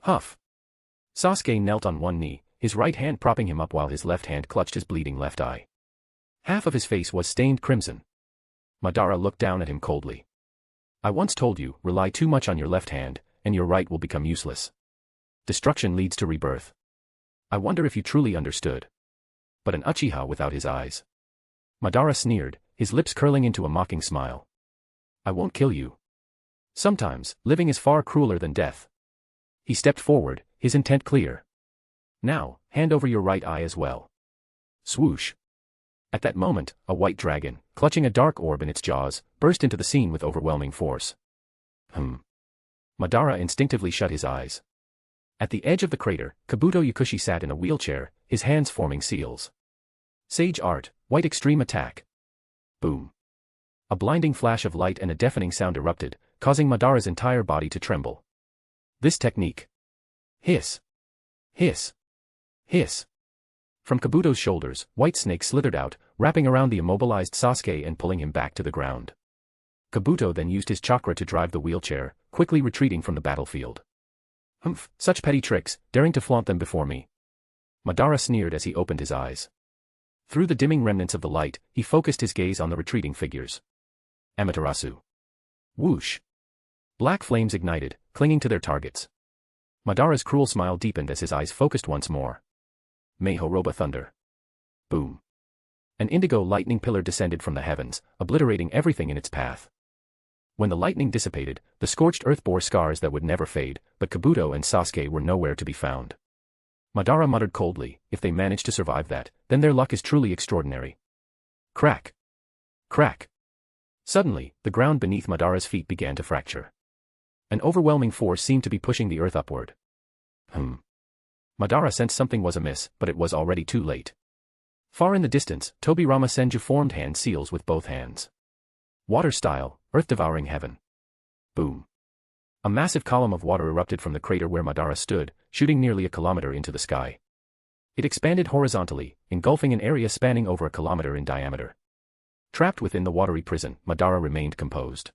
Huff. Sasuke knelt on one knee, his right hand propping him up while his left hand clutched his bleeding left eye. Half of his face was stained crimson. Madara looked down at him coldly. "I once told you, rely too much on your left hand, and your right will become useless. Destruction leads to rebirth. I wonder if you truly understood." But an Uchiha without his eyes. Madara sneered, his lips curling into a mocking smile. "I won't kill you. Sometimes, living is far crueler than death." He stepped forward, his intent clear. "Now, hand over your right eye as well." Swoosh. At that moment, a white dragon, clutching a dark orb in its jaws, burst into the scene with overwhelming force. Madara instinctively shut his eyes. At the edge of the crater, Kabuto Yakushi sat in a wheelchair, his hands forming seals. Sage Art, White Extreme Attack. Boom. A blinding flash of light and a deafening sound erupted, causing Madara's entire body to tremble. This technique. Hiss. Hiss. Hiss. From Kabuto's shoulders, white snake slithered out, wrapping around the immobilized Sasuke and pulling him back to the ground. Kabuto then used his chakra to drive the wheelchair, quickly retreating from the battlefield. "Humph, such petty tricks, daring to flaunt them before me." Madara sneered as he opened his eyes. Through the dimming remnants of the light, he focused his gaze on the retreating figures. Amaterasu. Whoosh. Black flames ignited, clinging to their targets. Madara's cruel smile deepened as his eyes focused once more. Mehoroba thunder. Boom. An indigo lightning pillar descended from the heavens, obliterating everything in its path. When the lightning dissipated, the scorched earth bore scars that would never fade, but Kabuto and Sasuke were nowhere to be found. Madara muttered coldly, if they manage to survive that, then their luck is truly extraordinary. Crack. Crack. Suddenly, the ground beneath Madara's feet began to fracture. An overwhelming force seemed to be pushing the earth upward. Madara sensed something was amiss, but it was already too late. Far in the distance, Tobirama Senju formed hand seals with both hands. Water style, earth-devouring heaven. Boom. A massive column of water erupted from the crater where Madara stood, shooting nearly a kilometer into the sky. It expanded horizontally, engulfing an area spanning over a kilometer in diameter. Trapped within the watery prison, Madara remained composed.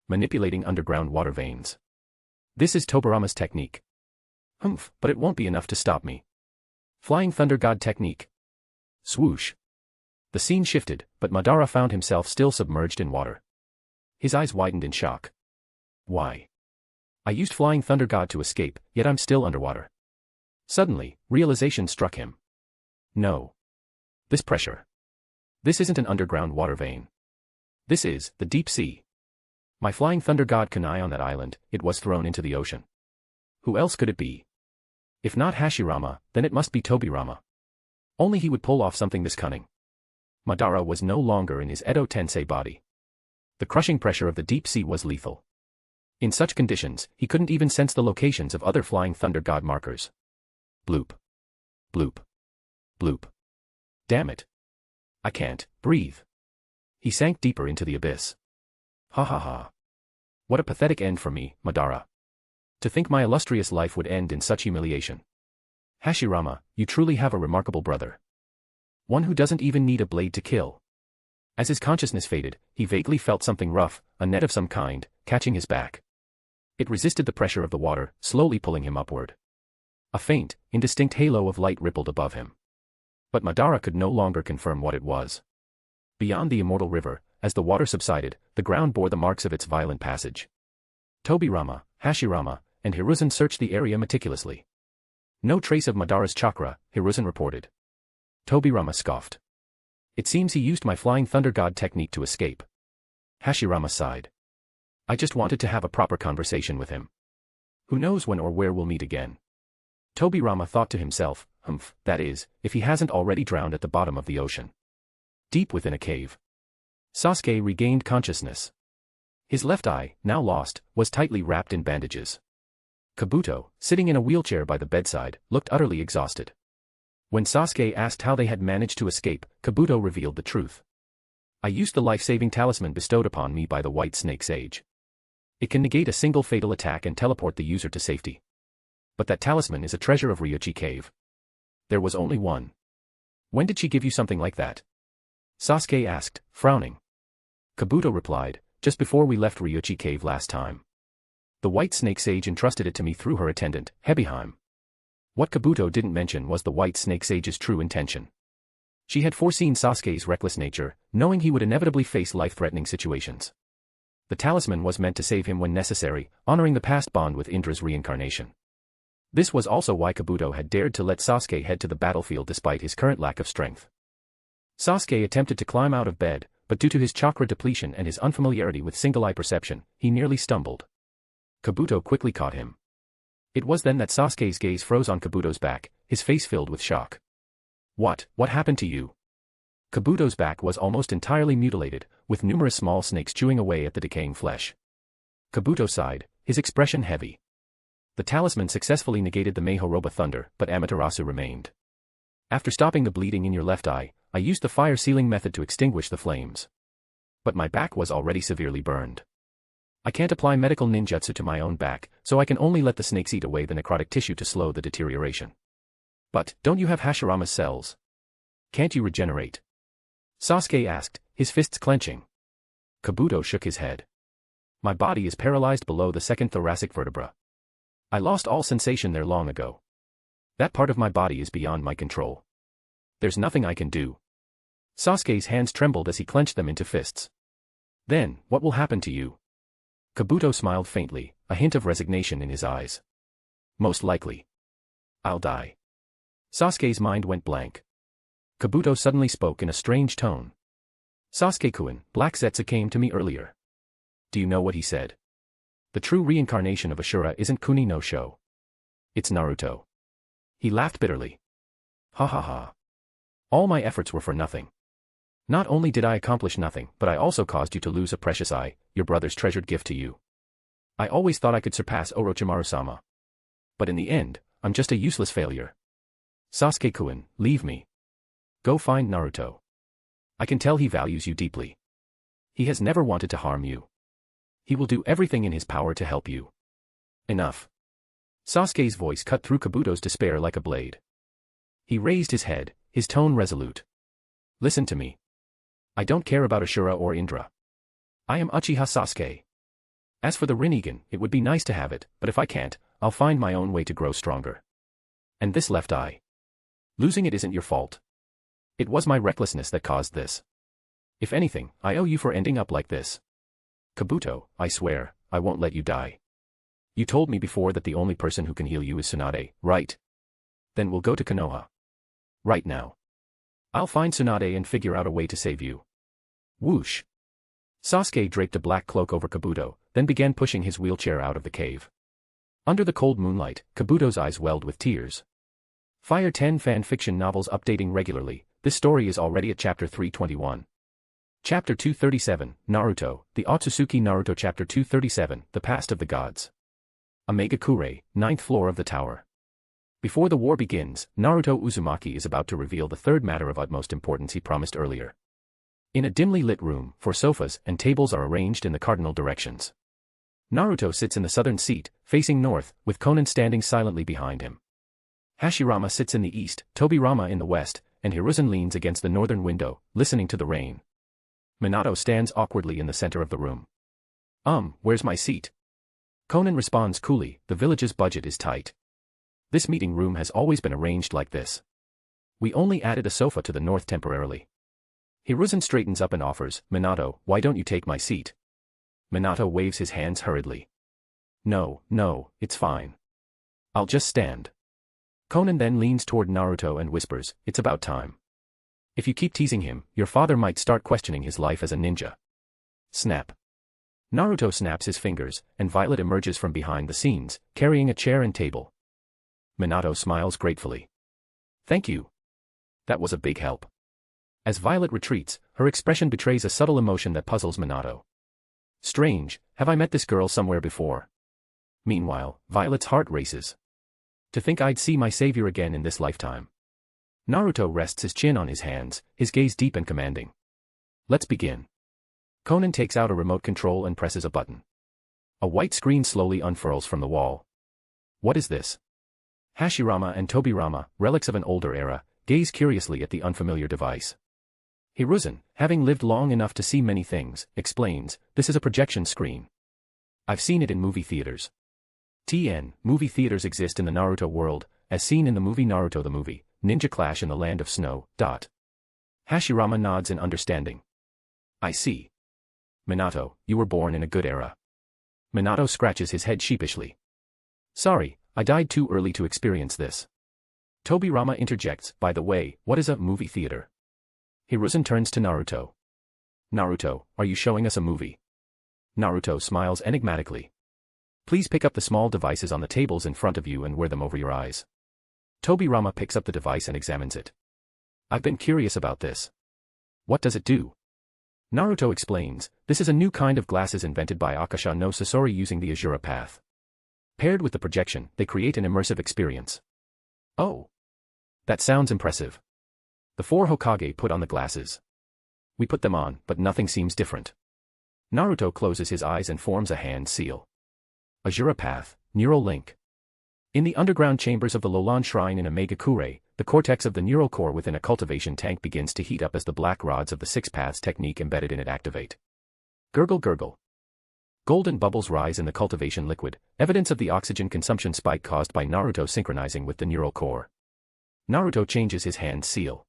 Manipulating underground water veins. This is Tobirama's technique. But it won't be enough to stop me. Flying Thunder God technique. Swoosh. The scene shifted, but Madara found himself still submerged in water. His eyes widened in shock. Why? I used Flying Thunder God to escape, yet I'm still underwater. Suddenly, realization struck him. No. This pressure. This isn't an underground water vein. This is the deep sea. My Flying Thunder God kunai on that island, it was thrown into the ocean. Who else could it be? If not Hashirama, then it must be Tobirama. Only he would pull off something this cunning. Madara was no longer in his Edo Tensei body. The crushing pressure of the deep sea was lethal. In such conditions, he couldn't even sense the locations of other Flying Thunder God markers. Bloop. Bloop. Bloop. Damn it. I can't breathe. He sank deeper into the abyss. Ha ha ha. What a pathetic end for me, Madara. To think my illustrious life would end in such humiliation. Hashirama, you truly have a remarkable brother. One who doesn't even need a blade to kill. As his consciousness faded, he vaguely felt something rough, a net of some kind, catching his back. It resisted the pressure of the water, slowly pulling him upward. A faint, indistinct halo of light rippled above him. But Madara could no longer confirm what it was. Beyond the immortal river, as the water subsided, the ground bore the marks of its violent passage. Tobirama, Hashirama, and Hiruzen searched the area meticulously. No trace of Madara's chakra, Hiruzen reported. Tobirama scoffed. It seems he used my Flying Thunder God technique to escape. Hashirama sighed. I just wanted to have a proper conversation with him. Who knows when or where we'll meet again. Tobirama thought to himself, that is, if he hasn't already drowned at the bottom of the ocean. Deep within a cave. Sasuke regained consciousness. His left eye, now lost, was tightly wrapped in bandages. Kabuto, sitting in a wheelchair by the bedside, looked utterly exhausted. When Sasuke asked how they had managed to escape, Kabuto revealed the truth. I used the life-saving talisman bestowed upon me by the White Snake Sage. It can negate a single fatal attack and teleport the user to safety. But that talisman is a treasure of Ryuchi Cave. There was only one. When did she give you something like that? Sasuke asked, frowning. Kabuto replied, just before we left Ryuchi Cave last time. The White Snake Sage entrusted it to me through her attendant, Hebiheim. What Kabuto didn't mention was the White Snake Sage's true intention. She had foreseen Sasuke's reckless nature, knowing he would inevitably face life-threatening situations. The talisman was meant to save him when necessary, honoring the past bond with Indra's reincarnation. This was also why Kabuto had dared to let Sasuke head to the battlefield despite his current lack of strength. Sasuke attempted to climb out of bed, but due to his chakra depletion and his unfamiliarity with single-eye perception, he nearly stumbled. Kabuto quickly caught him. It was then that Sasuke's gaze froze on Kabuto's back, his face filled with shock. What happened to you? Kabuto's back was almost entirely mutilated, with numerous small snakes chewing away at the decaying flesh. Kabuto sighed, his expression heavy. The talisman successfully negated the Mehoroba thunder, but Amaterasu remained. After stopping the bleeding in your left eye, I used the fire sealing method to extinguish the flames. But my back was already severely burned. I can't apply medical ninjutsu to my own back, so I can only let the snakes eat away the necrotic tissue to slow the deterioration. But, don't you have Hashirama's cells? Can't you regenerate? Sasuke asked, his fists clenching. Kabuto shook his head. My body is paralyzed below the second thoracic vertebra. I lost all sensation there long ago. That part of my body is beyond my control. There's nothing I can do. Sasuke's hands trembled as he clenched them into fists. Then, what will happen to you? Kabuto smiled faintly, a hint of resignation in his eyes. Most likely. I'll die. Sasuke's mind went blank. Kabuto suddenly spoke in a strange tone. Sasuke-kun, Black Zetsu came to me earlier. Do you know what he said? The true reincarnation of Ashura isn't Kuni no Sho. It's Naruto. He laughed bitterly. Ha ha ha. All my efforts were for nothing. Not only did I accomplish nothing, but I also caused you to lose a precious eye, your brother's treasured gift to you. I always thought I could surpass Orochimaru-sama. But in the end, I'm just a useless failure. Sasuke-kun, leave me. Go find Naruto. I can tell he values you deeply. He has never wanted to harm you. He will do everything in his power to help you. Enough. Sasuke's voice cut through Kabuto's despair like a blade. He raised his head, his tone resolute. Listen to me. I don't care about Ashura or Indra. I am Uchiha Sasuke. As for the Rinnegan, it would be nice to have it, but if I can't, I'll find my own way to grow stronger. And this left eye. Losing it isn't your fault. It was my recklessness that caused this. If anything, I owe you for ending up like this. Kabuto, I swear, I won't let you die. You told me before that the only person who can heal you is Tsunade, right? Then we'll go to Konoha. Right now. I'll find Tsunade and figure out a way to save you. Whoosh. Sasuke draped a black cloak over Kabuto, then began pushing his wheelchair out of the cave. Under the cold moonlight, Kabuto's eyes welled with tears. Fire 10 fan fiction novels updating regularly. This story is already at chapter 321. Chapter 237, Naruto, the Otsutsuki Naruto Chapter 237, The Past of the Gods. Omegakure, 9th floor of the tower. Before the war begins, Naruto Uzumaki is about to reveal the third matter of utmost importance he promised earlier. In a dimly lit room, 4 sofas and tables are arranged in the cardinal directions. Naruto sits in the southern seat, facing north, with Konan standing silently behind him. Hashirama sits in the east, Tobirama in the west, and Hiruzen leans against the northern window, listening to the rain. Minato stands awkwardly in the center of the room. Where's my seat? Konan responds coolly, the village's budget is tight. This meeting room has always been arranged like this. We only added a sofa to the north temporarily. Hiruzen straightens up and offers, Minato, why don't you take my seat? Minato waves his hands hurriedly. No, it's fine. I'll just stand. Konan then leans toward Naruto and whispers, it's about time. If you keep teasing him, your father might start questioning his life as a ninja. Snap. Naruto snaps his fingers, and Violet emerges from behind the scenes, carrying a chair and table. Minato smiles gratefully. Thank you. That was a big help. As Violet retreats, her expression betrays a subtle emotion that puzzles Minato. Strange, have I met this girl somewhere before? Meanwhile, Violet's heart races. To think I'd see my savior again in this lifetime. Naruto rests his chin on his hands, his gaze deep and commanding. Let's begin. Konan takes out a remote control and presses a button. A white screen slowly unfurls from the wall. What is this? Hashirama and Tobirama, relics of an older era, gaze curiously at the unfamiliar device. Hiruzen, having lived long enough to see many things, explains, this is a projection screen. I've seen it in movie theaters. Movie theaters exist in the Naruto world, as seen in the movie Naruto the movie, Ninja Clash in the Land of Snow. Hashirama nods in understanding. I see. Minato, you were born in a good era. Minato scratches his head sheepishly. Sorry, I died too early to experience this. Tobirama interjects, by the way, what is a movie theater? Hiruzen turns to Naruto. Naruto, are you showing us a movie? Naruto smiles enigmatically. Please pick up the small devices on the tables in front of you and wear them over your eyes. Tobirama picks up the device and examines it. I've been curious about this. What does it do? Naruto explains, this is a new kind of glasses invented by Akasha no Sasori using the Azura path. Paired with the projection, they create an immersive experience. Oh. That sounds impressive. The 4 Hokage put on the glasses. We put them on, but nothing seems different. Naruto closes his eyes and forms a hand seal. Azura path, neural link. In the underground chambers of the Lolan Shrine in Omegakure, the cortex of the neural core within a cultivation tank begins to heat up as the black rods of the 6 paths technique embedded in it activate. Gurgle gurgle. Golden bubbles rise in the cultivation liquid, evidence of the oxygen consumption spike caused by Naruto synchronizing with the neural core. Naruto changes his hand seal.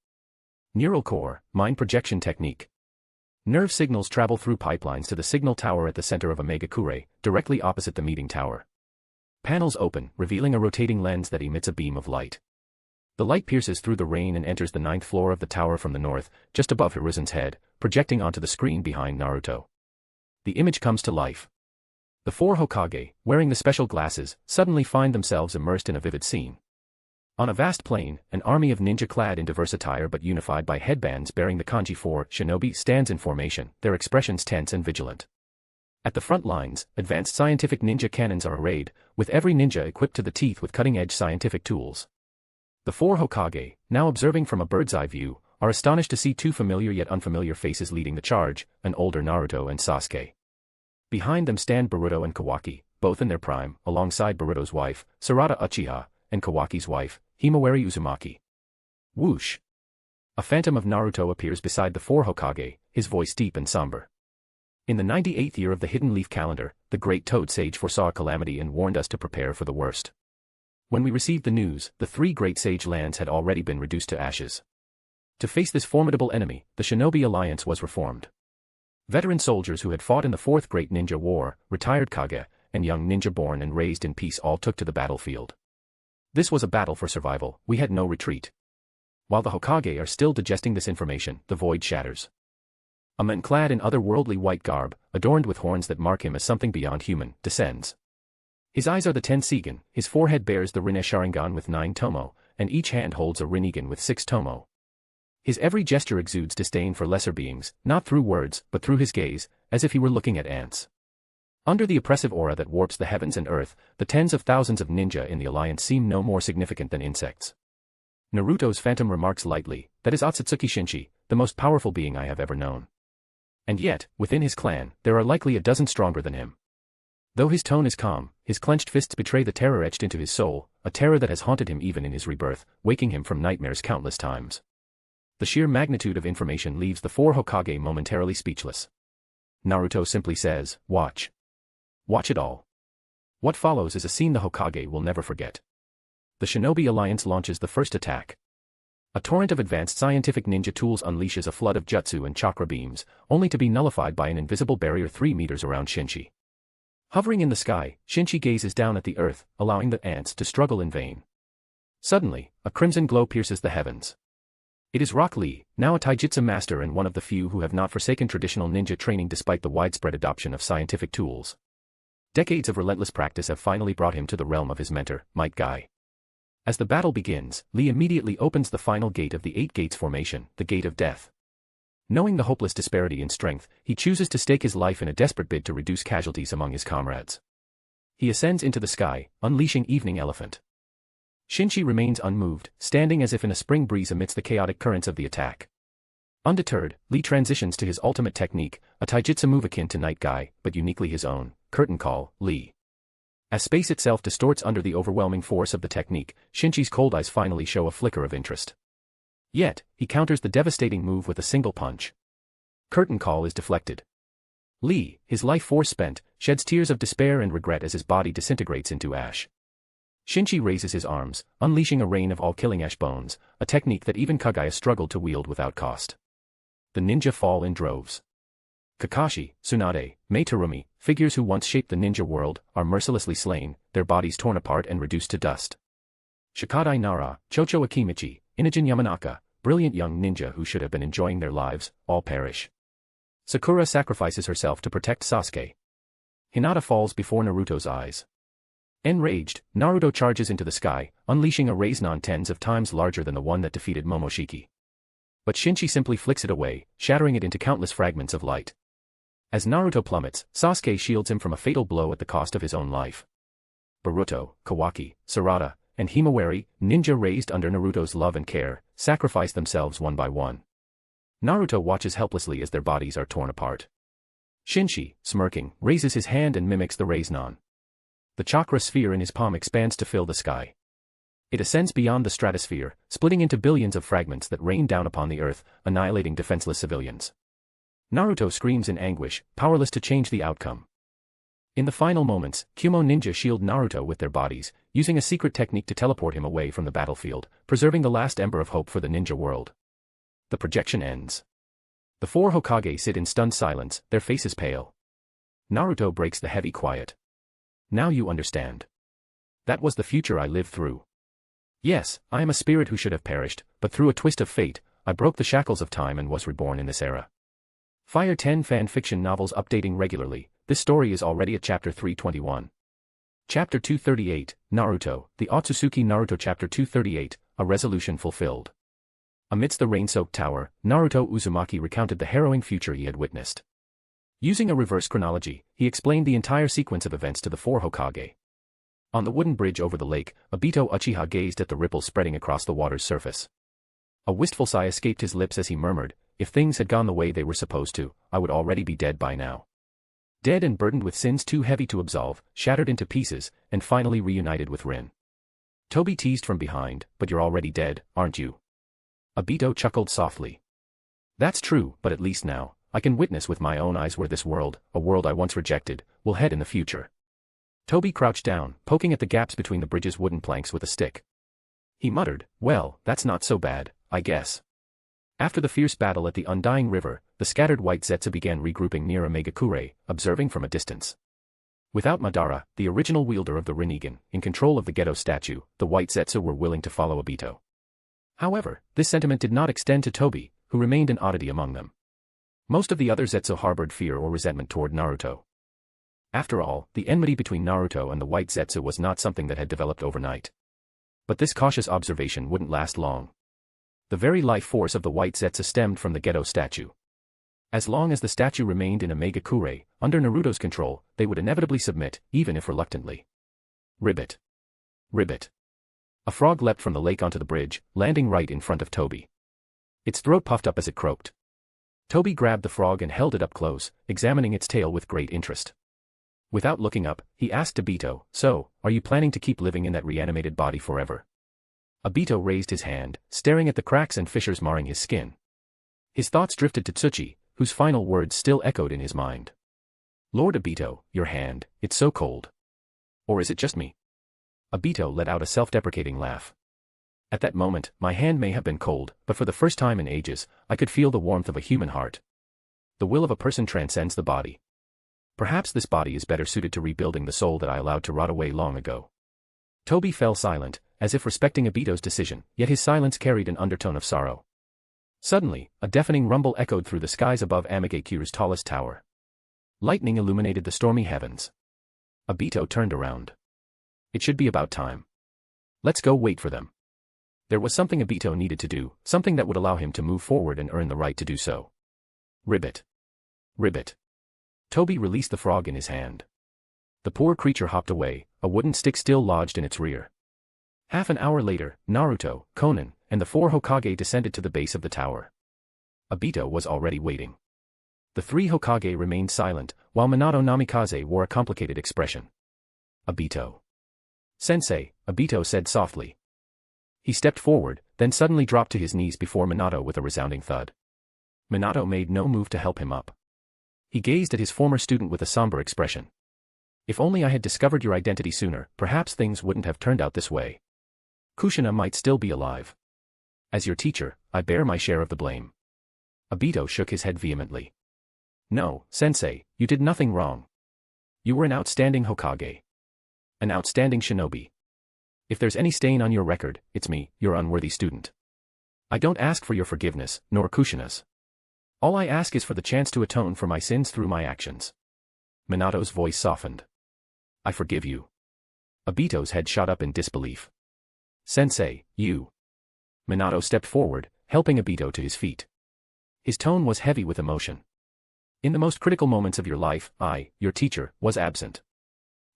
Neural core, mind projection technique. Nerve signals travel through pipelines to the signal tower at the center of Omegakure, directly opposite the meeting tower. Panels open, revealing a rotating lens that emits a beam of light. The light pierces through the rain and enters the 9th floor of the tower from the north, just above Hiruzen's head, projecting onto the screen behind Naruto. The image comes to life. The 4 Hokage, wearing the special glasses, suddenly find themselves immersed in a vivid scene. On a vast plain, an army of ninja clad in diverse attire but unified by headbands bearing the kanji 4 shinobi stands in formation, their expressions tense and vigilant. At the front lines, advanced scientific ninja cannons are arrayed, with every ninja equipped to the teeth with cutting-edge scientific tools. The 4 Hokage, now observing from a bird's-eye view, are astonished to see 2 familiar yet unfamiliar faces leading the charge, an older Naruto and Sasuke. Behind them stand Boruto and Kawaki, both in their prime, alongside Boruto's wife, Sarada Uchiha, and Kawaki's wife, Himawari Uzumaki. Whoosh! A phantom of Naruto appears beside the 4 Hokage, his voice deep and somber. In the 98th year of the Hidden Leaf calendar, the great Toad Sage foresaw a calamity and warned us to prepare for the worst. When we received the news, the 3 great sage lands had already been reduced to ashes. To face this formidable enemy, the Shinobi Alliance was reformed. Veteran soldiers who had fought in the 4th Great Ninja War, retired Kage, and young ninja born and raised in peace all took to the battlefield. This was a battle for survival, we had no retreat. While the Hokage are still digesting this information, the void shatters. A man clad in otherworldly white garb, adorned with horns that mark him as something beyond human, descends. His eyes are the 10 Seigen, his forehead bears the Rinne Sharingan with 9 Tomo, and each hand holds a Rinnegan with 6 Tomo. His every gesture exudes disdain for lesser beings, not through words, but through his gaze, as if he were looking at ants. Under the oppressive aura that warps the heavens and earth, the tens of thousands of ninja in the alliance seem no more significant than insects. Naruto's phantom remarks lightly, "That is Otsutsuki Shinchi, the most powerful being I have ever known." And yet, within his clan, there are likely a dozen stronger than him. Though his tone is calm, his clenched fists betray the terror etched into his soul, a terror that has haunted him even in his rebirth, waking him from nightmares countless times. The sheer magnitude of information leaves the 4 Hokage momentarily speechless. Naruto simply says, "Watch. Watch it all." What follows is a scene the Hokage will never forget. The Shinobi Alliance launches the first attack. A torrent of advanced scientific ninja tools unleashes a flood of jutsu and chakra beams, only to be nullified by an invisible barrier 3 meters around Shinchi. Hovering in the sky, Shinchi gazes down at the earth, allowing the ants to struggle in vain. Suddenly, a crimson glow pierces the heavens. It is Rock Lee, now a taijutsu master and one of the few who have not forsaken traditional ninja training despite the widespread adoption of scientific tools. Decades of relentless practice have finally brought him to the realm of his mentor, Might Guy. As the battle begins, Lee immediately opens the final gate of the 8 Gates formation, the Gate of Death. Knowing the hopeless disparity in strength, he chooses to stake his life in a desperate bid to reduce casualties among his comrades. He ascends into the sky, unleashing Evening Elephant. Shinchi remains unmoved, standing as if in a spring breeze amidst the chaotic currents of the attack. Undeterred, Lee transitions to his ultimate technique, a taijutsu move akin to Night Guy, but uniquely his own, Curtain Call, Lee. As space itself distorts under the overwhelming force of the technique, Shinchi's cold eyes finally show a flicker of interest. Yet, he counters the devastating move with a single punch. Curtain Call is deflected. Lee, his life force spent, sheds tears of despair and regret as his body disintegrates into ash. Shinchi raises his arms, unleashing a rain of all-killing ash bones, a technique that even Kaguya struggled to wield without cost. The ninja fall in droves. Kakashi, Tsunade, Mei Terumi, figures who once shaped the ninja world, are mercilessly slain, their bodies torn apart and reduced to dust. Shikadai Nara, Chocho Akimichi, Inajin Yamanaka, brilliant young ninja who should have been enjoying their lives, all perish. Sakura sacrifices herself to protect Sasuke. Hinata falls before Naruto's eyes. Enraged, Naruto charges into the sky, unleashing a Rasengan tens of times larger than the one that defeated Momoshiki. But Shinchi simply flicks it away, shattering it into countless fragments of light. As Naruto plummets, Sasuke shields him from a fatal blow at the cost of his own life. Boruto, Kawaki, Sarada, and Himawari, ninja raised under Naruto's love and care, sacrifice themselves one by one. Naruto watches helplessly as their bodies are torn apart. Shinchi, smirking, raises his hand and mimics the Rasengan. The chakra sphere in his palm expands to fill the sky. It ascends beyond the stratosphere, splitting into billions of fragments that rain down upon the earth, annihilating defenseless civilians. Naruto screams in anguish, powerless to change the outcome. In the final moments, Kumo ninja shield Naruto with their bodies, using a secret technique to teleport him away from the battlefield, preserving the last ember of hope for the ninja world. The projection ends. The 4 Hokage sit in stunned silence, their faces pale. Naruto breaks the heavy quiet. "Now you understand." That was the future I lived through. Yes, I am a spirit who should have perished, but through a twist of fate, I broke the shackles of time and was reborn in this era. Fire 10 fan fiction novels updating regularly. This story is already at chapter 321. Chapter 238, Naruto, the Otsutsuki Naruto Chapter 238, a resolution fulfilled. Amidst the rain-soaked tower, Naruto Uzumaki recounted the harrowing future he had witnessed. Using a reverse chronology, he explained the entire sequence of events to the four Hokage. On the wooden bridge over the lake, Obito Uchiha gazed at the ripples spreading across the water's surface. A wistful sigh escaped his lips as he murmured, "If things had gone the way they were supposed to, I would already be dead by now." Dead and burdened with sins too heavy to absolve, shattered into pieces, and finally reunited with Rin. Toby teased from behind, "But you're already dead, aren't you?" Obito chuckled softly. "That's true, but at least now, I can witness with my own eyes where this world, a world I once rejected, will head in the future." Toby crouched down, poking at the gaps between the bridge's wooden planks with a stick. He muttered, "Well, that's not so bad, I guess." After the fierce battle at the Undying River, the scattered white Zetsu began regrouping near a Megakure, observing from a distance. Without Madara, the original wielder of the Rinnegan, in control of the Geto statue, the white Zetsu were willing to follow Obito. However, this sentiment did not extend to Toby, who remained an oddity among them. Most of the other Zetsu harbored fear or resentment toward Naruto. After all, the enmity between Naruto and the white Zetsu was not something that had developed overnight. But this cautious observation wouldn't last long. The very life force of the white Zetsu stemmed from the Geto statue. As long as the statue remained in a Megakure, under Naruto's control, they would inevitably submit, even if reluctantly. Ribbit. Ribbit. A frog leapt from the lake onto the bridge, landing right in front of Toby. Its throat puffed up as it croaked. Toby grabbed the frog and held it up close, examining its tail with great interest. Without looking up, he asked Obito, "So, are you planning to keep living in that reanimated body forever?" Obito raised his hand, staring at the cracks and fissures marring his skin. His thoughts drifted to Tsuchi, whose final words still echoed in his mind. "Lord Obito, your hand, it's so cold. Or is it just me?" Obito let out a self-deprecating laugh. "At that moment, my hand may have been cold, but for the first time in ages, I could feel the warmth of a human heart. The will of a person transcends the body. Perhaps this body is better suited to rebuilding the soul that I allowed to rot away long ago." Toby fell silent, as if respecting Obito's decision, yet his silence carried an undertone of sorrow. Suddenly, a deafening rumble echoed through the skies above Amagakure's tallest tower. Lightning illuminated the stormy heavens. Obito turned around. It should be about time. Let's go wait for them. There was something Obito needed to do, something that would allow him to move forward and earn the right to do so. Ribbit. Ribbit. Toby released the frog in his hand. The poor creature hopped away, a wooden stick still lodged in its rear. Half an hour later, Naruto, Konan, and the four Hokage descended to the base of the tower. Obito was already waiting. The three Hokage remained silent, while Minato Namikaze wore a complicated expression. "Obito. Sensei," Obito said softly. He stepped forward, then suddenly dropped to his knees before Minato with a resounding thud. Minato made no move to help him up. He gazed at his former student with a somber expression. "If only I had discovered your identity sooner, perhaps things wouldn't have turned out this way. Kushina might still be alive. As your teacher, I bear my share of the blame." Obito shook his head vehemently. "No, Sensei, you did nothing wrong. You were an outstanding Hokage. An outstanding shinobi. If there's any stain on your record, it's me, your unworthy student. I don't ask for your forgiveness, nor Kushina's. All I ask is for the chance to atone for my sins through my actions." Minato's voice softened. "I forgive you." Obito's head shot up in disbelief. "Sensei, you." Minato stepped forward, helping Obito to his feet. His tone was heavy with emotion. "In the most critical moments of your life, I, your teacher, was absent.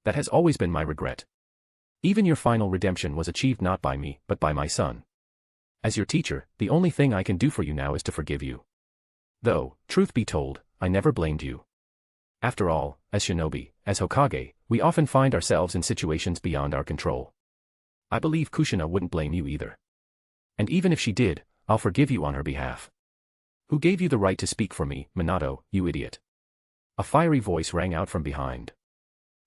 That has always been my regret. Even your final redemption was achieved not by me, but by my son. As your teacher, the only thing I can do for you now is to forgive you. Though, truth be told, I never blamed you. After all, as shinobi, as Hokage, we often find ourselves in situations beyond our control. I believe Kushina wouldn't blame you either. And even if she did, I'll forgive you on her behalf. Who gave you the right to speak for me, Minato, you idiot?" A fiery voice rang out from behind.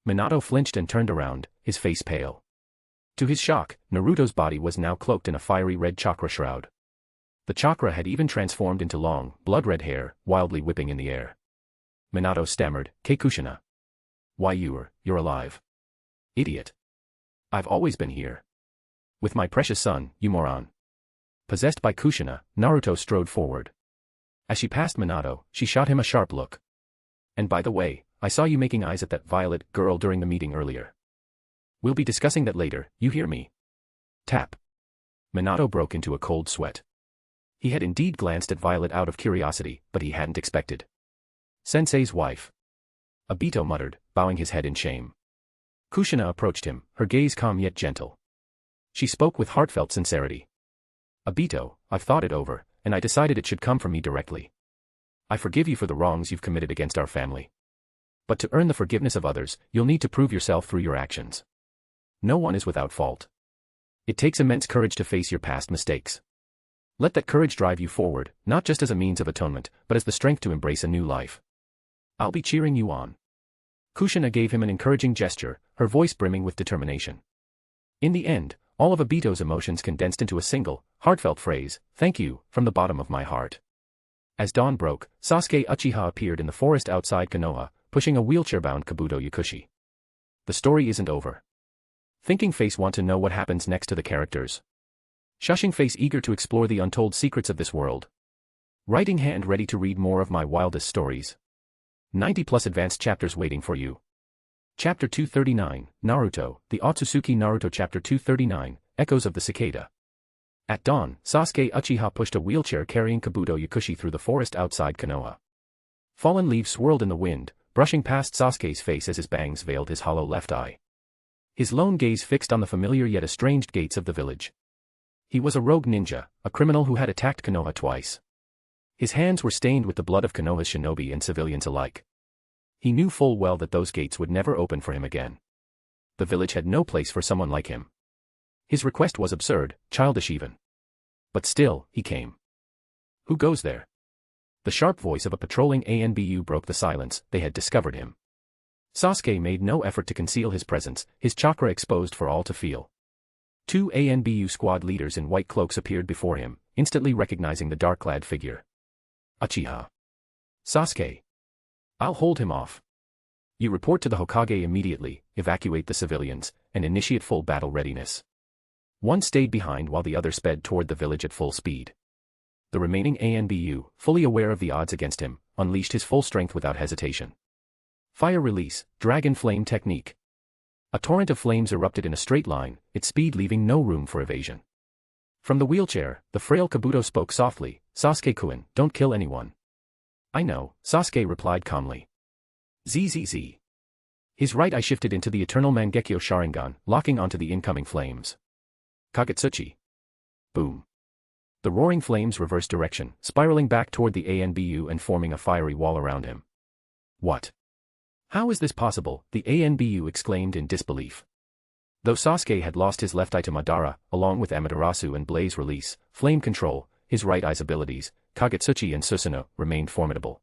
Minato flinched and turned around, his face pale. To his shock, Naruto's body was now cloaked in a fiery red chakra shroud. The chakra had even transformed into long, blood-red hair, wildly whipping in the air. Minato stammered, "Kushina. Why you're alive. Idiot." I've always been here. With my precious son, you moron. Possessed by Kushina, Naruto strode forward. As she passed Minato, she shot him a sharp look. And by the way, I saw you making eyes at that Violet girl during the meeting earlier. We'll be discussing that later, you hear me? Tap. Minato broke into a cold sweat. He had indeed glanced at Violet out of curiosity, but he hadn't expected. Sensei's wife. Obito muttered, bowing his head in shame. Kushina approached him, her gaze calm yet gentle. She spoke with heartfelt sincerity. Obito, I've thought it over, and I decided it should come from me directly. I forgive you for the wrongs you've committed against our family. But to earn the forgiveness of others, you'll need to prove yourself through your actions. No one is without fault. It takes immense courage to face your past mistakes. Let that courage drive you forward, not just as a means of atonement, but as the strength to embrace a new life. I'll be cheering you on. Kushina gave him an encouraging gesture, her voice brimming with determination. In the end, all of Obito's emotions condensed into a single, heartfelt phrase, thank you, from the bottom of my heart. As dawn broke, Sasuke Uchiha appeared in the forest outside Konoha, pushing a wheelchair-bound Kabuto Yakushi. The story isn't over. Thinking Face want to know what happens next to the characters. Shushing Face eager to explore the untold secrets of this world. Writing Hand ready to read more of my wildest stories. 90+ advanced chapters waiting for you. Chapter 239, Naruto, the Otsutsuki Naruto Chapter 239, Echoes of the Cicada. At dawn, Sasuke Uchiha pushed a wheelchair carrying Kabuto Yakushi through the forest outside Konoha. Fallen leaves swirled in the wind, brushing past Sasuke's face as his bangs veiled his hollow left eye. His lone gaze fixed on the familiar yet estranged gates of the village. He was a rogue ninja, a criminal who had attacked Konoha twice. His hands were stained with the blood of Konoha's shinobi and civilians alike. He knew full well that those gates would never open for him again. The village had no place for someone like him. His request was absurd, childish even. But still, he came. Who goes there? The sharp voice of a patrolling ANBU broke the silence. They had discovered him. Sasuke made no effort to conceal his presence, his chakra exposed for all to feel. 2 ANBU squad leaders in white cloaks appeared before him, instantly recognizing the dark-clad figure. Uchiha. Sasuke. I'll hold him off. You report to the Hokage immediately, evacuate the civilians, and initiate full battle readiness. One stayed behind while the other sped toward the village at full speed. The remaining ANBU, fully aware of the odds against him, unleashed his full strength without hesitation. Fire release, dragon flame technique. A torrent of flames erupted in a straight line, its speed leaving no room for evasion. From the wheelchair, the frail Kabuto spoke softly, Sasuke-kun, don't kill anyone. I know, Sasuke replied calmly. ZZZ. His right eye shifted into the eternal Mangekyo Sharingan, locking onto the incoming flames. Kagutsuchi. Boom. The roaring flames reversed direction, spiraling back toward the ANBU and forming a fiery wall around him. What? How is this possible? The ANBU exclaimed in disbelief. Though Sasuke had lost his left eye to Madara, along with Amaterasu and Blaze Release, Flame Control, his right eye's abilities, Kagutsuchi and Susanoo, remained formidable.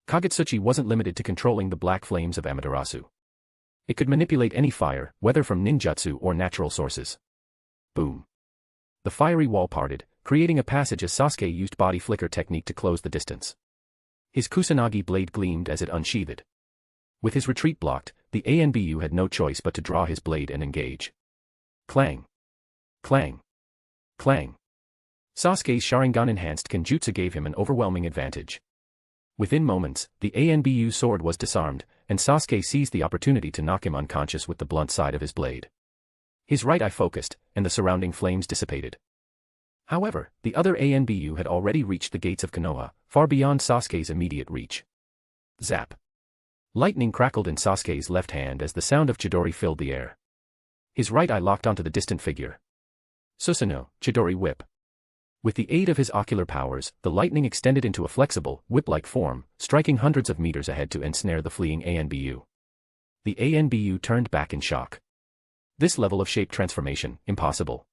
Kagutsuchi wasn't limited to controlling the black flames of Amaterasu. It could manipulate any fire, whether from ninjutsu or natural sources. Boom. The fiery wall parted, creating a passage as Sasuke used body flicker technique to close the distance. His Kusanagi blade gleamed as it unsheathed. With his retreat blocked, the ANBU had no choice but to draw his blade and engage. Clang. Clang. Clang. Sasuke's Sharingan-enhanced Kenjutsu gave him an overwhelming advantage. Within moments, the ANBU sword was disarmed, and Sasuke seized the opportunity to knock him unconscious with the blunt side of his blade. His right eye focused, and the surrounding flames dissipated. However, the other ANBU had already reached the gates of Konoha, far beyond Sasuke's immediate reach. Zap. Lightning crackled in Sasuke's left hand as the sound of Chidori filled the air. His right eye locked onto the distant figure. Susanoo, Chidori Whip. With the aid of his ocular powers, the lightning extended into a flexible, whip-like form, striking hundreds of meters ahead to ensnare the fleeing ANBU. The ANBU turned back in shock. This level of shape transformation, impossible.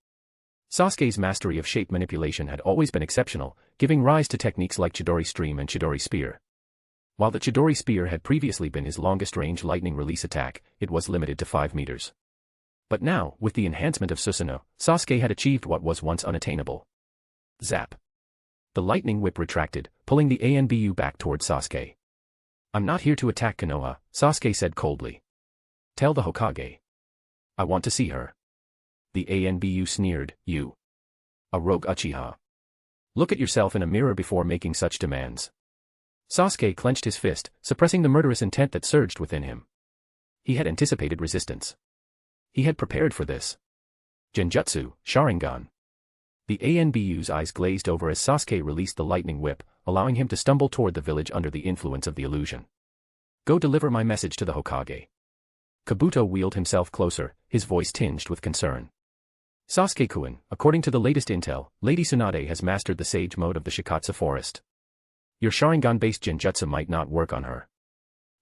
Sasuke's mastery of shape manipulation had always been exceptional, giving rise to techniques like Chidori Stream and Chidori Spear. While the Chidori Spear had previously been his longest-range lightning release attack, it was limited to 5 meters. But now, with the enhancement of Susanoo, Sasuke had achieved what was once unattainable. Zap. The lightning whip retracted, pulling the ANBU back toward Sasuke. I'm not here to attack Konoha, Sasuke said coldly. Tell the Hokage. I want to see her. The ANBU sneered, you. A rogue Uchiha. Look at yourself in a mirror before making such demands. Sasuke clenched his fist, suppressing the murderous intent that surged within him. He had anticipated resistance. He had prepared for this. Genjutsu, Sharingan. The ANBU's eyes glazed over as Sasuke released the lightning whip, allowing him to stumble toward the village under the influence of the illusion. Go deliver my message to the Hokage. Kabuto wheeled himself closer, his voice tinged with concern. Sasuke-kun, according to the latest intel, Lady Tsunade has mastered the sage mode of the Shikatsu forest. Your Sharingan-based Genjutsu might not work on her.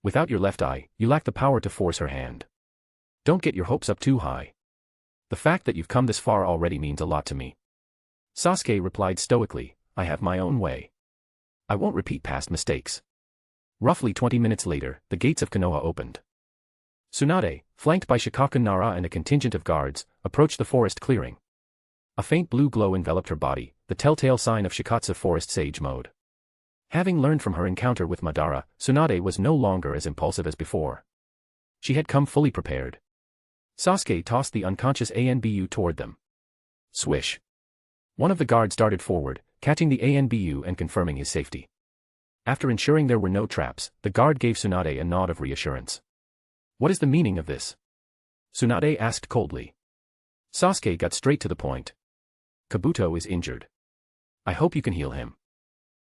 Without your left eye, you lack the power to force her hand. Don't get your hopes up too high. The fact that you've come this far already means a lot to me. Sasuke replied stoically, I have my own way. I won't repeat past mistakes. Roughly 20 minutes later, the gates of Konoha opened. Tsunade, flanked by Shikaku Nara and a contingent of guards, approached the forest clearing. A faint blue glow enveloped her body, the telltale sign of Shikatsu forest sage mode. Having learned from her encounter with Madara, Tsunade was no longer as impulsive as before. She had come fully prepared. Sasuke tossed the unconscious ANBU toward them. Swish. One of the guards darted forward, catching the ANBU and confirming his safety. After ensuring there were no traps, the guard gave Tsunade a nod of reassurance. What is the meaning of this? Tsunade asked coldly. Sasuke got straight to the point. Kabuto is injured. I hope you can heal him.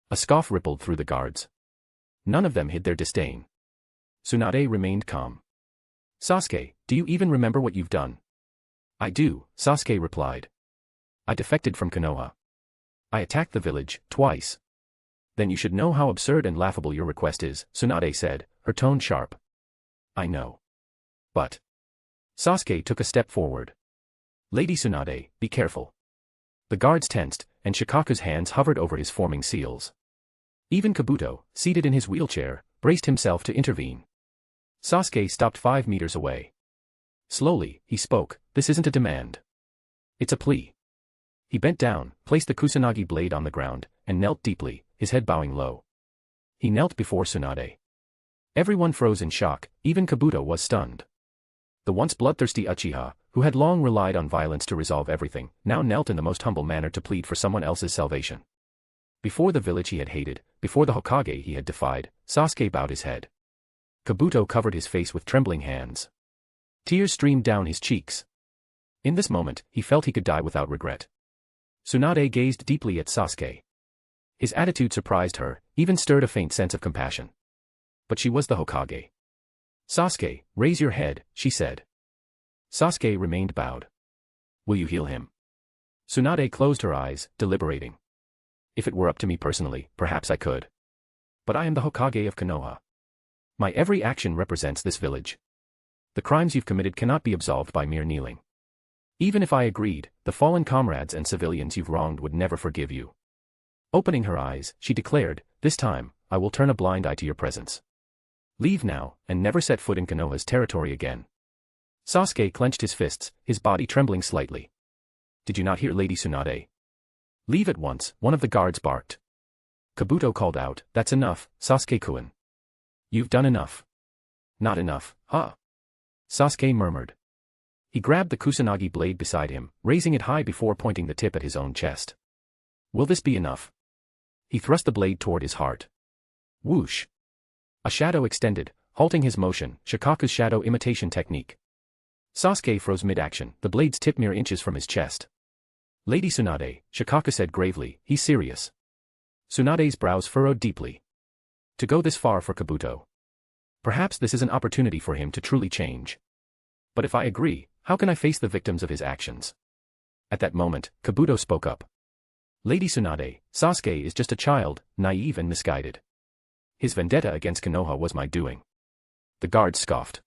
A scoff rippled through the guards. None of them hid their disdain. Tsunade remained calm. Sasuke, do you even remember what you've done? I do, Sasuke replied. I defected from Konoha. I attacked the village, twice. Then you should know how absurd and laughable your request is, Tsunade said, her tone sharp. I know. But. Sasuke took a step forward. Lady Tsunade, be careful. The guards tensed, and Shikaku's hands hovered over his forming seals. Even Kabuto, seated in his wheelchair, braced himself to intervene. Sasuke stopped 5 meters away. Slowly, he spoke, this isn't a demand. It's a plea. He bent down, placed the Kusanagi blade on the ground, and knelt deeply, his head bowing low. He knelt before Tsunade. Everyone froze in shock, even Kabuto was stunned. The once bloodthirsty Uchiha, who had long relied on violence to resolve everything, now knelt in the most humble manner to plead for someone else's salvation. Before the village he had hated, before the Hokage he had defied, Sasuke bowed his head. Kabuto covered his face with trembling hands. Tears streamed down his cheeks. In this moment, he felt he could die without regret. Tsunade gazed deeply at Sasuke. His attitude surprised her, even stirred a faint sense of compassion. But she was the Hokage. Sasuke, raise your head, she said. Sasuke remained bowed. Will you heal him? Tsunade closed her eyes, deliberating. If it were up to me personally, perhaps I could. But I am the Hokage of Konoha. My every action represents this village. The crimes you've committed cannot be absolved by mere kneeling. Even if I agreed, the fallen comrades and civilians you've wronged would never forgive you. Opening her eyes, she declared, this time, I will turn a blind eye to your presence. Leave now, and never set foot in Konoha's territory again. Sasuke clenched his fists, his body trembling slightly. Did you not hear Lady Tsunade? Leave at once, one of the guards barked. Kabuto called out, that's enough, Sasuke-kun. You've done enough. Not enough, huh? Sasuke murmured. He grabbed the Kusanagi blade beside him, raising it high before pointing the tip at his own chest. Will this be enough? He thrust the blade toward his heart. Whoosh. A shadow extended, halting his motion, Shikaku's shadow imitation technique. Sasuke froze mid-action, the blade's tip mere inches from his chest. Lady Tsunade, Shikaku said gravely, he's serious. Tsunade's brows furrowed deeply. To go this far for Kabuto. Perhaps this is an opportunity for him to truly change. But if I agree, how can I face the victims of his actions? At that moment, Kabuto spoke up. Lady Tsunade, Sasuke is just a child, naive and misguided. His vendetta against Konoha was my doing. The guards scoffed.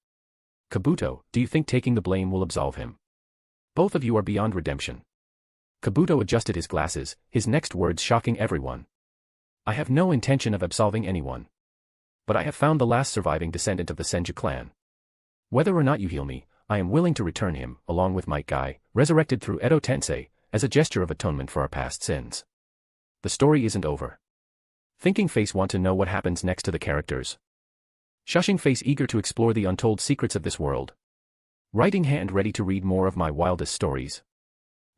Kabuto, do you think taking the blame will absolve him? Both of you are beyond redemption. Kabuto adjusted his glasses, his next words shocking everyone. I have no intention of absolving anyone. But I have found the last surviving descendant of the Senju clan. Whether or not you heal me, I am willing to return him, along with Might Guy, resurrected through Edo Tensei, as a gesture of atonement for our past sins. The story isn't over. Thinking Face want to know what happens next to the characters. Shushing Face eager to explore the untold secrets of this world. Writing Hand ready to read more of my wildest stories.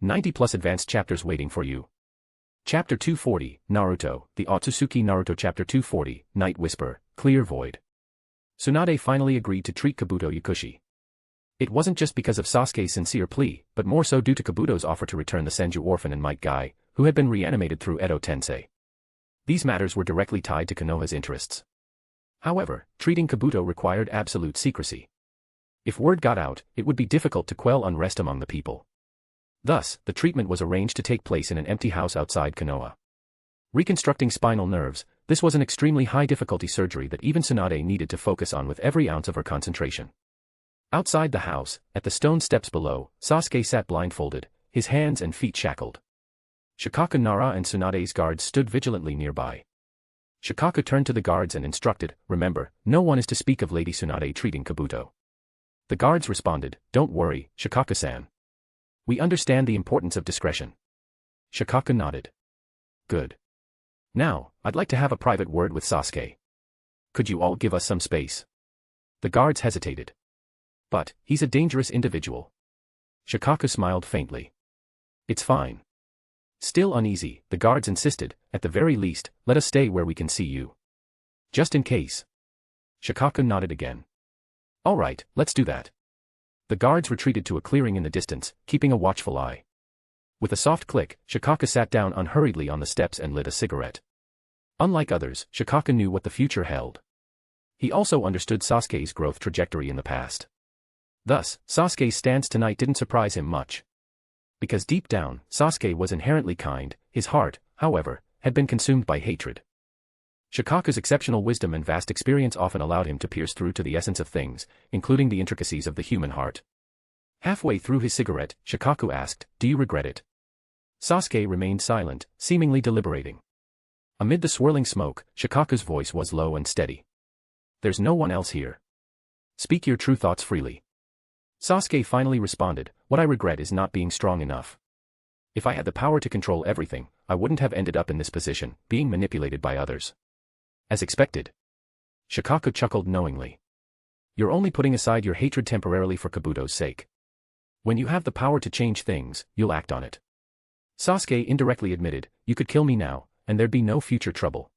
90 plus advanced chapters waiting for you. Chapter 240, Naruto, the Otsutsuki Naruto Chapter 240, Night Whisper, Clear Void. Tsunade finally agreed to treat Kabuto Yakushi. It wasn't just because of Sasuke's sincere plea, but more so due to Kabuto's offer to return the Senju orphan and Might Guy, who had been reanimated through Edo Tensei. These matters were directly tied to Konoha's interests. However, treating Kabuto required absolute secrecy. If word got out, it would be difficult to quell unrest among the people. Thus, the treatment was arranged to take place in an empty house outside Konoha. Reconstructing spinal nerves, this was an extremely high-difficulty surgery that even Tsunade needed to focus on with every ounce of her concentration. Outside the house, at the stone steps below, Sasuke sat blindfolded, his hands and feet shackled. Shikaka Nara and Tsunade's guards stood vigilantly nearby. Shikaka turned to the guards and instructed, "Remember, no one is to speak of Lady Tsunade treating Kabuto." The guards responded, "Don't worry, Shikaka-san. We understand the importance of discretion." Shikaka nodded. "Good. Now, I'd like to have a private word with Sasuke. Could you all give us some space?" The guards hesitated. "But, he's a dangerous individual." Shikaka smiled faintly. "It's fine." Still uneasy, the guards insisted, "At the very least, let us stay where we can see you. Just in case." Shikaka nodded again. "All right, let's do that." The guards retreated to a clearing in the distance, keeping a watchful eye. With a soft click, Shikaka sat down unhurriedly on the steps and lit a cigarette. Unlike others, Shikaka knew what the future held. He also understood Sasuke's growth trajectory in the past. Thus, Sasuke's stance tonight didn't surprise him much. Because deep down, Sasuke was inherently kind, his heart, however, had been consumed by hatred. Shikaka's exceptional wisdom and vast experience often allowed him to pierce through to the essence of things, including the intricacies of the human heart. Halfway through his cigarette, Shikaku asked, "Do you regret it?" Sasuke remained silent, seemingly deliberating. Amid the swirling smoke, Shikaku's voice was low and steady. "There's no one else here. Speak your true thoughts freely." Sasuke finally responded, "What I regret is not being strong enough. If I had the power to control everything, I wouldn't have ended up in this position, being manipulated by others." As expected. Shikaku chuckled knowingly. "You're only putting aside your hatred temporarily for Kabuto's sake. When you have the power to change things, you'll act on it." Sasuke indirectly admitted, "You could kill me now, and there'd be no future trouble."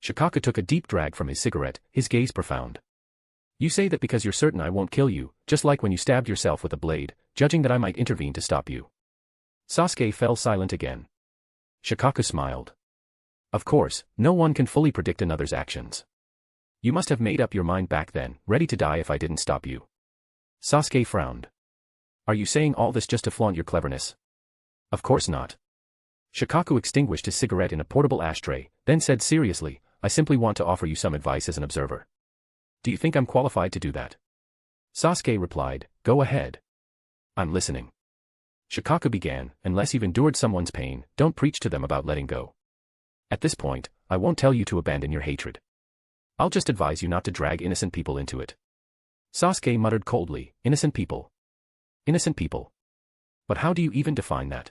Shikaku took a deep drag from his cigarette, his gaze profound. "You say that because you're certain I won't kill you, just like when you stabbed yourself with a blade, judging that I might intervene to stop you." Sasuke fell silent again. Shikaku smiled. "Of course, no one can fully predict another's actions. You must have made up your mind back then, ready to die if I didn't stop you." Sasuke frowned. "Are you saying all this just to flaunt your cleverness?" "Of course not." Shikaku extinguished his cigarette in a portable ashtray, then said seriously, "I simply want to offer you some advice as an observer. Do you think I'm qualified to do that?" Sasuke replied, "Go ahead. I'm listening." Shikaku began, "Unless you've endured someone's pain, don't preach to them about letting go. At this point, I won't tell you to abandon your hatred. I'll just advise you not to drag innocent people into it." Sasuke muttered coldly, "Innocent people? Innocent people? But how do you even define that?"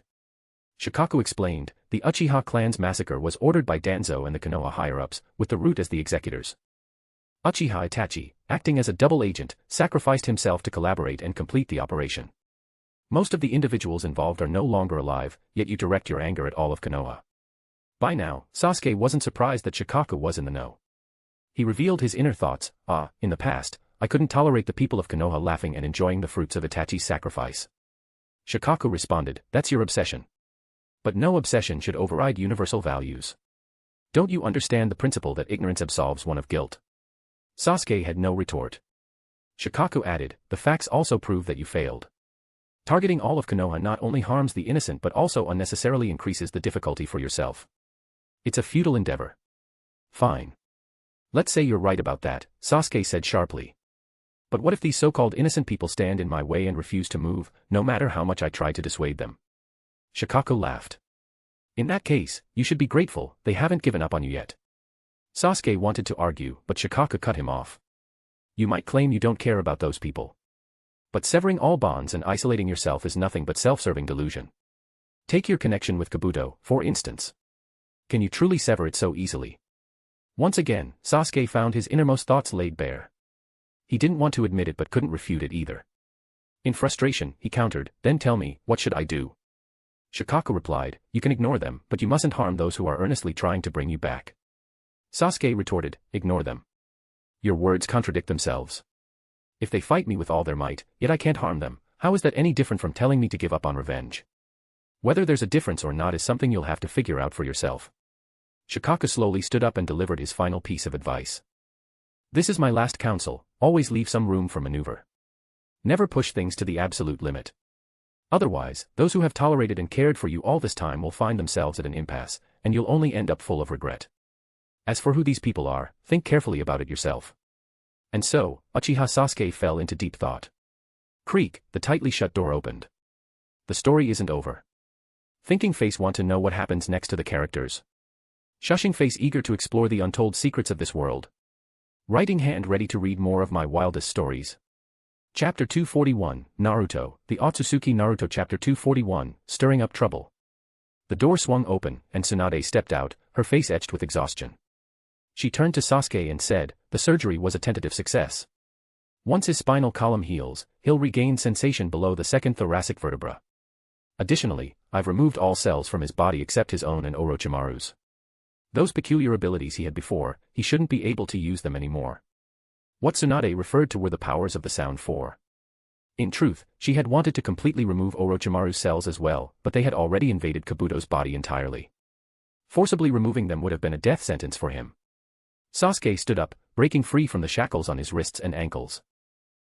Shikaku explained, "The Uchiha clan's massacre was ordered by Danzo and the Konoha higher-ups, with the Root as the executors. Uchiha Itachi, acting as a double agent, sacrificed himself to collaborate and complete the operation. Most of the individuals involved are no longer alive, yet you direct your anger at all of Konoha." By now, Sasuke wasn't surprised that Shikaku was in the know. He revealed his inner thoughts. In the past, I couldn't tolerate the people of Konoha laughing and enjoying the fruits of Itachi's sacrifice." Shikaku responded, "That's your obsession. But no obsession should override universal values. Don't you understand the principle that ignorance absolves one of guilt?" Sasuke had no retort. Shikaku added, "The facts also prove that you failed. Targeting all of Konoha not only harms the innocent but also unnecessarily increases the difficulty for yourself. It's a futile endeavor." "Fine. Let's say you're right about that," Sasuke said sharply. "But what if these so-called innocent people stand in my way and refuse to move, no matter how much I try to dissuade them?" Shikaku laughed. "In that case, you should be grateful, they haven't given up on you yet." Sasuke wanted to argue, but Shikaku cut him off. "You might claim you don't care about those people. But severing all bonds and isolating yourself is nothing but self-serving delusion. Take your connection with Kabuto, for instance. Can you truly sever it so easily?" Once again, Sasuke found his innermost thoughts laid bare. He didn't want to admit it but couldn't refute it either. In frustration, he countered, "Then tell me, what should I do?" Shikako replied, you can ignore them, but you mustn't harm those who are earnestly trying to bring you back. Sasuke retorted, ignore them. Your words contradict themselves. If they fight me with all their might, yet I can't harm them, how is that any different from telling me to give up on revenge? Whether there's a difference or not is something you'll have to figure out for yourself. Shikako slowly stood up and delivered his final piece of advice. This is my last counsel, always leave some room for maneuver. Never push things to the absolute limit. Otherwise, those who have tolerated and cared for you all this time will find themselves at an impasse, and you'll only end up full of regret. As for who these people are, think carefully about it yourself. And so, Uchiha Sasuke fell into deep thought. Creak, the tightly shut door opened. The story isn't over. Thinking face want to know what happens next to the characters. Shushing face eager to explore the untold secrets of this world. Writing hand ready to read more of my wildest stories. Chapter 241, Naruto, the Otsutsuki Naruto Chapter 241, Stirring Up Trouble. The door swung open, and Tsunade stepped out, her face etched with exhaustion. She turned to Sasuke and said, the surgery was a tentative success. Once his spinal column heals, he'll regain sensation below the second thoracic vertebra. Additionally, I've removed all cells from his body except his own and Orochimaru's. Those peculiar abilities he had before, he shouldn't be able to use them anymore. What Tsunade referred to were the powers of the Sound Four. In truth, she had wanted to completely remove Orochimaru's cells as well, but they had already invaded Kabuto's body entirely. Forcibly removing them would have been a death sentence for him. Sasuke stood up, breaking free from the shackles on his wrists and ankles.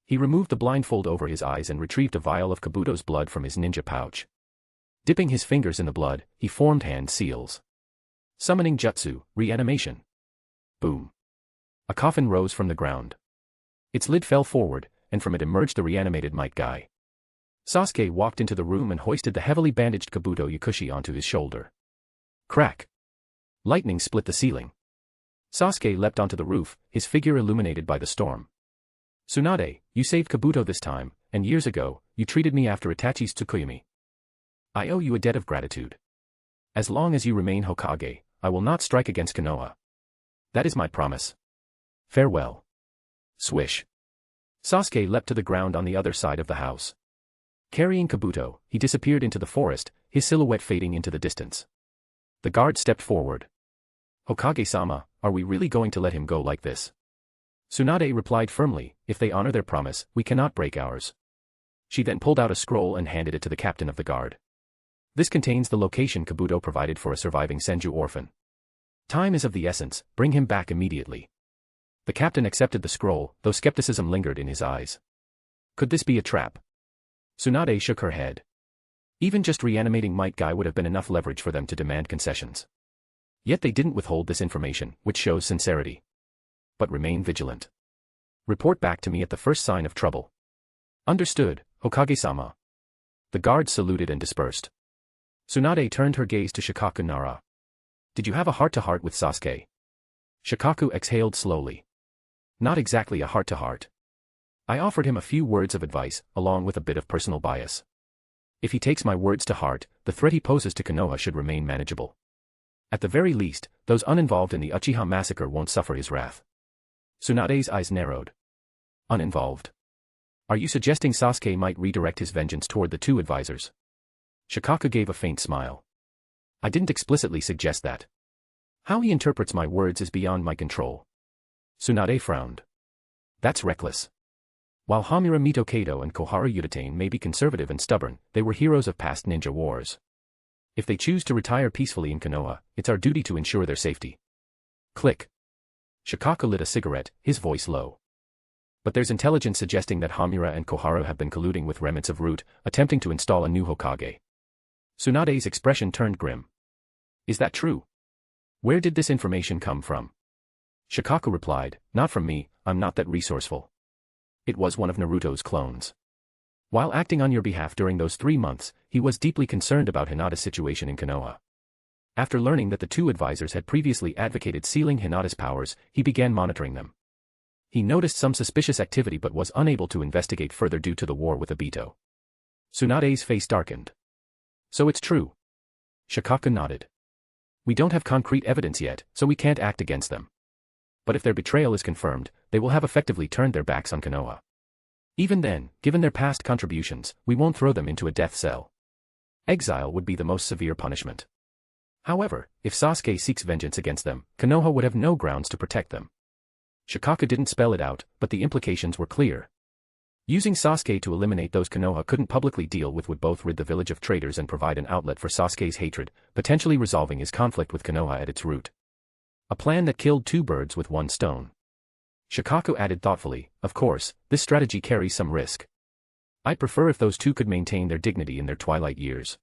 He removed the blindfold over his eyes and retrieved a vial of Kabuto's blood from his ninja pouch. Dipping his fingers in the blood, he formed hand seals. Summoning jutsu, reanimation. Boom. A coffin rose from the ground. Its lid fell forward, and from it emerged the reanimated Might Guy. Sasuke walked into the room and hoisted the heavily bandaged Kabuto Yakushi onto his shoulder. Crack. Lightning split the ceiling. Sasuke leapt onto the roof, his figure illuminated by the storm. Tsunade, you saved Kabuto this time, and years ago, you treated me after Itachi's Tsukuyomi. I owe you a debt of gratitude. As long as you remain Hokage, I will not strike against Konoha. That is my promise. Farewell. Swish. Sasuke leapt to the ground on the other side of the house. Carrying Kabuto, he disappeared into the forest, his silhouette fading into the distance. The guard stepped forward. Hokage-sama, are we really going to let him go like this? Tsunade replied firmly, if they honor their promise, we cannot break ours. She then pulled out a scroll and handed it to the captain of the guard. This contains the location Kabuto provided for a surviving Senju orphan. Time is of the essence, bring him back immediately. The captain accepted the scroll, though skepticism lingered in his eyes. Could this be a trap? Tsunade shook her head. Even just reanimating Might Guy would have been enough leverage for them to demand concessions. Yet they didn't withhold this information, which shows sincerity. But remain vigilant. Report back to me at the first sign of trouble. Understood, Hokage-sama. The guards saluted and dispersed. Tsunade turned her gaze to Shikaku Nara. Did you have a heart-to-heart with Sasuke? Shikaku exhaled slowly. Not exactly a heart-to-heart. I offered him a few words of advice, along with a bit of personal bias. If he takes my words to heart, the threat he poses to Konoha should remain manageable. At the very least, those uninvolved in the Uchiha massacre won't suffer his wrath. Tsunade's eyes narrowed. Uninvolved. Are you suggesting Sasuke might redirect his vengeance toward the two advisors? Shikaku gave a faint smile. I didn't explicitly suggest that. How he interprets my words is beyond my control. Tsunade frowned. That's reckless. While Hamura Mitokado and Koharu Udatane may be conservative and stubborn, they were heroes of past ninja wars. If they choose to retire peacefully in Konoha, it's our duty to ensure their safety. Click. Shikaku lit a cigarette, his voice low. But there's intelligence suggesting that Hamura and Koharu have been colluding with remnants of Root, attempting to install a new Hokage. Tsunade's expression turned grim. Is that true? Where did this information come from? Shikaku replied, not from me, I'm not that resourceful. It was one of Naruto's clones. While acting on your behalf during those 3 months, he was deeply concerned about Hinata's situation in Konoha. After learning that the two advisors had previously advocated sealing Hinata's powers, he began monitoring them. He noticed some suspicious activity but was unable to investigate further due to the war with Obito. Tsunade's face darkened. So it's true. Shikaku nodded. We don't have concrete evidence yet, so we can't act against them. But if their betrayal is confirmed, they will have effectively turned their backs on Konoha. Even then, given their past contributions, we won't throw them into a death cell. Exile would be the most severe punishment. However, if Sasuke seeks vengeance against them, Konoha would have no grounds to protect them. Shikaku didn't spell it out, but the implications were clear. Using Sasuke to eliminate those Konoha couldn't publicly deal with would both rid the village of traitors and provide an outlet for Sasuke's hatred, potentially resolving his conflict with Konoha at its root. A plan that killed two birds with one stone. Shikaku added thoughtfully, of course, this strategy carries some risk. I'd prefer if those two could maintain their dignity in their twilight years.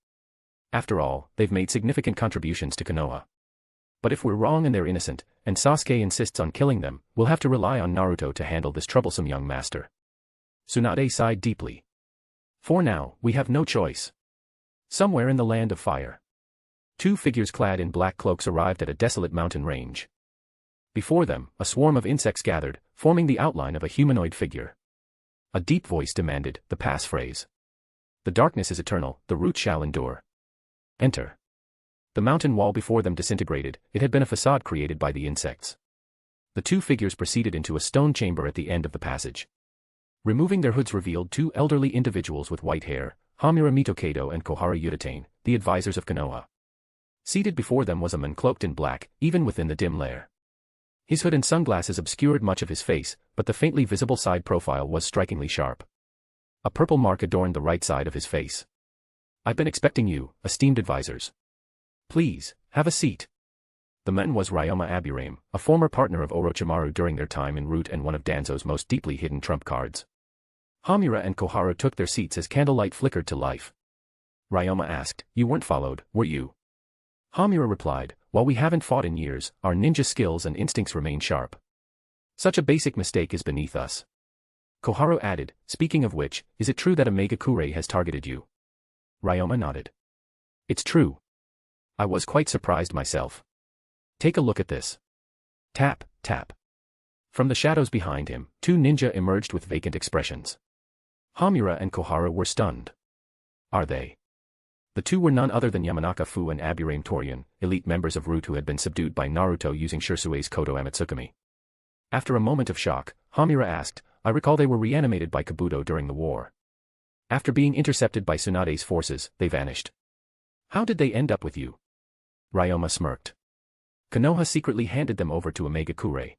After all, they've made significant contributions to Konoha. But if we're wrong and they're innocent, and Sasuke insists on killing them, we'll have to rely on Naruto to handle this troublesome young master. Tsunade sighed deeply. For now, we have no choice. Somewhere in the land of fire. Two figures clad in black cloaks arrived at a desolate mountain range. Before them, a swarm of insects gathered, forming the outline of a humanoid figure. A deep voice demanded, the passphrase. The darkness is eternal, the root shall endure. Enter. The mountain wall before them disintegrated, it had been a facade created by the insects. The two figures proceeded into a stone chamber at the end of the passage. Removing their hoods revealed two elderly individuals with white hair, Hamura Mitokado and Kohara Udatane, the advisors of Konoha. Seated before them was a man cloaked in black, even within the dim lair. His hood and sunglasses obscured much of his face, but the faintly visible side profile was strikingly sharp. A purple mark adorned the right side of his face. I've been expecting you, esteemed advisors. Please, have a seat. The man was Ryoma Aburame, a former partner of Orochimaru during their time in Root and one of Danzo's most deeply hidden trump cards. Hamura and Kohara took their seats as candlelight flickered to life. Ryoma asked, you weren't followed, were you? Hamura replied, while we haven't fought in years, our ninja skills and instincts remain sharp. Such a basic mistake is beneath us. Kohara added, speaking of which, is it true that a Megakure has targeted you? Ryoma nodded. It's true. I was quite surprised myself. Take a look at this. Tap, tap. From the shadows behind him, two ninja emerged with vacant expressions. Hamura and Kohara were stunned. Are they? The two were none other than Yamanaka Fu and Aburame Torian, elite members of Root who had been subdued by Naruto using Shirsue's Kodo Amatsukami. After a moment of shock, Hamura asked, I recall they were reanimated by Kabuto during the war. After being intercepted by Tsunade's forces, they vanished. How did they end up with you? Ryoma smirked. Konoha secretly handed them over to a Megakure.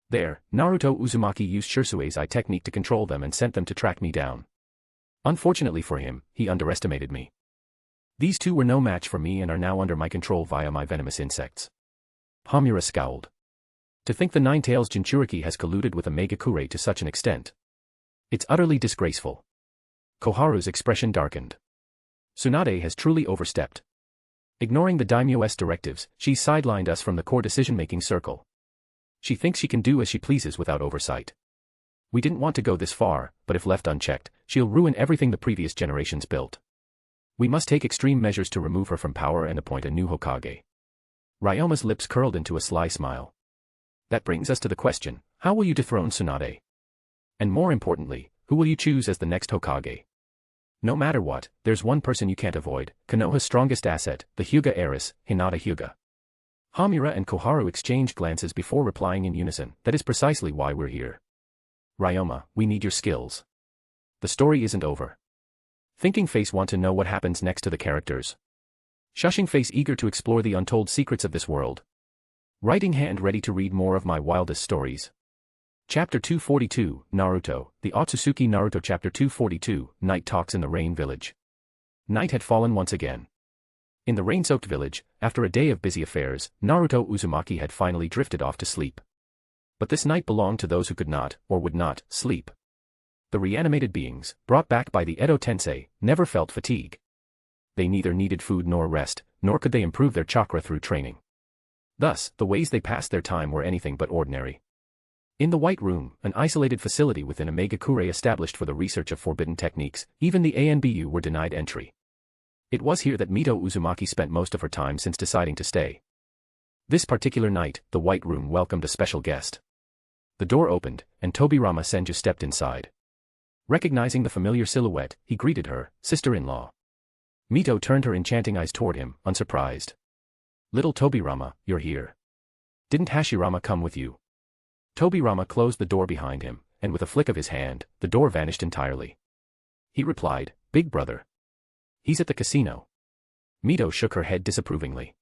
There, Naruto Uzumaki used Shirsue's eye technique to control them and sent them to track me down. Unfortunately for him, he underestimated me. These two were no match for me and are now under my control via my venomous insects. Hamura scowled. To think the Nine-Tails Jinchuriki has colluded with a Megakure to such an extent. It's utterly disgraceful. Koharu's expression darkened. Tsunade has truly overstepped. Ignoring the daimyo's directives, she's sidelined us from the core decision-making circle. She thinks she can do as she pleases without oversight. We didn't want to go this far, but if left unchecked, she'll ruin everything the previous generations built. We must take extreme measures to remove her from power and appoint a new Hokage. Ryoma's lips curled into a sly smile. That brings us to the question, how will you dethrone Tsunade? And more importantly, who will you choose as the next Hokage? No matter what, there's one person you can't avoid, Konoha's strongest asset, the Hyuga heiress, Hinata Hyuga. Hamura and Koharu exchanged glances before replying in unison, that is precisely why we're here. Ryoma, we need your skills. The story isn't over. Thinking Face want to know what happens next to the characters. Shushing Face eager to explore the untold secrets of this world. Writing Hand ready to read more of my wildest stories. Chapter 242, Naruto, the Otsutsuki Naruto Chapter 242, Night Talks in the Rain Village. Night had fallen once again. In the rain-soaked village, after a day of busy affairs, Naruto Uzumaki had finally drifted off to sleep. But this night belonged to those who could not, or would not, sleep. The reanimated beings, brought back by the Rinne Tensei, never felt fatigue. They neither needed food nor rest, nor could they improve their chakra through training. Thus, the ways they passed their time were anything but ordinary. In the White Room, an isolated facility within a Megakure established for the research of forbidden techniques, even the ANBU were denied entry. It was here that Mito Uzumaki spent most of her time since deciding to stay. This particular night, the White Room welcomed a special guest. The door opened, and Tobirama Senju stepped inside. Recognizing the familiar silhouette, he greeted her, sister-in-law. Mito turned her enchanting eyes toward him, unsurprised. Little Tobirama, you're here. Didn't Hashirama come with you? Tobirama closed the door behind him, and with a flick of his hand, the door vanished entirely. He replied, Big brother. He's at the casino. Mito shook her head disapprovingly.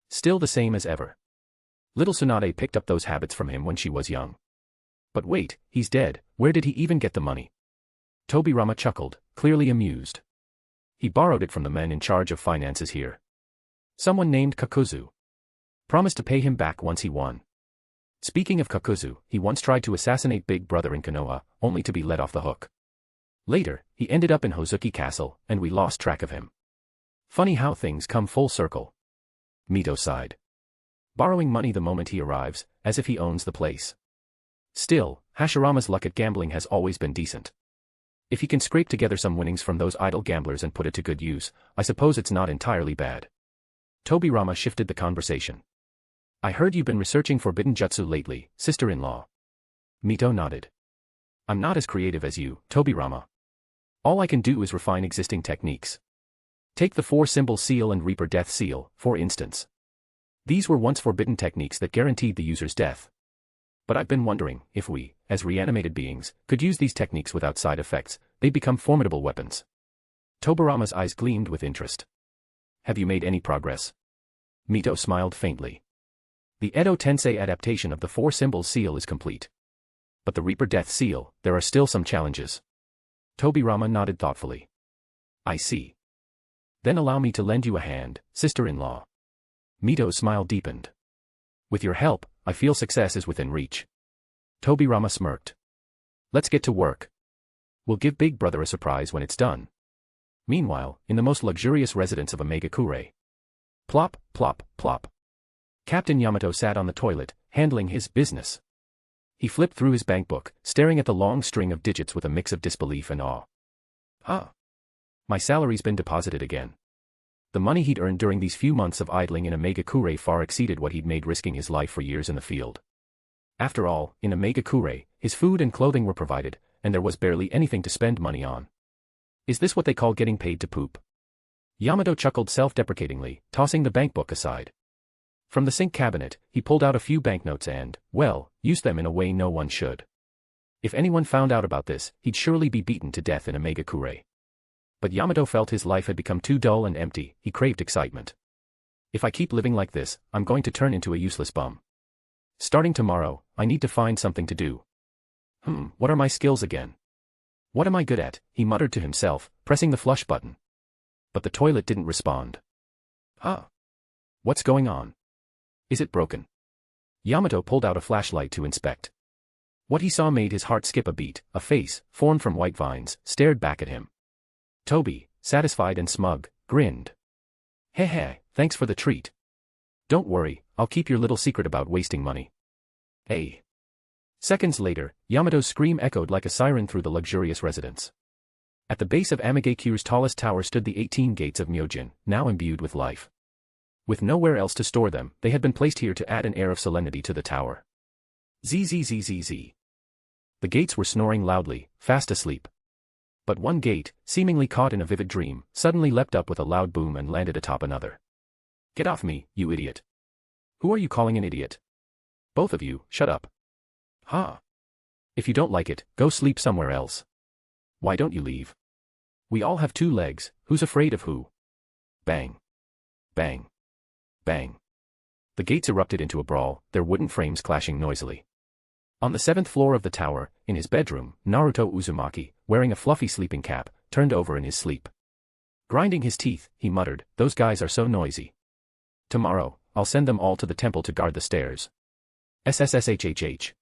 Still the same as ever. Little Tsunade picked up those habits from him when she was young. But wait, he's dead, where did he even get the money? Tobirama chuckled, clearly amused. He borrowed it from the men in charge of finances here. Someone named Kakuzu. Promised to pay him back once he won. Speaking of Kakuzu, he once tried to assassinate Big Brother in Konoha, only to be let off the hook. Later, he ended up in Hozuki Castle, and we lost track of him. Funny how things come full circle. Mito sighed. Borrowing money the moment he arrives, as if he owns the place. Still, Hashirama's luck at gambling has always been decent. If he can scrape together some winnings from those idle gamblers and put it to good use, I suppose it's not entirely bad. Tobirama shifted the conversation. I heard you've been researching forbidden jutsu lately, sister-in-law. Mito nodded. I'm not as creative as you, Tobirama. All I can do is refine existing techniques. Take the four-symbol seal and Reaper Death Seal, for instance. These were once forbidden techniques that guaranteed the user's death. But I've been wondering, if we, as reanimated beings, could use these techniques without side effects, they'd become formidable weapons. Tobirama's eyes gleamed with interest. Have you made any progress? Mito smiled faintly. The Edo Tensei adaptation of the four-symbol seal is complete. But the Reaper Death Seal, there are still some challenges. Tobirama nodded thoughtfully. I see. Then allow me to lend you a hand, sister-in-law. Mito's smile deepened. With your help, I feel success is within reach. Tobirama smirked. Let's get to work. We'll give Big Brother a surprise when it's done. Meanwhile, in the most luxurious residence of Omegakure. Plop, plop, plop. Captain Yamato sat on the toilet, handling his business. He flipped through his bankbook, staring at the long string of digits with a mix of disbelief and awe. My salary's been deposited again. The money he'd earned during these few months of idling in Omegakure far exceeded what he'd made risking his life for years in the field. After all, in Omegakure, his food and clothing were provided, and there was barely anything to spend money on. Is this what they call getting paid to poop? Yamato chuckled self-deprecatingly, tossing the bankbook aside. From the sink cabinet, he pulled out a few banknotes and, well, used them in a way no one should. If anyone found out about this, he'd surely be beaten to death in Omegakure. But Yamato felt his life had become too dull and empty, he craved excitement. If I keep living like this, I'm going to turn into a useless bum. Starting tomorrow, I need to find something to do. What are my skills again? What am I good at? He muttered to himself, pressing the flush button. But the toilet didn't respond. What's going on? Is it broken? Yamato pulled out a flashlight to inspect. What he saw made his heart skip a beat. A face, formed from white vines, stared back at him. Toby, satisfied and smug, grinned. Heh, thanks for the treat. Don't worry, I'll keep your little secret about wasting money. Hey. Seconds later, Yamato's scream echoed like a siren through the luxurious residence. At the base of Amagekyu's tallest tower stood the 18 gates of Myojin, now imbued with life. With nowhere else to store them, they had been placed here to add an air of solemnity to the tower. Zzzzz. The gates were snoring loudly, fast asleep. But one gate, seemingly caught in a vivid dream, suddenly leapt up with a loud boom and landed atop another. Get off me, you idiot. Who are you calling an idiot? Both of you, shut up. If you don't like it, go sleep somewhere else. Why don't you leave? We all have 2 legs, who's afraid of who? Bang. Bang. Bang. The gates erupted into a brawl, their wooden frames clashing noisily. On the 7th floor of the tower, in his bedroom, Naruto Uzumaki, wearing a fluffy sleeping cap, turned over in his sleep. Grinding his teeth, he muttered, those guys are so noisy. Tomorrow, I'll send them all to the temple to guard the stairs. SSSHHH.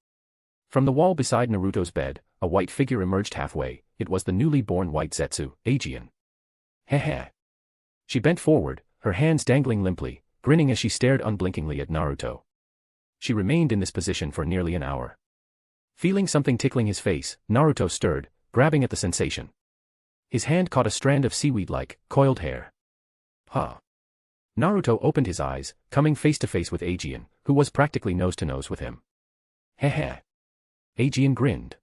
From the wall beside Naruto's bed, a white figure emerged halfway. It was the newly born white Zetsu, Aegean. Heh. She bent forward, her hands dangling limply, grinning as she stared unblinkingly at Naruto. She remained in this position for nearly an hour. Feeling something tickling his face, Naruto stirred, grabbing at the sensation. His hand caught a strand of seaweed-like, coiled hair. Naruto opened his eyes, coming face to face with Aegean, who was practically nose to nose with him. Heh. Aegean grinned.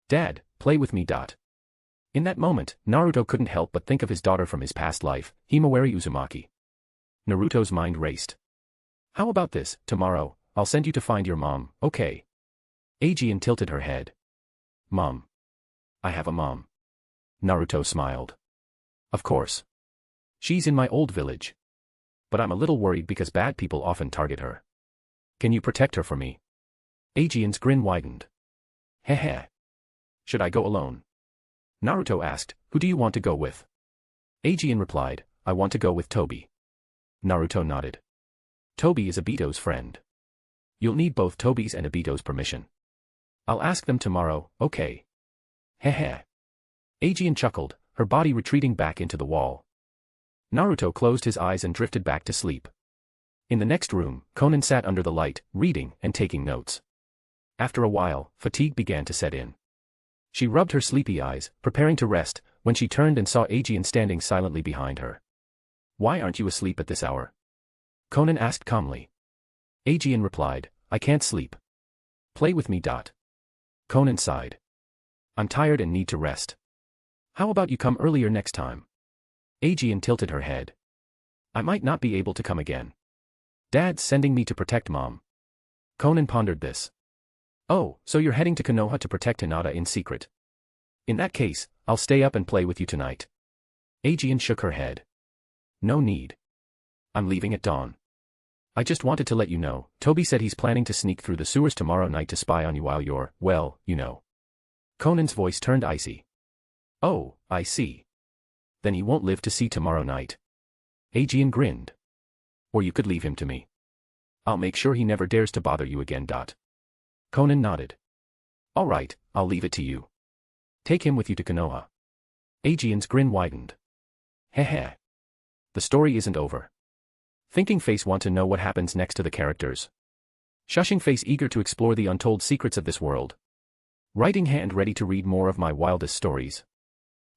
Dad, play with me. In that moment, Naruto couldn't help but think of his daughter from his past life, Himawari Uzumaki. Naruto's mind raced. How about this, tomorrow, I'll send you to find your mom, okay? Aegean tilted her head. Mom. I have a mom. Naruto smiled. Of course. She's in my old village. But I'm a little worried because bad people often target her. Can you protect her for me? Aegeon's grin widened. Heh. Should I go alone? Naruto asked, who do you want to go with? Aegeon replied, I want to go with Tobi. Naruto nodded. Tobi is Obito's friend. You'll need both Tobi's and Obito's permission. I'll ask them tomorrow, okay? Heh. Aegeon chuckled, her body retreating back into the wall. Naruto closed his eyes and drifted back to sleep. In the next room, Konan sat under the light, reading and taking notes. After a while, fatigue began to set in. She rubbed her sleepy eyes, preparing to rest, when she turned and saw Aegeon standing silently behind her. Why aren't you asleep at this hour? Konan asked calmly. Aegeon replied, I can't sleep. Play with me. Konan sighed. I'm tired and need to rest. How about you come earlier next time? Aegeon tilted her head. I might not be able to come again. Dad's sending me to protect Mom. Konan pondered this. Oh, so you're heading to Konoha to protect Hinata in secret. In that case, I'll stay up and play with you tonight. Aegeon shook her head. No need. I'm leaving at dawn. I just wanted to let you know, Tobi said he's planning to sneak through the sewers tomorrow night to spy on you while you're, well, you know. Konan's voice turned icy. Oh, I see. Then he won't live to see tomorrow night. Aegeon grinned. Or you could leave him to me. I'll make sure he never dares to bother you again. Konan nodded. All right, I'll leave it to you. Take him with you to Konoha. Aegeon's grin widened. Heh. The story isn't over. Thinking Face want to know what happens next to the characters. Shushing Face eager to explore the untold secrets of this world. Writing hand ready to read more of my wildest stories.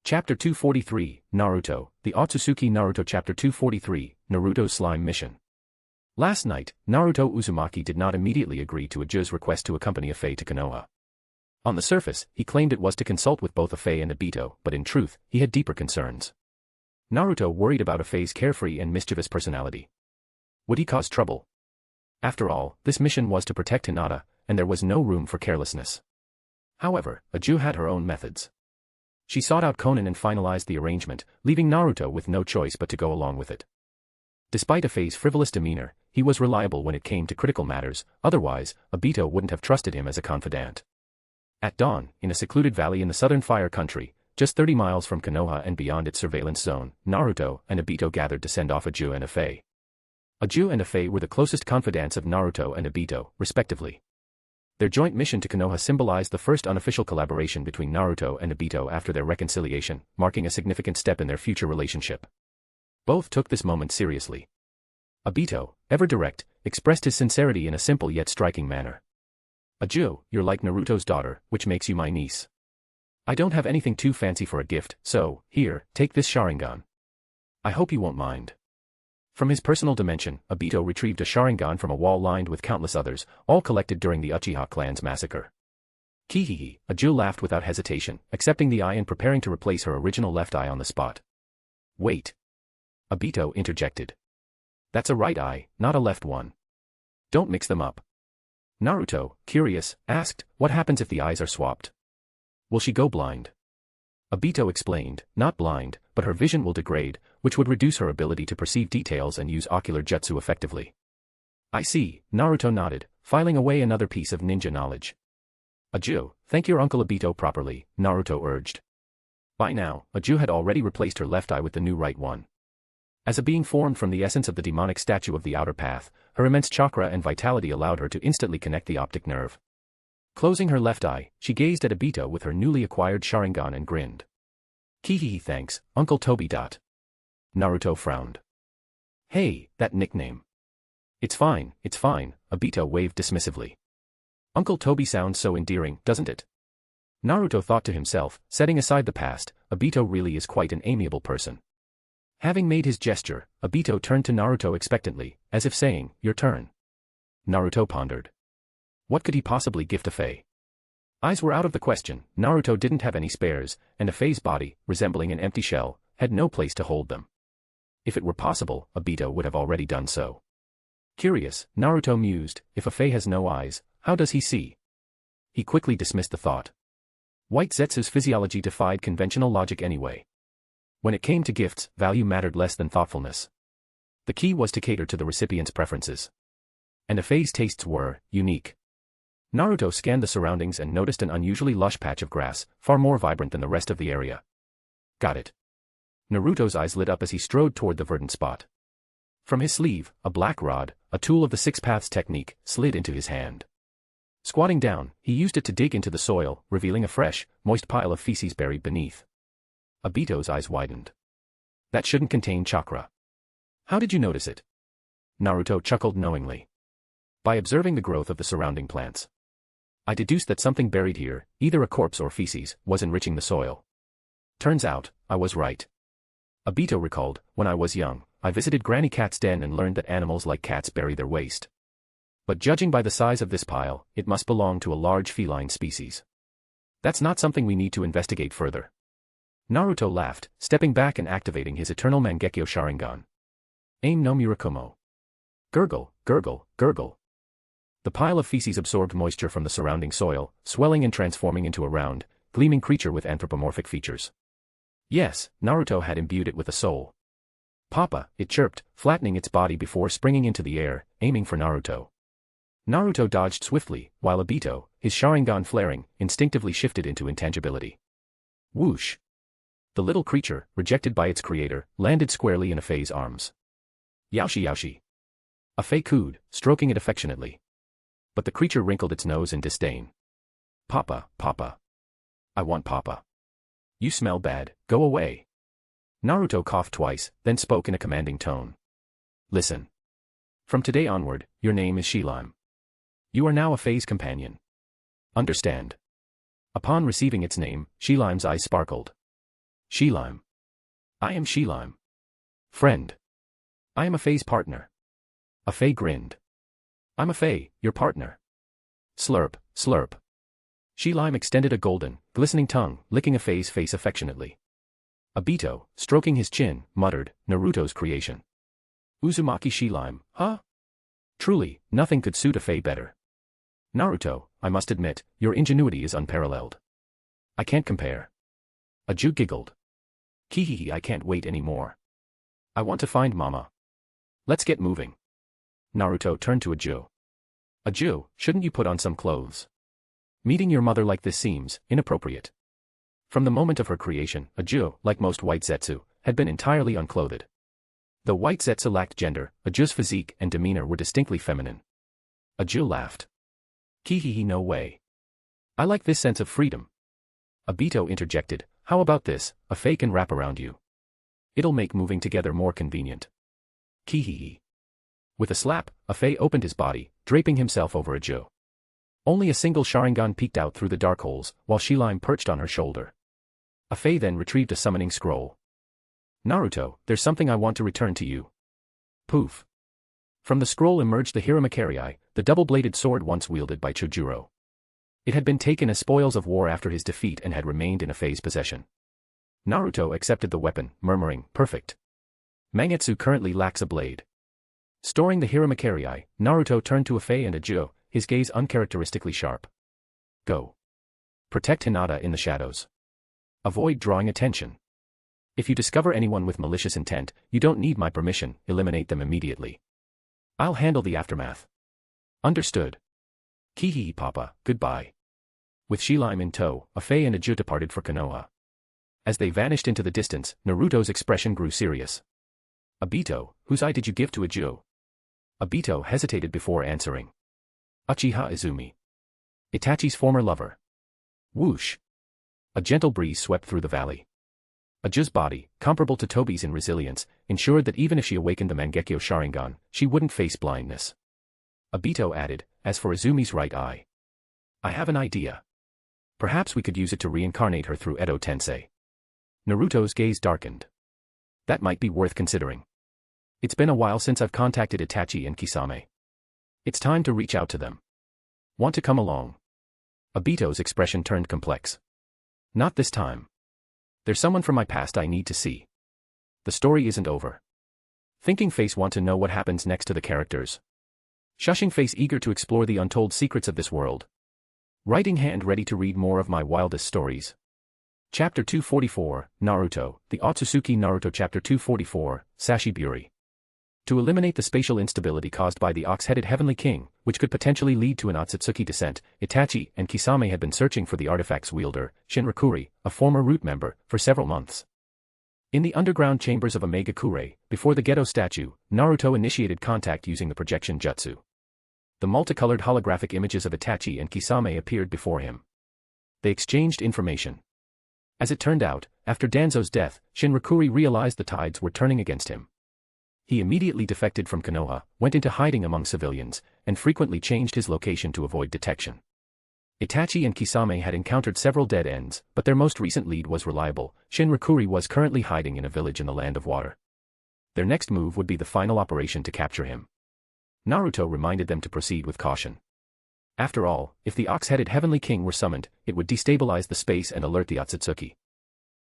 Chapter 243, Naruto, the Otsutsuki Naruto. Chapter 243, Naruto's Slime Mission. Last night, Naruto Uzumaki did not immediately agree to Aju's request to accompany Afei to Konoha. On the surface, he claimed it was to consult with both Afei and Obito, but in truth, he had deeper concerns. Naruto worried about Afei's carefree and mischievous personality. Would he cause trouble? After all, this mission was to protect Hinata, and there was no room for carelessness. However, Aju had her own methods. She sought out Konan and finalized the arrangement, leaving Naruto with no choice but to go along with it. Despite Afei's frivolous demeanor, he was reliable when it came to critical matters, otherwise, Obito wouldn't have trusted him as a confidant. At dawn, in a secluded valley in the southern Fire Country, just 30 miles from Konoha and beyond its surveillance zone, Naruto and Obito gathered to send off Aju and Afei. Aju and Afei were the closest confidants of Naruto and Obito, respectively. Their joint mission to Konoha symbolized the first unofficial collaboration between Naruto and Obito after their reconciliation, marking a significant step in their future relationship. Both took this moment seriously. Obito, ever direct, expressed his sincerity in a simple yet striking manner. Aju, you're like Naruto's daughter, which makes you my niece. I don't have anything too fancy for a gift, so, here, take this Sharingan. I hope you won't mind. From his personal dimension, Obito retrieved a Sharingan from a wall lined with countless others, all collected during the Uchiha clan's massacre. Kihihi, Aju laughed without hesitation, accepting the eye and preparing to replace her original left eye on the spot. Wait. Obito interjected. That's a right eye, not a left one. Don't mix them up. Naruto, curious, asked, what happens if the eyes are swapped? Will she go blind? Obito explained, not blind, but her vision will degrade, which would reduce her ability to perceive details and use ocular jutsu effectively. I see, Naruto nodded, filing away another piece of ninja knowledge. Aju, thank your uncle Obito properly, Naruto urged. By now, Aju had already replaced her left eye with the new right one. As a being formed from the essence of the demonic statue of the outer path, her immense chakra and vitality allowed her to instantly connect the optic nerve. Closing her left eye, she gazed at Obito with her newly acquired Sharingan and grinned. Kihihi, thanks, Uncle Tobi. Naruto frowned. Hey, that nickname. It's fine, Obito waved dismissively. Uncle Tobi sounds so endearing, doesn't it? Naruto thought to himself, setting aside the past, Obito really is quite an amiable person. Having made his gesture, Obito turned to Naruto expectantly, as if saying, your turn. Naruto pondered. What could he possibly gift Afei? Eyes were out of the question, Naruto didn't have any spares, and Afei's body, resembling an empty shell, had no place to hold them. If it were possible, Obito would have already done so. Curious, Naruto mused, if Afei has no eyes, how does he see? He quickly dismissed the thought. White Zetsu's physiology defied conventional logic anyway. When it came to gifts, value mattered less than thoughtfulness. The key was to cater to the recipient's preferences. And Afei's tastes were unique. Naruto scanned the surroundings and noticed an unusually lush patch of grass, far more vibrant than the rest of the area. Got it. Naruto's eyes lit up as he strode toward the verdant spot. From his sleeve, a black rod, a tool of the Six Paths technique, slid into his hand. Squatting down, he used it to dig into the soil, revealing a fresh, moist pile of feces buried beneath. Obito's eyes widened. That shouldn't contain chakra. How did you notice it? Naruto chuckled knowingly. By observing the growth of the surrounding plants. I deduced that something buried here, either a corpse or feces, was enriching the soil. Turns out, I was right. Obito recalled, when I was young, I visited Granny Cat's den and learned that animals like cats bury their waste. But judging by the size of this pile, it must belong to a large feline species. That's not something we need to investigate further. Naruto laughed, stepping back and activating his eternal Mangekyo Sharingan. Aim no Murakumo. Gurgle, gurgle, gurgle. The pile of feces absorbed moisture from the surrounding soil, swelling and transforming into a round, gleaming creature with anthropomorphic features. Yes, Naruto had imbued it with a soul. Papa, it chirped, flattening its body before springing into the air, aiming for Naruto. Naruto dodged swiftly, while Obito, his Sharingan flaring, instinctively shifted into intangibility. Whoosh! The little creature, rejected by its creator, landed squarely in Afei's arms. Yaoshi yaoshi. Afei cooed, stroking it affectionately. But the creature wrinkled its nose in disdain. Papa, Papa. I want Papa. You smell bad, go away. Naruto coughed twice, then spoke in a commanding tone. Listen. From today onward, your name is Shilime. You are now Afei's companion. Understand? Upon receiving its name, Shilime's eyes sparkled. Shilime. I am Shilime. Friend. I am Afei's partner. Afei grinned. I'm Afei, your partner. Slurp, slurp. Shilime extended a golden, glistening tongue, licking Afei's face affectionately. Obito, stroking his chin, muttered, Naruto's creation. Uzumaki Shilime, huh? Truly, nothing could suit Afei better. Naruto, I must admit, your ingenuity is unparalleled. I can't compare. Aju giggled. Kihihi, I can't wait anymore. I want to find Mama. Let's get moving. Naruto turned to Aju. Aju, shouldn't you put on some clothes? Meeting your mother like this seems inappropriate. From the moment of her creation, Aju, like most white Zetsu, had been entirely unclothed. Though white Zetsu lacked gender, Aju's physique and demeanor were distinctly feminine. Aju laughed. Kihihi, no way. I like this sense of freedom. Obito interjected, how about this, Afei can wrap around you. It'll make moving together more convenient. Kihihi. With a slap, Afei opened his body, draping himself over Aju. Only a single Sharingan peeked out through the dark holes, while Shilime perched on her shoulder. Afei then retrieved a summoning scroll. Naruto, there's something I want to return to you. Poof. From the scroll emerged the Hiramakari, the double-bladed sword once wielded by Chojuro. It had been taken as spoils of war after his defeat and had remained in Afei's possession. Naruto accepted the weapon, murmuring, perfect. Mangetsu currently lacks a blade. Storing the Hiramakari, Naruto turned to Afei and Aju, his gaze uncharacteristically sharp. Go. Protect Hinata in the shadows. Avoid drawing attention. If you discover anyone with malicious intent, you don't need my permission, eliminate them immediately. I'll handle the aftermath. Understood. Kihi Papa, goodbye. With Shilime in tow, Afei and Aju departed for Konoha. As they vanished into the distance, Naruto's expression grew serious. Obito, whose eye did you give to Aju? Obito hesitated before answering. Uchiha Izumi. Itachi's former lover. Whoosh. A gentle breeze swept through the valley. Aju's body, comparable to Tobi's in resilience, ensured that even if she awakened the Mangekyo Sharingan, she wouldn't face blindness. Obito added, as for Izumi's right eye. I have an idea. Perhaps we could use it to reincarnate her through Edo Tensei. Naruto's gaze darkened. That might be worth considering. It's been a while since I've contacted Itachi and Kisame. It's time to reach out to them. Want to come along? Obito's expression turned complex. Not this time. There's someone from my past I need to see. The story isn't over. Thinking face want to know what happens next to the characters. Shushing face eager to explore the untold secrets of this world. Writing hand ready to read more of my wildest stories. Chapter 244, Naruto, the Otsutsuki Naruto Chapter 244, Sashiburi. To eliminate the spatial instability caused by the ox-headed Heavenly King, which could potentially lead to an Otsutsuki descent, Itachi and Kisame had been searching for the artifact's wielder, Shinrakuri, a former root member, for several months. In the underground chambers of Omega-kure, before the Geto statue, Naruto initiated contact using the projection jutsu. The multicolored holographic images of Itachi and Kisame appeared before him. They exchanged information. As it turned out, after Danzo's death, Shinrakuri realized the tides were turning against him. He immediately defected from Konoha, went into hiding among civilians, and frequently changed his location to avoid detection. Itachi and Kisame had encountered several dead ends, but their most recent lead was reliable. Shinrakuri was currently hiding in a village in the Land of Water. Their next move would be the final operation to capture him. Naruto reminded them to proceed with caution. After all, if the ox-headed Heavenly King were summoned, it would destabilize the space and alert the Otsutsuki.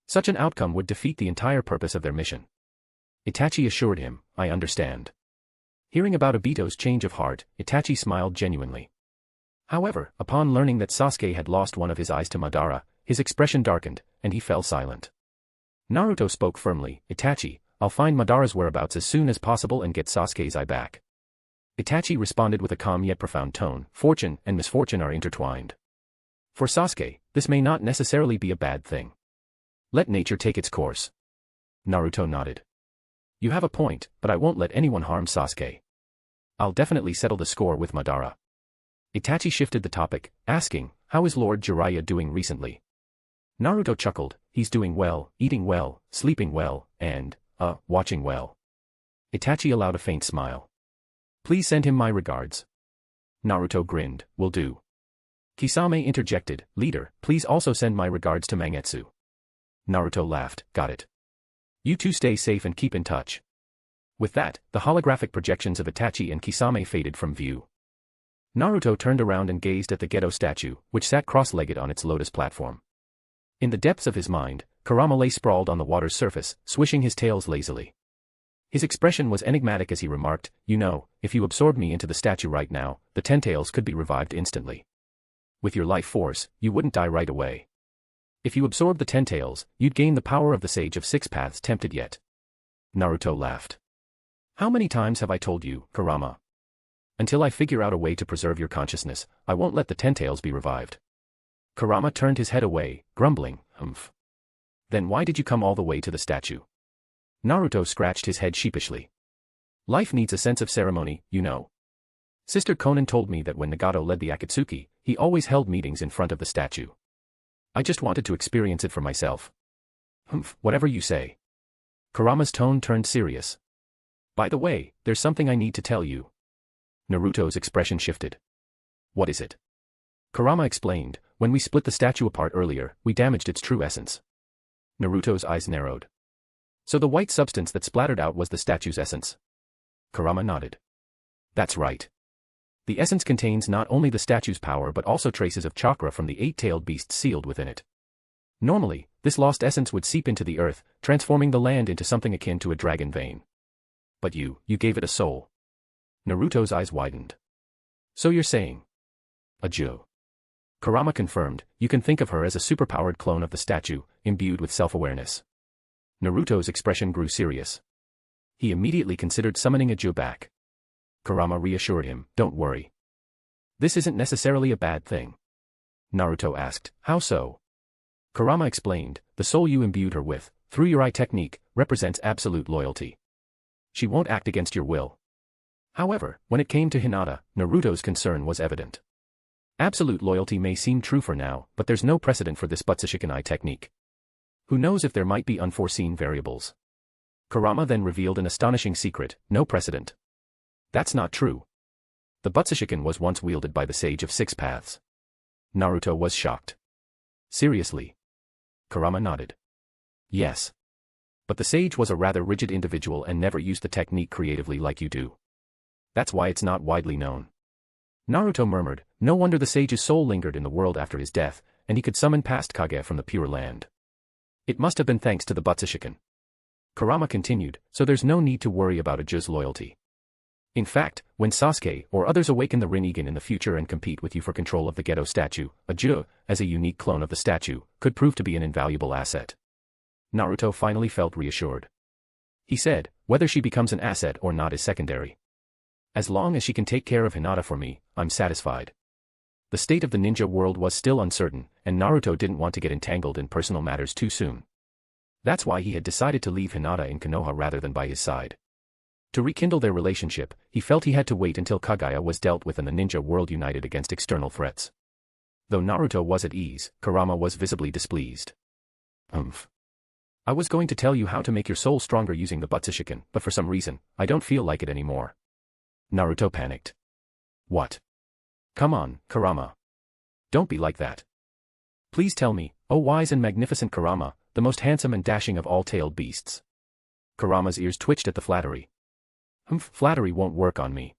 Such an outcome would defeat the entire purpose of their mission. Itachi assured him, "I understand." Hearing about Obito's change of heart, Itachi smiled genuinely. However, upon learning that Sasuke had lost one of his eyes to Madara, his expression darkened, and he fell silent. Naruto spoke firmly, "Itachi, I'll find Madara's whereabouts as soon as possible and get Sasuke's eye back." Itachi responded with a calm yet profound tone, "Fortune and misfortune are intertwined. For Sasuke, this may not necessarily be a bad thing. Let nature take its course." Naruto nodded. "You have a point, but I won't let anyone harm Sasuke. I'll definitely settle the score with Madara." Itachi shifted the topic, asking, "How is Lord Jiraiya doing recently?" Naruto chuckled, "He's doing well, eating well, sleeping well, and, watching well." Itachi allowed a faint smile. "Please send him my regards." Naruto grinned, "Will do." Kisame interjected, "Leader, please also send my regards to Mangetsu." Naruto laughed, "Got it. You two stay safe and keep in touch." With that, the holographic projections of Itachi and Kisame faded from view. Naruto turned around and gazed at the Geto statue, which sat cross-legged on its lotus platform. In the depths of his mind, Kurama lay sprawled on the water's surface, swishing his tails lazily. His expression was enigmatic as he remarked, "You know, if you absorbed me into the statue right now, the Ten-Tails could be revived instantly. With your life force, you wouldn't die right away. If you absorb the Ten-Tails, you'd gain the power of the Sage of Six Paths. Tempted yet?" Naruto laughed. "How many times have I told you, Kurama? Until I figure out a way to preserve your consciousness, I won't let the Ten-Tails be revived." Kurama turned his head away, grumbling, "Humph. Then why did you come all the way to the statue?" Naruto scratched his head sheepishly. "Life needs a sense of ceremony, you know. Sister Konan told me that when Nagato led the Akatsuki, he always held meetings in front of the statue. I just wanted to experience it for myself." "Humph, whatever you say." Kurama's tone turned serious. "By the way, there's something I need to tell you." Naruto's expression shifted. "What is it?" Kurama explained, "When we split the statue apart earlier, we damaged its true essence." Naruto's eyes narrowed. "So the white substance that splattered out was the statue's essence?" Kurama nodded. "That's right. The essence contains not only the statue's power but also traces of chakra from the eight-tailed beast sealed within it. Normally, this lost essence would seep into the earth, transforming the land into something akin to a dragon vein. But you gave it a soul." Naruto's eyes widened. "So you're saying?" "A Ju." Kurama confirmed, "You can think of her as a superpowered clone of the statue, imbued with self-awareness." Naruto's expression grew serious. He immediately considered summoning a Ju back. Kurama reassured him, "Don't worry. This isn't necessarily a bad thing." Naruto asked, "How so?" Kurama explained, "The soul you imbued her with, through your eye technique, represents absolute loyalty. She won't act against your will." However, when it came to Hinata, Naruto's concern was evident. Absolute loyalty may seem true for now, but there's no precedent for this Butsushikan eye technique. Who knows if there might be unforeseen variables? Kurama then revealed an astonishing secret, no precedent. That's not true. The Butsushikan was once wielded by the Sage of Six Paths. Naruto was shocked. "Seriously?" Kurama nodded. "Yes. But the sage was a rather rigid individual and never used the technique creatively like you do. That's why it's not widely known." Naruto murmured, "No wonder the sage's soul lingered in the world after his death, and he could summon past Kage from the Pure Land. It must have been thanks to the Butsushikan." Kurama continued, "So there's no need to worry about a Ju's loyalty. In fact, when Sasuke or others awaken the Rinnegan in the future and compete with you for control of the Geto statue, a Ju, as a unique clone of the statue, could prove to be an invaluable asset. Naruto finally felt reassured. He said, whether she becomes an asset or not is secondary. As long as she can take care of Hinata for me, I'm satisfied. The state of the ninja world was still uncertain, and Naruto didn't want to get entangled in personal matters too soon. That's why he had decided to leave Hinata in Konoha rather than by his side. To rekindle their relationship, he felt he had to wait until Kaguya was dealt with and the ninja world united against external threats. Though Naruto was at ease, Kurama was visibly displeased. I was going to tell you how to make your soul stronger using the Butsushiken, but for some reason, I don't feel like it anymore. Naruto panicked. What? Come on, Kurama. Don't be like that. Please tell me, oh wise and magnificent Kurama, the most handsome and dashing of all tailed beasts. Kurama's ears twitched at the flattery. Flattery won't work on me.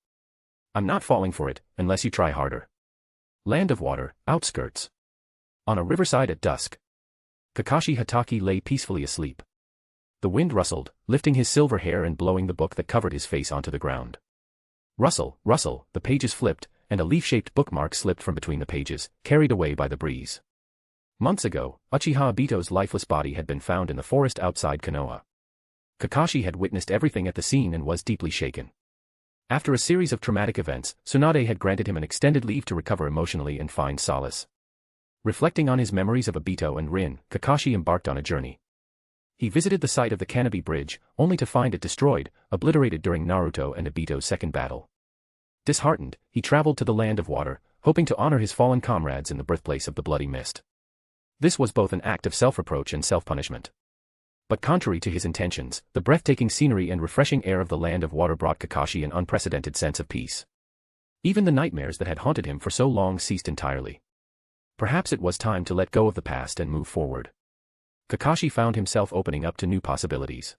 I'm not falling for it, unless you try harder. Land of Water, outskirts. On a riverside at dusk. Kakashi Hatake lay peacefully asleep. The wind rustled, lifting his silver hair and blowing the book that covered his face onto the ground. Rustle, rustle, the pages flipped, and a leaf-shaped bookmark slipped from between the pages, carried away by the breeze. Months ago, Uchiha Obito's lifeless body had been found in the forest outside Konoha. Kakashi had witnessed everything at the scene and was deeply shaken. After a series of traumatic events, Tsunade had granted him an extended leave to recover emotionally and find solace. Reflecting on his memories of Obito and Rin, Kakashi embarked on a journey. He visited the site of the Kanobi Bridge, only to find it destroyed, obliterated during Naruto and Obito's second battle. Disheartened, he traveled to the Land of Water, hoping to honor his fallen comrades in the birthplace of the Bloody Mist. This was both an act of self-reproach and self-punishment. But contrary to his intentions, the breathtaking scenery and refreshing air of the Land of Water brought Kakashi an unprecedented sense of peace. Even the nightmares that had haunted him for so long ceased entirely. Perhaps it was time to let go of the past and move forward. Kakashi found himself opening up to new possibilities.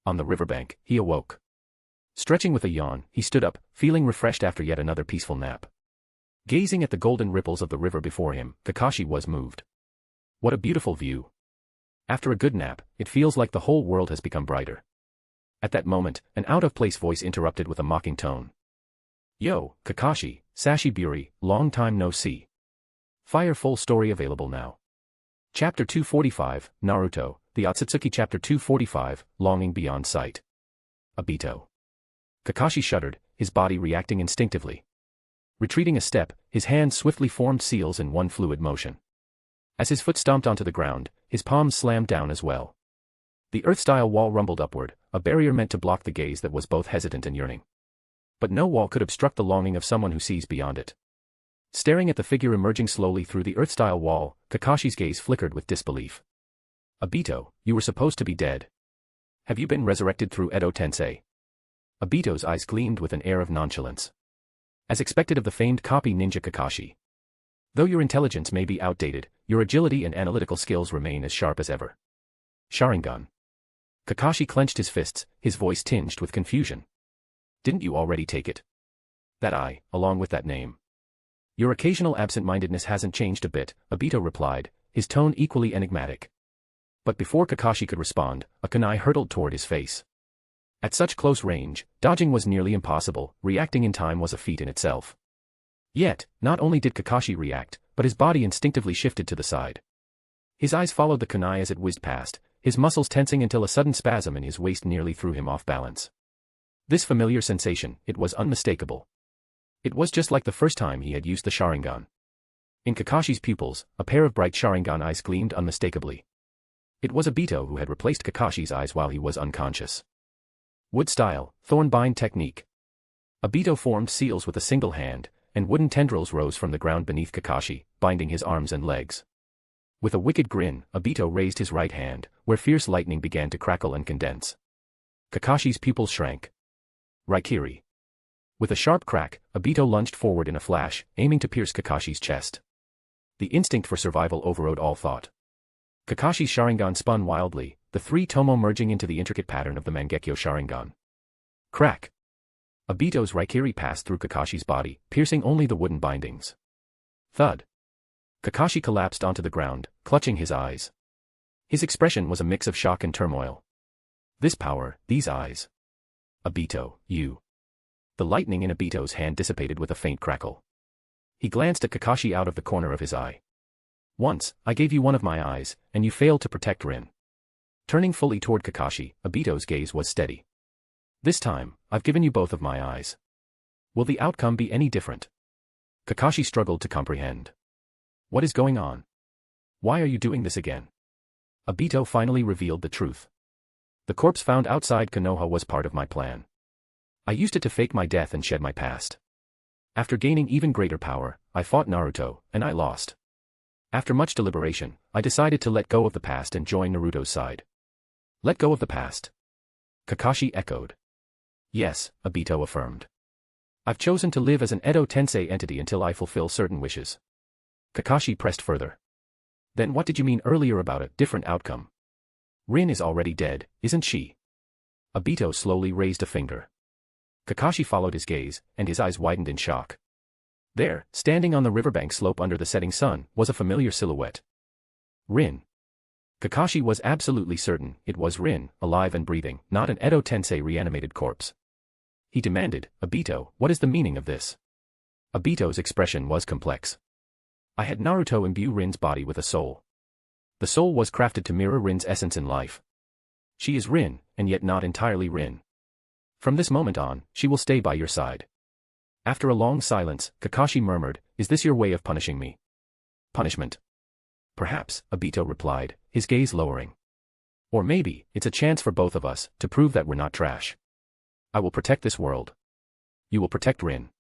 On the riverbank, he awoke. Stretching with a yawn, he stood up, feeling refreshed after yet another peaceful nap. Gazing at the golden ripples of the river before him, Kakashi was moved. What a beautiful view. After a good nap, it feels like the whole world has become brighter. At that moment, an out-of-place voice interrupted with a mocking tone. Yo, Kakashi, Sashiburi, long time no see. Fire full story available now. Chapter 245, Naruto, the Otsutsuki Chapter 245, Longing Beyond Sight. Obito. Kakashi shuddered, his body reacting instinctively. Retreating a step, his hands swiftly formed seals in one fluid motion. As his foot stomped onto the ground, his palms slammed down as well. The earth-style wall rumbled upward, a barrier meant to block the gaze that was both hesitant and yearning. But no wall could obstruct the longing of someone who sees beyond it. Staring at the figure emerging slowly through the earth-style wall, Kakashi's gaze flickered with disbelief. Obito, you were supposed to be dead. Have you been resurrected through Edo Tensei? Obito's eyes gleamed with an air of nonchalance. As expected of the famed copy ninja Kakashi. Though your intelligence may be outdated, your agility and analytical skills remain as sharp as ever. Sharingan. Kakashi clenched his fists, his voice tinged with confusion. Didn't you already take it? That eye, along with that name. Your occasional absent-mindedness hasn't changed a bit, Obito replied, his tone equally enigmatic. But before Kakashi could respond, a kunai hurtled toward his face. At such close range, dodging was nearly impossible, reacting in time was a feat in itself. Yet, not only did Kakashi react, but his body instinctively shifted to the side. His eyes followed the kunai as it whizzed past, his muscles tensing until a sudden spasm in his waist nearly threw him off balance. This familiar sensation, it was unmistakable. It was just like the first time he had used the Sharingan. In Kakashi's pupils, a pair of bright Sharingan eyes gleamed unmistakably. It was Obito who had replaced Kakashi's eyes while he was unconscious. Wood style, thorn-bind technique. Obito formed seals with a single hand, and wooden tendrils rose from the ground beneath Kakashi, binding his arms and legs. With a wicked grin, Obito raised his right hand, where fierce lightning began to crackle and condense. Kakashi's pupils shrank. Raikiri. With a sharp crack, Obito lunged forward in a flash, aiming to pierce Kakashi's chest. The instinct for survival overrode all thought. Kakashi's Sharingan spun wildly, the three tomo merging into the intricate pattern of the Mangekyo Sharingan. Crack! Obito's Raikiri passed through Kakashi's body, piercing only the wooden bindings. Thud! Kakashi collapsed onto the ground, clutching his eyes. His expression was a mix of shock and turmoil. This power, these eyes. Obito, you. The lightning in Obito's hand dissipated with a faint crackle. He glanced at Kakashi out of the corner of his eye. Once, I gave you one of my eyes, and you failed to protect Rin. Turning fully toward Kakashi, Obito's gaze was steady. This time, I've given you both of my eyes. Will the outcome be any different? Kakashi struggled to comprehend. What is going on? Why are you doing this again? Obito finally revealed the truth. The corpse found outside Konoha was part of my plan. I used it to fake my death and shed my past. After gaining even greater power, I fought Naruto, and I lost. After much deliberation, I decided to let go of the past and join Naruto's side. Let go of the past? Kakashi echoed. Yes, Obito affirmed. I've chosen to live as an Edo Tensei entity until I fulfill certain wishes. Kakashi pressed further. Then what did you mean earlier about a different outcome? Rin is already dead, isn't she? Obito slowly raised a finger. Kakashi followed his gaze, and his eyes widened in shock. There, standing on the riverbank slope under the setting sun, was a familiar silhouette. Rin. Kakashi was absolutely certain it was Rin, alive and breathing, not an Edo Tensei reanimated corpse. He demanded, Obito, what is the meaning of this? Obito's expression was complex. I had Naruto imbue Rin's body with a soul. The soul was crafted to mirror Rin's essence in life. She is Rin, and yet not entirely Rin. From this moment on, she will stay by your side. After a long silence, Kakashi murmured, is this your way of punishing me? Punishment? Perhaps, Obito replied, his gaze lowering. Or maybe, it's a chance for both of us, to prove that we're not trash. I will protect this world. You will protect Rin.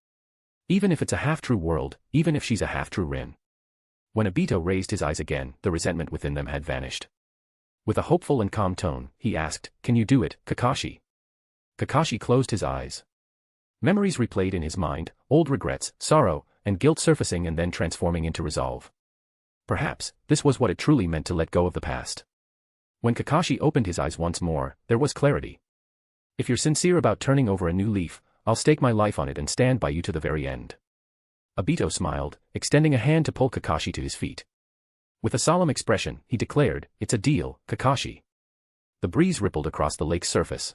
Even if it's a half-true world, even if she's a half-true Rin. When Obito raised his eyes again, the resentment within them had vanished. With a hopeful and calm tone, he asked, can you do it, Kakashi? Kakashi closed his eyes. Memories replayed in his mind, old regrets, sorrow, and guilt surfacing and then transforming into resolve. Perhaps, this was what it truly meant to let go of the past. When Kakashi opened his eyes once more, there was clarity. If you're sincere about turning over a new leaf, I'll stake my life on it and stand by you to the very end. Obito smiled, extending a hand to pull Kakashi to his feet. With a solemn expression, he declared, it's a deal, Kakashi. The breeze rippled across the lake's surface.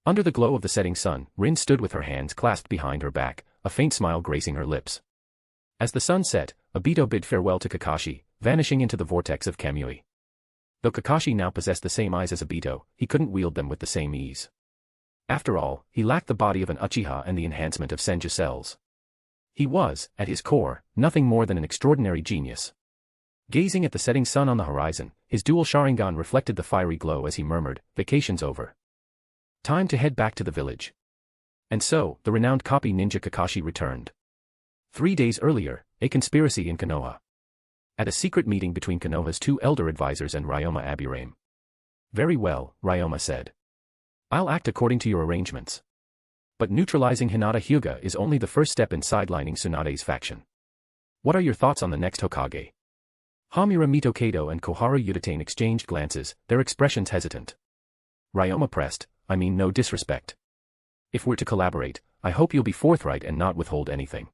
Under the glow of the setting sun, Rin stood with her hands clasped behind her back, a faint smile gracing her lips. As the sun set, Obito bid farewell to Kakashi, vanishing into the vortex of Kamui. Though Kakashi now possessed the same eyes as Obito, he couldn't wield them with the same ease. After all, he lacked the body of an Uchiha and the enhancement of Senju cells. He was, at his core, nothing more than an extraordinary genius. Gazing at the setting sun on the horizon, his dual Sharingan reflected the fiery glow as he murmured, vacation's over. Time to head back to the village. And so, the renowned copy ninja Kakashi returned. 3 days earlier, a conspiracy in Konoha. At a secret meeting between Konoha's 2 elder advisors and Ryoma Aburame. Very well, Ryoma said. I'll act according to your arrangements. But neutralizing Hinata Hyuga is only the first step in sidelining Tsunade's faction. What are your thoughts on the next Hokage? Hamura Mitokado and Koharu Yuditane exchanged glances, their expressions hesitant. Ryoma pressed, I mean no disrespect. If we're to collaborate, I hope you'll be forthright and not withhold anything.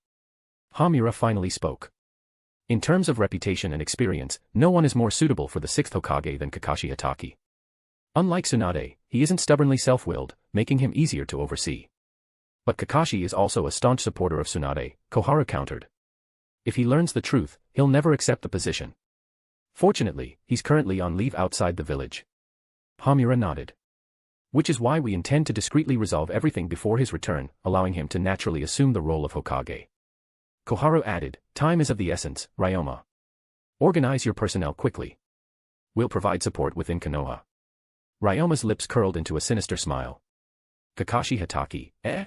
Hamura finally spoke. In terms of reputation and experience, no one is more suitable for the 6th Hokage than Kakashi Hatake. Unlike Tsunade, he isn't stubbornly self-willed, making him easier to oversee. But Kakashi is also a staunch supporter of Tsunade, Koharu countered. If he learns the truth, he'll never accept the position. Fortunately, he's currently on leave outside the village. Hamura nodded. Which is why we intend to discreetly resolve everything before his return, allowing him to naturally assume the role of Hokage. Koharu added, time is of the essence, Ryoma. Organize your personnel quickly. We'll provide support within Konoha. Ryoma's lips curled into a sinister smile. Kakashi Hatake, eh?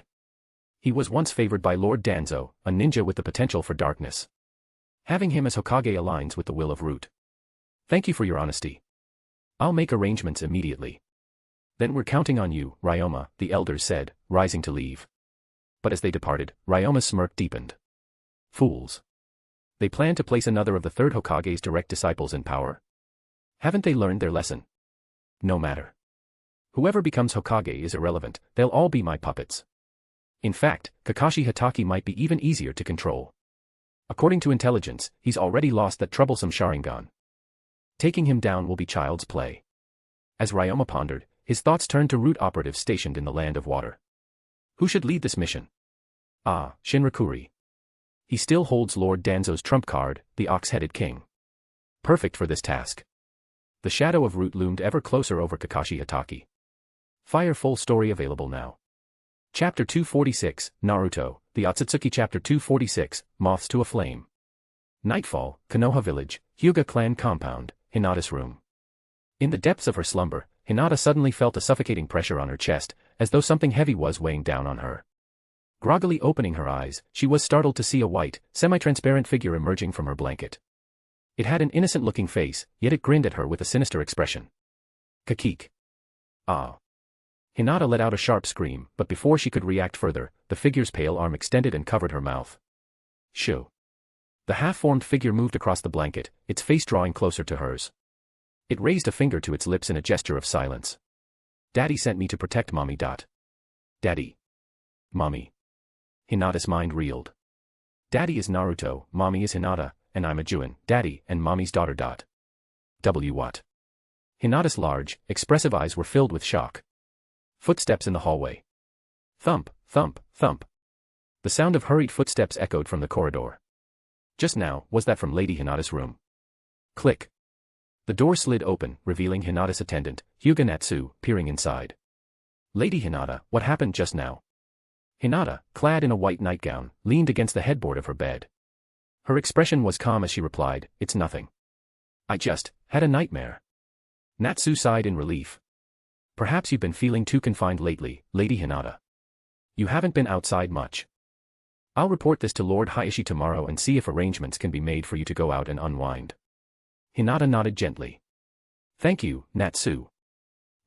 He was once favored by Lord Danzo, a ninja with the potential for darkness. Having him as Hokage aligns with the will of Root. Thank you for your honesty. I'll make arrangements immediately. Then we're counting on you, Ryoma, the elders said, rising to leave. But as they departed, Ryoma's smirk deepened. Fools. They plan to place another of the 3rd Hokage's direct disciples in power. Haven't they learned their lesson? No matter. Whoever becomes Hokage is irrelevant, they'll all be my puppets. In fact, Kakashi Hatake might be even easier to control. According to intelligence, he's already lost that troublesome Sharingan. Taking him down will be child's play. As Ryoma pondered, his thoughts turned to Root operatives stationed in the Land of Water. Who should lead this mission? Ah, Shinrakuri. He still holds Lord Danzo's trump card, the ox-headed king. Perfect for this task. The shadow of Root loomed ever closer over Kakashi Hatake. Fire full story available now. Chapter 246, Naruto, the Otsutsuki. Chapter 246, Moths to a Flame. Nightfall, Konoha Village, Hyuga Clan Compound, Hinata's room. In the depths of her slumber, Hinata suddenly felt a suffocating pressure on her chest, as though something heavy was weighing down on her. Groggily opening her eyes, she was startled to see a white, semi-transparent figure emerging from her blanket. It had an innocent-looking face, yet it grinned at her with a sinister expression. Kakik. Ah. Hinata let out a sharp scream, but before she could react further, the figure's pale arm extended and covered her mouth. Shoo. The half-formed figure moved across the blanket, its face drawing closer to hers. It raised a finger to its lips in a gesture of silence. Daddy sent me to protect Mommy. Daddy. Mommy. Hinata's mind reeled. Daddy is Naruto, Mommy is Hinata, and I'm a Juin, Daddy, and Mommy's daughter. What? Hinata's large, expressive eyes were filled with shock. Footsteps in the hallway. Thump, thump, thump. The sound of hurried footsteps echoed from the corridor. Just now, was that from Lady Hinata's room? Click. The door slid open, revealing Hinata's attendant, Hyuga Natsu, peering inside. Lady Hinata, what happened just now? Hinata, clad in a white nightgown, leaned against the headboard of her bed. Her expression was calm as she replied, "It's nothing. I just had a nightmare." Natsu sighed in relief. Perhaps you've been feeling too confined lately, Lady Hinata. You haven't been outside much. I'll report this to Lord Hayashi tomorrow and see if arrangements can be made for you to go out and unwind. Hinata nodded gently. Thank you, Natsu.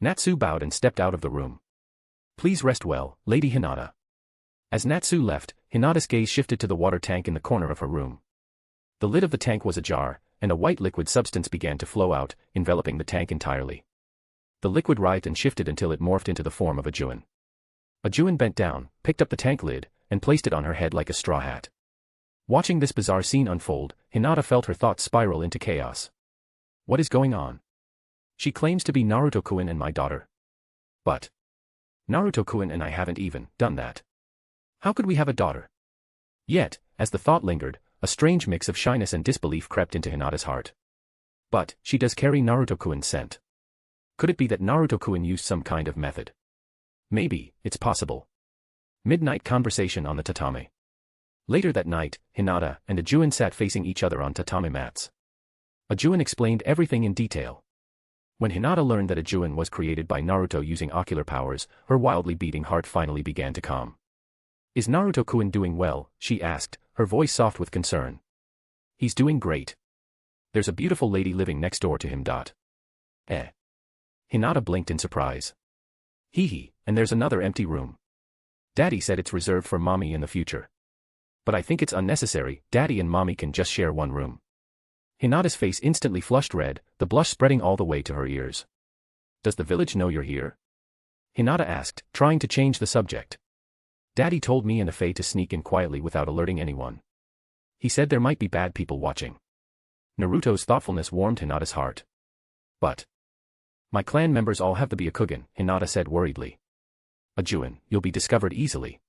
Natsu bowed and stepped out of the room. Please rest well, Lady Hinata. As Natsu left, Hinata's gaze shifted to the water tank in the corner of her room. The lid of the tank was ajar, and a white liquid substance began to flow out, enveloping the tank entirely. The liquid writhed and shifted until it morphed into the form of a Juin. A Juin bent down, picked up the tank lid, and placed it on her head like a straw hat. Watching this bizarre scene unfold, Hinata felt her thoughts spiral into chaos. What is going on? She claims to be Naruto-kun and my daughter. But Naruto-kun and I haven't even done that. How could we have a daughter? Yet, as the thought lingered, a strange mix of shyness and disbelief crept into Hinata's heart. But she does carry Naruto-kun's scent. Could it be that Naruto-kun used some kind of method? Maybe, it's possible. Midnight conversation on the tatami. Later that night, Hinata and a Juin sat facing each other on tatami mats. A Juin explained everything in detail. When Hinata learned that a Juin was created by Naruto using ocular powers, her wildly beating heart finally began to calm. Is Naruto-kun doing well? She asked, her voice soft with concern. He's doing great. There's a beautiful lady living next door to him. Eh. Hinata blinked in surprise. Hee, and there's another empty room. Daddy said it's reserved for Mommy in the future. But I think it's unnecessary, Daddy and Mommy can just share one room. Hinata's face instantly flushed red, the blush spreading all the way to her ears. Does the village know you're here? Hinata asked, trying to change the subject. Daddy told me and Afei to sneak in quietly without alerting anyone. He said there might be bad people watching. Naruto's thoughtfulness warmed Hinata's heart. But my clan members all have the Byakugan, Hinata said worriedly. A Juin, you'll be discovered easily.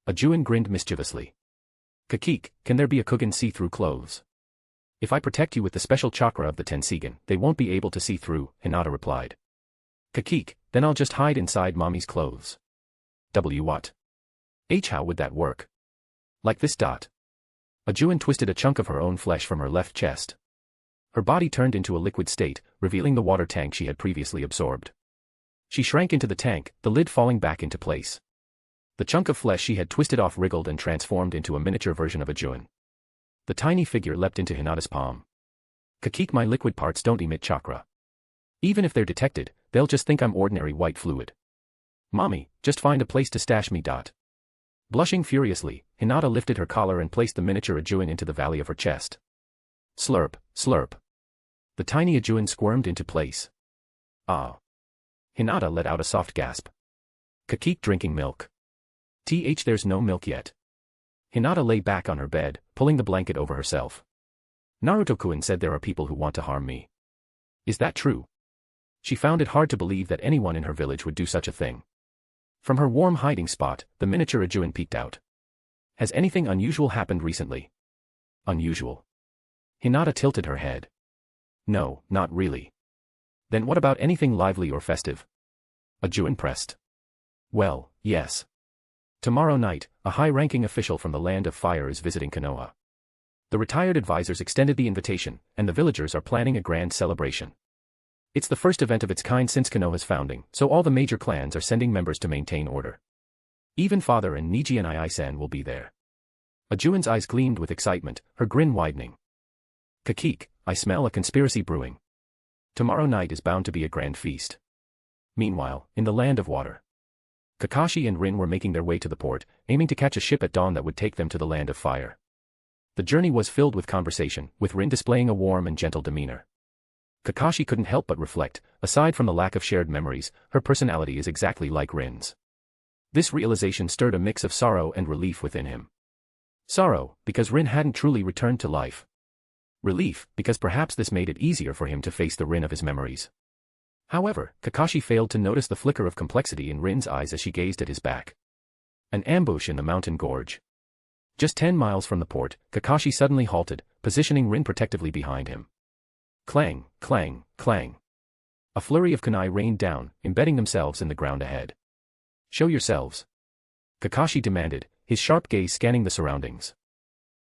A Juin grinned mischievously. Kakik, can there be a Kugan see-through clothes? If I protect you with the special chakra of the Tenseigan, they won't be able to see through, Hinata replied. Kakik, then I'll just hide inside Mommy's clothes. What? How would that work? Like this. A Juin twisted a chunk of her own flesh from her left chest. Her body turned into a liquid state, revealing the water tank she had previously absorbed. She shrank into the tank, the lid falling back into place. The chunk of flesh she had twisted off wriggled and transformed into a miniature version of a Juin. The tiny figure leapt into Hinata's palm. Kakik, my liquid parts don't emit chakra. Even if they're detected, they'll just think I'm ordinary white fluid. Mommy, just find a place to stash me. Blushing furiously, Hinata lifted her collar and placed the miniature Ajuin into the valley of her chest. Slurp, slurp. The tiny Ajuin squirmed into place. Ah. Hinata let out a soft gasp. Kakik drinking milk. There's no milk yet. Hinata lay back on her bed, pulling the blanket over herself. Naruto-kun said there are people who want to harm me. Is that true? She found it hard to believe that anyone in her village would do such a thing. From her warm hiding spot, the miniature Ajuin peeked out. Has anything unusual happened recently? Unusual? Hinata tilted her head. No, not really. Then what about anything lively or festive? Ajuin pressed. Well, yes. Tomorrow night, a high-ranking official from the Land of Fire is visiting Konoha. The retired advisors extended the invitation, and the villagers are planning a grand celebration. It's the first event of its kind since Konoha's founding, so all the major clans are sending members to maintain order. Even Father and Niji and Ai-san will be there. Ajuin's eyes gleamed with excitement, her grin widening. Kakik, I smell a conspiracy brewing. Tomorrow night is bound to be a grand feast. Meanwhile, in the Land of Water, Kakashi and Rin were making their way to the port, aiming to catch a ship at dawn that would take them to the Land of Fire. The journey was filled with conversation, with Rin displaying a warm and gentle demeanor. Kakashi couldn't help but reflect, aside from the lack of shared memories, her personality is exactly like Rin's. This realization stirred a mix of sorrow and relief within him. Sorrow, because Rin hadn't truly returned to life. Relief, because perhaps this made it easier for him to face the Rin of his memories. However, Kakashi failed to notice the flicker of complexity in Rin's eyes as she gazed at his back. An ambush in the mountain gorge. Just 10 miles from the port, Kakashi suddenly halted, positioning Rin protectively behind him. Clang, clang, clang. A flurry of kunai rained down, embedding themselves in the ground ahead. Show yourselves. Kakashi demanded, his sharp gaze scanning the surroundings.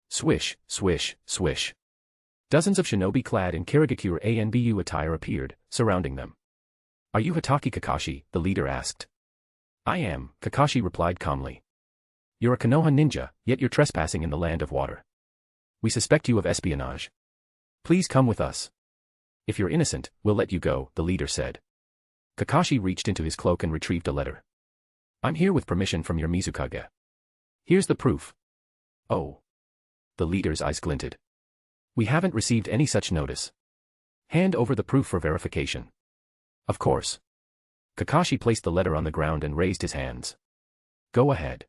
Swish, swish, swish. Dozens of shinobi clad in Kirigakure Anbu attire appeared, surrounding them. Are you Hatake Kakashi? The leader asked. I am, Kakashi replied calmly. You're a Konoha ninja, yet you're trespassing in the Land of Water. We suspect you of espionage. Please come with us. If you're innocent, we'll let you go, the leader said. Kakashi reached into his cloak and retrieved a letter. I'm here with permission from your Mizukage. Here's the proof. Oh. The leader's eyes glinted. We haven't received any such notice. Hand over the proof for verification. Of course. Kakashi placed the letter on the ground and raised his hands. Go ahead.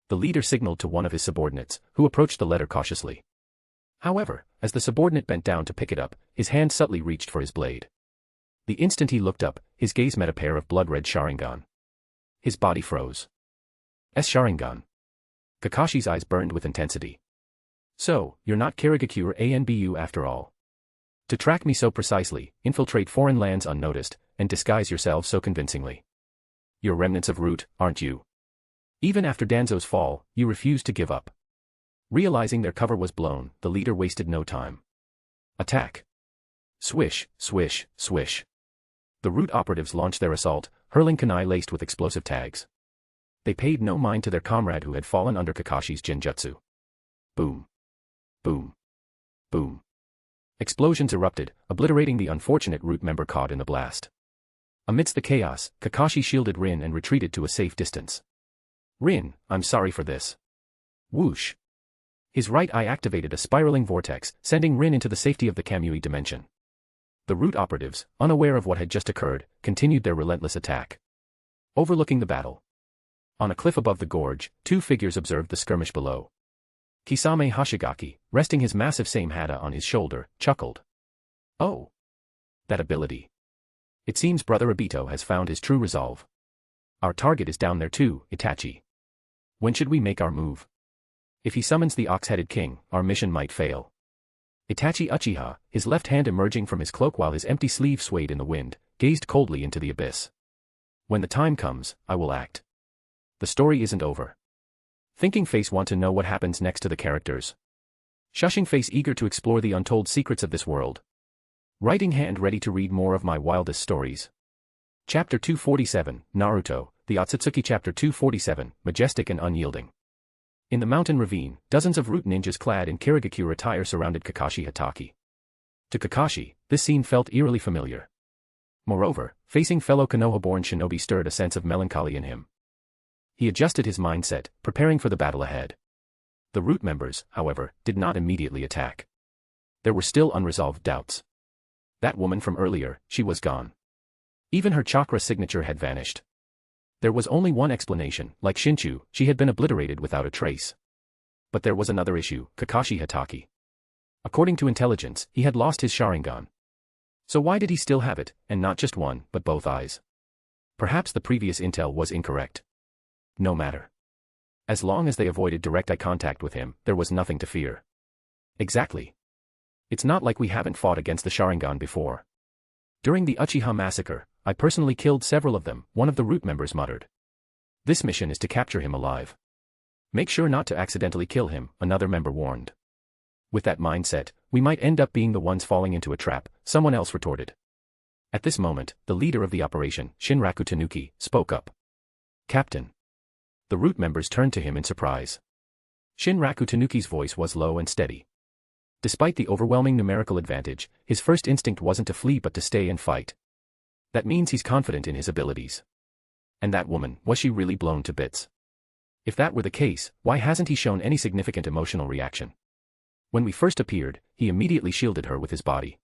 The leader signaled to one of his subordinates, who approached the letter cautiously. However, as the subordinate bent down to pick it up, his hand subtly reached for his blade. The instant he looked up, his gaze met a pair of blood-red Sharingan. His body froze. Sharingan. Kakashi's eyes burned with intensity. So, you're not Kirigakure Anbu after all. To track me so precisely, infiltrate foreign lands unnoticed, and disguise yourselves so convincingly. You're remnants of Root, aren't you? Even after Danzo's fall, you refused to give up. Realizing their cover was blown, the leader wasted no time. Attack. Swish, swish, swish. The Root operatives launched their assault, hurling kunai laced with explosive tags. They paid no mind to their comrade who had fallen under Kakashi's genjutsu. Boom. Boom. Boom. Explosions erupted, obliterating the unfortunate Root member caught in the blast. Amidst the chaos, Kakashi shielded Rin and retreated to a safe distance. Rin, I'm sorry for this. Whoosh. His right eye activated a spiraling vortex, sending Rin into the safety of the Kamui dimension. The Root operatives, unaware of what had just occurred, continued their relentless attack. Overlooking the battle. On a cliff above the gorge, two figures observed the skirmish below. Kisame Hashigaki, resting his massive same hata on his shoulder, chuckled. Oh. That ability. It seems Brother Obito has found his true resolve. Our target is down there too, Itachi. When should we make our move? If he summons the ox-headed king, our mission might fail. Itachi Uchiha, his left hand emerging from his cloak while his empty sleeve swayed in the wind, gazed coldly into the abyss. When the time comes, I will act. The story isn't over. Thinking Face want to know what happens next to the characters. Shushing Face eager to explore the untold secrets of this world. Writing Hand ready to read more of my wildest stories. Chapter 247, Naruto, the Otsutsuki. Chapter 247, Majestic and Unyielding. In the mountain ravine, dozens of Root ninjas clad in Kirigakure attire surrounded Kakashi Hatake. To Kakashi, this scene felt eerily familiar. Moreover, facing fellow Konoha-born shinobi stirred a sense of melancholy in him. He adjusted his mindset, preparing for the battle ahead. The Root members, however, did not immediately attack. There were still unresolved doubts. That woman from earlier, she was gone. Even her chakra signature had vanished. There was only one explanation, like Shinchu, she had been obliterated without a trace. But there was another issue, Kakashi Hatake. According to intelligence, he had lost his Sharingan. So why did he still have it, and not just one, but both eyes? Perhaps the previous intel was incorrect. No matter. As long as they avoided direct eye contact with him, there was nothing to fear. Exactly. It's not like we haven't fought against the Sharingan before. During the Uchiha massacre, I personally killed several of them, one of the root members muttered. This mission is to capture him alive. Make sure not to accidentally kill him, another member warned. With that mindset, we might end up being the ones falling into a trap, someone else retorted. At this moment, the leader of the operation, Shinraku Tanuki, spoke up. Captain. The root members turned to him in surprise. Shinraku Tanuki's voice was low and steady. Despite the overwhelming numerical advantage, his first instinct wasn't to flee but to stay and fight. That means he's confident in his abilities. And that woman, was she really blown to bits? If that were the case, why hasn't he shown any significant emotional reaction? When we first appeared, he immediately shielded her with his body.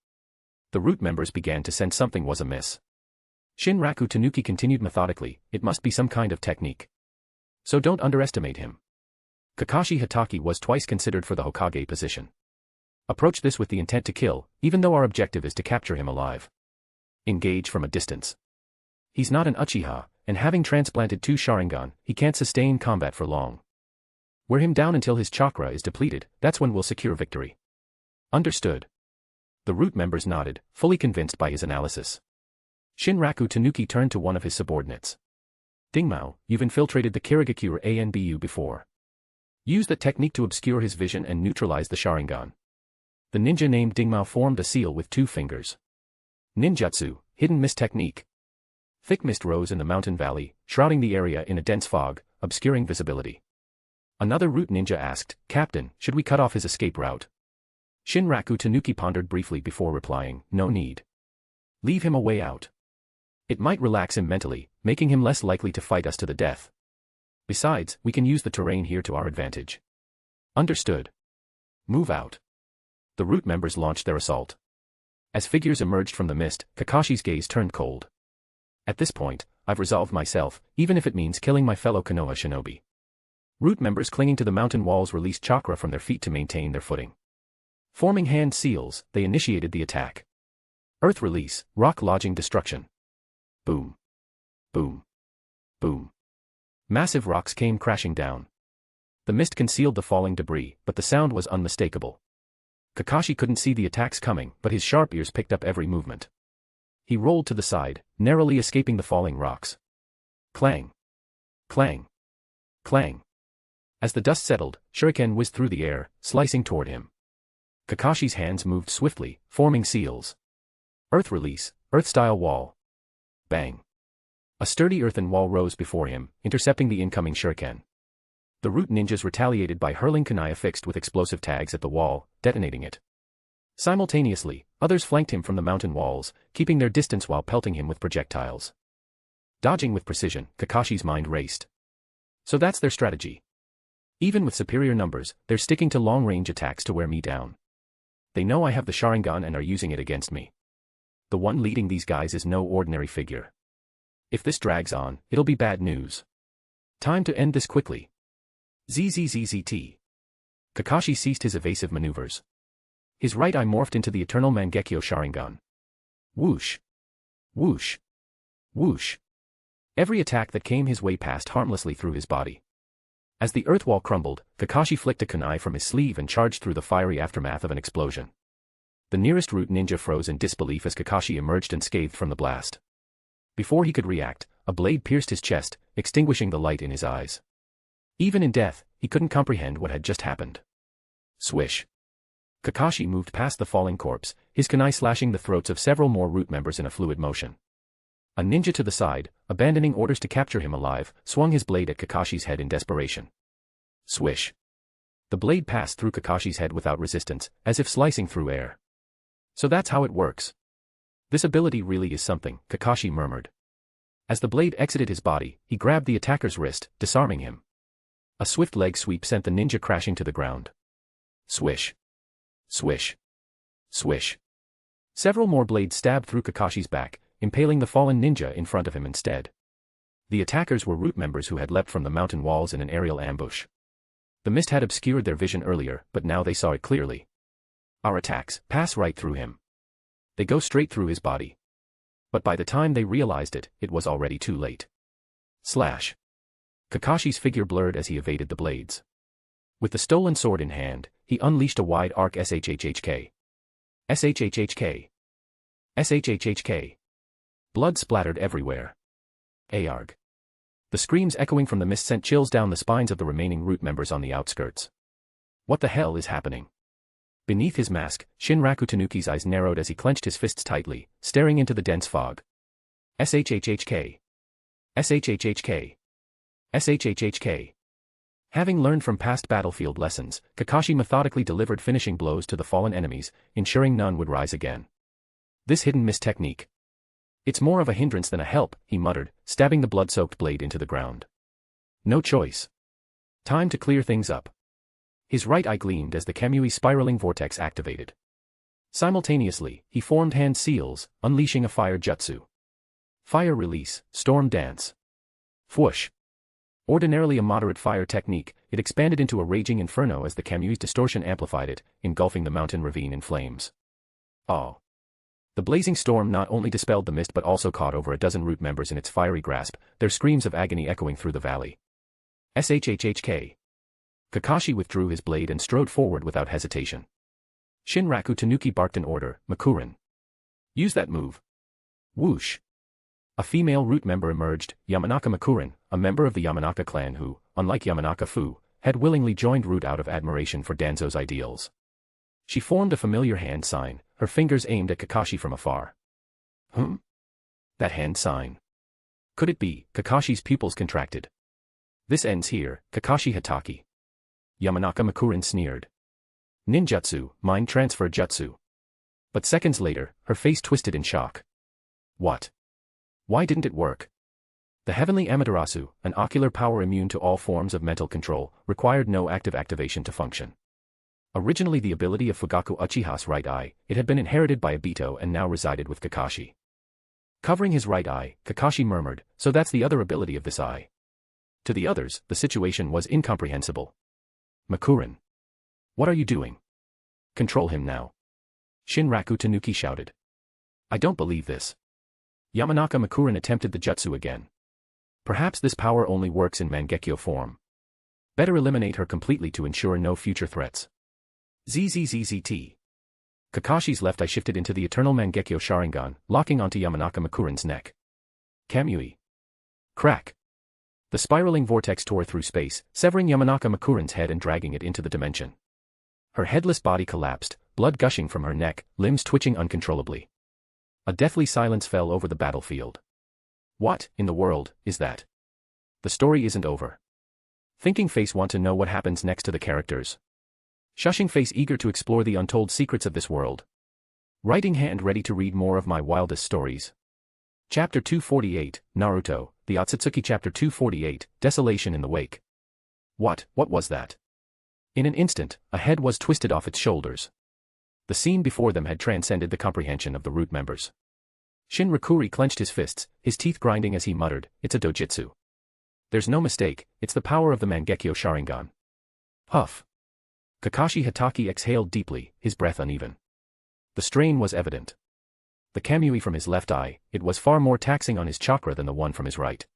The root members began to sense something was amiss. Shinraku Tanuki continued methodically, it must be some kind of technique. So don't underestimate him. Kakashi Hatake was twice considered for the Hokage position. Approach this with the intent to kill, even though our objective is to capture him alive. Engage from a distance. He's not an Uchiha, and having transplanted 2 Sharingan, he can't sustain combat for long. Wear him down until his chakra is depleted, that's when we'll secure victory. Understood. The root members nodded, fully convinced by his analysis. Shinraku Tanuki turned to one of his subordinates. Dingmao, you've infiltrated the Kirigakure ANBU before. Use that technique to obscure his vision and neutralize the Sharingan. The ninja named Dingmao formed a seal with 2 fingers. Ninjutsu, hidden mist technique. Thick mist rose in the mountain valley, shrouding the area in a dense fog, obscuring visibility. Another root ninja asked, Captain, should we cut off his escape route? Shinraku Tanuki pondered briefly before replying, no need. Leave him a way out. It might relax him mentally, making him less likely to fight us to the death. Besides, we can use the terrain here to our advantage. Understood. Move out. The root members launched their assault. As figures emerged from the mist, Kakashi's gaze turned cold. At this point, I've resolved myself, even if it means killing my fellow Konoha shinobi. Root members clinging to the mountain walls released chakra from their feet to maintain their footing. Forming hand seals, they initiated the attack. Earth release, rock lodging destruction. Boom. Boom. Boom. Massive rocks came crashing down. The mist concealed the falling debris, but the sound was unmistakable. Kakashi couldn't see the attacks coming, but his sharp ears picked up every movement. He rolled to the side, narrowly escaping the falling rocks. Clang. Clang. Clang. As the dust settled, shuriken whizzed through the air, slicing toward him. Kakashi's hands moved swiftly, forming seals. Earth release, earth-style wall. Bang. A sturdy earthen wall rose before him, intercepting the incoming shuriken. The root ninjas retaliated by hurling kunai affixed with explosive tags at the wall, detonating it. Simultaneously, others flanked him from the mountain walls, keeping their distance while pelting him with projectiles. Dodging with precision, Kakashi's mind raced. So that's their strategy. Even with superior numbers, they're sticking to long-range attacks to wear me down. They know I have the Sharingan and are using it against me. The one leading these guys is no ordinary figure. If this drags on, it'll be bad news. Time to end this quickly. ZZZZT. Kakashi ceased his evasive maneuvers. His right eye morphed into the eternal Mangekyo Sharingan. Whoosh. Whoosh. Whoosh. Every attack that came his way passed harmlessly through his body. As the earth wall crumbled, Kakashi flicked a kunai from his sleeve and charged through the fiery aftermath of an explosion. The nearest root ninja froze in disbelief as Kakashi emerged unscathed from the blast. Before he could react, a blade pierced his chest, extinguishing the light in his eyes. Even in death, he couldn't comprehend what had just happened. Swish. Kakashi moved past the falling corpse, his kunai slashing the throats of several more root members in a fluid motion. A ninja to the side, abandoning orders to capture him alive, swung his blade at Kakashi's head in desperation. Swish. The blade passed through Kakashi's head without resistance, as if slicing through air. So that's how it works. This ability really is something, Kakashi murmured. As the blade exited his body, he grabbed the attacker's wrist, disarming him. A swift leg sweep sent the ninja crashing to the ground. Swish. Swish. Swish. Several more blades stabbed through Kakashi's back, impaling the fallen ninja in front of him instead. The attackers were root members who had leapt from the mountain walls in an aerial ambush. The mist had obscured their vision earlier, but now they saw it clearly. Our attacks pass right through him. They go straight through his body. But by the time they realized it, it was already too late. Slash. Kakashi's figure blurred as he evaded the blades. With the stolen sword in hand, he unleashed a wide arc SHHHK. SHHHK. SHHHK. Blood splattered everywhere. Aarg. The screams echoing from the mist sent chills down the spines of the remaining root members on the outskirts. What the hell is happening? Beneath his mask, Shinraku Tanuki's eyes narrowed as he clenched his fists tightly, staring into the dense fog. SHHHK. SHHHK. SHHHK. Having learned from past battlefield lessons, Kakashi methodically delivered finishing blows to the fallen enemies, ensuring none would rise again. This hidden miss technique. It's more of a hindrance than a help, he muttered, stabbing the blood-soaked blade into the ground. No choice. Time to clear things up. His right eye gleamed as the Kamui spiraling vortex activated. Simultaneously, he formed hand seals, unleashing a fire jutsu. Fire release, storm dance. Whoosh. Ordinarily a moderate fire technique, it expanded into a raging inferno as the Kamui's distortion amplified it, engulfing the mountain ravine in flames. Oh. The blazing storm not only dispelled the mist but also caught over a dozen root members in its fiery grasp, their screams of agony echoing through the valley. SHHHK. Kakashi withdrew his blade and strode forward without hesitation. Shinraku Tanuki barked an order, Makurin. Use that move. Whoosh. A female root member emerged, Yamanaka Makurin, a member of the Yamanaka clan who, unlike Yamanaka Fu, had willingly joined root out of admiration for Danzo's ideals. She formed a familiar hand sign, her fingers aimed at Kakashi from afar. That hand sign. Could it be? Kakashi's pupils contracted. This ends here, Kakashi Hataki. Yamanaka Makurin sneered. Ninjutsu, mind transfer jutsu. But seconds later, her face twisted in shock. What? Why didn't it work? The heavenly Amaterasu, an ocular power immune to all forms of mental control, required no active activation to function. Originally the ability of Fugaku Uchiha's right eye, it had been inherited by Obito and now resided with Kakashi. Covering his right eye, Kakashi murmured, so that's the other ability of this eye. To the others, the situation was incomprehensible. Makurin. What are you doing? Control him now. Shinraku Tanuki shouted. I don't believe this. Yamanaka Makurin attempted the jutsu again. Perhaps this power only works in Mangekyo form. Better eliminate her completely to ensure no future threats. ZZZZT. Kakashi's left eye shifted into the eternal Mangekyo Sharingan, locking onto Yamanaka Makurin's neck. Kamui. Crack. The spiraling vortex tore through space, severing Yamanaka Makurin's head and dragging it into the dimension. Her headless body collapsed, blood gushing from her neck, limbs twitching uncontrollably. A deathly silence fell over the battlefield. What, in the world, is that? The story isn't over. Thinking Face want to know what happens next to the characters. Shushing Face eager to explore the untold secrets of this world. Writing Hand ready to read more of my wildest stories. Chapter 248, Naruto, the Otsutsuki. Chapter 248, Desolation in the Wake. What was that? In an instant, a head was twisted off its shoulders. The scene before them had transcended the comprehension of the root members. Shinrakuri clenched his fists, his teeth grinding as he muttered, it's a dojutsu. There's no mistake, it's the power of the Mangekyo Sharingan. Huff. Kakashi Hataki exhaled deeply, his breath uneven. The strain was evident. The Kamui from his left eye, it was far more taxing on his chakra than the one from his right.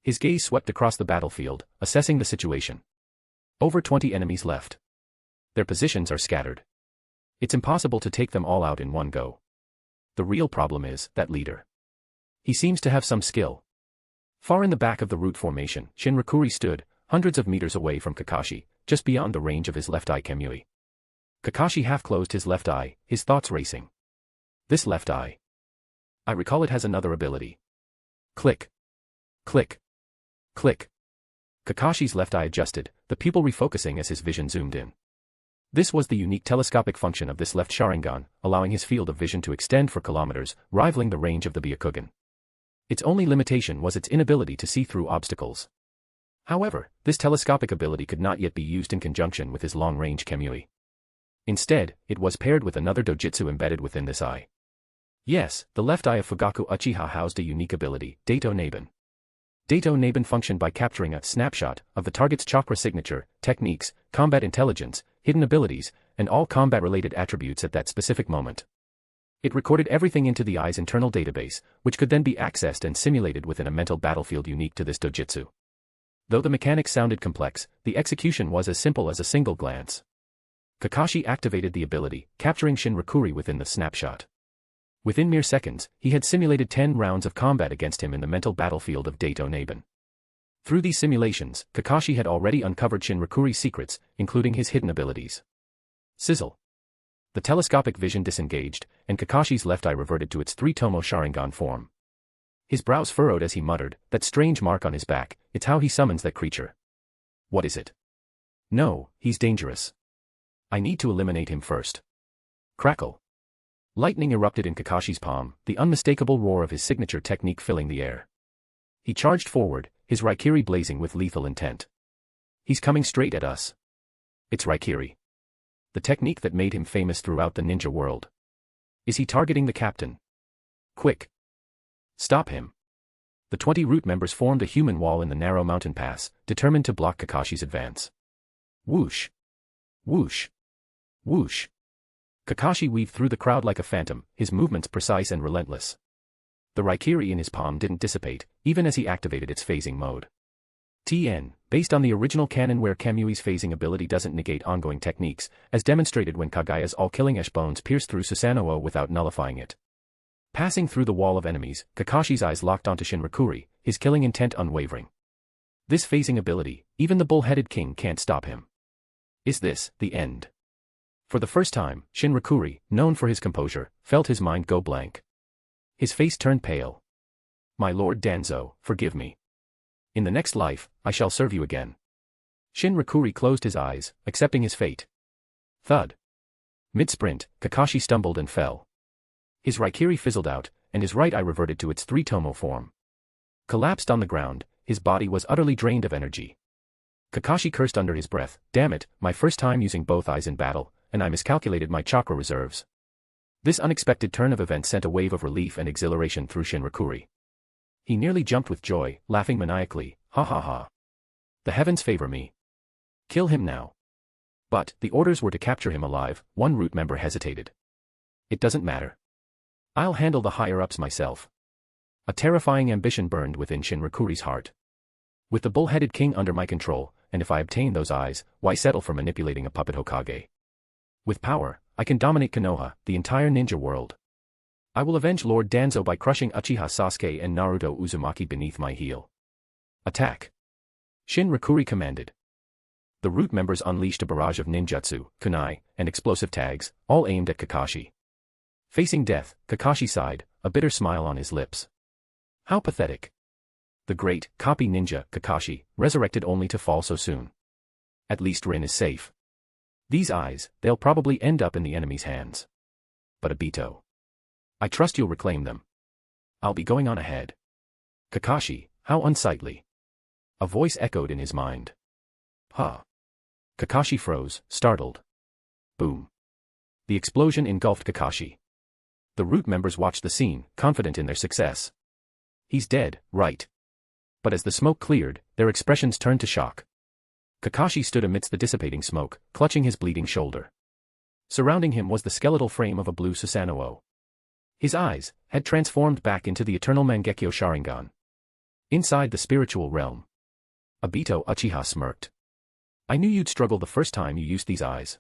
His gaze swept across the battlefield, assessing the situation. Over 20 enemies left. Their positions are scattered. It's impossible to take them all out in one go. The real problem is that leader. He seems to have some skill. Far in the back of the root formation, Shinrakuri stood, hundreds of meters away from Kakashi, just beyond the range of his left eye Kamui. Kakashi half closed his left eye, his thoughts racing. This left eye. I recall it has another ability. Click. Click. Click. Kakashi's left eye adjusted, the pupil refocusing as his vision zoomed in. This was the unique telescopic function of this left Sharingan, allowing his field of vision to extend for kilometers, rivaling the range of the Byakugan. Its only limitation was its inability to see through obstacles. However, this telescopic ability could not yet be used in conjunction with his long-range Kamui. Instead, it was paired with another dojutsu embedded within this eye. Yes, the left eye of Fugaku Uchiha housed a unique ability, Daito Naben. Daito Naben functioned by capturing a snapshot of the target's chakra signature, techniques, combat intelligence, hidden abilities, and all combat-related attributes at that specific moment. It recorded everything into the eye's internal database, which could then be accessed and simulated within a mental battlefield unique to this dojutsu. Though the mechanics sounded complex, the execution was as simple as a single glance. Kakashi activated the ability, capturing Shinrakuri within the snapshot. Within mere seconds, he had simulated 10 rounds of combat against him in the mental battlefield of Dato Naben. Through these simulations, Kakashi had already uncovered Shinrakuri's secrets, including his hidden abilities. Sizzle. The telescopic vision disengaged, and Kakashi's left eye reverted to its 3-tomo Sharingan form. His brows furrowed as he muttered, "That strange mark on his back, it's how he summons that creature. What is it? No, he's dangerous. I need to eliminate him first." Crackle. Lightning erupted in Kakashi's palm, the unmistakable roar of his signature technique filling the air. He charged forward, his Raikiri blazing with lethal intent. He's coming straight at us. It's Raikiri. The technique that made him famous throughout the ninja world. Is he targeting the captain? Quick. Stop him. The 20 root members formed a human wall in the narrow mountain pass, determined to block Kakashi's advance. Whoosh. Whoosh. Whoosh. Kakashi weaved through the crowd like a phantom, his movements precise and relentless. The Raikiri in his palm didn't dissipate, even as he activated its phasing mode. Based on the original canon where Kamui's phasing ability doesn't negate ongoing techniques, as demonstrated when Kagaya's all-killing Esh bones pierced through Susanoo without nullifying it. Passing through the wall of enemies, Kakashi's eyes locked onto Shinrakuri, his killing intent unwavering. This phasing ability, even the bull-headed king can't stop him. Is this the end? For the first time, Shinrakuri, known for his composure, felt his mind go blank. His face turned pale. "My lord Danzo, forgive me. In the next life, I shall serve you again." Shinrakuri closed his eyes, accepting his fate. Thud. Mid-sprint, Kakashi stumbled and fell. His Raikiri fizzled out, and his right eye reverted to its 3-tomo form. Collapsed on the ground, his body was utterly drained of energy. Kakashi cursed under his breath, "Damn it, my first time using both eyes in battle, and I miscalculated my chakra reserves." This unexpected turn of events sent a wave of relief and exhilaration through Shinrakuri. He nearly jumped with joy, laughing maniacally, "Ha ha ha. The heavens favor me. Kill him now." But, the orders were to capture him alive. One root member hesitated. "It doesn't matter. I'll handle the higher-ups myself." A terrifying ambition burned within Shinrakuri's heart. With the bull-headed king under my control, and if I obtain those eyes, why settle for manipulating a puppet Hokage? With power, I can dominate Konoha, the entire ninja world. I will avenge Lord Danzo by crushing Uchiha Sasuke and Naruto Uzumaki beneath my heel. Attack! Shinrakuri commanded. The root members unleashed a barrage of ninjutsu, kunai, and explosive tags, all aimed at Kakashi. Facing death, Kakashi sighed, a bitter smile on his lips. How pathetic. The great, copy ninja, Kakashi, resurrected only to fall so soon. At least Rin is safe. These eyes, they'll probably end up in the enemy's hands. But Obito. I trust you'll reclaim them. I'll be going on ahead. Kakashi, how unsightly. A voice echoed in his mind. Huh. Kakashi froze, startled. Boom. The explosion engulfed Kakashi. The root members watched the scene, confident in their success. He's dead, right? But as the smoke cleared, their expressions turned to shock. Kakashi stood amidst the dissipating smoke, clutching his bleeding shoulder. Surrounding him was the skeletal frame of a blue Susanoo. His eyes had transformed back into the eternal Mangekyo Sharingan. Inside the spiritual realm. Obito Uchiha smirked. I knew you'd struggle the first time you used these eyes.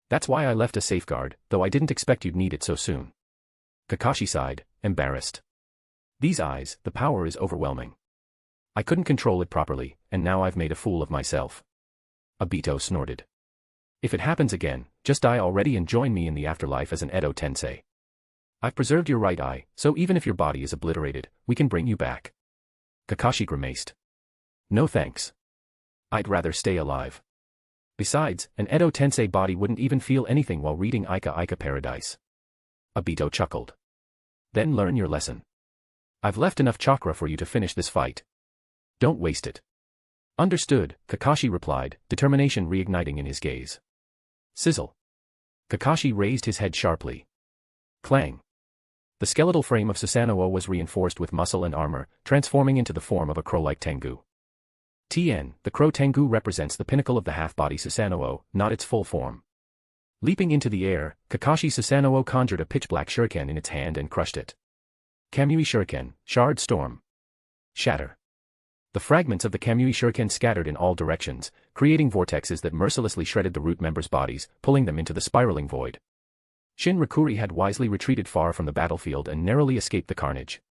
That's why I left a safeguard, though I didn't expect you'd need it so soon. Kakashi sighed, embarrassed. These eyes, the power is overwhelming. I couldn't control it properly, and now I've made a fool of myself. Obito snorted. If it happens again, just die already and join me in the afterlife as an Edo Tensei. I've preserved your right eye, so even if your body is obliterated, we can bring you back. Kakashi grimaced. No thanks. I'd rather stay alive. Besides, an Edo Tensei body wouldn't even feel anything while reading Ika Ika Paradise. Obito chuckled. Then learn your lesson. I've left enough chakra for you to finish this fight. Don't waste it. Understood, Kakashi replied, determination reigniting in his gaze. Sizzle. Kakashi raised his head sharply. Clang. The skeletal frame of Susanoo was reinforced with muscle and armor, transforming into the form of a crow-like Tengu. The crow Tengu represents the pinnacle of the half-body Susanoo, not its full form. Leaping into the air, Kakashi Susanoo conjured a pitch-black shuriken in its hand and crushed it. Kamui Shuriken, Shard Storm. Shatter. The fragments of the Kamui shuriken scattered in all directions, creating vortexes that mercilessly shredded the root members' bodies, pulling them into the spiraling void. Shinrakuri had wisely retreated far from the battlefield and narrowly escaped the carnage.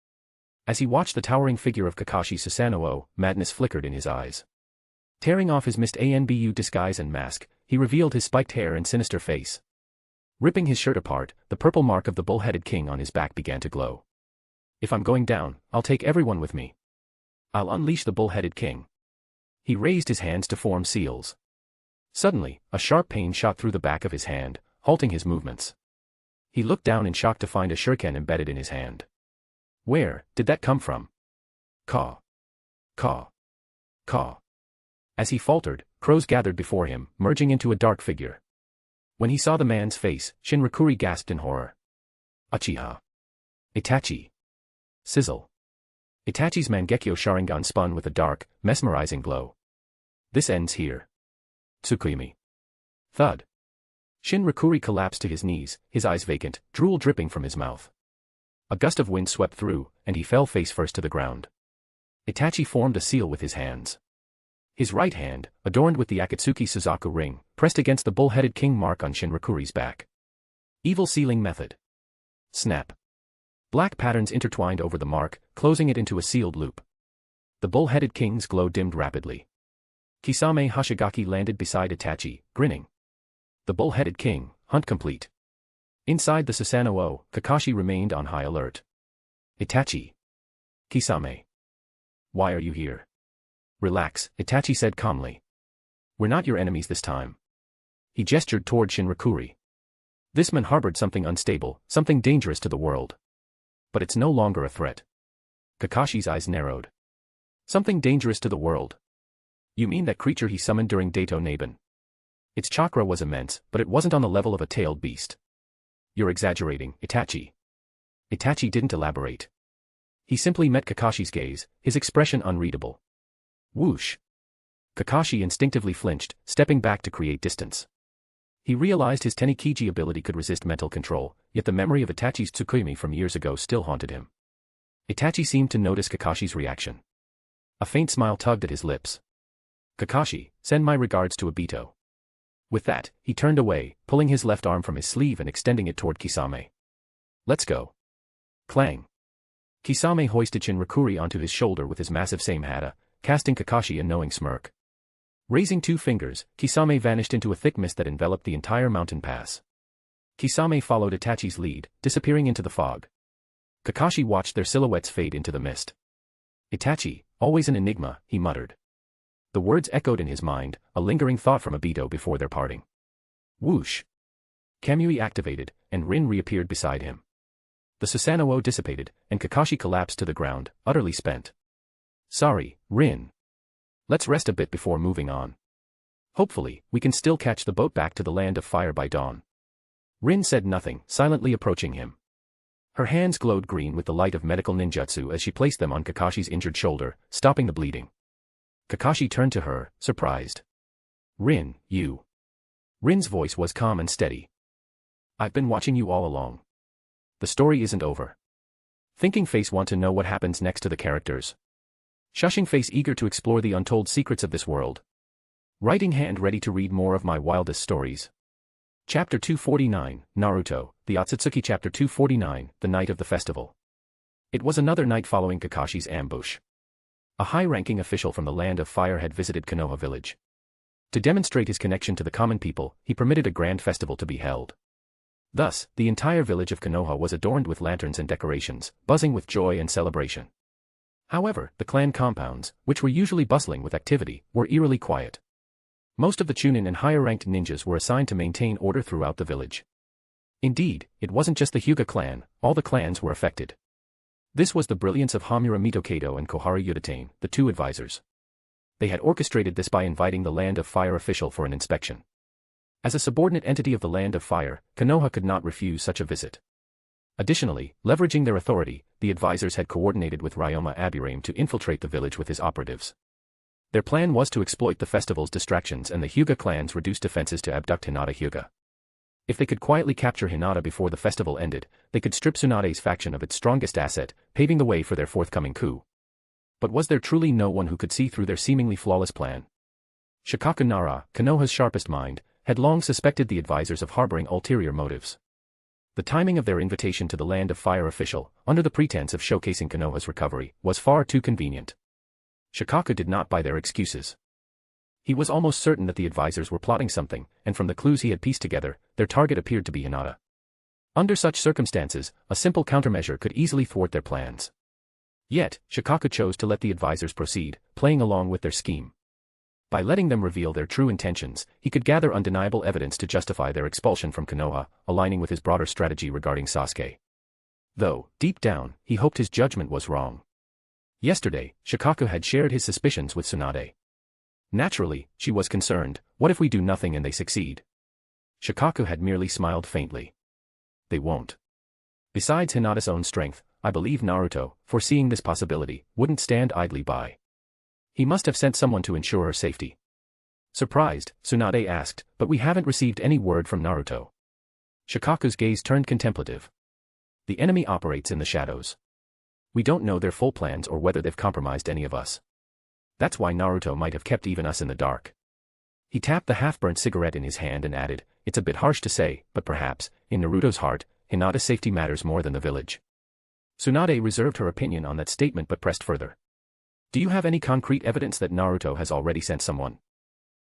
As he watched the towering figure of Kakashi Susanoo, madness flickered in his eyes. Tearing off his mist Anbu disguise and mask, he revealed his spiked hair and sinister face. Ripping his shirt apart, the purple mark of the bull-headed king on his back began to glow. If I'm going down, I'll take everyone with me. I'll unleash the bull-headed king. He raised his hands to form seals. Suddenly, a sharp pain shot through the back of his hand, halting his movements. He looked down in shock to find a shuriken embedded in his hand. Where did that come from? Caw. Caw. Caw. As he faltered, crows gathered before him, merging into a dark figure. When he saw the man's face, Shinrakuri gasped in horror. Uchiha. Itachi. Sizzle. Itachi's Mangekyo Sharingan spun with a dark, mesmerizing glow. This ends here. Tsukuyomi. Thud. Shinrakuri collapsed to his knees, his eyes vacant, drool dripping from his mouth. A gust of wind swept through, and he fell face first to the ground. Itachi formed a seal with his hands. His right hand, adorned with the Akatsuki Suzaku ring, pressed against the bull-headed king mark on Shinrakuri's back. Evil sealing method. Snap. Black patterns intertwined over the mark, closing it into a sealed loop. The bull-headed king's glow dimmed rapidly. Kisame Hashigaki landed beside Itachi, grinning. The bull-headed king, hunt complete. Inside the Susanoo, Kakashi remained on high alert. Itachi. Kisame. Why are you here? Relax, Itachi said calmly. We're not your enemies this time. He gestured toward Shinrakuri. This man harbored something unstable, something dangerous to the world. But it's no longer a threat. Kakashi's eyes narrowed. Something dangerous to the world. You mean that creature he summoned during Daito Naben? Its chakra was immense, but it wasn't on the level of a tailed beast. You're exaggerating, Itachi. Itachi didn't elaborate. He simply met Kakashi's gaze, his expression unreadable. Whoosh. Kakashi instinctively flinched, stepping back to create distance. He realized his Tenikiji ability could resist mental control, yet the memory of Itachi's Tsukuyomi from years ago still haunted him. Itachi seemed to notice Kakashi's reaction. A faint smile tugged at his lips. Kakashi, send my regards to Obito. With that, he turned away, pulling his left arm from his sleeve and extending it toward Kisame. Let's go. Clang. Kisame hoisted Shinrakuri onto his shoulder with his massive Samehada, casting Kakashi a knowing smirk. Raising two fingers, Kisame vanished into a thick mist that enveloped the entire mountain pass. Kisame followed Itachi's lead, disappearing into the fog. Kakashi watched their silhouettes fade into the mist. Itachi, always an enigma, he muttered. The words echoed in his mind, a lingering thought from Obito before their parting. Whoosh. Kamui activated, and Rin reappeared beside him. The Susanoo dissipated, and Kakashi collapsed to the ground, utterly spent. Sorry, Rin. Let's rest a bit before moving on. Hopefully, we can still catch the boat back to the land of fire by dawn. Rin said nothing, silently approaching him. Her hands glowed green with the light of medical ninjutsu as she placed them on Kakashi's injured shoulder, stopping the bleeding. Kakashi turned to her, surprised. Rin, you. Rin's voice was calm and steady. I've been watching you all along. The story isn't over. Thinking face want to know what happens next to the characters. Shushing face eager to explore the untold secrets of this world. Writing hand ready to read more of my wildest stories. Chapter 249, Naruto, the Otsutsuki. Chapter 249, the night of the festival. It was another night following Kakashi's ambush. A high-ranking official from the land of fire had visited Konoha village. To demonstrate his connection to the common people, he permitted a grand festival to be held. Thus, the entire village of Konoha was adorned with lanterns and decorations, buzzing with joy and celebration. However, the clan compounds, which were usually bustling with activity, were eerily quiet. Most of the Chunin and higher-ranked ninjas were assigned to maintain order throughout the village. Indeed, it wasn't just the Hyuga clan, all the clans were affected. This was the brilliance of Hamura Mitokato and Koharu Yudatane, the two advisors. They had orchestrated this by inviting the Land of Fire official for an inspection. As a subordinate entity of the Land of Fire, Konoha could not refuse such a visit. Additionally, leveraging their authority, the advisors had coordinated with Ryoma Aburame to infiltrate the village with his operatives. Their plan was to exploit the festival's distractions and the Hyuga clan's reduced defenses to abduct Hinata Hyuga. If they could quietly capture Hinata before the festival ended, they could strip Tsunade's faction of its strongest asset, paving the way for their forthcoming coup. But was there truly no one who could see through their seemingly flawless plan? Shikaku Nara, Konoha's sharpest mind, had long suspected the advisors of harboring ulterior motives. The timing of their invitation to the Land of Fire official, under the pretense of showcasing Konoha's recovery, was far too convenient. Shikaku did not buy their excuses. He was almost certain that the advisors were plotting something, and from the clues he had pieced together, their target appeared to be Hinata. Under such circumstances, a simple countermeasure could easily thwart their plans. Yet, Shikaku chose to let the advisors proceed, playing along with their scheme. By letting them reveal their true intentions, he could gather undeniable evidence to justify their expulsion from Konoha, aligning with his broader strategy regarding Sasuke. Though, deep down, he hoped his judgment was wrong. Yesterday, Shikaku had shared his suspicions with Tsunade. Naturally, she was concerned, what if we do nothing and they succeed? Shikaku had merely smiled faintly. They won't. Besides Hinata's own strength, I believe Naruto, foreseeing this possibility, wouldn't stand idly by. He must have sent someone to ensure her safety. Surprised, Tsunade asked, but we haven't received any word from Naruto. Shikaku's gaze turned contemplative. The enemy operates in the shadows. We don't know their full plans or whether they've compromised any of us. That's why Naruto might have kept even us in the dark. He tapped the half-burnt cigarette in his hand and added, it's a bit harsh to say, but perhaps, in Naruto's heart, Hinata's safety matters more than the village. Tsunade reserved her opinion on that statement but pressed further. Do you have any concrete evidence that Naruto has already sent someone?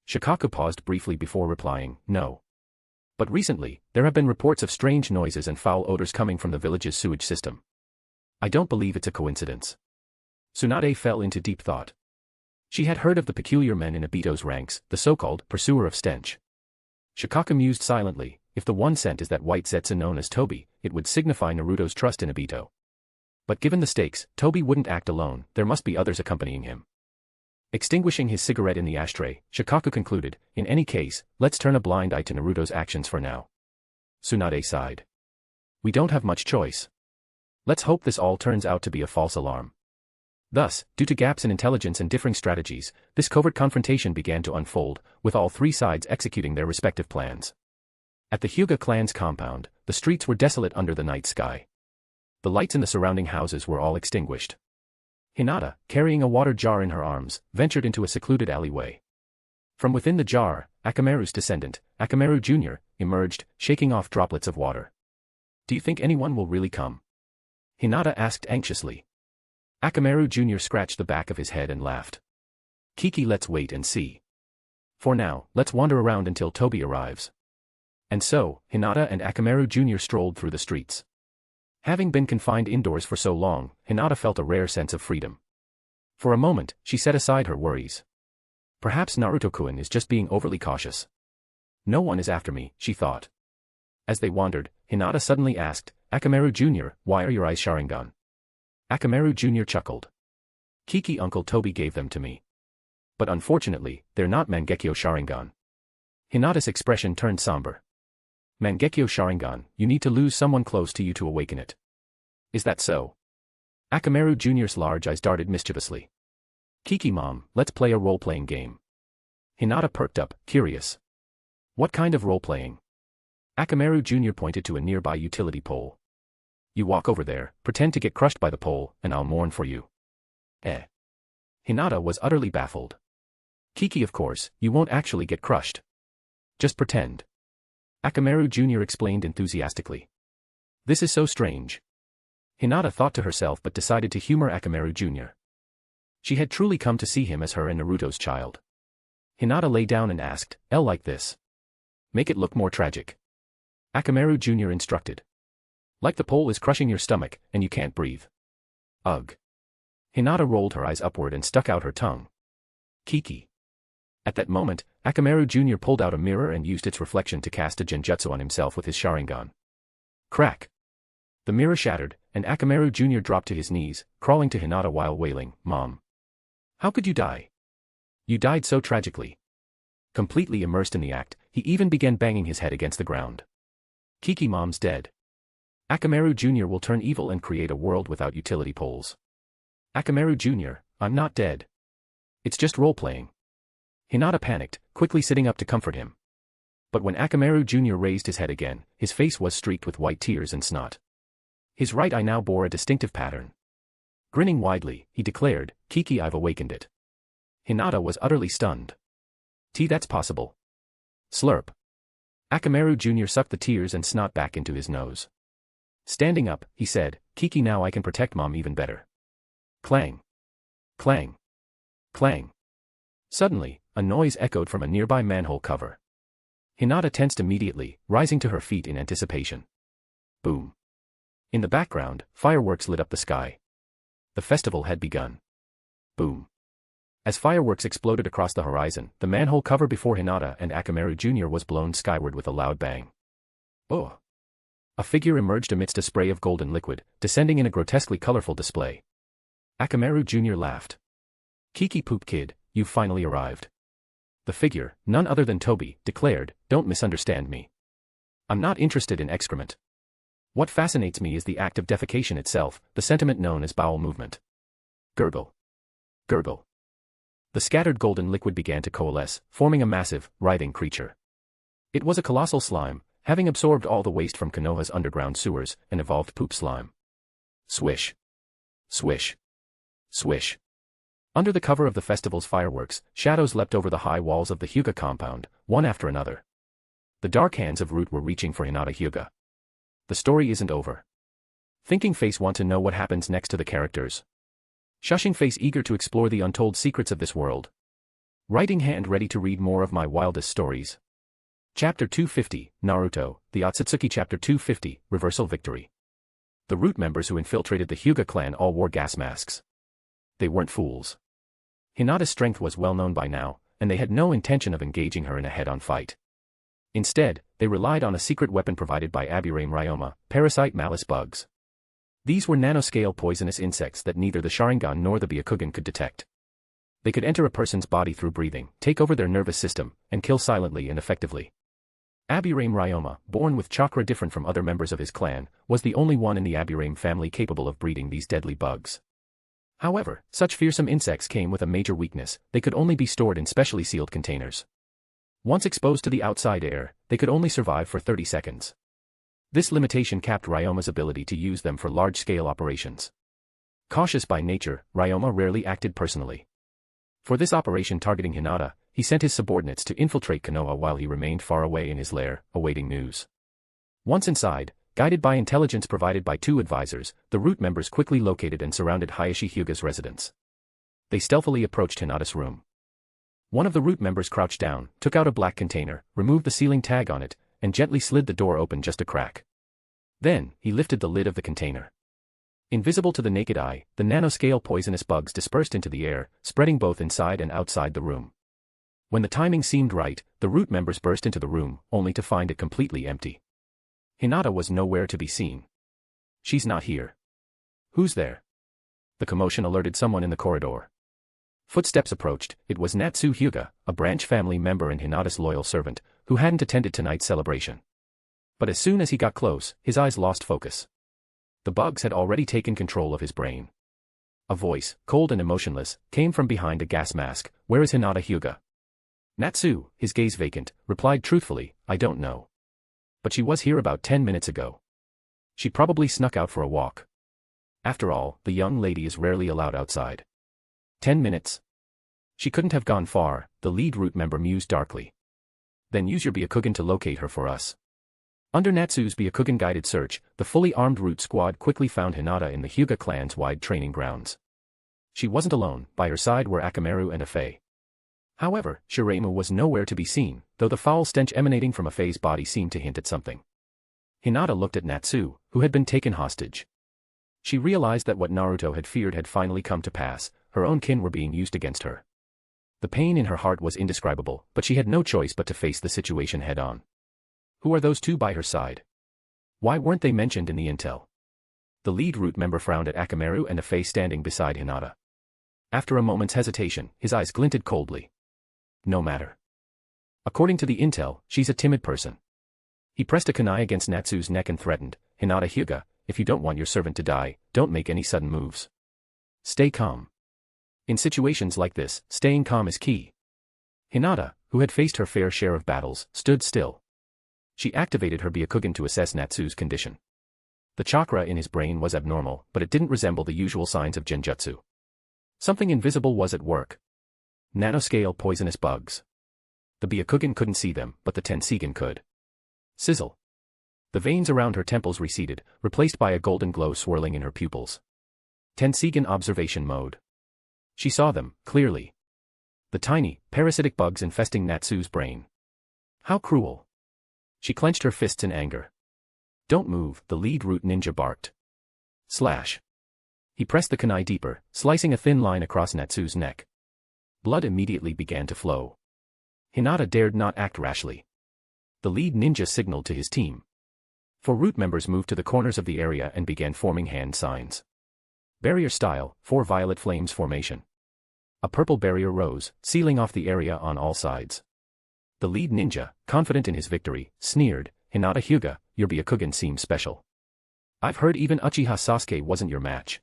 Shikaku paused briefly before replying, no. But recently, there have been reports of strange noises and foul odors coming from the village's sewage system. I don't believe it's a coincidence. Tsunade fell into deep thought. She had heard of the peculiar men in Obito's ranks, the so-called pursuer of stench. Shikaku mused silently, if the one sent is that white Zetsu known as Tobi, it would signify Naruto's trust in Obito. But given the stakes, Tobi wouldn't act alone, there must be others accompanying him. Extinguishing his cigarette in the ashtray, Shikaku concluded, in any case, let's turn a blind eye to Naruto's actions for now. Tsunade sighed. We don't have much choice. Let's hope this all turns out to be a false alarm. Thus, due to gaps in intelligence and differing strategies, this covert confrontation began to unfold, with all three sides executing their respective plans. At the Hyuga clan's compound, the streets were desolate under the night sky. The lights in the surrounding houses were all extinguished. Hinata, carrying a water jar in her arms, ventured into a secluded alleyway. From within the jar, Akamaru's descendant, Akamaru Jr., emerged, shaking off droplets of water. Do you think anyone will really come? Hinata asked anxiously. Akamaru Jr. scratched the back of his head and laughed. Kiki, let's wait and see. For now, let's wander around until Tobi arrives. And so, Hinata and Akamaru Jr. strolled through the streets. Having been confined indoors for so long, Hinata felt a rare sense of freedom. For a moment, she set aside her worries. Perhaps Naruto-kun is just being overly cautious. No one is after me, she thought. As they wandered, Hinata suddenly asked, Akamaru Jr., why are your eyes Sharingan? Akamaru Jr. chuckled. Kiki Uncle Tobi gave them to me. But unfortunately, they're not Mangekyo Sharingan. Hinata's expression turned somber. Mangekyo Sharingan, you need to lose someone close to you to awaken it. Is that so? Akamaru Jr.'s large eyes darted mischievously. Kiki Mom, let's play a role-playing game. Hinata perked up, curious. What kind of role-playing? Akamaru Jr. pointed to a nearby utility pole. You walk over there, pretend to get crushed by the pole, and I'll mourn for you. Hinata was utterly baffled. Kiki, of course, you won't actually get crushed. Just pretend. Akamaru Jr. explained enthusiastically. This is so strange. Hinata thought to herself but decided to humor Akamaru Jr. She had truly come to see him as her and Naruto's child. Hinata lay down and asked, L like this. Make it look more tragic. Akamaru Jr. instructed. Like the pole is crushing your stomach, and you can't breathe. Ugh. Hinata rolled her eyes upward and stuck out her tongue. Kiki. At that moment, Akamaru Jr. pulled out a mirror and used its reflection to cast a genjutsu on himself with his Sharingan. Crack. The mirror shattered, and Akamaru Jr. dropped to his knees, crawling to Hinata while wailing, Mom. How could you die? You died so tragically. Completely immersed in the act, he even began banging his head against the ground. Kiki Mom's dead. Akamaru Jr. will turn evil and create a world without utility poles. Akamaru Jr., I'm not dead. It's just role-playing. Hinata panicked, quickly sitting up to comfort him. But when Akamaru Jr. raised his head again, his face was streaked with white tears and snot. His right eye now bore a distinctive pattern. Grinning widely, he declared, "Kiki, I've awakened it." Hinata was utterly stunned. That's possible." Slurp. Akamaru Jr. sucked the tears and snot back into his nose. Standing up, he said, "Kiki, now I can protect Mom even better." Clang. Clang. Clang. Suddenly, a noise echoed from a nearby manhole cover. Hinata tensed immediately, rising to her feet in anticipation. Boom. In the background, fireworks lit up the sky. The festival had begun. Boom. As fireworks exploded across the horizon, the manhole cover before Hinata and Akamaru Jr. was blown skyward with a loud bang. Oh! A figure emerged amidst a spray of golden liquid, descending in a grotesquely colorful display. Akamaru Jr. laughed. "Kiki Poop Kid, you've finally arrived." The figure, none other than Toby, declared, "Don't misunderstand me. I'm not interested in excrement. What fascinates me is the act of defecation itself, the sentiment known as bowel movement." Gurgle. Gurgle. The scattered golden liquid began to coalesce, forming a massive, writhing creature. It was a colossal slime, having absorbed all the waste from Konoha's underground sewers, and evolved poop slime. Swish. Swish. Swish. Under the cover of the festival's fireworks, shadows leapt over the high walls of the Hyuga compound, one after another. The dark hands of Root were reaching for Hinata Hyuga. The story isn't over. Thinking Face want to know what happens next to the characters. Shushing Face eager to explore the untold secrets of this world. Writing Hand ready to read more of my wildest stories. Chapter 250, Naruto, the Otsutsuki. Chapter 250, Reversal Victory. The Root members who infiltrated the Hyuga clan all wore gas masks. They weren't fools. Hinata's strength was well known by now, and they had no intention of engaging her in a head-on fight. Instead, they relied on a secret weapon provided by Aburaim Ryoma, parasite malice bugs. These were nanoscale poisonous insects that neither the Sharingan nor the Byakugan could detect. They could enter a person's body through breathing, take over their nervous system, and kill silently and effectively. Aburaim Ryoma, born with chakra different from other members of his clan, was the only one in the Aburaim family capable of breeding these deadly bugs. However, such fearsome insects came with a major weakness: they could only be stored in specially sealed containers. Once exposed to the outside air, they could only survive for 30 seconds. This limitation capped Ryoma's ability to use them for large-scale operations. Cautious by nature, Ryoma rarely acted personally. For this operation targeting Hinata, he sent his subordinates to infiltrate Konoha while he remained far away in his lair, awaiting news. Once inside, guided by intelligence provided by two advisors, the Root members quickly located and surrounded Hayashi Hyuga's residence. They stealthily approached Hinata's room. One of the Root members crouched down, took out a black container, removed the sealing tag on it, and gently slid the door open just a crack. Then, he lifted the lid of the container. Invisible to the naked eye, the nanoscale poisonous bugs dispersed into the air, spreading both inside and outside the room. When the timing seemed right, the Root members burst into the room, only to find it completely empty. Hinata was nowhere to be seen. "She's not here." "Who's there?" The commotion alerted someone in the corridor. Footsteps approached. It was Natsu Hyuga, a branch family member and Hinata's loyal servant, who hadn't attended tonight's celebration. But as soon as he got close, his eyes lost focus. The bugs had already taken control of his brain. A voice, cold and emotionless, came from behind a gas mask. "Where is Hinata Hyuga?" Natsu, his gaze vacant, replied truthfully, "I don't know. But she was here about 10 minutes ago. She probably snuck out for a walk. After all, the young lady is rarely allowed outside." 10 minutes? She couldn't have gone far, the lead Root member mused darkly. "Then use your Byakugan to locate her for us." Under Natsu's Byakugan-guided search, the fully armed Root squad quickly found Hinata in the Hyuga clan's wide training grounds. She wasn't alone, by her side were Akamaru and Afei. However, Shiremu was nowhere to be seen, though the foul stench emanating from Afei's body seemed to hint at something. Hinata looked at Natsu, who had been taken hostage. She realized that what Naruto had feared had finally come to pass: her own kin were being used against her. The pain in her heart was indescribable, but she had no choice but to face the situation head-on. Who are those two by her side? Why weren't they mentioned in the intel? The lead Root member frowned at Akamaru and Afei standing beside Hinata. After a moment's hesitation, his eyes glinted coldly. "No matter. According to the intel, she's a timid person." He pressed a kunai against Natsu's neck and threatened, "Hinata Hyuga, if you don't want your servant to die, don't make any sudden moves. Stay calm. In situations like this, staying calm is key." Hinata, who had faced her fair share of battles, stood still. She activated her Byakugan to assess Natsu's condition. The chakra in his brain was abnormal, but it didn't resemble the usual signs of genjutsu. Something invisible was at work. Nanoscale poisonous bugs. The Byakugan couldn't see them, but the Tenseigan could. Sizzle. The veins around her temples receded, replaced by a golden glow swirling in her pupils. Tenseigan observation mode. She saw them, clearly. The tiny, parasitic bugs infesting Natsu's brain. How cruel. She clenched her fists in anger. Don't move, the lead root ninja barked. Slash. He pressed the kunai deeper, slicing a thin line across Natsu's neck. Blood immediately began to flow. Hinata dared not act rashly. The lead ninja signaled to his team. 4 root members moved to the corners of the area and began forming hand signs. Barrier style, 4 violet flames formation. A purple barrier rose, sealing off the area on all sides. The lead ninja, confident in his victory, sneered, Hinata Hyuga, your Byakugan seems special. I've heard even Uchiha Sasuke wasn't your match.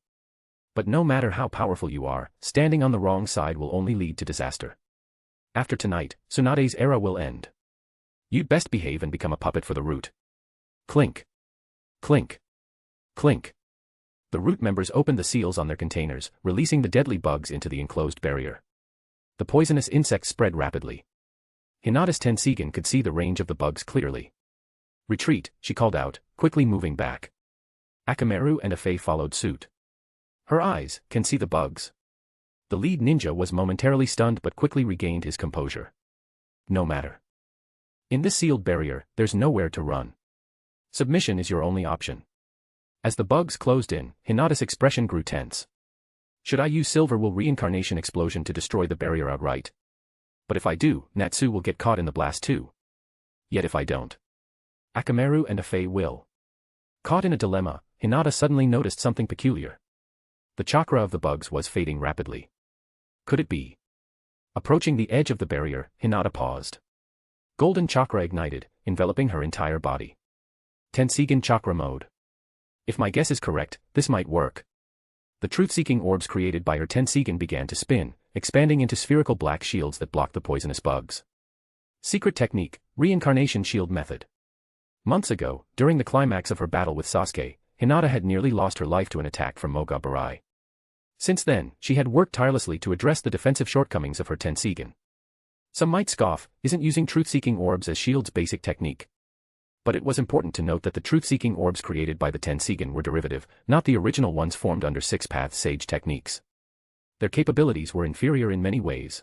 But no matter how powerful you are, standing on the wrong side will only lead to disaster. After tonight, Tsunade's era will end. You'd best behave and become a puppet for the root. Clink. Clink. Clink. The root members opened the seals on their containers, releasing the deadly bugs into the enclosed barrier. The poisonous insects spread rapidly. Hinata's Tenseigan could see the range of the bugs clearly. Retreat, she called out, quickly moving back. Akamaru and Afei followed suit. Her eyes can see the bugs. The lead ninja was momentarily stunned but quickly regained his composure. No matter. In this sealed barrier, there's nowhere to run. Submission is your only option. As the bugs closed in, Hinata's expression grew tense. Should I use Silver Will Reincarnation Explosion to destroy the barrier outright? But if I do, Natsu will get caught in the blast too. Yet if I don't, Akamaru and Afei will. Caught in a dilemma, Hinata suddenly noticed something peculiar. The chakra of the bugs was fading rapidly. Could it be? Approaching the edge of the barrier, Hinata paused. Golden chakra ignited, enveloping her entire body. Tenseigan chakra mode. If my guess is correct, this might work. The truth-seeking orbs created by her Tenseigan began to spin, expanding into spherical black shields that blocked the poisonous bugs. Secret technique, reincarnation shield method. Months ago, during the climax of her battle with Sasuke, Hinata had nearly lost her life to an attack from Moga Barai. Since then, she had worked tirelessly to address the defensive shortcomings of her Tenseigan. Some might scoff, isn't using truth-seeking orbs as shields basic technique? But it was important to note that the truth-seeking orbs created by the Tenseigan were derivative, not the original ones formed under six-path sage techniques. Their capabilities were inferior in many ways.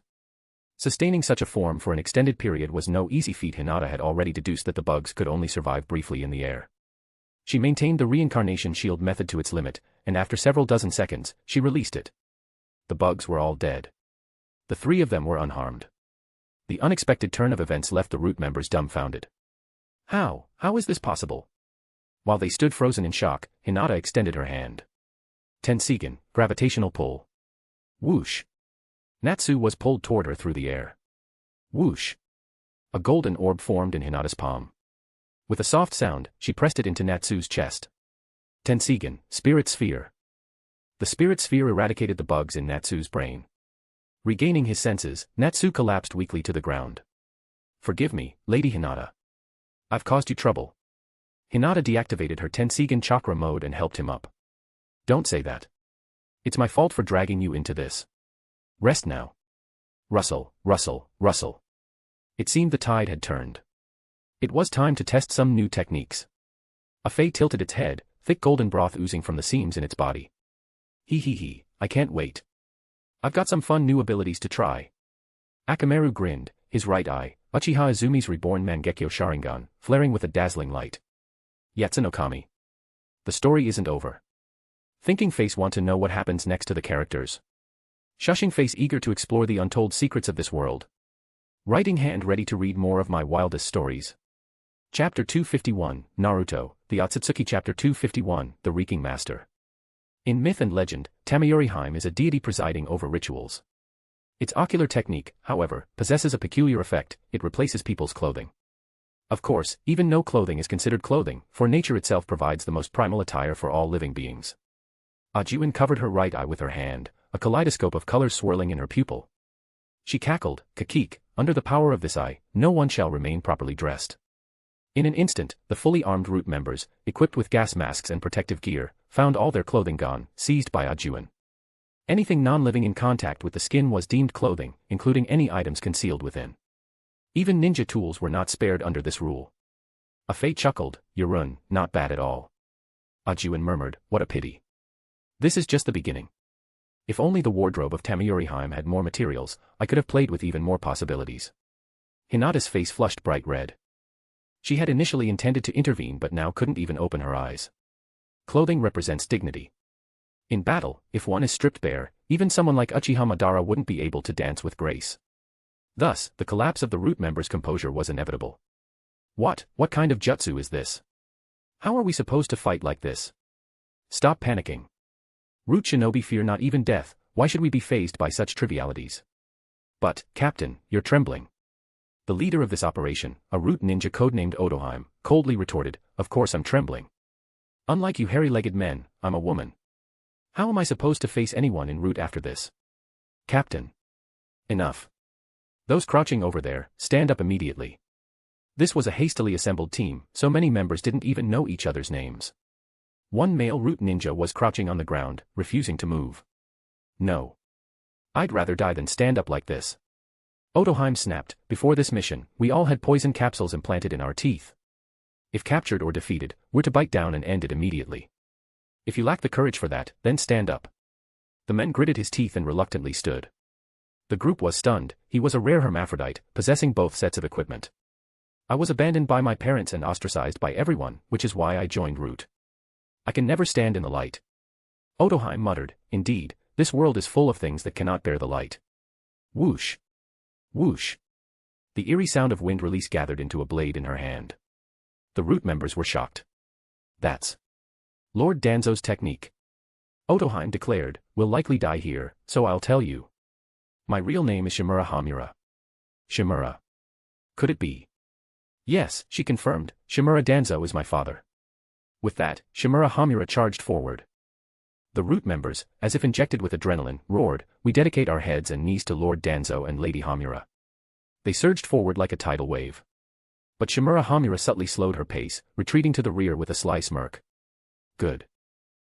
Sustaining such a form for an extended period was no easy feat. Hinata had already deduced that the bugs could only survive briefly in the air. She maintained the reincarnation shield method to its limit, and after several dozen seconds, she released it. The bugs were all dead. The 3 of them were unharmed. The unexpected turn of events left the root members dumbfounded. How is this possible? While they stood frozen in shock, Hinata extended her hand. Tenseigan, gravitational pull. Whoosh. Natsu was pulled toward her through the air. Whoosh. A golden orb formed in Hinata's palm. With a soft sound, she pressed it into Natsu's chest. Tenseigan, spirit sphere. The spirit sphere eradicated the bugs in Natsu's brain. Regaining his senses, Natsu collapsed weakly to the ground. Forgive me, Lady Hinata. I've caused you trouble. Hinata deactivated her Tenseigan chakra mode and helped him up. Don't say that. It's my fault for dragging you into this. Rest now. Rustle, rustle, rustle. It seemed the tide had turned. It was time to test some new techniques. Afei tilted its head, thick golden broth oozing from the seams in its body. He, I can't wait. I've got some fun new abilities to try. Akamaru grinned, his right eye, Uchiha Izumi's reborn Mangekyo Sharingan, flaring with a dazzling light. Yatsunokami. The story isn't over. Thinking Face want to know what happens next to the characters. Shushing Face eager to explore the untold secrets of this world. Writing hand ready to read more of my wildest stories. Chapter 251, Naruto, the Otsutsuki. Chapter 251, the Reeking Master. In myth and legend, Tamayori-hime is a deity presiding over rituals. Its ocular technique, however, possesses a peculiar effect. It replaces people's clothing. Of course, even no clothing is considered clothing, for nature itself provides the most primal attire for all living beings. Ajuin covered her right eye with her hand, a kaleidoscope of colors swirling in her pupil. She cackled, Kakik, under the power of this eye, no one shall remain properly dressed. In an instant, the fully armed root members, equipped with gas masks and protective gear, found all their clothing gone, seized by Ajuin. Anything non-living in contact with the skin was deemed clothing, including any items concealed within. Even ninja tools were not spared under this rule. Afei chuckled, "Yurun, not bad at all." Ajuin murmured, "What a pity. This is just the beginning. If only the wardrobe of Tamayuriheim had more materials, I could have played with even more possibilities." Hinata's face flushed bright red. She had initially intended to intervene but now couldn't even open her eyes. Clothing represents dignity. In battle, if one is stripped bare, even someone like Uchiha Madara wouldn't be able to dance with grace. Thus, the collapse of the root members' composure was inevitable. What kind of jutsu is this? How are we supposed to fight like this? Stop panicking. Root shinobi fear not even death, why should we be fazed by such trivialities? But, Captain, you're trembling. The leader of this operation, a root ninja codenamed Otoheim, coldly retorted, "Of course I'm trembling. Unlike you hairy-legged men, I'm a woman. How am I supposed to face anyone in root after this? Captain. Enough. Those crouching over there, stand up immediately." This was a hastily assembled team, so many members didn't even know each other's names. One male root ninja was crouching on the ground, refusing to move. "No. I'd rather die than stand up like this." Otoheim snapped, "Before this mission, we all had poison capsules implanted in our teeth. If captured or defeated, we're to bite down and end it immediately. If you lack the courage for that, then stand up." The man gritted his teeth and reluctantly stood. The group was stunned. He was a rare hermaphrodite, possessing both sets of equipment. "I was abandoned by my parents and ostracized by everyone, which is why I joined Root. I can never stand in the light." Otoheim muttered, "Indeed, this world is full of things that cannot bear the light." Whoosh. Whoosh. The eerie sound of wind release gathered into a blade in her hand. The root members were shocked. "That's Lord Danzo's technique," Otoheim declared. "We'll likely die here, so I'll tell you. My real name is Shimura Hamura." Shimura. Could it be? "Yes," she confirmed, "Shimura Danzo is my father." With that, Shimura Hamura charged forward. The root members, as if injected with adrenaline, roared, "We dedicate our heads and knees to Lord Danzo and Lady Hamura." They surged forward like a tidal wave. But Shimura Hamura subtly slowed her pace, retreating to the rear with a sly smirk. "Good.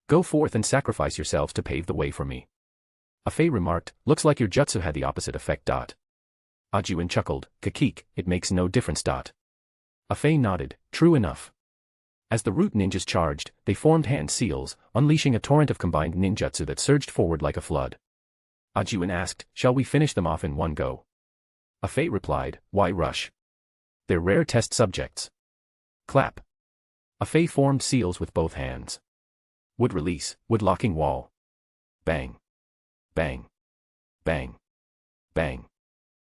Go forth and sacrifice yourselves to pave the way for me." Afei remarked, "Looks like your jutsu had the opposite effect. Ajuin chuckled, "Kakik, it makes no difference. Afei nodded, "True enough." As the root ninjas charged, they formed hand seals, unleashing a torrent of combined ninjutsu that surged forward like a flood. Ajuin asked, "Shall we finish them off in one go?" Afei replied, "Why rush? They're rare test subjects." Clap. Afei formed seals with both hands. Wood release, wood locking wall. Bang. Bang. Bang. Bang.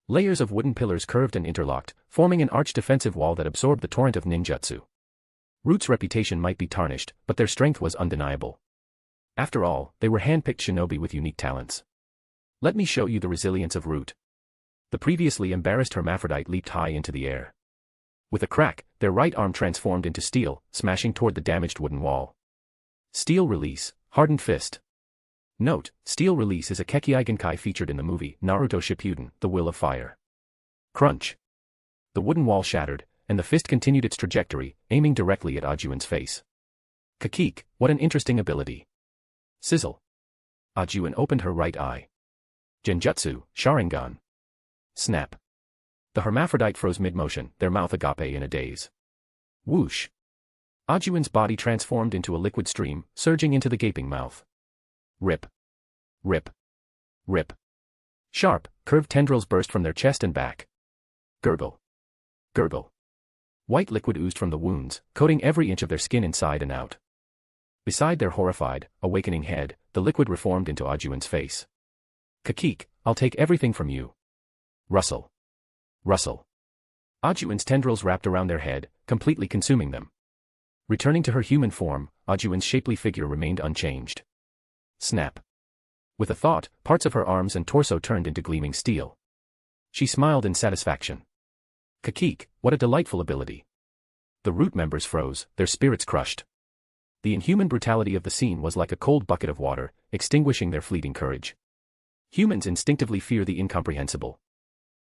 Layers of wooden pillars curved and interlocked, forming an arched defensive wall that absorbed the torrent of ninjutsu. Root's reputation might be tarnished, but their strength was undeniable. After all, they were hand-picked shinobi with unique talents. "Let me show you the resilience of Root." The previously embarrassed hermaphrodite leaped high into the air. With a crack, their right arm transformed into steel, smashing toward the damaged wooden wall. Steel release, hardened fist. Note, steel release is a Kekkei Genkai featured in the movie Naruto Shippuden, The Will of Fire. Crunch. The wooden wall shattered, and the fist continued its trajectory, aiming directly at Ajuin's face. "Kakik, what an interesting ability." Sizzle. Ajuin opened her right eye. "Genjutsu, Sharingan." Snap. The hermaphrodite froze mid-motion, their mouth agape in a daze. Whoosh. Ajuin's body transformed into a liquid stream, surging into the gaping mouth. Rip. Rip. Rip. Sharp, curved tendrils burst from their chest and back. Gurgle. Gurgle. White liquid oozed from the wounds, coating every inch of their skin inside and out. Beside their horrified, awakening head, the liquid reformed into Ajuin's face. "Kakik, I'll take everything from you." Rustle. Rustle. Ajuin's tendrils wrapped around their head, completely consuming them. Returning to her human form, Ajuin's shapely figure remained unchanged. Snap. With a thought, parts of her arms and torso turned into gleaming steel. She smiled in satisfaction. "Kakik, what a delightful ability." The root members froze, their spirits crushed. The inhuman brutality of the scene was like a cold bucket of water, extinguishing their fleeting courage. Humans instinctively fear the incomprehensible.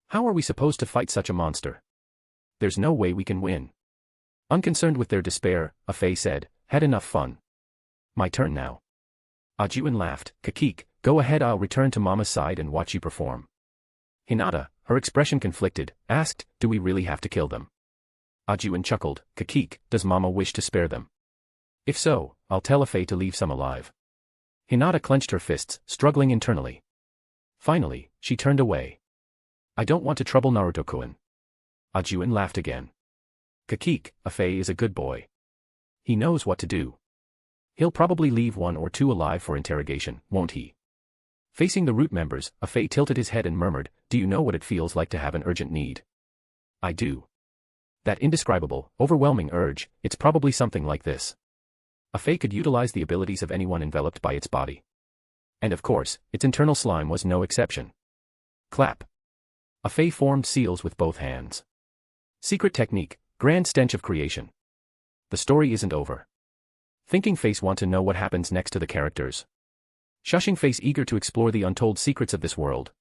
How are we supposed to fight such a monster? There's no way we can win. Unconcerned with their despair, Afei said, "Had enough fun. My turn now." Ajuin laughed, "Kakik, go ahead, I'll return to Mama's side and watch you perform." Hinata, her expression conflicted, asked, "Do we really have to kill them?" Ajuin chuckled, "Kakik, does Mama wish to spare them? If so, I'll tell Afei to leave some alive." Hinata clenched her fists, struggling internally. Finally, she turned away. "I don't want to trouble Naruto-kun." Ajuin laughed again. "Kakik, Afei is a good boy. He knows what to do. He'll probably leave one or two alive for interrogation, won't he?" Facing the root members, Afei tilted his head and murmured, "Do you know what it feels like to have an urgent need?" "I do. That indescribable, overwhelming urge, it's probably something like this." Afei could utilize the abilities of anyone enveloped by its body. And of course, its internal slime was no exception. Clap. Afei formed seals with both hands. Secret technique, grand stench of creation. The story isn't over. Thinking face want to know what happens next to the characters. Shushing face eager to explore the untold secrets of this world.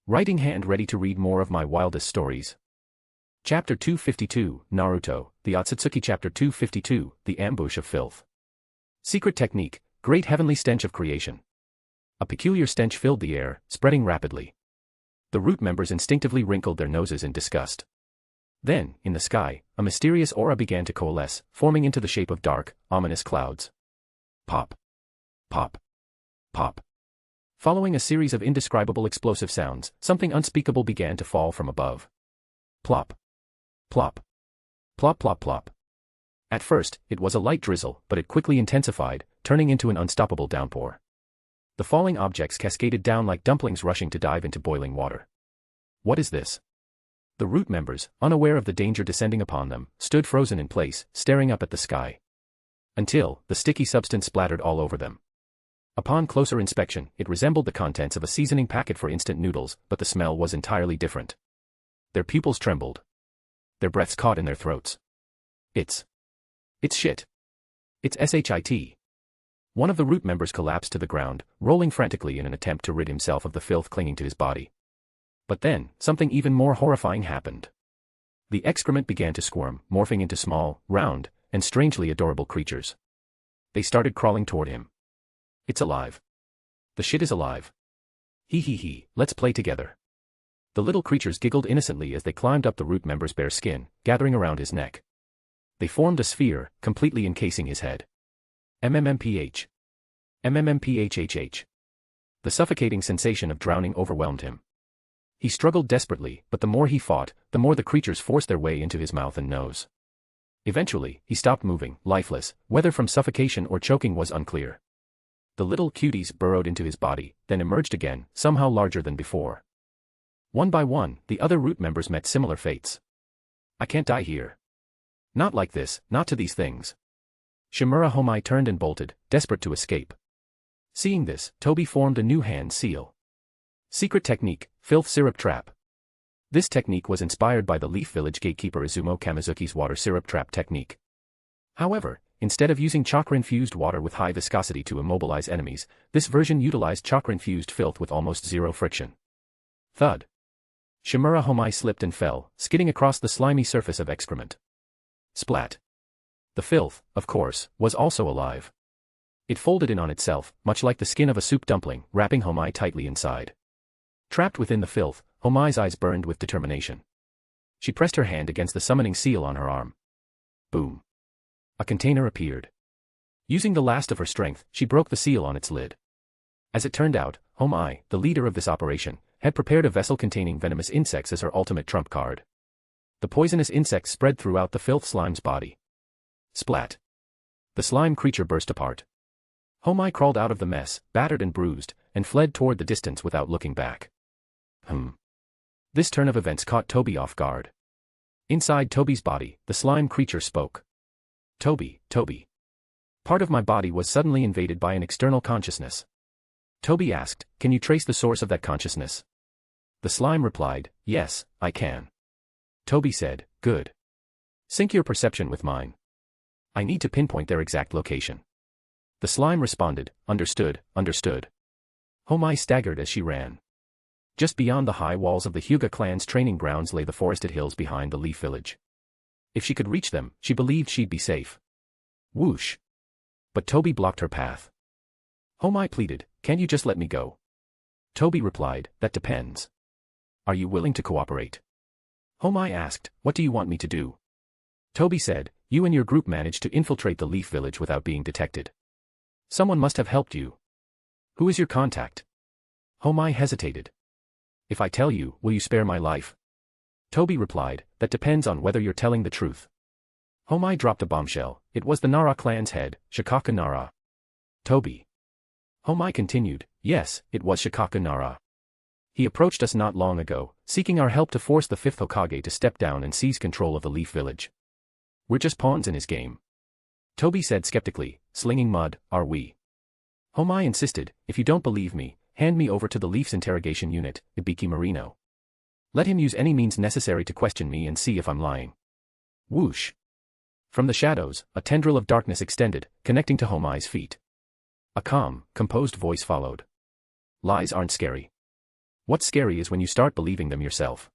Writing hand ready to read more of my wildest stories. Chapter 252, Naruto, the Otsutsuki. Chapter 252, The Ambush of Filth. Secret technique, great heavenly stench of creation. A peculiar stench filled the air, spreading rapidly. The root members instinctively wrinkled their noses in disgust. Then, in the sky, a mysterious aura began to coalesce, forming into the shape of dark, ominous clouds. Pop. Pop. Pop. Following a series of indescribable explosive sounds, something unspeakable began to fall from above. Plop. Plop. Plop plop plop. At first, it was a light drizzle, but it quickly intensified, turning into an unstoppable downpour. The falling objects cascaded down like dumplings rushing to dive into boiling water. What is this? The root members, unaware of the danger descending upon them, stood frozen in place, staring up at the sky. Until, the sticky substance splattered all over them. Upon closer inspection, it resembled the contents of a seasoning packet for instant noodles, but the smell was entirely different. Their pupils trembled. Their breaths caught in their throats. It's shit. It's shit. One of the root members collapsed to the ground, rolling frantically in an attempt to rid himself of the filth clinging to his body. But then, something even more horrifying happened. The excrement began to squirm, morphing into small, round, and strangely adorable creatures. They started crawling toward him. It's alive. The shit is alive. Hee hee hee, let's play together. The little creatures giggled innocently as they climbed up the root member's bare skin, gathering around his neck. They formed a sphere, completely encasing his head. MMMPH. MMMPHHH. The suffocating sensation of drowning overwhelmed him. He struggled desperately, but the more he fought, the more the creatures forced their way into his mouth and nose. Eventually, he stopped moving, lifeless, whether from suffocation or choking was unclear. The little cuties burrowed into his body, then emerged again, somehow larger than before. One by one, the other root members met similar fates. I can't die here. Not like this, not to these things. Shimura Homai turned and bolted, desperate to escape. Seeing this, Toby formed a new hand seal. Secret technique, filth syrup trap. This technique was inspired by the Leaf Village gatekeeper Izumo Kamizuki's water syrup trap technique. However, instead of using chakra-infused water with high viscosity to immobilize enemies, this version utilized chakra-infused filth with almost zero friction. Thud. Shimura Homai slipped and fell, skidding across the slimy surface of excrement. Splat. The filth, of course, was also alive. It folded in on itself, much like the skin of a soup dumpling, wrapping Homai tightly inside. Trapped within the filth, Homai's eyes burned with determination. She pressed her hand against the summoning seal on her arm. Boom. A container appeared. Using the last of her strength, she broke the seal on its lid. As it turned out, Homai, the leader of this operation, had prepared a vessel containing venomous insects as her ultimate trump card. The poisonous insects spread throughout the filth slime's body. Splat. The slime creature burst apart. Homai crawled out of the mess, battered and bruised, and fled toward the distance without looking back. This turn of events caught Toby off guard. Inside Toby's body, the slime creature spoke. Toby. Part of my body was suddenly invaded by an external consciousness. Toby asked, can you trace the source of that consciousness? The slime replied, yes, I can. Toby said, good. Sync your perception with mine. I need to pinpoint their exact location. The slime responded, understood. Homai staggered as she ran. Just beyond the high walls of the Hyuga clan's training grounds lay the forested hills behind the Leaf Village. If she could reach them, she believed she'd be safe. Whoosh. But Toby blocked her path. Homai pleaded, "Can't you just let me go?" Toby replied, "That depends. Are you willing to cooperate?" Homai asked, "What do you want me to do?" Toby said, "You and your group managed to infiltrate the Leaf Village without being detected. Someone must have helped you. Who is your contact?" Homai hesitated. "If I tell you, will you spare my life?" Toby replied, "That depends on whether you're telling the truth." Homai dropped a bombshell. It was the Nara clan's head, Shikaku Nara. Toby. Homai continued, "Yes, it was Shikaku Nara. He approached us not long ago, seeking our help to force the 5th Hokage to step down and seize control of the Leaf Village. We're just pawns in his game." Toby said skeptically, "Slinging mud, are we?" Homai insisted, "If you don't believe me, hand me over to the Leaf's interrogation unit, Ibiki Marino. Let him use any means necessary to question me and see if I'm lying." Whoosh. From the shadows, a tendril of darkness extended, connecting to Homai's feet. A calm, composed voice followed. "Lies aren't scary. What's scary is when you start believing them yourself."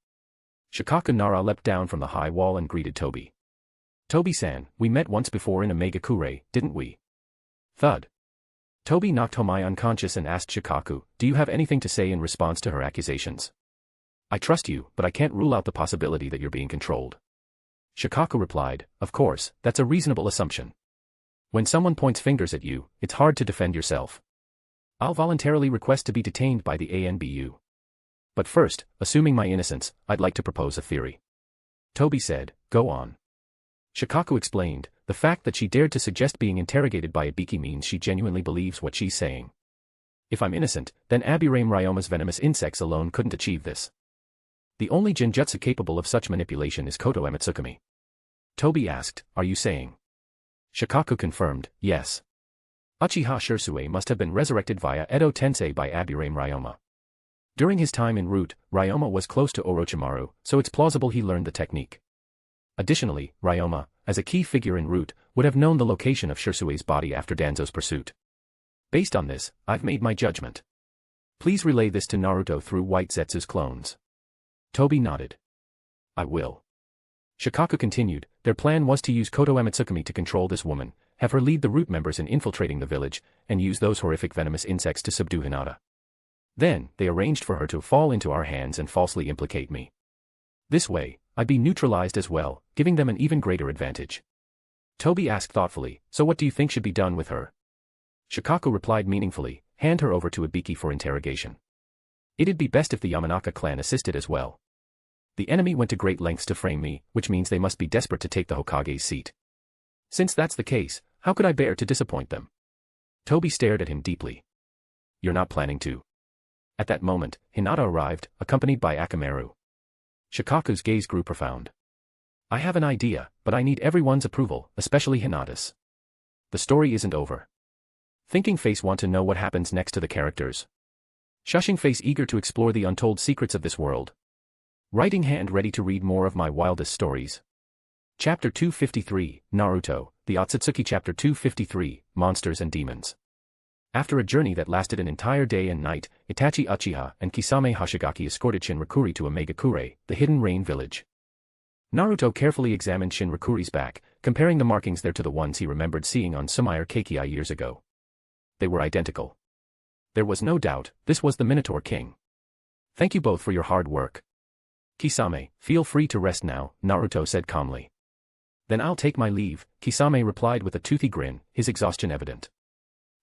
Shikaku Nara leapt down from the high wall and greeted Toby. "Toby-san, we met once before in a Megakure, didn't we?" Thud. Toby knocked Homai unconscious and asked Shikaku, "Do you have anything to say in response to her accusations?" "I trust you, but I can't rule out the possibility that you're being controlled." Shikaku replied, "Of course, that's a reasonable assumption. When someone points fingers at you, it's hard to defend yourself. I'll voluntarily request to be detained by the ANBU. But first, assuming my innocence, I'd like to propose a theory." Toby said, "Go on." Shikaku explained, "The fact that she dared to suggest being interrogated by Ibiki means she genuinely believes what she's saying. If I'm innocent, then Abirame Ryoma's venomous insects alone couldn't achieve this. The only genjutsu capable of such manipulation is Koto Ematsukami." Toby asked, "Are you saying?" Shikaku confirmed, "Yes. Uchiha Shursue must have been resurrected via Edo Tensei by Abirame Ryoma. During his time en route, Ryoma was close to Orochimaru, so it's plausible he learned the technique. Additionally, Ryoma, as a key figure en route, would have known the location of Shursue's body after Danzo's pursuit. Based on this, I've made my judgment. Please relay this to Naruto through White Zetsu's clones." Toby nodded. "I will." Shikaku continued, "Their plan was to use Koto Ematsukami to control this woman, have her lead the root members in infiltrating the village, and use those horrific venomous insects to subdue Hinata. Then, they arranged for her to fall into our hands and falsely implicate me. This way, I'd be neutralized as well, giving them an even greater advantage." Toby asked thoughtfully, "So what do you think should be done with her?" Shikaku replied meaningfully, "Hand her over to Ibiki for interrogation. It'd be best if the Yamanaka clan assisted as well. The enemy went to great lengths to frame me, which means they must be desperate to take the Hokage's seat. Since that's the case, how could I bear to disappoint them?" Toby stared at him deeply. "You're not planning to." At that moment, Hinata arrived, accompanied by Akamaru. Shikaku's gaze grew profound. "I have an idea, but I need everyone's approval, especially Hinata's. The story isn't over." Thinking Face want to know what happens next to the characters. Shushing Face eager to explore the untold secrets of this world. Writing Hand ready to read more of my wildest stories. Chapter 253, Naruto, the Otsutsuki. Chapter 253, Monsters and Demons. After a journey that lasted an entire day and night, Itachi Uchiha and Kisame Hoshigaki escorted Shinrakuri to a Megakure, the hidden rain village. Naruto carefully examined Shinrakuri's back, comparing the markings there to the ones he remembered seeing on Sumire Keikai years ago. They were identical. There was no doubt, this was the Minotaur King. "Thank you both for your hard work. Kisame, feel free to rest now," Naruto said calmly. "Then I'll take my leave," Kisame replied with a toothy grin, his exhaustion evident.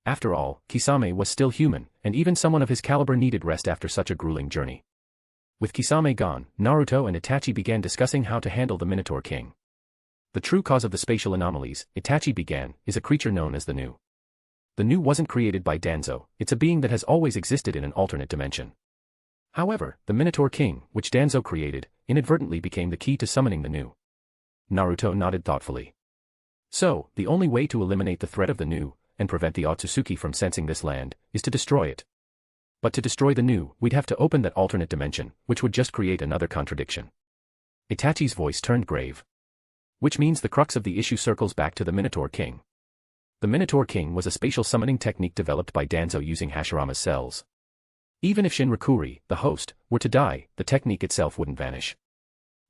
After all, Kisame was still human, and even someone of his caliber needed rest after such a grueling journey. With Kisame gone, Naruto and Itachi began discussing how to handle the Minotaur King. The true cause of the spatial anomalies, Itachi began, is a creature known as the Nu. The Nu wasn't created by Danzo, it's a being that has always existed in an alternate dimension. However, the Minotaur King, which Danzo created, inadvertently became the key to summoning the Nu. Naruto nodded thoughtfully. So, the only way to eliminate the threat of the Nu, and prevent the Otsutsuki from sensing this land, is to destroy it. But to destroy the Nu, we'd have to open that alternate dimension, which would just create another contradiction. Itachi's voice turned grave. Which means the crux of the issue circles back to the Minotaur King. The Minotaur King was a spatial summoning technique developed by Danzo using Hashirama's cells. Even if Shinrakuri, the host, were to die, the technique itself wouldn't vanish.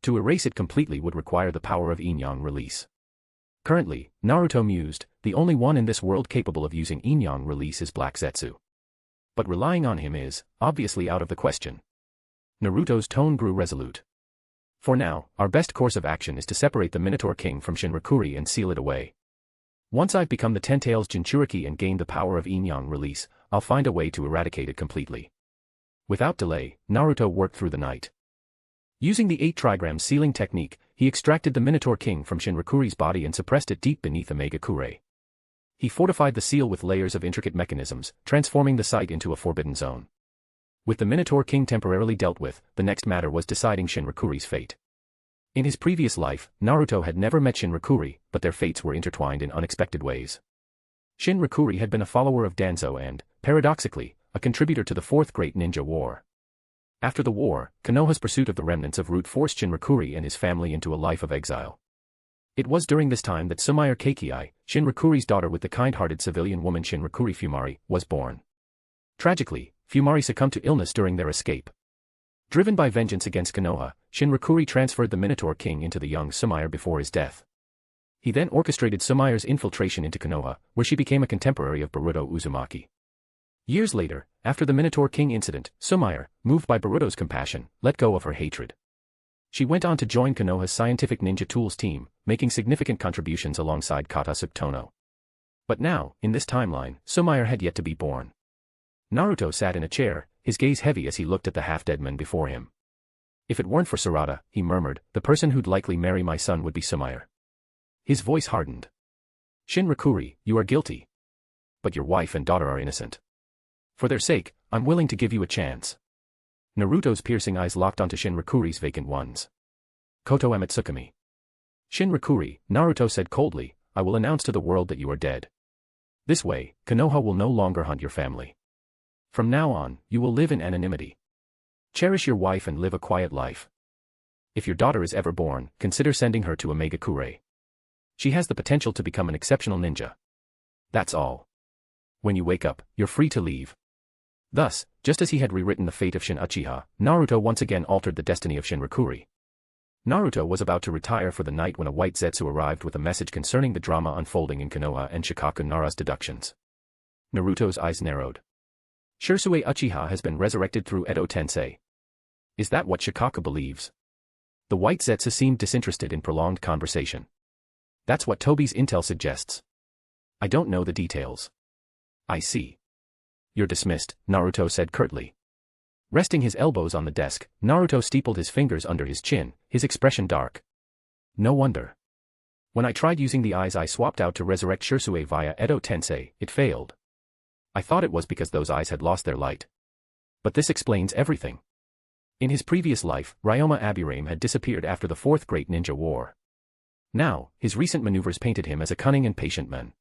To erase it completely would require the power of yin-yang release. Currently, Naruto mused, the only one in this world capable of using yin-yang release is Black Zetsu. But relying on him is, obviously, out of the question. Naruto's tone grew resolute. For now, our best course of action is to separate the Minotaur King from Shinrakuri and seal it away. Once I've become the Ten Tails Jinchuriki and gained the power of yin-yang release, I'll find a way to eradicate it completely. Without delay, Naruto worked through the night. Using the 8 trigram sealing technique, he extracted the Minotaur King from Shinrakuri's body and suppressed it deep beneath Omega-kure. He fortified the seal with layers of intricate mechanisms, transforming the site into a forbidden zone. With the Minotaur King temporarily dealt with, the next matter was deciding Shinrakuri's fate. In his previous life, Naruto had never met Shinrakuri, but their fates were intertwined in unexpected ways. Shinrakuri had been a follower of Danzo and, paradoxically, a contributor to the Fourth Great Ninja War. After the war, Konoha's pursuit of the remnants of Root forced Shinrakuri and his family into a life of exile. It was during this time that Sumire Keikei, Shinrakuri's daughter with the kind-hearted civilian woman Shinrakuri Fumari, was born. Tragically, Fumari succumbed to illness during their escape. Driven by vengeance against Konoha, Shinrakuri transferred the Minotaur King into the young Sumire before his death. He then orchestrated Sumire's infiltration into Konoha, where she became a contemporary of Naruto Uzumaki. Years later, after the Minotaur King incident, Sumire, moved by Boruto's compassion, let go of her hatred. She went on to join Konoha's scientific ninja tools team, making significant contributions alongside Kata Suktono. But now, in this timeline, Sumire had yet to be born. Naruto sat in a chair, his gaze heavy as he looked at the half-dead man before him. If it weren't for Sarada, he murmured, the person who'd likely marry my son would be Sumire. His voice hardened. Shinrakuri, you are guilty. But your wife and daughter are innocent. For their sake, I'm willing to give you a chance. Naruto's piercing eyes locked onto Shinrakuri's vacant ones. Koto Amatsukami. Shinrakuri, Naruto said coldly, I will announce to the world that you are dead. This way, Konoha will no longer hunt your family. From now on, you will live in anonymity. Cherish your wife and live a quiet life. If your daughter is ever born, consider sending her to Omega-kure. She has the potential to become an exceptional ninja. That's all. When you wake up, you're free to leave. Thus, just as he had rewritten the fate of Shin Uchiha, Naruto once again altered the destiny of Shinrakuri. Naruto was about to retire for the night when a white Zetsu arrived with a message concerning the drama unfolding in Konoha and Shikaku Nara's deductions. Naruto's eyes narrowed. Shisui Uchiha has been resurrected through Edo Tensei. Is that what Shikaku believes? The white Zetsu seemed disinterested in prolonged conversation. That's what Tobi's intel suggests. I don't know the details. I see. You're dismissed, Naruto said curtly. Resting his elbows on the desk, Naruto steepled his fingers under his chin, his expression dark. No wonder. When I tried using the eyes I swapped out to resurrect Shisui via Edo Tensei, it failed. I thought it was because those eyes had lost their light. But this explains everything. In his previous life, Ryoma Abirame had disappeared after the Fourth Great Ninja War. Now, his recent maneuvers painted him as a cunning and patient man.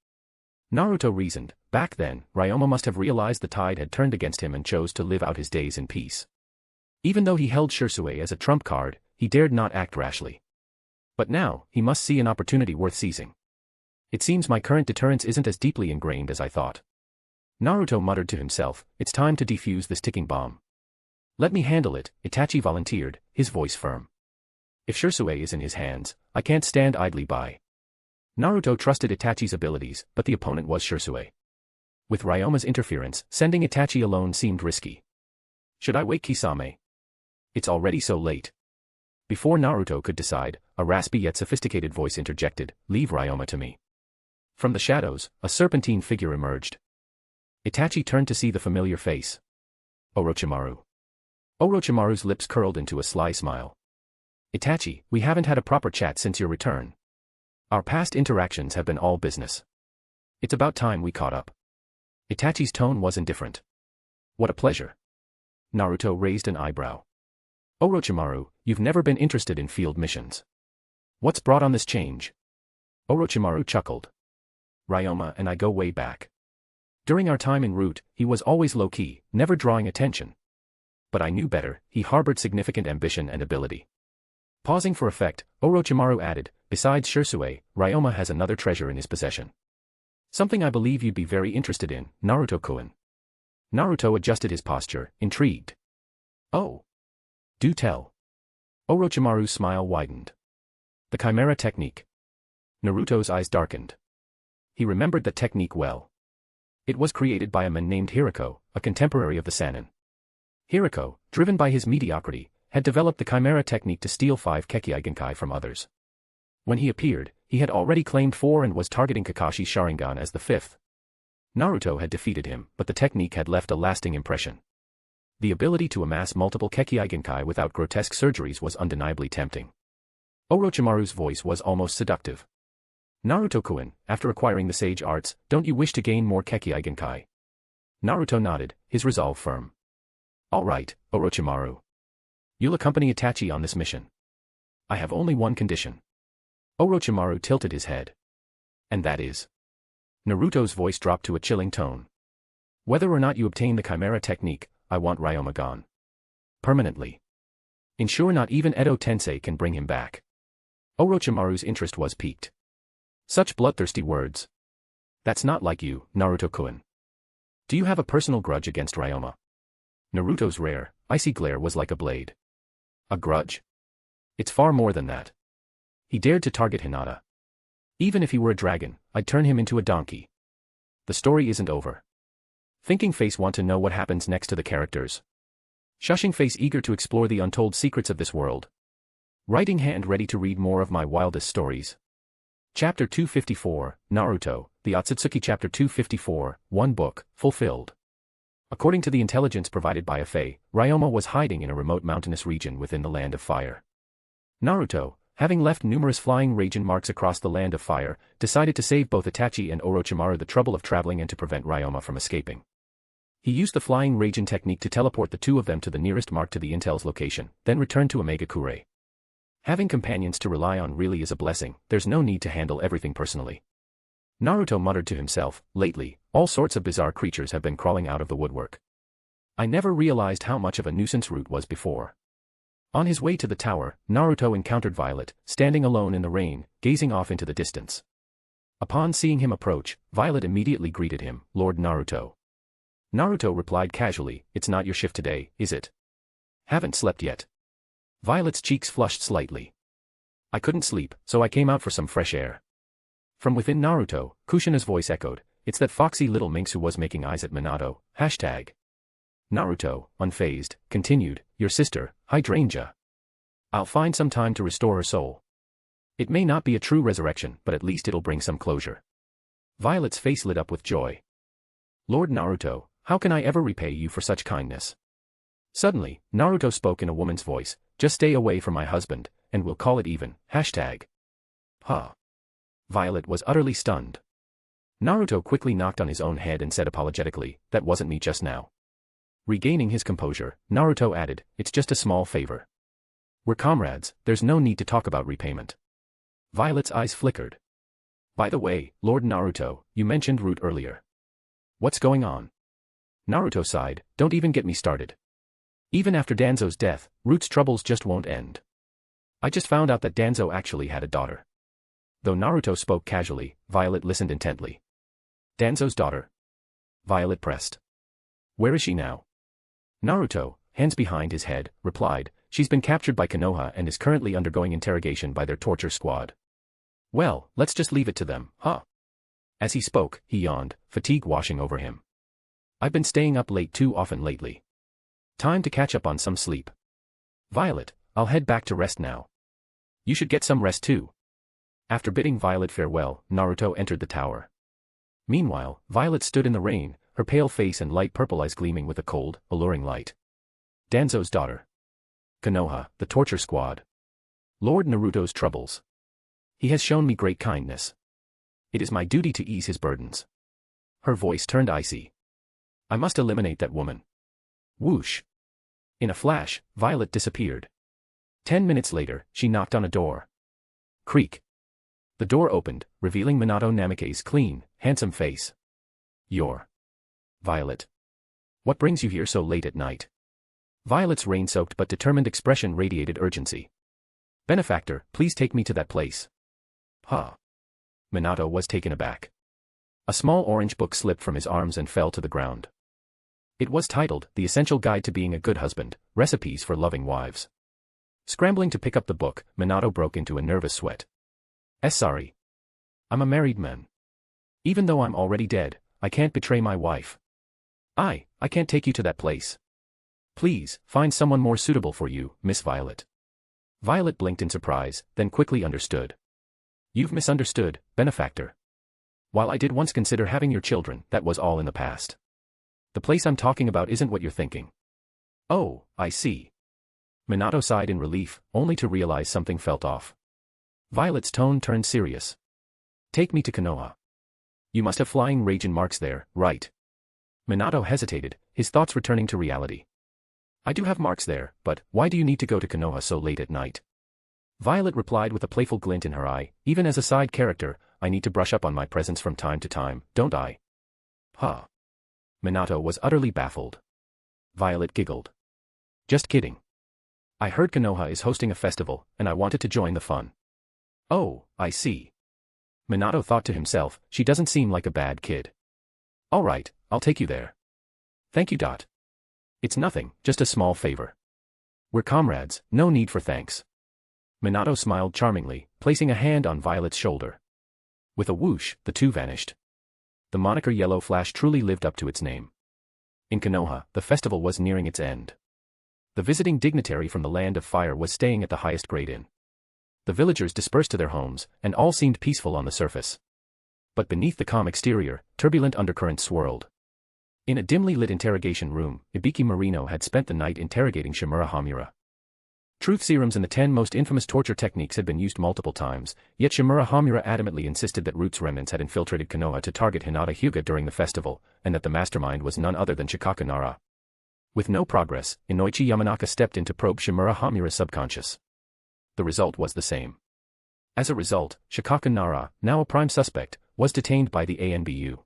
Naruto reasoned, back then, Ryoma must have realized the tide had turned against him and chose to live out his days in peace. Even though he held Shisui as a trump card, he dared not act rashly. But now, he must see an opportunity worth seizing. It seems my current deterrence isn't as deeply ingrained as I thought. Naruto muttered to himself, it's time to defuse this ticking bomb. Let me handle it, Itachi volunteered, his voice firm. If Shisui is in his hands, I can't stand idly by. Naruto trusted Itachi's abilities, but the opponent was Shisui. With Ryoma's interference, sending Itachi alone seemed risky. Should I wake Kisame? It's already so late. Before Naruto could decide, a raspy yet sophisticated voice interjected, leave Ryoma to me. From the shadows, a serpentine figure emerged. Itachi turned to see the familiar face. Orochimaru. Orochimaru's lips curled into a sly smile. Itachi, we haven't had a proper chat since your return. Our past interactions have been all business. It's about time we caught up. Itachi's tone was indifferent. What a pleasure. Naruto raised an eyebrow. Orochimaru, you've never been interested in field missions. What's brought on this change? Orochimaru chuckled. Ryoma and I go way back. During our time en route, he was always low-key, never drawing attention. But I knew better, he harbored significant ambition and ability. Pausing for effect, Orochimaru added, besides Shisui, Ryoma has another treasure in his possession. Something I believe you'd be very interested in, Naruto-kun. Naruto adjusted his posture, intrigued. Oh. Do tell. Orochimaru's smile widened. The Chimera technique. Naruto's eyes darkened. He remembered that technique well. It was created by a man named Hirako, a contemporary of the Sannin. Hirako, driven by his mediocrity, had developed the Chimera technique to steal 5 Kekkei from others. When he appeared, he had already claimed 4 and was targeting Kakashi's Sharingan as the 5th. Naruto had defeated him, but the technique had left a lasting impression. The ability to amass multiple Kekkei without grotesque surgeries was undeniably tempting. Orochimaru's voice was almost seductive. Naruto-kun, after acquiring the sage arts, don't you wish to gain more Kekkei? Naruto nodded, his resolve firm. All right, Orochimaru. You'll accompany Itachi on this mission. I have only one condition. Orochimaru tilted his head. And that is? Naruto's voice dropped to a chilling tone. Whether or not you obtain the Chimera technique, I want Ryoma gone. Permanently. Ensure not even Edo Tensei can bring him back. Orochimaru's interest was piqued. Such bloodthirsty words. That's not like you, Naruto-kun. Do you have a personal grudge against Ryoma? Naruto's rare, icy glare was like a blade. A grudge? It's far more than that. He dared to target Hinata. Even if he were a dragon, I'd turn him into a donkey. The story isn't over. Thinking face want to know what happens next to the characters. Shushing face eager to explore the untold secrets of this world. Writing hand ready to read more of my wildest stories. Chapter 254, Naruto, the Otsutsuki. Chapter 254, one book, fulfilled. According to the intelligence provided by Afe, Ryoma was hiding in a remote mountainous region within the Land of Fire. Naruto, having left numerous flying Raijin marks across the Land of Fire, decided to save both Itachi and Orochimaru the trouble of traveling and to prevent Ryoma from escaping. He used the flying Raijin technique to teleport the two of them to the nearest mark to the intel's location, then returned to Omega-Kure. Having companions to rely on really is a blessing, there's no need to handle everything personally. Naruto muttered to himself, lately, all sorts of bizarre creatures have been crawling out of the woodwork. I never realized how much of a nuisance Root was before. On his way to the tower, Naruto encountered Violet, standing alone in the rain, gazing off into the distance. Upon seeing him approach, Violet immediately greeted him, Lord Naruto. Naruto replied casually, it's not your shift today, is it? Haven't slept yet. Violet's cheeks flushed slightly. I couldn't sleep, so I came out for some fresh air. From within Naruto, Kushina's voice echoed, it's that foxy little minx who was making eyes at Minato, hashtag. Naruto, unfazed, continued, your sister, Hydrangea. I'll find some time to restore her soul. It may not be a true resurrection, but at least it'll bring some closure. Violet's face lit up with joy. Lord Naruto, how can I ever repay you for such kindness? Suddenly, Naruto spoke in a woman's voice, just stay away from my husband, and we'll call it even, hashtag. Huh. Violet was utterly stunned. Naruto quickly knocked on his own head and said apologetically, that wasn't me just now. Regaining his composure, Naruto added, it's just a small favor. We're comrades, there's no need to talk about repayment. Violet's eyes flickered. By the way, Lord Naruto, you mentioned Root earlier. What's going on? Naruto sighed, don't even get me started. Even after Danzo's death, Root's troubles just won't end. I just found out that Danzo actually had a daughter. Though Naruto spoke casually, Violet listened intently. Danzo's daughter? Violet pressed. Where is she now? Naruto, hands behind his head, replied, she's been captured by Konoha and is currently undergoing interrogation by their torture squad. Well, let's just leave it to them, huh? As he spoke, he yawned, fatigue washing over him. I've been staying up late too often lately. Time to catch up on some sleep. Violet, I'll head back to rest now. You should get some rest too. After bidding Violet farewell, Naruto entered the tower. Meanwhile, Violet stood in the rain, her pale face and light purple eyes gleaming with a cold, alluring light. Danzo's daughter. Konoha, the torture squad. Lord Naruto's troubles. He has shown me great kindness. It is my duty to ease his burdens. Her voice turned icy. I must eliminate that woman. Whoosh. In a flash, Violet disappeared. 10 minutes later, she knocked on a door. Creak. The door opened, revealing Minato Namikaze's clean, handsome face. You're Violet. What brings you here so late at night? Violet's rain-soaked but determined expression radiated urgency. Benefactor, please take me to that place. Huh. Minato was taken aback. A small orange book slipped from his arms and fell to the ground. It was titled, The Essential Guide to Being a Good Husband, Recipes for Loving Wives. Scrambling to pick up the book, Minato broke into a nervous sweat. Sorry. I'm a married man. Even though I'm already dead, I can't betray my wife. I can't take you to that place. Please, find someone more suitable for you, Miss Violet. Violet blinked in surprise, then quickly understood. You've misunderstood, benefactor. While I did once consider having your children, that was all in the past. The place I'm talking about isn't what you're thinking. Oh, I see. Minato sighed in relief, only to realize something felt off. Violet's tone turned serious. Take me to Konoha. You must have flying Raijin marks there, right? Minato hesitated, his thoughts returning to reality. I do have marks there, but why do you need to go to Konoha so late at night? Violet replied with a playful glint in her eye, even as a side character, I need to brush up on my presence from time to time, don't I? Huh. Minato was utterly baffled. Violet giggled. Just kidding. I heard Konoha is hosting a festival, and I wanted to join the fun. Oh, I see. Minato thought to himself, she doesn't seem like a bad kid. Alright, I'll take you there. Thank you. It's nothing, just a small favor. We're comrades, no need for thanks. Minato smiled charmingly, placing a hand on Violet's shoulder. With a whoosh, the two vanished. The moniker Yellow Flash truly lived up to its name. In Konoha, the festival was nearing its end. The visiting dignitary from the Land of Fire was staying at the highest grade inn. The villagers dispersed to their homes, and all seemed peaceful on the surface. But beneath the calm exterior, turbulent undercurrents swirled. In a dimly lit interrogation room, Ibiki Marino had spent the night interrogating Shimura Hamura. Truth serums and the 10 most infamous torture techniques had been used multiple times, yet Shimura Hamura adamantly insisted that Roots remnants had infiltrated Konoha to target Hinata Hyuga during the festival, and that the mastermind was none other than Shikaka Nara. With no progress, Inoichi Yamanaka stepped in to probe Shimura Hamura's subconscious. The result was the same. As a result, Shikaka Nara, now a prime suspect, was detained by the ANBU.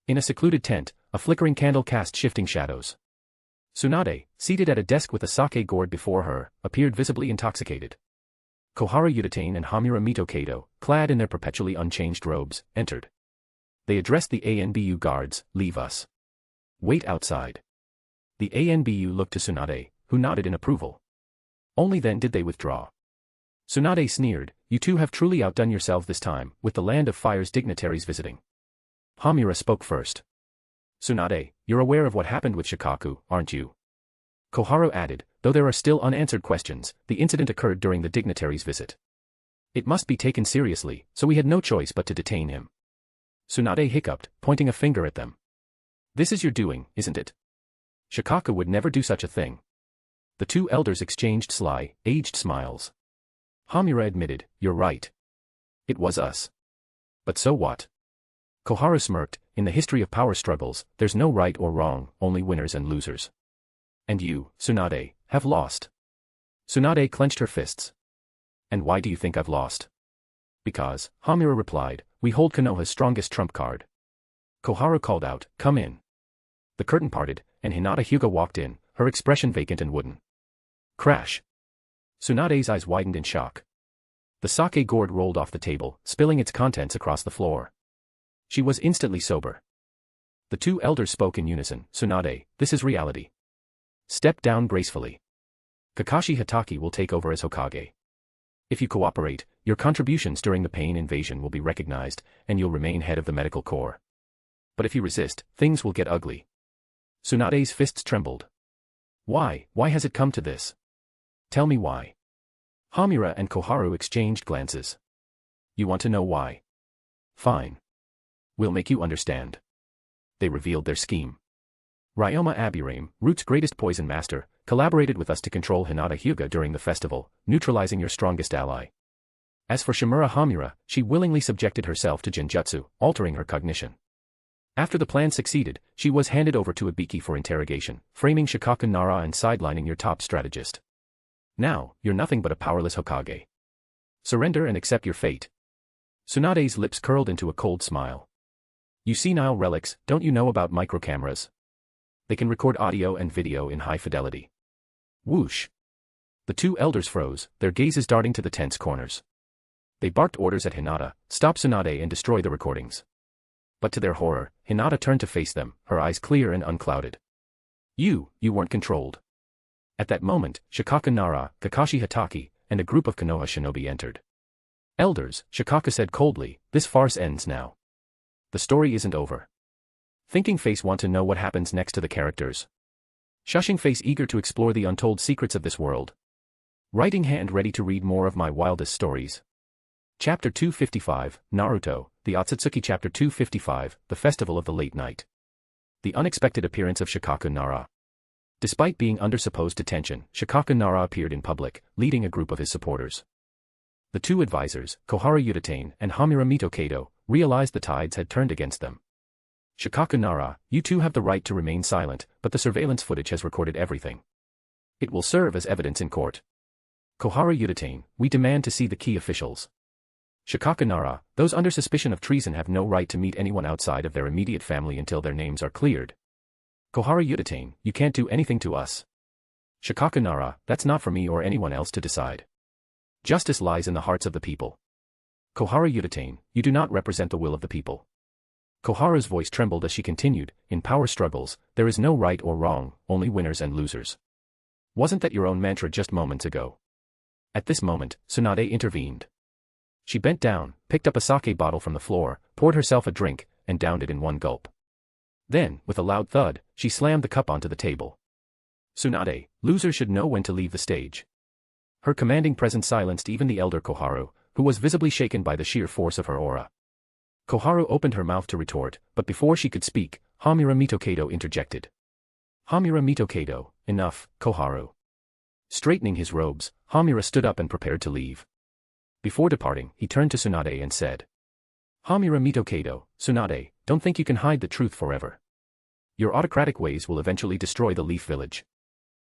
In a secluded tent, a flickering candle cast shifting shadows. Tsunade, seated at a desk with a sake gourd before her, appeared visibly intoxicated. Kohara Udatane and Hamura Mito Kato, clad in their perpetually unchanged robes, entered. They addressed the ANBU guards, leave us. Wait outside. The ANBU looked to Tsunade, who nodded in approval. Only then did they withdraw. Tsunade sneered, you two have truly outdone yourselves this time, with the Land of Fire's dignitaries visiting. Hamura spoke first. Tsunade, you're aware of what happened with Shikaku, aren't you? Koharu added, though there are still unanswered questions, the incident occurred during the dignitary's visit. It must be taken seriously, so we had no choice but to detain him. Tsunade hiccuped, pointing a finger at them. This is your doing, isn't it? Shikaku would never do such a thing. The two elders exchanged sly, aged smiles. Hamura admitted, you're right. It was us. But so what? Koharu smirked, in the history of power struggles, there's no right or wrong, only winners and losers. And you, Tsunade, have lost. Tsunade clenched her fists. And why do you think I've lost? Because, Hamura replied, we hold Konoha's strongest trump card. Koharu called out, come in. The curtain parted, and Hinata Hyuga walked in, her expression vacant and wooden. Crash. Tsunade's eyes widened in shock. The sake gourd rolled off the table, spilling its contents across the floor. She was instantly sober. The two elders spoke in unison, Tsunade, this is reality. Step down gracefully. Kakashi Hatake will take over as Hokage. If you cooperate, your contributions during the Pain Invasion will be recognized, and you'll remain head of the medical corps. But if you resist, things will get ugly. Tsunade's fists trembled. Why has it come to this? Tell me why. Hamura and Koharu exchanged glances. You want to know why? Fine. We'll make you understand. They revealed their scheme. Ryoma Aburame, Root's greatest poison master, collaborated with us to control Hinata Hyuga during the festival, neutralizing your strongest ally. As for Shimura Hamura, she willingly subjected herself to Genjutsu, altering her cognition. After the plan succeeded, she was handed over to Ibiki for interrogation, framing Shikaku Nara and sidelining your top strategist. Now, you're nothing but a powerless Hokage. Surrender and accept your fate. Tsunade's lips curled into a cold smile. You senile relics, don't you know about microcameras? They can record audio and video in high fidelity. Whoosh. The two elders froze, their gazes darting to the tent's corners. They barked orders at Hinata, stop Tsunade and destroy the recordings. But to their horror, Hinata turned to face them, her eyes clear and unclouded. You weren't controlled. At that moment, Shikaka Nara, Kakashi Hatake, and a group of Konoha shinobi entered. Elders, Shikaka said coldly, this farce ends now. The story isn't over. Thinking Face want to know what happens next to the characters. Shushing Face eager to explore the untold secrets of this world. Writing Hand ready to read more of my wildest stories. Chapter 255, Naruto, the Otsutsuki. Chapter 255, The Festival of the Late Night. The unexpected appearance of Shikaka Nara. Despite being under supposed detention, Shikaka Nara appeared in public, leading a group of his supporters. The two advisors, Kohara Udatane and Hamura Mitokado, realized the tides had turned against them. Shikaka Nara, you two have the right to remain silent, but the surveillance footage has recorded everything. It will serve as evidence in court. Kohara Udatane, we demand to see the key officials. Shikaka Nara, those under suspicion of treason have no right to meet anyone outside of their immediate family until their names are cleared. Kohara Udatane, you can't do anything to us. Shikaka Nara, that's not for me or anyone else to decide. Justice lies in the hearts of the people. Kohara Udatane, you do not represent the will of the people. Kohara's voice trembled as she continued, in power struggles, there is no right or wrong, only winners and losers. Wasn't that your own mantra just moments ago? At this moment, Tsunade intervened. She bent down, picked up a sake bottle from the floor, poured herself a drink, and downed it in one gulp. Then, with a loud thud, she slammed the cup onto the table. Tsunade, losers should know when to leave the stage. Her commanding presence silenced even the elder Koharu, who was visibly shaken by the sheer force of her aura. Koharu opened her mouth to retort, but before she could speak, Hamura Mitokado interjected. Hamura Mitokado, enough, Koharu. Straightening his robes, Hamura stood up and prepared to leave. Before departing, he turned to Tsunade and said. Hamura Mitokado, Tsunade, don't think you can hide the truth forever. Your autocratic ways will eventually destroy the Leaf Village.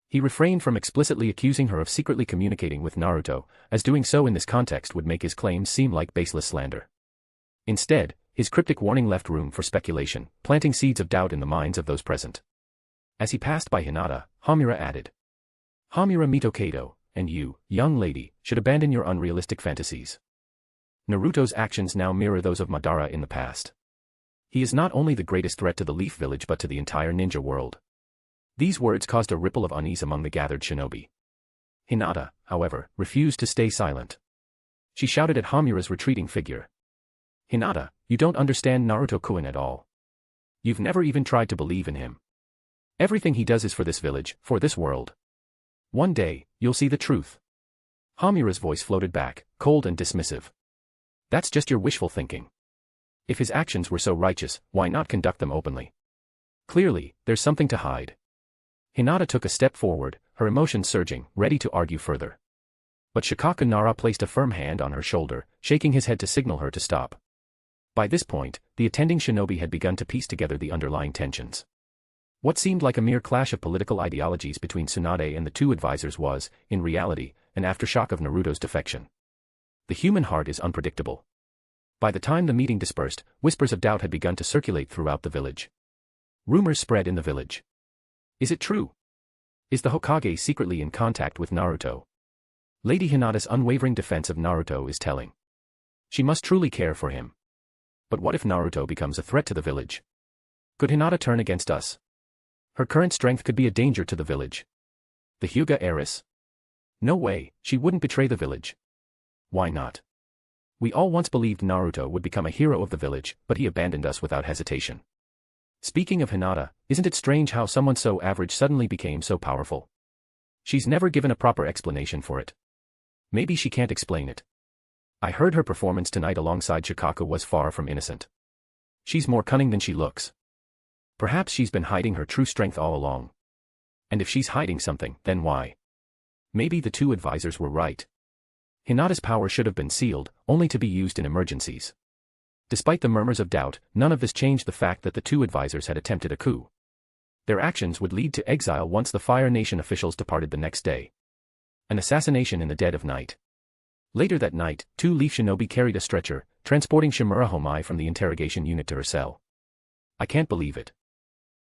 He refrained from explicitly accusing her of secretly communicating with Naruto, as doing so in this context would make his claims seem like baseless slander. Instead, his cryptic warning left room for speculation, planting seeds of doubt in the minds of those present. As he passed by Hinata, Hamura added. Hamura Mitokado, and you, young lady, should abandon your unrealistic fantasies. Naruto's actions now mirror those of Madara in the past. He is not only the greatest threat to the Leaf Village but to the entire ninja world. These words caused a ripple of unease among the gathered shinobi. Hinata, however, refused to stay silent. She shouted at Hamura's retreating figure. Hinata, you don't understand Naruto-kun at all. You've never even tried to believe in him. Everything he does is for this village, for this world. One day, you'll see the truth. Hamura's voice floated back, cold and dismissive. That's just your wishful thinking. If his actions were so righteous, why not conduct them openly? Clearly, there's something to hide. Hinata took a step forward, her emotions surging, ready to argue further. But Shikaka Nara placed a firm hand on her shoulder, shaking his head to signal her to stop. By this point, the attending shinobi had begun to piece together the underlying tensions. What seemed like a mere clash of political ideologies between Tsunade and the two advisors was, in reality, an aftershock of Naruto's defection. The human heart is unpredictable. By the time the meeting dispersed, whispers of doubt had begun to circulate throughout the village. Rumors spread in the village. Is it true? Is the Hokage secretly in contact with Naruto? Lady Hinata's unwavering defense of Naruto is telling. She must truly care for him. But what if Naruto becomes a threat to the village? Could Hinata turn against us? Her current strength could be a danger to the village. The Hyuga heiress? No way, she wouldn't betray the village. Why not? We all once believed Naruto would become a hero of the village, but he abandoned us without hesitation. Speaking of Hinata, isn't it strange how someone so average suddenly became so powerful? She's never given a proper explanation for it. Maybe she can't explain it. I heard her performance tonight alongside Shikaka was far from innocent. She's more cunning than she looks. Perhaps she's been hiding her true strength all along. And if she's hiding something, then why? Maybe the two advisors were right. Hinata's power should have been sealed, only to be used in emergencies. Despite the murmurs of doubt, none of this changed the fact that the two advisors had attempted a coup. Their actions would lead to exile once the Fire Nation officials departed the next day. An assassination in the dead of night. Later that night, two Leaf Shinobi carried a stretcher, transporting Shimura Homai from the interrogation unit to her cell. I can't believe it.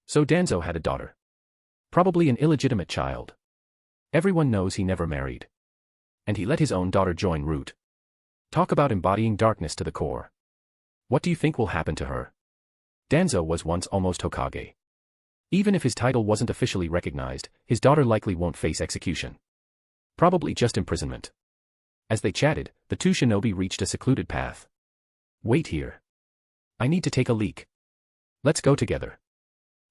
So Danzo had a daughter. Probably an illegitimate child. Everyone knows he never married. And he let his own daughter join Root. Talk about embodying darkness to the core. What do you think will happen to her? Danzo was once almost Hokage. Even if his title wasn't officially recognized, his daughter likely won't face execution. Probably just imprisonment. As they chatted, the two shinobi reached a secluded path. Wait here. I need to take a leak. Let's go together.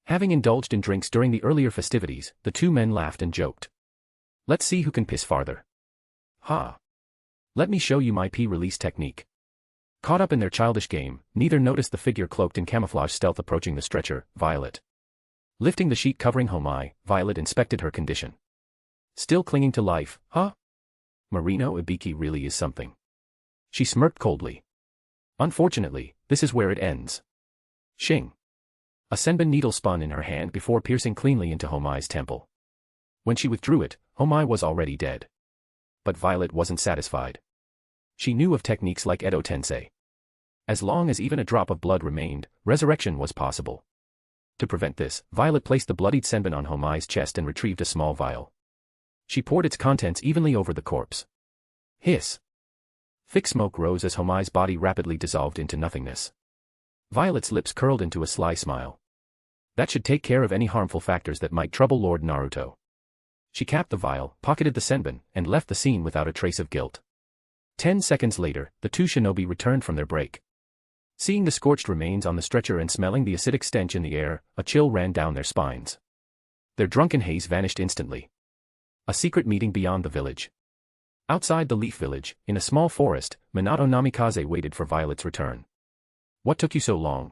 Having indulged in drinks during the earlier festivities, the two men laughed and joked. Let's see who can piss farther. Ha! Let me show you my pee release technique. Caught up in their childish game, neither noticed the figure cloaked in camouflage stealth approaching the stretcher, Violet. Lifting the sheet covering Homai, Violet inspected her condition. Still clinging to life, huh? Marino Ibiki really is something. She smirked coldly. Unfortunately, this is where it ends. Shing. A senbon needle spun in her hand before piercing cleanly into Homai's temple. When she withdrew it, Homai was already dead. But Violet wasn't satisfied. She knew of techniques like Edo Tensei. As long as even a drop of blood remained, resurrection was possible. To prevent this, Violet placed the bloodied senbon on Homai's chest and retrieved a small vial. She poured its contents evenly over the corpse. Hiss. Thick smoke rose as Homai's body rapidly dissolved into nothingness. Violet's lips curled into a sly smile. That should take care of any harmful factors that might trouble Lord Naruto. She capped the vial, pocketed the senbon, and left the scene without a trace of guilt. 10 seconds later, the two shinobi returned from their break. Seeing the scorched remains on the stretcher and smelling the acidic stench in the air, a chill ran down their spines. Their drunken haze vanished instantly. A secret meeting beyond the village. Outside the Leaf Village, in a small forest, Minato Namikaze waited for Violet's return. What took you so long?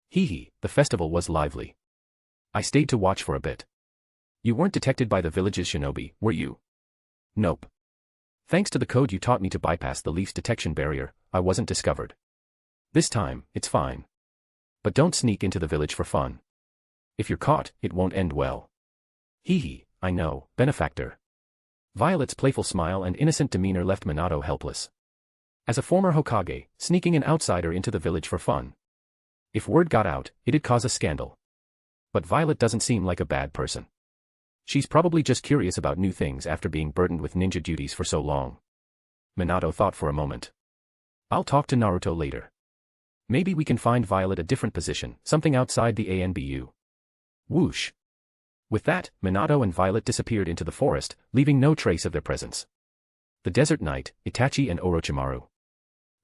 Hee, the festival was lively. I stayed to watch for a bit. You weren't detected by the village's shinobi, were you? Nope. Thanks to the code you taught me to bypass the Leaf's detection barrier, I wasn't discovered. This time, it's fine. But don't sneak into the village for fun. If you're caught, it won't end well. Hee, I know, benefactor. Violet's playful smile and innocent demeanor left Minato helpless. As a former Hokage, sneaking an outsider into the village for fun. If word got out, it'd cause a scandal. But Violet doesn't seem like a bad person. She's probably just curious about new things after being burdened with ninja duties for so long. Minato thought for a moment. I'll talk to Naruto later. Maybe we can find Violet a different position, something outside the ANBU. Whoosh. With that, Minato and Violet disappeared into the forest, leaving no trace of their presence. The desert knight, Itachi and Orochimaru.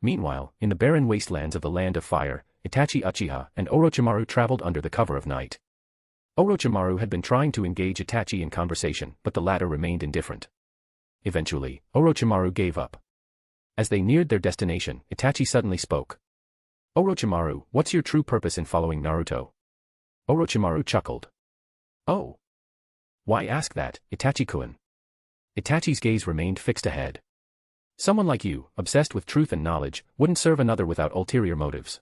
Meanwhile, in the barren wastelands of the Land of Fire, Itachi Uchiha and Orochimaru traveled under the cover of night. Orochimaru had been trying to engage Itachi in conversation, but the latter remained indifferent. Eventually, Orochimaru gave up. As they neared their destination, Itachi suddenly spoke. Orochimaru, what's your true purpose in following Naruto? Orochimaru chuckled. Oh. Why ask that, Itachi-kun? Itachi's gaze remained fixed ahead. Someone like you, obsessed with truth and knowledge, wouldn't serve another without ulterior motives.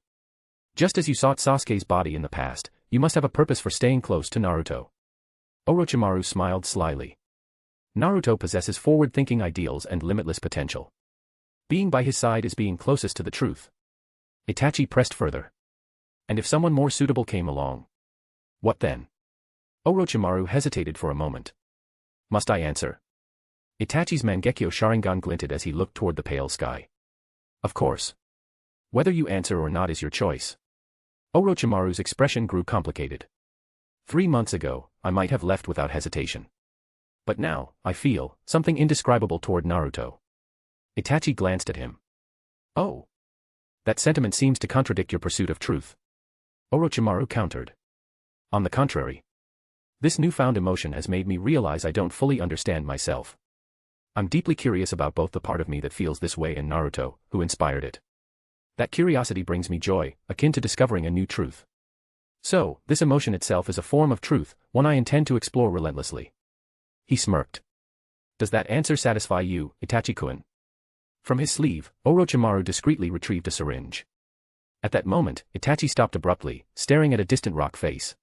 Just as you sought Sasuke's body in the past, you must have a purpose for staying close to Naruto. Orochimaru smiled slyly. Naruto possesses forward-thinking ideals and limitless potential. Being by his side is being closest to the truth. Itachi pressed further. And if someone more suitable came along? What then? Orochimaru hesitated for a moment. Must I answer? Itachi's Mangekyo Sharingan glinted as he looked toward the pale sky. Of course. Whether you answer or not is your choice. Orochimaru's expression grew complicated. 3 months ago, I might have left without hesitation. But now, I feel something indescribable toward Naruto. Itachi glanced at him. Oh. That sentiment seems to contradict your pursuit of truth. Orochimaru countered. On the contrary. This newfound emotion has made me realize I don't fully understand myself. I'm deeply curious about both the part of me that feels this way and Naruto, who inspired it. That curiosity brings me joy, akin to discovering a new truth. So, this emotion itself is a form of truth, one I intend to explore relentlessly. He smirked. Does that answer satisfy you, Itachi-kun? From his sleeve, Orochimaru discreetly retrieved a syringe. At that moment, Itachi stopped abruptly, staring at a distant rock face.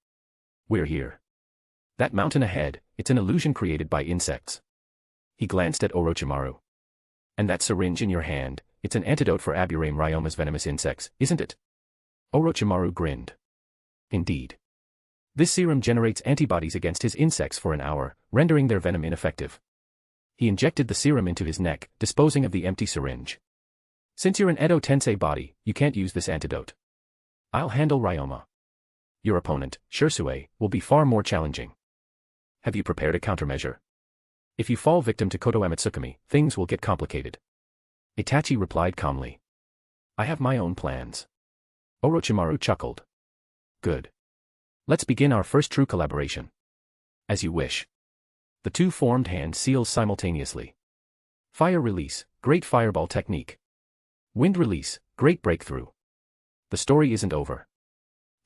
We're here. That mountain ahead, it's an illusion created by insects. He glanced at Orochimaru. And that syringe in your hand, it's an antidote for Aburame Ryoma's venomous insects, isn't it? Orochimaru grinned. Indeed. This serum generates antibodies against his insects for an hour, rendering their venom ineffective. He injected the serum into his neck, disposing of the empty syringe. Since you're an Edo Tensei body, you can't use this antidote. I'll handle Ryoma. Your opponent, Shursue, will be far more challenging. Have you prepared a countermeasure? If you fall victim to Koto Amatsukami, things will get complicated. Itachi replied calmly. I have my own plans. Orochimaru chuckled. Good. Let's begin our first true collaboration. As you wish. The two formed hand seals simultaneously. Fire release, great fireball technique. Wind release, great breakthrough. The story isn't over.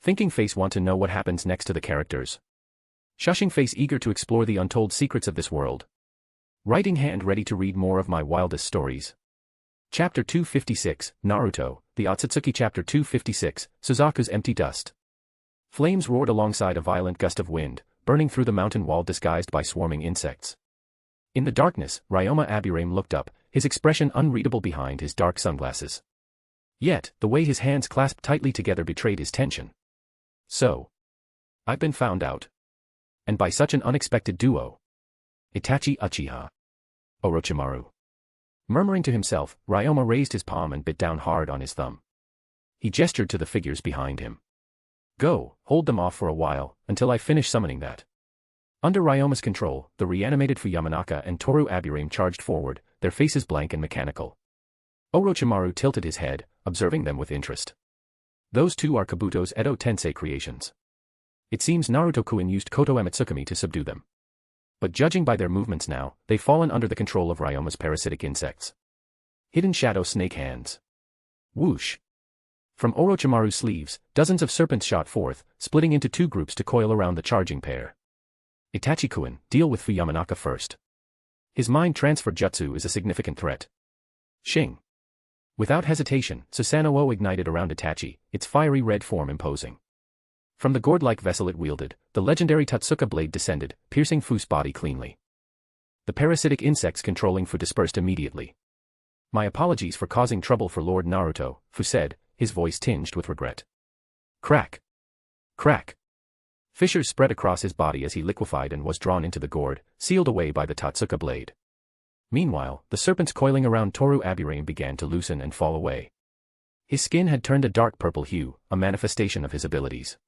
Thinking face want to know what happens next to the characters. Shushing face eager to explore the untold secrets of this world. Writing hand ready to read more of my wildest stories. Chapter 256, Naruto, the Otsutsuki. Chapter 256, Suzaku's Empty Dust. Flames roared alongside a violent gust of wind, burning through the mountain wall disguised by swarming insects. In the darkness, Ryoma Abirame looked up, his expression unreadable behind his dark sunglasses. Yet, the way his hands clasped tightly together betrayed his tension. So. I've been found out. And by such an unexpected duo. Itachi Uchiha. Orochimaru. Murmuring to himself, Ryoma raised his palm and bit down hard on his thumb. He gestured to the figures behind him. Go, hold them off for a while, until I finish summoning that. Under Ryoma's control, the reanimated Fuyamanaka and Toru Abirame charged forward, their faces blank and mechanical. Orochimaru tilted his head, observing them with interest. Those two are Kabuto's Edo Tensei creations. It seems Naruto-kun used Koto Amatsukami to subdue them. But judging by their movements now, they've fallen under the control of Ryoma's parasitic insects. Hidden shadow snake hands. Whoosh. From Orochimaru's sleeves, dozens of serpents shot forth, splitting into two groups to coil around the charging pair. Itachi-kun, deal with Fuyamanaka first. His mind transfer jutsu is a significant threat. Shing. Without hesitation, Susanoo ignited around Itachi, its fiery red form imposing. From the gourd-like vessel it wielded, the legendary Totsuka blade descended, piercing Fu's body cleanly. The parasitic insects controlling Fu dispersed immediately. My apologies for causing trouble for Lord Naruto, Fu said, his voice tinged with regret. Crack. Crack. Fissures spread across his body as he liquefied and was drawn into the gourd, sealed away by the Totsuka blade. Meanwhile, the serpents coiling around Toru Abirame began to loosen and fall away. His skin had turned a dark purple hue, a manifestation of his abilities.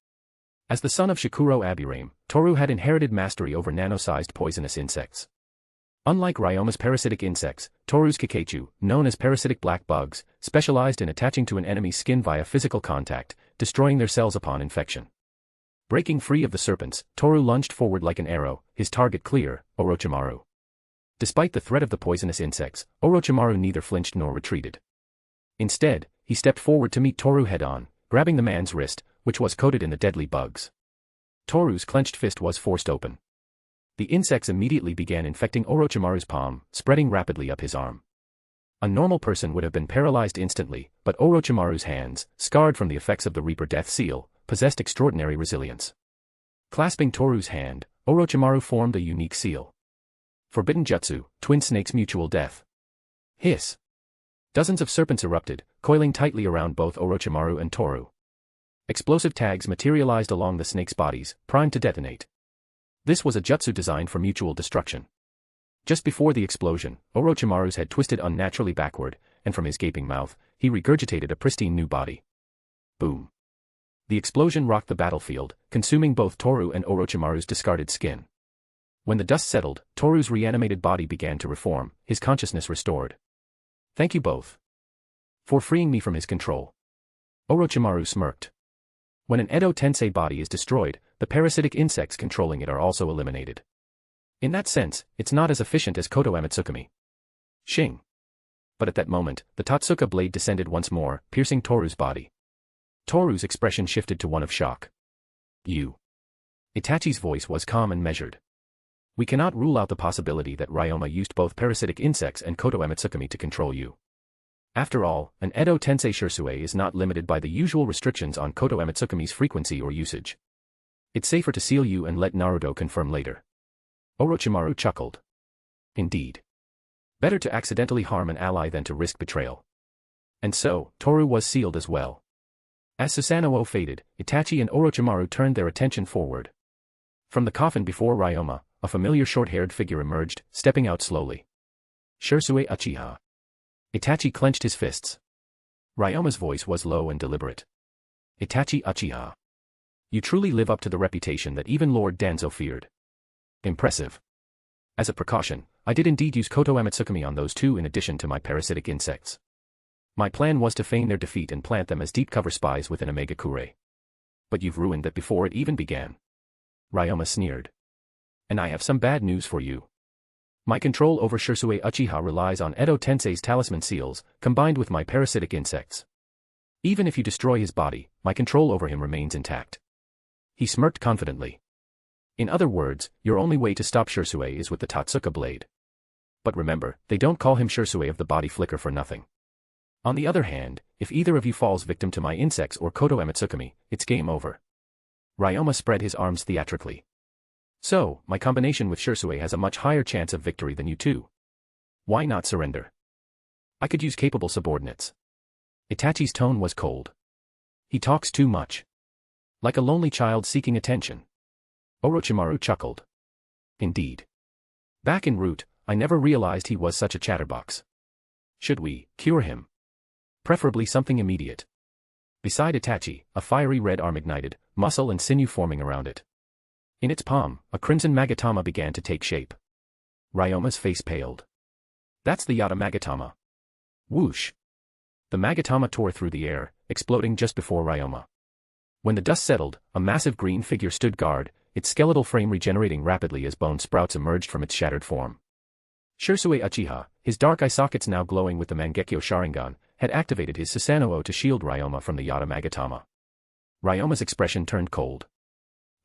As the son of Shikuro Abirame, Toru had inherited mastery over nano-sized poisonous insects. Unlike Ryoma's parasitic insects, Toru's Kikeichu, known as parasitic black bugs, specialized in attaching to an enemy's skin via physical contact, destroying their cells upon infection. Breaking free of the serpents, Toru lunged forward like an arrow, his target clear, Orochimaru. Despite the threat of the poisonous insects, Orochimaru neither flinched nor retreated. Instead, he stepped forward to meet Toru head-on, grabbing the man's wrist, which was coated in the deadly bugs. Toru's clenched fist was forced open. The insects immediately began infecting Orochimaru's palm, spreading rapidly up his arm. A normal person would have been paralyzed instantly, but Orochimaru's hands, scarred from the effects of the Reaper Death Seal, possessed extraordinary resilience. Clasping Toru's hand, Orochimaru formed a unique seal. Forbidden Jutsu, Twin Snakes Mutual Death. Hiss. Dozens of serpents erupted, coiling tightly around both Orochimaru and Toru. Explosive tags materialized along the snakes' bodies, primed to detonate. This was a jutsu designed for mutual destruction. Just before the explosion, Orochimaru's head twisted unnaturally backward, and from his gaping mouth, he regurgitated a pristine new body. Boom. The explosion rocked the battlefield, consuming both Toru and Orochimaru's discarded skin. When the dust settled, Toru's reanimated body began to reform, his consciousness restored. Thank you both. For freeing me from his control. Orochimaru smirked. When an Edo Tensei body is destroyed, the parasitic insects controlling it are also eliminated. In that sense, it's not as efficient as Koto Amatsukami. Shing. But at that moment, the Totsuka blade descended once more, piercing Toru's body. Toru's expression shifted to one of shock. You. Itachi's voice was calm and measured. We cannot rule out the possibility that Ryoma used both parasitic insects and Koto Amatsukami to control you. After all, an Edo Tensei Shursue is not limited by the usual restrictions on Koto Amatsukami's frequency or usage. It's safer to seal you and let Naruto confirm later. Orochimaru chuckled. Indeed. Better to accidentally harm an ally than to risk betrayal. And so, Toru was sealed as well. As Susanoo faded, Itachi and Orochimaru turned their attention forward. From the coffin before Ryoma, a familiar short-haired figure emerged, stepping out slowly. Shursue Uchiha. Itachi clenched his fists. Ryoma's voice was low and deliberate. Itachi Uchiha. You truly live up to the reputation that even Lord Danzo feared. Impressive. As a precaution, I did indeed use Koto Amatsukami on those two in addition to my parasitic insects. My plan was to feign their defeat and plant them as deep cover spies within a Megakure. But you've ruined that before it even began. Ryoma sneered. And I have some bad news for you. My control over Shisui Uchiha relies on Edo Tensei's talisman seals, combined with my parasitic insects. Even if you destroy his body, my control over him remains intact. He smirked confidently. In other words, your only way to stop Shisui is with the Totsuka blade. But remember, they don't call him Shisui of the body flicker for nothing. On the other hand, if either of you falls victim to my insects or Koto Amatsukami, it's game over. Ryoma spread his arms theatrically. So, my combination with Shisui has a much higher chance of victory than you two. Why not surrender? I could use capable subordinates. Itachi's tone was cold. He talks too much. Like a lonely child seeking attention. Orochimaru chuckled. Indeed. Back en route, I never realized he was such a chatterbox. Should we cure him? Preferably something immediate. Beside Itachi, a fiery red arm ignited, muscle and sinew forming around it. In its palm, a crimson Magatama began to take shape. Ryoma's face paled. That's the Yata Magatama. Whoosh. The Magatama tore through the air, exploding just before Ryoma. When the dust settled, a massive green figure stood guard, its skeletal frame regenerating rapidly as bone sprouts emerged from its shattered form. Shisui Uchiha, his dark eye sockets now glowing with the Mangekyo Sharingan, had activated his Susanoo to shield Ryoma from the Yata Magatama. Ryoma's expression turned cold.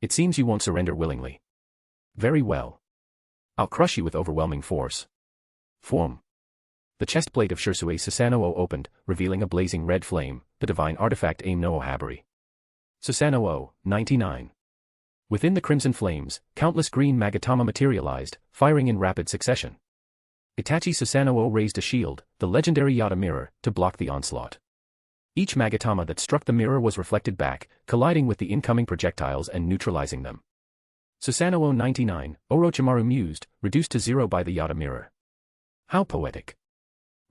It seems you won't surrender willingly. Very well. I'll crush you with overwhelming force. Form. The chest plate of Shisui's Susanoo opened, revealing a blazing red flame, the divine artifact Aim no Ohabari. Susanoo, 99. Within the crimson flames, countless green Magatama materialized, firing in rapid succession. Itachi Susanoo raised a shield, the legendary Yata mirror, to block the onslaught. Each Magatama that struck the mirror was reflected back, colliding with the incoming projectiles and neutralizing them. Susanoo 99, Orochimaru mused, reduced to 0 by the Yata mirror. How poetic.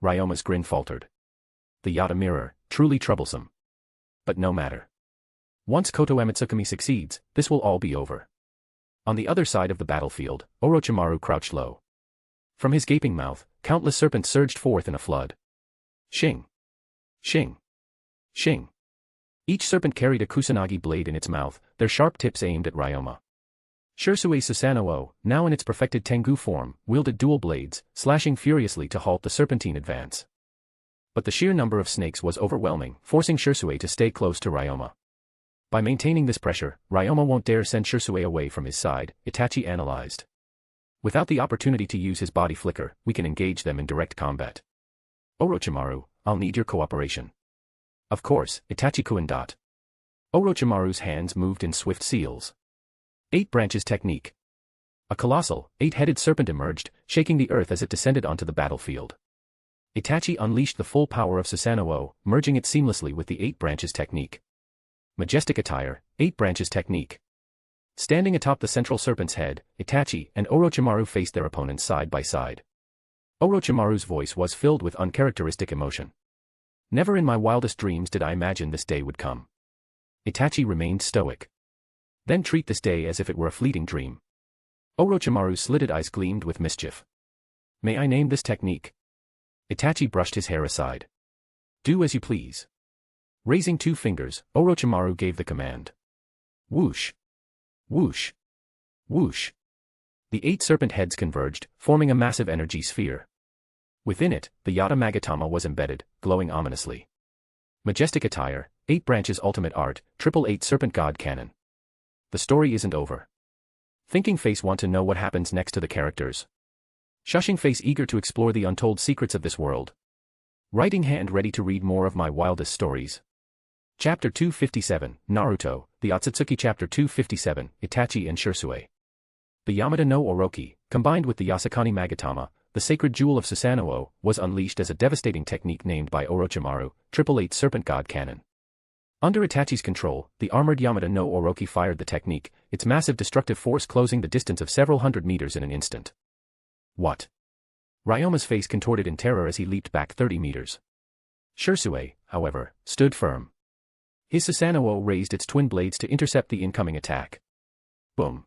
Ryoma's grin faltered. The Yata mirror, truly troublesome. But no matter. Once Koto Amatsukami succeeds, this will all be over. On the other side of the battlefield, Orochimaru crouched low. From his gaping mouth, countless serpents surged forth in a flood. Shing. Shing. Shing. Each serpent carried a kusanagi blade in its mouth, their sharp tips aimed at Ryoma. Shisui's Susanoo, now in its perfected Tengu form, wielded dual blades, slashing furiously to halt the serpentine advance. But the sheer number of snakes was overwhelming, forcing Shisui to stay close to Ryoma. By maintaining this pressure, Ryoma won't dare send Shisui away from his side, Itachi analyzed. Without the opportunity to use his body flicker, we can engage them in direct combat. Orochimaru, I'll need your cooperation. Of course, Itachi-kun. Orochimaru's hands moved in swift seals. 8 branches technique. A colossal, 8-headed serpent emerged, shaking the earth as it descended onto the battlefield. Itachi unleashed the full power of Susanoo, merging it seamlessly with the 8 branches technique. Majestic attire, 8 branches technique. Standing atop the central serpent's head, Itachi and Orochimaru faced their opponents side by side. Orochimaru's voice was filled with uncharacteristic emotion. Never in my wildest dreams did I imagine this day would come. Itachi remained stoic. Then treat this day as if it were a fleeting dream. Orochimaru's slitted eyes gleamed with mischief. May I name this technique? Itachi brushed his hair aside. Do as you please. Raising 2 fingers, Orochimaru gave the command. Whoosh. Whoosh. Whoosh. The 8 serpent heads converged, forming a massive energy sphere. Within it, the Yata Magatama was embedded, glowing ominously. Majestic attire, 8 branches ultimate art, 888 serpent god cannon. The story isn't over. Thinking face want to know what happens next to the characters. Shushing face eager to explore the untold secrets of this world. Writing hand ready to read more of my wildest stories. Chapter 257, Naruto, the Otsutsuki Chapter 257, Itachi and Shisui. The Yamada no Oroki, combined with the Yasakani Magatama, the sacred jewel of Susanoo, was unleashed as a devastating technique named by Orochimaru, 888 Serpent God Cannon. Under Itachi's control, the armored Yamada no Oroki fired the technique, its massive destructive force closing the distance of several hundred meters in an instant. What? Ryoma's face contorted in terror as he leaped back 30 meters. Shisui, however, stood firm. His Susanoo raised its twin blades to intercept the incoming attack. Boom.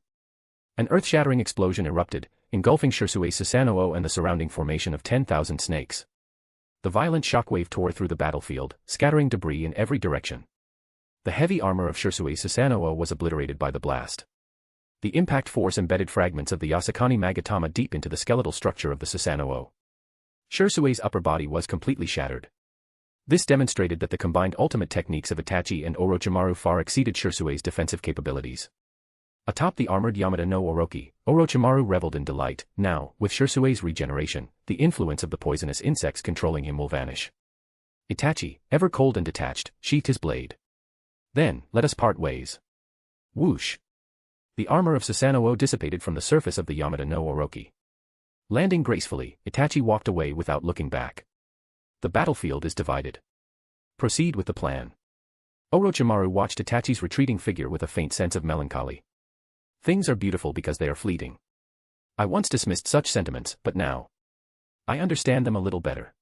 An earth-shattering explosion erupted, engulfing Shirsui's Susanoo and the surrounding formation of 10,000 snakes. The violent shockwave tore through the battlefield, scattering debris in every direction. The heavy armor of Shirsui's Susanoo was obliterated by the blast. The impact force embedded fragments of the Yasukani Magatama deep into the skeletal structure of the Susanoo. Shirsui's upper body was completely shattered. This demonstrated that the combined ultimate techniques of Itachi and Orochimaru far exceeded Shirsui's defensive capabilities. Atop the armored Yamada no Orochi, Orochimaru reveled in delight. Now, with Shirsui's regeneration, the influence of the poisonous insects controlling him will vanish. Itachi, ever cold and detached, sheathed his blade. Then, let us part ways. Whoosh. The armor of Susanoo dissipated from the surface of the Yamada no Orochi. Landing gracefully, Itachi walked away without looking back. The battlefield is divided. Proceed with the plan. Orochimaru watched Itachi's retreating figure with a faint sense of melancholy. Things are beautiful because they are fleeting. I once dismissed such sentiments, but now I understand them a little better.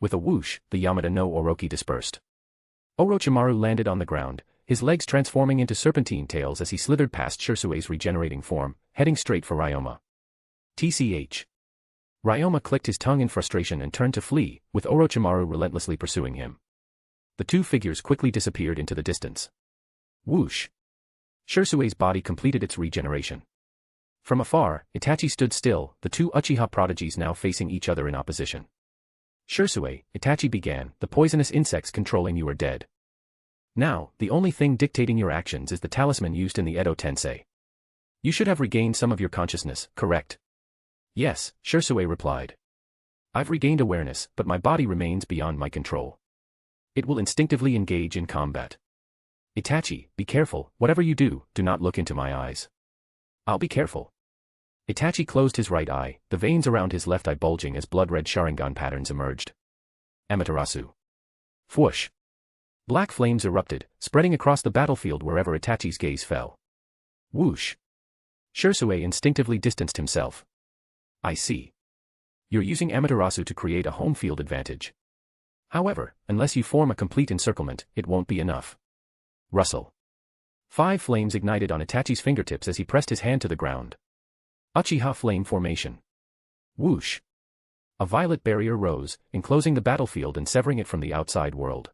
With a whoosh, the Yamada no Orochi dispersed. Orochimaru landed on the ground, his legs transforming into serpentine tails as he slithered past Shirsui's regenerating form, heading straight for Ryoma. TCH. Ryoma clicked his tongue in frustration and turned to flee, with Orochimaru relentlessly pursuing him. The two figures quickly disappeared into the distance. Whoosh. Shirsui's body completed its regeneration. From afar, Itachi stood still, the two Uchiha prodigies now facing each other in opposition. Shirsue, Itachi began, the poisonous insects controlling you are dead. Now, the only thing dictating your actions is the talisman used in the Edo Tensei. You should have regained some of your consciousness, correct? Yes, Shirsue replied. I've regained awareness, but my body remains beyond my control. It will instinctively engage in combat. Itachi, be careful, whatever you do, do not look into my eyes. I'll be careful. Itachi closed his right eye, the veins around his left eye bulging as blood-red Sharingan patterns emerged. Amaterasu. Whoosh. Black flames erupted, spreading across the battlefield wherever Itachi's gaze fell. Whoosh. Shirsue instinctively distanced himself. I see. You're using Amaterasu to create a home field advantage. However, unless you form a complete encirclement, it won't be enough. Rustle. 5 flames ignited on Itachi's fingertips as he pressed his hand to the ground. Uchiha flame formation. Whoosh. A violet barrier rose, enclosing the battlefield and severing it from the outside world.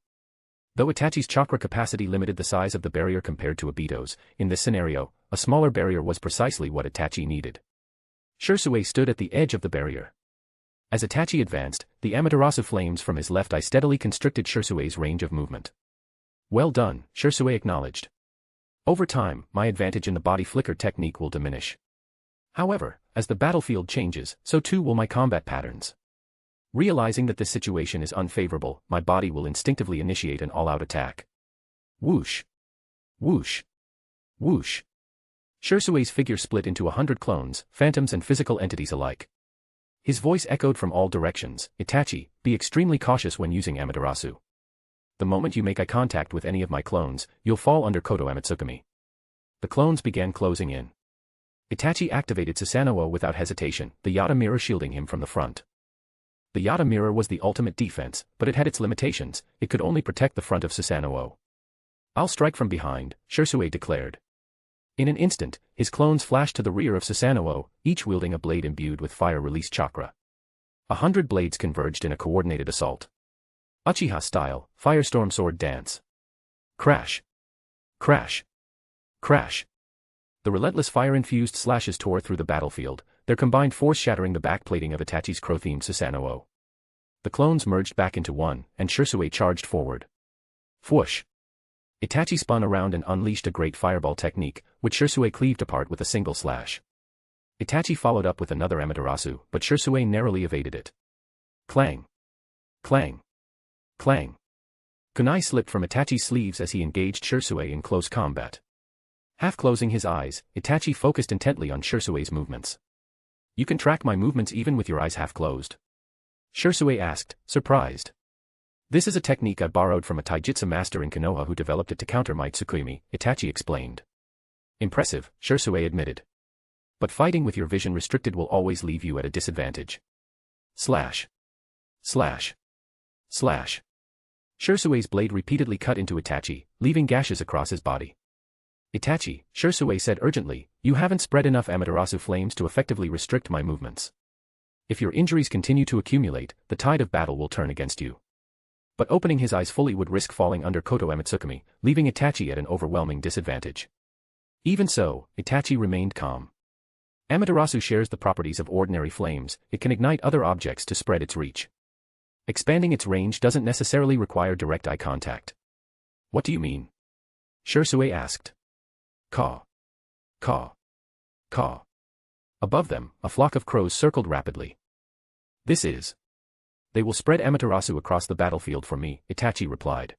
Though Itachi's chakra capacity limited the size of the barrier compared to Obito's, in this scenario, a smaller barrier was precisely what Itachi needed. Shirsue stood at the edge of the barrier. As Itachi advanced, the Amaterasu flames from his left eye steadily constricted Shirsue's range of movement. Well done, Shirsue acknowledged. Over time, my advantage in the body flicker technique will diminish. However, as the battlefield changes, so too will my combat patterns. Realizing that this situation is unfavorable, my body will instinctively initiate an all-out attack. Whoosh. Whoosh. Whoosh. Shirsue's figure split into 100 clones, phantoms and physical entities alike. His voice echoed from all directions, Itachi, be extremely cautious when using Amaterasu. The moment you make eye contact with any of my clones, you'll fall under Koto Amatsukami. The clones began closing in. Itachi activated Susanoo without hesitation, the Yata mirror shielding him from the front. The Yata mirror was the ultimate defense, but it had its limitations, it could only protect the front of Susanoo. I'll strike from behind, Shirsue declared. In an instant, his clones flashed to the rear of Susanoo, each wielding a blade imbued with fire-release chakra. 100 blades converged in a coordinated assault. Uchiha style, firestorm sword dance. Crash. Crash. Crash. The relentless fire-infused slashes tore through the battlefield, their combined force shattering the backplating of Itachi's crow-themed Susanoo. The clones merged back into one, and Shirsue charged forward. Whoosh. Itachi spun around and unleashed a great fireball technique, which Shirsue cleaved apart with a single slash. Itachi followed up with another Amaterasu, but Shirsue narrowly evaded it. Clang. Clang. Clang. Kunai slipped from Itachi's sleeves as he engaged Shirsue in close combat. Half closing his eyes, Itachi focused intently on Shirsue's movements. You can track my movements even with your eyes half closed? Shirsue asked, surprised. This is a technique I borrowed from a taijutsu master in Konoha who developed it to counter my Tsukuyomi, Itachi explained. Impressive, Shirsue admitted. But fighting with your vision restricted will always leave you at a disadvantage. Slash. Slash. Slash. Shirsue's blade repeatedly cut into Itachi, leaving gashes across his body. Itachi, Shirsue said urgently, you haven't spread enough Amaterasu flames to effectively restrict my movements. If your injuries continue to accumulate, the tide of battle will turn against you. But opening his eyes fully would risk falling under Koto Otsutsuki, leaving Itachi at an overwhelming disadvantage. Even so, Itachi remained calm. Amaterasu shares the properties of ordinary flames, it can ignite other objects to spread its reach. Expanding its range doesn't necessarily require direct eye contact. What do you mean? Shirsue asked. Caw. Caw. Caw. Above them, a flock of crows circled rapidly. This is. They will spread Amaterasu across the battlefield for me, Itachi replied.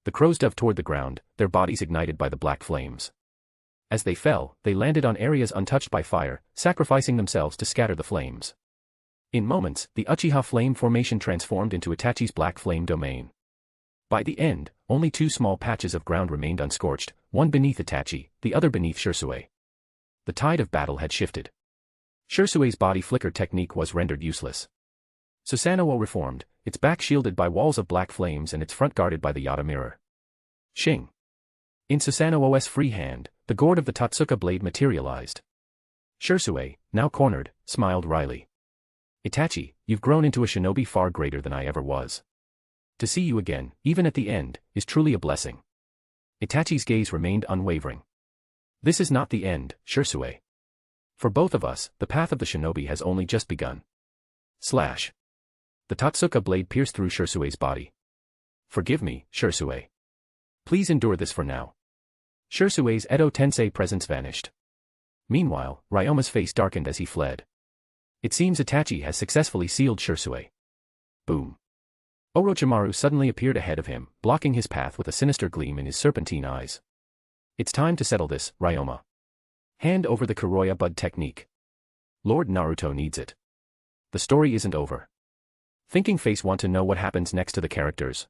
The crows dove toward the ground, their bodies ignited by the black flames. As they fell, they landed on areas untouched by fire, sacrificing themselves to scatter the flames. In moments, the Uchiha flame formation transformed into Itachi's black flame domain. By the end, only two small patches of ground remained unscorched, one beneath Itachi, the other beneath Shirsue. The tide of battle had shifted. Shirsue's body flicker technique was rendered useless. Susanoo reformed, its back shielded by walls of black flames and its front guarded by the Yata mirror. Shing. In Susanoo's free hand, the gourd of the Totsuka blade materialized. Shirsue, now cornered, smiled wryly. Itachi, you've grown into a shinobi far greater than I ever was. To see you again, even at the end, is truly a blessing. Itachi's gaze remained unwavering. This is not the end, Shirsue. For both of us, the path of the shinobi has only just begun. Slash. The Totsuka blade pierced through Shirsue's body. Forgive me, Shirsue. Please endure this for now. Shirsue's Edo Tensei presence vanished. Meanwhile, Ryoma's face darkened as he fled. It seems Itachi has successfully sealed Shirsue. Boom. Orochimaru suddenly appeared ahead of him, blocking his path with a sinister gleam in his serpentine eyes. It's time to settle this, Ryoma. Hand over the Kuroya Bud technique. Lord Naruto needs it. The story isn't over. Thinking Face want to know what happens next to the characters.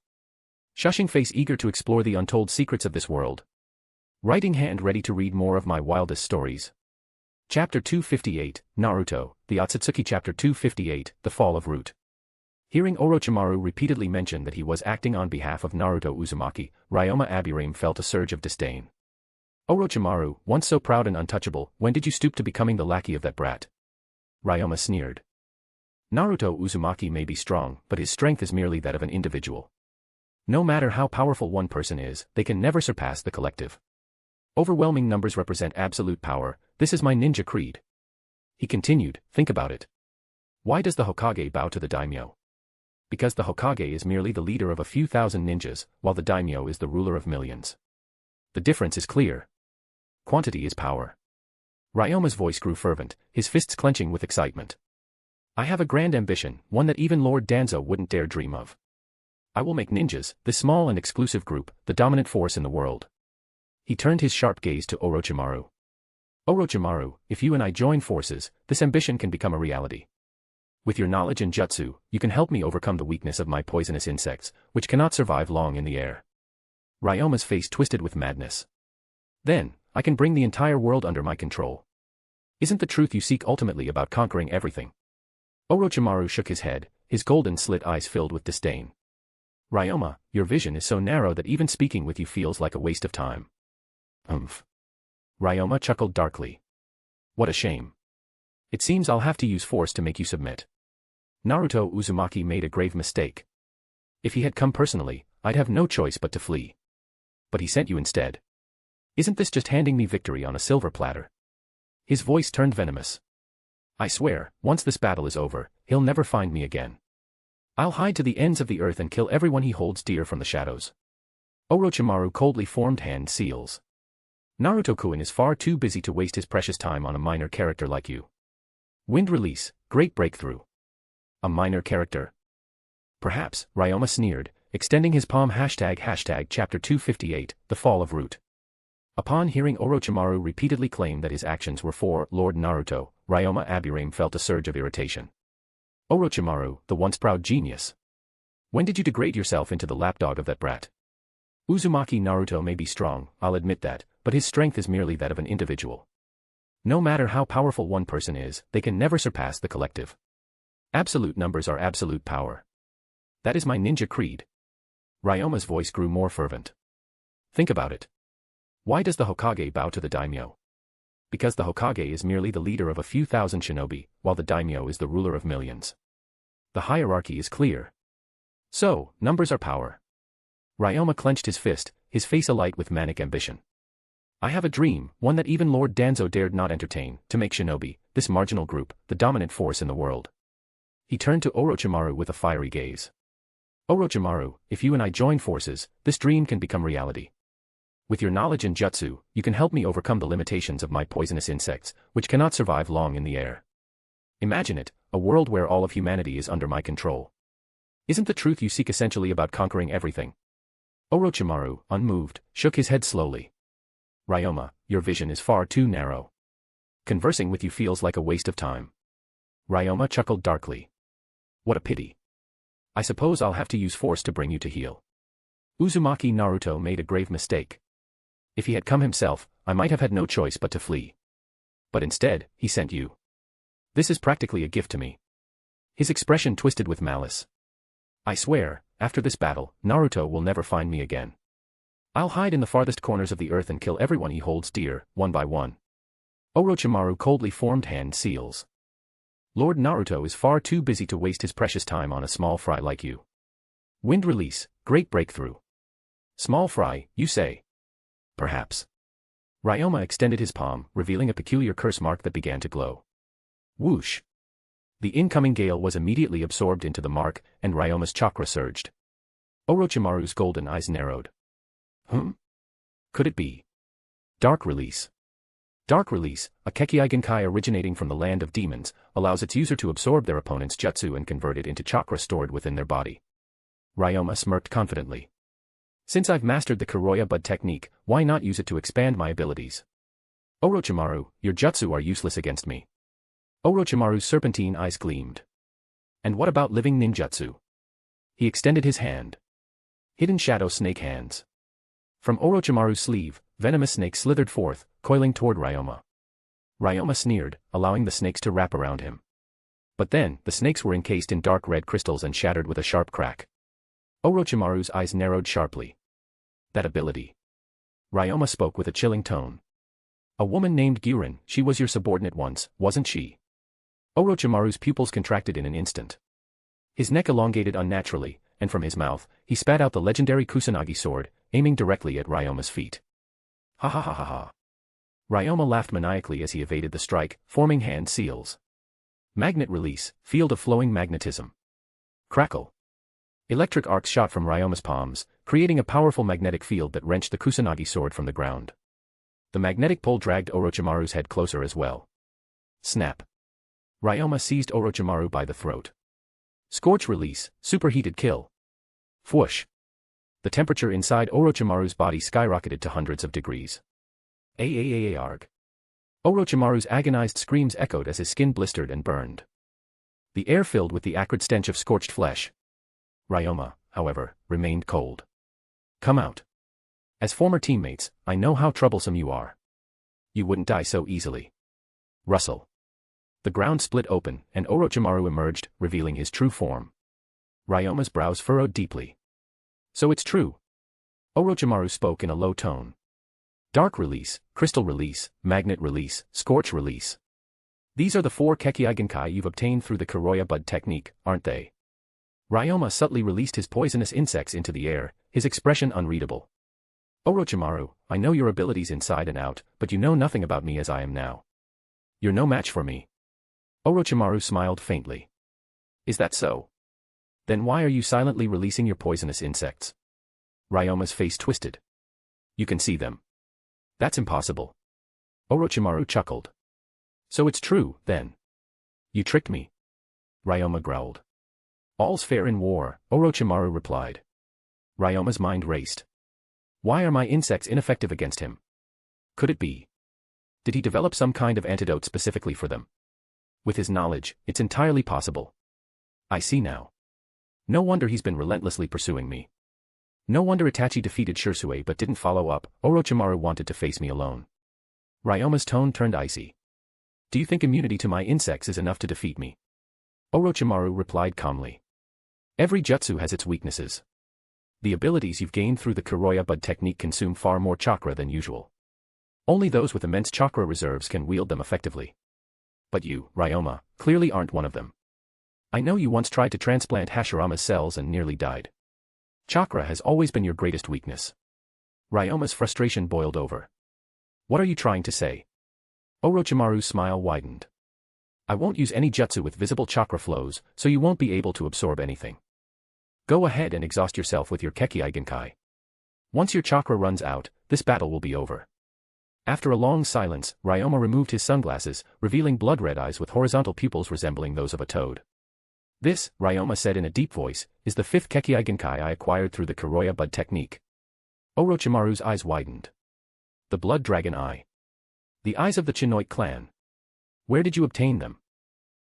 Shushing Face eager to explore the untold secrets of this world. Writing Hand ready to read more of my wildest stories. Chapter 258, Naruto, the Otsutsuki. Chapter 258, The Fall of Root. Hearing Orochimaru repeatedly mention that he was acting on behalf of Naruto Uzumaki, Ryoma Aburame felt a surge of disdain. Orochimaru, once so proud and untouchable, when did you stoop to becoming the lackey of that brat? Ryoma sneered. Naruto Uzumaki may be strong, but his strength is merely that of an individual. No matter how powerful one person is, they can never surpass the collective. Overwhelming numbers represent absolute power, this is my ninja creed. He continued, think about it. Why does the Hokage bow to the daimyo? Because the Hokage is merely the leader of a few thousand ninjas, while the daimyo is the ruler of millions. The difference is clear. Quantity is power. Ryoma's voice grew fervent, his fists clenching with excitement. I have a grand ambition, one that even Lord Danzo wouldn't dare dream of. I will make ninjas, this small and exclusive group, the dominant force in the world. He turned his sharp gaze to Orochimaru. Orochimaru, if you and I join forces, this ambition can become a reality. With your knowledge and jutsu, you can help me overcome the weakness of my poisonous insects, which cannot survive long in the air. Ryoma's face twisted with madness. Then, I can bring the entire world under my control. Isn't the truth you seek ultimately about conquering everything? Orochimaru shook his head, his golden slit eyes filled with disdain. Ryoma, your vision is so narrow that even speaking with you feels like a waste of time. Ryoma chuckled darkly. What a shame. It seems I'll have to use force to make you submit. Naruto Uzumaki made a grave mistake. If he had come personally, I'd have no choice but to flee. But he sent you instead. Isn't this just handing me victory on a silver platter? His voice turned venomous. I swear, once this battle is over, he'll never find me again. I'll hide to the ends of the earth and kill everyone he holds dear from the shadows. Orochimaru coldly formed hand seals. Naruto-kun is far too busy to waste his precious time on a minor character like you. Wind release, great breakthrough. A minor character? Perhaps, Ryoma sneered, extending his palm hashtag chapter 258, The Fall of Root. Upon hearing Orochimaru repeatedly claim that his actions were for Lord Naruto, Ryoma Aburame felt a surge of irritation. Orochimaru, the once proud genius. When did you degrade yourself into the lapdog of that brat? Uzumaki Naruto may be strong, I'll admit that, but his strength is merely that of an individual. No matter how powerful one person is, they can never surpass the collective. Absolute numbers are absolute power. That is my ninja creed. Ryoma's voice grew more fervent. Think about it. Why does the Hokage bow to the daimyo? Because the Hokage is merely the leader of a few thousand shinobi, while the daimyo is the ruler of millions. The hierarchy is clear. So, numbers are power. Ryoma clenched his fist, his face alight with manic ambition. I have a dream, one that even Lord Danzo dared not entertain, to make shinobi, this marginal group, the dominant force in the world. He turned to Orochimaru with a fiery gaze. Orochimaru, if you and I join forces, this dream can become reality. With your knowledge in jutsu, you can help me overcome the limitations of my poisonous insects, which cannot survive long in the air. Imagine it, a world where all of humanity is under my control. Isn't the truth you seek essentially about conquering everything? Orochimaru, unmoved, shook his head slowly. Ryoma, your vision is far too narrow. Conversing with you feels like a waste of time. Ryoma chuckled darkly. What a pity. I suppose I'll have to use force to bring you to heel. Uzumaki Naruto made a grave mistake. If he had come himself, I might have had no choice but to flee. But instead, he sent you. This is practically a gift to me. His expression twisted with malice. I swear, after this battle, Naruto will never find me again. I'll hide in the farthest corners of the earth and kill everyone he holds dear, one by one. Orochimaru coldly formed hand seals. Lord Naruto is far too busy to waste his precious time on a small fry like you. Wind release, great breakthrough. Small fry, you say? Perhaps. Ryoma extended his palm, revealing a peculiar curse mark that began to glow. Whoosh. The incoming gale was immediately absorbed into the mark, and Ryoma's chakra surged. Orochimaru's golden eyes narrowed. Could it be? Dark release. Dark release, a Kekkei Genkai originating from the land of demons, allows its user to absorb their opponent's jutsu and convert it into chakra stored within their body. Ryoma smirked confidently. Since I've mastered the Kuroya Bud technique, why not use it to expand my abilities? Orochimaru, your jutsu are useless against me. Orochimaru's serpentine eyes gleamed. And what about living ninjutsu? He extended his hand. Hidden shadow snake hands. From Orochimaru's sleeve, venomous snakes slithered forth, coiling toward Ryoma. Ryoma sneered, allowing the snakes to wrap around him. But then, the snakes were encased in dark red crystals and shattered with a sharp crack. Orochimaru's eyes narrowed sharply. That ability. Ryoma spoke with a chilling tone. A woman named Gyurin, she was your subordinate once, wasn't she? Orochimaru's pupils contracted in an instant. His neck elongated unnaturally, and from his mouth, he spat out the legendary Kusanagi sword, aiming directly at Ryoma's feet. Ha ha ha ha ha. Ryoma laughed maniacally as he evaded the strike, forming hand seals. Magnet release, field of flowing magnetism. Crackle. Electric arcs shot from Ryoma's palms, creating a powerful magnetic field that wrenched the Kusanagi sword from the ground. The magnetic pull dragged Orochimaru's head closer as well. Snap. Ryoma seized Orochimaru by the throat. Scorch release, superheated kill. Whoosh. The temperature inside Orochimaru's body skyrocketed to hundreds of degrees. Arg. Orochimaru's agonized screams echoed as his skin blistered and burned. The air filled with the acrid stench of scorched flesh. Ryoma, however, remained cold. Come out. As former teammates, I know how troublesome you are. You wouldn't die so easily. Rustle. The ground split open, and Orochimaru emerged, revealing his true form. Ryoma's brows furrowed deeply. So it's true. Orochimaru spoke in a low tone. Dark release, crystal release, magnet release, scorch release. These are the 4 Kekkei Genkai you've obtained through the Kuroya Bud technique, aren't they? Ryoma subtly released his poisonous insects into the air, his expression unreadable. Orochimaru, I know your abilities inside and out, but you know nothing about me as I am now. You're no match for me. Orochimaru smiled faintly. Is that so? Then why are you silently releasing your poisonous insects? Ryoma's face twisted. You can see them. That's impossible. Orochimaru chuckled. So it's true, then. You tricked me. Ryoma growled. All's fair in war, Orochimaru replied. Ryoma's mind raced. Why are my insects ineffective against him? Could it be? Did he develop some kind of antidote specifically for them? With his knowledge, it's entirely possible. I see now. No wonder he's been relentlessly pursuing me. No wonder Itachi defeated Shisui but didn't follow up. Orochimaru wanted to face me alone. Ryoma's tone turned icy. Do you think immunity to my insects is enough to defeat me? Orochimaru replied calmly. Every jutsu has its weaknesses. The abilities you've gained through the Kuroya Bud technique consume far more chakra than usual. Only those with immense chakra reserves can wield them effectively. But you, Ryoma, clearly aren't one of them. I know you once tried to transplant Hashirama's cells and nearly died. Chakra has always been your greatest weakness. Ryoma's frustration boiled over. What are you trying to say? Orochimaru's smile widened. I won't use any jutsu with visible chakra flows, so you won't be able to absorb anything. Go ahead and exhaust yourself with your Kekkei Genkai. Once your chakra runs out, this battle will be over. After a long silence, Ryoma removed his sunglasses, revealing blood-red eyes with horizontal pupils resembling those of a toad. This, Ryoma said in a deep voice, is the 5th Kekkei Genkai I acquired through the Kuroya Bud technique. Orochimaru's eyes widened. The Blood Dragon Eye. The eyes of the Chinook clan. Where did you obtain them?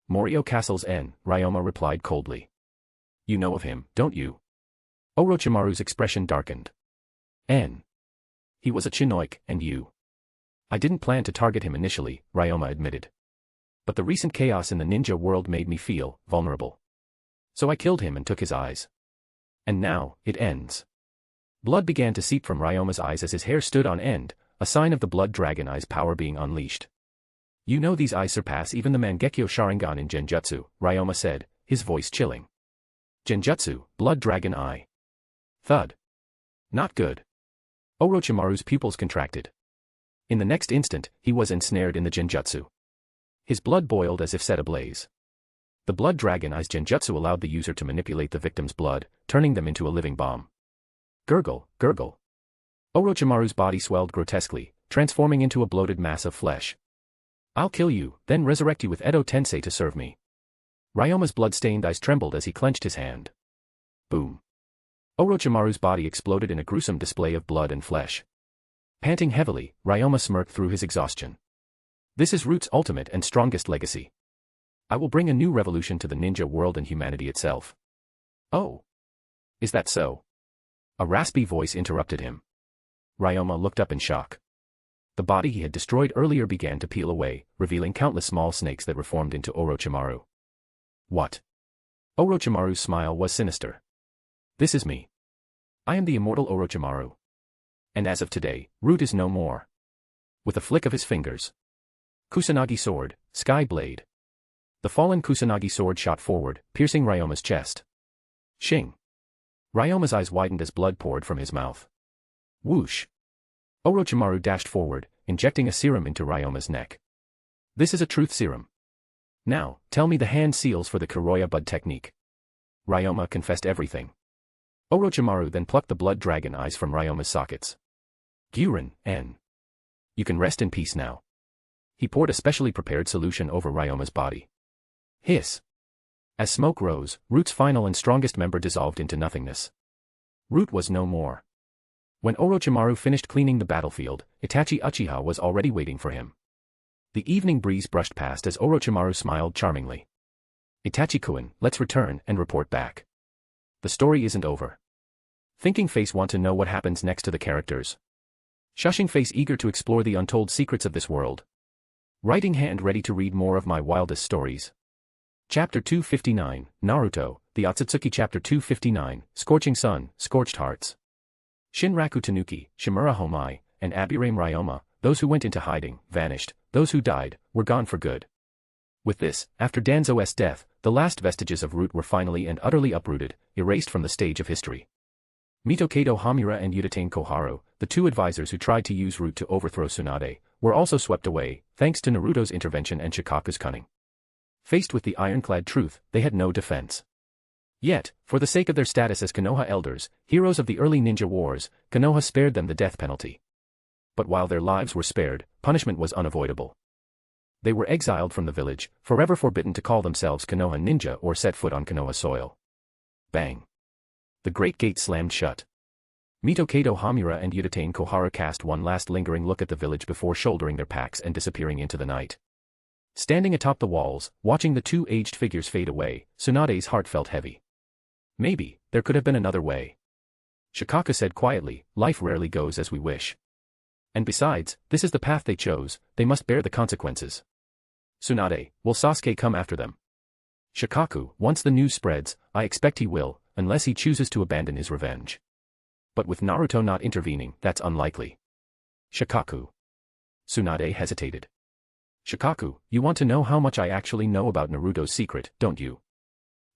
Morio Castle's N, Ryoma replied coldly. You know of him, don't you? Orochimaru's expression darkened. N. He was a Chinook, and you. I didn't plan to target him initially, Ryoma admitted. But the recent chaos in the ninja world made me feel vulnerable. So I killed him and took his eyes. And now, it ends. Blood began to seep from Ryoma's eyes as his hair stood on end, a sign of the Blood Dragon Eye's power being unleashed. You know these eyes surpass even the Mangekyo Sharingan in Genjutsu, Ryoma said, his voice chilling. Genjutsu, Blood Dragon Eye. Thud. Not good. Orochimaru's pupils contracted. In the next instant, he was ensnared in the Genjutsu. His blood boiled as if set ablaze. The Blood Dragon Eye's Genjutsu allowed the user to manipulate the victim's blood, turning them into a living bomb. Gurgle, gurgle. Orochimaru's body swelled grotesquely, transforming into a bloated mass of flesh. I'll kill you, then resurrect you with Edo Tensei to serve me. Ryoma's blood-stained eyes trembled as he clenched his hand. Boom. Orochimaru's body exploded in a gruesome display of blood and flesh. Panting heavily, Ryoma smirked through his exhaustion. This is Root's ultimate and strongest legacy. I will bring a new revolution to the ninja world and humanity itself. Oh. Is that so? A raspy voice interrupted him. Ryoma looked up in shock. The body he had destroyed earlier began to peel away, revealing countless small snakes that reformed into Orochimaru. What? Orochimaru's smile was sinister. This is me. I am the immortal Orochimaru. And as of today, Root is no more. With a flick of his fingers. Kusanagi sword, sky blade. The fallen Kusanagi sword shot forward, piercing Ryoma's chest. Shing. Ryoma's eyes widened as blood poured from his mouth. Whoosh. Orochimaru dashed forward, injecting a serum into Ryoma's neck. This is a truth serum. Now, tell me the hand seals for the Kuroya Bud technique. Ryoma confessed everything. Orochimaru then plucked the Blood Dragon Eyes from Ryoma's sockets. Gyuren, N. You can rest in peace now. He poured a specially prepared solution over Ryoma's body. Hiss. As smoke rose, Root's final and strongest member dissolved into nothingness. Root was no more. When Orochimaru finished cleaning the battlefield, Itachi Uchiha was already waiting for him. The evening breeze brushed past as Orochimaru smiled charmingly. Itachi-kun, let's return and report back. The story isn't over. Thinking face want to know what happens next to the characters. Shushing face eager to explore the untold secrets of this world. Writing hand ready to read more of my wildest stories. Chapter 259, Naruto, the Otsutsuki Chapter 259, Scorching Sun, Scorched Hearts. Shinraku Tanuki, Shimura Homai, and Abirame Ryoma, those who went into hiding, vanished, those who died, were gone for good. With this, after Danzo's death, the last vestiges of Root were finally and utterly uprooted, erased from the stage of history. Mitokado Hamura and Udatane Koharu, the two advisors who tried to use Root to overthrow Tsunade, were also swept away, thanks to Naruto's intervention and Shikaku's cunning. Faced with the ironclad truth, they had no defense. Yet, for the sake of their status as Konoha elders, heroes of the early ninja wars, Konoha spared them the death penalty. But while their lives were spared, punishment was unavoidable. They were exiled from the village, forever forbidden to call themselves Konoha ninja or set foot on Konoha soil. Bang. The great gate slammed shut. Mitokado Hamura and Udatane Koharu cast one last lingering look at the village before shouldering their packs and disappearing into the night. Standing atop the walls, watching the two aged figures fade away, Tsunade's heart felt heavy. Maybe, there could have been another way. Shikaku said quietly, life rarely goes as we wish. And besides, this is the path they chose, they must bear the consequences. Tsunade, will Sasuke come after them? Shikaku, once the news spreads, I expect he will, unless he chooses to abandon his revenge. But with Naruto not intervening, that's unlikely. Shikaku. Tsunade hesitated. Shikaku, you want to know how much I actually know about Naruto's secret, don't you?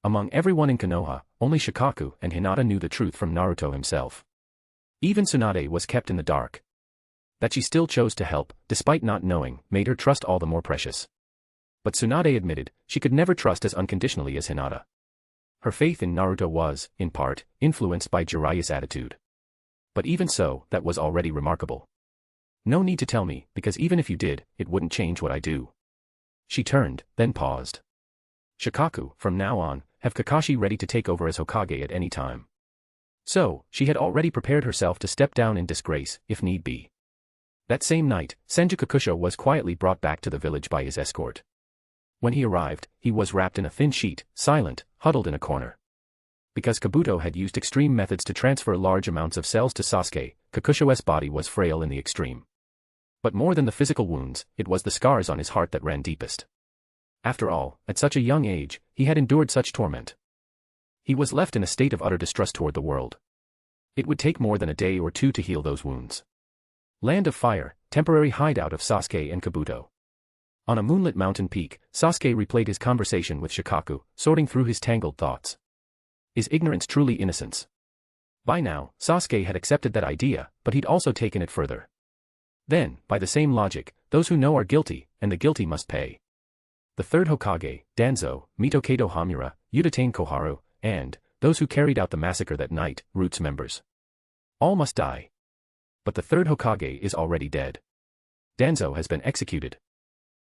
Among everyone in Konoha, only Shikaku and Hinata knew the truth from Naruto himself. Even Tsunade was kept in the dark. That she still chose to help, despite not knowing, made her trust all the more precious. But Tsunade admitted, she could never trust as unconditionally as Hinata. Her faith in Naruto was, in part, influenced by Jiraiya's attitude. But even so, that was already remarkable. No need to tell me, because even if you did, it wouldn't change what I do. She turned, then paused. Shikaku, from now on, have Kakashi ready to take over as Hokage at any time. So, she had already prepared herself to step down in disgrace, if need be. That same night, Senju Kakusho was quietly brought back to the village by his escort. When he arrived, he was wrapped in a thin sheet, silent, huddled in a corner. Because Kabuto had used extreme methods to transfer large amounts of cells to Sasuke, Kakusho's body was frail in the extreme. But more than the physical wounds, it was the scars on his heart that ran deepest. After all, at such a young age, he had endured such torment. He was left in a state of utter distrust toward the world. It would take more than a day or two to heal those wounds. Land of Fire, temporary hideout of Sasuke and Kabuto. On a moonlit mountain peak, Sasuke replayed his conversation with Shikaku, sorting through his tangled thoughts. Is ignorance truly innocence? By now, Sasuke had accepted that idea, but he'd also taken it further. Then, by the same logic, those who know are guilty, and the guilty must pay. The third Hokage, Danzo, Mitokedo Hamura, Udatane Koharu, and those who carried out the massacre that night, Roots members. All must die. But the third Hokage is already dead. Danzo has been executed.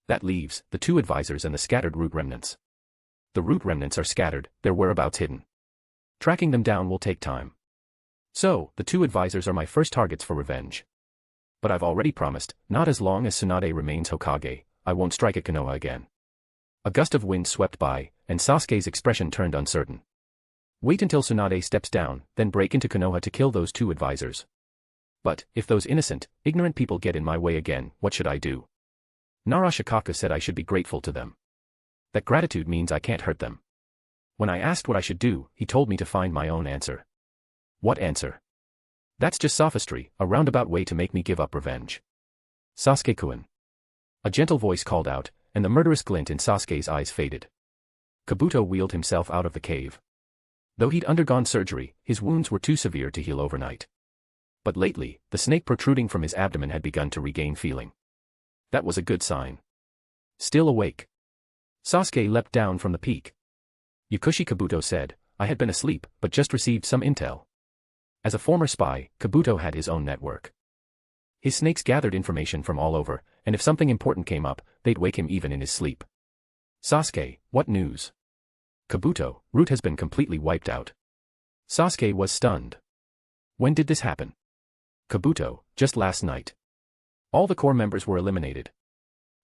That leaves the two advisors and the scattered Root remnants. The Root remnants are scattered, their whereabouts hidden. Tracking them down will take time. So, the two advisors are my first targets for revenge. But I've already promised, not as long as Tsunade remains Hokage, I won't strike at Konoha again. A gust of wind swept by, and Sasuke's expression turned uncertain. Wait until Tsunade steps down, then break into Konoha to kill those two advisors. But, if those innocent, ignorant people get in my way again, what should I do? Nara Shikaku said I should be grateful to them. That gratitude means I can't hurt them. When I asked what I should do, he told me to find my own answer. What answer? That's just sophistry, a roundabout way to make me give up revenge. Sasuke-kun. A gentle voice called out, and the murderous glint in Sasuke's eyes faded. Kabuto wheeled himself out of the cave. Though he'd undergone surgery, his wounds were too severe to heal overnight. But lately, the snake protruding from his abdomen had begun to regain feeling. That was a good sign. Still awake. Sasuke leapt down from the peak. Yakushi Kabuto said, I had been asleep, but just received some intel. As a former spy, Kabuto had his own network. His snakes gathered information from all over, and if something important came up, they'd wake him even in his sleep. Sasuke, what news? Kabuto, Root has been completely wiped out. Sasuke was stunned. When did this happen? Kabuto, just last night. All the core members were eliminated.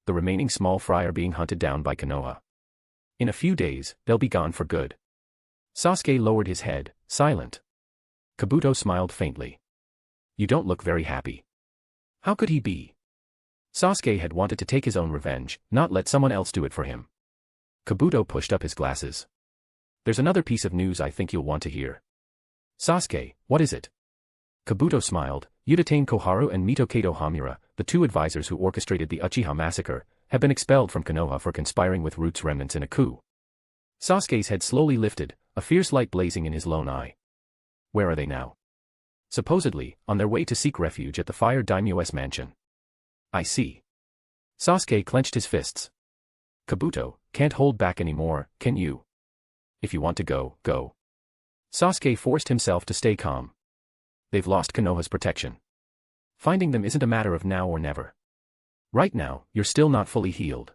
The remaining small fry are being hunted down by Konoha. In a few days, they'll be gone for good. Sasuke lowered his head, silent. Kabuto smiled faintly. You don't look very happy. How could he be? Sasuke had wanted to take his own revenge, not let someone else do it for him. Kabuto pushed up his glasses. There's another piece of news I think you'll want to hear. Sasuke, what is it? Kabuto smiled. Udatane Koharu and Mitokedo Hamura, the two advisors who orchestrated the Uchiha massacre, have been expelled from Konoha for conspiring with Roots remnants in a coup. Sasuke's head slowly lifted, a fierce light blazing in his lone eye. Where are they now? Supposedly, on their way to seek refuge at the Fire Daimyo's mansion. I see. Sasuke clenched his fists. Kabuto, can't hold back anymore, can you? If you want to go, go. Sasuke forced himself to stay calm. They've lost Konoha's protection. Finding them isn't a matter of now or never. Right now, you're still not fully healed.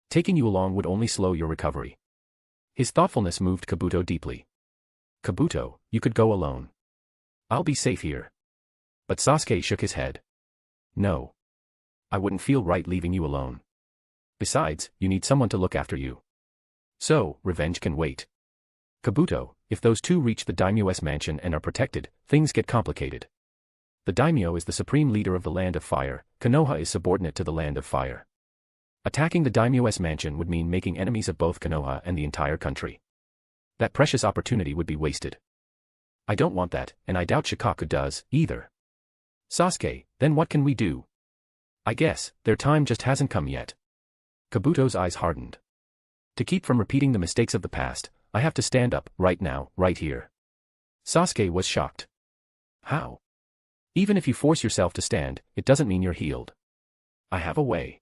Taking you along would only slow your recovery. His thoughtfulness moved Kabuto deeply. Kabuto, you could go alone. I'll be safe here. But Sasuke shook his head. No. I wouldn't feel right leaving you alone. Besides, you need someone to look after you. So, revenge can wait. Kabuto, if those two reach the Daimyo's mansion and are protected, things get complicated. The Daimyo is the supreme leader of the Land of Fire, Konoha is subordinate to the Land of Fire. Attacking the Daimyo's mansion would mean making enemies of both Konoha and the entire country. That precious opportunity would be wasted. I don't want that, and I doubt Shikaku does, either. Sasuke, then what can we do? I guess, their time just hasn't come yet. Kabuto's eyes hardened. To keep from repeating the mistakes of the past, I have to stand up, right now, right here. Sasuke was shocked. How? Even if you force yourself to stand, it doesn't mean you're healed. I have a way.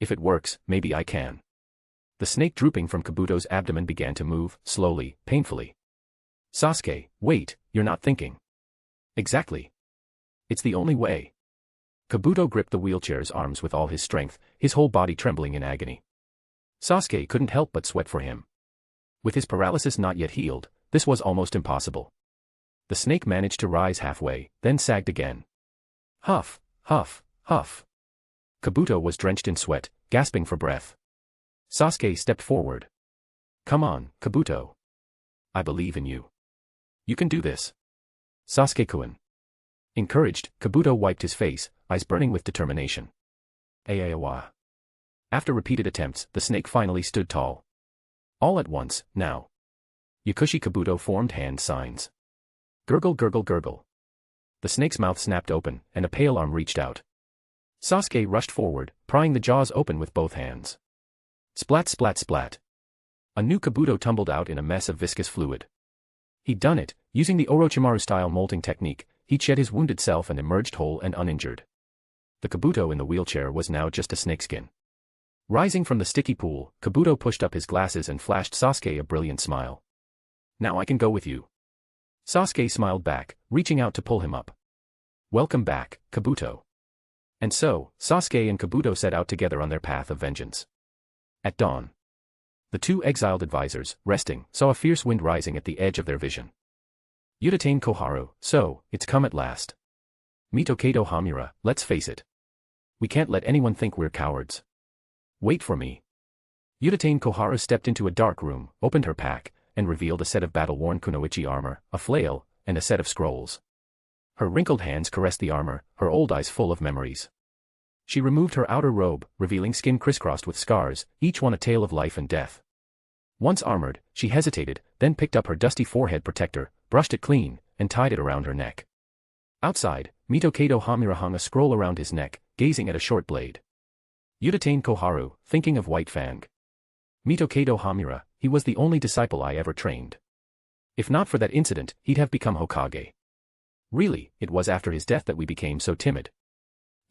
If it works, maybe I can. The snake drooping from Kabuto's abdomen began to move, slowly, painfully. Sasuke, wait, you're not thinking. Exactly. It's the only way. Kabuto gripped the wheelchair's arms with all his strength, his whole body trembling in agony. Sasuke couldn't help but sweat for him. With his paralysis not yet healed, this was almost impossible. The snake managed to rise halfway, then sagged again. Huff, huff, huff. Kabuto was drenched in sweat, gasping for breath. Sasuke stepped forward. Come on, Kabuto. I believe in you. You can do this. Sasuke-kun. Encouraged, Kabuto wiped his face, eyes burning with determination. Ayawa. After repeated attempts, the snake finally stood tall. All at once, now. Yakushi Kabuto formed hand signs. Gurgle gurgle gurgle. The snake's mouth snapped open, and a pale arm reached out. Sasuke rushed forward, prying the jaws open with both hands. Splat splat splat. A new Kabuto tumbled out in a mess of viscous fluid. He'd done it, using the Orochimaru-style molting technique, he'd shed his wounded self and emerged whole and uninjured. The Kabuto in the wheelchair was now just a snakeskin. Rising from the sticky pool, Kabuto pushed up his glasses and flashed Sasuke a brilliant smile. Now I can go with you. Sasuke smiled back, reaching out to pull him up. Welcome back, Kabuto. And so, Sasuke and Kabuto set out together on their path of vengeance. At dawn, the two exiled advisors, resting, saw a fierce wind rising at the edge of their vision. Udatane Koharu, so, it's come at last. Mitokedo Hamura, let's face it. We can't let anyone think we're cowards. Wait for me. Udatane Koharu stepped into a dark room, opened her pack, and revealed a set of battle-worn kunoichi armor, a flail, and a set of scrolls. Her wrinkled hands caressed the armor, her old eyes full of memories. She removed her outer robe, revealing skin crisscrossed with scars, each one a tale of life and death. Once armored, she hesitated, then picked up her dusty forehead protector, brushed it clean, and tied it around her neck. Outside, Mitokedo Hamura hung a scroll around his neck, gazing at a short blade. Udatane Koharu, thinking of White Fang. Mitokedo Hamura, he was the only disciple I ever trained. If not for that incident, he'd have become Hokage. Really, it was after his death that we became so timid.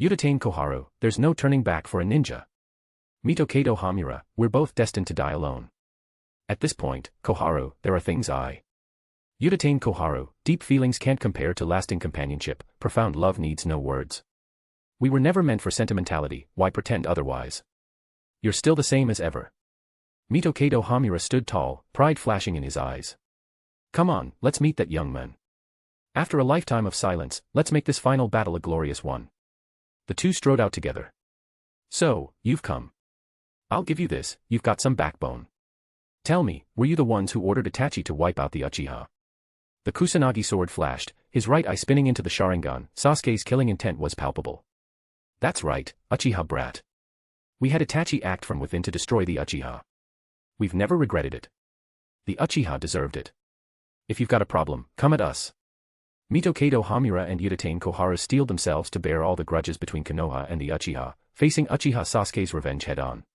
Udatane Koharu, there's no turning back for a ninja. Mitokedo Hamura, we're both destined to die alone. At this point, Koharu, there are things Udatane Koharu, deep feelings can't compare to lasting companionship, profound love needs no words. We were never meant for sentimentality, why pretend otherwise? You're still the same as ever. Mitokedo Hamura stood tall, pride flashing in his eyes. Come on, let's meet that young man. After a lifetime of silence, let's make this final battle a glorious one. The two strode out together. So, you've come. I'll give you this, you've got some backbone. Tell me, were you the ones who ordered Itachi to wipe out the Uchiha? The Kusanagi sword flashed, his right eye spinning into the Sharingan. Sasuke's killing intent was palpable. That's right, Uchiha brat. We had Itachi act from within to destroy the Uchiha. We've never regretted it. The Uchiha deserved it. If you've got a problem, come at us. Mitokedo Hamura and Udatane Koharu steeled themselves to bear all the grudges between Konoha and the Uchiha, facing Uchiha Sasuke's revenge head-on.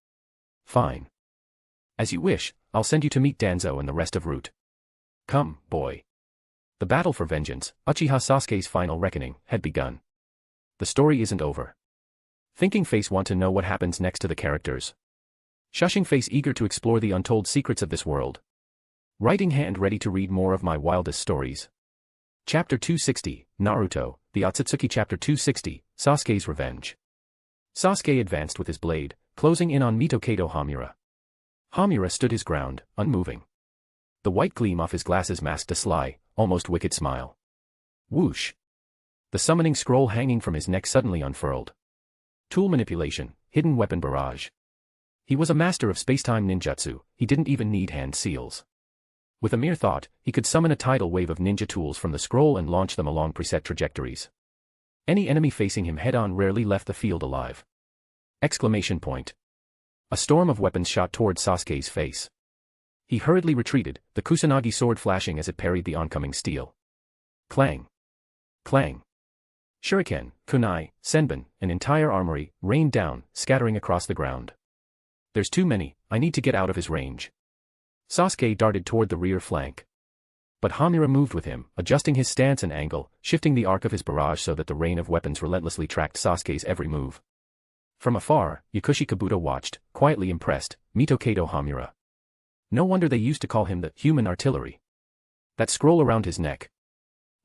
Fine. As you wish, I'll send you to meet Danzo and the rest of Root. Come, boy. The battle for vengeance, Uchiha Sasuke's final reckoning, had begun. The story isn't over. Thinking face want to know what happens next to the characters. Shushing face eager to explore the untold secrets of this world. Writing hand ready to read more of my wildest stories. Chapter 260, Naruto, the Otsutsuki. Chapter 260, Sasuke's Revenge. Sasuke advanced with his blade, closing in on Mitokedo Hamura. Hamura stood his ground, unmoving. The white gleam off his glasses masked a sly, almost wicked smile. Whoosh! The summoning scroll hanging from his neck suddenly unfurled. Tool manipulation, hidden weapon barrage. He was a master of spacetime ninjutsu, he didn't even need hand seals. With a mere thought, he could summon a tidal wave of ninja tools from the scroll and launch them along preset trajectories. Any enemy facing him head-on rarely left the field alive. Exclamation point. A storm of weapons shot toward Sasuke's face. He hurriedly retreated, the Kusanagi sword flashing as it parried the oncoming steel. Clang. Clang. Shuriken, kunai, senbon, an entire armory, rained down, scattering across the ground. There's too many, I need to get out of his range. Sasuke darted toward the rear flank. But Hamura moved with him, adjusting his stance and angle, shifting the arc of his barrage so that the rain of weapons relentlessly tracked Sasuke's every move. From afar, Yakushi Kabuto watched, quietly impressed, Mito Kato Hamura. No wonder they used to call him the human artillery. That scroll around his neck.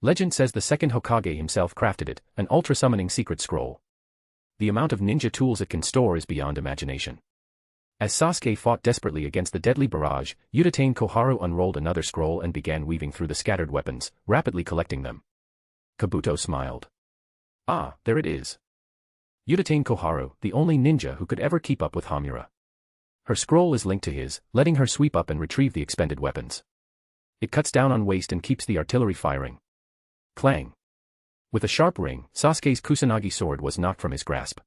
Legend says the second Hokage himself crafted it, an ultra-summoning secret scroll. The amount of ninja tools it can store is beyond imagination. As Sasuke fought desperately against the deadly barrage, Udatane Koharu unrolled another scroll and began weaving through the scattered weapons, rapidly collecting them. Kabuto smiled. Ah, there it is. Udatane Koharu, the only ninja who could ever keep up with Hamura. Her scroll is linked to his, letting her sweep up and retrieve the expended weapons. It cuts down on waste and keeps the artillery firing. Clang. With a sharp ring, Sasuke's Kusanagi sword was knocked from his grasp.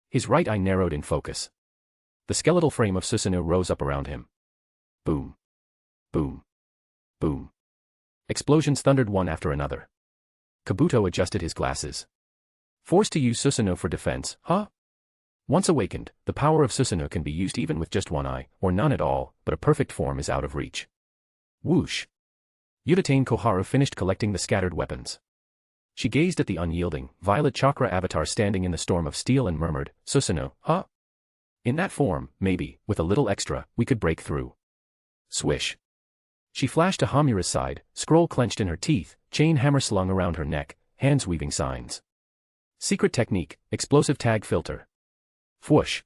His right eye narrowed in focus. The skeletal frame of Susanoo rose up around him. Boom. Boom. Boom. Explosions thundered one after another. Kabuto adjusted his glasses. Forced to use Susanoo for defense, huh? Once awakened, the power of Susanoo can be used even with just one eye, or none at all, but a perfect form is out of reach. Whoosh. Udatane Koharu finished collecting the scattered weapons. She gazed at the unyielding, violet chakra avatar standing in the storm of steel and murmured, Susanoo, huh? In that form, maybe, with a little extra, we could break through. Swish. She flashed to Hamura's side, scroll clenched in her teeth, chain hammer slung around her neck, hands weaving signs. Secret technique, explosive tag filter. Whoosh.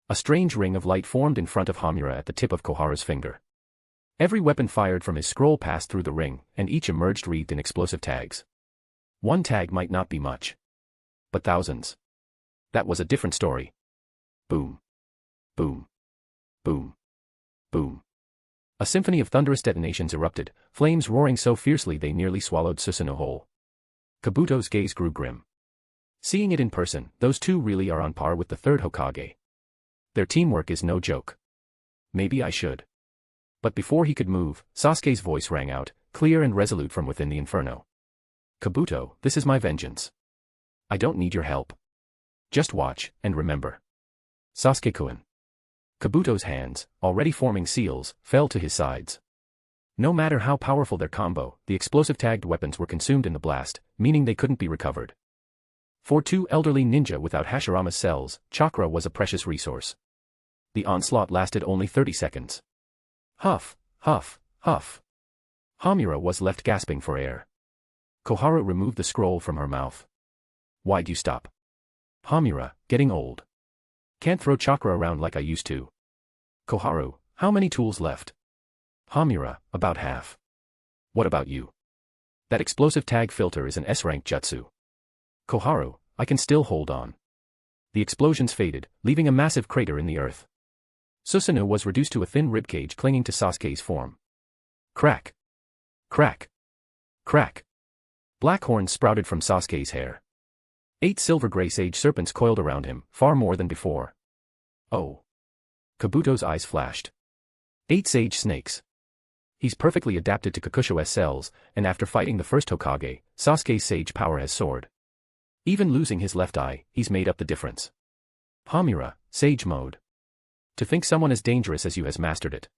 A strange ring of light formed in front of Hamura at the tip of Koharu's finger. Every weapon fired from his scroll passed through the ring, and each emerged wreathed in explosive tags. One tag might not be much. But thousands. That was a different story. Boom. Boom. Boom. Boom. A symphony of thunderous detonations erupted, flames roaring so fiercely they nearly swallowed Susanoo whole. Kabuto's gaze grew grim. Seeing it in person, those two really are on par with the third Hokage. Their teamwork is no joke. Maybe I should. But before he could move, Sasuke's voice rang out, clear and resolute from within the inferno. Kabuto, this is my vengeance. I don't need your help. Just watch, and remember. Sasuke-kun. Kabuto's hands, already forming seals, fell to his sides. No matter how powerful their combo, the explosive tagged weapons were consumed in the blast, meaning they couldn't be recovered. For two elderly ninja without Hashirama's cells, chakra was a precious resource. The onslaught lasted only 30 seconds. Huff, huff, huff. Hamura was left gasping for air. Koharu removed the scroll from her mouth. Why'd you stop? Hamura, getting old. Can't throw chakra around like I used to. Koharu, how many tools left? Hamura, about half. What about you? That explosive tag filter is an S-rank jutsu. Koharu, I can still hold on. The explosions faded, leaving a massive crater in the earth. Susanoo was reduced to a thin ribcage clinging to Sasuke's form. Crack. Crack. Crack. Black horns sprouted from Sasuke's hair. 8 silver-gray sage serpents coiled around him, far more than before. Oh. Kabuto's eyes flashed. 8 sage snakes. He's perfectly adapted to Kakusho's cells, and after fighting the first Hokage, Sasuke's sage power has soared. Even losing his left eye, he's made up the difference. Hamura, sage mode. To think someone as dangerous as you has mastered it.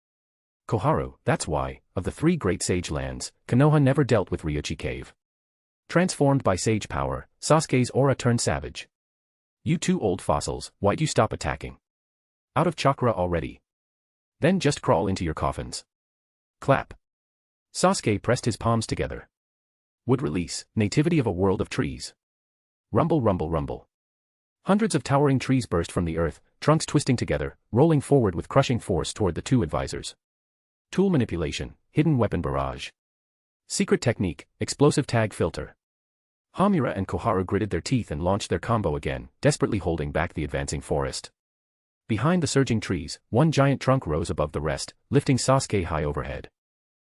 Koharu, that's why, of the 3 great sage lands, Konoha never dealt with Ryuchi Cave. Transformed by sage power, Sasuke's aura turned savage. You two old fossils, why'd you stop attacking? Out of chakra already. Then just crawl into your coffins. Clap. Sasuke pressed his palms together. Would release, nativity of a world of trees. Rumble, rumble, rumble. Hundreds of towering trees burst from the earth, trunks twisting together, rolling forward with crushing force toward the 2 advisors. Tool manipulation, hidden weapon barrage. Secret technique, explosive tag filter. Hamura and Koharu gritted their teeth and launched their combo again, desperately holding back the advancing forest. Behind the surging trees, one giant trunk rose above the rest, lifting Sasuke high overhead.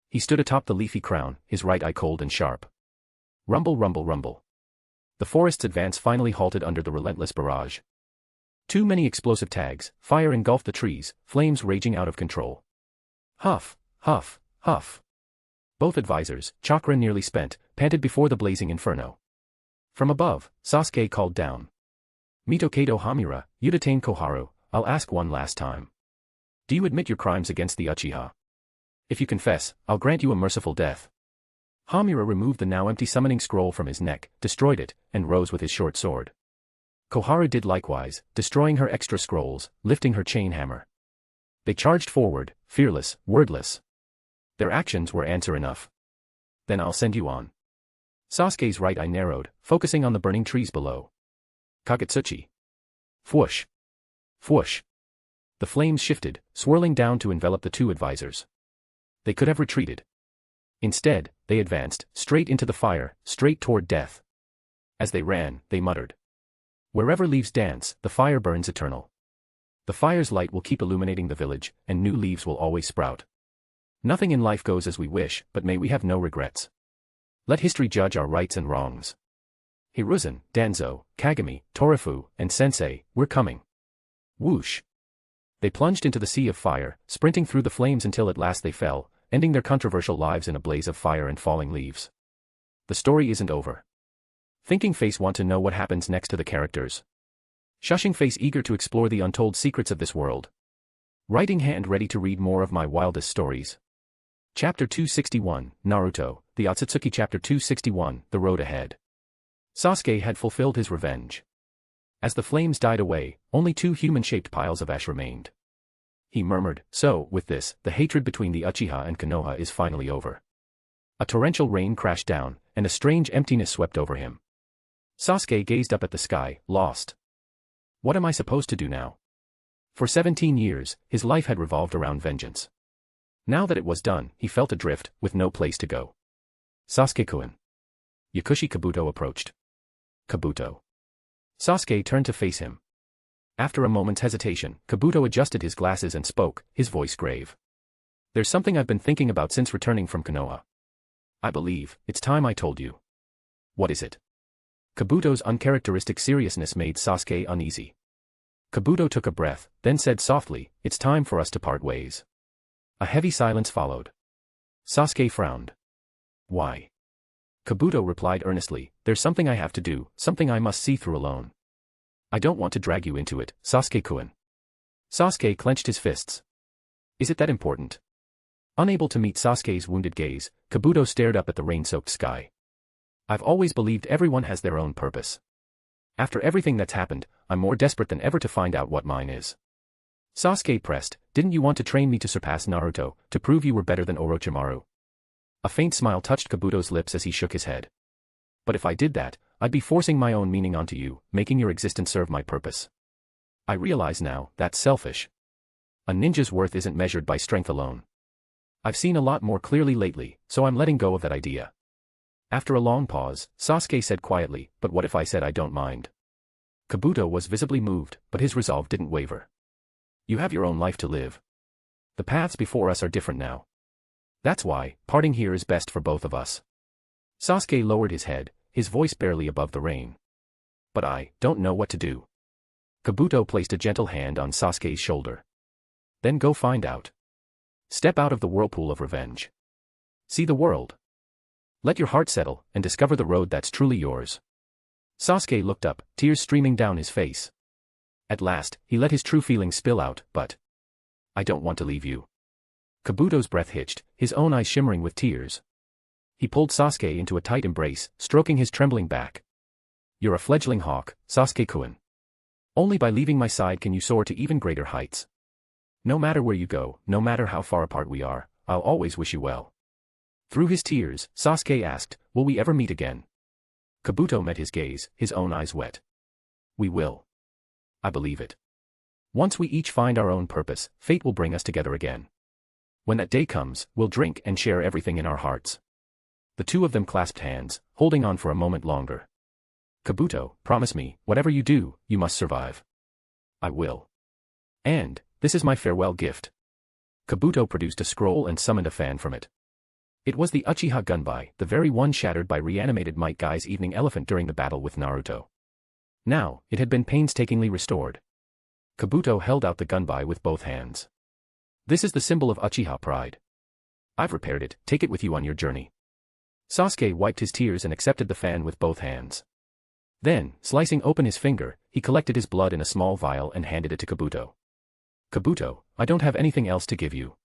He stood atop the leafy crown, his right eye cold and sharp. Rumble, rumble, rumble. The forest's advance finally halted under the relentless barrage. Too many explosive tags, fire engulfed the trees, flames raging out of control. Huff, huff, huff. Both advisors, chakra nearly spent, panted before the blazing inferno. From above, Sasuke called down. Mito Kato Hamura, Yudatain Koharu, I'll ask one last time. Do you admit your crimes against the Uchiha? If you confess, I'll grant you a merciful death. Hamura removed the now empty summoning scroll from his neck, destroyed it, and rose with his short sword. Koharu did likewise, destroying her extra scrolls, lifting her chain hammer. They charged forward, fearless, wordless. Their actions were answer enough. Then I'll send you on. Sasuke's right eye narrowed, focusing on the burning trees below. Kagutsuchi. Fwoosh. Fwoosh. The flames shifted, swirling down to envelop the two advisors. They could have retreated. Instead, they advanced, straight into the fire, straight toward death. As they ran, they muttered. Wherever leaves dance, the fire burns eternal. The fire's light will keep illuminating the village, and new leaves will always sprout. Nothing in life goes as we wish, but may we have no regrets. Let history judge our rights and wrongs. Hiruzen, Danzo, Kagami, Torifu, and Sensei, we're coming. Whoosh. They plunged into the sea of fire, sprinting through the flames until at last they fell, ending their controversial lives in a blaze of fire and falling leaves. The story isn't over. Thinking Face want to know what happens next to the characters. Shushing Face eager to explore the untold secrets of this world. Writing Hand ready to read more of my wildest stories. Chapter 261, Naruto, the Otsutsuki. Chapter 261, The Road Ahead. Sasuke had fulfilled his revenge. As the flames died away, only two human-shaped piles of ash remained. He murmured, so, with this, the hatred between the Uchiha and Konoha is finally over. A torrential rain crashed down, and a strange emptiness swept over him. Sasuke gazed up at the sky, lost. What am I supposed to do now? For 17 years, his life had revolved around vengeance. Now that it was done, he felt adrift, with no place to go. Sasuke-kun. Yakushi Kabuto approached. Kabuto. Sasuke turned to face him. After a moment's hesitation, Kabuto adjusted his glasses and spoke, his voice grave. There's something I've been thinking about since returning from Konoha. I believe, it's time I told you. What is it? Kabuto's uncharacteristic seriousness made Sasuke uneasy. Kabuto took a breath, then said softly, it's time for us to part ways. A heavy silence followed. Sasuke frowned. Why? Kabuto replied earnestly, there's something I have to do, something I must see through alone. I don't want to drag you into it, Sasuke-kun. Sasuke clenched his fists. Is it that important? Unable to meet Sasuke's wounded gaze, Kabuto stared up at the rain-soaked sky. I've always believed everyone has their own purpose. After everything that's happened, I'm more desperate than ever to find out what mine is. Sasuke pressed, didn't you want to train me to surpass Naruto, to prove you were better than Orochimaru? A faint smile touched Kabuto's lips as he shook his head. But if I did that, I'd be forcing my own meaning onto you, making your existence serve my purpose. I realize now, that's selfish. A ninja's worth isn't measured by strength alone. I've seen a lot more clearly lately, so I'm letting go of that idea. After a long pause, Sasuke said quietly, but what if I said I don't mind? Kabuto was visibly moved, but his resolve didn't waver. You have your own life to live. The paths before us are different now. That's why, parting here is best for both of us. Sasuke lowered his head, his voice barely above the rain. But I don't know what to do. Kabuto placed a gentle hand on Sasuke's shoulder. Then go find out. Step out of the whirlpool of revenge. See the world. Let your heart settle, and discover the road that's truly yours. Sasuke looked up, tears streaming down his face. At last, he let his true feelings spill out, but I don't want to leave you. Kabuto's breath hitched, his own eyes shimmering with tears. He pulled Sasuke into a tight embrace, stroking his trembling back. You're a fledgling hawk, Sasuke-kun. Only by leaving my side can you soar to even greater heights. No matter where you go, no matter how far apart we are, I'll always wish you well. Through his tears, Sasuke asked, will we ever meet again? Kabuto met his gaze, his own eyes wet. We will. I believe it. Once we each find our own purpose, fate will bring us together again. When that day comes, we'll drink and share everything in our hearts. The two of them clasped hands, holding on for a moment longer. Kabuto, promise me, whatever you do, you must survive. I will. And, this is my farewell gift. Kabuto produced a scroll and summoned a fan from it. It was the Uchiha Gunbai, the very one shattered by reanimated Might Guy's evening elephant during the battle with Naruto. Now, it had been painstakingly restored. Kabuto held out the gunbai with both hands. This is the symbol of Uchiha pride. I've repaired it, take it with you on your journey. Sasuke wiped his tears and accepted the fan with both hands. Then, slicing open his finger, he collected his blood in a small vial and handed it to Kabuto. Kabuto, I don't have anything else to give you.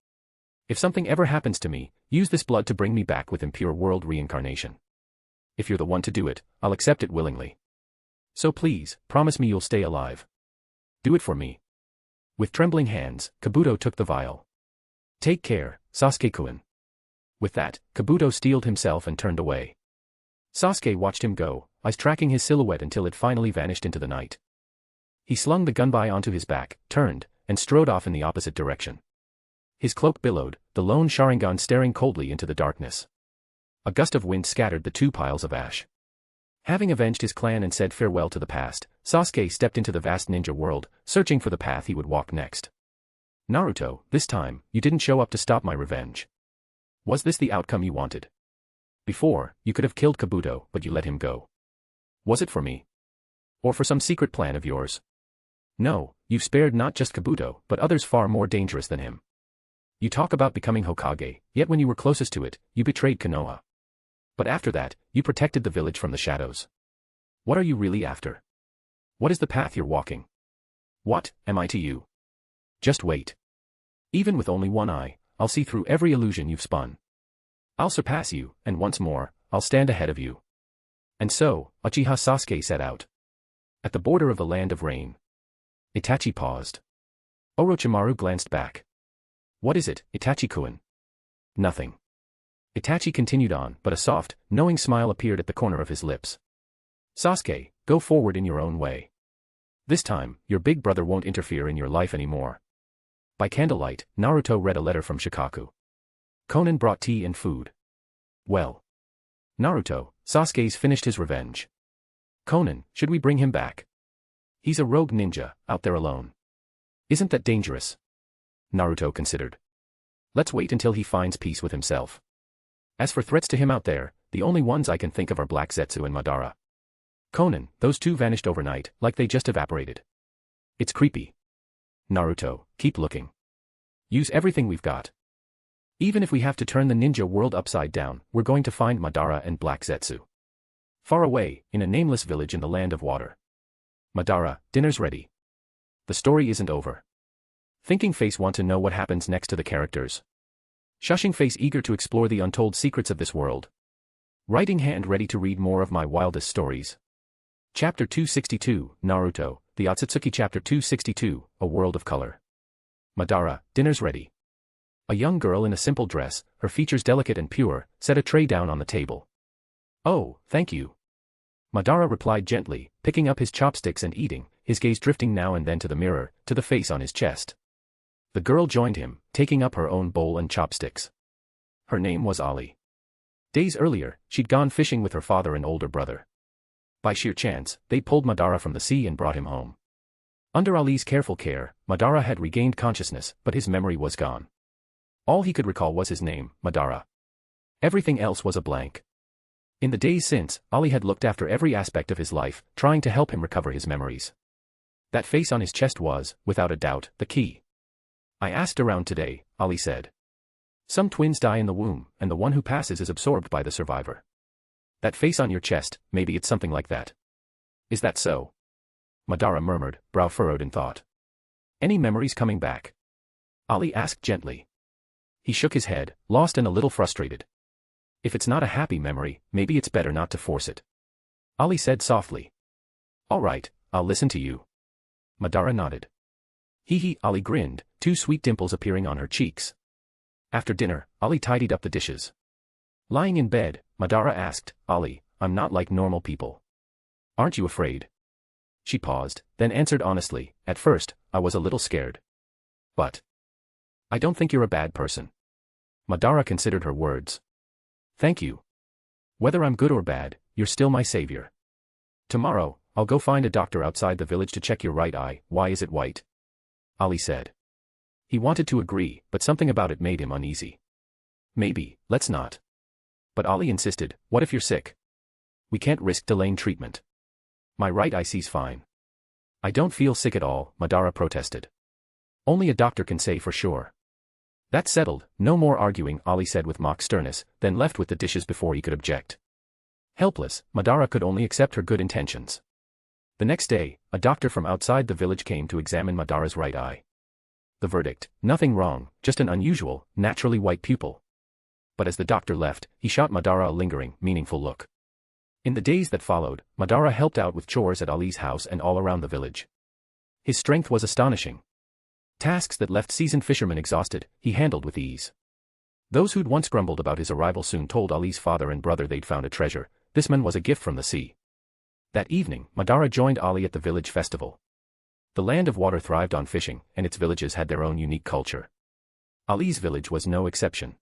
If something ever happens to me, use this blood to bring me back with impure world reincarnation. If you're the one to do it, I'll accept it willingly. So please, promise me you'll stay alive. Do it for me. With trembling hands, Kabuto took the vial. Take care, Sasuke-kun. With that, Kabuto steeled himself and turned away. Sasuke watched him go, eyes tracking his silhouette until it finally vanished into the night. He slung the gunbai onto his back, turned, and strode off in the opposite direction. His cloak billowed, the lone Sharingan staring coldly into the darkness. A gust of wind scattered the two piles of ash. Having avenged his clan and said farewell to the past, Sasuke stepped into the vast ninja world, searching for the path he would walk next. Naruto, this time, you didn't show up to stop my revenge. Was this the outcome you wanted? Before, you could have killed Kabuto, but you let him go. Was it for me? Or for some secret plan of yours? No, you've spared not just Kabuto, but others far more dangerous than him. You talk about becoming Hokage, yet when you were closest to it, you betrayed Konoha. But after that, you protected the village from the shadows. What are you really after? What is the path you're walking? What am I to you? Just wait. Even with only one eye, I'll see through every illusion you've spun. I'll surpass you, and once more, I'll stand ahead of you. And so, Uchiha Sasuke set out. At the border of the land of rain. Itachi paused. Orochimaru glanced back. What is it, Itachi-kun? Nothing. Itachi continued on, but a soft, knowing smile appeared at the corner of his lips. Sasuke, go forward in your own way. This time, your big brother won't interfere in your life anymore. By candlelight, Naruto read a letter from Shikaku. Konan brought tea and food. Well. Naruto, Sasuke's finished his revenge. Konan, should we bring him back? He's a rogue ninja, out there alone. Isn't that dangerous? Naruto considered. Let's wait until he finds peace with himself. As for threats to him out there, the only ones I can think of are Black Zetsu and Madara. Konan, those two vanished overnight, like they just evaporated. It's creepy. Naruto, keep looking. Use everything we've got. Even if we have to turn the ninja world upside down, we're going to find Madara and Black Zetsu. Far away, in a nameless village in the land of water. Madara, dinner's ready. The story isn't over. Thinking face want to know what happens next to the characters. Shushing face eager to explore the untold secrets of this world. Writing hand ready to read more of my wildest stories. Chapter 262, Naruto, the Otsutsuki Chapter 262, A World of Color. Madara, dinner's ready. A young girl in a simple dress, her features delicate and pure, set a tray down on the table. Oh, thank you. Madara replied gently, picking up his chopsticks and eating, his gaze drifting now and then to the mirror, to the face on his chest. The girl joined him, taking up her own bowl and chopsticks. Her name was Ali. Days earlier, she'd gone fishing with her father and older brother. By sheer chance, they pulled Madara from the sea and brought him home. Under Ali's careful care, Madara had regained consciousness, but his memory was gone. All he could recall was his name, Madara. Everything else was a blank. In the days since, Ali had looked after every aspect of his life, trying to help him recover his memories. That face on his chest was, without a doubt, the key. I asked around today, Ali said. Some twins die in the womb, and the one who passes is absorbed by the survivor. That face on your chest, maybe it's something like that. Is that so? Madara murmured, brow furrowed in thought. Any memories coming back? Ali asked gently. He shook his head, lost and a little frustrated. If it's not a happy memory, maybe it's better not to force it. Ali said softly. All right, I'll listen to you. Madara nodded. Hee, Ali grinned, two sweet dimples appearing on her cheeks. After dinner, Ali tidied up the dishes. Lying in bed, Madara asked, Ali, I'm not like normal people. Aren't you afraid? She paused, then answered honestly, at first, I was a little scared. But I don't think you're a bad person. Madara considered her words. Thank you. Whether I'm good or bad, you're still my savior. Tomorrow, I'll go find a doctor outside the village to check your right eye. Why is it white? Ali said. He wanted to agree, but something about it made him uneasy. Maybe, let's not. But Ali insisted, what if you're sick? We can't risk delaying treatment. My right eye sees fine. I don't feel sick at all, Madara protested. Only a doctor can say for sure. That settled, no more arguing, Ali said with mock sternness, then left with the dishes before he could object. Helpless, Madara could only accept her good intentions. The next day, a doctor from outside the village came to examine Madara's right eye. The verdict: nothing wrong, just an unusual, naturally white pupil. But as the doctor left, he shot Madara a lingering, meaningful look. In the days that followed, Madara helped out with chores at Ali's house and all around the village. His strength was astonishing. Tasks that left seasoned fishermen exhausted, he handled with ease. Those who'd once grumbled about his arrival soon told Ali's father and brother they'd found a treasure. This man was a gift from the sea. That evening, Madara joined Ali at the village festival. The land of water thrived on fishing, and its villages had their own unique culture. Ali's village was no exception.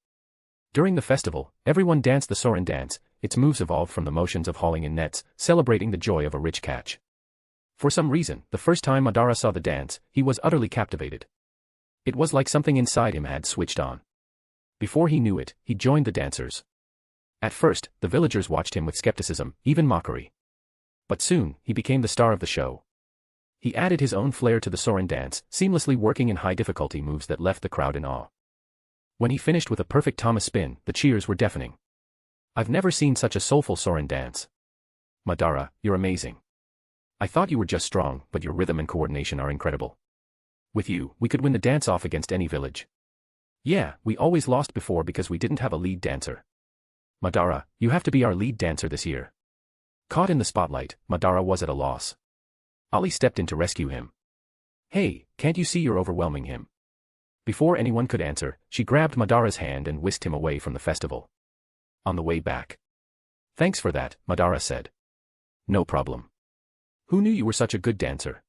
During the festival, everyone danced the Sorin dance. Its moves evolved from the motions of hauling in nets, celebrating the joy of a rich catch. For some reason, the first time Madara saw the dance, he was utterly captivated. It was like something inside him had switched on. Before he knew it, he joined the dancers. At first, the villagers watched him with skepticism, even mockery. But soon, he became the star of the show. He added his own flair to the Sorin dance, seamlessly working in high-difficulty moves that left the crowd in awe. When he finished with a perfect Thomas spin, the cheers were deafening. I've never seen such a soulful Sorin dance. Madara, you're amazing. I thought you were just strong, but your rhythm and coordination are incredible. With you, we could win the dance-off against any village. Yeah, we always lost before because we didn't have a lead dancer. Madara, you have to be our lead dancer this year. Caught in the spotlight, Madara was at a loss. Ali stepped in to rescue him. Hey, can't you see you're overwhelming him? Before anyone could answer, she grabbed Madara's hand and whisked him away from the festival. On the way back. Thanks for that, Madara said. No problem. Who knew you were such a good dancer?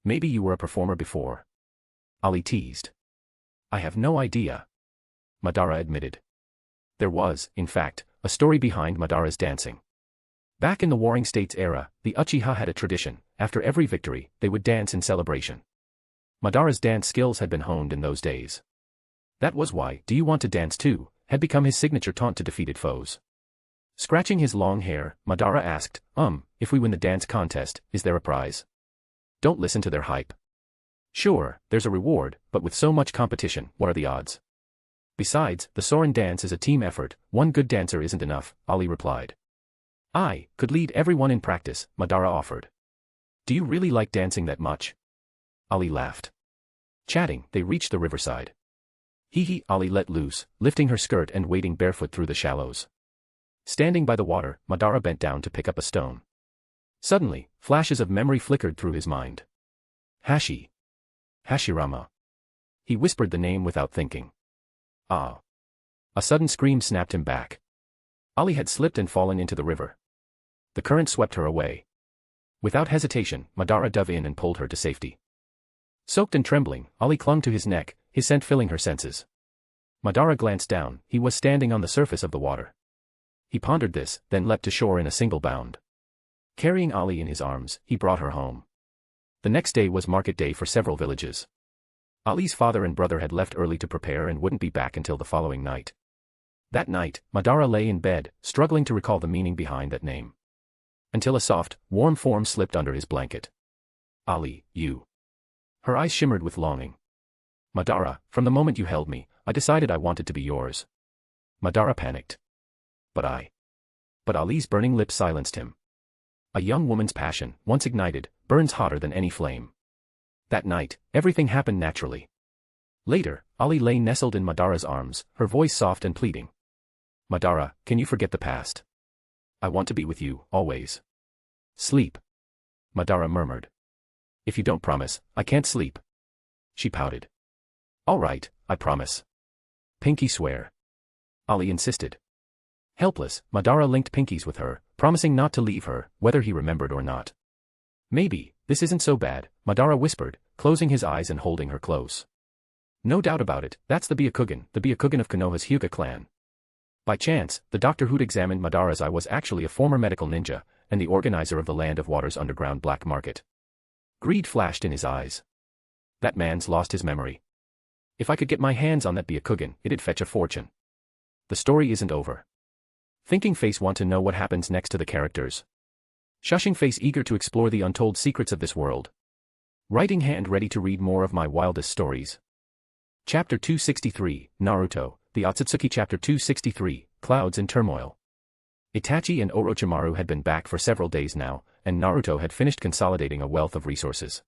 Maybe you were a performer before. Ali teased. I have no idea. Madara admitted. There was, in fact, a story behind Madara's dancing. Back in the Warring States era, the Uchiha had a tradition. After every victory, they would dance in celebration. Madara's dance skills had been honed in those days. That was why "Do you want to dance too?" had become his signature taunt to defeated foes. Scratching his long hair, Madara asked, if we win the dance contest, is there a prize? Don't listen to their hype. Sure, there's a reward, but with so much competition, what are the odds? Besides, the Sorin dance is a team effort. One good dancer isn't enough, Ali replied. I could lead everyone in practice, Madara offered. Do you really like dancing that much? Ali laughed. Chatting, they reached the riverside. Hee, Ali let loose, lifting her skirt and wading barefoot through the shallows. Standing by the water, Madara bent down to pick up a stone. Suddenly, flashes of memory flickered through his mind. Hashirama. He whispered the name without thinking. Ah. A sudden scream snapped him back. Ali had slipped and fallen into the river. The current swept her away. Without hesitation, Madara dove in and pulled her to safety. Soaked and trembling, Ali clung to his neck, his scent filling her senses. Madara glanced down. He was standing on the surface of the water. He pondered this, then leapt to shore in a single bound. Carrying Ali in his arms, he brought her home. The next day was market day for several villages. Ali's father and brother had left early to prepare and wouldn't be back until the following night. That night, Madara lay in bed, struggling to recall the meaning behind that name. Until a soft, warm form slipped under his blanket. Ali, you. Her eyes shimmered with longing. Madara, from the moment you held me, I decided I wanted to be yours. Madara panicked. But Ali's burning lips silenced him. A young woman's passion, once ignited, burns hotter than any flame. That night, everything happened naturally. Later, Ali lay nestled in Madara's arms, her voice soft and pleading. Madara, can you forget the past? I want to be with you, always. Sleep. Madara murmured. If you don't promise, I can't sleep. She pouted. All right, I promise. Pinky swear. Ali insisted. Helpless, Madara linked pinkies with her, promising not to leave her, whether he remembered or not. Maybe, this isn't so bad, Madara whispered, closing his eyes and holding her close. No doubt about it, that's the Byakugan of Konoha's Hyuga clan. By chance, the doctor who'd examined Madara's eye was actually a former medical ninja, and the organizer of the Land of Water's underground black market. Greed flashed in his eyes. That man's lost his memory. If I could get my hands on that Byakugan, it'd fetch a fortune. The story isn't over. Thinking face want to know what happens next to the characters. Shushing face eager to explore the untold secrets of this world. Writing hand ready to read more of my wildest stories. Chapter 263, Naruto, the Otsutsuki. Chapter 263, Clouds in Turmoil. Itachi and Orochimaru had been back for several days now, and Naruto had finished consolidating a wealth of resources.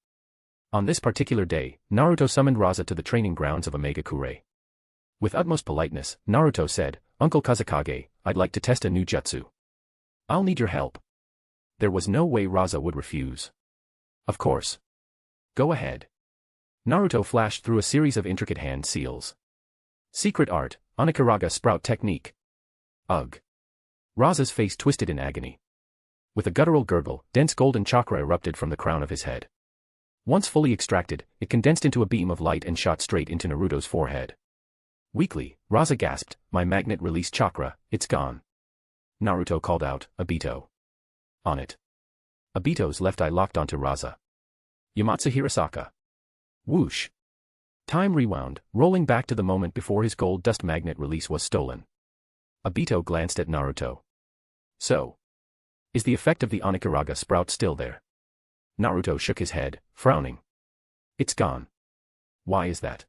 On this particular day, Naruto summoned Raza to the training grounds of Omegakure. With utmost politeness, Naruto said, "Uncle Kazekage, I'd like to test a new jutsu. I'll need your help." There was no way Raza would refuse. Of course. Go ahead. Naruto flashed through a series of intricate hand seals. Secret art, Onigashira sprout technique. Ugh. Raza's face twisted in agony. With a guttural gurgle, dense golden chakra erupted from the crown of his head. Once fully extracted, it condensed into a beam of light and shot straight into Naruto's forehead. Weakly, Raza gasped, "My magnet release chakra, it's gone." Naruto called out, "Obito." On it. Obito's left eye locked onto Raza. Yamatsu Hirasaka. Whoosh. Time rewound, rolling back to the moment before his gold dust magnet release was stolen. Obito glanced at Naruto. So. Is the effect of the Onigashira sprout still there? Naruto shook his head, frowning. It's gone. Why is that?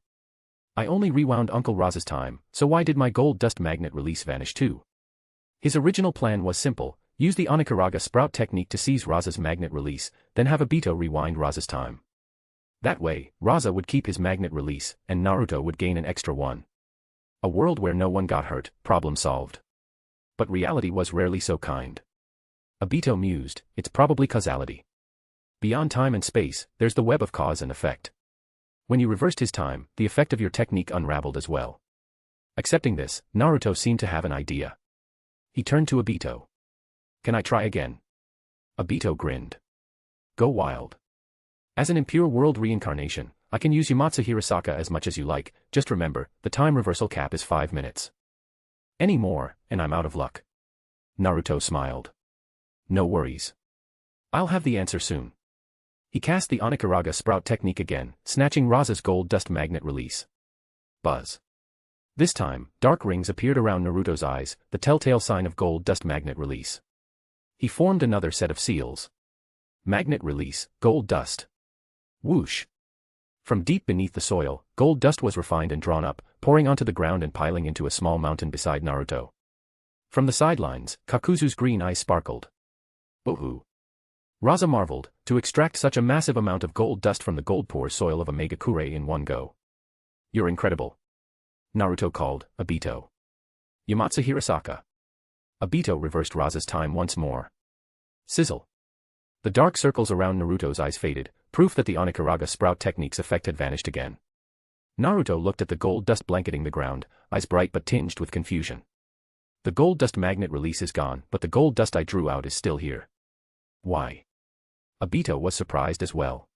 I only rewound Uncle Raza's time, so why did my gold dust magnet release vanish too? His original plan was simple, use the Onigashira sprout technique to seize Raza's magnet release, then have Obito rewind Raza's time. That way, Raza would keep his magnet release, and Naruto would gain an extra one. A world where no one got hurt, problem solved. But reality was rarely so kind. Obito mused, it's probably causality. Beyond time and space, there's the web of cause and effect. When you reversed his time, the effect of your technique unraveled as well. Accepting this, Naruto seemed to have an idea. He turned to Obito. Can I try again? Obito grinned. Go wild. As an impure world reincarnation, I can use Yamatsu Hirasaka as much as you like, just remember, the time reversal cap is 5 minutes. Any more, and I'm out of luck. Naruto smiled. No worries. I'll have the answer soon. He cast the Onigashira sprout technique again, snatching Raza's gold dust magnet release. Buzz. This time, dark rings appeared around Naruto's eyes, the telltale sign of gold dust magnet release. He formed another set of seals. Magnet release, gold dust. Whoosh. From deep beneath the soil, gold dust was refined and drawn up, pouring onto the ground and piling into a small mountain beside Naruto. From the sidelines, Kakuzu's green eyes sparkled. Ooh. Raza marveled, to extract such a massive amount of gold dust from the gold-poor soil of Omegakure in one go. You're incredible. Naruto called, Obito. Yamatsu Hirasaka. Obito reversed Raza's time once more. Sizzle. The dark circles around Naruto's eyes faded, proof that the Onigashira sprout technique's effect had vanished again. Naruto looked at the gold dust blanketing the ground, eyes bright but tinged with confusion. The gold dust magnet release is gone, but the gold dust I drew out is still here. Why? Obito was surprised as well.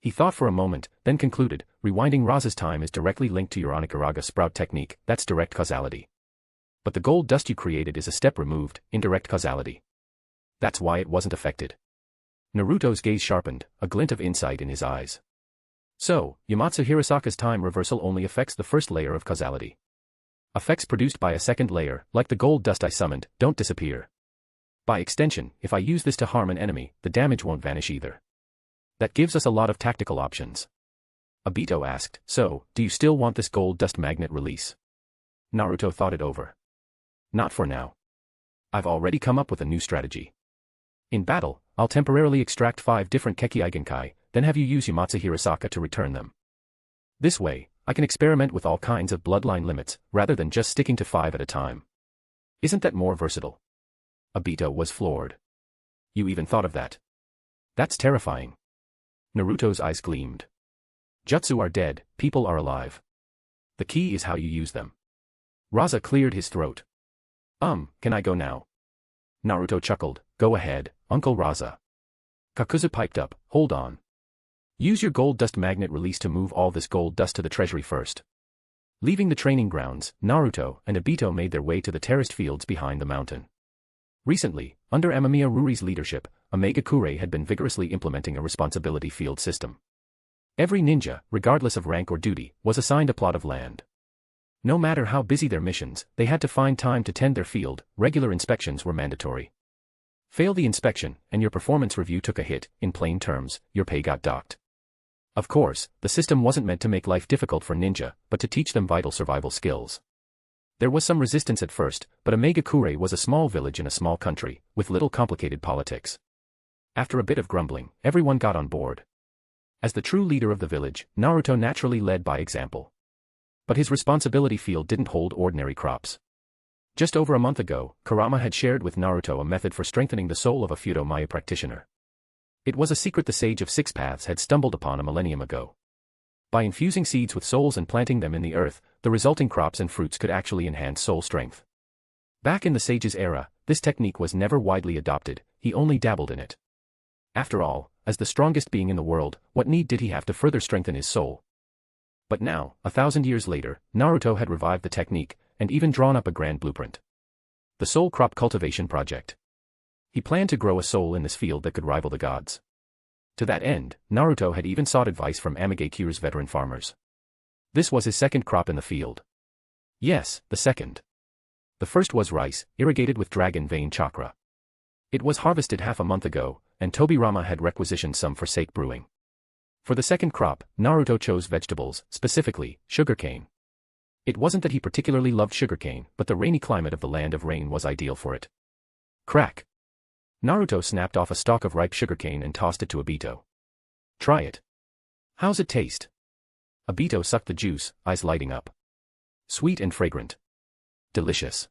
He thought for a moment, then concluded, rewinding Raza's time is directly linked to your Onigashira sprout technique, that's direct causality. But the gold dust you created is a step removed, indirect causality. That's why it wasn't affected. Naruto's gaze sharpened, a glint of insight in his eyes. So, Yamatsu Hirasaka's time reversal only affects the first layer of causality. Effects produced by a second layer, like the gold dust I summoned, don't disappear. By extension, if I use this to harm an enemy, the damage won't vanish either. That gives us a lot of tactical options. Obito asked, so, do you still want this gold dust magnet release? Naruto thought it over. Not for now. I've already come up with a new strategy. In battle, I'll temporarily extract 5 different Keki-Igenkai, then have you use Yamatsu Hirasaka to return them. This way, I can experiment with all kinds of bloodline limits, rather than just sticking to 5 at a time. Isn't that more versatile? Obito was floored. You even thought of that? That's terrifying. Naruto's eyes gleamed. Jutsu are dead, people are alive. The key is how you use them. Raza cleared his throat. Can I go now? Naruto chuckled, go ahead, Uncle Raza. Kakuzu piped up, hold on. Use your gold dust magnet release to move all this gold dust to the treasury first. Leaving the training grounds, Naruto and Obito made their way to the terraced fields behind the mountain. Recently, under Amamiya Ruri's leadership, Omegakure had been vigorously implementing a responsibility field system. Every ninja, regardless of rank or duty, was assigned a plot of land. No matter how busy their missions, they had to find time to tend their field, regular inspections were mandatory. Fail the inspection, and your performance review took a hit, in plain terms, your pay got docked. Of course, the system wasn't meant to make life difficult for ninja, but to teach them vital survival skills. There was some resistance at first, but Omegakure was a small village in a small country, with little complicated politics. After a bit of grumbling, everyone got on board. As the true leader of the village, Naruto naturally led by example. But his responsibility field didn't hold ordinary crops. Just over a month ago, Kurama had shared with Naruto a method for strengthening the soul of a Fudo-Maya practitioner. It was a secret the Sage of Six Paths had stumbled upon a millennium ago. By infusing seeds with souls and planting them in the earth, the resulting crops and fruits could actually enhance soul strength. Back in the Sage's era, this technique was never widely adopted, he only dabbled in it. After all, as the strongest being in the world, what need did he have to further strengthen his soul? But now, 1,000 years later, Naruto had revived the technique, and even drawn up a grand blueprint. The Soul Crop Cultivation Project. He planned to grow a soul in this field that could rival the gods. To that end, Naruto had even sought advice from Omegakure's veteran farmers. This was his second crop in the field. Yes, the second. The first was rice, irrigated with dragon vein chakra. It was harvested half a month ago, and Tobirama had requisitioned some for sake brewing. For the second crop, Naruto chose vegetables, specifically, sugarcane. It wasn't that he particularly loved sugarcane, but the rainy climate of the land of rain was ideal for it. Crack! Naruto snapped off a stalk of ripe sugarcane and tossed it to Obito. Try it. How's it taste? Obito sucked the juice, eyes lighting up. Sweet and fragrant. Delicious.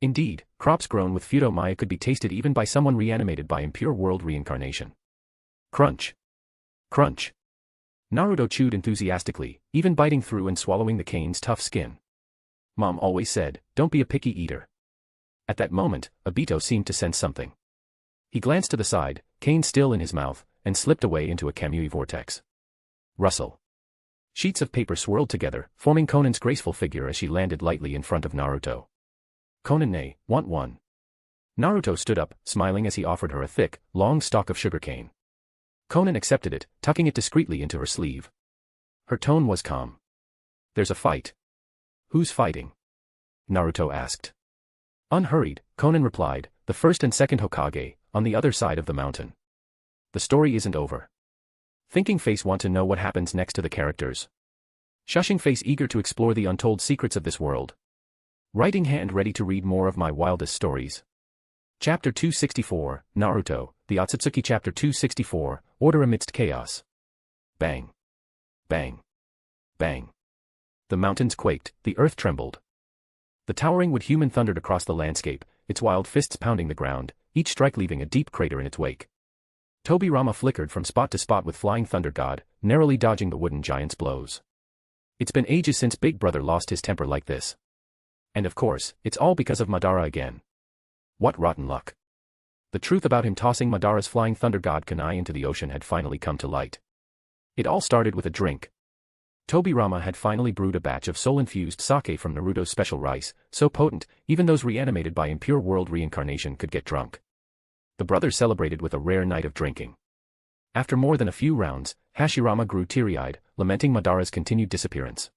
Indeed, crops grown with Fudo-Maya could be tasted even by someone reanimated by impure world reincarnation. Crunch. Crunch. Naruto chewed enthusiastically, even biting through and swallowing the cane's tough skin. Mom always said, don't be a picky eater. At that moment, Obito seemed to sense something. He glanced to the side, cane still in his mouth, and slipped away into a Kamui vortex. Rustle. Sheets of paper swirled together, forming Konan's graceful figure as she landed lightly in front of Naruto. Konan, want one? Naruto stood up, smiling as he offered her a thick, long stalk of sugarcane. Konan accepted it, tucking it discreetly into her sleeve. Her tone was calm. There's a fight. Who's fighting? Naruto asked. Unhurried, Konan replied, the first and second Hokage, on the other side of the mountain. The story isn't over. Thinking Face want to know what happens next to the characters. Shushing Face eager to explore the untold secrets of this world. Writing Hand ready to read more of my wildest stories. Chapter 264, Naruto, the Otsutsuki. Chapter 264, Order Amidst Chaos. Bang. Bang. Bang. The mountains quaked, the earth trembled. The towering wood-human thundered across the landscape, its wild fists pounding the ground, each strike leaving a deep crater in its wake. Tobirama flickered from spot to spot with Flying Thunder God, narrowly dodging the wooden giant's blows. It's been ages since Big Brother lost his temper like this. And of course, it's all because of Madara again. What rotten luck. The truth about him tossing Madara's Flying Thunder God kunai into the ocean had finally come to light. It all started with a drink. Tobirama had finally brewed a batch of soul-infused sake from Naruto's special rice, so potent, even those reanimated by impure world reincarnation could get drunk. The brothers celebrated with a rare night of drinking. After more than a few rounds, Hashirama grew teary-eyed, lamenting Madara's continued disappearance.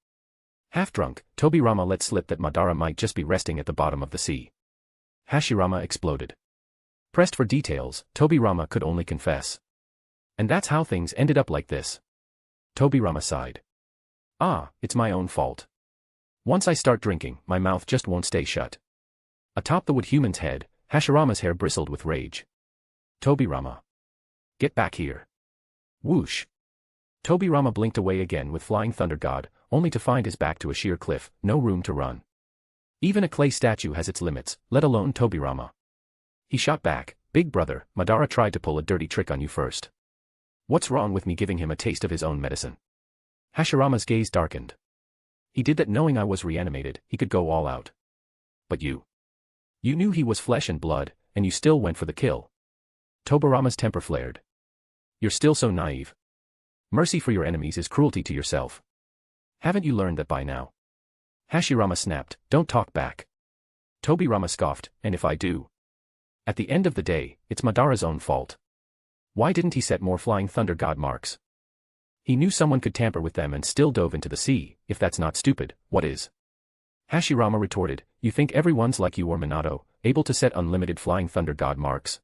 Half-drunk, Tobirama let slip that Madara might just be resting at the bottom of the sea. Hashirama exploded. Pressed for details, Tobirama could only confess. And that's how things ended up like this. Tobirama sighed. Ah, it's my own fault. Once I start drinking, my mouth just won't stay shut. Atop the wood-human's head, Hashirama's hair bristled with rage. Tobirama. Get back here. Whoosh. Tobirama blinked away again with Flying Thunder God, only to find his back to a sheer cliff, no room to run. Even a clay statue has its limits, let alone Tobirama. He shot back, Big Brother, Madara tried to pull a dirty trick on you first. What's wrong with me giving him a taste of his own medicine? Hashirama's gaze darkened. He did that knowing I was reanimated, he could go all out. But you. You knew he was flesh and blood, and you still went for the kill. Tobirama's temper flared. You're still so naive. Mercy for your enemies is cruelty to yourself. Haven't you learned that by now? Hashirama snapped, don't talk back. Tobirama scoffed, and if I do? At the end of the day, it's Madara's own fault. Why didn't he set more Flying Thunder God marks? He knew someone could tamper with them and still dove into the sea. If that's not stupid, what is? Hashirama retorted, you think everyone's like you or Minato, able to set unlimited Flying Thunder God marks?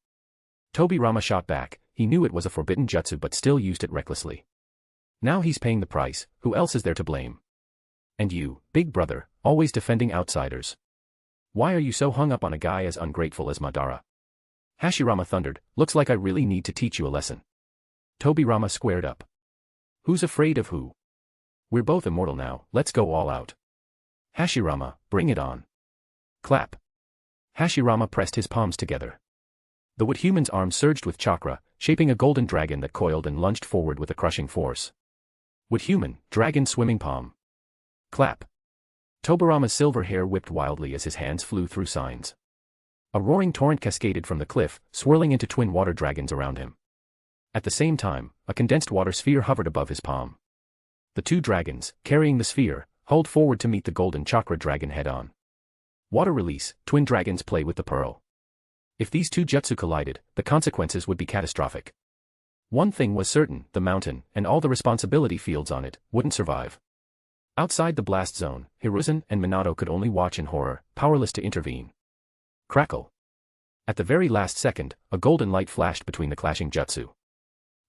Tobirama shot back, he knew it was a forbidden jutsu but still used it recklessly. Now he's paying the price, who else is there to blame? And you, big brother, always defending outsiders. Why are you so hung up on a guy as ungrateful as Madara? Hashirama thundered, looks like I really need to teach you a lesson. Tobirama squared up. Who's afraid of who? We're both immortal now, let's go all out. Hashirama, bring it on. Clap. Hashirama pressed his palms together. The Wood Human's arm surged with chakra, shaping a golden dragon that coiled and lunged forward with a crushing force. Wood Human, dragon swimming palm. Clap. Tobirama's silver hair whipped wildly as his hands flew through signs. A roaring torrent cascaded from the cliff, swirling into twin water dragons around him. At the same time, a condensed water sphere hovered above his palm. The two dragons, carrying the sphere, hauled forward to meet the golden chakra dragon head-on. Water release, twin dragons play with the pearl. If these two jutsu collided, the consequences would be catastrophic. One thing was certain, the mountain, and all the responsibility fields on it, wouldn't survive. Outside the blast zone, Hiruzen and Minato could only watch in horror, powerless to intervene. Crackle. At the very last second, a golden light flashed between the clashing jutsu.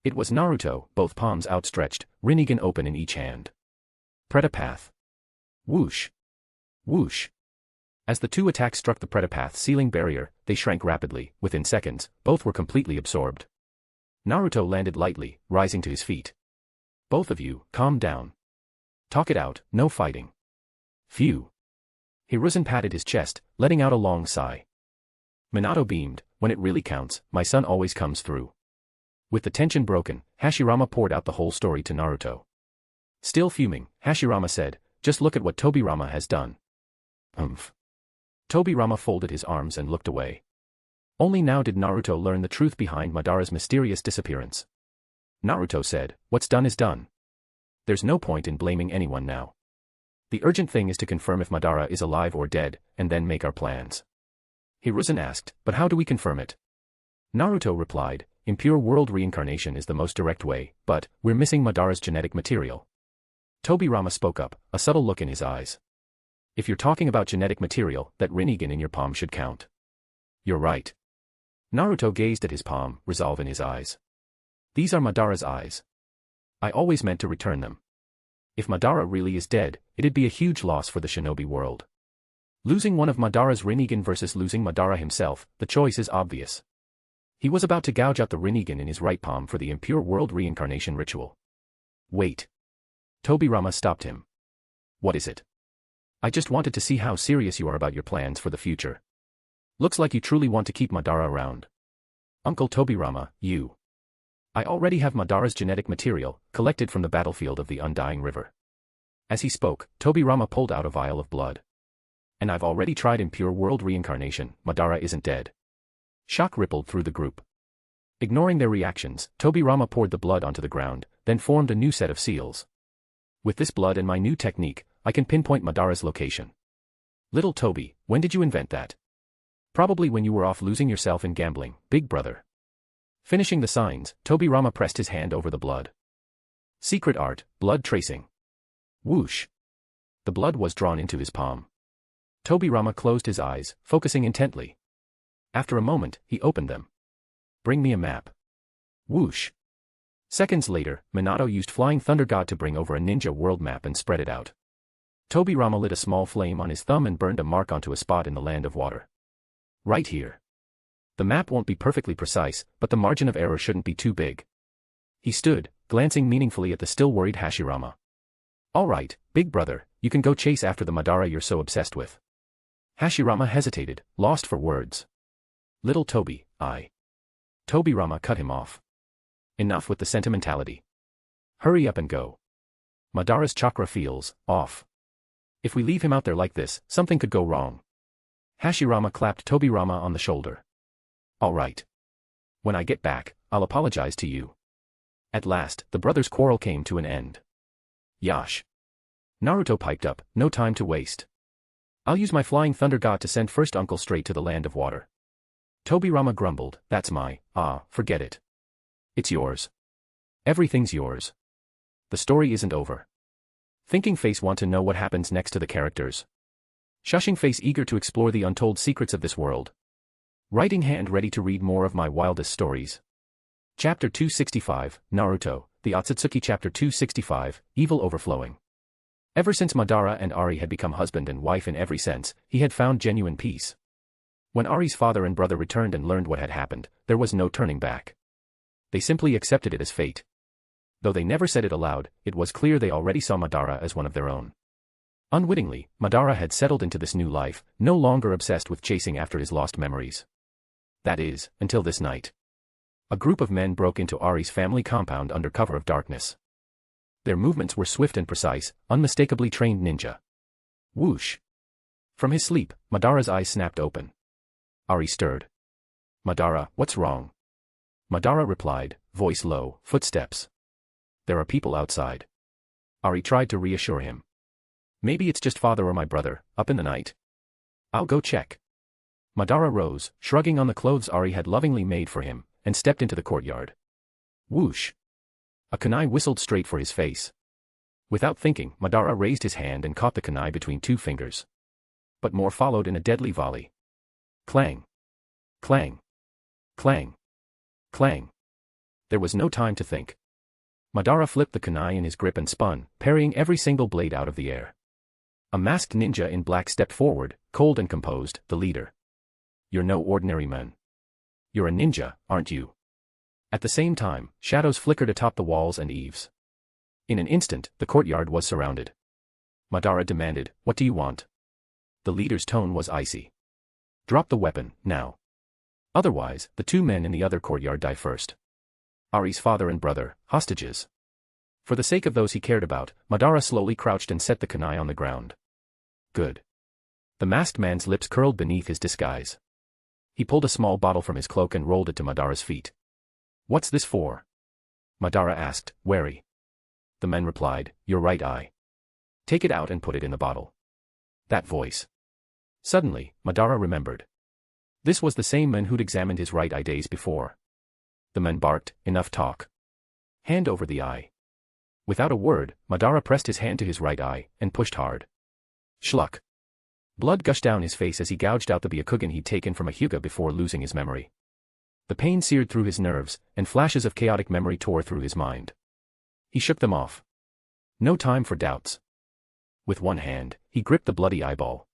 It was Naruto, both palms outstretched, Rinnegan open in each hand. Predapath. Whoosh. Whoosh. As the two attacks struck the Predapath ceiling barrier, they shrank rapidly. Within seconds, both were completely absorbed. Naruto landed lightly, rising to his feet. Both of you, calm down. Talk it out, no fighting. Phew. Hiruzen patted his chest, letting out a long sigh. Minato beamed, when it really counts, my son always comes through. With the tension broken, Hashirama poured out the whole story to Naruto. Still fuming, Hashirama said, just look at what Tobirama has done. Umph. Tobirama folded his arms and looked away. Only now did Naruto learn the truth behind Madara's mysterious disappearance. Naruto said, what's done is done. There's no point in blaming anyone now. The urgent thing is to confirm if Madara is alive or dead, and then make our plans. Hiruzen asked, but how do we confirm it? Naruto replied, impure world reincarnation is the most direct way, but we're missing Madara's genetic material. Tobirama spoke up, a subtle look in his eyes. If you're talking about genetic material, that Rinnegan in your palm should count. You're right. Naruto gazed at his palm, resolve in his eyes. These are Madara's eyes. I always meant to return them. If Madara really is dead, it'd be a huge loss for the shinobi world. Losing one of Madara's Rinnegan versus losing Madara himself, the choice is obvious. He was about to gouge out the Rinnegan in his right palm for the impure world reincarnation ritual. Wait. Tobirama stopped him. What is it? I just wanted to see how serious you are about your plans for the future. Looks like you truly want to keep Madara around. Uncle Tobirama, you. I already have Madara's genetic material, collected from the battlefield of the Undying River. As he spoke, Tobirama pulled out a vial of blood. And I've already tried impure world reincarnation, Madara isn't dead. Shock rippled through the group. Ignoring their reactions, Tobirama poured the blood onto the ground, then formed a new set of seals. With this blood and my new technique, I can pinpoint Madara's location. Little Toby, when did you invent that? Probably when you were off losing yourself in gambling, big brother. Finishing the signs, Tobirama pressed his hand over the blood. Secret art, blood tracing. Whoosh. The blood was drawn into his palm. Tobirama closed his eyes, focusing intently. After a moment, he opened them. Bring me a map. Whoosh. Seconds later, Minato used Flying Thunder God to bring over a ninja world map and spread it out. Tobirama lit a small flame on his thumb and burned a mark onto a spot in the land of water. Right here. The map won't be perfectly precise, but the margin of error shouldn't be too big. He stood, glancing meaningfully at the still worried Hashirama. All right, big brother, you can go chase after the Madara you're so obsessed with. Hashirama hesitated, lost for words. Little Toby, Tobirama cut him off. Enough with the sentimentality. Hurry up and go. Madara's chakra feels off. If we leave him out there like this, something could go wrong. Hashirama clapped Tobirama on the shoulder. All right. When I get back, I'll apologize to you. At last, the brothers' quarrel came to an end. Yash. Naruto piped up, no time to waste. I'll use my Flying Thunder God to send first uncle straight to the land of water. Tobirama grumbled, that's my, forget it. It's yours. Everything's yours. The story isn't over. Thinking face want to know what happens next to the characters. Shushing face eager to explore the untold secrets of this world. Writing hand ready to read more of my wildest stories. Chapter 265, Naruto, the Otsutsuki Chapter 265, Evil Overflowing. Ever since Madara and Ari had become husband and wife in every sense, he had found genuine peace. When Ari's father and brother returned and learned what had happened, there was no turning back. They simply accepted it as fate. Though they never said it aloud, it was clear they already saw Madara as one of their own. Unwittingly, Madara had settled into this new life, no longer obsessed with chasing after his lost memories. That is, until this night. A group of men broke into Ari's family compound under cover of darkness. Their movements were swift and precise, unmistakably trained ninja. Whoosh! From his sleep, Madara's eyes snapped open. Ari stirred. "Madara, what's wrong?" Madara replied, voice low, "Footsteps. There are people outside." Ari tried to reassure him. "Maybe it's just father or my brother, up in the night. I'll go check." Madara rose, shrugging on the clothes Ari had lovingly made for him, and stepped into the courtyard. Whoosh! A kunai whistled straight for his face. Without thinking, Madara raised his hand and caught the kunai between two fingers. But more followed in a deadly volley. Clang! Clang! Clang! Clang! There was no time to think. Madara flipped the kunai in his grip and spun, parrying every single blade out of the air. A masked ninja in black stepped forward, cold and composed, the leader. "You're no ordinary man. You're a ninja, aren't you?" At the same time, shadows flickered atop the walls and eaves. In an instant, the courtyard was surrounded. Madara demanded, "What do you want?" The leader's tone was icy. "Drop the weapon, now. Otherwise, the two men in the other courtyard die first. Ari's father and brother, hostages." For the sake of those he cared about, Madara slowly crouched and set the kunai on the ground. "Good." The masked man's lips curled beneath his disguise. He pulled a small bottle from his cloak and rolled it to Madara's feet. "What's this for?" Madara asked, wary. The man replied, "Your right eye. Take it out and put it in the bottle." That voice. Suddenly, Madara remembered. This was the same man who'd examined his right eye days before. The man barked, "Enough talk. Hand over the eye." Without a word, Madara pressed his hand to his right eye, and pushed hard. Schluck. Blood gushed down his face as he gouged out the Byakugan he'd taken from a Hyuga before losing his memory. The pain seared through his nerves, and flashes of chaotic memory tore through his mind. He shook them off. No time for doubts. With one hand, he gripped the bloody eyeball.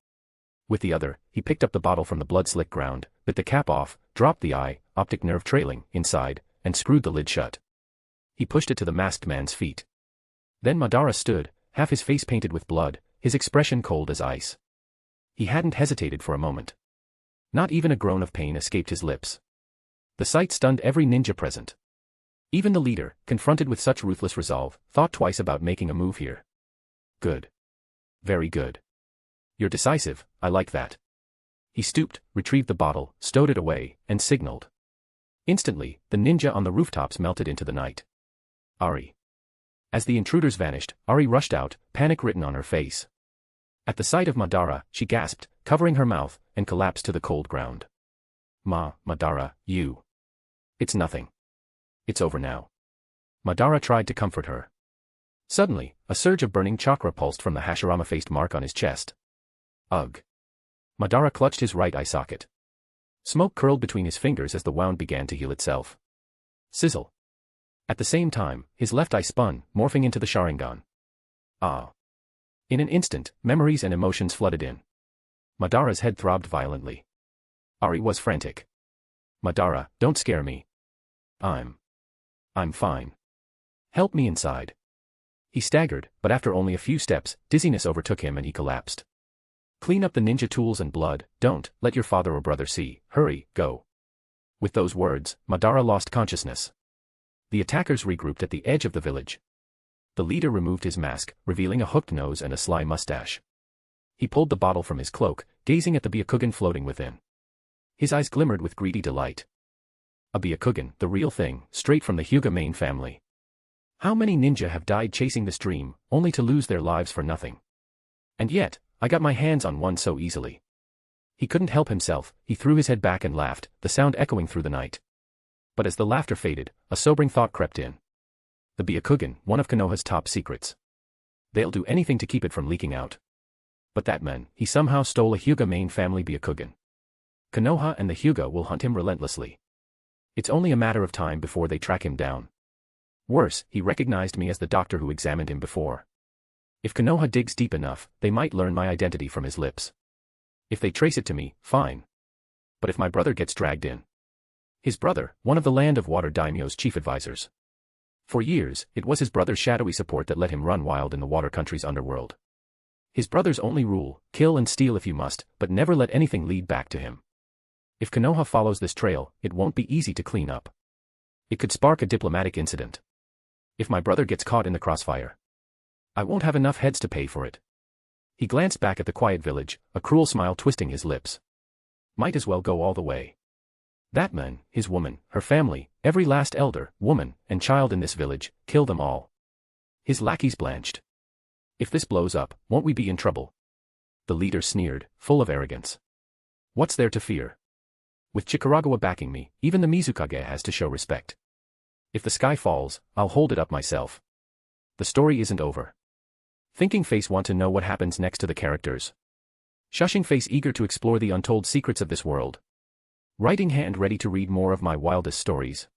With the other, he picked up the bottle from the blood-slick ground, bit the cap off, dropped the eye, optic nerve trailing, inside, and screwed the lid shut. He pushed it to the masked man's feet. Then Madara stood, half his face painted with blood, his expression cold as ice. He hadn't hesitated for a moment. Not even a groan of pain escaped his lips. The sight stunned every ninja present. Even the leader, confronted with such ruthless resolve, thought twice about making a move here. Good. Very good. You're decisive, I like that. He stooped, retrieved the bottle, stowed it away, and signaled. Instantly, the ninja on the rooftops melted into the night. Ari. As the intruders vanished, Ari rushed out, panic written on her face. At the sight of Madara, she gasped, covering her mouth, and collapsed to the cold ground. Madara, you. It's nothing. It's over now. Madara tried to comfort her. Suddenly, a surge of burning chakra pulsed from the Hashirama-faced mark on his chest. Ugh. Madara clutched his right eye socket. Smoke curled between his fingers as the wound began to heal itself. Sizzle. At the same time, his left eye spun, morphing into the Sharingan. Ah. In an instant, memories and emotions flooded in. Madara's head throbbed violently. Ari was frantic. Madara, don't scare me. I'm fine. Help me inside. He staggered, but after only a few steps, dizziness overtook him and he collapsed. Clean up the ninja tools and blood, don't let your father or brother see, hurry, go. With those words, Madara lost consciousness. The attackers regrouped at the edge of the village. The leader removed his mask, revealing a hooked nose and a sly mustache. He pulled the bottle from his cloak, gazing at the Byakugan floating within. His eyes glimmered with greedy delight. A Byakugan, the real thing, straight from the Hyuga main family. How many ninja have died chasing this dream, only to lose their lives for nothing? And yet, I got my hands on one so easily. He couldn't help himself, he threw his head back and laughed, the sound echoing through the night. But as the laughter faded, a sobering thought crept in. The Byakugan, one of Konoha's top secrets. They'll do anything to keep it from leaking out. But that man, he somehow stole a Hyuga main family Byakugan. Konoha and the Hyuga will hunt him relentlessly. It's only a matter of time before they track him down. Worse, he recognized me as the doctor who examined him before. If Konoha digs deep enough, they might learn my identity from his lips. If they trace it to me, fine. But if my brother gets dragged in? His brother, one of the Land of Water daimyo's chief advisors. For years, it was his brother's shadowy support that let him run wild in the water country's underworld. His brother's only rule, kill and steal if you must, but never let anything lead back to him. If Konoha follows this trail, it won't be easy to clean up. It could spark a diplomatic incident. If my brother gets caught in the crossfire, I won't have enough heads to pay for it. He glanced back at the quiet village, a cruel smile twisting his lips. Might as well go all the way. That man, his woman, her family, every last elder, woman, and child in this village, kill them all. His lackeys blanched. If this blows up, won't we be in trouble? The leader sneered, full of arrogance. What's there to fear? With Chikaragawa backing me, even the Mizukage has to show respect. If the sky falls, I'll hold it up myself. The story isn't over. Thinking face want to know what happens next to the characters. Shushing face eager to explore the untold secrets of this world. Writing hand ready to read more of my wildest stories.